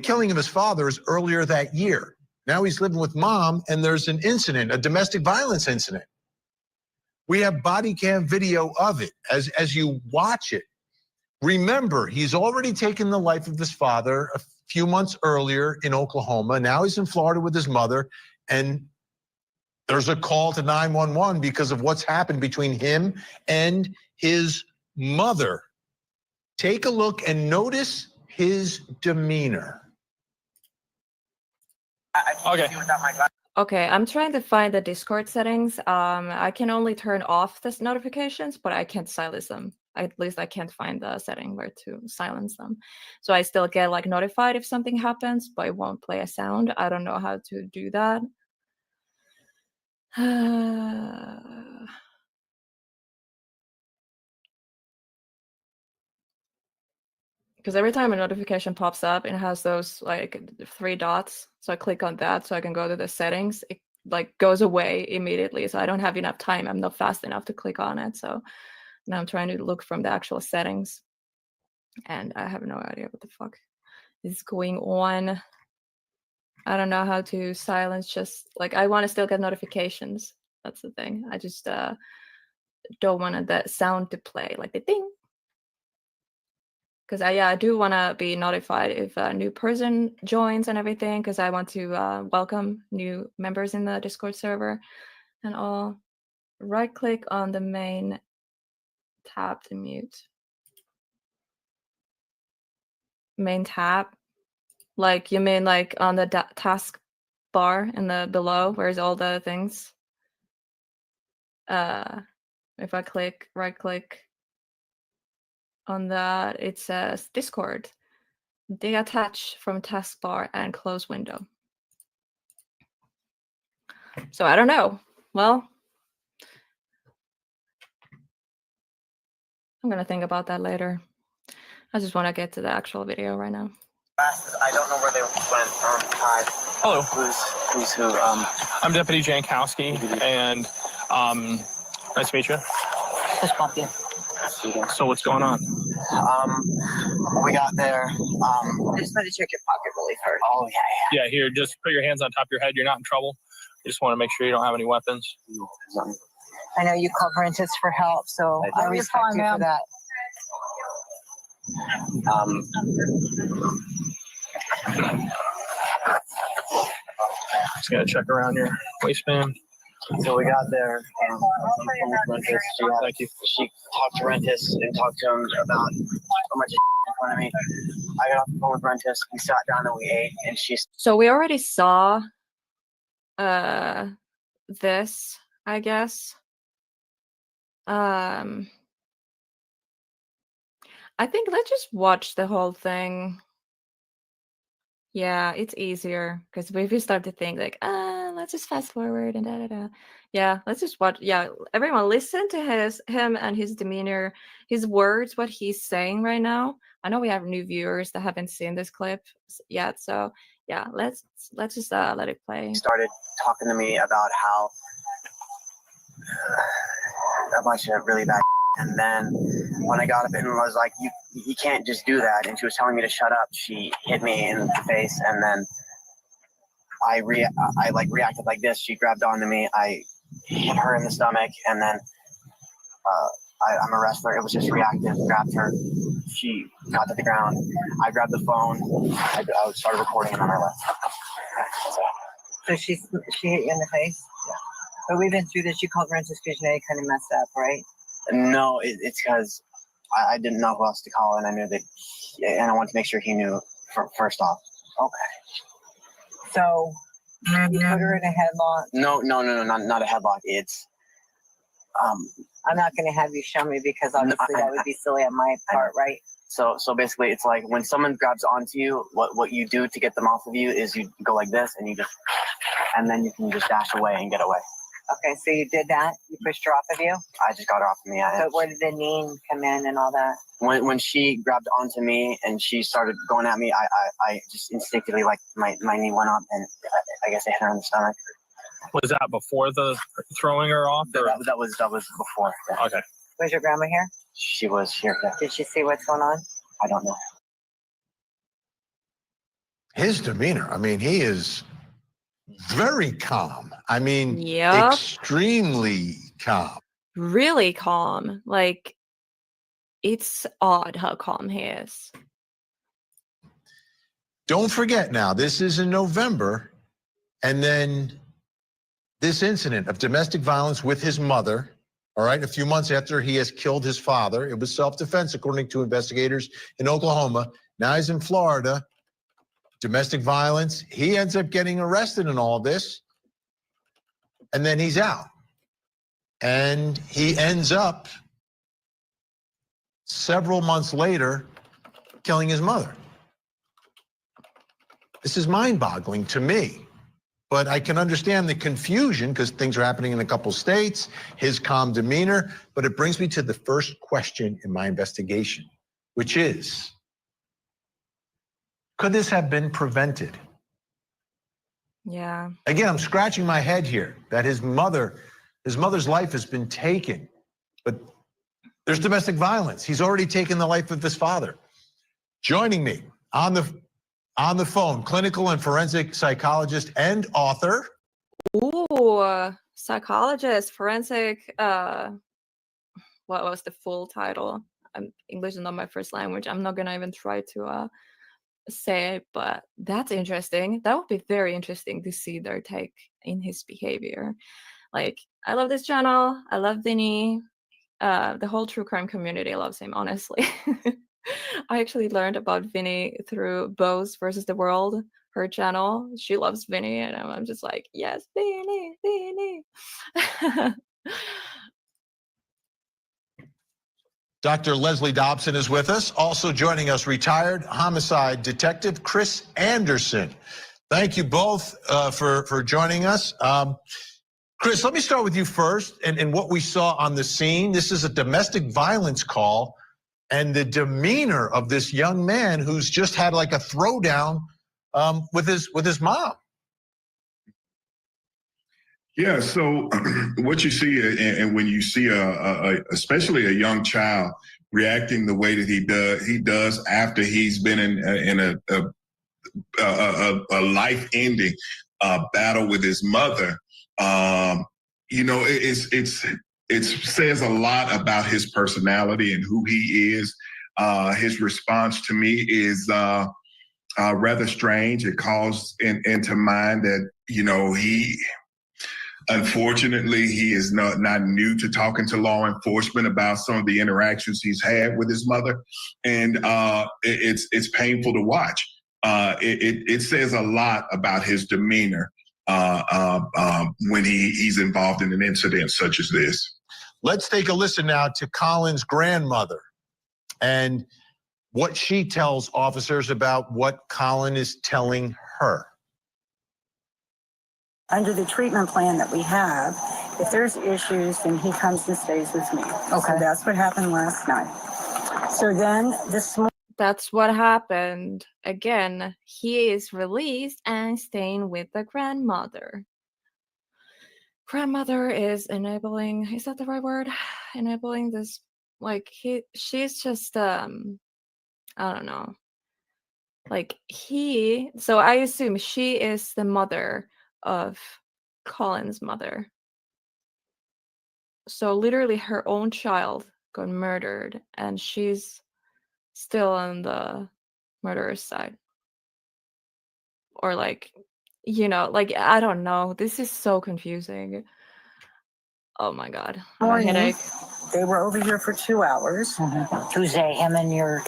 killing of his father is earlier that year. Now he's living with mom, and there's an incident, a domestic violence incident. We have body cam video of it. As you watch it, remember, he's already taken the life of his father a few months earlier in Oklahoma. Now he's in Florida with his mother, and there's a call to 911 because of what's happened between him and his mother. Take a look and notice his demeanor. Okay, I'm trying to find the Discord settings. I can only turn off the notifications, but I can't silence them. At least I can't find the setting where to silence them. So I still get like notified if something happens, but it won't play a sound. I don't know how to do that. Because every time a notification pops up, it has those like 3 dots. So I click on that so I can go to the settings. It like goes away immediately. So I don't have enough time. I'm not fast enough to click on it. So now I'm trying to look from the actual settings. And I have no idea what the fuck is going on. I don't know how to silence, just like I want to still get notifications. That's the thing. I just don't want that sound to play, like the ding. Because I do want to be notified if a new person joins and everything, because I want to welcome new members in the Discord server and all. Right click on the main tab to mute. Main tab, like you mean like on the task bar in the below, where's all the things? If I right click on that, it says Discord. Detach from taskbar and close window. So I don't know. Well, I'm gonna think about that later. I just want to get to the actual video right now. I don't know where they went. Hi. Hello. Who's who? I'm Deputy Jankowski, and nice to meet you. Just pop in. So what's going on? We got there. I just want to check your pocket really hard. Oh yeah. Yeah, here, just put your hands on top of your head. You're not in trouble. You just want to make sure you don't have any weapons. I know you called Rentis for help, so I respect you for that. Just gonna check around your waistband. So we got there. She talked to Rentis and talked to him about so much in front of me. I got off the phone with Rentis. We sat down and we ate, and she. So we already saw this, I guess. I think let's just watch the whole thing. Yeah, it's easier because if you start to think like, let's just fast forward and da da da. Yeah, let's just watch. Yeah, everyone listen to him and his demeanor, his words, what he's saying right now. I know we have new viewers that haven't seen this clip yet, so yeah, let's just let it play. Started talking to me about how a bunch of really bad. And then when I got up and was like, you can't just do that. And she was telling me to shut up. She hit me in the face. And then I reacted like this. She grabbed onto me. I hit her in the stomach. And then I'm a wrestler. It was just reactive. Grabbed her. She got to the ground. I grabbed the phone. I started recording and then I left. So she hit you in the face? Yeah. But we've been through this. You called Francis Cushionnet, kind of messed up, right? No, it's because I didn't know who else to call, and I knew that, and I wanted to make sure he knew first off. Okay. So you put her in a headlock? No, not a headlock. It's I'm not going to have you show me because obviously that would be silly on my part, right? So basically, it's like when someone grabs onto you, what you do to get them off of you is you go like this, and then you can just dash away and get away. Okay, so you did that? You pushed her off of you? I just got her off of me. Yeah. But where did the knee come in and all that? When she grabbed onto me and she started going at me, I just instinctively, like, my knee went up, and I guess I hit her in the stomach. Was that before the throwing her off? Or? That was before. Yeah. Okay. Was your grandma here? She was here. Yeah. Did she see what's going on? I don't know. His demeanor, I mean, he is very calm. I mean, Yep. extremely calm. Really calm. Like, it's odd how calm he is. Don't forget now, this is in November, and then this incident of domestic violence with his mother, all right, a few months after he has killed his father. It was self-defense, according to investigators in Oklahoma. Now he's in Florida. Domestic violence. He ends up getting arrested in all this, and then he's out. And he ends up several months later killing his mother. This is mind-boggling to me, but I can understand the confusion because things are happening in a couple states, his calm demeanor, but it brings me to the first question in my investigation, which is, could this have been prevented? Yeah. Again, I'm scratching my head here that his mother's life has been taken, but there's domestic violence. He's already taken the life of his father. Joining me on the phone, clinical and forensic psychologist and author. Ooh, psychologist, forensic, what was the full title? English is not my first language. I'm not gonna even try to say it, but that's interesting. That would be very interesting to see their take in his behavior. Like, I love this channel. I love Vinny. The whole true crime community loves him, honestly. I actually learned about Vinny through Bose versus the World, her channel. She loves Vinny, and I'm just like, yes, Vinny, Vinny. Dr. Leslie Dobson is with us. Also joining us, retired homicide detective Chris Anderson. Thank you both for joining us. Chris, let me start with you first and what we saw on the scene. This is a domestic violence call, and the demeanor of this young man who's just had like a throwdown with his mom. Yeah, so what you see, and when you see especially a young child reacting the way that he does after he's been in a life-ending battle with his mother, you know, it says a lot about his personality and who he is. His response to me is rather strange. It calls into mind that, you know, unfortunately, he is not new to talking to law enforcement about some of the interactions he's had with his mother, and it's painful to watch. It says a lot about his demeanor when he's involved in an incident such as this. Let's take a listen now to Colin's grandmother and what she tells officers about what Colin is telling her. Under the treatment plan that we have, if there's issues, then he comes and stays with me. Okay. So that's what happened last night. So then this morning. That's what happened. Again, he is released and staying with the grandmother. Grandmother is enabling, is that the right word? Enabling this, like, she's just, I don't know. Like, so I assume she is the mother of Colin's mother. So literally her own child got murdered, and she's still on the murderer's side. Or like, like, I don't know. This is so confusing. Oh my God. I have a headache. They were over here for 2 hours. Who's they? Him and your.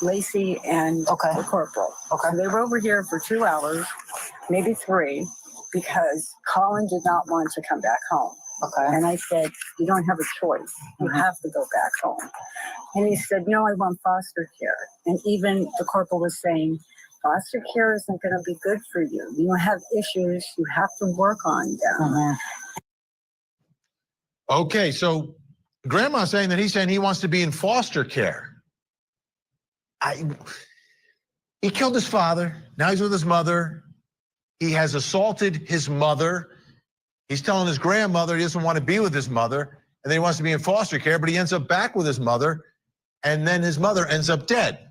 Lacey and the corporal. Okay. So they were over here for 2 hours, maybe 3, because Colin did not want to come back home. Okay. And I said, you don't have a choice. You have to go back home. And he said, no, I want foster care. And even the corporal was saying, foster care isn't going to be good for you. You have issues. You have to work on them. Okay, so Grandma's saying that he's saying he wants to be in foster care. He killed his father. Now he's with his mother. He has assaulted his mother. He's telling his grandmother he doesn't want to be with his mother, and then he wants to be in foster care, but he ends up back with his mother, and then his mother ends up dead.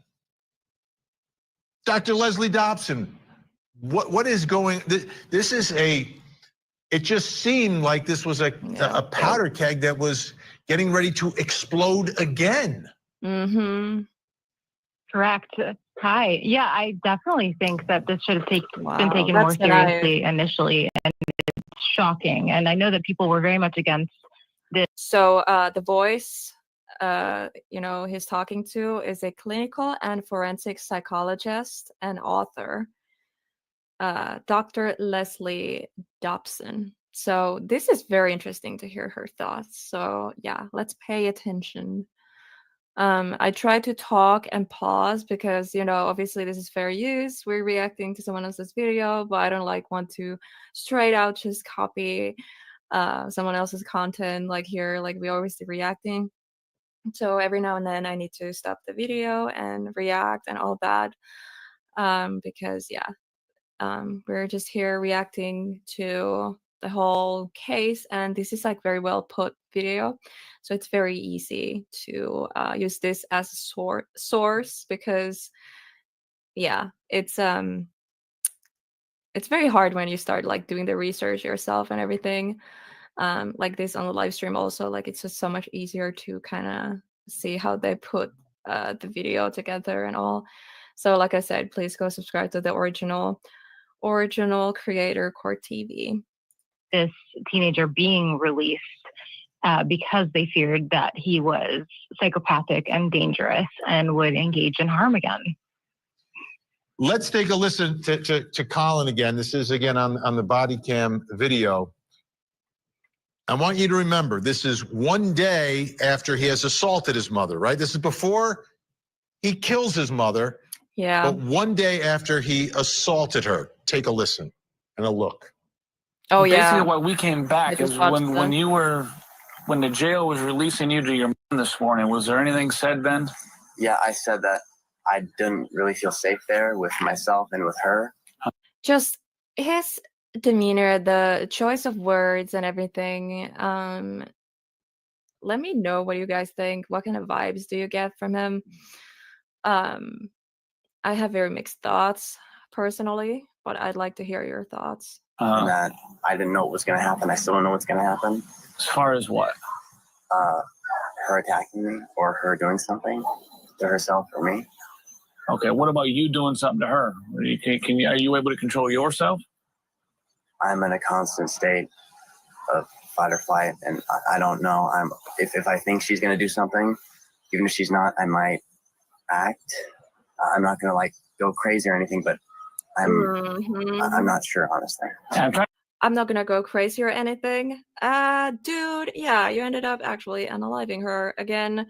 Dr. Leslie Dobson, what is going? This is it just seemed like this was a powder keg that was getting ready to explode again. Mm-hmm. Correct. Hi. Yeah, I definitely think that this should have been taken more seriously initially, and it's shocking. And I know that people were very much against this. So the voice, he's talking to is a clinical and forensic psychologist and author, Dr. Leslie Dobson. So this is very interesting to hear her thoughts. So yeah, let's pay attention. I tried to talk and pause because, obviously this is fair use. We're reacting to someone else's video, but I don't want to straight out just copy someone else's content here, like we always do reacting. So every now and then I need to stop the video and react and all that. Because we're just here reacting to the whole case, and this is very well put video, so it's very easy to use this as a source because it's very hard when you start doing the research yourself and everything, like this on the live stream also, it's just so much easier to kind of see how they put the video together and all. So like I said, please go subscribe to the original creator, Court TV. This teenager being released because they feared that he was psychopathic and dangerous and would engage in harm again. Let's take a listen to Colin again. This is again on the body cam video. I want you to remember, this is one day after he has assaulted his mother, right? This is before he kills his mother. Yeah. But one day after he assaulted her. Take a listen and a look. Oh yeah. Basically, what we came back is when the jail was releasing you to your mom this morning. Was there anything said then? Yeah, I said that I didn't really feel safe there with myself and with her. Just his demeanor, the choice of words and everything. Let me know what you guys think. What kind of vibes do you get from him? I have very mixed thoughts personally, but I'd like to hear your thoughts. That I didn't know what was going to happen. I still don't know what's going to happen. As far as what? Her attacking me or her doing something to herself or me. Okay, what about you doing something to her? Are you able to control yourself? I'm in a constant state of fight or flight, and I don't know. If I think she's going to do something, even if she's not, I might act. I'm not going to go crazy or anything, but I'm not sure, honestly. I'm not gonna go crazy or anything. Dude, yeah, you ended up actually unaliving her again.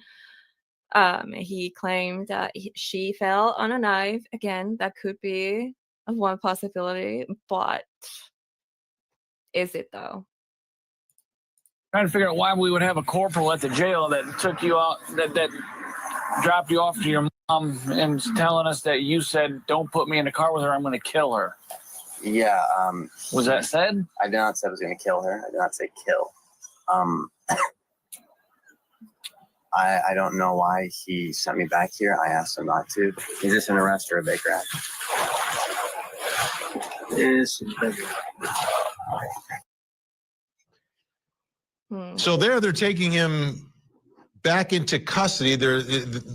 He claimed that she fell on a knife. Again, that could be one possibility, but is it though? Trying to figure out why we would have a corporal at the jail that took you out, that dropped you off to your mom and telling us that you said, "Don't put me in the car with her. I'm going to kill her." Yeah. Was that said? I did not say I was going to kill her. I did not say kill. I don't know why he sent me back here. I asked him not to. Is this an arrest or a big rat? So they're taking him back into custody. They're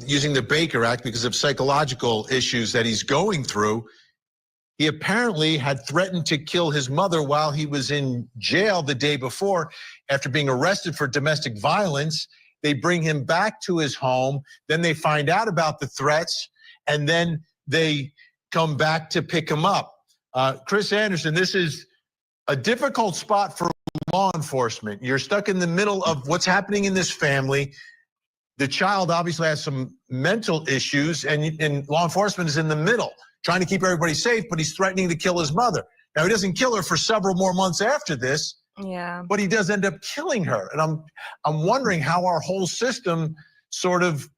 using the Baker Act because of psychological issues that he's going through. He apparently had threatened to kill his mother while he was in jail the day before after being arrested for domestic violence. They bring him back to his home. Then they find out about the threats, and then they come back to pick him up. Chris Anderson, this is a difficult spot for law enforcement. You're stuck in the middle of what's happening in this family. The child obviously has some mental issues, and law enforcement is in the middle, trying to keep everybody safe, but he's threatening to kill his mother. Now, he doesn't kill her for several more months after this, but he does end up killing her. And I'm wondering how our whole system sort of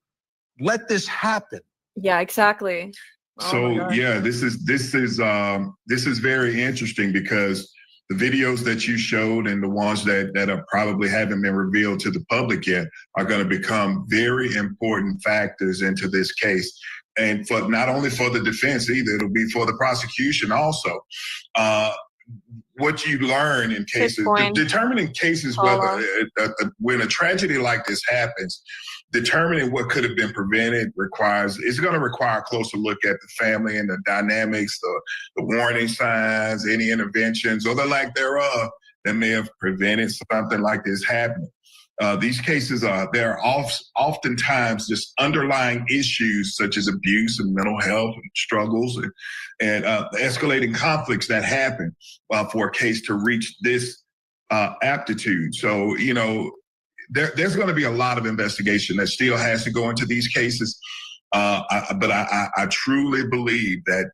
let this happen. Yeah, exactly. So yeah, this is very interesting because the videos that you showed and the ones that are probably haven't been revealed to the public yet are going to become very important factors into this case. And for not only for the defense either, it'll be for the prosecution also. What you learn in cases, determining cases whether when a tragedy like this happens, determining what could have been prevented it's going to require a closer look at the family and the dynamics, the warning signs, any interventions or the lack thereof that may have prevented something like this happening. These cases there are oftentimes just underlying issues such as abuse and mental health and struggles and escalating conflicts that happen for a case to reach this aptitude. So, you know, there's going to be a lot of investigation that still has to go into these cases. But I truly believe that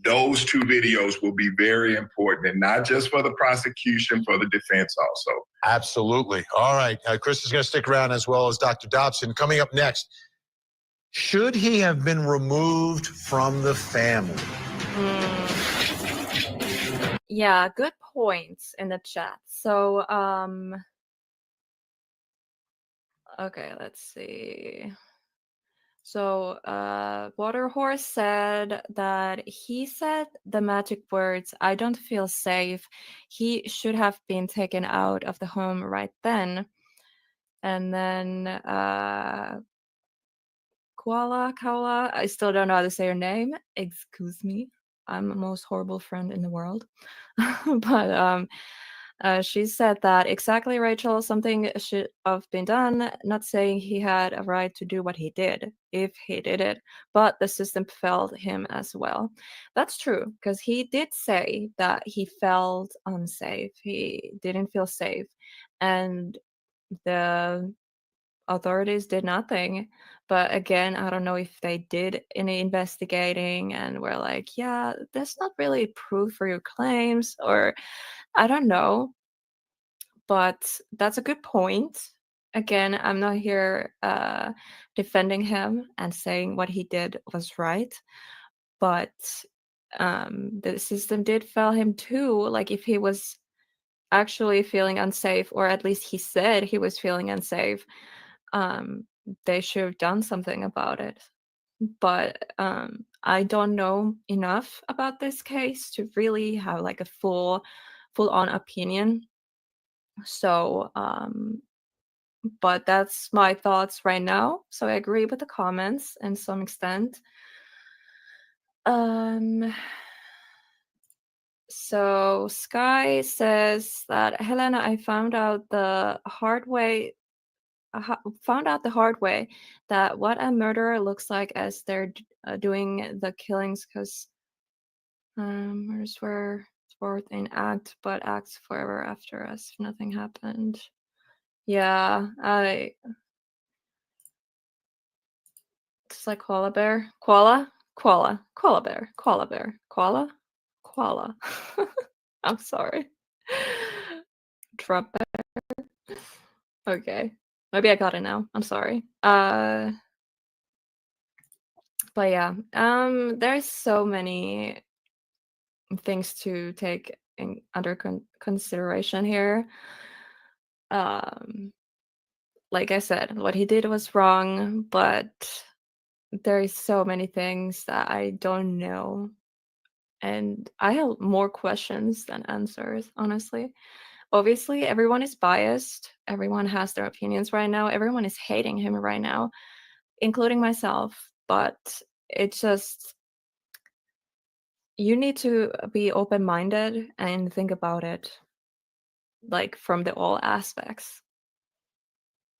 those two videos will be very important, and not just for the prosecution, for the defense also. Absolutely. All right. Chris is going to stick around as well as Dr. Dobson. Coming up next, should he have been removed from the family? Yeah, good points in the chat. So, okay, let's see. So, Waterhorse said that he said the magic words, "I don't feel safe." He should have been taken out of the home right then. And then Kaula, I still don't know how to say her name. Excuse me. I'm the most horrible friend in the world. But she said that exactly, Rachel, something should have been done. Not saying he had a right to do what he did, if he did it, but the system failed him as well. That's true, because he did say that he felt unsafe. He didn't feel safe. And the authorities did nothing. But again, I don't know if they did any investigating and were like, yeah, there's not really proof for your claims, or I don't know. But that's a good point. Again, I'm not here defending him and saying what he did was right. But the system did fail him too. Like, if he was actually feeling unsafe, or at least he said he was feeling unsafe, they should have done something about it. But I don't know enough about this case to really have like a full-on opinion. So, but that's my thoughts right now. So I agree with the comments in some extent. So Sky says that, Helena, I found out the hard way that what a murderer looks like as they're doing the killings, because murders were forth in act, but acts forever after as if nothing happened. Yeah, it's like koala bear, koala bear, koala. I'm sorry. Drop bear. Okay. Maybe I got it now. I'm sorry. But yeah, there's so many things to take under consideration here. Like I said, what he did was wrong, but there's so many things that I don't know. And I have more questions than answers, honestly. Obviously, everyone is biased. Everyone has their opinions right now. Everyone is hating him right now, including myself. But it's just, you need to be open-minded and think about it, like, from the all aspects.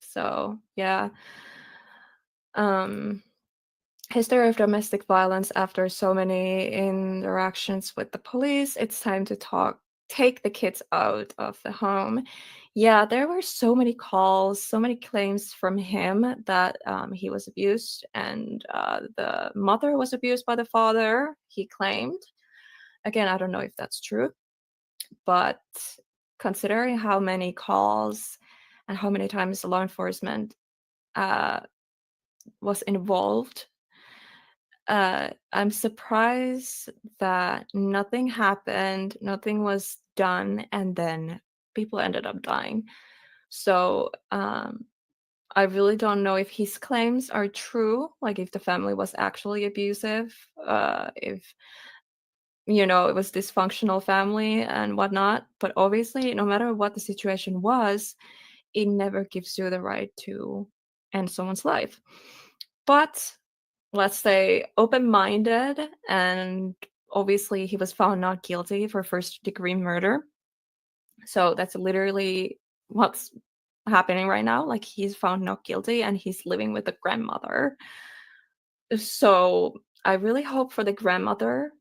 So, yeah. History of domestic violence after so many interactions with the police. It's time to take the kids out of the home. Yeah, there were so many calls, so many claims from him that he was abused, and the mother was abused by the father, he claimed. Again, I don't know if that's true, but considering how many calls and how many times law enforcement was involved, I'm surprised that nothing happened, nothing was done, and then people ended up dying. So I really don't know if his claims are true, like if the family was actually abusive, if it was dysfunctional family and whatnot. But obviously, no matter what the situation was, it never gives you the right to end someone's life. But let's stay open-minded, and obviously he was found not guilty for first-degree murder. So that's literally what's happening right now. Like, he's found not guilty and he's living with the grandmother. So I really hope for the grandmother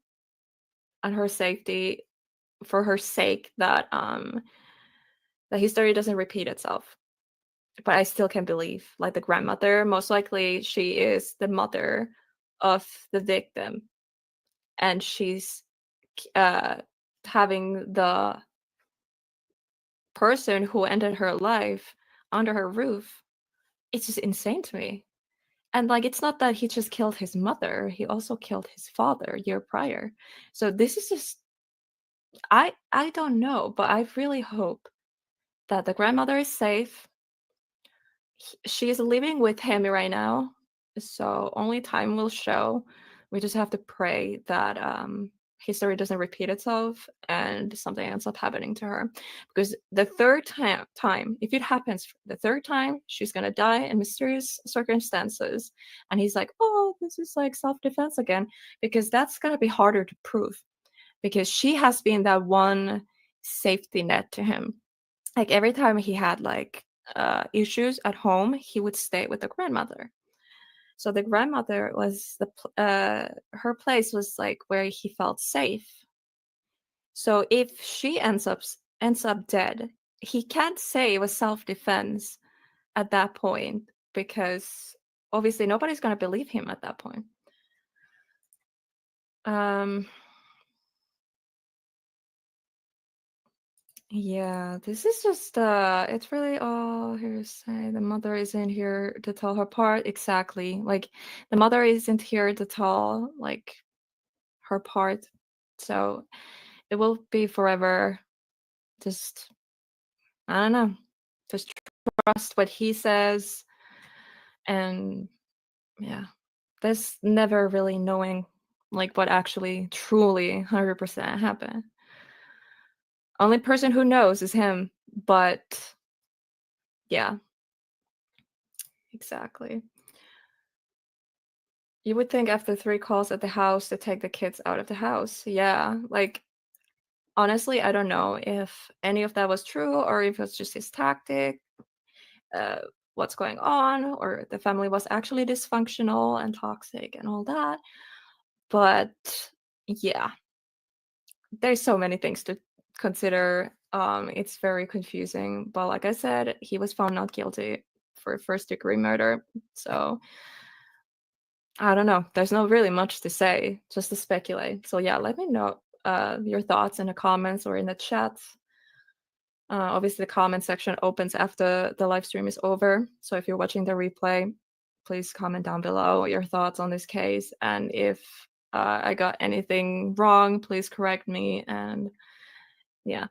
and her safety, for her sake, that the history doesn't repeat itself. But I still can't believe, like, the grandmother, most likely she is the mother of the victim, and she's having the person who ended her life under her roof. It's just insane to me. And, like, it's not that he just killed his mother, he also killed his father a year prior. So this is just, I don't know, but I really hope that the grandmother is safe. She is living with him right now, so only time will show. We just have to pray that history doesn't repeat itself and something ends up happening to her. Because the third time, if it happens the third time, she's gonna die in mysterious circumstances. And he's like, oh, this is like self-defense again. Because that's gonna be harder to prove. Because she has been that one safety net to him. Like, every time he had like issues at home, he would stay with the grandmother. So the grandmother was her place was like where he felt safe. So if she ends up dead, he can't say it was self-defense at that point, because obviously nobody's going to believe him at that point. Yeah, this is just it's really all hearsay. The mother isn't here to tell her part. Exactly. Like, the mother isn't here to tell, like, her part. So it will be forever just, I don't know, just trust what he says. And yeah, there's never really knowing, like, what actually truly 100% happened. Only person who knows is him. But yeah, exactly. You would think after 3 calls at the house to take the kids out of the house. Yeah, like, honestly, I don't know if any of that was true or if it's just his tactic, what's going on, or the family was actually dysfunctional and toxic and all that. But yeah, there's so many things to consider. It's very confusing. But like I said, he was found not guilty for first-degree murder. So I don't know. There's not really much to say, just to speculate. So yeah, let me know your thoughts in the comments or in the chat. Obviously, the comment section opens after the live stream is over. So if you're watching the replay, please comment down below your thoughts on this case. And if I got anything wrong, please correct me. And yeah,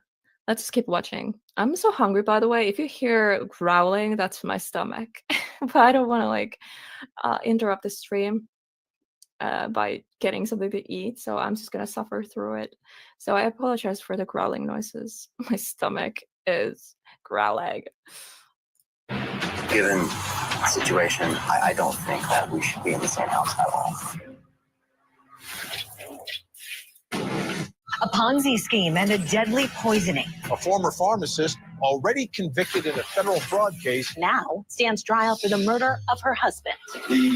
let's just keep watching. I'm so hungry, by the way. If you hear growling, that's my stomach. But I don't want to, like, interrupt the stream by getting something to eat, so I'm just gonna suffer through it. So I apologize for the growling noises. My stomach is growling. Given the situation, I don't think that we should be in the same house at all. A Ponzi scheme and a deadly poisoning. A former pharmacist already convicted in a federal fraud case Now stands trial for the murder of her husband. Yeah,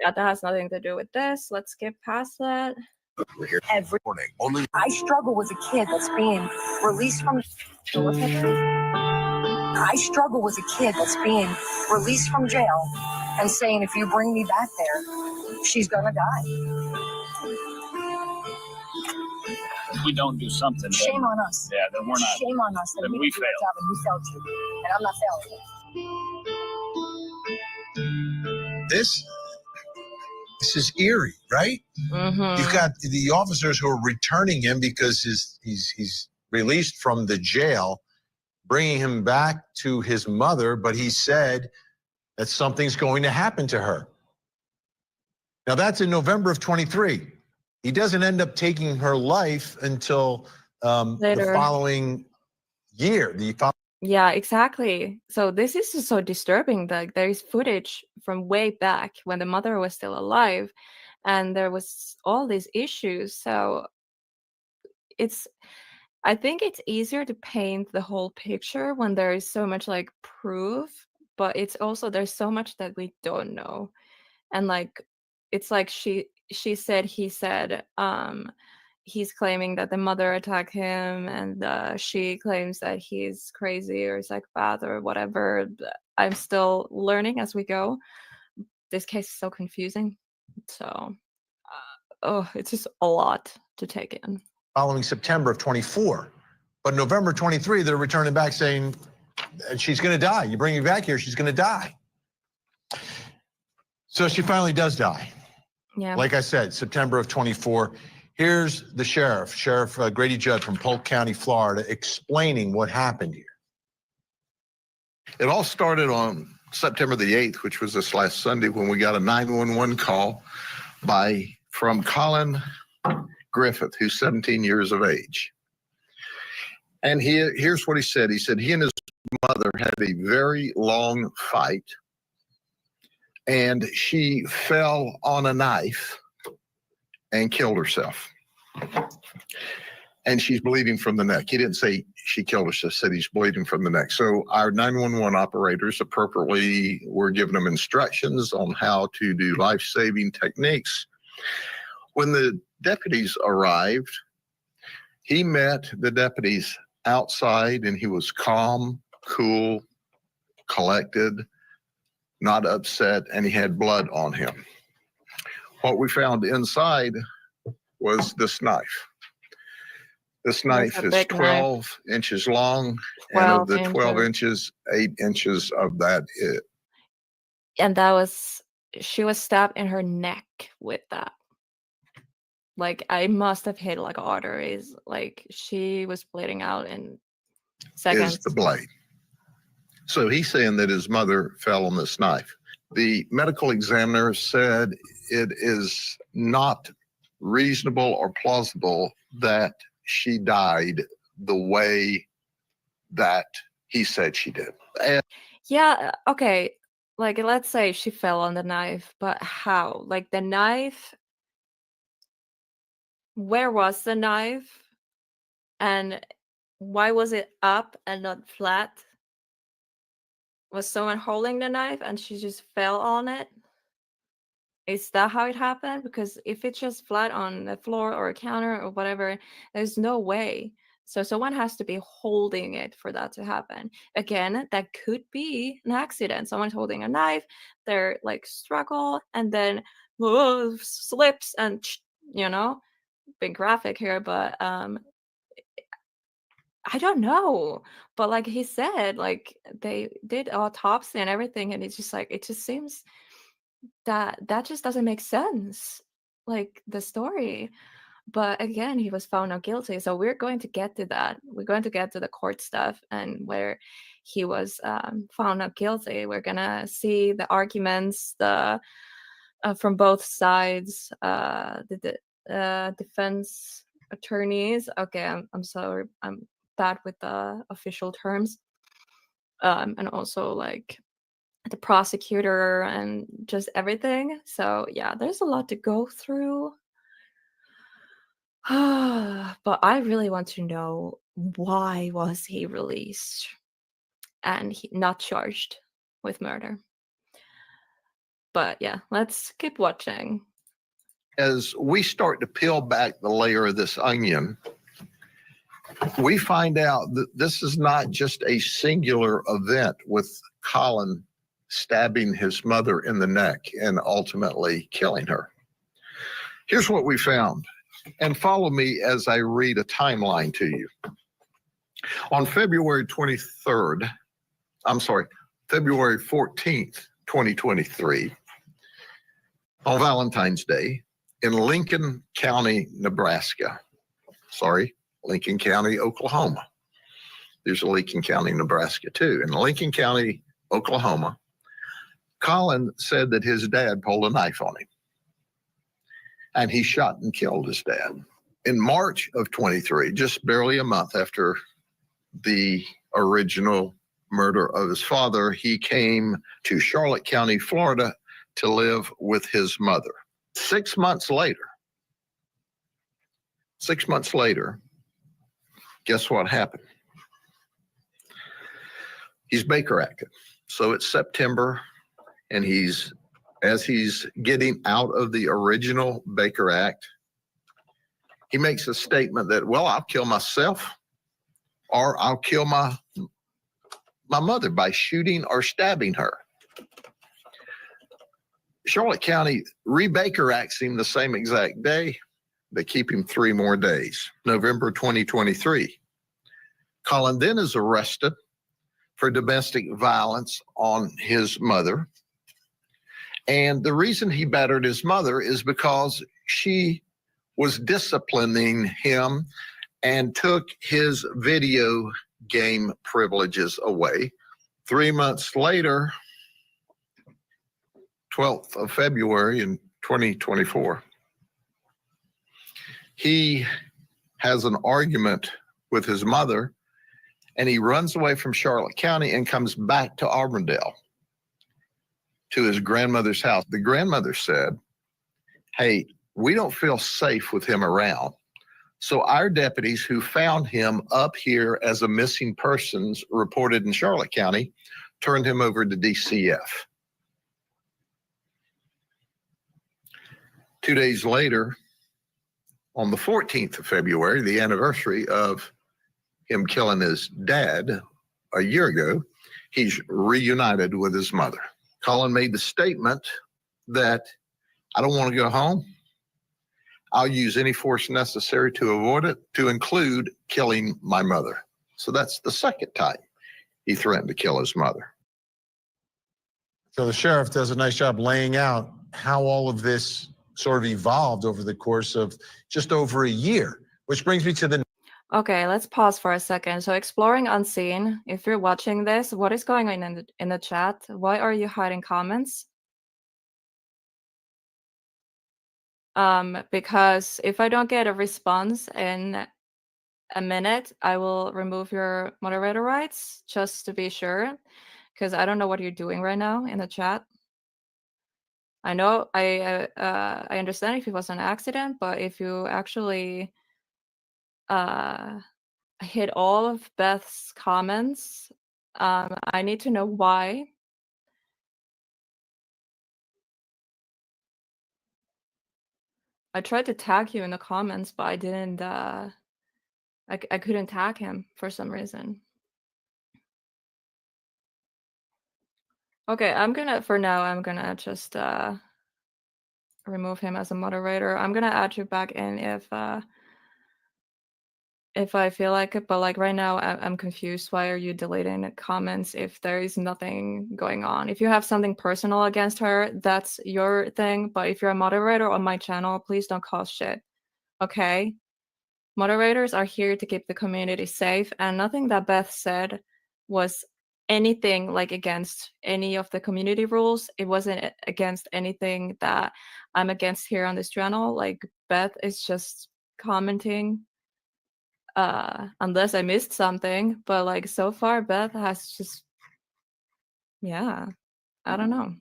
that has nothing to do with this. Let's skip past that. Every morning, only I struggle with a kid that's being released from. I struggle with a kid that's being released from jail and saying, if you bring me back there, she's gonna die. We don't do something. Shame on us. Yeah, then we're not. Shame on us that Then we we did a good job and we failed you, and I'm not failing you. This is eerie, right? You've got the officers who are returning him because he's released from the jail, bringing him back to his mother, but he said that something's going to happen to her. Now that's in November of 23. He doesn't end up taking her life until the following year. Yeah, exactly. So this is just so disturbing. Like there is footage from way back when the mother was still alive, and there was all these issues. So I think it's easier to paint the whole picture when there is so much like proof, but it's also there's so much that we don't know. And like it's like he said, he's claiming that the mother attacked him, and she claims that he's crazy or psychopath or whatever. I'm still learning as we go. This case is so confusing. So, it's just a lot to take in. Following September of 24. But November 23, they're returning back saying, she's going to die. You bring me back here, she's going to die. So she finally does die. Yeah. Like I said, September of 24. Here's the Sheriff Grady Judd from Polk County, Florida, explaining what happened here. It all started on September the 8th, which was this last Sunday, when we got a 911 call from Colin Griffith, who's 17 years of age. And here's what he said. He said he and his mother had a very long fight, and she fell on a knife and killed herself. And she's bleeding from the neck. He didn't say she killed herself, said he's bleeding from the neck. So our 911 operators appropriately were giving them instructions on how to do life-saving techniques. When the deputies arrived, he met the deputies outside, and he was calm, cool, collected, not upset, and he had blood on him. What we found inside was this knife. This knife is 12 inches long, and of the 12 inches, 8 inches of that is. And she was stabbed in her neck with that. Like, I must have hit like arteries. Like, she was bleeding out in seconds. Is the blade. So he's saying that his mother fell on this knife. The medical examiner said it is not reasonable or plausible that she died the way that he said she did. Yeah, okay. Like, let's say she fell on the knife, but how? Like, the knife, where was the knife? And why was it up and not flat? Was someone holding the knife and she just fell on it? Is that how it happened? Because if it's just flat on the floor or a counter or whatever, there's no way. So someone has to be holding it for that to happen. Again, that could be an accident. Someone's holding a knife, they're like struggle, and then slips and, big graphic here, but I don't know. But like he said, like they did autopsy and everything, and it's just like, it just seems that just doesn't make sense, like the story. But again, he was found not guilty, so we're going to get to that. We're going to get to the court stuff and where he was found not guilty. We're gonna see the arguments from both sides. The defense attorneys. Okay, I'm sorry, I'm bad with the official terms. And also like the prosecutor and just everything. So yeah, there's a lot to go through. But I really want to know, why was he released and not charged with murder? But yeah, let's keep watching. As we start to peel back the layer of this onion, we find out that this is not just a singular event with Colin stabbing his mother in the neck and ultimately killing her. Here's what we found, and follow me as I read a timeline to you. On February 14th, 2023, on Valentine's Day, in Lincoln County, Oklahoma. There's a Lincoln County, Nebraska too. In Lincoln County, Oklahoma, Colin said that his dad pulled a knife on him, and he shot and killed his dad. In March of 23, just barely a month after the original murder of his father, he came to Charlotte County, Florida to live with his mother. 6 months later, guess what happened? He's Baker acted. So it's September, and as he's getting out of the original Baker Act, he makes a statement that, well, I'll kill myself, or I'll kill my mother by shooting or stabbing her. Charlotte County re-Baker acts him the same exact day. They keep him 3 more days. November 2023. Colin then is arrested for domestic violence on his mother. And the reason he battered his mother is because she was disciplining him and took his video game privileges away. 3 months later, 12th of February in 2024, he has an argument with his mother, and he runs away from Charlotte County and comes back to Auburndale to his grandmother's house. The grandmother said, hey, we don't feel safe with him around. So our deputies who found him up here as a missing persons reported in Charlotte County turned him over to DCF. 2 days later, on the 14th of February, the anniversary of him killing his dad a year ago, he's reunited with his mother. Colin made the statement that I don't want to go home. I'll use any force necessary to avoid it, to include killing my mother. So that's the second time he threatened to kill his mother. So the sheriff does a nice job laying out how all of this sort of evolved over the course of just over a year, which brings me to the... Okay, let's pause for a second. So Exploring Unseen, if you're watching this, what is going on in the chat? Why are you hiding comments? Because if I don't get a response in a minute, I will remove your moderator rights, just to be sure, because I don't know what you're doing right now in the chat. I know I understand if it was an accident, but if you actually hit all of Beth's comments, I need to know why. I tried to tag you in the comments, but I didn't. I couldn't tag him for some reason. Okay, for now, I'm gonna just remove him as a moderator. I'm gonna add you back in if I feel like it, but like right now I'm confused. Why are you deleting comments if there is nothing going on? If you have something personal against her, that's your thing, but if you're a moderator on my channel, please don't cause shit, okay? Moderators are here to keep the community safe, and nothing that Beth said was anything like against any of the community rules. It wasn't against anything that I'm against here on this channel. Like, Beth is just commenting unless I missed something. But like so far, Beth has just, yeah, I don't know.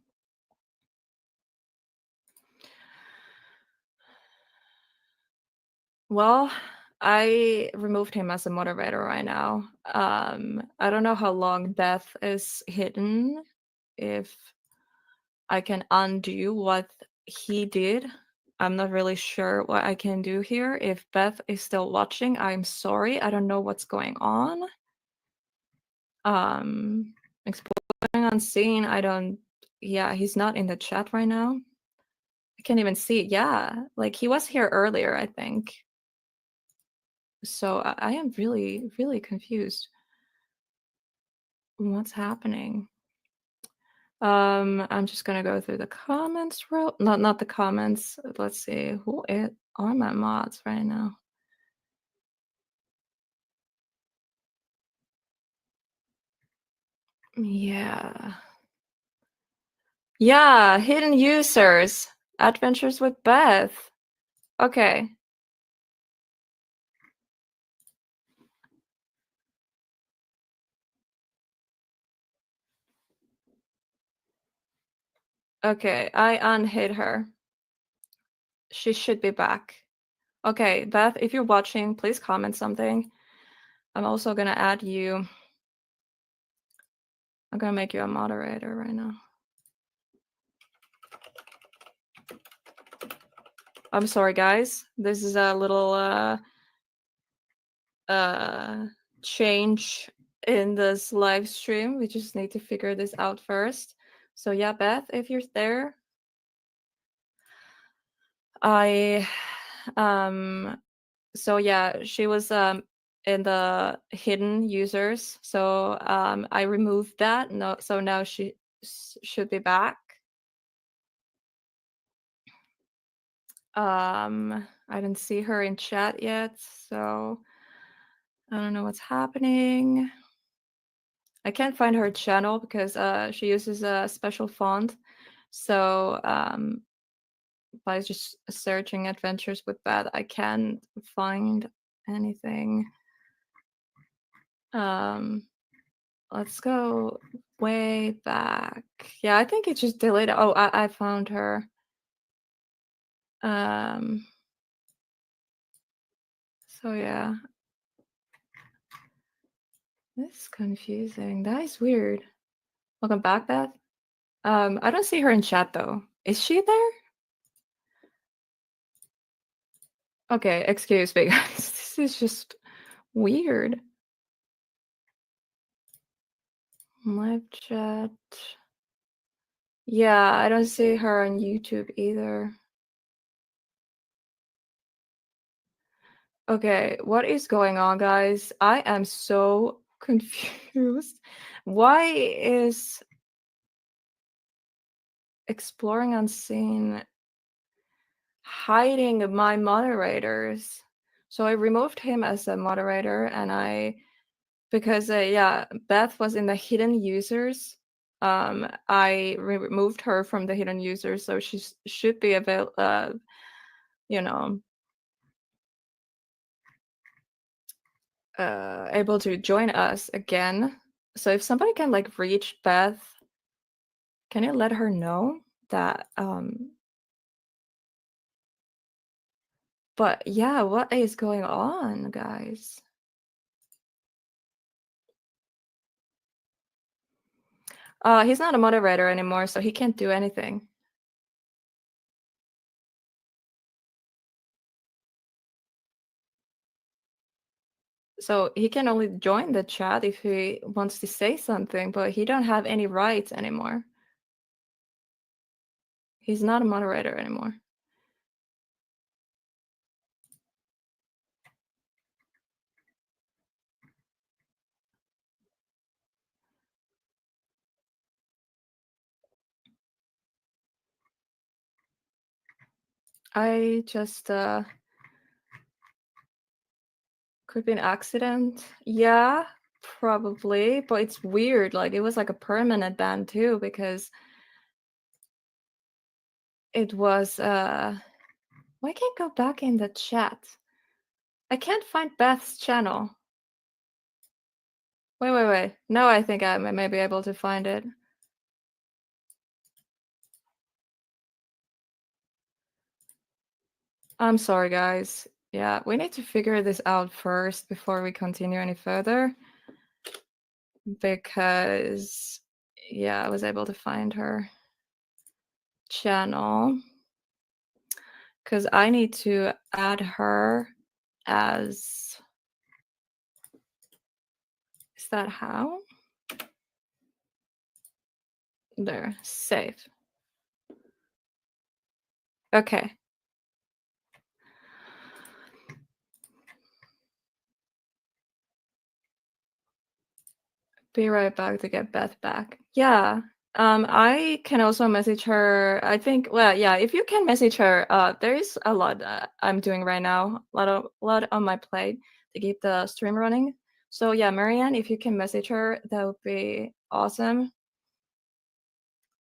Well, I removed him as a moderator right now. I don't know how long Beth is hidden. If I can undo what he did, I'm not really sure what I can do here. If Beth is still watching, I'm sorry. I don't know what's going on. Exploring unseen. I don't. Yeah, he's not in the chat right now. I can't even see. Yeah, like he was here earlier, I think. So I am really, really confused. What's happening? I'm just gonna go through the comments not the comments. Let's see, who are my mods right now? Yeah. Yeah, hidden users. Adventures with Beth. Okay. Okay, I unhid her. She should be back. Okay, Beth, if you're watching, please comment something. I'm also gonna add you. I'm gonna make you a moderator right now. I'm sorry, guys. This is a little change in this live stream. We just need to figure this out first. So yeah, Beth, if you're there, so yeah, she was in the hidden users. So I removed that. No, so now she should be back. I didn't see her in chat yet, so I don't know what's happening. I can't find her channel because she uses a special font. So by just searching Adventures with Beth, I can't find anything. Let's go way back. Yeah, I think it just deleted. Oh, I found her. So yeah. This is confusing. That is weird. Welcome back, Beth. I don't see her in chat though. Is she there? Okay, excuse me, guys. This is just weird. Live chat. Yeah, I don't see her on YouTube either. Okay, what is going on, guys? I am so confused. Why is Exploring Unseen hiding my moderators? So I removed him as a moderator, and because yeah, Beth was in the hidden users. I removed her from the hidden users, so she should be available. Able to join us again. So if somebody can like reach Beth, can you let her know that? But yeah, what is going on, guys? He's not a moderator anymore, so he can't do anything. So he can only join the chat if he wants to say something, but he don't have any rights anymore. He's not a moderator anymore. I just could be an accident. Yeah, probably, but it's weird. Like it was like a permanent ban too, because it was why can't I go back in the chat? I can't find Beth's channel. Wait. Now I think I may be able to find it. I'm sorry, guys. Yeah, we need to figure this out first before we continue any further. Because, yeah, I was able to find her channel. Because I need to add her as... Is that how? There, save. Okay. Be right back to get Beth back. Yeah. I can also message her. I think, well, yeah, if you can message her, there is a lot I'm doing right now. A lot on my plate to keep the stream running. So yeah, Marianne, if you can message her, that would be awesome.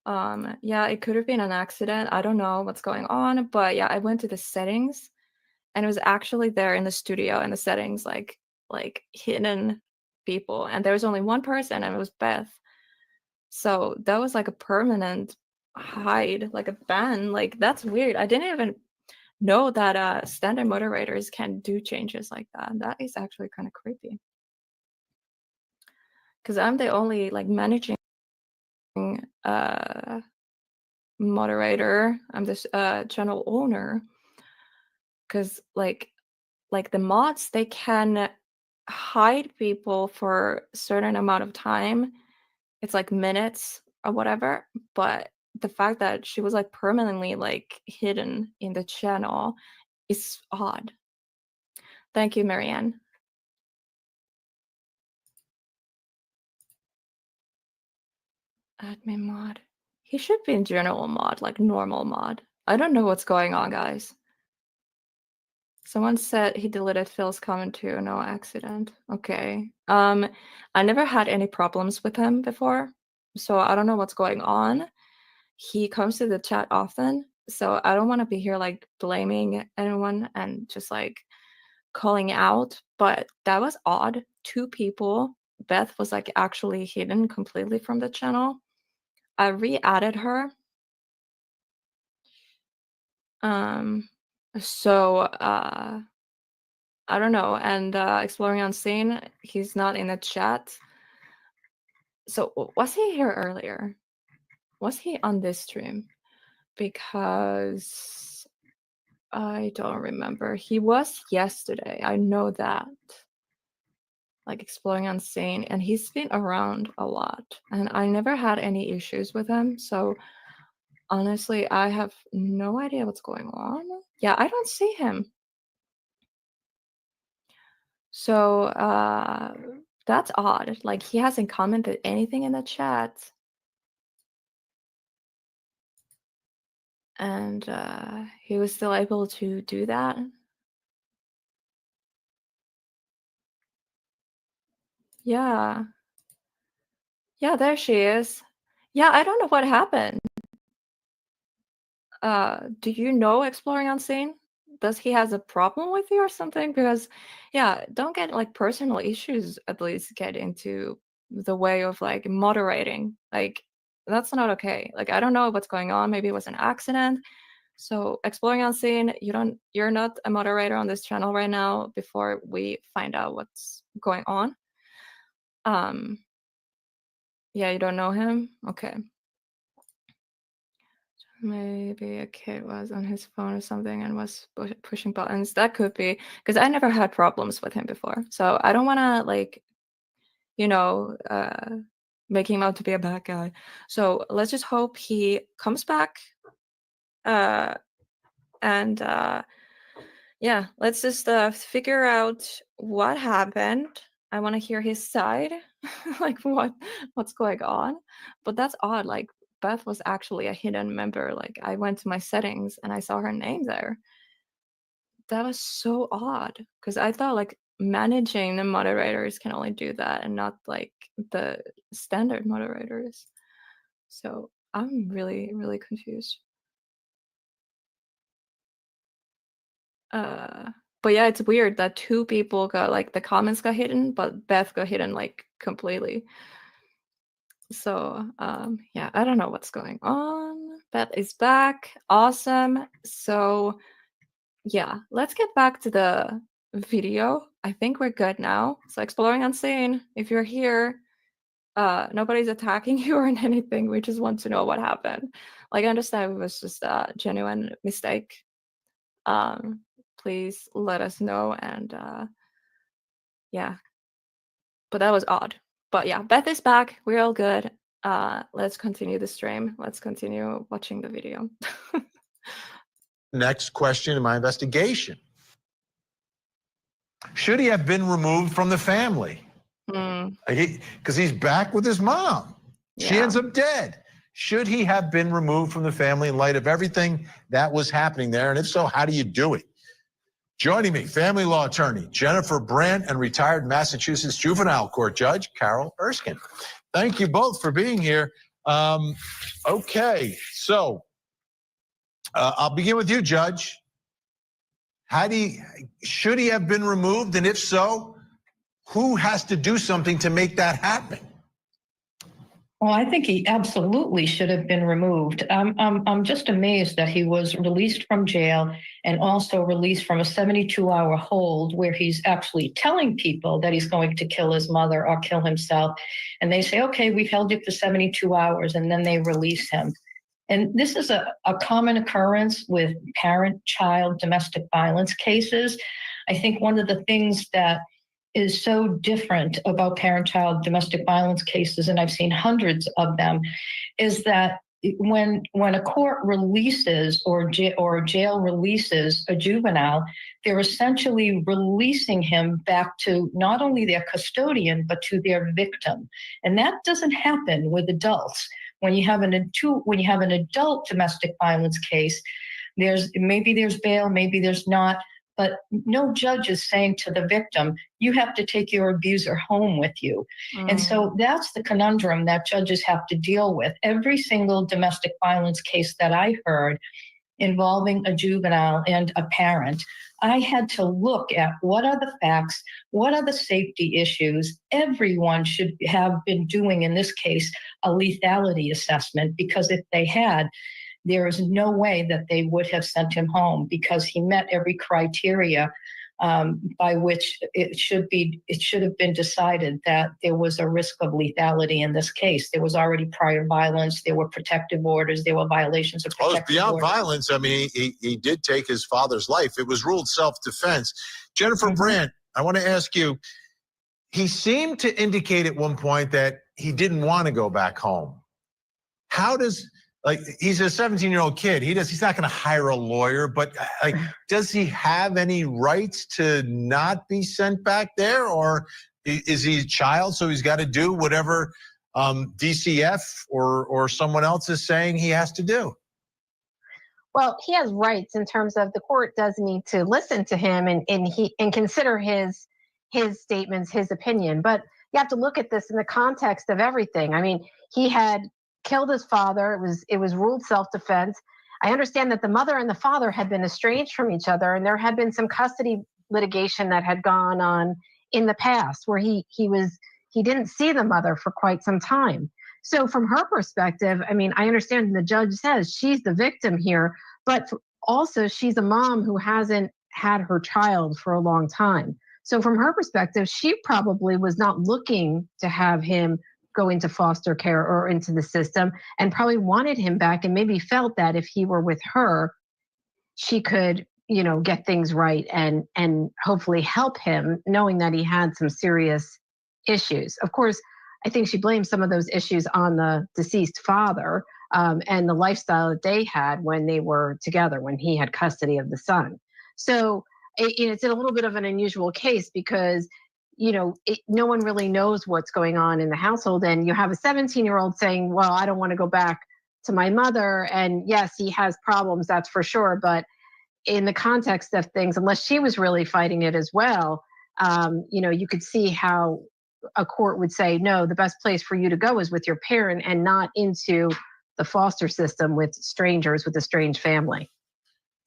Yeah, it could have been an accident. I don't know what's going on, but yeah, I went to the settings and it was actually there in the studio and the settings, like hidden people, and there was only one person and it was Beth. So that was like a permanent hide, like a ban. Like that's weird. I didn't even know that standard moderators can do changes like that. That is actually kind of creepy. Because I'm the only like managing moderator. I'm this channel owner. Because like the mods, they can hide people for a certain amount of time. It's like minutes or whatever, but the fact that she was like permanently like hidden in the channel is odd. Thank you, Marianne. Admin mod. He should be in general mod, like normal mod. I don't know what's going on, guys. Someone said he deleted Phil's comment too. No accident. Okay. I never had any problems with him before, so I don't know what's going on. He comes to the chat often, so I don't want to be here like blaming anyone and just like calling out, but that was odd. 2 people. Beth was like actually hidden completely from the channel. I re-added her. So I don't know. And Exploring Unseen, he's not in the chat. So was he here earlier? Was he on this stream? Because I don't remember. He was yesterday. I know that. Like Exploring Unseen, and he's been around a lot. And I never had any issues with him. So honestly, I have no idea what's going on. Yeah, I don't see him. So that's odd. Like he hasn't commented anything in the chat. And he was still able to do that. Yeah. Yeah, there she is. Yeah, I don't know what happened. Do you know Exploring Unseen? Does he has a problem with you or something? Because yeah, don't get like personal issues at least get into the way of like moderating. Like that's not okay. Like I don't know what's going on. Maybe it was an accident. So Exploring Unseen, you're not a moderator on this channel right now before we find out what's going on. Yeah, you don't know him? Okay. Maybe a kid was on his phone or something and was pushing buttons. That could be, because I never had problems with him before. So I don't want to like, you know, make him out to be a bad guy. So let's just hope he comes back. And yeah, let's just figure out what happened. I want to hear his side, like what's going on. But that's odd. Like Beth was actually a hidden member. Like I went to my settings and I saw her name there. That was so odd because I thought like managing the moderators can only do that and not like the standard moderators. So I'm really, really confused. But yeah, it's weird that two people got like the comments got hidden, but Beth got hidden like completely. So yeah, I don't know what's going on. Beth is back. Awesome. So yeah, let's get back to the video. I think we're good now. So Exploring Unseen, if you're here, nobody's attacking you or anything. We just want to know what happened. Like, I understand it was just a genuine mistake. Please let us know. And yeah, but that was odd. But yeah, Beth is back. We're all good. Let's continue the stream. Let's continue watching the video. Next question in my investigation. Should he have been removed from the family? Because he's back with his mom. She ends up dead. Should he have been removed from the family in light of everything that was happening there? And if so, how do you do it? Joining me, family law attorney Jennifer Brandt and retired Massachusetts juvenile court judge Carol Erskine. Thank you both for being here. Okay, so I'll begin with you, Judge. Should he have been removed? And if so, who has to do something to make that happen? Well, I think he absolutely should have been removed. I'm just amazed that he was released from jail and also released from a 72-hour hold where he's actually telling people that he's going to kill his mother or kill himself. And they say, okay, we've held you for 72 hours, and then they release him. And this is a common occurrence with parent-child domestic violence cases. I think one of the things that is so different about parent-child domestic violence cases, and I've seen hundreds of them, is that when a court releases or jail releases a juvenile, they're essentially releasing him back to not only their custodian, but to their victim. And that doesn't happen with adults. When you have an adult domestic violence case, there's bail, maybe there's not. But no judge is saying to the victim, you have to take your abuser home with you. And so that's the conundrum that judges have to deal with. Every single domestic violence case that I heard involving a juvenile and a parent, I had to look at what are the facts, what are the safety issues. Everyone should have been doing, in this case, a lethality assessment, because if they had, there is no way that they would have sent him home, because he met every criteria by which it should have been decided that there was a risk of lethality in this case. There was already prior violence, there were protective orders, there were violations of protective orders. Beyond violence, I mean, he did take his father's life. It was ruled self-defense. Jennifer Brandt, I want to ask you, he seemed to indicate at one point that he didn't want to go back home. He's a 17-year-old kid. He's not going to hire a lawyer, but does he have any rights to not be sent back there? Or is he a child, so he's got to do whatever DCF or someone else is saying he has to do? Well, he has rights in terms of the court does need to listen to him and consider his statements, his opinion. But you have to look at this in the context of everything. I mean, he had killed his father. It was ruled self-defense. I understand that the mother and the father had been estranged from each other, and there had been some custody litigation that had gone on in the past where he didn't see the mother for quite some time. So from her perspective, I mean, I understand the judge says she's the victim here, but also she's a mom who hasn't had her child for a long time. So from her perspective, she probably was not looking to have him go into foster care or into the system, and probably wanted him back, and maybe felt that if he were with her, she could, get things right and hopefully help him, knowing that he had some serious issues. Of course, I think she blamed some of those issues on the deceased father and the lifestyle that they had when they were together, when he had custody of the son. So it's a little bit of an unusual case because no one really knows what's going on in the household. And you have a 17-year-old saying, well, I don't want to go back to my mother. And yes, he has problems, that's for sure. But in the context of things, unless she was really fighting it as well, you could see how a court would say, no, the best place for you to go is with your parent and not into the foster system with strangers, with a strange family.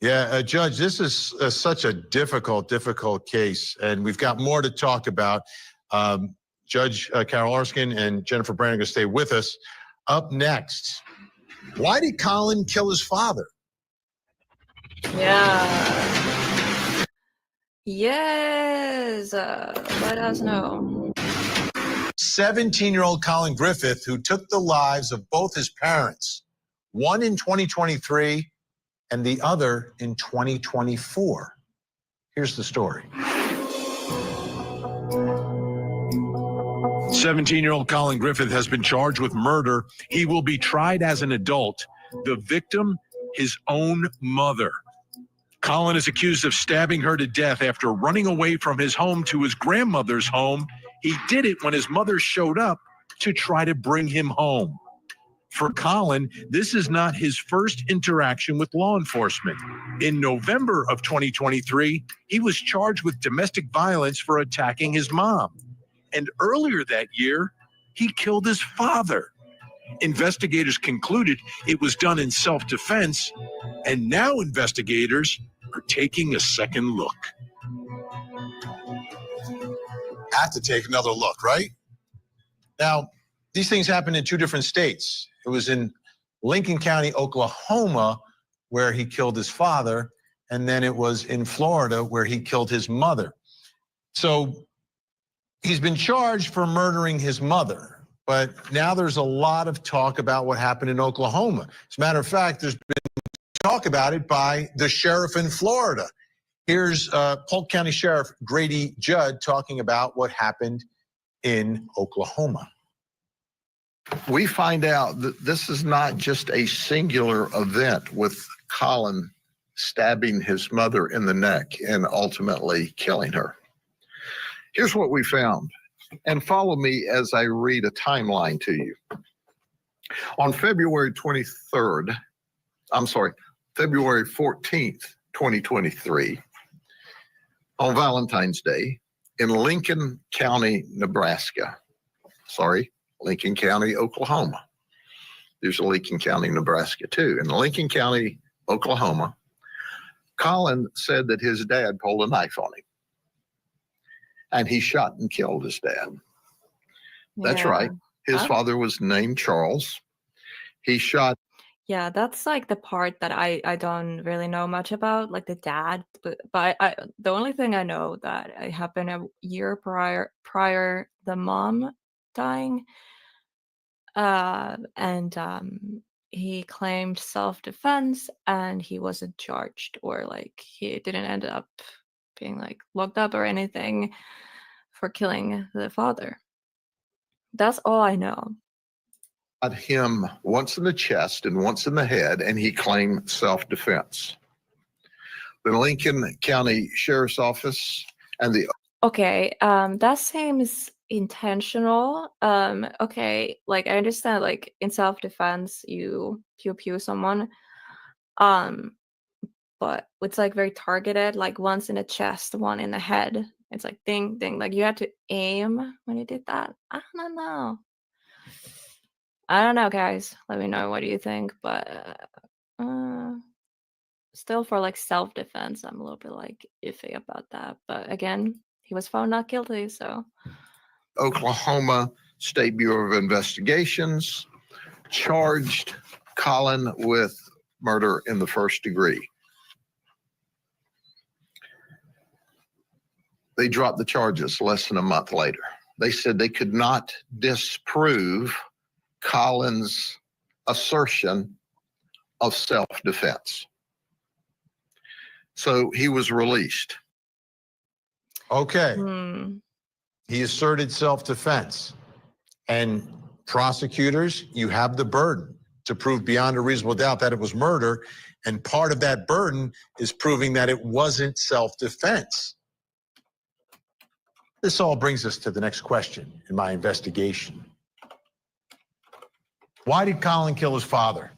Yeah, Judge, this is such a difficult case, and we've got more to talk about. Judge Carol Erskine and Jennifer Brand are going to stay with us. Up next, why did Colin kill his father? Yeah. Yes. Let us know. 17-year-old Colin Griffith, who took the lives of both his parents, one in 2023 and the other in 2024. Here's the story. 17-year-old Colin Griffith has been charged with murder. He will be tried as an adult. The victim, his own mother. Colin is accused of stabbing her to death after running away from his home to his grandmother's home. He did it when his mother showed up to try to bring him home. For Colin, this is not his first interaction with law enforcement. In November of 2023, he was charged with domestic violence for attacking his mom. And earlier that year, he killed his father. Investigators concluded it was done in self-defense, and now investigators are taking a second look. Have to take another look, right? Now, these things happened in two different states. It was in Lincoln County, Oklahoma, where he killed his father, and then it was in Florida where he killed his mother. So he's been charged for murdering his mother, but now there's a lot of talk about what happened in Oklahoma. As a matter of fact, there's been talk about it by the sheriff in Florida. Here's Polk County Sheriff Grady Judd talking about what happened in Oklahoma. We find out that this is not just a singular event with Colin stabbing his mother in the neck and ultimately killing her. Here's what we found, and follow me as I read a timeline to you. On February 14th, 2023, on Valentine's Day, in Lincoln County, Lincoln County, Oklahoma. There's a Lincoln County, Nebraska too. In Lincoln County, Oklahoma, Colin said that his dad pulled a knife on him. And he shot and killed his dad. That's right. His father was named Charles. He shot. Yeah, that's like the part that I don't really know much about, like the dad. But the only thing I know that it happened a year prior the mom dying. And he claimed self-defense, and he wasn't charged, or like he didn't end up being like locked up or anything for killing the father. That's all I know. Shot him once in the chest and once in the head, and he claimed self-defense. The Lincoln County Sheriff's Office and the Okay, that seems intentional. Okay, like I understand, like in self-defense, you pew someone, but it's like very targeted, like once in the chest, one in the head. It's like ding, ding, like you had to aim when you did that. I don't know. I don't know, guys. Let me know what do you think, but still for like self-defense, I'm a little bit like iffy about that. But again, he was found not guilty, so. Oklahoma State Bureau of Investigations charged Colin with murder in the first degree. They dropped the charges less than a month later. They said they could not disprove Colin's assertion of self-defense. So he was released. Okay. He asserted self-defense. And prosecutors, you have the burden to prove beyond a reasonable doubt that it was murder. And part of that burden is proving that it wasn't self-defense. This all brings us to the next question in my investigation. Why did Colin kill his father?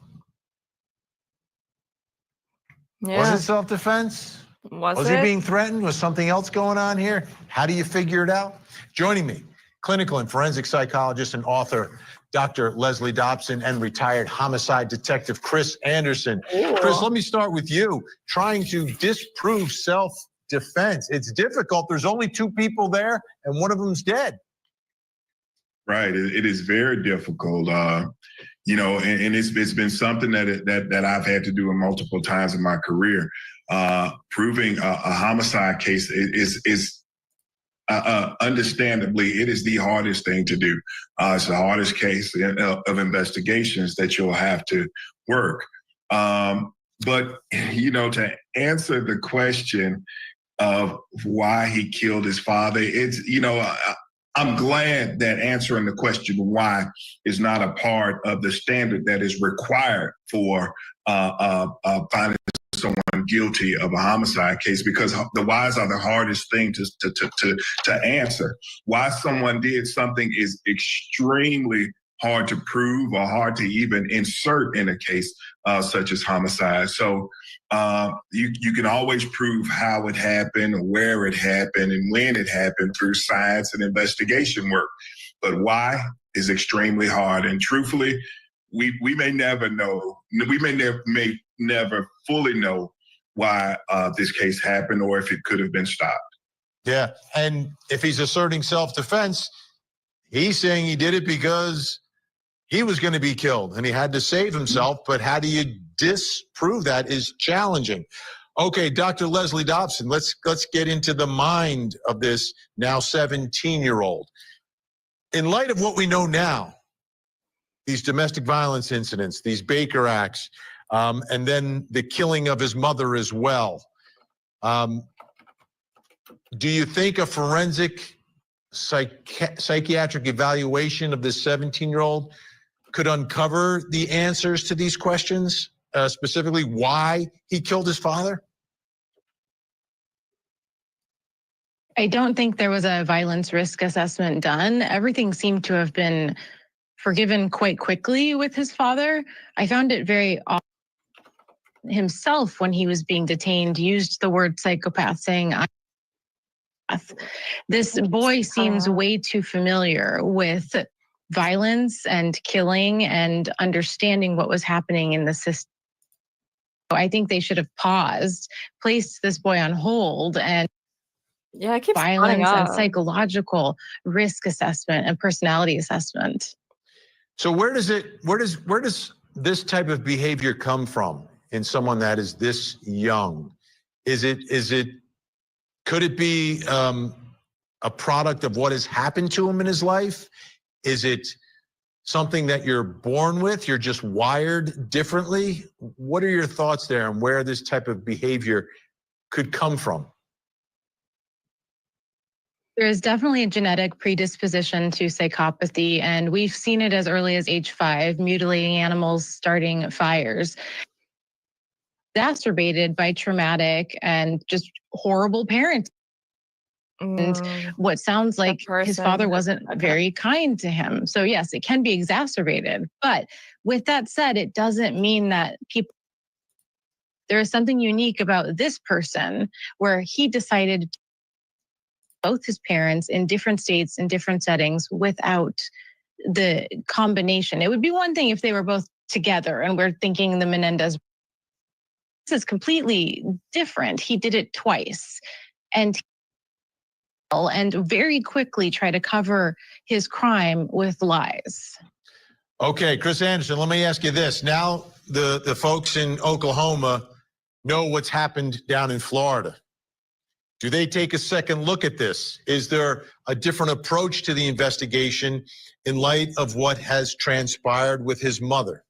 Yeah. Was it self-defense? Was he being threatened? Was something else going on here? How do you figure it out? Joining me clinical and forensic psychologist and author, Dr. Leslie Dobson, and retired homicide detective Chris Anderson. Chris, let me start with you. Trying to disprove self-defense. It's difficult. There's only two people there, and one of them's dead. Right. It is very difficult. You know, and it's been something that I've had to do multiple times in my career. Proving a homicide case is understandably, it is the hardest thing to do. It's the hardest case of investigations that you'll have to work. But, you know, to answer the question of why he killed his father, it's, you know, I'm glad that answering the question why is not a part of the standard that is required for finding someone guilty of a homicide case, because the whys are the hardest thing to answer. Why someone did something is extremely hard to prove or hard to even insert in a case such as homicide. So you can always prove how it happened, or where it happened, and when it happened through science and investigation work. But why is extremely hard. And truthfully, we may never know. We may never fully know why this case happened or if it could have been stopped. Yeah, and if he's asserting self-defense, he's saying he did it because he was going to be killed and he had to save himself. But how do you disprove that is challenging. Okay, Dr. Leslie Dobson, let's get into the mind of this now 17-year-old. In light of what we know now, these domestic violence incidents, these Baker Acts, and then the killing of his mother as well. Do you think a forensic psychiatric evaluation of this 17-year-old could uncover the answers to these questions, specifically why he killed his father? I don't think there was a violence risk assessment done. Everything seemed to have been forgiven quite quickly with his father. I found it very odd. Himself, when he was being detained, used the word psychopath, saying, this boy seems way too familiar with violence and killing and understanding what was happening in the system. I think they should have paused, placed this boy on hold, and violence and psychological risk assessment and personality assessment. So where does this type of behavior come from in someone that is this young? Could it be a product of what has happened to him in his life? Is it something that you're born with? You're just wired differently? What are your thoughts there on where this type of behavior could come from? There is definitely a genetic predisposition to psychopathy, and we've seen it as early as age 5, mutilating animals, starting fires. Exacerbated by traumatic and just horrible parenting. And what sounds like his father wasn't very kind to him. So yes, it can be exacerbated. But with that said, it doesn't mean that there is something unique about this person where he decided both his parents in different states, in different settings, without the combination. It would be one thing if they were both together and we're thinking the Menendez. This is completely different. He did it twice and very quickly try to cover his crime with lies. Okay, Chris Anderson, let me ask you this. Now the folks in Oklahoma know what's happened down in Florida. Do they take a second look at this? Is there a different approach to the investigation in light of what has transpired with his mother?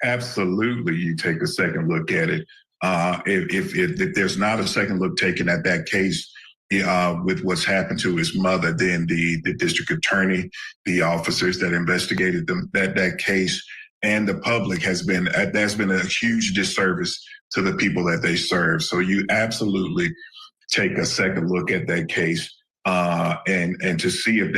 Absolutely, you take a second look at it. If there's not a second look taken at that case with what's happened to his mother, then the district attorney, the officers that investigated that case, and the public that's been a huge disservice to the people that they serve. So you absolutely take a second look at that case and to see if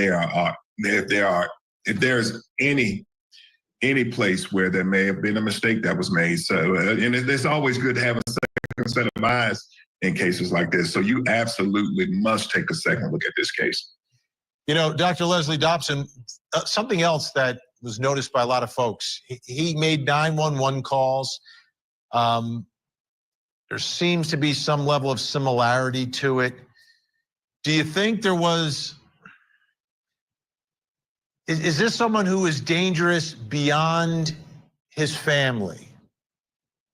there's any place where there may have been a mistake that was made. So, and it's always good to have a second set of eyes in cases like this. So you absolutely must take a second look at this case. You know, Dr. Leslie Dobson, something else that was noticed by a lot of folks, he made 911 calls. There seems to be some level of similarity to it. Do you think there was, is this someone who is dangerous beyond his family?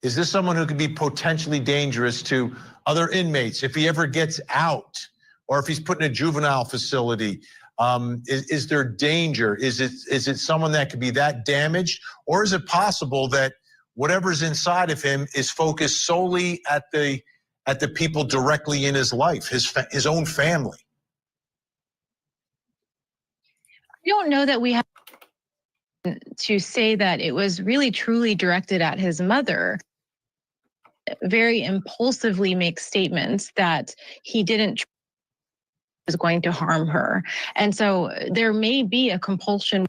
Is this someone who could be potentially dangerous to other inmates if he ever gets out, or if he's put in a juvenile facility? Is there danger? Is it someone that could be that damaged, or is it possible that whatever's inside of him is focused solely at the people directly in his life, his own family? I don't know that we have to say that it was really truly directed at his mother. Very impulsively makes statements that he didn't was going to harm her. And so there may be a compulsion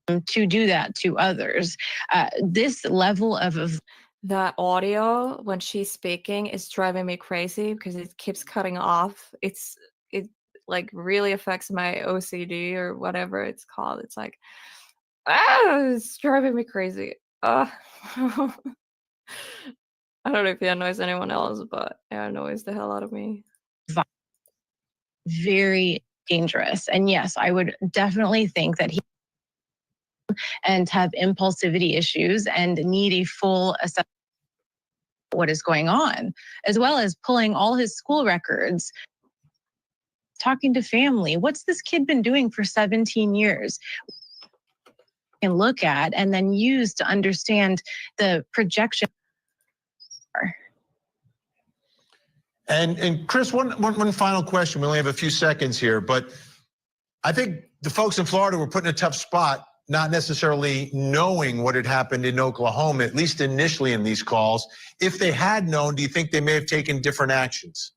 to do that to others. This level of the audio when she's speaking is driving me crazy because it keeps cutting off. It like really affects my OCD or whatever it's called. It's like, it's driving me crazy. I don't know if it annoys anyone else, but it annoys the hell out of me. Very dangerous. And yes, I would definitely think that he and have impulsivity issues and need a full assessment of what is going on, as well as pulling all his school records, talking to family. What's this kid been doing for 17 years? And look at and then use to understand the projection. And Chris, one final question. We only have a few seconds here, but I think the folks in Florida were put in a tough spot, not necessarily knowing what had happened in Oklahoma, at least initially in these calls. If they had known, do you think they may have taken different actions?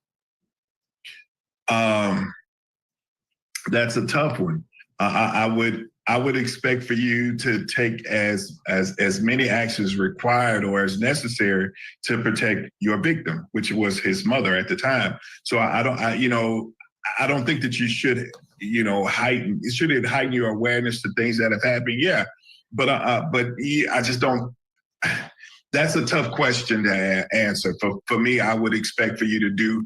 That's a tough one. I would expect for you to take as many actions required or as necessary to protect your victim, which was his mother at the time. So I don't think that you should, heighten. It should heighten your awareness to things that have happened. Yeah, but I just don't. That's a tough question to answer. For me, I would expect for you to do.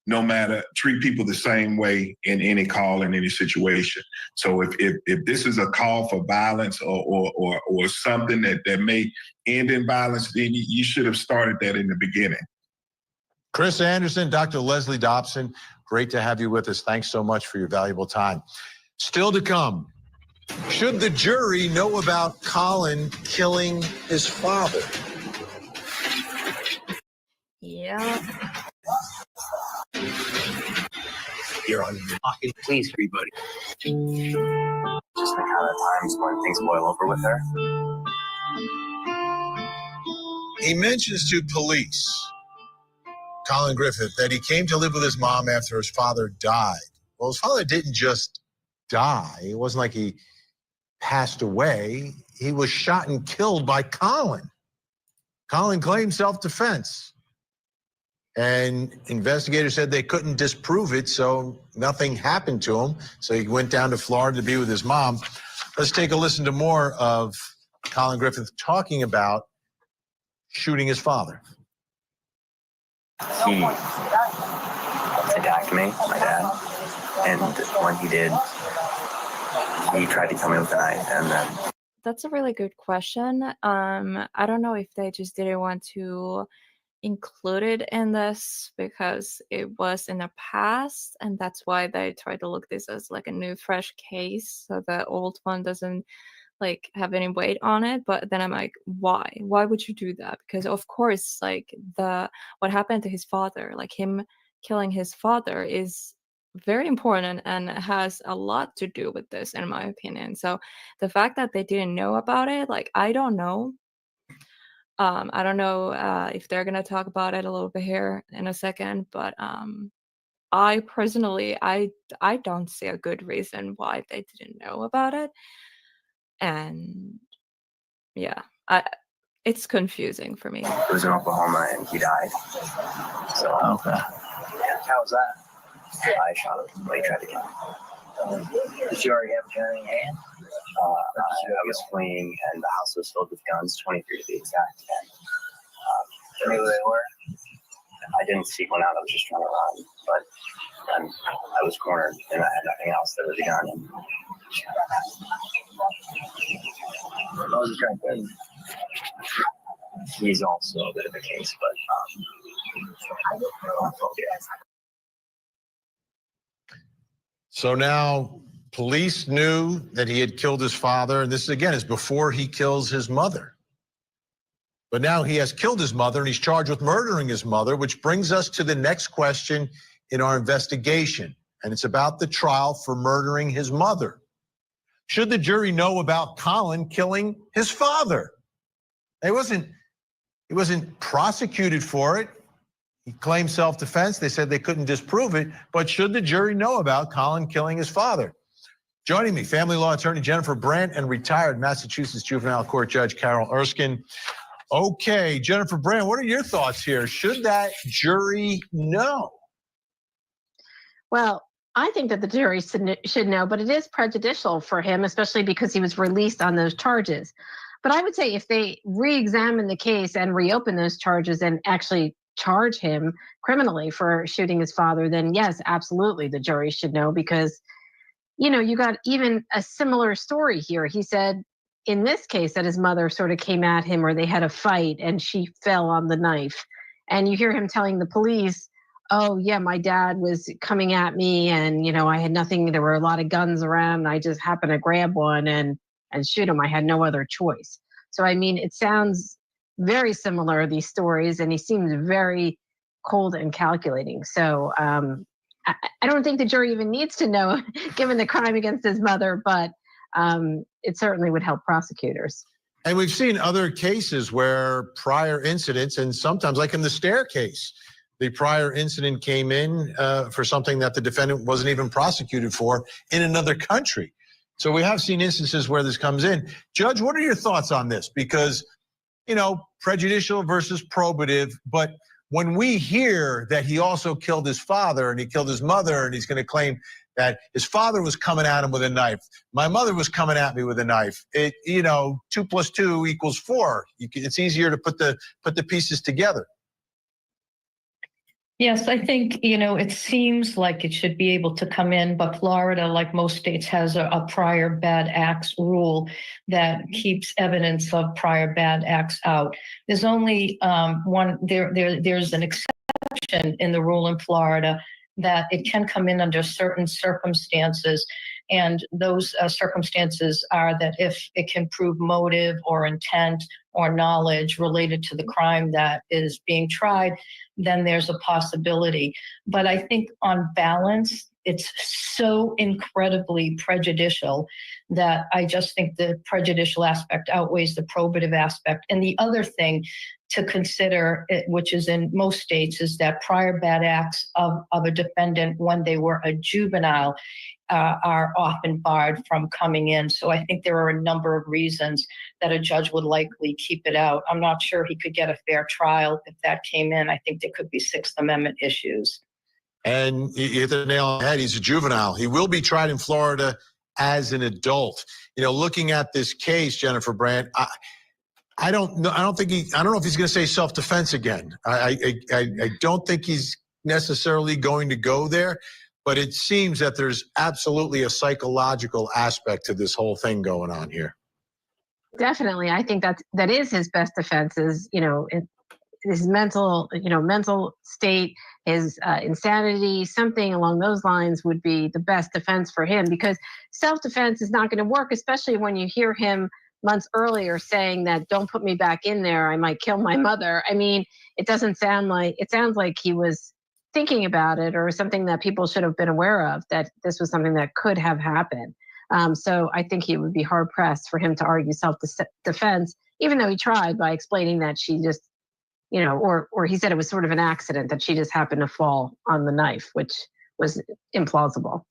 No matter, treat people the same way in any call, in any situation. So if this is a call for violence or something that may end in violence, then you should have started that in the beginning. Chris Anderson, Dr. Leslie Dobson, great to have you with us. Thanks so much for your valuable time. Still to come, should the jury know about Colin killing his father? Yeah. You're on fucking please, everybody. Just the kind of times when things boil over with her. He mentions to police, Colin Griffith, that he came to live with his mom after his father died. Well, his father didn't just die. It wasn't like he passed away. He was shot and killed by Colin. Colin claimed self-defense. And investigators said they couldn't disprove it, so nothing happened to him. So he went down to Florida to be with his mom. Let's take a listen to more of Colin Griffith talking about shooting his father. He attacked me, my dad, and when he did, he tried to kill me with a knife, and then... That's a really good question. I don't know if they just didn't want to included in this because it was in the past, and that's why they try to look this as like a new fresh case so the old one doesn't like have any weight on it. But then I'm like, why would you do that? Because of course, like what happened to his father, like him killing his father, is very important and has a lot to do with this, in my opinion. So the fact that they didn't know about it, like, I don't know if they're going to talk about it a little bit here in a second, but I personally, I don't see a good reason why they didn't know about it. And yeah, it's confusing for me. It was in Oklahoma and he died. So, Okay. Yeah, how was that? I shot him when he tried to kill me. Did you already have a gun in your hand? I was fleeing, and the house was filled with guns, 23 to be exact. And, knew who they were. I didn't seek one out. I was just trying to run, but I was cornered, and I had nothing else. There was a gun. And I was trying to. He's also a bit of a case, but So now police knew that he had killed his father, and this again is before he kills his mother. But now he has killed his mother and he's charged with murdering his mother, which brings us to the next question in our investigation. And it's about the trial for murdering his mother. Should the jury know about Colin killing his father? He wasn't prosecuted for it. He claimed self-defense. They said they couldn't disprove it. But should the jury know about Colin killing his father? Joining me, family law attorney Jennifer Brandt and retired Massachusetts Juvenile Court Judge Carol Erskine. Okay, Jennifer Brandt, what are your thoughts here? Should that jury know? Well, I think that the jury should know, but it is prejudicial for him, especially because he was released on those charges. But I would say if they re-examine the case and reopen those charges and actually charge him criminally for shooting his father, then yes, absolutely, the jury should know because, you know, you got even a similar story here. He said in this case that his mother sort of came at him or they had a fight and she fell on the knife. And you hear him telling the police, oh yeah, my dad was coming at me and, you know, I had nothing, there were a lot of guns around and I just happened to grab one and shoot him. I had no other choice. So, I mean, it sounds very similar, these stories, and he seems very cold and calculating. So I don't think the jury even needs to know, given the crime against his mother, but it certainly would help prosecutors. And we've seen other cases where prior incidents, and sometimes like in the Stair case, the prior incident came in for something that the defendant wasn't even prosecuted for in another country. So we have seen instances where this comes in. Judge, what are your thoughts on this? Because, you know, prejudicial versus probative, but when we hear that he also killed his father and he killed his mother and he's going to claim that his father was coming at him with a knife, my mother was coming at me with a knife, it, you know, 2 + 2 = 4. It's easier to put the pieces together. Yes, I think, you know, it seems like it should be able to come in, but Florida, like most states, has a prior bad acts rule that keeps evidence of prior bad acts out. There's only there's an exception in the rule in Florida that it can come in under certain circumstances. And those circumstances are that if it can prove motive or intent or knowledge related to the crime that is being tried, then there's a possibility. But I think on balance, it's so incredibly prejudicial that I just think the prejudicial aspect outweighs the probative aspect. And the other thing to consider, which is in most states, is that prior bad acts of a defendant when they were a juvenile are often barred from coming in. So I think there are a number of reasons that a judge would likely keep it out. I'm not sure he could get a fair trial if that came in. I think there could be Sixth Amendment issues. And you hit the nail on the head. He's a juvenile. He will be tried in Florida as an adult. You know, looking at this case, Jennifer Brandt, I don't know. I don't know if he's going to say self-defense again. I don't think he's necessarily going to go there, but it seems that there's absolutely a psychological aspect to this whole thing going on here. Definitely. I think that is his best defense is, you know, his mental state, his insanity, something along those lines would be the best defense for him, because self-defense is not going to work, especially when you hear him months earlier saying that don't put me back in there, I might kill my mother. I mean, it sounds like he was thinking about it or something that people should have been aware of, that this was something that could have happened. So I think he would be hard pressed for him to argue self-defense, even though he tried by explaining that she just, you know, or he said it was sort of an accident that she just happened to fall on the knife, which was implausible.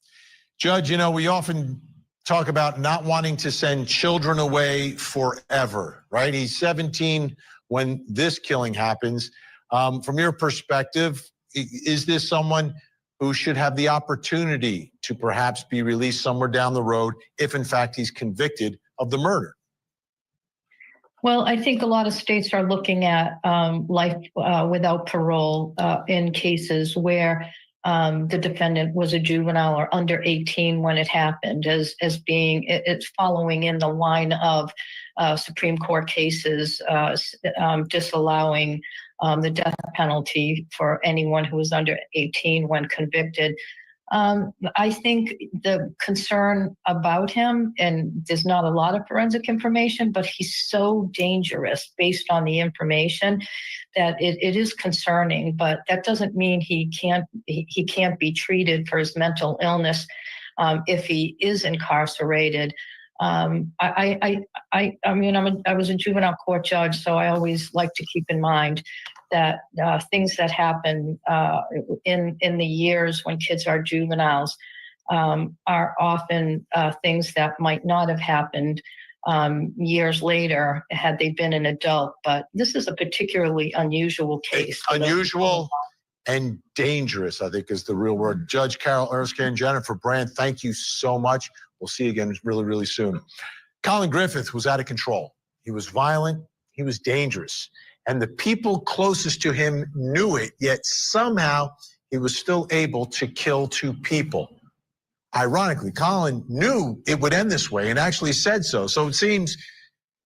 Judge, you know, we often talk about not wanting to send children away forever, right? He's 17 when this killing happens. From your perspective, is this someone who should have the opportunity to perhaps be released somewhere down the road if, in fact, he's convicted of the murder? Well, I think a lot of states are looking at life without parole in cases where the defendant was a juvenile or under 18 when it happened, as being it's following in the line of Supreme Court cases disallowing the death penalty for anyone who was under 18 when convicted. I think the concern about him, and there's not a lot of forensic information, but he's so dangerous based on the information that it is concerning. But that doesn't mean he can't be treated for his mental illness if he is incarcerated. I mean, I was a juvenile court judge, so I always like to keep in mind that things that happen in the years when kids are juveniles are often things that might not have happened years later had they been an adult. But this is a particularly unusual case. Unusual and dangerous, I think, is the real word. Judge Carol Erskine and Jennifer Brandt, thank you so much. We'll see you again really, really soon. Colin Griffith was out of control. He was violent. He was dangerous. And the people closest to him knew it, yet somehow he was still able to kill 2 people. Ironically, Colin knew it would end this way and actually said so. So it seems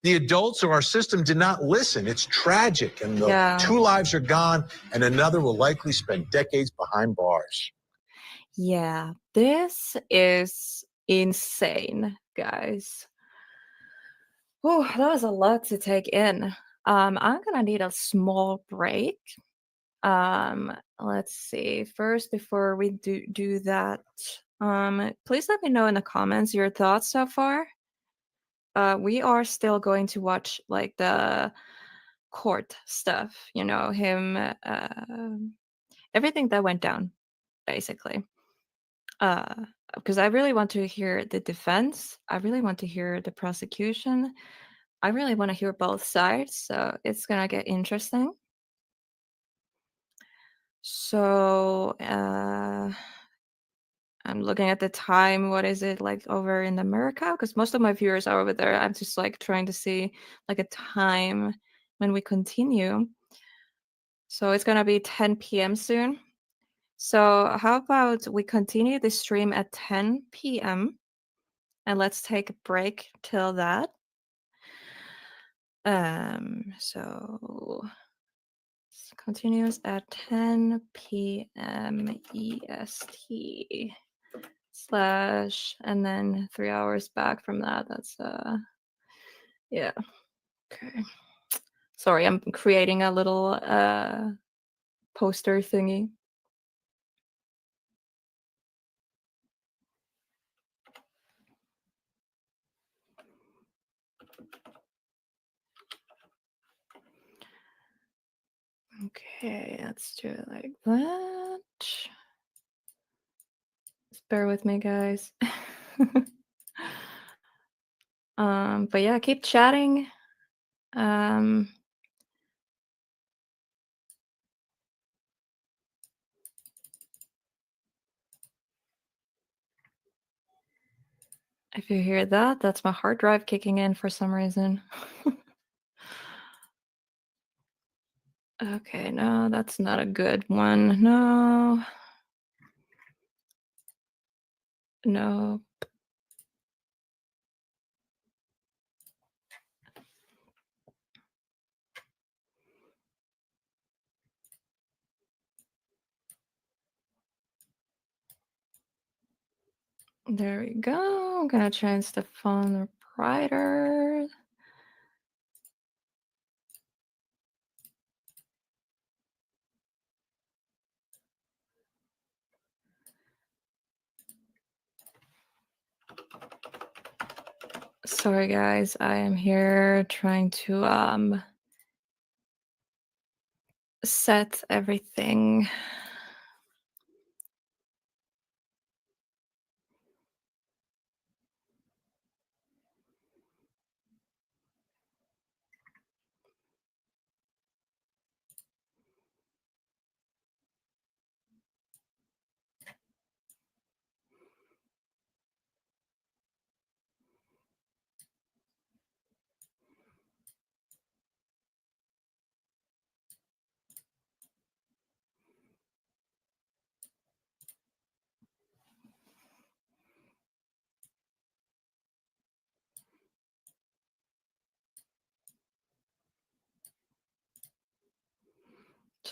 the adults of our system did not listen. It's tragic. And the 2 lives are gone, and another will likely spend decades behind bars. Yeah, this is insane, guys. Oh, that was a lot to take in. I'm gonna need a small break. Let's see. First, before we do that, please let me know in the comments your thoughts so far. We are still going to watch like the court stuff, you know, him, everything that went down, basically. Because I really want to hear the defense. I really want to hear the prosecution. I really want to hear both sides. So it's gonna get interesting. So I'm looking at the time. What is it like over in America? Because most of my viewers are over there. I'm just like trying to see like a time when we continue. So it's gonna be 10 p.m. soon. So how about we continue the stream at 10 p.m. and let's take a break till that. So continues at 10 p.m. EST / and then 3 hours back from that. That's yeah. Okay. Sorry, I'm creating a little poster thingy. Okay, let's do it like that. Just bear with me, guys. But yeah, keep chatting. If you hear that, that's my hard drive kicking in for some reason. Okay, no, that's not a good one. No. No. There we go. I'm gonna change the font brighter. Sorry guys, I am here trying to set everything.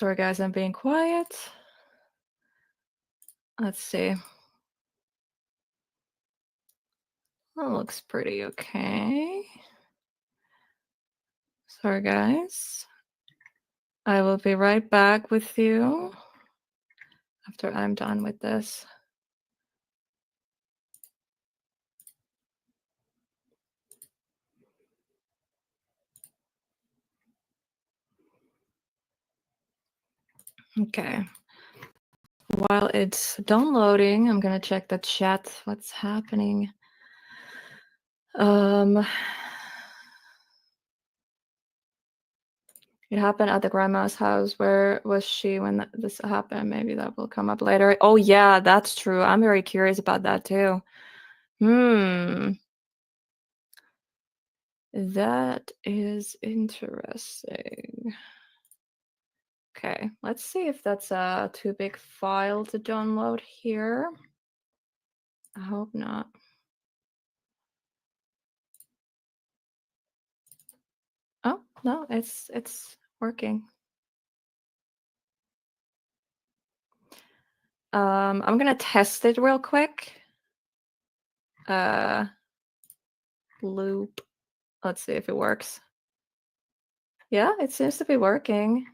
Sorry, guys, I'm being quiet. Let's see. That looks pretty okay. Sorry, guys. I will be right back with you after I'm done with this. Okay. While it's downloading, I'm gonna check the chat. What's happening? It happened at the grandma's house. Where was she when this happened? Maybe that will come up later. Oh yeah, that's true. I'm very curious about that too. That is interesting. Okay, let's see if that's a too big file to download here. I hope not. Oh, no, it's working. I'm gonna test it real quick. Loop. Let's see if it works. Yeah, it seems to be working.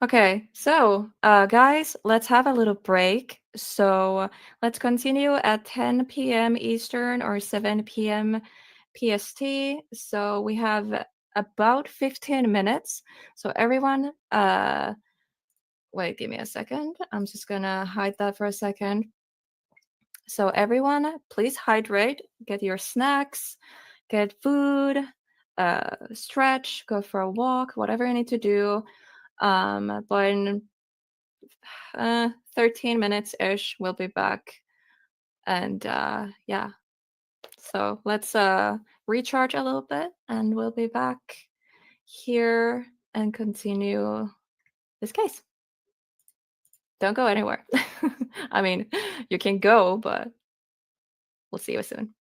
Okay, so guys, let's have a little break. So let's continue at 10 p.m. Eastern or 7 p.m. PST. So we have about 15 minutes. So everyone, wait, give me a second. I'm just gonna hide that for a second. So everyone, please hydrate, get your snacks, get food, stretch, go for a walk, whatever you need to do. But in 13 minutes-ish, we'll be back. And yeah, so let's recharge a little bit and we'll be back here and continue this case. Don't go anywhere. I mean, you can go, but we'll see you soon.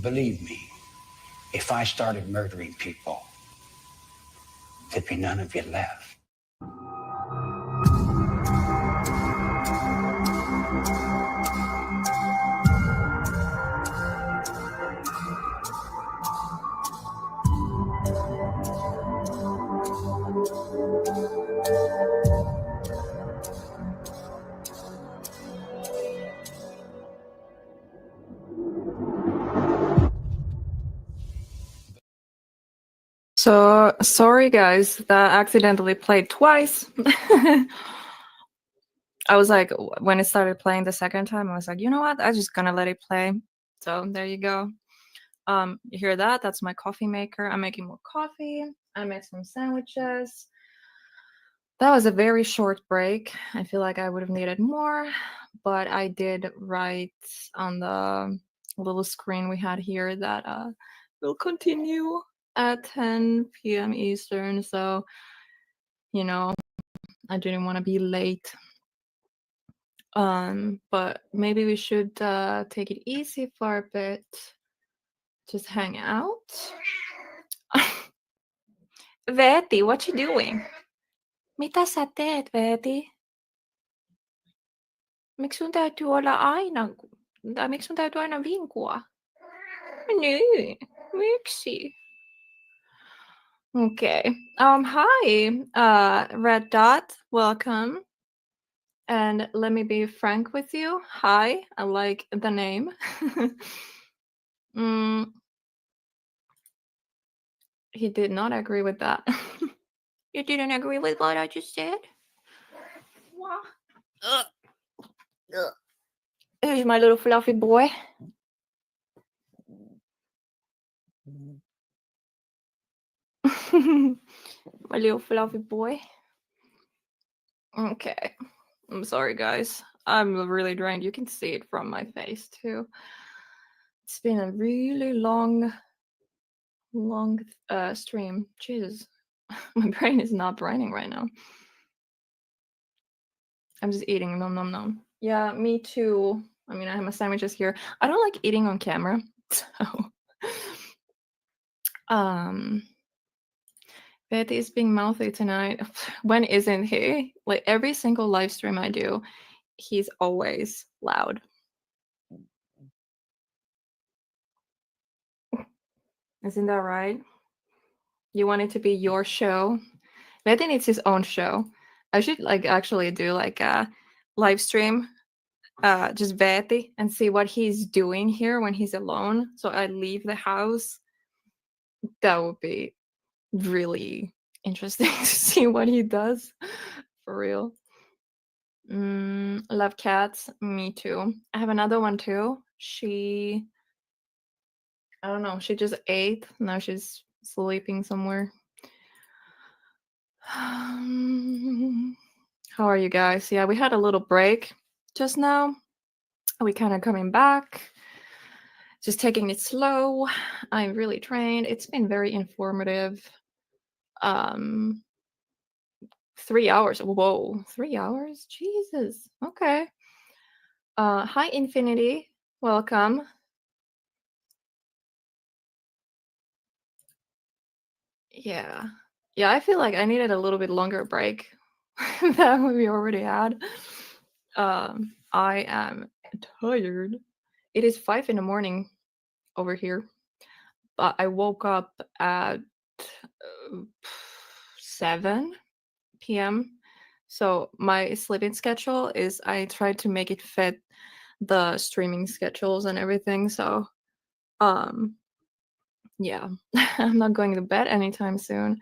believe me, if I started murdering people, there'd be none of you left. So sorry guys, that accidentally played twice. I was like, when it started playing the second time, I was like, you know what? I'm just gonna let it play. So there you go. You hear that? That's my coffee maker. I'm making more coffee. I made some sandwiches. That was a very short break. I feel like I would have needed more, but I did write on the little screen we had here that will continue at 10 p.m. Eastern. So, you know, I didn't want to be late. But maybe we should take it easy for a bit. Just hang out. Veti, what you doing? Mitä sä teet, Veti? Miksi sun täytyy olla aina, tai miksi sun täytyy aina vinkua? Niin, miksi? Okay. Hi, Red Dot, welcome. And let me be frank with you. Hi, I like the name. He did not agree with that. You didn't agree with what I just said? What? Here's my little fluffy boy. My little fluffy boy. Okay. I'm sorry, guys. I'm really drained. You can see it from my face, too. It's been a really long stream. Jesus. My brain is not braining right now. I'm just eating. Nom, nom, nom. Yeah, me too. I mean, I have my sandwiches here. I don't like eating on camera, so... Betty is being mouthy tonight. When isn't he? Like, every single live stream I do, he's always loud. Isn't that right? You want it to be your show? Betty needs his own show. I should actually do a live stream, just Betty, and see what he's doing here when he's alone. So I leave the house. That would be really interesting to see what he does. For real. Love cats. Me too. I have another one too. I don't know. She just ate. Now she's sleeping somewhere. How are you guys? Yeah, we had a little break just now. We kind of coming back. Just taking it slow. I'm really trained. It's been very informative. 3 hours. Whoa, 3 hours? Jesus. Okay. Hi, Infinity. Welcome. Yeah. Yeah, I feel like I needed a little bit longer break than we already had. I am tired. It is 5 in the morning over here. But I woke up at 7 p.m. So my sleeping schedule is I try to make it fit the streaming schedules and everything. So yeah, I'm not going to bed anytime soon.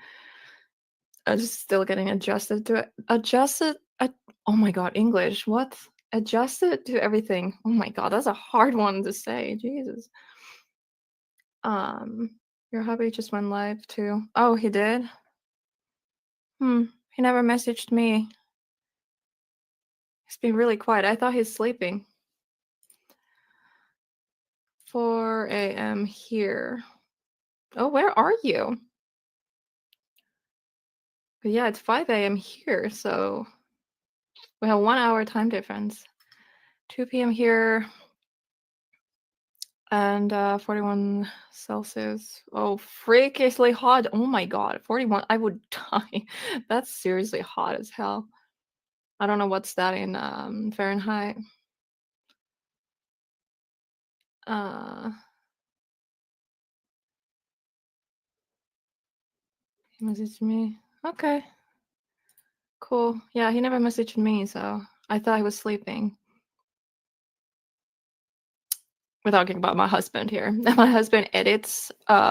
I'm just still getting adjusted to it. Oh my god, English. What? Adjusted to everything. Oh my god, that's a hard one to say. Jesus. Your hubby just went live too. Oh, he did? He never messaged me. He's been really quiet. I thought he's sleeping. 4 a.m. here. Oh, where are you? But yeah, it's 5 a.m. here, so we have 1 hour time difference. 2 p.m. here. And 41 Celsius. Oh, freakishly hot. Oh my god, 41. I would die. That's seriously hot as hell. I don't know what's that in Fahrenheit. He messaged me. Okay. Cool. Yeah, he never messaged me, so I thought he was sleeping. We're talking about my husband here. My husband edits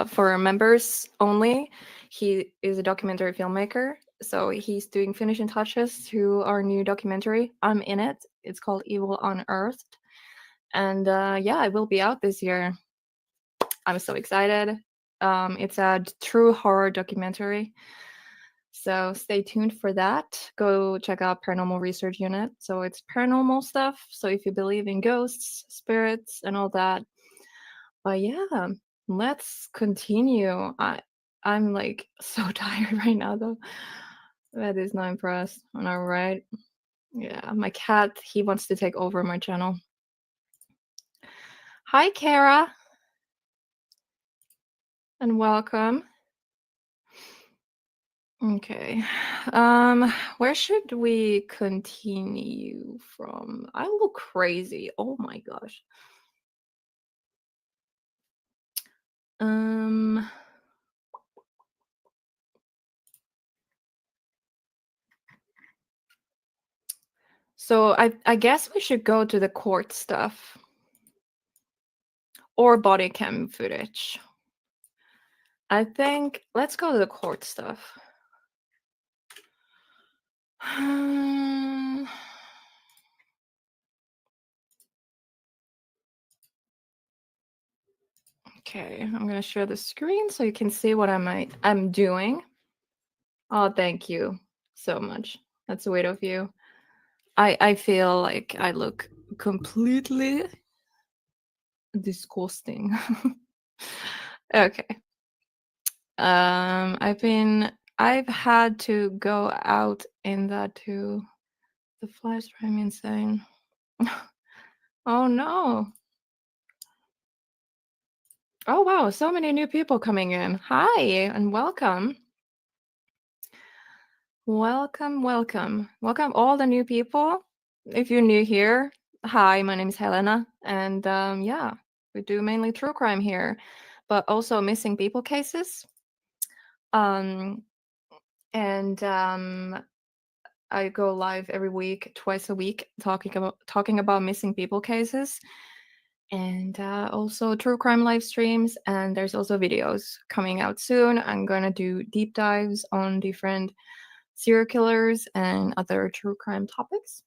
for members only. He is a documentary filmmaker, so he's doing finishing touches to our new documentary. I'm in it. It's called Evil Unearthed. And yeah, it will be out this year. I'm so excited. It's a true horror documentary. So stay tuned for that. Go check out Paranormal Research Unit. So it's paranormal stuff. So if you believe in ghosts, spirits, and all that. But yeah, let's continue. I'm like so tired right now though. That is not impressed. All right. Yeah, my cat, he wants to take over my channel. Hi, Kara. And welcome. Okay. Where should we continue from? I look crazy. Oh my gosh. So I guess we should go to the court stuff. Or body cam footage. I think let's go to the court stuff. Okay, I'm gonna share the screen so you can see what I'm doing. Oh, thank you so much. That's sweet of you. I feel like I look completely disgusting. Okay. I've had to go out in that too. The flies drive me insane. Oh no. Oh wow, so many new people coming in. Hi and welcome. Welcome all the new people. If you're new here, hi, my name is Helena, and yeah, we do mainly true crime here, but also missing people cases. And I go live every week, twice a week, talking about missing people cases, and also true crime live streams. And there's also videos coming out soon. I'm gonna do deep dives on different serial killers and other true crime topics.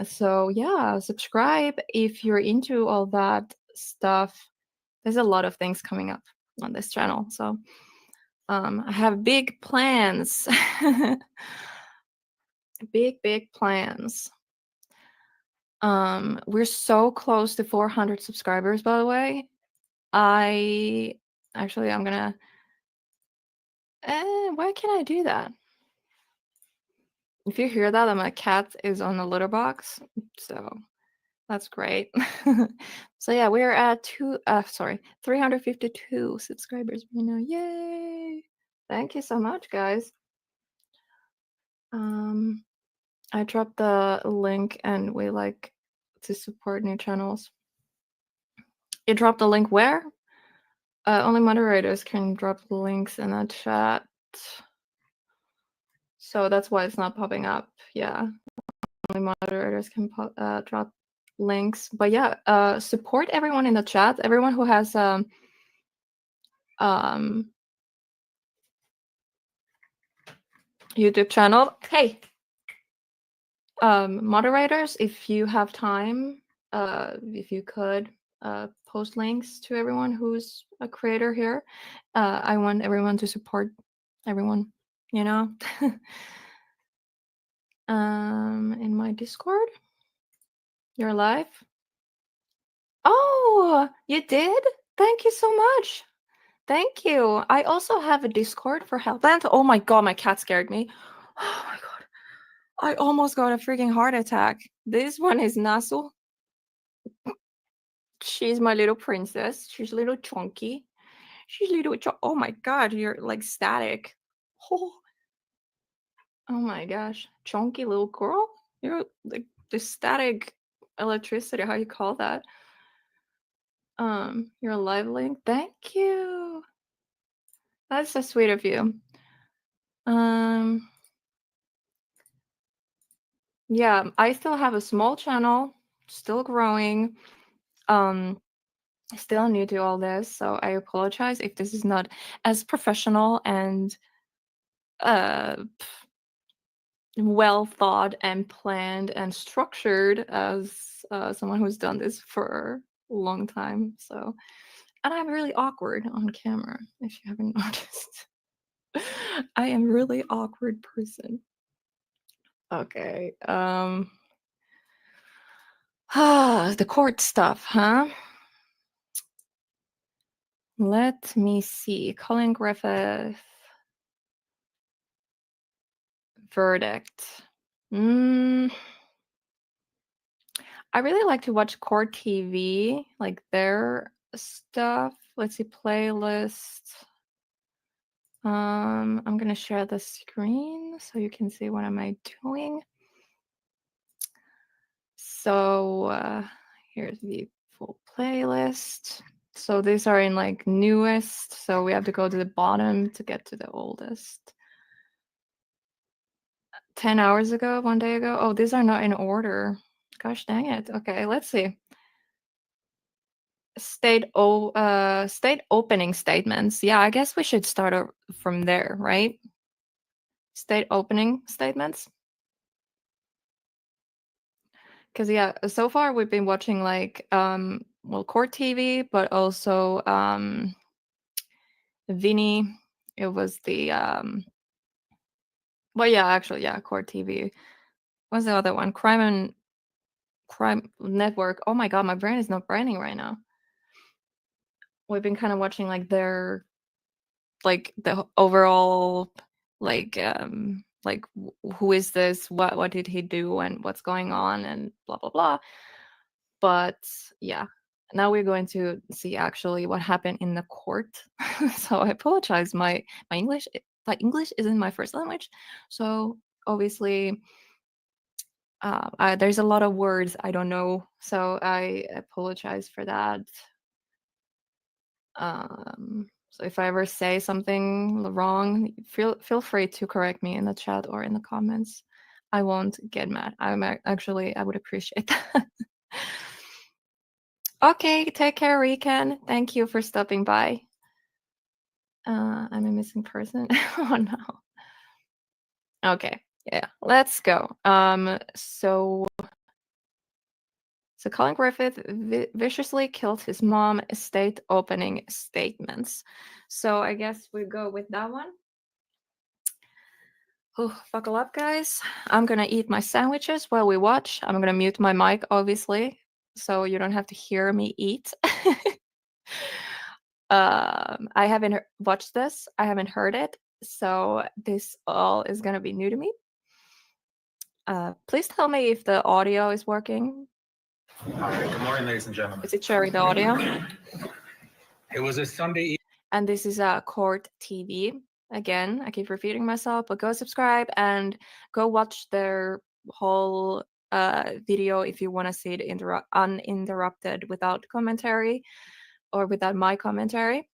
So yeah, subscribe if you're into all that stuff. There's a lot of things coming up on this channel, so I have big plans. big plans. We're so close to 400 subscribers, by the way. I'm gonna why can't I do that? If you hear that, my cat is on the litter box, so that's great. So yeah, we're at 352 subscribers right now. Yay! Thank you so much, guys. I dropped the link, and we like to support new channels. You dropped the link where? Only moderators can drop links in the chat. So that's why it's not popping up. Yeah, only moderators can drop links. But yeah, support everyone in the chat. Everyone who has YouTube channel. Hey, moderators, if you have time, if you could post links to everyone who's a creator here. I want everyone to support everyone, you know. In my Discord, you're live. Oh, you did? Thank you so much. Thank you. I also have a Discord for HelBent. Oh my god, my cat scared me. Oh my god. I almost got a freaking heart attack. This one is Nasu. She's my little princess. She's a little chunky. She's little. Oh my god, you're like static. Oh my gosh, chunky little girl. You're like the static electricity. How you call that? You're a live link. Thank you. That's so sweet of you. Yeah, I still have a small channel, still growing. Still new to all this, so I apologize if this is not as professional and well thought and planned and structured as someone who's done this for a long time. So, and I'm really awkward on camera, if you haven't noticed. I am really awkward person. Okay. The court stuff, huh? Let me see. Colin Griffith verdict. I really like to watch court TV, like their stuff. Let's see, playlist. I'm gonna share the screen so you can see what am I doing. So here's the full playlist. So these are in like newest, so we have to go to the bottom to get to the oldest. 10 hours ago, 1 day ago. Oh, these are not in order. Gosh dang it. Okay, let's see. State opening statements. Yeah, I guess we should start from there, right? State opening statements. Because yeah, so far we've been watching like well, court TV, but also Vinny. It was the well, yeah, actually, yeah, court TV. What's the other one? Crime Network. Oh my god, my brain is not braining right now. We've been kind of watching like their like the overall like who is this, what did he do, and what's going on, and blah blah blah. But yeah, now we're going to see actually what happened in the court. So I apologize, my english isn't my first language, so obviously there's a lot of words I don't know, so I apologize for that. So if I ever say something wrong, feel free to correct me in the chat or in the comments. I won't get mad. I would appreciate that. Okay, take care, Rican. Thank you for stopping by. I'm a missing person. Oh no. Okay, yeah, let's go. So Colin Griffith viciously killed his mom. State opening statements. So I guess we go with that one. Oh, buckle up, guys. I'm gonna eat my sandwiches while we watch. I'm gonna mute my mic, obviously, so you don't have to hear me eat. I haven't watched this. I haven't heard it, so this all is gonna be new to me. Please tell me if the audio is working. All right, good morning, ladies and gentlemen. Is it sharing the audio? It was a Sunday. And this is Court TV. Again, I keep repeating myself, but go subscribe and go watch their whole video if you want to see it uninterrupted without commentary or without my commentary.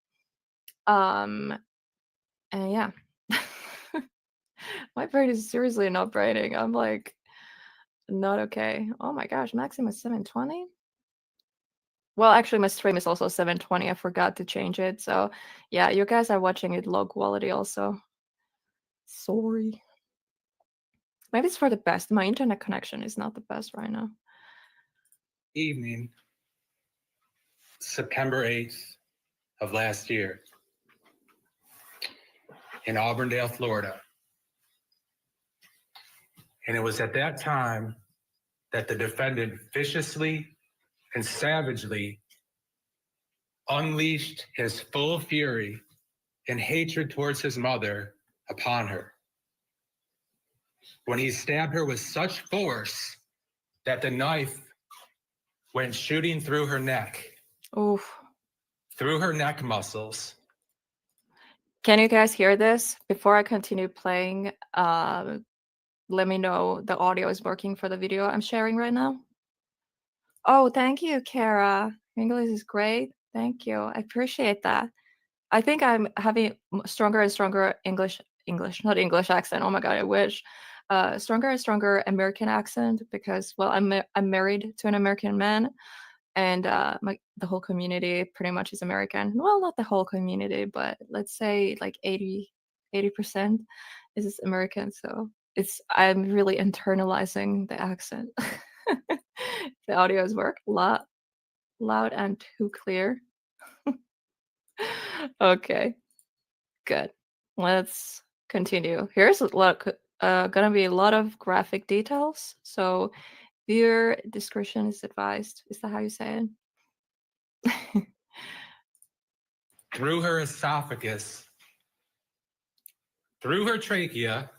And yeah. My brain is seriously not braining. I'm like not okay. Oh my gosh, maximum is 720. Well, actually, my stream is also 720. I forgot to change it. So, yeah, you guys are watching it low quality also. Sorry. Maybe it's for the best. My internet connection is not the best right now. Evening, September 8th of last year in Auburndale, Florida. And it was at that time that the defendant viciously and savagely unleashed his full fury and hatred towards his mother upon her. When he stabbed her with such force that the knife went shooting through her neck Oof. through her neck muscles. Can you guys hear this? Before I continue playing, let me know the audio is working for the video I'm sharing right now. Oh, thank you, Kara. English is great. Thank you. I appreciate that. I think I'm having stronger and stronger not English accent. Oh my God, I wish. Stronger and stronger American accent because, well, I'm married to an American man, and the whole community pretty much is American. Well, not the whole community, but let's say like 80% is American. So I'm really internalizing the accent. The audios work loud and too clear. Okay, good. Let's continue. Here's gonna be a lot of graphic details, so viewer discretion is advised. Is that how you say it? Through her esophagus, through her trachea,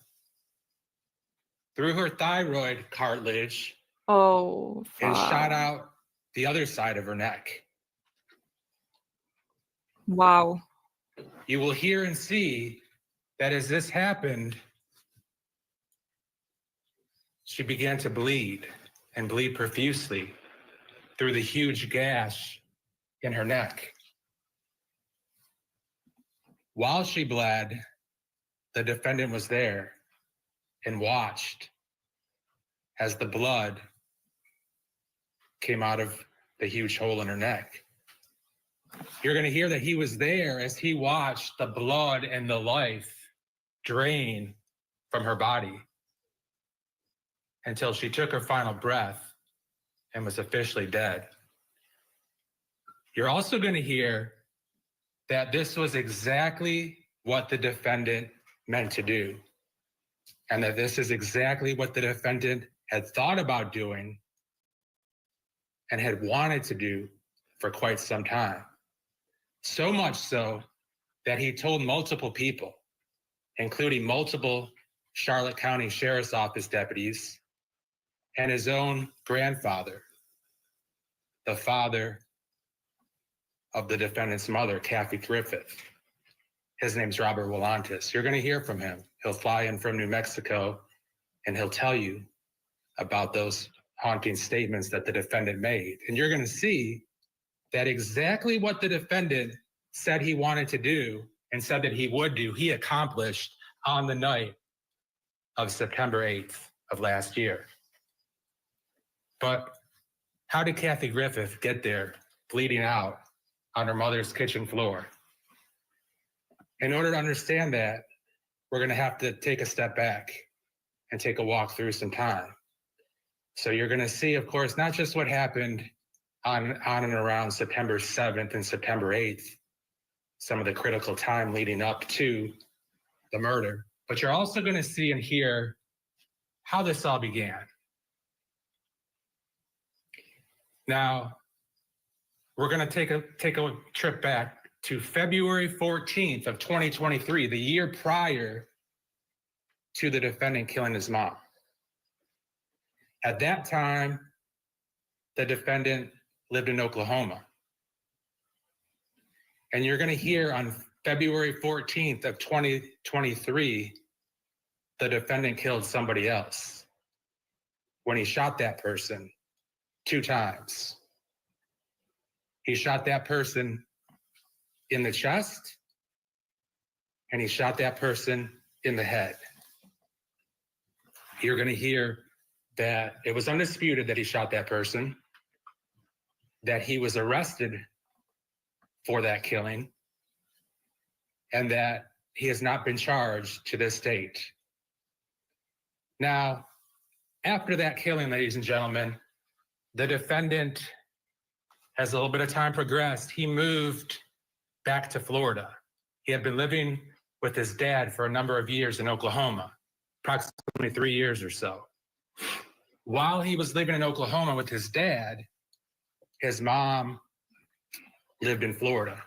through her thyroid cartilage, Oh, and shot fuck. out the other side of her neck. Wow. You will hear and see that as this happened, she began to bleed and bleed profusely through the huge gash in her neck. While she bled, the defendant was there and watched as the blood came out of the huge hole in her neck. You're going to hear that he was there as he watched the blood and the life drain from her body until she took her final breath and was officially dead. You're also going to hear that this was exactly what the defendant meant to do, and that this is exactly what the defendant had thought about doing and had wanted to do for quite some time. So much so that he told multiple people, including multiple Charlotte County Sheriff's Office deputies and his own grandfather, the father of the defendant's mother, Kathy Griffith. His name's Robert Willantis. You're going to hear from him. He'll fly in from New Mexico and he'll tell you about those haunting statements that the defendant made. And you're going to see that exactly what the defendant said he wanted to do and said that he would do, he accomplished on the night of September 8th of last year. But how did Kathy Griffith get there bleeding out on her mother's kitchen floor? In order to understand that, we're going to have to take a step back and take a walk through some time. So you're going to see, of course, not just what happened on and around September 7th and September 8th, some of the critical time leading up to the murder, but you're also going to see and hear how this all began. Now, we're going to take a trip back to February 14th of 2023, the year prior to the defendant killing his mom. At that time, the defendant lived in Oklahoma. And you're going to hear on February 14th of 2023, the defendant killed somebody else when he shot that person 2 times. He shot that person in the chest, and he shot that person in the head. You're going to hear that it was undisputed that he shot that person, that he was arrested for that killing, and that he has not been charged to this date. Now, after that killing, ladies and gentlemen, the defendant, as a little bit of time progressed, he moved back to Florida. He had been living with his dad for a number of years in Oklahoma, approximately 3 years or so. While he was living in Oklahoma with his dad, his mom lived in Florida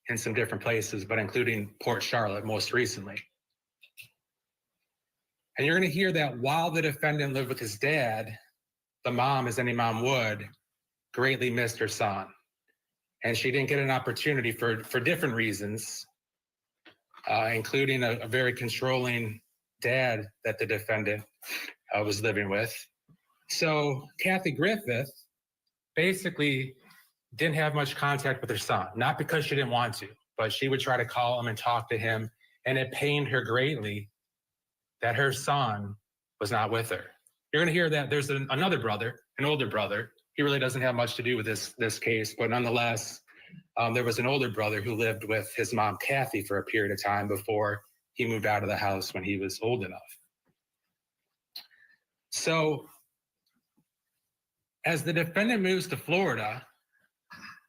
in some different places, but including Port Charlotte most recently. And you're going to hear that while the defendant lived with his dad, the mom, as any mom would, greatly missed her son and she didn't get an opportunity for different reasons, including a very controlling dad that the defendant was living with. So Kathy Griffith basically didn't have much contact with her son, not because she didn't want to, but she would try to call him and talk to him, and it pained her greatly that her son was not with her. You're going to hear that there's another brother, an older brother. He really doesn't have much to do with this case, but nonetheless, there was an older brother who lived with his mom, Kathy, for a period of time before he moved out of the house when he was old enough. So as the defendant moves to Florida,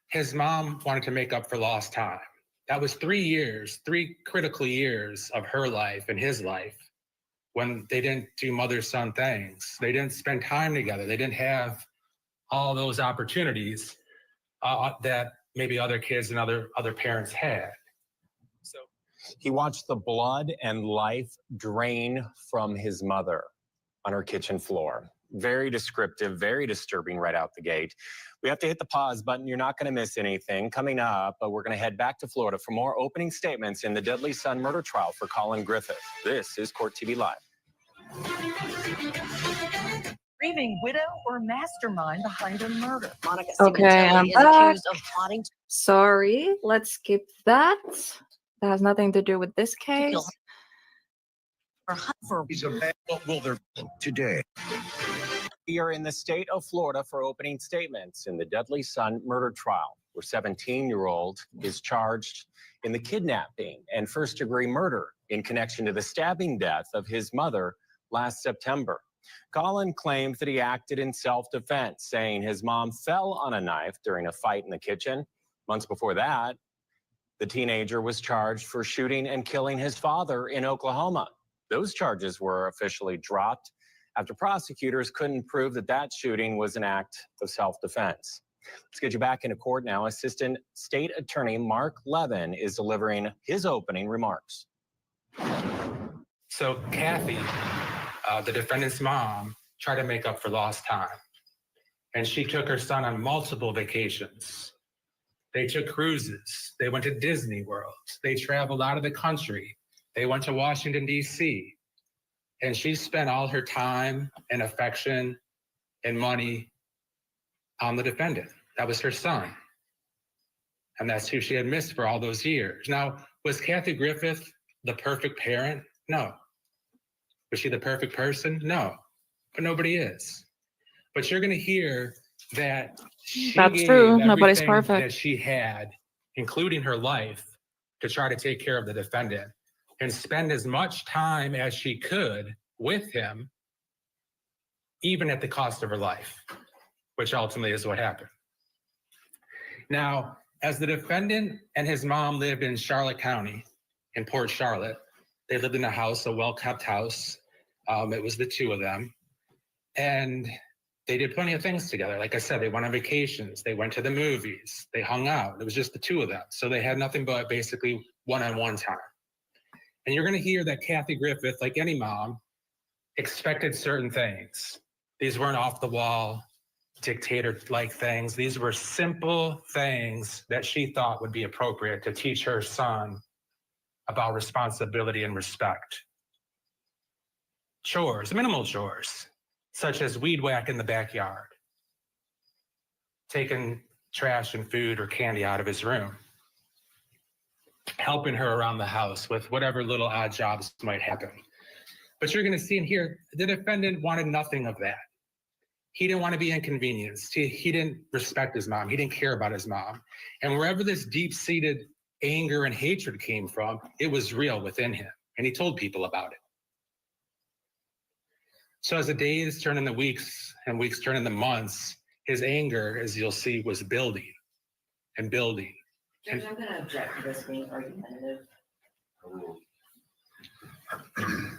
his mom wanted to make up for lost time. That was 3 years, 3 critical years of her life and his life when they didn't do mother-son things. They didn't spend time together. They didn't have all those opportunities that maybe other kids and other parents had. So he watched the blood and life drain from his mother on her kitchen floor. Very descriptive, very disturbing right out the gate. We have to hit the pause button. You're not going to miss anything. Coming up, we're going to head back to Florida for more opening statements in the deadly son murder trial for Colin Griffith. This is Court TV Live. Grieving widow or mastermind behind a murder. Monica Okay, I'm is back. accused of plotting Sorry, let's skip that. That has nothing to do with this case. He's a man. What will there be today? We are in the state of Florida for opening statements in the deadly son murder trial, where 17-year-old is charged in the kidnapping and first-degree murder in connection to the stabbing death of his mother last September. Colin claims that he acted in self-defense, saying his mom fell on a knife during a fight in the kitchen. Months before that, the teenager was charged for shooting and killing his father in Oklahoma. Those charges were officially dropped after prosecutors couldn't prove that that shooting was an act of self-defense. Let's get you back into court now. Assistant State Attorney Mark Levin is delivering his opening remarks. So Kathy, the defendant's mom, tried to make up for lost time. And she took her son on multiple vacations. They took cruises. They went to Disney World. They traveled out of the country. They went to Washington, D.C. And she spent all her time and affection and money on the defendant. That was her son. And that's who she had missed for all those years. Now, was Kathy Griffith the perfect parent? No. Was she the perfect person? No. But nobody is. But you're going to hear that she That's gave true. Nobody's everything perfect. that she had, including her life, to try to take care of the defendant and spend as much time as she could with him, even at the cost of her life, which ultimately is what happened. Now, as the defendant and his mom lived in Charlotte County, in Port Charlotte, they lived in a house, a well-kept house. It was the two of them. And they did plenty of things together. Like I said, they went on vacations. They went to the movies. They hung out. It was just the two of them. So they had nothing but basically one-on-one time. And you're going to hear that Kathy Griffith, like any mom, expected certain things. These weren't off-the-wall, dictator-like things. These were simple things that she thought would be appropriate to teach her son about responsibility and respect. Chores, minimal chores, such as weed whack in the backyard, taking trash and food or candy out of his room, helping her around the house with whatever little odd jobs might happen. But you're going to see in here, the defendant wanted nothing of that. He didn't want to be inconvenienced. He didn't respect his mom. He didn't care about his mom. And wherever this deep-seated anger and hatred came from, it was real within him. And he told people about it. So as the days turn into weeks and weeks turn into months, his anger, as you'll see, was building and building. Judge, I'm going to object to this being argumentative.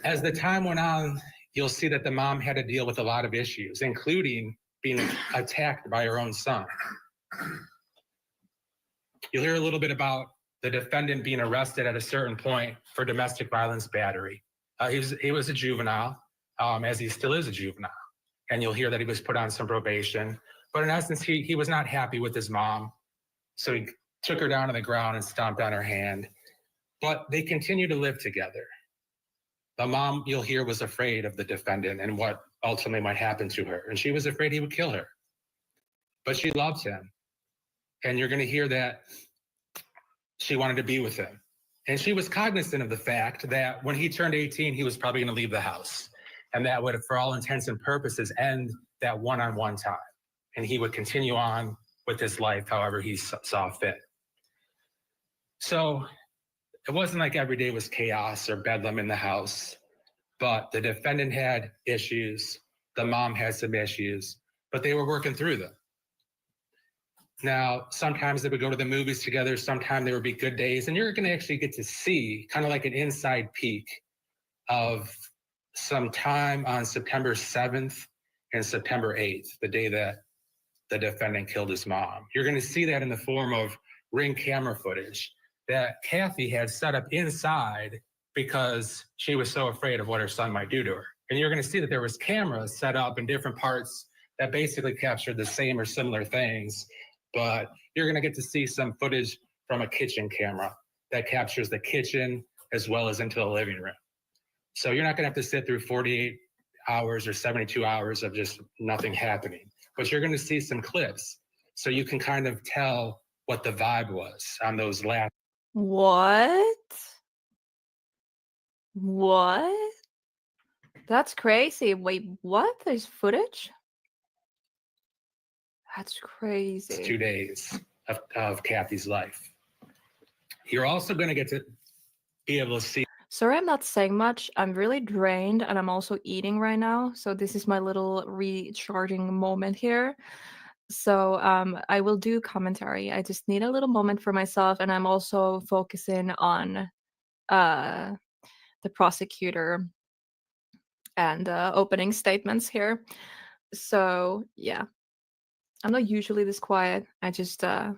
As the time went on, you'll see that the mom had to deal with a lot of issues, including being attacked by her own son. You'll hear a little bit about the defendant being arrested at a certain point for domestic violence battery. He was a juvenile, as he still is a juvenile. And you'll hear that he was put on some probation. But in essence, he was not happy with his mom. So he took her down to the ground and stomped on her hand. But they continue to live together. The mom, you'll hear, was afraid of the defendant and what ultimately might happen to her. And she was afraid he would kill her. But she loved him. And you're going to hear that she wanted to be with him. And she was cognizant of the fact that when he turned 18, he was probably going to leave the house. And that would, for all intents and purposes, end that one-on-one time. And he would continue on with his life however he saw fit. So it wasn't like every day was chaos or bedlam in the house, but the defendant had issues, the mom had some issues, but they were working through them. Now, sometimes they would go to the movies together, sometimes there would be good days, and you're going to actually get to see kind of like an inside peek of some time on September 7th and September 8th, the day that the defendant killed his mom. You're going to see that in the form of Ring camera footage that Kathy had set up inside because she was so afraid of what her son might do to her. And you're going to see that there was cameras set up in different parts that basically captured the same or similar things, but you're going to get to see some footage from a kitchen camera that captures the kitchen as well as into the living room. So you're not going to have to sit through 48 hours or 72 hours of just nothing happening, but you're going to see some clips so you can kind of tell what the vibe was on those last. What? What? That's crazy. Wait, what? There's footage? That's crazy. 2 days of Kathy's life. You're also going to get to be able to see. Sorry, I'm not saying much. I'm really drained and I'm also eating right now. So this is my little recharging moment here. So I will do commentary. I just need a little moment for myself, and I'm also focusing on the prosecutor and opening statements here. So yeah, I'm not usually this quiet. I just want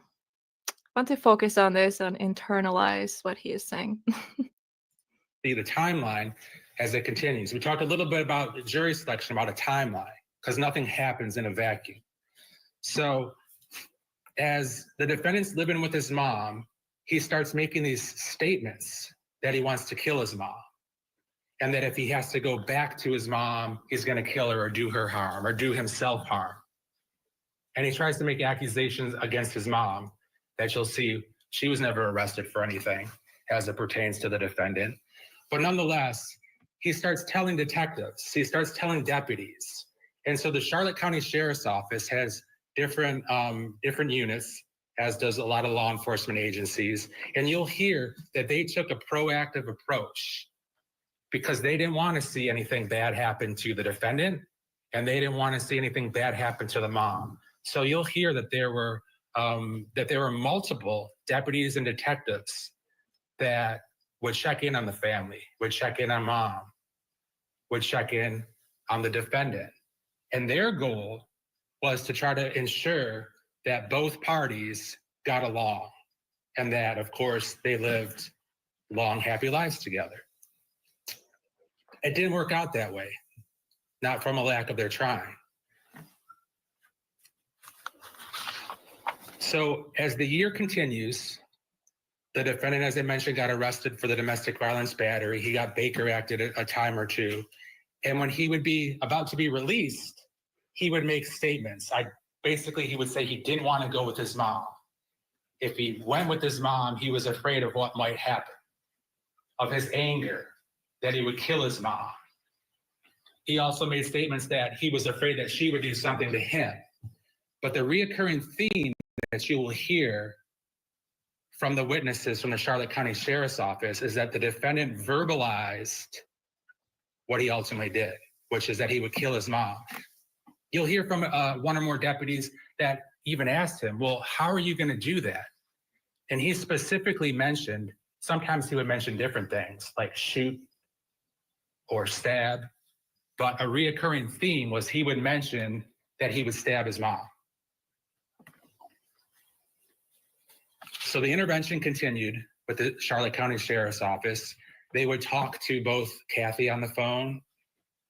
to focus on this and internalize what he is saying. See the timeline as it continues. We talked a little bit about the jury selection, about a timeline, because nothing happens in a vacuum. So as the defendant's living with his mom, he starts making these statements that he wants to kill his mom. And that if he has to go back to his mom, he's going to kill her or do her harm or do himself harm. And he tries to make accusations against his mom that you'll see she was never arrested for anything as it pertains to the defendant. But nonetheless, he starts telling detectives, he starts telling deputies. And so the Charlotte County Sheriff's Office has different units, as does a lot of law enforcement agencies. And you'll hear that they took a proactive approach because they didn't want to see anything bad happen to the defendant, and they didn't want to see anything bad happen to the mom. So you'll hear that there were multiple deputies and detectives that would check in on the family, would check in on mom, would check in on the defendant. And their goal was to try to ensure that both parties got along and that, of course, they lived long, happy lives together. It didn't work out that way, not from a lack of their trying. So as the year continues, the defendant, as I mentioned, got arrested for the domestic violence battery. He got Baker acted a time or two. And when he would be about to be released, he would make statements. Basically, he would say he didn't want to go with his mom. If he went with his mom, he was afraid of what might happen, of his anger, that he would kill his mom. He also made statements that he was afraid that she would do something to him. But the reoccurring theme that you will hear from the witnesses from the Charlotte County Sheriff's Office is that the defendant verbalized what he ultimately did, which is that he would kill his mom. You'll hear from one or more deputies that even asked him, well, how are you going to do that? And he specifically mentioned, sometimes he would mention different things like shoot or stab, but a reoccurring theme was he would mention that he would stab his mom. So the intervention continued with the Charlotte County Sheriff's Office. They would talk to both Kathy on the phone,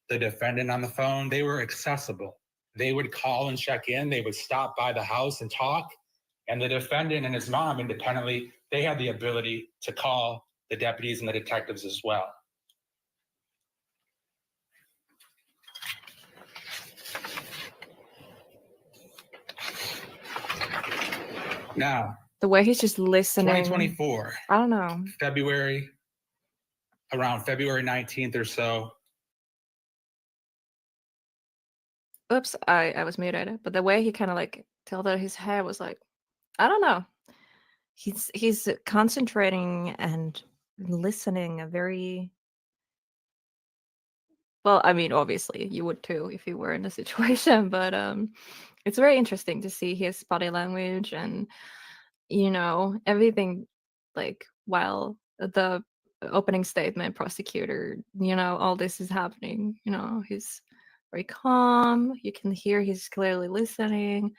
the defendant on the phone. They were accessible. They would call and check in. They would stop by the house and talk. And the defendant and his mom independently, they had the ability to call the deputies and the detectives as well. Now, The way he's just listening. 2024. I don't know. Around February 19th or so. Oops, I was muted. But the way he kind of like tilted his head was like, I don't know. He's concentrating and listening a very well. I mean, obviously you would too if you were in the situation, but it's very interesting to see his body language and everything, like while the opening statement prosecutor, all this is happening. He's very calm. You can hear he's clearly listening.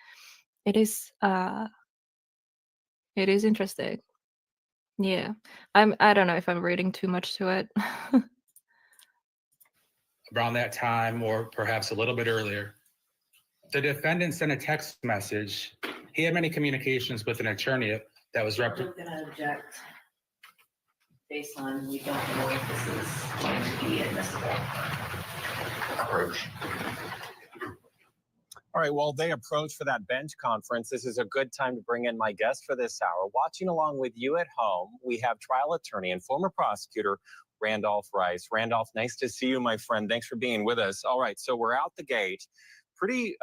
It is interesting. Yeah. I don't know if I'm reading too much to it. Around that time, or perhaps a little bit earlier, the defendant sent a text message. He had many communications with an attorney that was I'm going to object based on we don't know if this is going to be admissible. Approach. All right, while they approach for that bench conference, this is a good time to bring in my guest for this hour. Watching along with you at home, we have trial attorney and former prosecutor Randolph Rice. Randolph, nice to see you, my friend. Thanks for being with us. All right, so we're out the gate. Pretty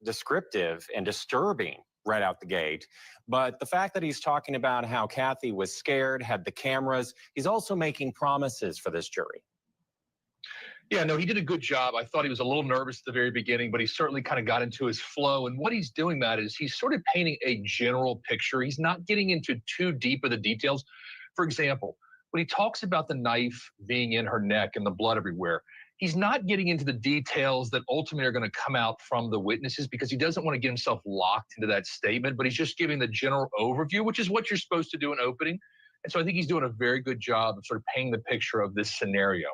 descriptive and disturbing right out the gate. But the fact that he's talking about how Kathy was scared, had the cameras, he's also making promises for this jury. Yeah, no, he did a good job. I thought he was a little nervous at the very beginning, but he certainly kind of got into his flow. And what he's doing, Matt, is he's sort of painting a general picture. He's not getting into too deep of the details. For example, when he talks about the knife being in her neck and the blood everywhere, he's not getting into the details that ultimately are going to come out from the witnesses because he doesn't want to get himself locked into that statement, but he's just giving the general overview, which is what you're supposed to do in opening. And so I think he's doing a very good job of sort of painting the picture of this scenario.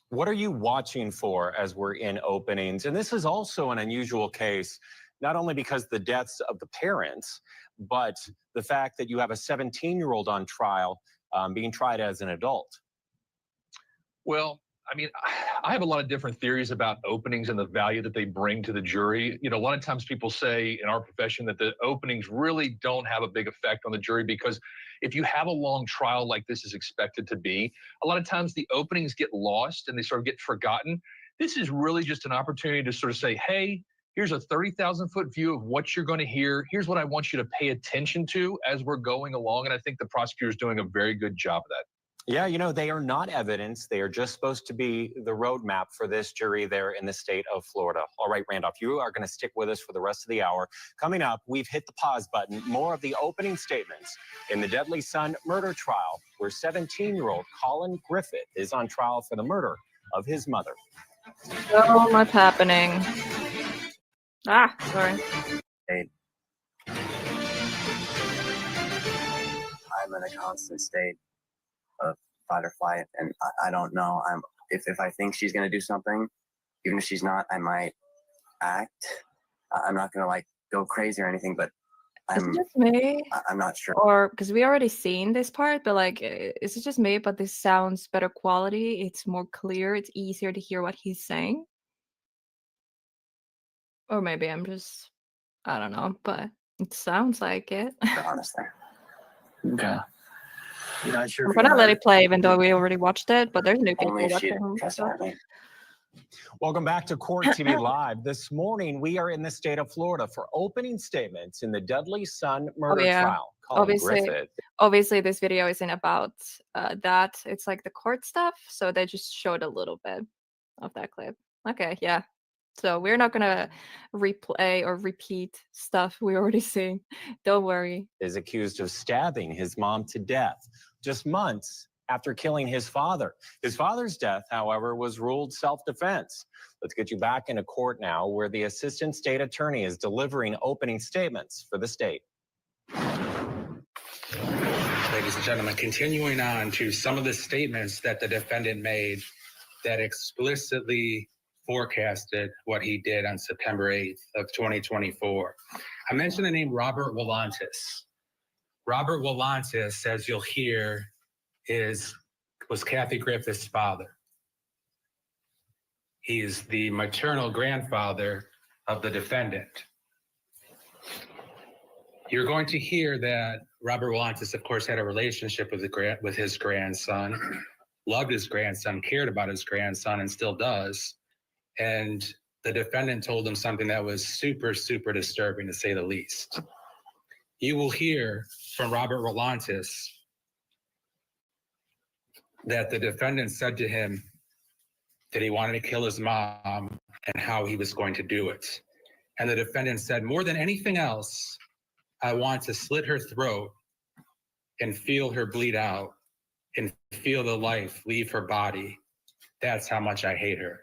What are you watching for as we're in openings? And this is also an unusual case, not only because the deaths of the parents, but the fact that you have a 17-year-old on trial being tried as an adult. Well, I mean, I have a lot of different theories about openings and the value that they bring to the jury. You know, a lot of times people say in our profession that the openings really don't have a big effect on the jury because if you have a long trial like this is expected to be, a lot of times the openings get lost and they sort of get forgotten. This is really just an opportunity to sort of say, hey, here's a 30,000-foot view of what you're going to hear. Here's what I want you to pay attention to as we're going along. And I think the prosecutor is doing a very good job of that. Yeah, they are not evidence. They are just supposed to be the roadmap for this jury there in the state of Florida. All right, Randolph, you are going to stick with us for the rest of the hour. Coming up, we've hit the pause button. More of the opening statements in the Deadly Son murder trial, where 17-year-old Colin Griffith is on trial for the murder of his mother. So much happening. Sorry. I'm in a constant state of fight or flight, and I don't know. If I think she's gonna do something, even if she's not, I might act. I'm not gonna like go crazy or anything, but Is it just me? I'm not sure. Or because we already seen this part, but like, is it just me? But this sounds better quality. It's more clear. It's easier to hear what he's saying. Or maybe I'm just, I don't know, but it sounds like it. Honestly. Okay. You're not sure. I'm gonna let it play, even though we already watched it. But there's new people Only if she watching. trust me. Welcome back to Court TV Live. This morning, we are in the state of Florida for opening statements in the Deadly Son murder trial. Colin Griffith. Obviously, this video isn't about that. It's like the court stuff. So they just showed a little bit of that clip. Okay, yeah. So we're not gonna replay or repeat stuff we already seen. Don't worry. Is accused of stabbing his mom to death just months after killing his father. His father's death, however, was ruled self-defense. Let's get you back into court now, where the assistant state attorney is delivering opening statements for the state. Ladies and gentlemen, continuing on to some of the statements that the defendant made that explicitly forecasted what he did on September 8th of 2024. I mentioned the name Robert Willantis. Robert Willantis, as you'll hear, was Kathy Griffith's father. He is the maternal grandfather of the defendant. You're going to hear that Robert Willantis, of course, had a relationship with his grandson, loved his grandson, cared about his grandson, and still does. And the defendant told him something that was super, super disturbing, to say the least. You will hear from Robert Willantis that the defendant said to him that he wanted to kill his mom and how he was going to do it. And the defendant said, more than anything else, I want to slit her throat and feel her bleed out and feel the life leave her body. That's how much I hate her.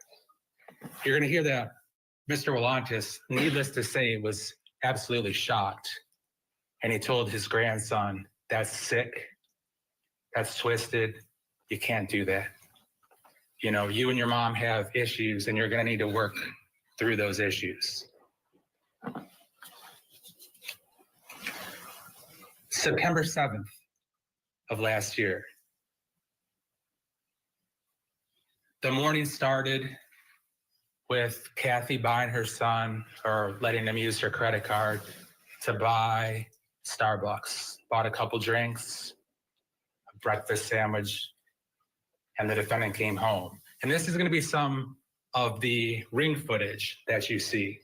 You're going to hear that Mr. Willantis, needless to say, was absolutely shocked. And he told his grandson, that's sick, that's twisted, you can't do that. You know, you and your mom have issues and you're going to need to work through those issues. September 7th of last year. The morning started with Kathy buying her son, or letting him use her credit card to buy Starbucks. Bought a couple drinks, a breakfast sandwich, and the defendant came home. And this is going to be some of the ring footage that you see.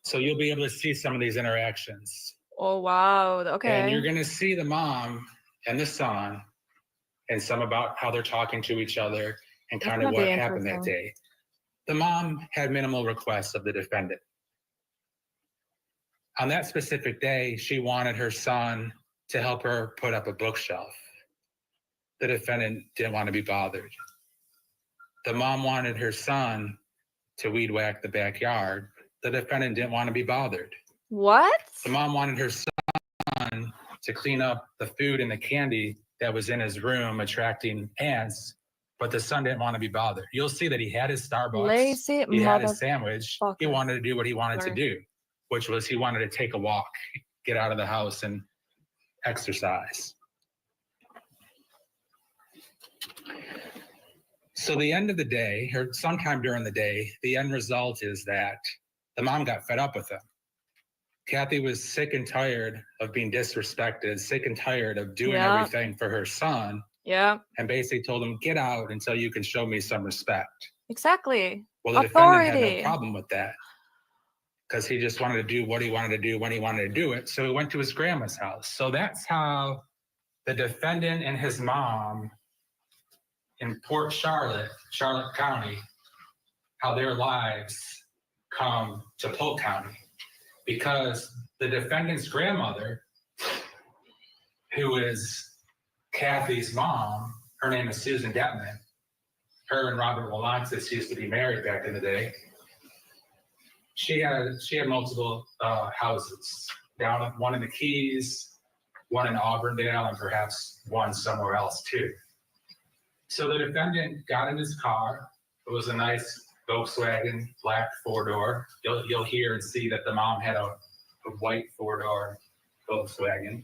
So you'll be able to see some of these interactions. Oh, wow. Okay. And you're going to see the mom and the son and some about how they're talking to each other and kind of what happened that day. The mom had minimal requests of the defendant. On that specific day, she wanted her son to help her put up a bookshelf. The defendant didn't want to be bothered. The mom wanted her son to weed whack the backyard. The defendant didn't want to be bothered. What? The mom wanted her son to clean up the food and the candy that was in his room, attracting ants, but the son didn't want to be bothered. You'll see that he had his Starbucks, Lazy he had his sandwich, he motherfucker. wanted to do what he wanted Sorry. to do, which was he wanted to take a walk, get out of the house and exercise. So the end of the day, or sometime during the day, the end result is that the mom got fed up with him. Kathy was sick and tired of being disrespected, sick and tired of doing Yeah. everything for her son, Yeah, and basically told him, get out until you can show me some respect. exactly. Well, the defendant had Authority. no problem with that because he just wanted to do what he wanted to do when he wanted to do it. So he went to his grandma's house. So that's how the defendant and his mom in Port Charlotte, Charlotte County, how their lives come to Polk County. Because the defendant's grandmother, who is Kathy's mom, her name is Susan Detman. Her and Robert Willantis used to be married back in the day. She had multiple houses, one in the Keys, one in Auburndale, and perhaps one somewhere else too. So the defendant got in his car. It was a nice Volkswagen black four-door. You'll hear and see that the mom had a white four-door Volkswagen.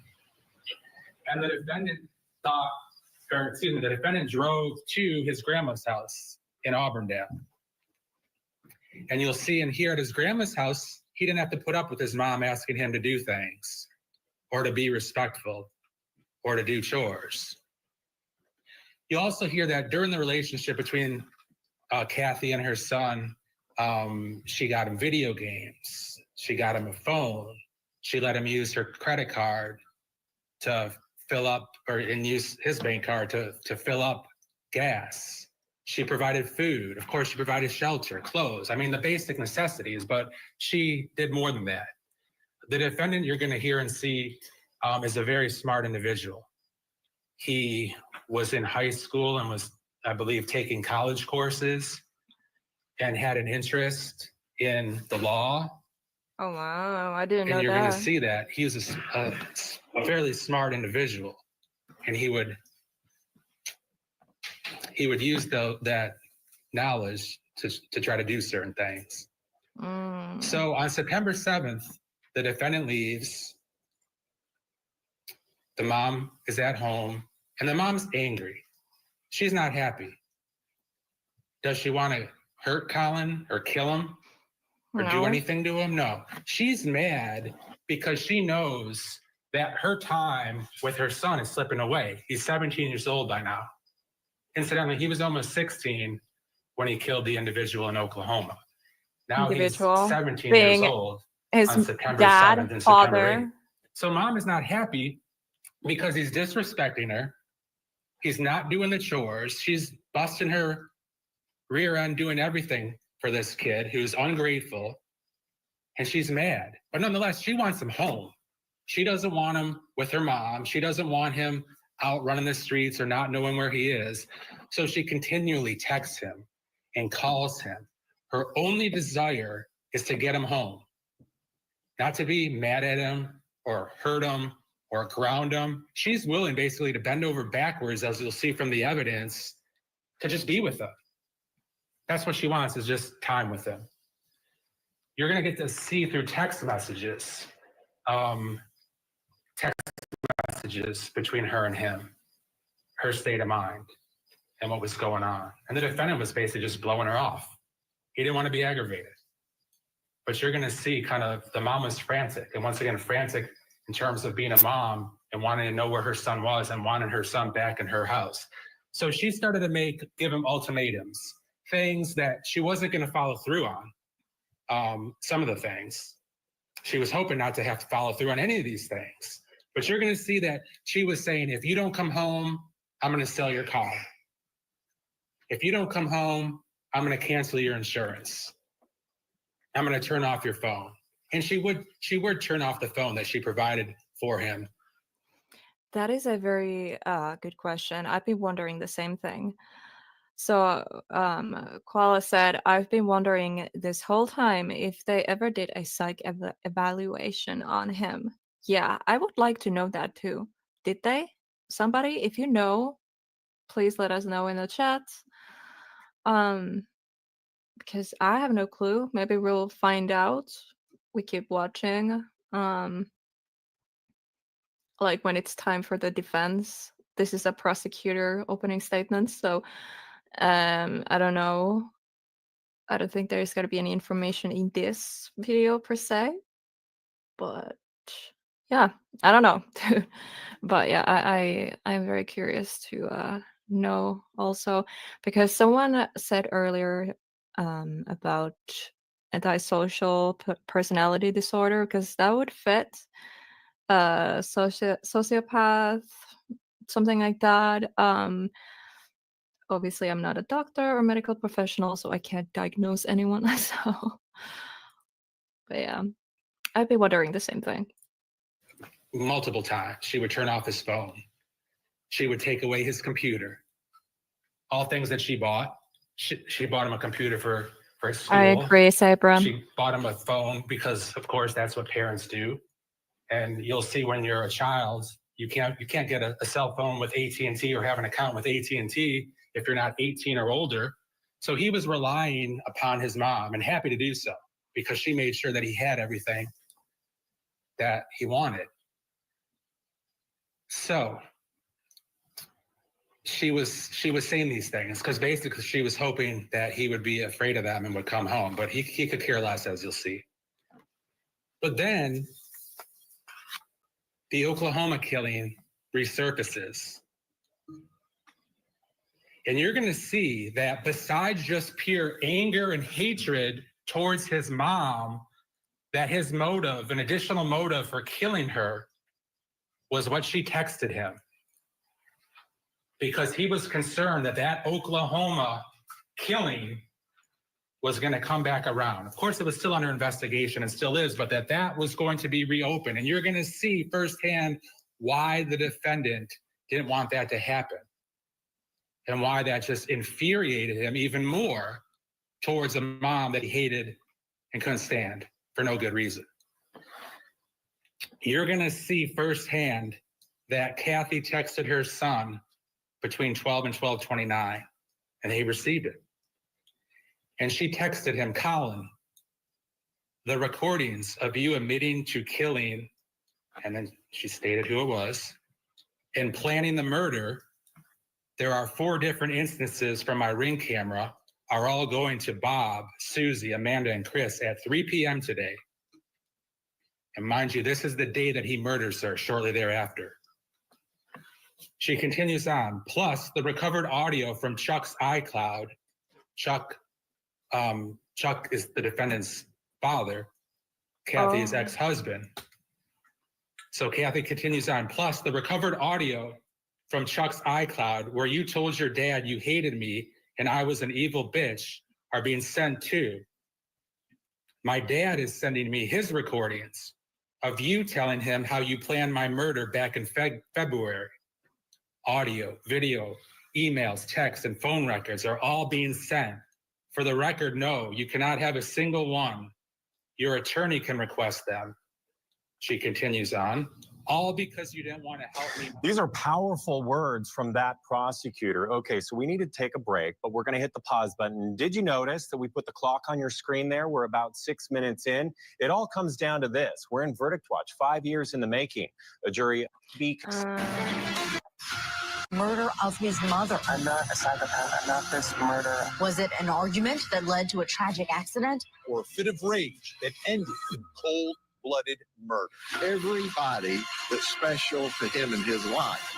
And the defendant the defendant drove to his grandma's house in Auburndale. And you'll see and hear at his grandma's house, he didn't have to put up with his mom asking him to do things or to be respectful or to do chores. You also hear that during the relationship between Kathy and her son, she got him video games. She got him a phone. She let him use her credit card to fill up and use his bank card to fill up gas. She provided food. Of course, she provided shelter, clothes. I mean, the basic necessities, but she did more than that. The defendant you're going to hear and see is a very smart individual. He was in high school and was, I believe, taking college courses and had an interest in the law. Oh, wow. I didn't know that. And you're going to see that. He was a fairly smart individual. And he would use that knowledge to try to do certain things. So on September 7th, The defendant leaves. The mom is at home, and the mom's angry. She's not happy. Does she want to hurt Colin or kill him or do No. anything to him? No. She's mad because she knows that her time with her son is slipping away. He's 17 years old by now. Incidentally, he was almost 16 when he killed the individual in Oklahoma. Now Individual he's 17 being years old his on September dad, 7th and September father. 8th. So mom is not happy because he's disrespecting her. He's not doing the chores. She's busting her rear end doing everything for this kid who's ungrateful. And she's mad. But nonetheless, she wants him home. She doesn't want him with her mom. She doesn't want him out running the streets or not knowing where he is. So she continually texts him and calls him. Her only desire is to get him home, not to be mad at him or hurt him or ground him. She's willing basically to bend over backwards, as you'll see from the evidence, to just be with him. That's what she wants, is just time with him. You're going to get to see through text messages between her and him, her state of mind and what was going on. And the defendant was basically just blowing her off. He didn't want to be aggravated. But you're going to see kind of the mom was frantic. And once again, frantic in terms of being a mom and wanting to know where her son was and wanting her son back in her house. So she started to give him ultimatums, things that she wasn't going to follow through on. Some of the things. She was hoping not to have to follow through on any of these things. But you're going to see that she was saying, if you don't come home, I'm going to sell your car. If you don't come home, I'm going to cancel your insurance. I'm going to turn off your phone. And she would turn off the phone that she provided for him. That is a very good question. I've been wondering the same thing. So Koala said, I've been wondering this whole time if they ever did a psych evaluation on him. Yeah, I would like to know that too. Did they? Somebody, if you know, please let us know in the chat. Because I have no clue. Maybe we'll find out. We keep watching. Like when it's time for the defense. This is a prosecutor opening statement, so I don't know. I don't think there's going to be any information in this video per se, but yeah, I don't know. But yeah, I'm very curious to know also, because someone said earlier about antisocial personality disorder, because that would fit sociopath, something like that. Obviously, I'm not a doctor or medical professional, so I can't diagnose anyone. So, but yeah, I'd be wondering the same thing. Multiple times, she would turn off his phone. She would take away his computer. All things that she bought. She bought him a computer for his school. I agree, Sabra. She bought him a phone because, of course, that's what parents do. And you'll see when you're a child, you can't get a cell phone with AT&T or have an account with AT&T if you're not 18 or older. So he was relying upon his mom, and happy to do so, because she made sure that he had everything that he wanted. So she was saying these things because basically she was hoping that he would be afraid of them and would come home, but he could care less, as you'll see. But then the Oklahoma killing resurfaces. And you're going to see that besides just pure anger and hatred towards his mom, that his motive, an additional motive for killing her, was what she texted him. Because he was concerned that Oklahoma killing was going to come back around. Of course, it was still under investigation and still is, but that was going to be reopened. And you're going to see firsthand why the defendant didn't want that to happen and why that just infuriated him even more towards a mom that he hated and couldn't stand for no good reason. You're going to see firsthand that Kathy texted her son between 12 and 12:29, and he received it. And she texted him, Colin, the recordings of you admitting to killing, and then she stated who it was, and planning the murder. There are 4 different instances from my Ring camera are all going to Bob, Susie, Amanda, and Chris at 3 p.m. today. And mind you, this is the day that he murders her shortly thereafter. She continues on, plus the recovered audio from Chuck's iCloud. Chuck is the defendant's father, Kathy's ex-husband. So Kathy continues on, plus the recovered audio from Chuck's iCloud where you told your dad you hated me and I was an evil bitch are being sent too. My dad is sending me his recordings of you telling him how you planned my murder back in February. Audio, video, emails, texts, and phone records are all being sent. For the record, no, you cannot have a single one. Your attorney can request them. She continues on, all because you didn't want to help me. These are powerful words from that prosecutor. Okay, so we need to take a break, but we're going to hit the pause button. Did you notice that we put the clock on your screen there? We're about 6 minutes in. It all comes down to this. We're in verdict watch, 5 years in the making. A jury Murder of his mother. I'm not a psychopath. I'm not this murderer. Was it an argument that led to a tragic accident? Or a fit of rage that ended in cold-blooded murder. Everybody that's special to him in his life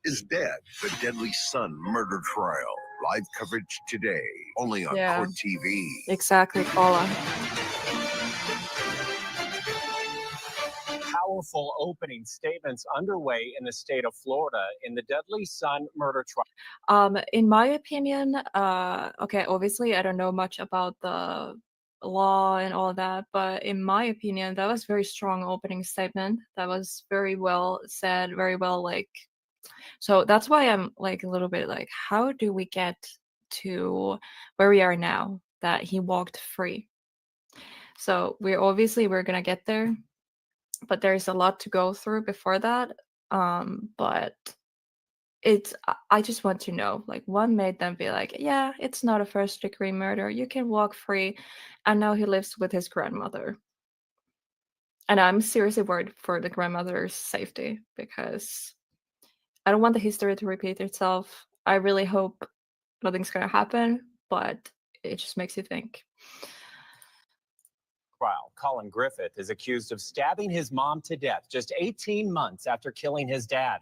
is dead. The Deadly Son murder trial. Live coverage today, only on Court TV. Exactly, Paula. powerful opening statements underway in the state of Florida in the Deadly Son murder trial. In my opinion, okay, obviously I don't know much about the law and all that, but in my opinion, that was very strong opening statement. That was very well said, very well so that's why I'm like a little bit like, how do we get to where we are now that he walked free? So we're gonna get there, but there's a lot to go through before that. But I just want to know, like, what made them be like, yeah, it's not a first degree murder, you can walk free, and now he lives with his grandmother. And I'm seriously worried for the grandmother's safety because I don't want the history to repeat itself. I really hope nothing's gonna happen, but it just makes you think. Trial. Colin Griffith is accused of stabbing his mom to death just 18 months after killing his dad.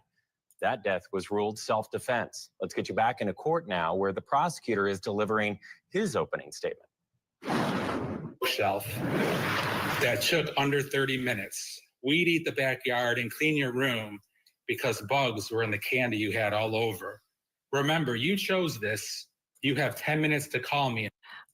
That death was ruled self-defense. Let's get you back into court now, where the prosecutor is delivering his opening statement. Shelf that took under 30 minutes. Weed eat the backyard and clean your room because bugs were in the candy you had all over. Remember, you chose this. You have 10 minutes to call me.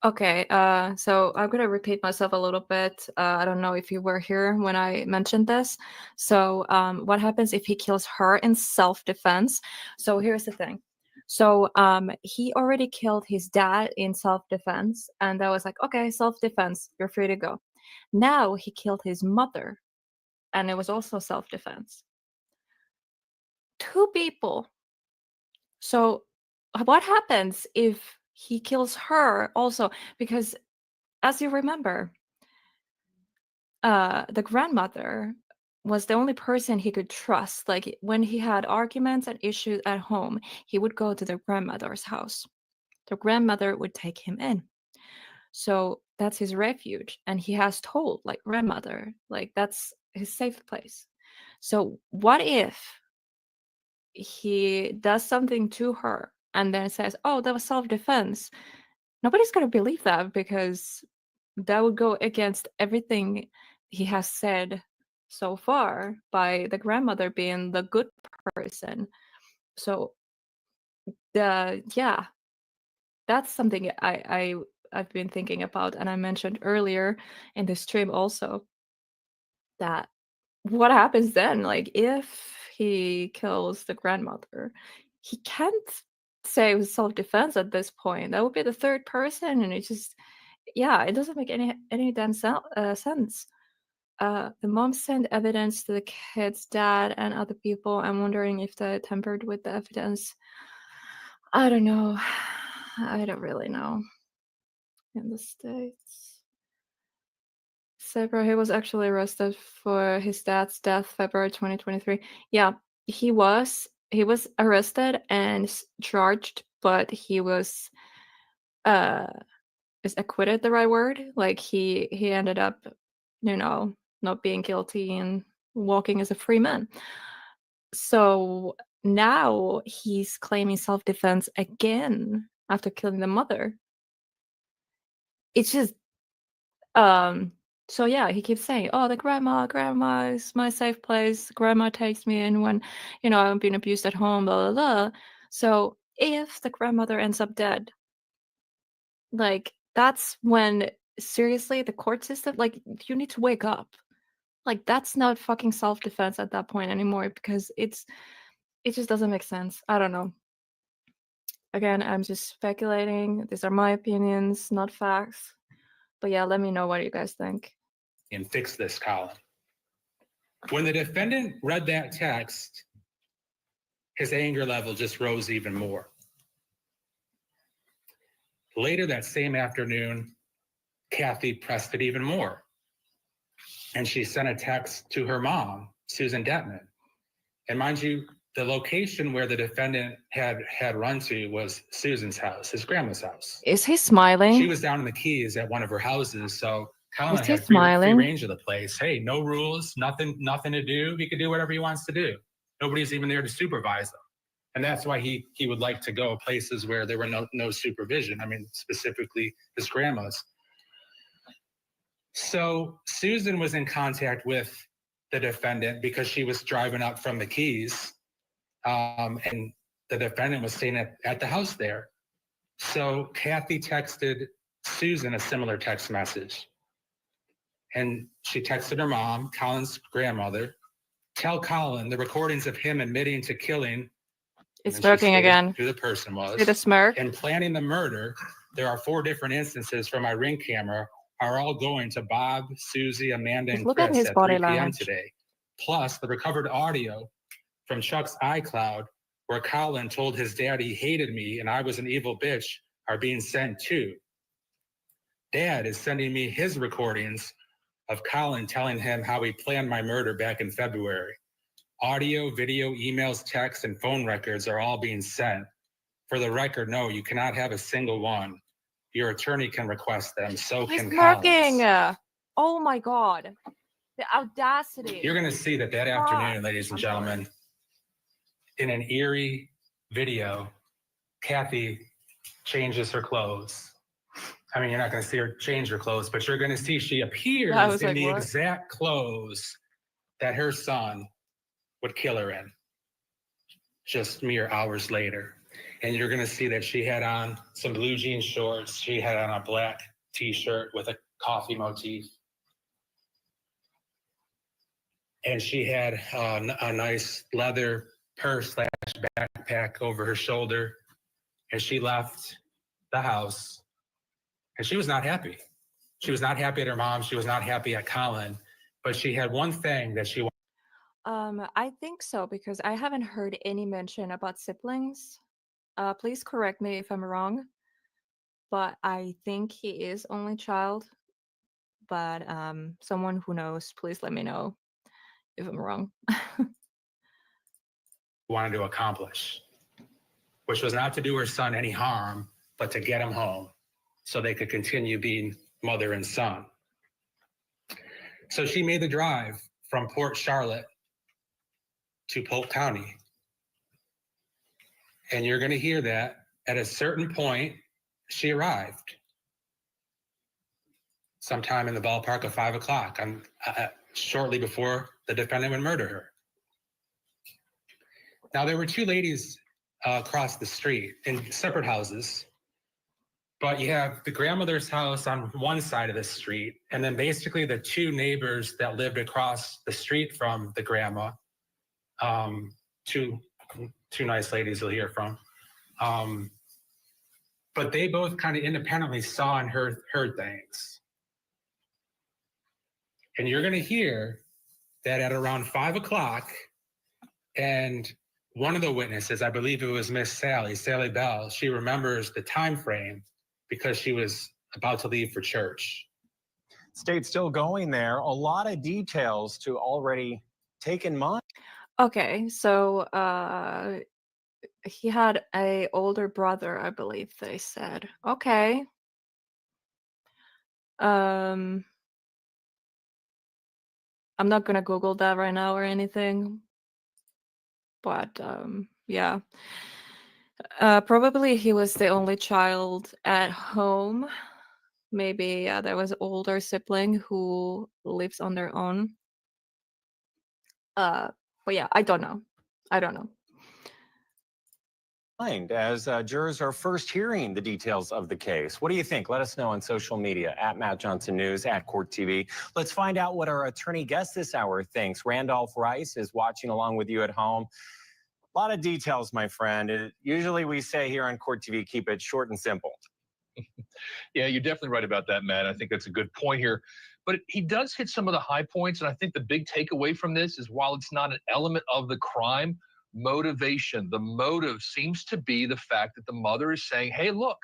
Okay, so I'm gonna repeat myself a little bit. I don't know if you were here when I mentioned this. So what happens if he kills her in self-defense? So here's the thing. So he already killed his dad in self-defense, and that was like, okay, self-defense, you're free to go. Now he killed his mother, and it was also self-defense. 2 people. So what happens if he kills her also? Because as you remember, the grandmother was the only person he could trust. Like when he had arguments and issues at home, he would go to the grandmother's house. The grandmother would take him in. So that's his refuge. And he has told, like, grandmother, like, that's his safe place. So what if he does something to her and then says, oh, that was self-defense? Nobody's going to believe that, because that would go against everything he has said so far by the grandmother being the good person. So yeah, that's something I've been thinking about, and I mentioned earlier in the stream also that what happens then? Like, if he kills the grandmother, he can't say it was self-defense at this point. That would be the third person, and it just, yeah, it doesn't make any damn sense. The mom sent evidence to the kid's dad and other people. I'm wondering if they tampered with the evidence. I don't know. I don't really know. In the States. Sabra, he was actually arrested for his dad's death, February 2023. Yeah, he was arrested and charged, but he was is acquitted the right word? Like he ended up, not being guilty and walking as a free man. So now he's claiming self-defense again after killing the mother. It's just so yeah, he keeps saying, "Oh, the grandma is my safe place. Grandma takes me in when, I'm being abused at home, blah, blah, blah." So if the grandmother ends up dead, like, that's when, seriously, the court system, like, you need to wake up. Like, that's not fucking self-defense at that point anymore because it just doesn't make sense. I don't know. Again, I'm just speculating. These are my opinions, not facts. But yeah, let me know what you guys think. And fix this, Colin. When the defendant read that text, his anger level just rose even more. Later that same afternoon, Kathy pressed it even more. And she sent a text to her mom, Susan Detman. And mind you, the location where the defendant had run to was Susan's house, his grandma's house. Is he smiling? She was down in the Keys at one of her houses, so Colin Is he had free smiling? range of the place. Hey, no rules, nothing to do. He could do whatever he wants to do. Nobody's even there to supervise him. And that's why he would like to go places where there were no supervision. I mean, specifically his grandma's. So Susan was in contact with the defendant because she was driving up from the Keys, and the defendant was staying at the house there. So Kathy texted Susan a similar text message. And she texted her mom, Colin's grandmother, "Tell Colin the recordings of him admitting to killing," It's and she smirking stated again. who the person was, See the smirk? "and planning the murder. There are 4 different instances from my Ring camera are all going to Bob, Susie, Amanda, Just and look at Chris his at body 3 p.m. language. today. Plus the recovered audio from Chuck's iCloud where Colin told his dad he hated me and I was an evil bitch are being sent too. Dad is sending me his recordings of Colin telling him how he planned my murder back in February. Audio, video, emails, texts, and phone records are all being sent. For the record, no, you cannot have a single one. Your attorney can request them, so He's can smirking. Colin's." Oh my god. The audacity. You're going to see that afternoon, ladies and gentlemen, in an eerie video, Kathy changes her clothes. I mean, you're not going to see her change her clothes, but you're going to see she appears in the what? exact clothes that her son would kill her in just mere hours later. And you're going to see that she had on some blue jean shorts. She had on a black t-shirt with a coffee motif. And she had a nice leather purse / backpack over her shoulder. And she left the house. And she was not happy. She was not happy at her mom. She was not happy at Colin. But she had one thing that she wanted. I think so because I haven't heard any mention about siblings. Please correct me if I'm wrong, but I think he is only child. But someone who knows, please let me know if I'm wrong. wanted to accomplish, which was not to do her son any harm, but to get him home so they could continue being mother and son. So she made the drive from Port Charlotte to Polk County. And you're going to hear that at a certain point, she arrived sometime in the ballpark of 5 o'clock, shortly before the defendant would murder her. Now, there were 2 ladies across the street in separate houses, but you have the grandmother's house on one side of the street, and then basically the 2 neighbors that lived across the street from the grandma, two nice ladies you'll hear from. But they both kind of independently saw and heard things. And you're going to hear that at around 5 o'clock, and one of the witnesses, I believe it was Miss Sally Bell, she remembers the time frame because she was about to leave for church. State's still going there. A lot of details to already take in mind. Okay, so he had a older brother, I believe they said. Okay. I'm not gonna Google that right now or anything, but yeah. Probably he was the only child at home. Maybe there was an older sibling who lives on their own. But yeah, I don't know. I don't know. As jurors are first hearing the details of the case. What do you think? Let us know on social media at Matt Johnson News, at Court TV. Let's find out what our attorney guest this hour thinks. Randolph Rice is watching along with you at home. A lot of details, my friend. Usually we say here on Court TV, keep it short and simple. Yeah, you're definitely right about that, Matt. I think that's a good point here. But he does hit some of the high points, and I think the big takeaway from this is while it's not an element of the crime, motivation, the motive seems to be the fact that the mother is saying, hey, look,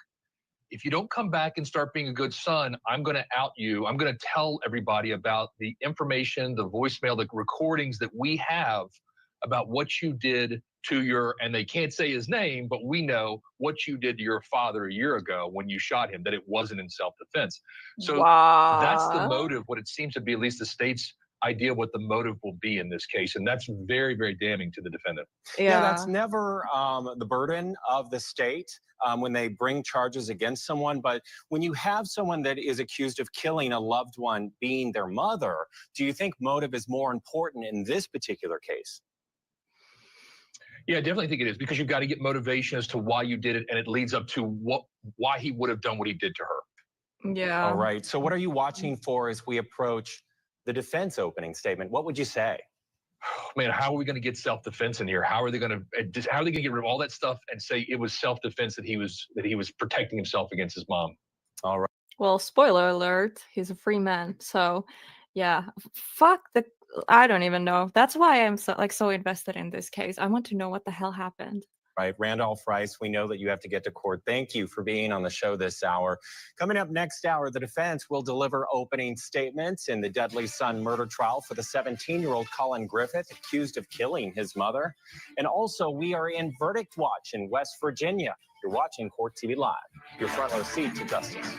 if you don't come back and start being a good son, I'm going to out you. I'm going to tell everybody about the information, the voicemail, the recordings that we have about what you did to your, and they can't say his name, but we know what you did to your father a year ago when you shot him, that it wasn't in self-defense. So that's the motive, what it seems to be, at least the state's idea what the motive will be in this case. And that's very, very damning to the defendant. Yeah, that's never the burden of the state when they bring charges against someone. But when you have someone that is accused of killing a loved one being their mother, do you think motive is more important in this particular case? Yeah, I definitely think it is, because you've got to get motivation as to why you did it, and it leads up to why he would have done what he did to her. Yeah. All right. So what are you watching for as we approach the defense opening statement? What would you say? Man, how are we going to get self-defense in here? How are they going to get rid of all that stuff and say it was self-defense that he was protecting himself against his mom? All right. Well, spoiler alert, he's a free man. So, yeah, fuck the. I don't even know. That's why I'm so invested in this case. I want to know what the hell happened. Right, Randolph Rice, we know that you have to get to court. Thank you for being on the show this hour. Coming up next hour, the defense will deliver opening statements in the deadly son murder trial for the 17-year-old Colin Griffith, accused of killing his mother. And also, we are in verdict watch in West Virginia. You're watching Court TV Live, your front row seat to justice.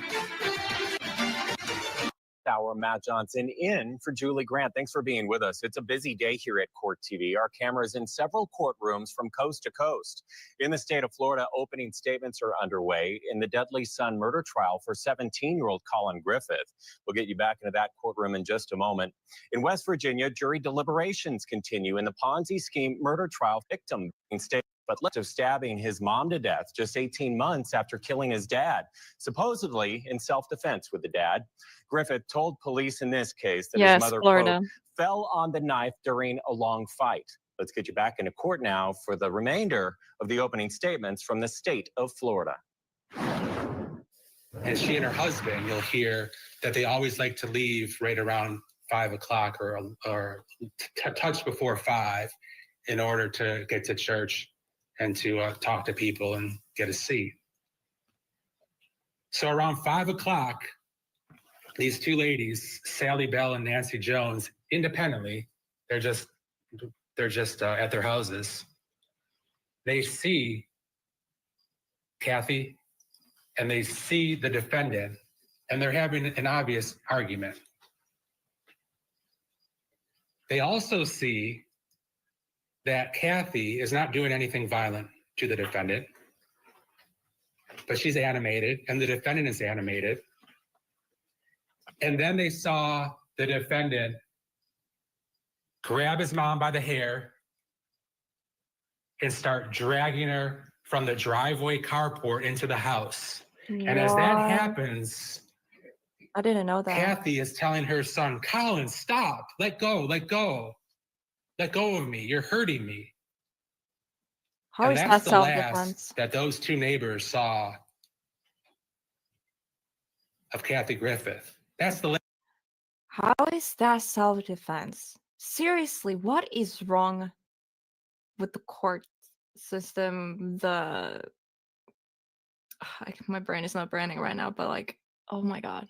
Hour, Matt Johnson in for Julie Grant. Thanks for being with us. It's a busy day here at Court TV. Our cameras in several courtrooms from coast to coast. In the state of Florida, opening statements are underway in the deadly son murder trial for 17-year-old Colin Griffith. We'll get you back into that courtroom in just a moment. In West Virginia, jury deliberations continue in the Ponzi scheme murder trial victim state. But of stabbing his mom to death just 18 months after killing his dad, supposedly in self-defense with the dad. Griffith told police in this case that his mother, quote, fell on the knife during a long fight. Let's get you back into court now for the remainder of the opening statements from the state of Florida. And she and her husband, you'll hear that they always like to leave right around 5 o'clock or touch before 5 in order to get to church and to talk to people and get a seat. So around 5 o'clock, these two ladies, Sally Bell and Nancy Jones, independently, they're just at their houses. They see Kathy and they see the defendant, and they're having an obvious argument. They also see that Kathy is not doing anything violent to the defendant, but she's animated and the defendant is animated. And then they saw the defendant grab his mom by the hair and start dragging her from the driveway carport into the house. And as that happens, I didn't know that. Kathy is telling her son, Colin, stop, let go, let go. Let go of me. You're hurting me. How is that self-defense? That those two neighbors saw of Kathy Griffith. That's the. How is that self-defense? Seriously, what is wrong with the court system? My brain is not branding right now, but like, oh my God.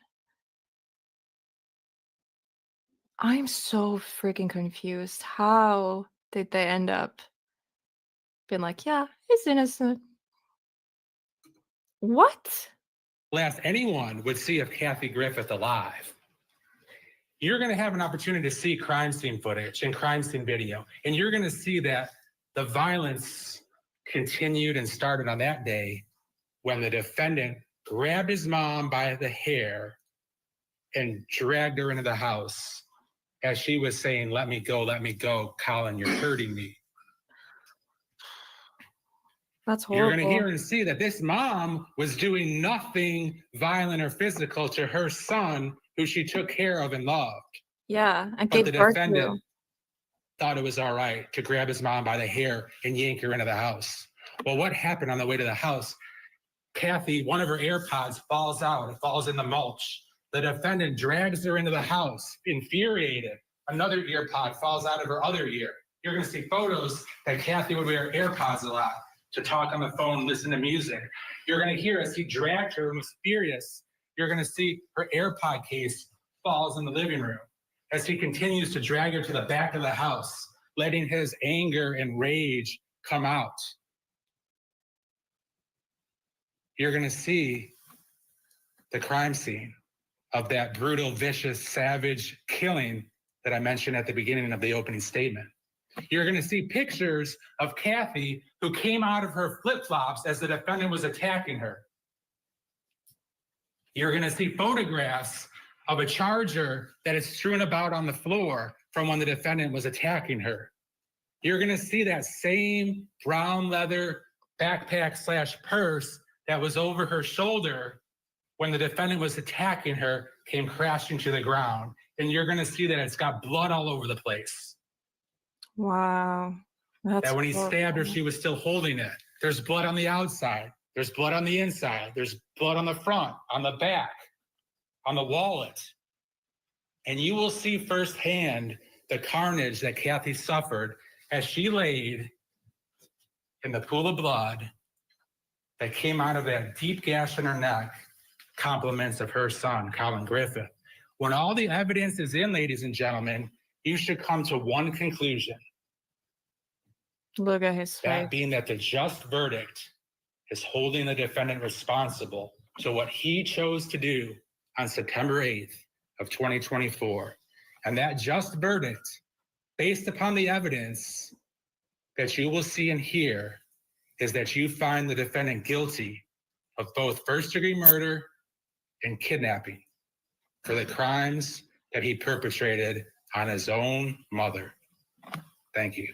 I'm so freaking confused. How did they end up being like, yeah, he's innocent? What? Last anyone would see of Kathy Griffith alive. You're going to have an opportunity to see crime scene footage and crime scene video, and you're going to see that the violence continued and started on that day when the defendant grabbed his mom by the hair and dragged her into the house as she was saying, let me go, Colin, you're hurting me. That's You're horrible. going to hear and see that this mom was doing nothing violent or physical to her son, who she took care of and loved. Yeah, and But gave the birth to. defendant thought it was all right to grab his mom by the hair and yank her into the house. Well, what happened on the way to the house? Kathy, one of her AirPods falls out. It falls in the mulch. The defendant drags her into the house, infuriated. Another earpod falls out of her other ear. You're going to see photos that Kathy would wear AirPods a lot to talk on the phone, listen to music. You're going to hear as he dragged her and was furious. You're going to see her AirPod case falls in the living room as he continues to drag her to the back of the house, letting his anger and rage come out. You're going to see the crime scene of that brutal, vicious, savage killing that I mentioned at the beginning of the opening statement. You're going to see pictures of Kathy, who came out of her flip-flops as the defendant was attacking her. You're going to see photographs of a charger that is strewn about on the floor from when the defendant was attacking her. You're going to see that same brown leather backpack/purse that was over her shoulder when the defendant was attacking her came crashing to the ground. And you're going to see that it's got blood all over the place. Wow. That's That when he stabbed her, horrible. she was still holding it. There's blood on the outside. There's blood on the inside. There's blood on the front, on the back, on the wallet. And you will see firsthand the carnage that Kathy suffered as she laid in the pool of blood that came out of that deep gash in her neck, compliments of her son, Colin Griffith. When all the evidence is in, ladies and gentlemen, you should come to one conclusion. Look at his face. That being that the just verdict is holding the defendant responsible to what he chose to do on September 8th of 2024. And that just verdict, based upon the evidence that you will see and hear, is that you find the defendant guilty of both first-degree murder and kidnapping for the crimes that he perpetrated on his own mother. Thank you.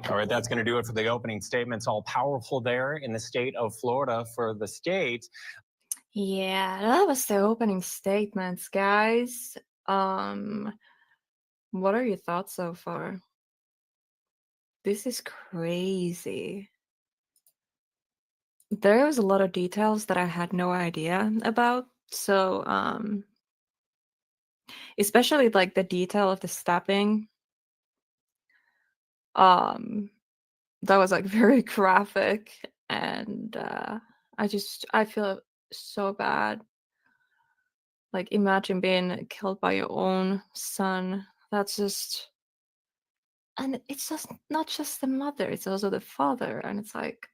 All right, that's going to do it for the opening statements. All powerful there in the state of Florida for the state. Yeah, that was the opening statements, guys. What are your thoughts so far? This is crazy. There was a lot of details that I had no idea about. So, especially like the detail of the stabbing. That was like very graphic, and I feel so bad. Like, imagine being killed by your own son. That's just, and it's just not just the mother, it's also the father. And it's like,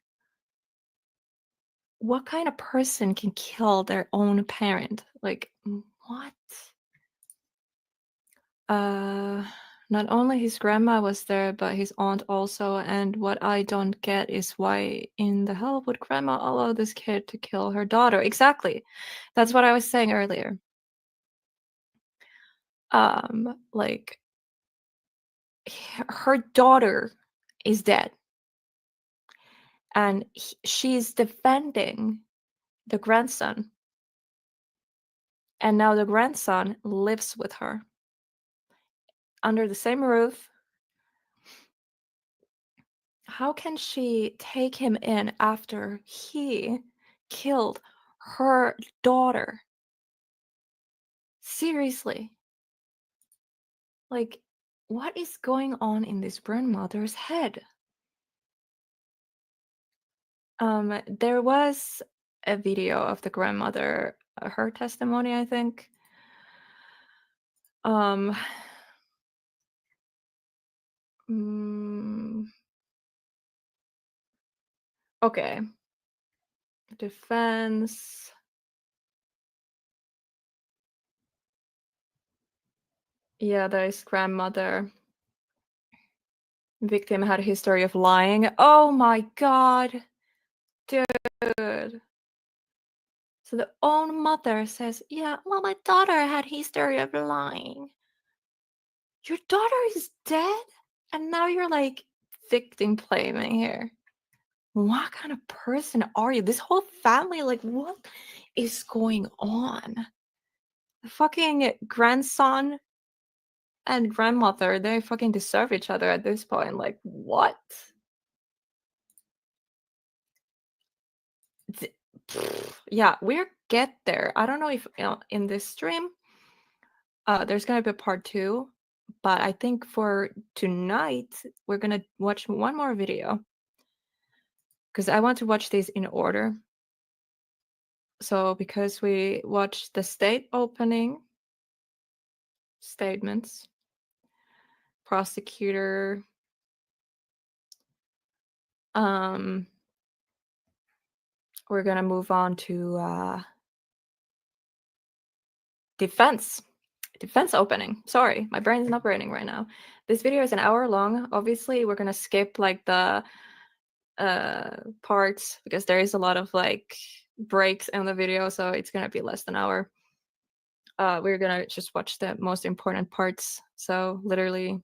what kind of person can kill their own parent? Like, what? Not only his grandma was there, but his aunt also. And what I don't get is why in the hell would grandma allow this kid to kill her daughter? Exactly. That's what I was saying earlier. Like, her daughter is dead. And she's defending the grandson. And now the grandson lives with her under the same roof. How can she take him in after he killed her daughter? Seriously. Like, what is going on in this grandmother's head? There was a video of the grandmother, her testimony, I think. Okay. Defense. Yeah, that is grandmother. Victim had a history of lying. Oh my god. Dude. So the own mother says, yeah, well, my daughter had history of lying. Your daughter is dead? And now you're like victim blaming here. What kind of person are you? This whole family, like, what is going on? The fucking grandson and grandmother, they fucking deserve each other at this point. Like, what? Yeah, we'll get there. I don't know if in this stream there's gonna be a part 2, but I think for tonight we're gonna watch one more video because I want to watch these in order. So because we watched the state opening statements, prosecutor, we're gonna move on to defense opening. Sorry, my brain's not braining right now. This video is an hour long. Obviously, we're gonna skip like the parts because there is a lot of like breaks in the video, so it's gonna be less than an hour. We're gonna just watch the most important parts, so literally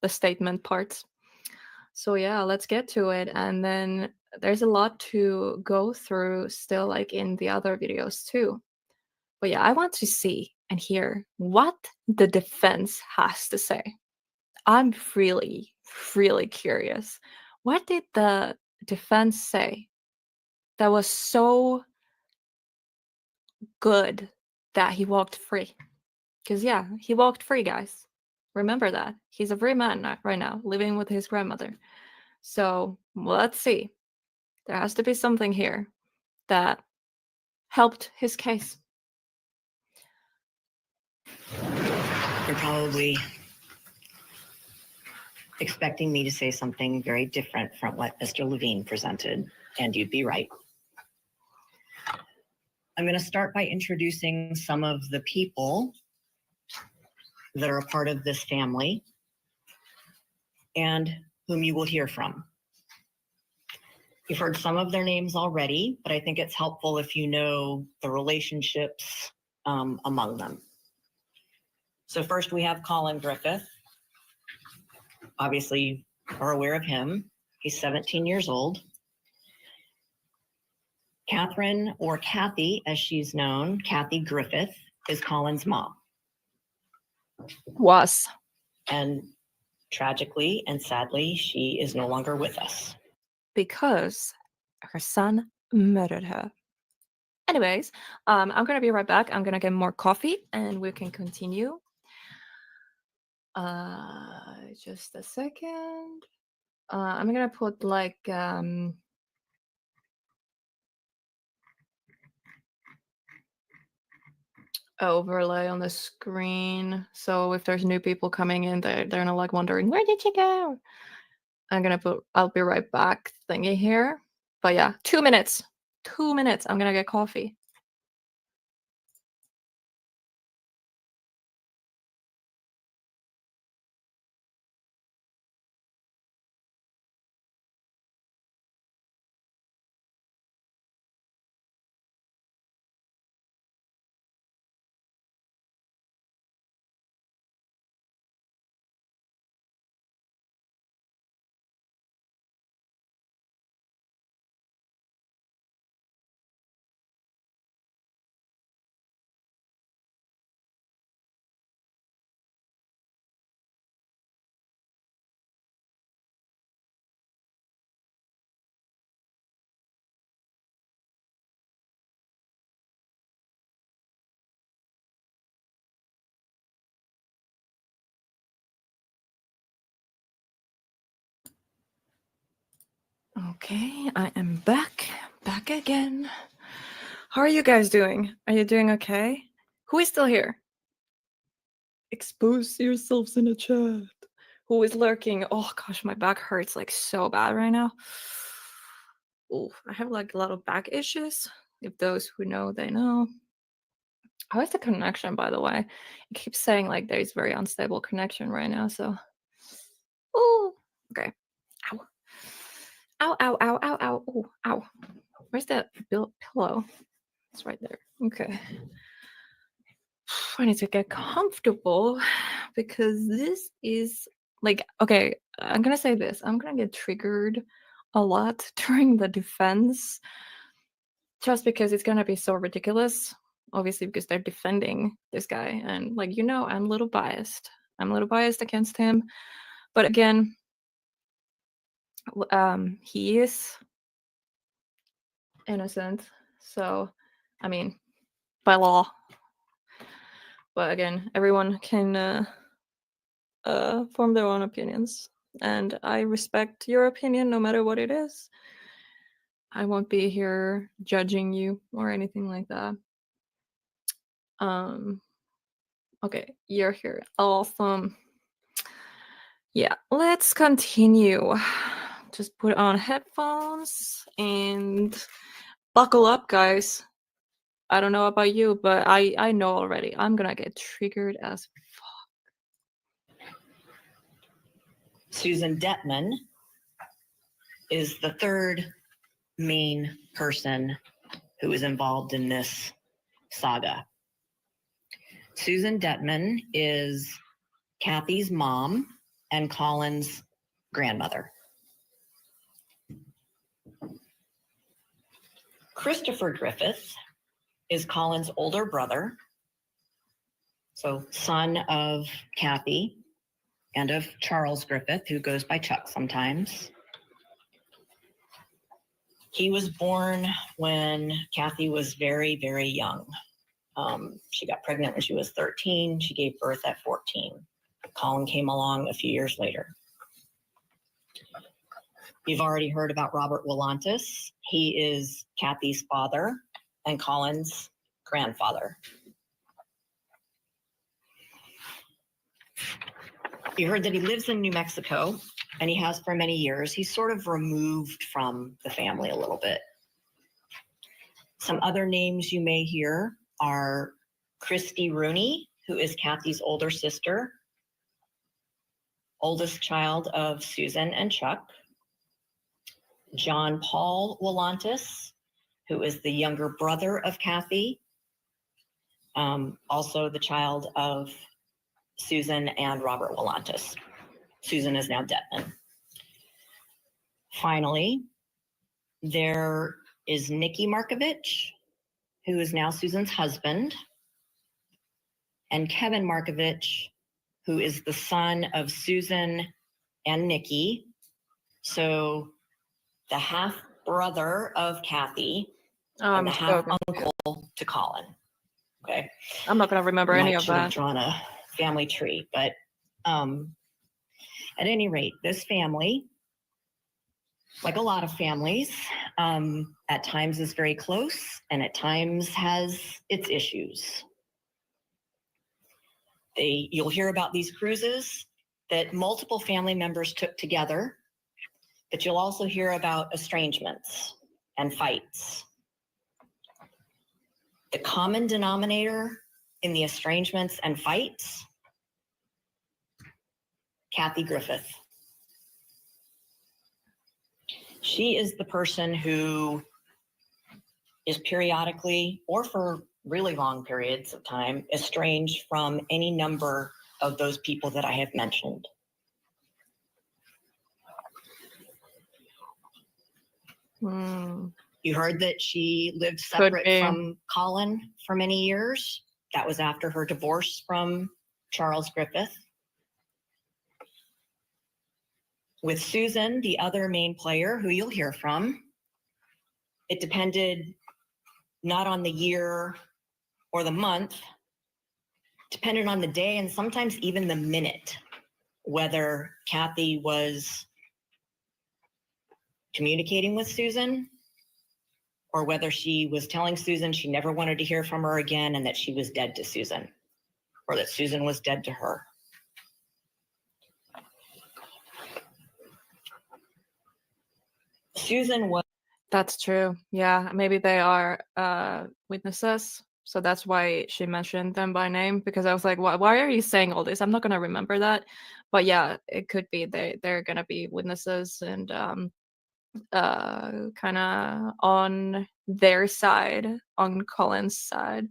the statement parts. So yeah, let's get to it. And then there's a lot to go through still, like in the other videos too. But yeah, I want to see and hear what the defense has to say. I'm really, really curious. What did the defense say that was so good that he walked free? Because yeah, he walked free, guys. Remember that. He's a free man right now, living with his grandmother. So let's see. There has to be something here that helped his case. You're probably expecting me to say something very different from what Mr. Levine presented, and you'd be right. I'm going to start by introducing some of the people that are a part of this family and whom you will hear from. You've heard some of their names already, but I think it's helpful if you know the relationships among them. So first we have Colin Griffith. Obviously, you are aware of him. He's 17 years old. Catherine, or Kathy, as she's known, Kathy Griffith, is Colin's mom. Was. And tragically and sadly, she is no longer with us. Because her son murdered her. Anyways, I'm gonna be right back. I'm gonna get more coffee and we can continue. Just a second. I'm gonna put like overlay on the screen, so if there's new people coming in, they're not like wondering where did you go. I'm gonna put I'll be right back thingy here. But yeah, 2 minutes. 2 minutes. I'm gonna get coffee. Okay, I am back again. How are you guys doing? Are you doing okay? Who is still here? Expose yourselves in the chat. who is lurking. Oh gosh, my back hurts like so bad right now. Oh, I have like a lot of back issues. If those who know, they know. How is the connection, by the way? It keeps saying like there's very unstable connection right now. So, oh, okay. Ow. Ow, ow, ow, ow, ow. Ooh, ow. Where's that pillow? It's right there. Okay. I need to get comfortable because this is like, okay, I'm gonna say this. I'm gonna get triggered a lot during the defense just because it's gonna be so ridiculous. Obviously, because they're defending this guy, and like, you know, I'm a little biased. I'm a little biased against him. But again, he is innocent. So, I mean, by law. But again, everyone can form their own opinions, and I respect your opinion no matter what it is. I won't be here judging you or anything like that. Okay, you're here. Awesome. Yeah, let's continue. Just put on headphones and buckle up, guys. I don't know about you, but I know already. I'm gonna get triggered as fuck. Susan Detman is the third main person who is involved in this saga. Susan Detman is Kathy's mom and Colin's grandmother. Christopher Griffith is Colin's older brother, so son of Kathy and of Charles Griffith, who goes by Chuck sometimes. He was born when Kathy was very, very young. She got pregnant when she was 13. She gave birth at 14. Colin came along a few years later. You've already heard about Robert Willantis. He is Kathy's father and Colin's grandfather. You heard that he lives in New Mexico, and he has for many years. He's sort of removed from the family a little bit. Some other names you may hear are Christy Rooney, who is Kathy's older sister, oldest child of Susan and Chuck. John Paul Willantis, who is the younger brother of Kathy, also the child of Susan and Robert Willantis. Susan is now Detman. Finally, there is Nikki Markovich, who is now Susan's husband, and Kevin Markovich, who is the son of Susan and Nikki. So the half brother of Kathy and the half uncle to Colin. Okay. I'm not going to remember any of Should have that. drawn a family tree, but at any rate, this family, like a lot of families, at times is very close and at times has its issues. You'll hear about these cruises that multiple family members took together, but you'll also hear about estrangements and fights. The common denominator in the estrangements and fights, Kathy Griffith. She is the person who is periodically, or for really long periods of time, estranged from any number of those people that I have mentioned. You heard that she lived separate from Colin for many years. That was after her divorce from Charles Griffith. With Susan, the other main player who you'll hear from, it depended not on the year or the month, depended on the day and sometimes even the minute, whether Kathy was communicating with Susan or whether she was telling Susan she never wanted to hear from her again and that she was dead to Susan, or that Susan was dead to her. Susan was. That's true. Yeah, maybe they are witnesses. So that's why she mentioned them by name, because I was like, why are you saying all this? I'm not going to remember that. But yeah, it could be they're going to be witnesses and kind of on their side, on Colin's side.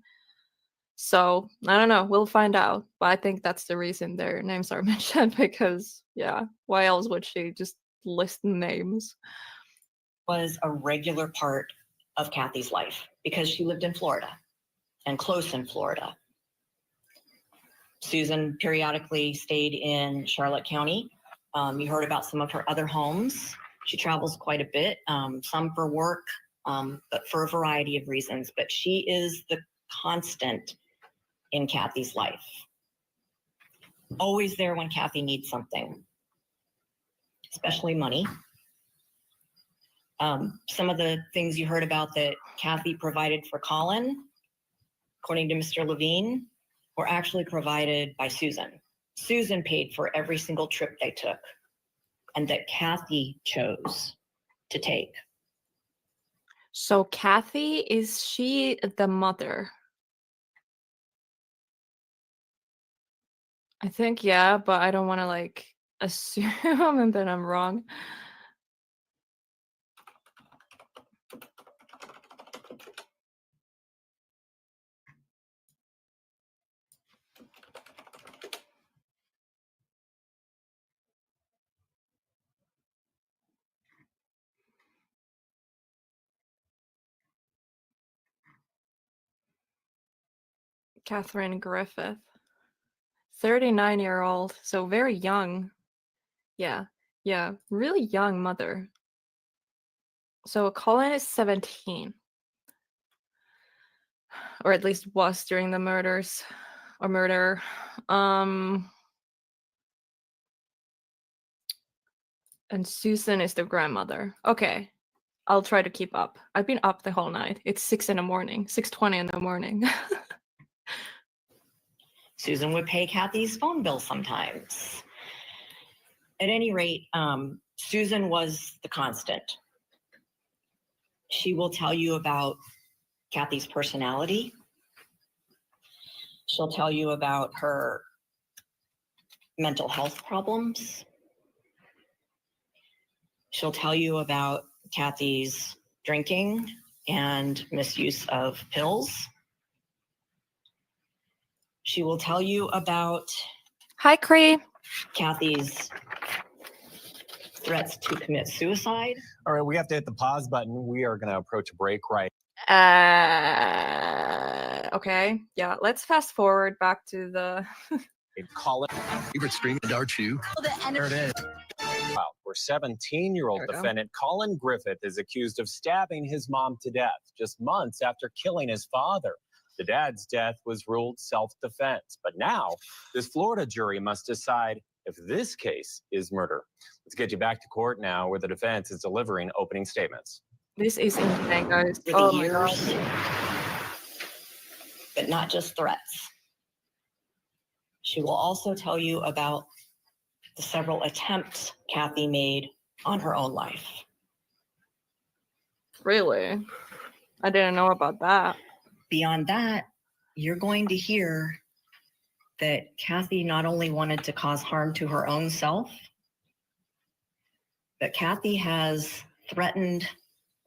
So I don't know. We'll find out. But I think that's the reason their names are mentioned, because yeah, why else would she just list names? Was a regular part of Kathy's life because she lived in Florida and close in Florida. Susan periodically stayed in Charlotte County. You heard about some of her other homes. She travels quite a bit, some for work, but for a variety of reasons. But she is the constant in Kathy's life. Always there when Kathy needs something, especially money. Some of the things you heard about that Kathy provided for Colin, according to Mr. Levine, were actually provided by Susan. Susan paid for every single trip they took, and that Kathy chose to take. So Kathy, is she the mother? I think, yeah, but I don't want to like assume and then I'm wrong. Catherine Griffith. 39-year-old, so very young. Yeah, really young mother. So Colin is 17. Or at least was during the murders or murder. And Susan is the grandmother. Okay. I'll try to keep up. I've been up the whole night. It's 6 in the morning, 6:20 in the morning. Susan would pay Kathy's phone bill sometimes. At any rate, Susan was the constant. She will tell you about Kathy's personality. She'll tell you about her mental health problems. She'll tell you about Kathy's drinking and misuse of pills. She will tell you about Hi, Cree. Kathy's threats to commit suicide. All right, we have to hit the pause button. We are going to approach a break right. Okay. Yeah, let's fast forward back to the Call it. Favorite stream and R2. There it is. Wow, where 17-year-old defendant Colin Griffith is accused of stabbing his mom to death just months after killing his father. The dad's death was ruled self-defense, but now this Florida jury must decide if this case is murder. Let's get you back to court now, where the defense is delivering opening statements. This is insane, guys. For Oh the my God. years, but not just threats. She will also tell you about the several attempts Kathy made on her own life. Really? I didn't know about that. Beyond that, you're going to hear that Kathy not only wanted to cause harm to her own self, but Kathy has threatened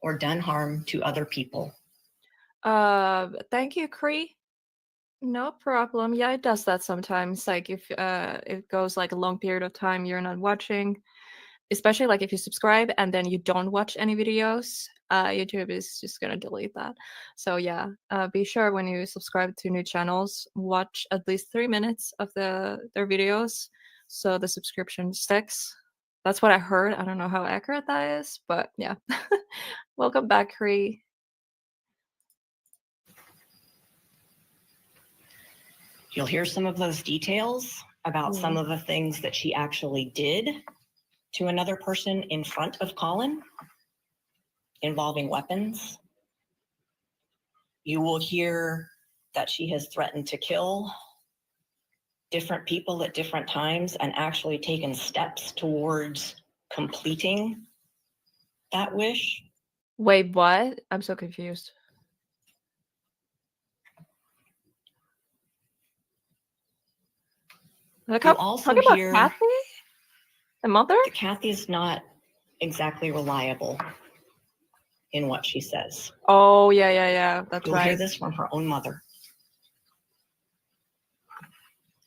or done harm to other people. Thank you, Cree. No problem. Yeah, it does that sometimes. Like if it goes like a long period of time you're not watching, especially like if you subscribe and then you don't watch any videos, YouTube is just gonna delete that. So yeah, be sure when you subscribe to new channels, watch at least 3 minutes of their videos so the subscription sticks. That's what I heard. I don't know how accurate that is, but yeah. Welcome back, Cree. You'll hear some of those details about some of the things that she actually did to another person in front of Colin involving weapons. You will hear that she has threatened to kill different people at different times and actually taken steps towards completing that wish. Wait, what? I'm so confused. Like, You how, also talking about hear Kathy? The mother? that Kathy is not exactly reliable in what she says. Oh, yeah. That's You'll hear right. this from her own mother.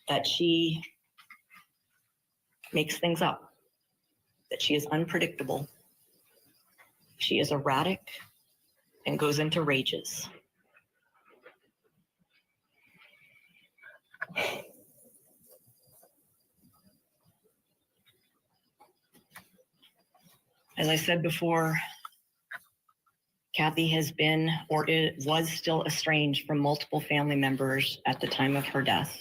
That she makes things up. That she is unpredictable. She is erratic and goes into rages. As I said before, Kathy has been or was still estranged from multiple family members at the time of her death.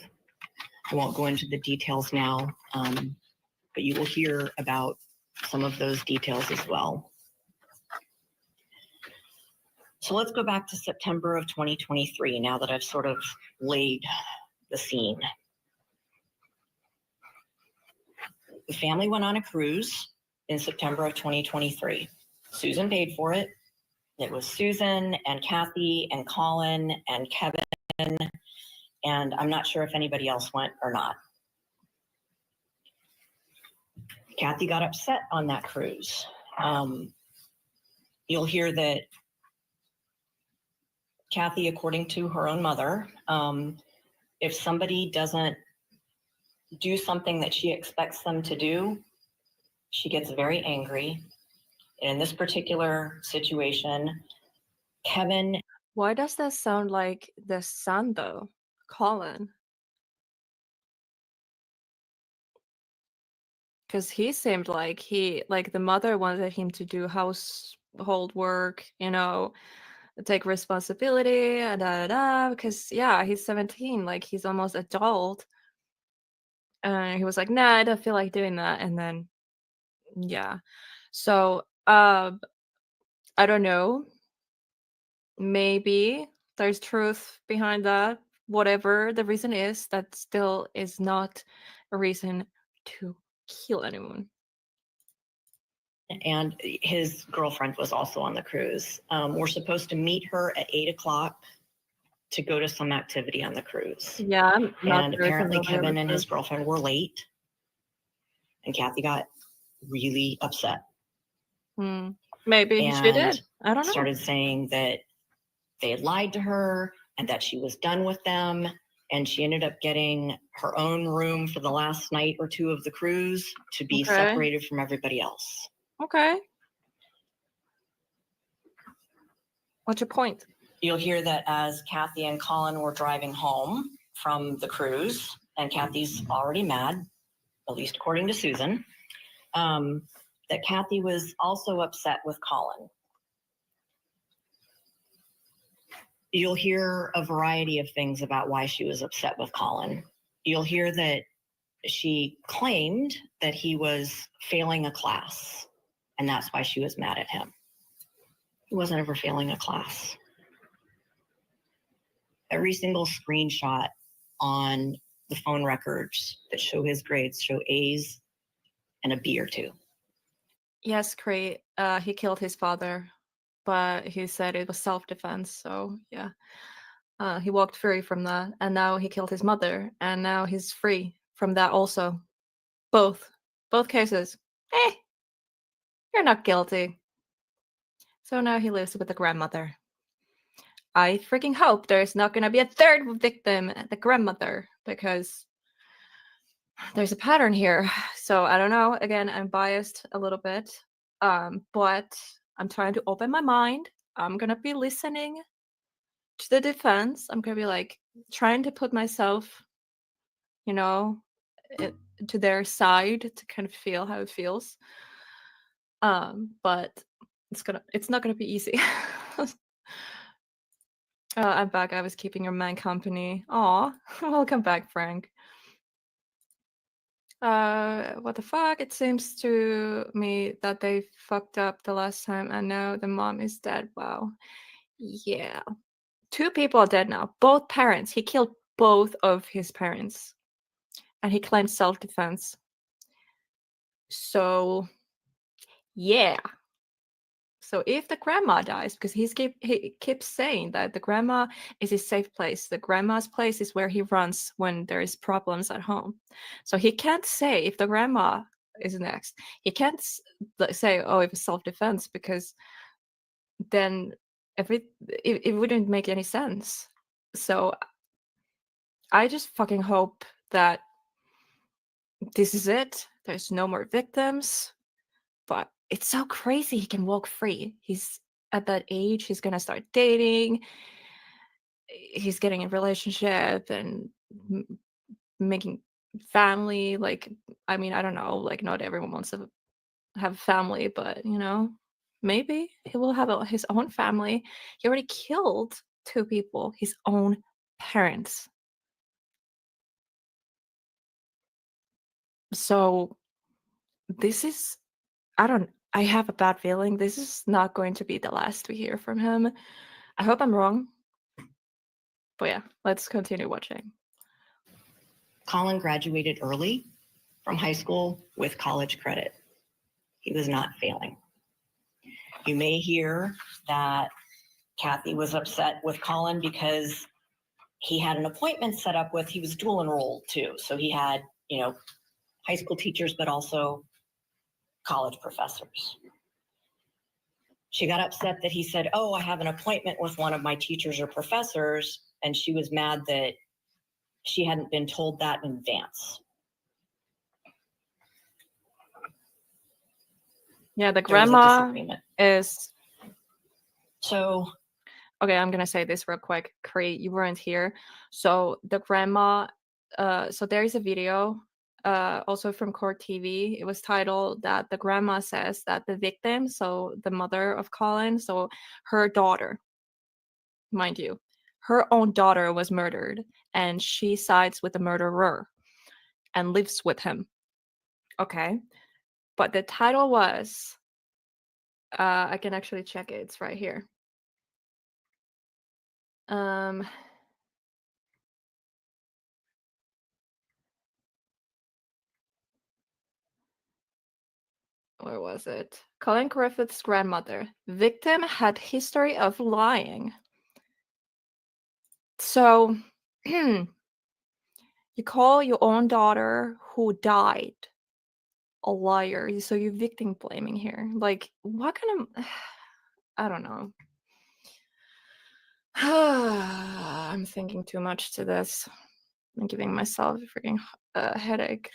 I won't go into the details now, but you will hear about some of those details as well. So let's go back to September of 2023, now that I've sort of laid the scene. The family went on a cruise in September of 2023. Susan paid for it. It was Susan and Kathy and Colin and Kevin, and I'm not sure if anybody else went or not. Kathy got upset on that cruise. You'll hear that Kathy, according to her own mother, if somebody doesn't do something that she expects them to do, she gets very angry. And in this particular situation, Kevin. Why does that sound like the son, though? Colin. Because he seemed like the mother wanted him to do household work, take responsibility, because, yeah, he's 17, like, he's almost adult. And he was like, nah, I don't feel like doing that. And then, yeah. So, I don't know. Maybe there's truth behind that. Whatever the reason is, that still is not a reason to kill anyone. And his girlfriend was also on the cruise. We're supposed to meet her at 8:00 to go to some activity on the cruise. Yeah, I'm not And very apparently familiar Kevin with and his this. girlfriend were late. And Kathy got really upset. Maybe she did. I don't know. Started saying that they had lied to her and that she was done with them. And she ended up getting her own room for the last night or two of the cruise to be Okay. separated from everybody else. Okay. What's your point? You'll hear that as Kathy and Colin were driving home from the cruise, and Kathy's already mad, at least according to Susan, that Kathy was also upset with Colin. You'll hear a variety of things about why she was upset with Colin. You'll hear that she claimed that he was failing a class, and that's why she was mad at him. He wasn't ever failing a class. Every single screenshot on the phone records that show his grades show A's and a B or two. Yes, Cree. He killed his father, but he said it was self-defense. So yeah, he walked free from that, and now he killed his mother, and now he's free from that also. Both cases. You're not guilty. So now he lives with the grandmother. I freaking hope there's not gonna be a third victim, the grandmother, because there's a pattern here. So I don't know. Again, I'm biased a little bit, but I'm trying to open my mind. I'm gonna be listening to the defense. I'm gonna be like trying to put myself, to their side to kind of feel how it feels. But it's not gonna be easy. I'm back. I was keeping your man company. Aw, welcome back, Frank. What the fuck? It seems to me that they fucked up the last time, and now the mom is dead. Wow. Yeah. 2 people are dead now. Both parents. He killed both of his parents. And he claimed self-defense. So, yeah. So if the grandma dies, because he keeps saying that the grandma is his safe place, the grandma's place is where he runs when there is problems at home. So he can't say if the grandma is next. He can't say, oh, it was self-defense, because then it wouldn't make any sense. So I just fucking hope that this is it. There's no more victims. But it's so crazy he can walk free. He's at that age, he's gonna start dating. He's getting a relationship and making family. Like, I mean, I don't know. Like, not everyone wants to have a family, but maybe he will have his own family. He already killed 2 people, his own parents. So this is, I have a bad feeling this is not going to be the last we hear from him. I hope I'm wrong. But yeah, let's continue watching. Colin graduated early from high school with college credit. He was not failing. You may hear that Kathy was upset with Colin because he had an appointment set up with, he was dual enrolled too. So he had, high school teachers, but also college professors. She got upset that he said, oh, I have an appointment with one of my teachers or professors. And she was mad that she hadn't been told that in advance. Yeah, the grandma is. So. Okay, I'm going to say this real quick. Cree, you weren't here. So the grandma, so there is a video also from Court TV. It was titled that the grandma says that the victim, so the mother of Colin, so her daughter, mind you, her own daughter was murdered, and she sides with the murderer and lives with him. Okay. But the title was, I can actually check it. It's right here. Where was it? Colin Griffith's grandmother. Victim had history of lying. So, you call your own daughter who died a liar. So you're victim blaming here. Like, what kind of... I don't know. I'm thinking too much to this. I'm giving myself a freaking headache.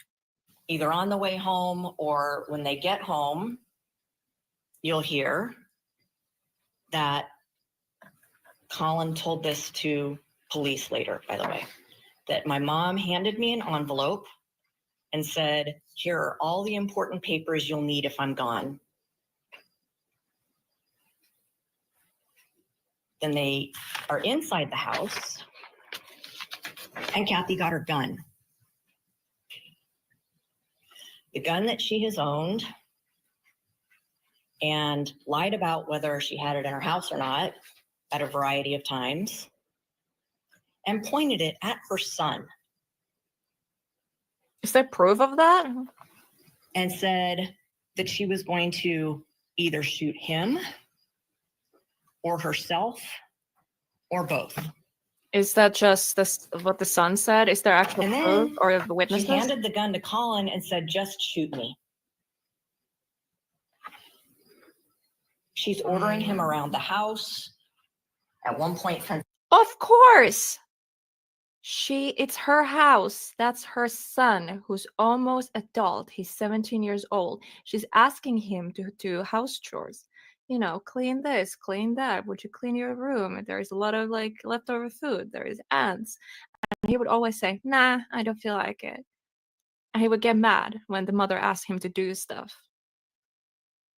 Either on the way home or when they get home, you'll hear that Colin told this to police later, by the way, that my mom handed me an envelope and said, here are all the important papers you'll need if I'm gone. Then they are inside the house, and Kathy got her gun. The gun that she has owned and lied about whether she had it in her house or not at a variety of times, and pointed it at her son. Is there proof of that? And said that she was going to either shoot him or herself or both. Is that just what the son said? Is there actual proof or the witnesses? She handed the gun to Colin and said, just shoot me. She's ordering him around the house. At one point, of course. It's her house. That's her son, who's almost adult. He's 17 years old. She's asking him to do house chores. Clean this, clean that. Would you clean your room? There's a lot of leftover food. There is ants. And he would always say, nah, I don't feel like it. And he would get mad when the mother asked him to do stuff.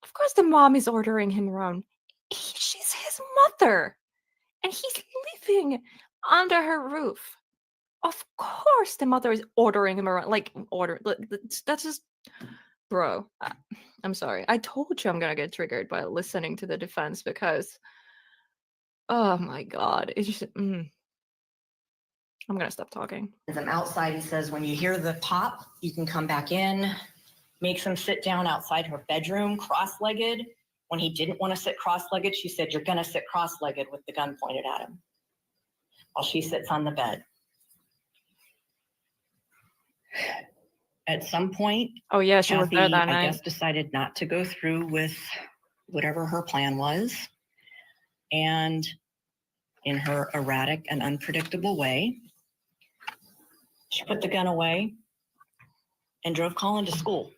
Of course the mom is ordering him around. She's his mother. And he's living under her roof. Of course the mother is ordering him around. That's just... Bro, I'm sorry. I told you I'm gonna get triggered by listening to the defense because... Oh my God. It's just... I'm gonna stop talking. I'm outside. He says, when you hear the pop, you can come back in. Makes him sit down outside her bedroom, cross-legged, When he didn't want to sit cross-legged, she said, "You're going to sit cross-legged," with the gun pointed at him while she sits on the bed. At some point, Oh yeah, she was there Kathy, that I night. guess, decided not to go through with whatever her plan was. And in her erratic and unpredictable way, she put the gun away and drove Colin to school.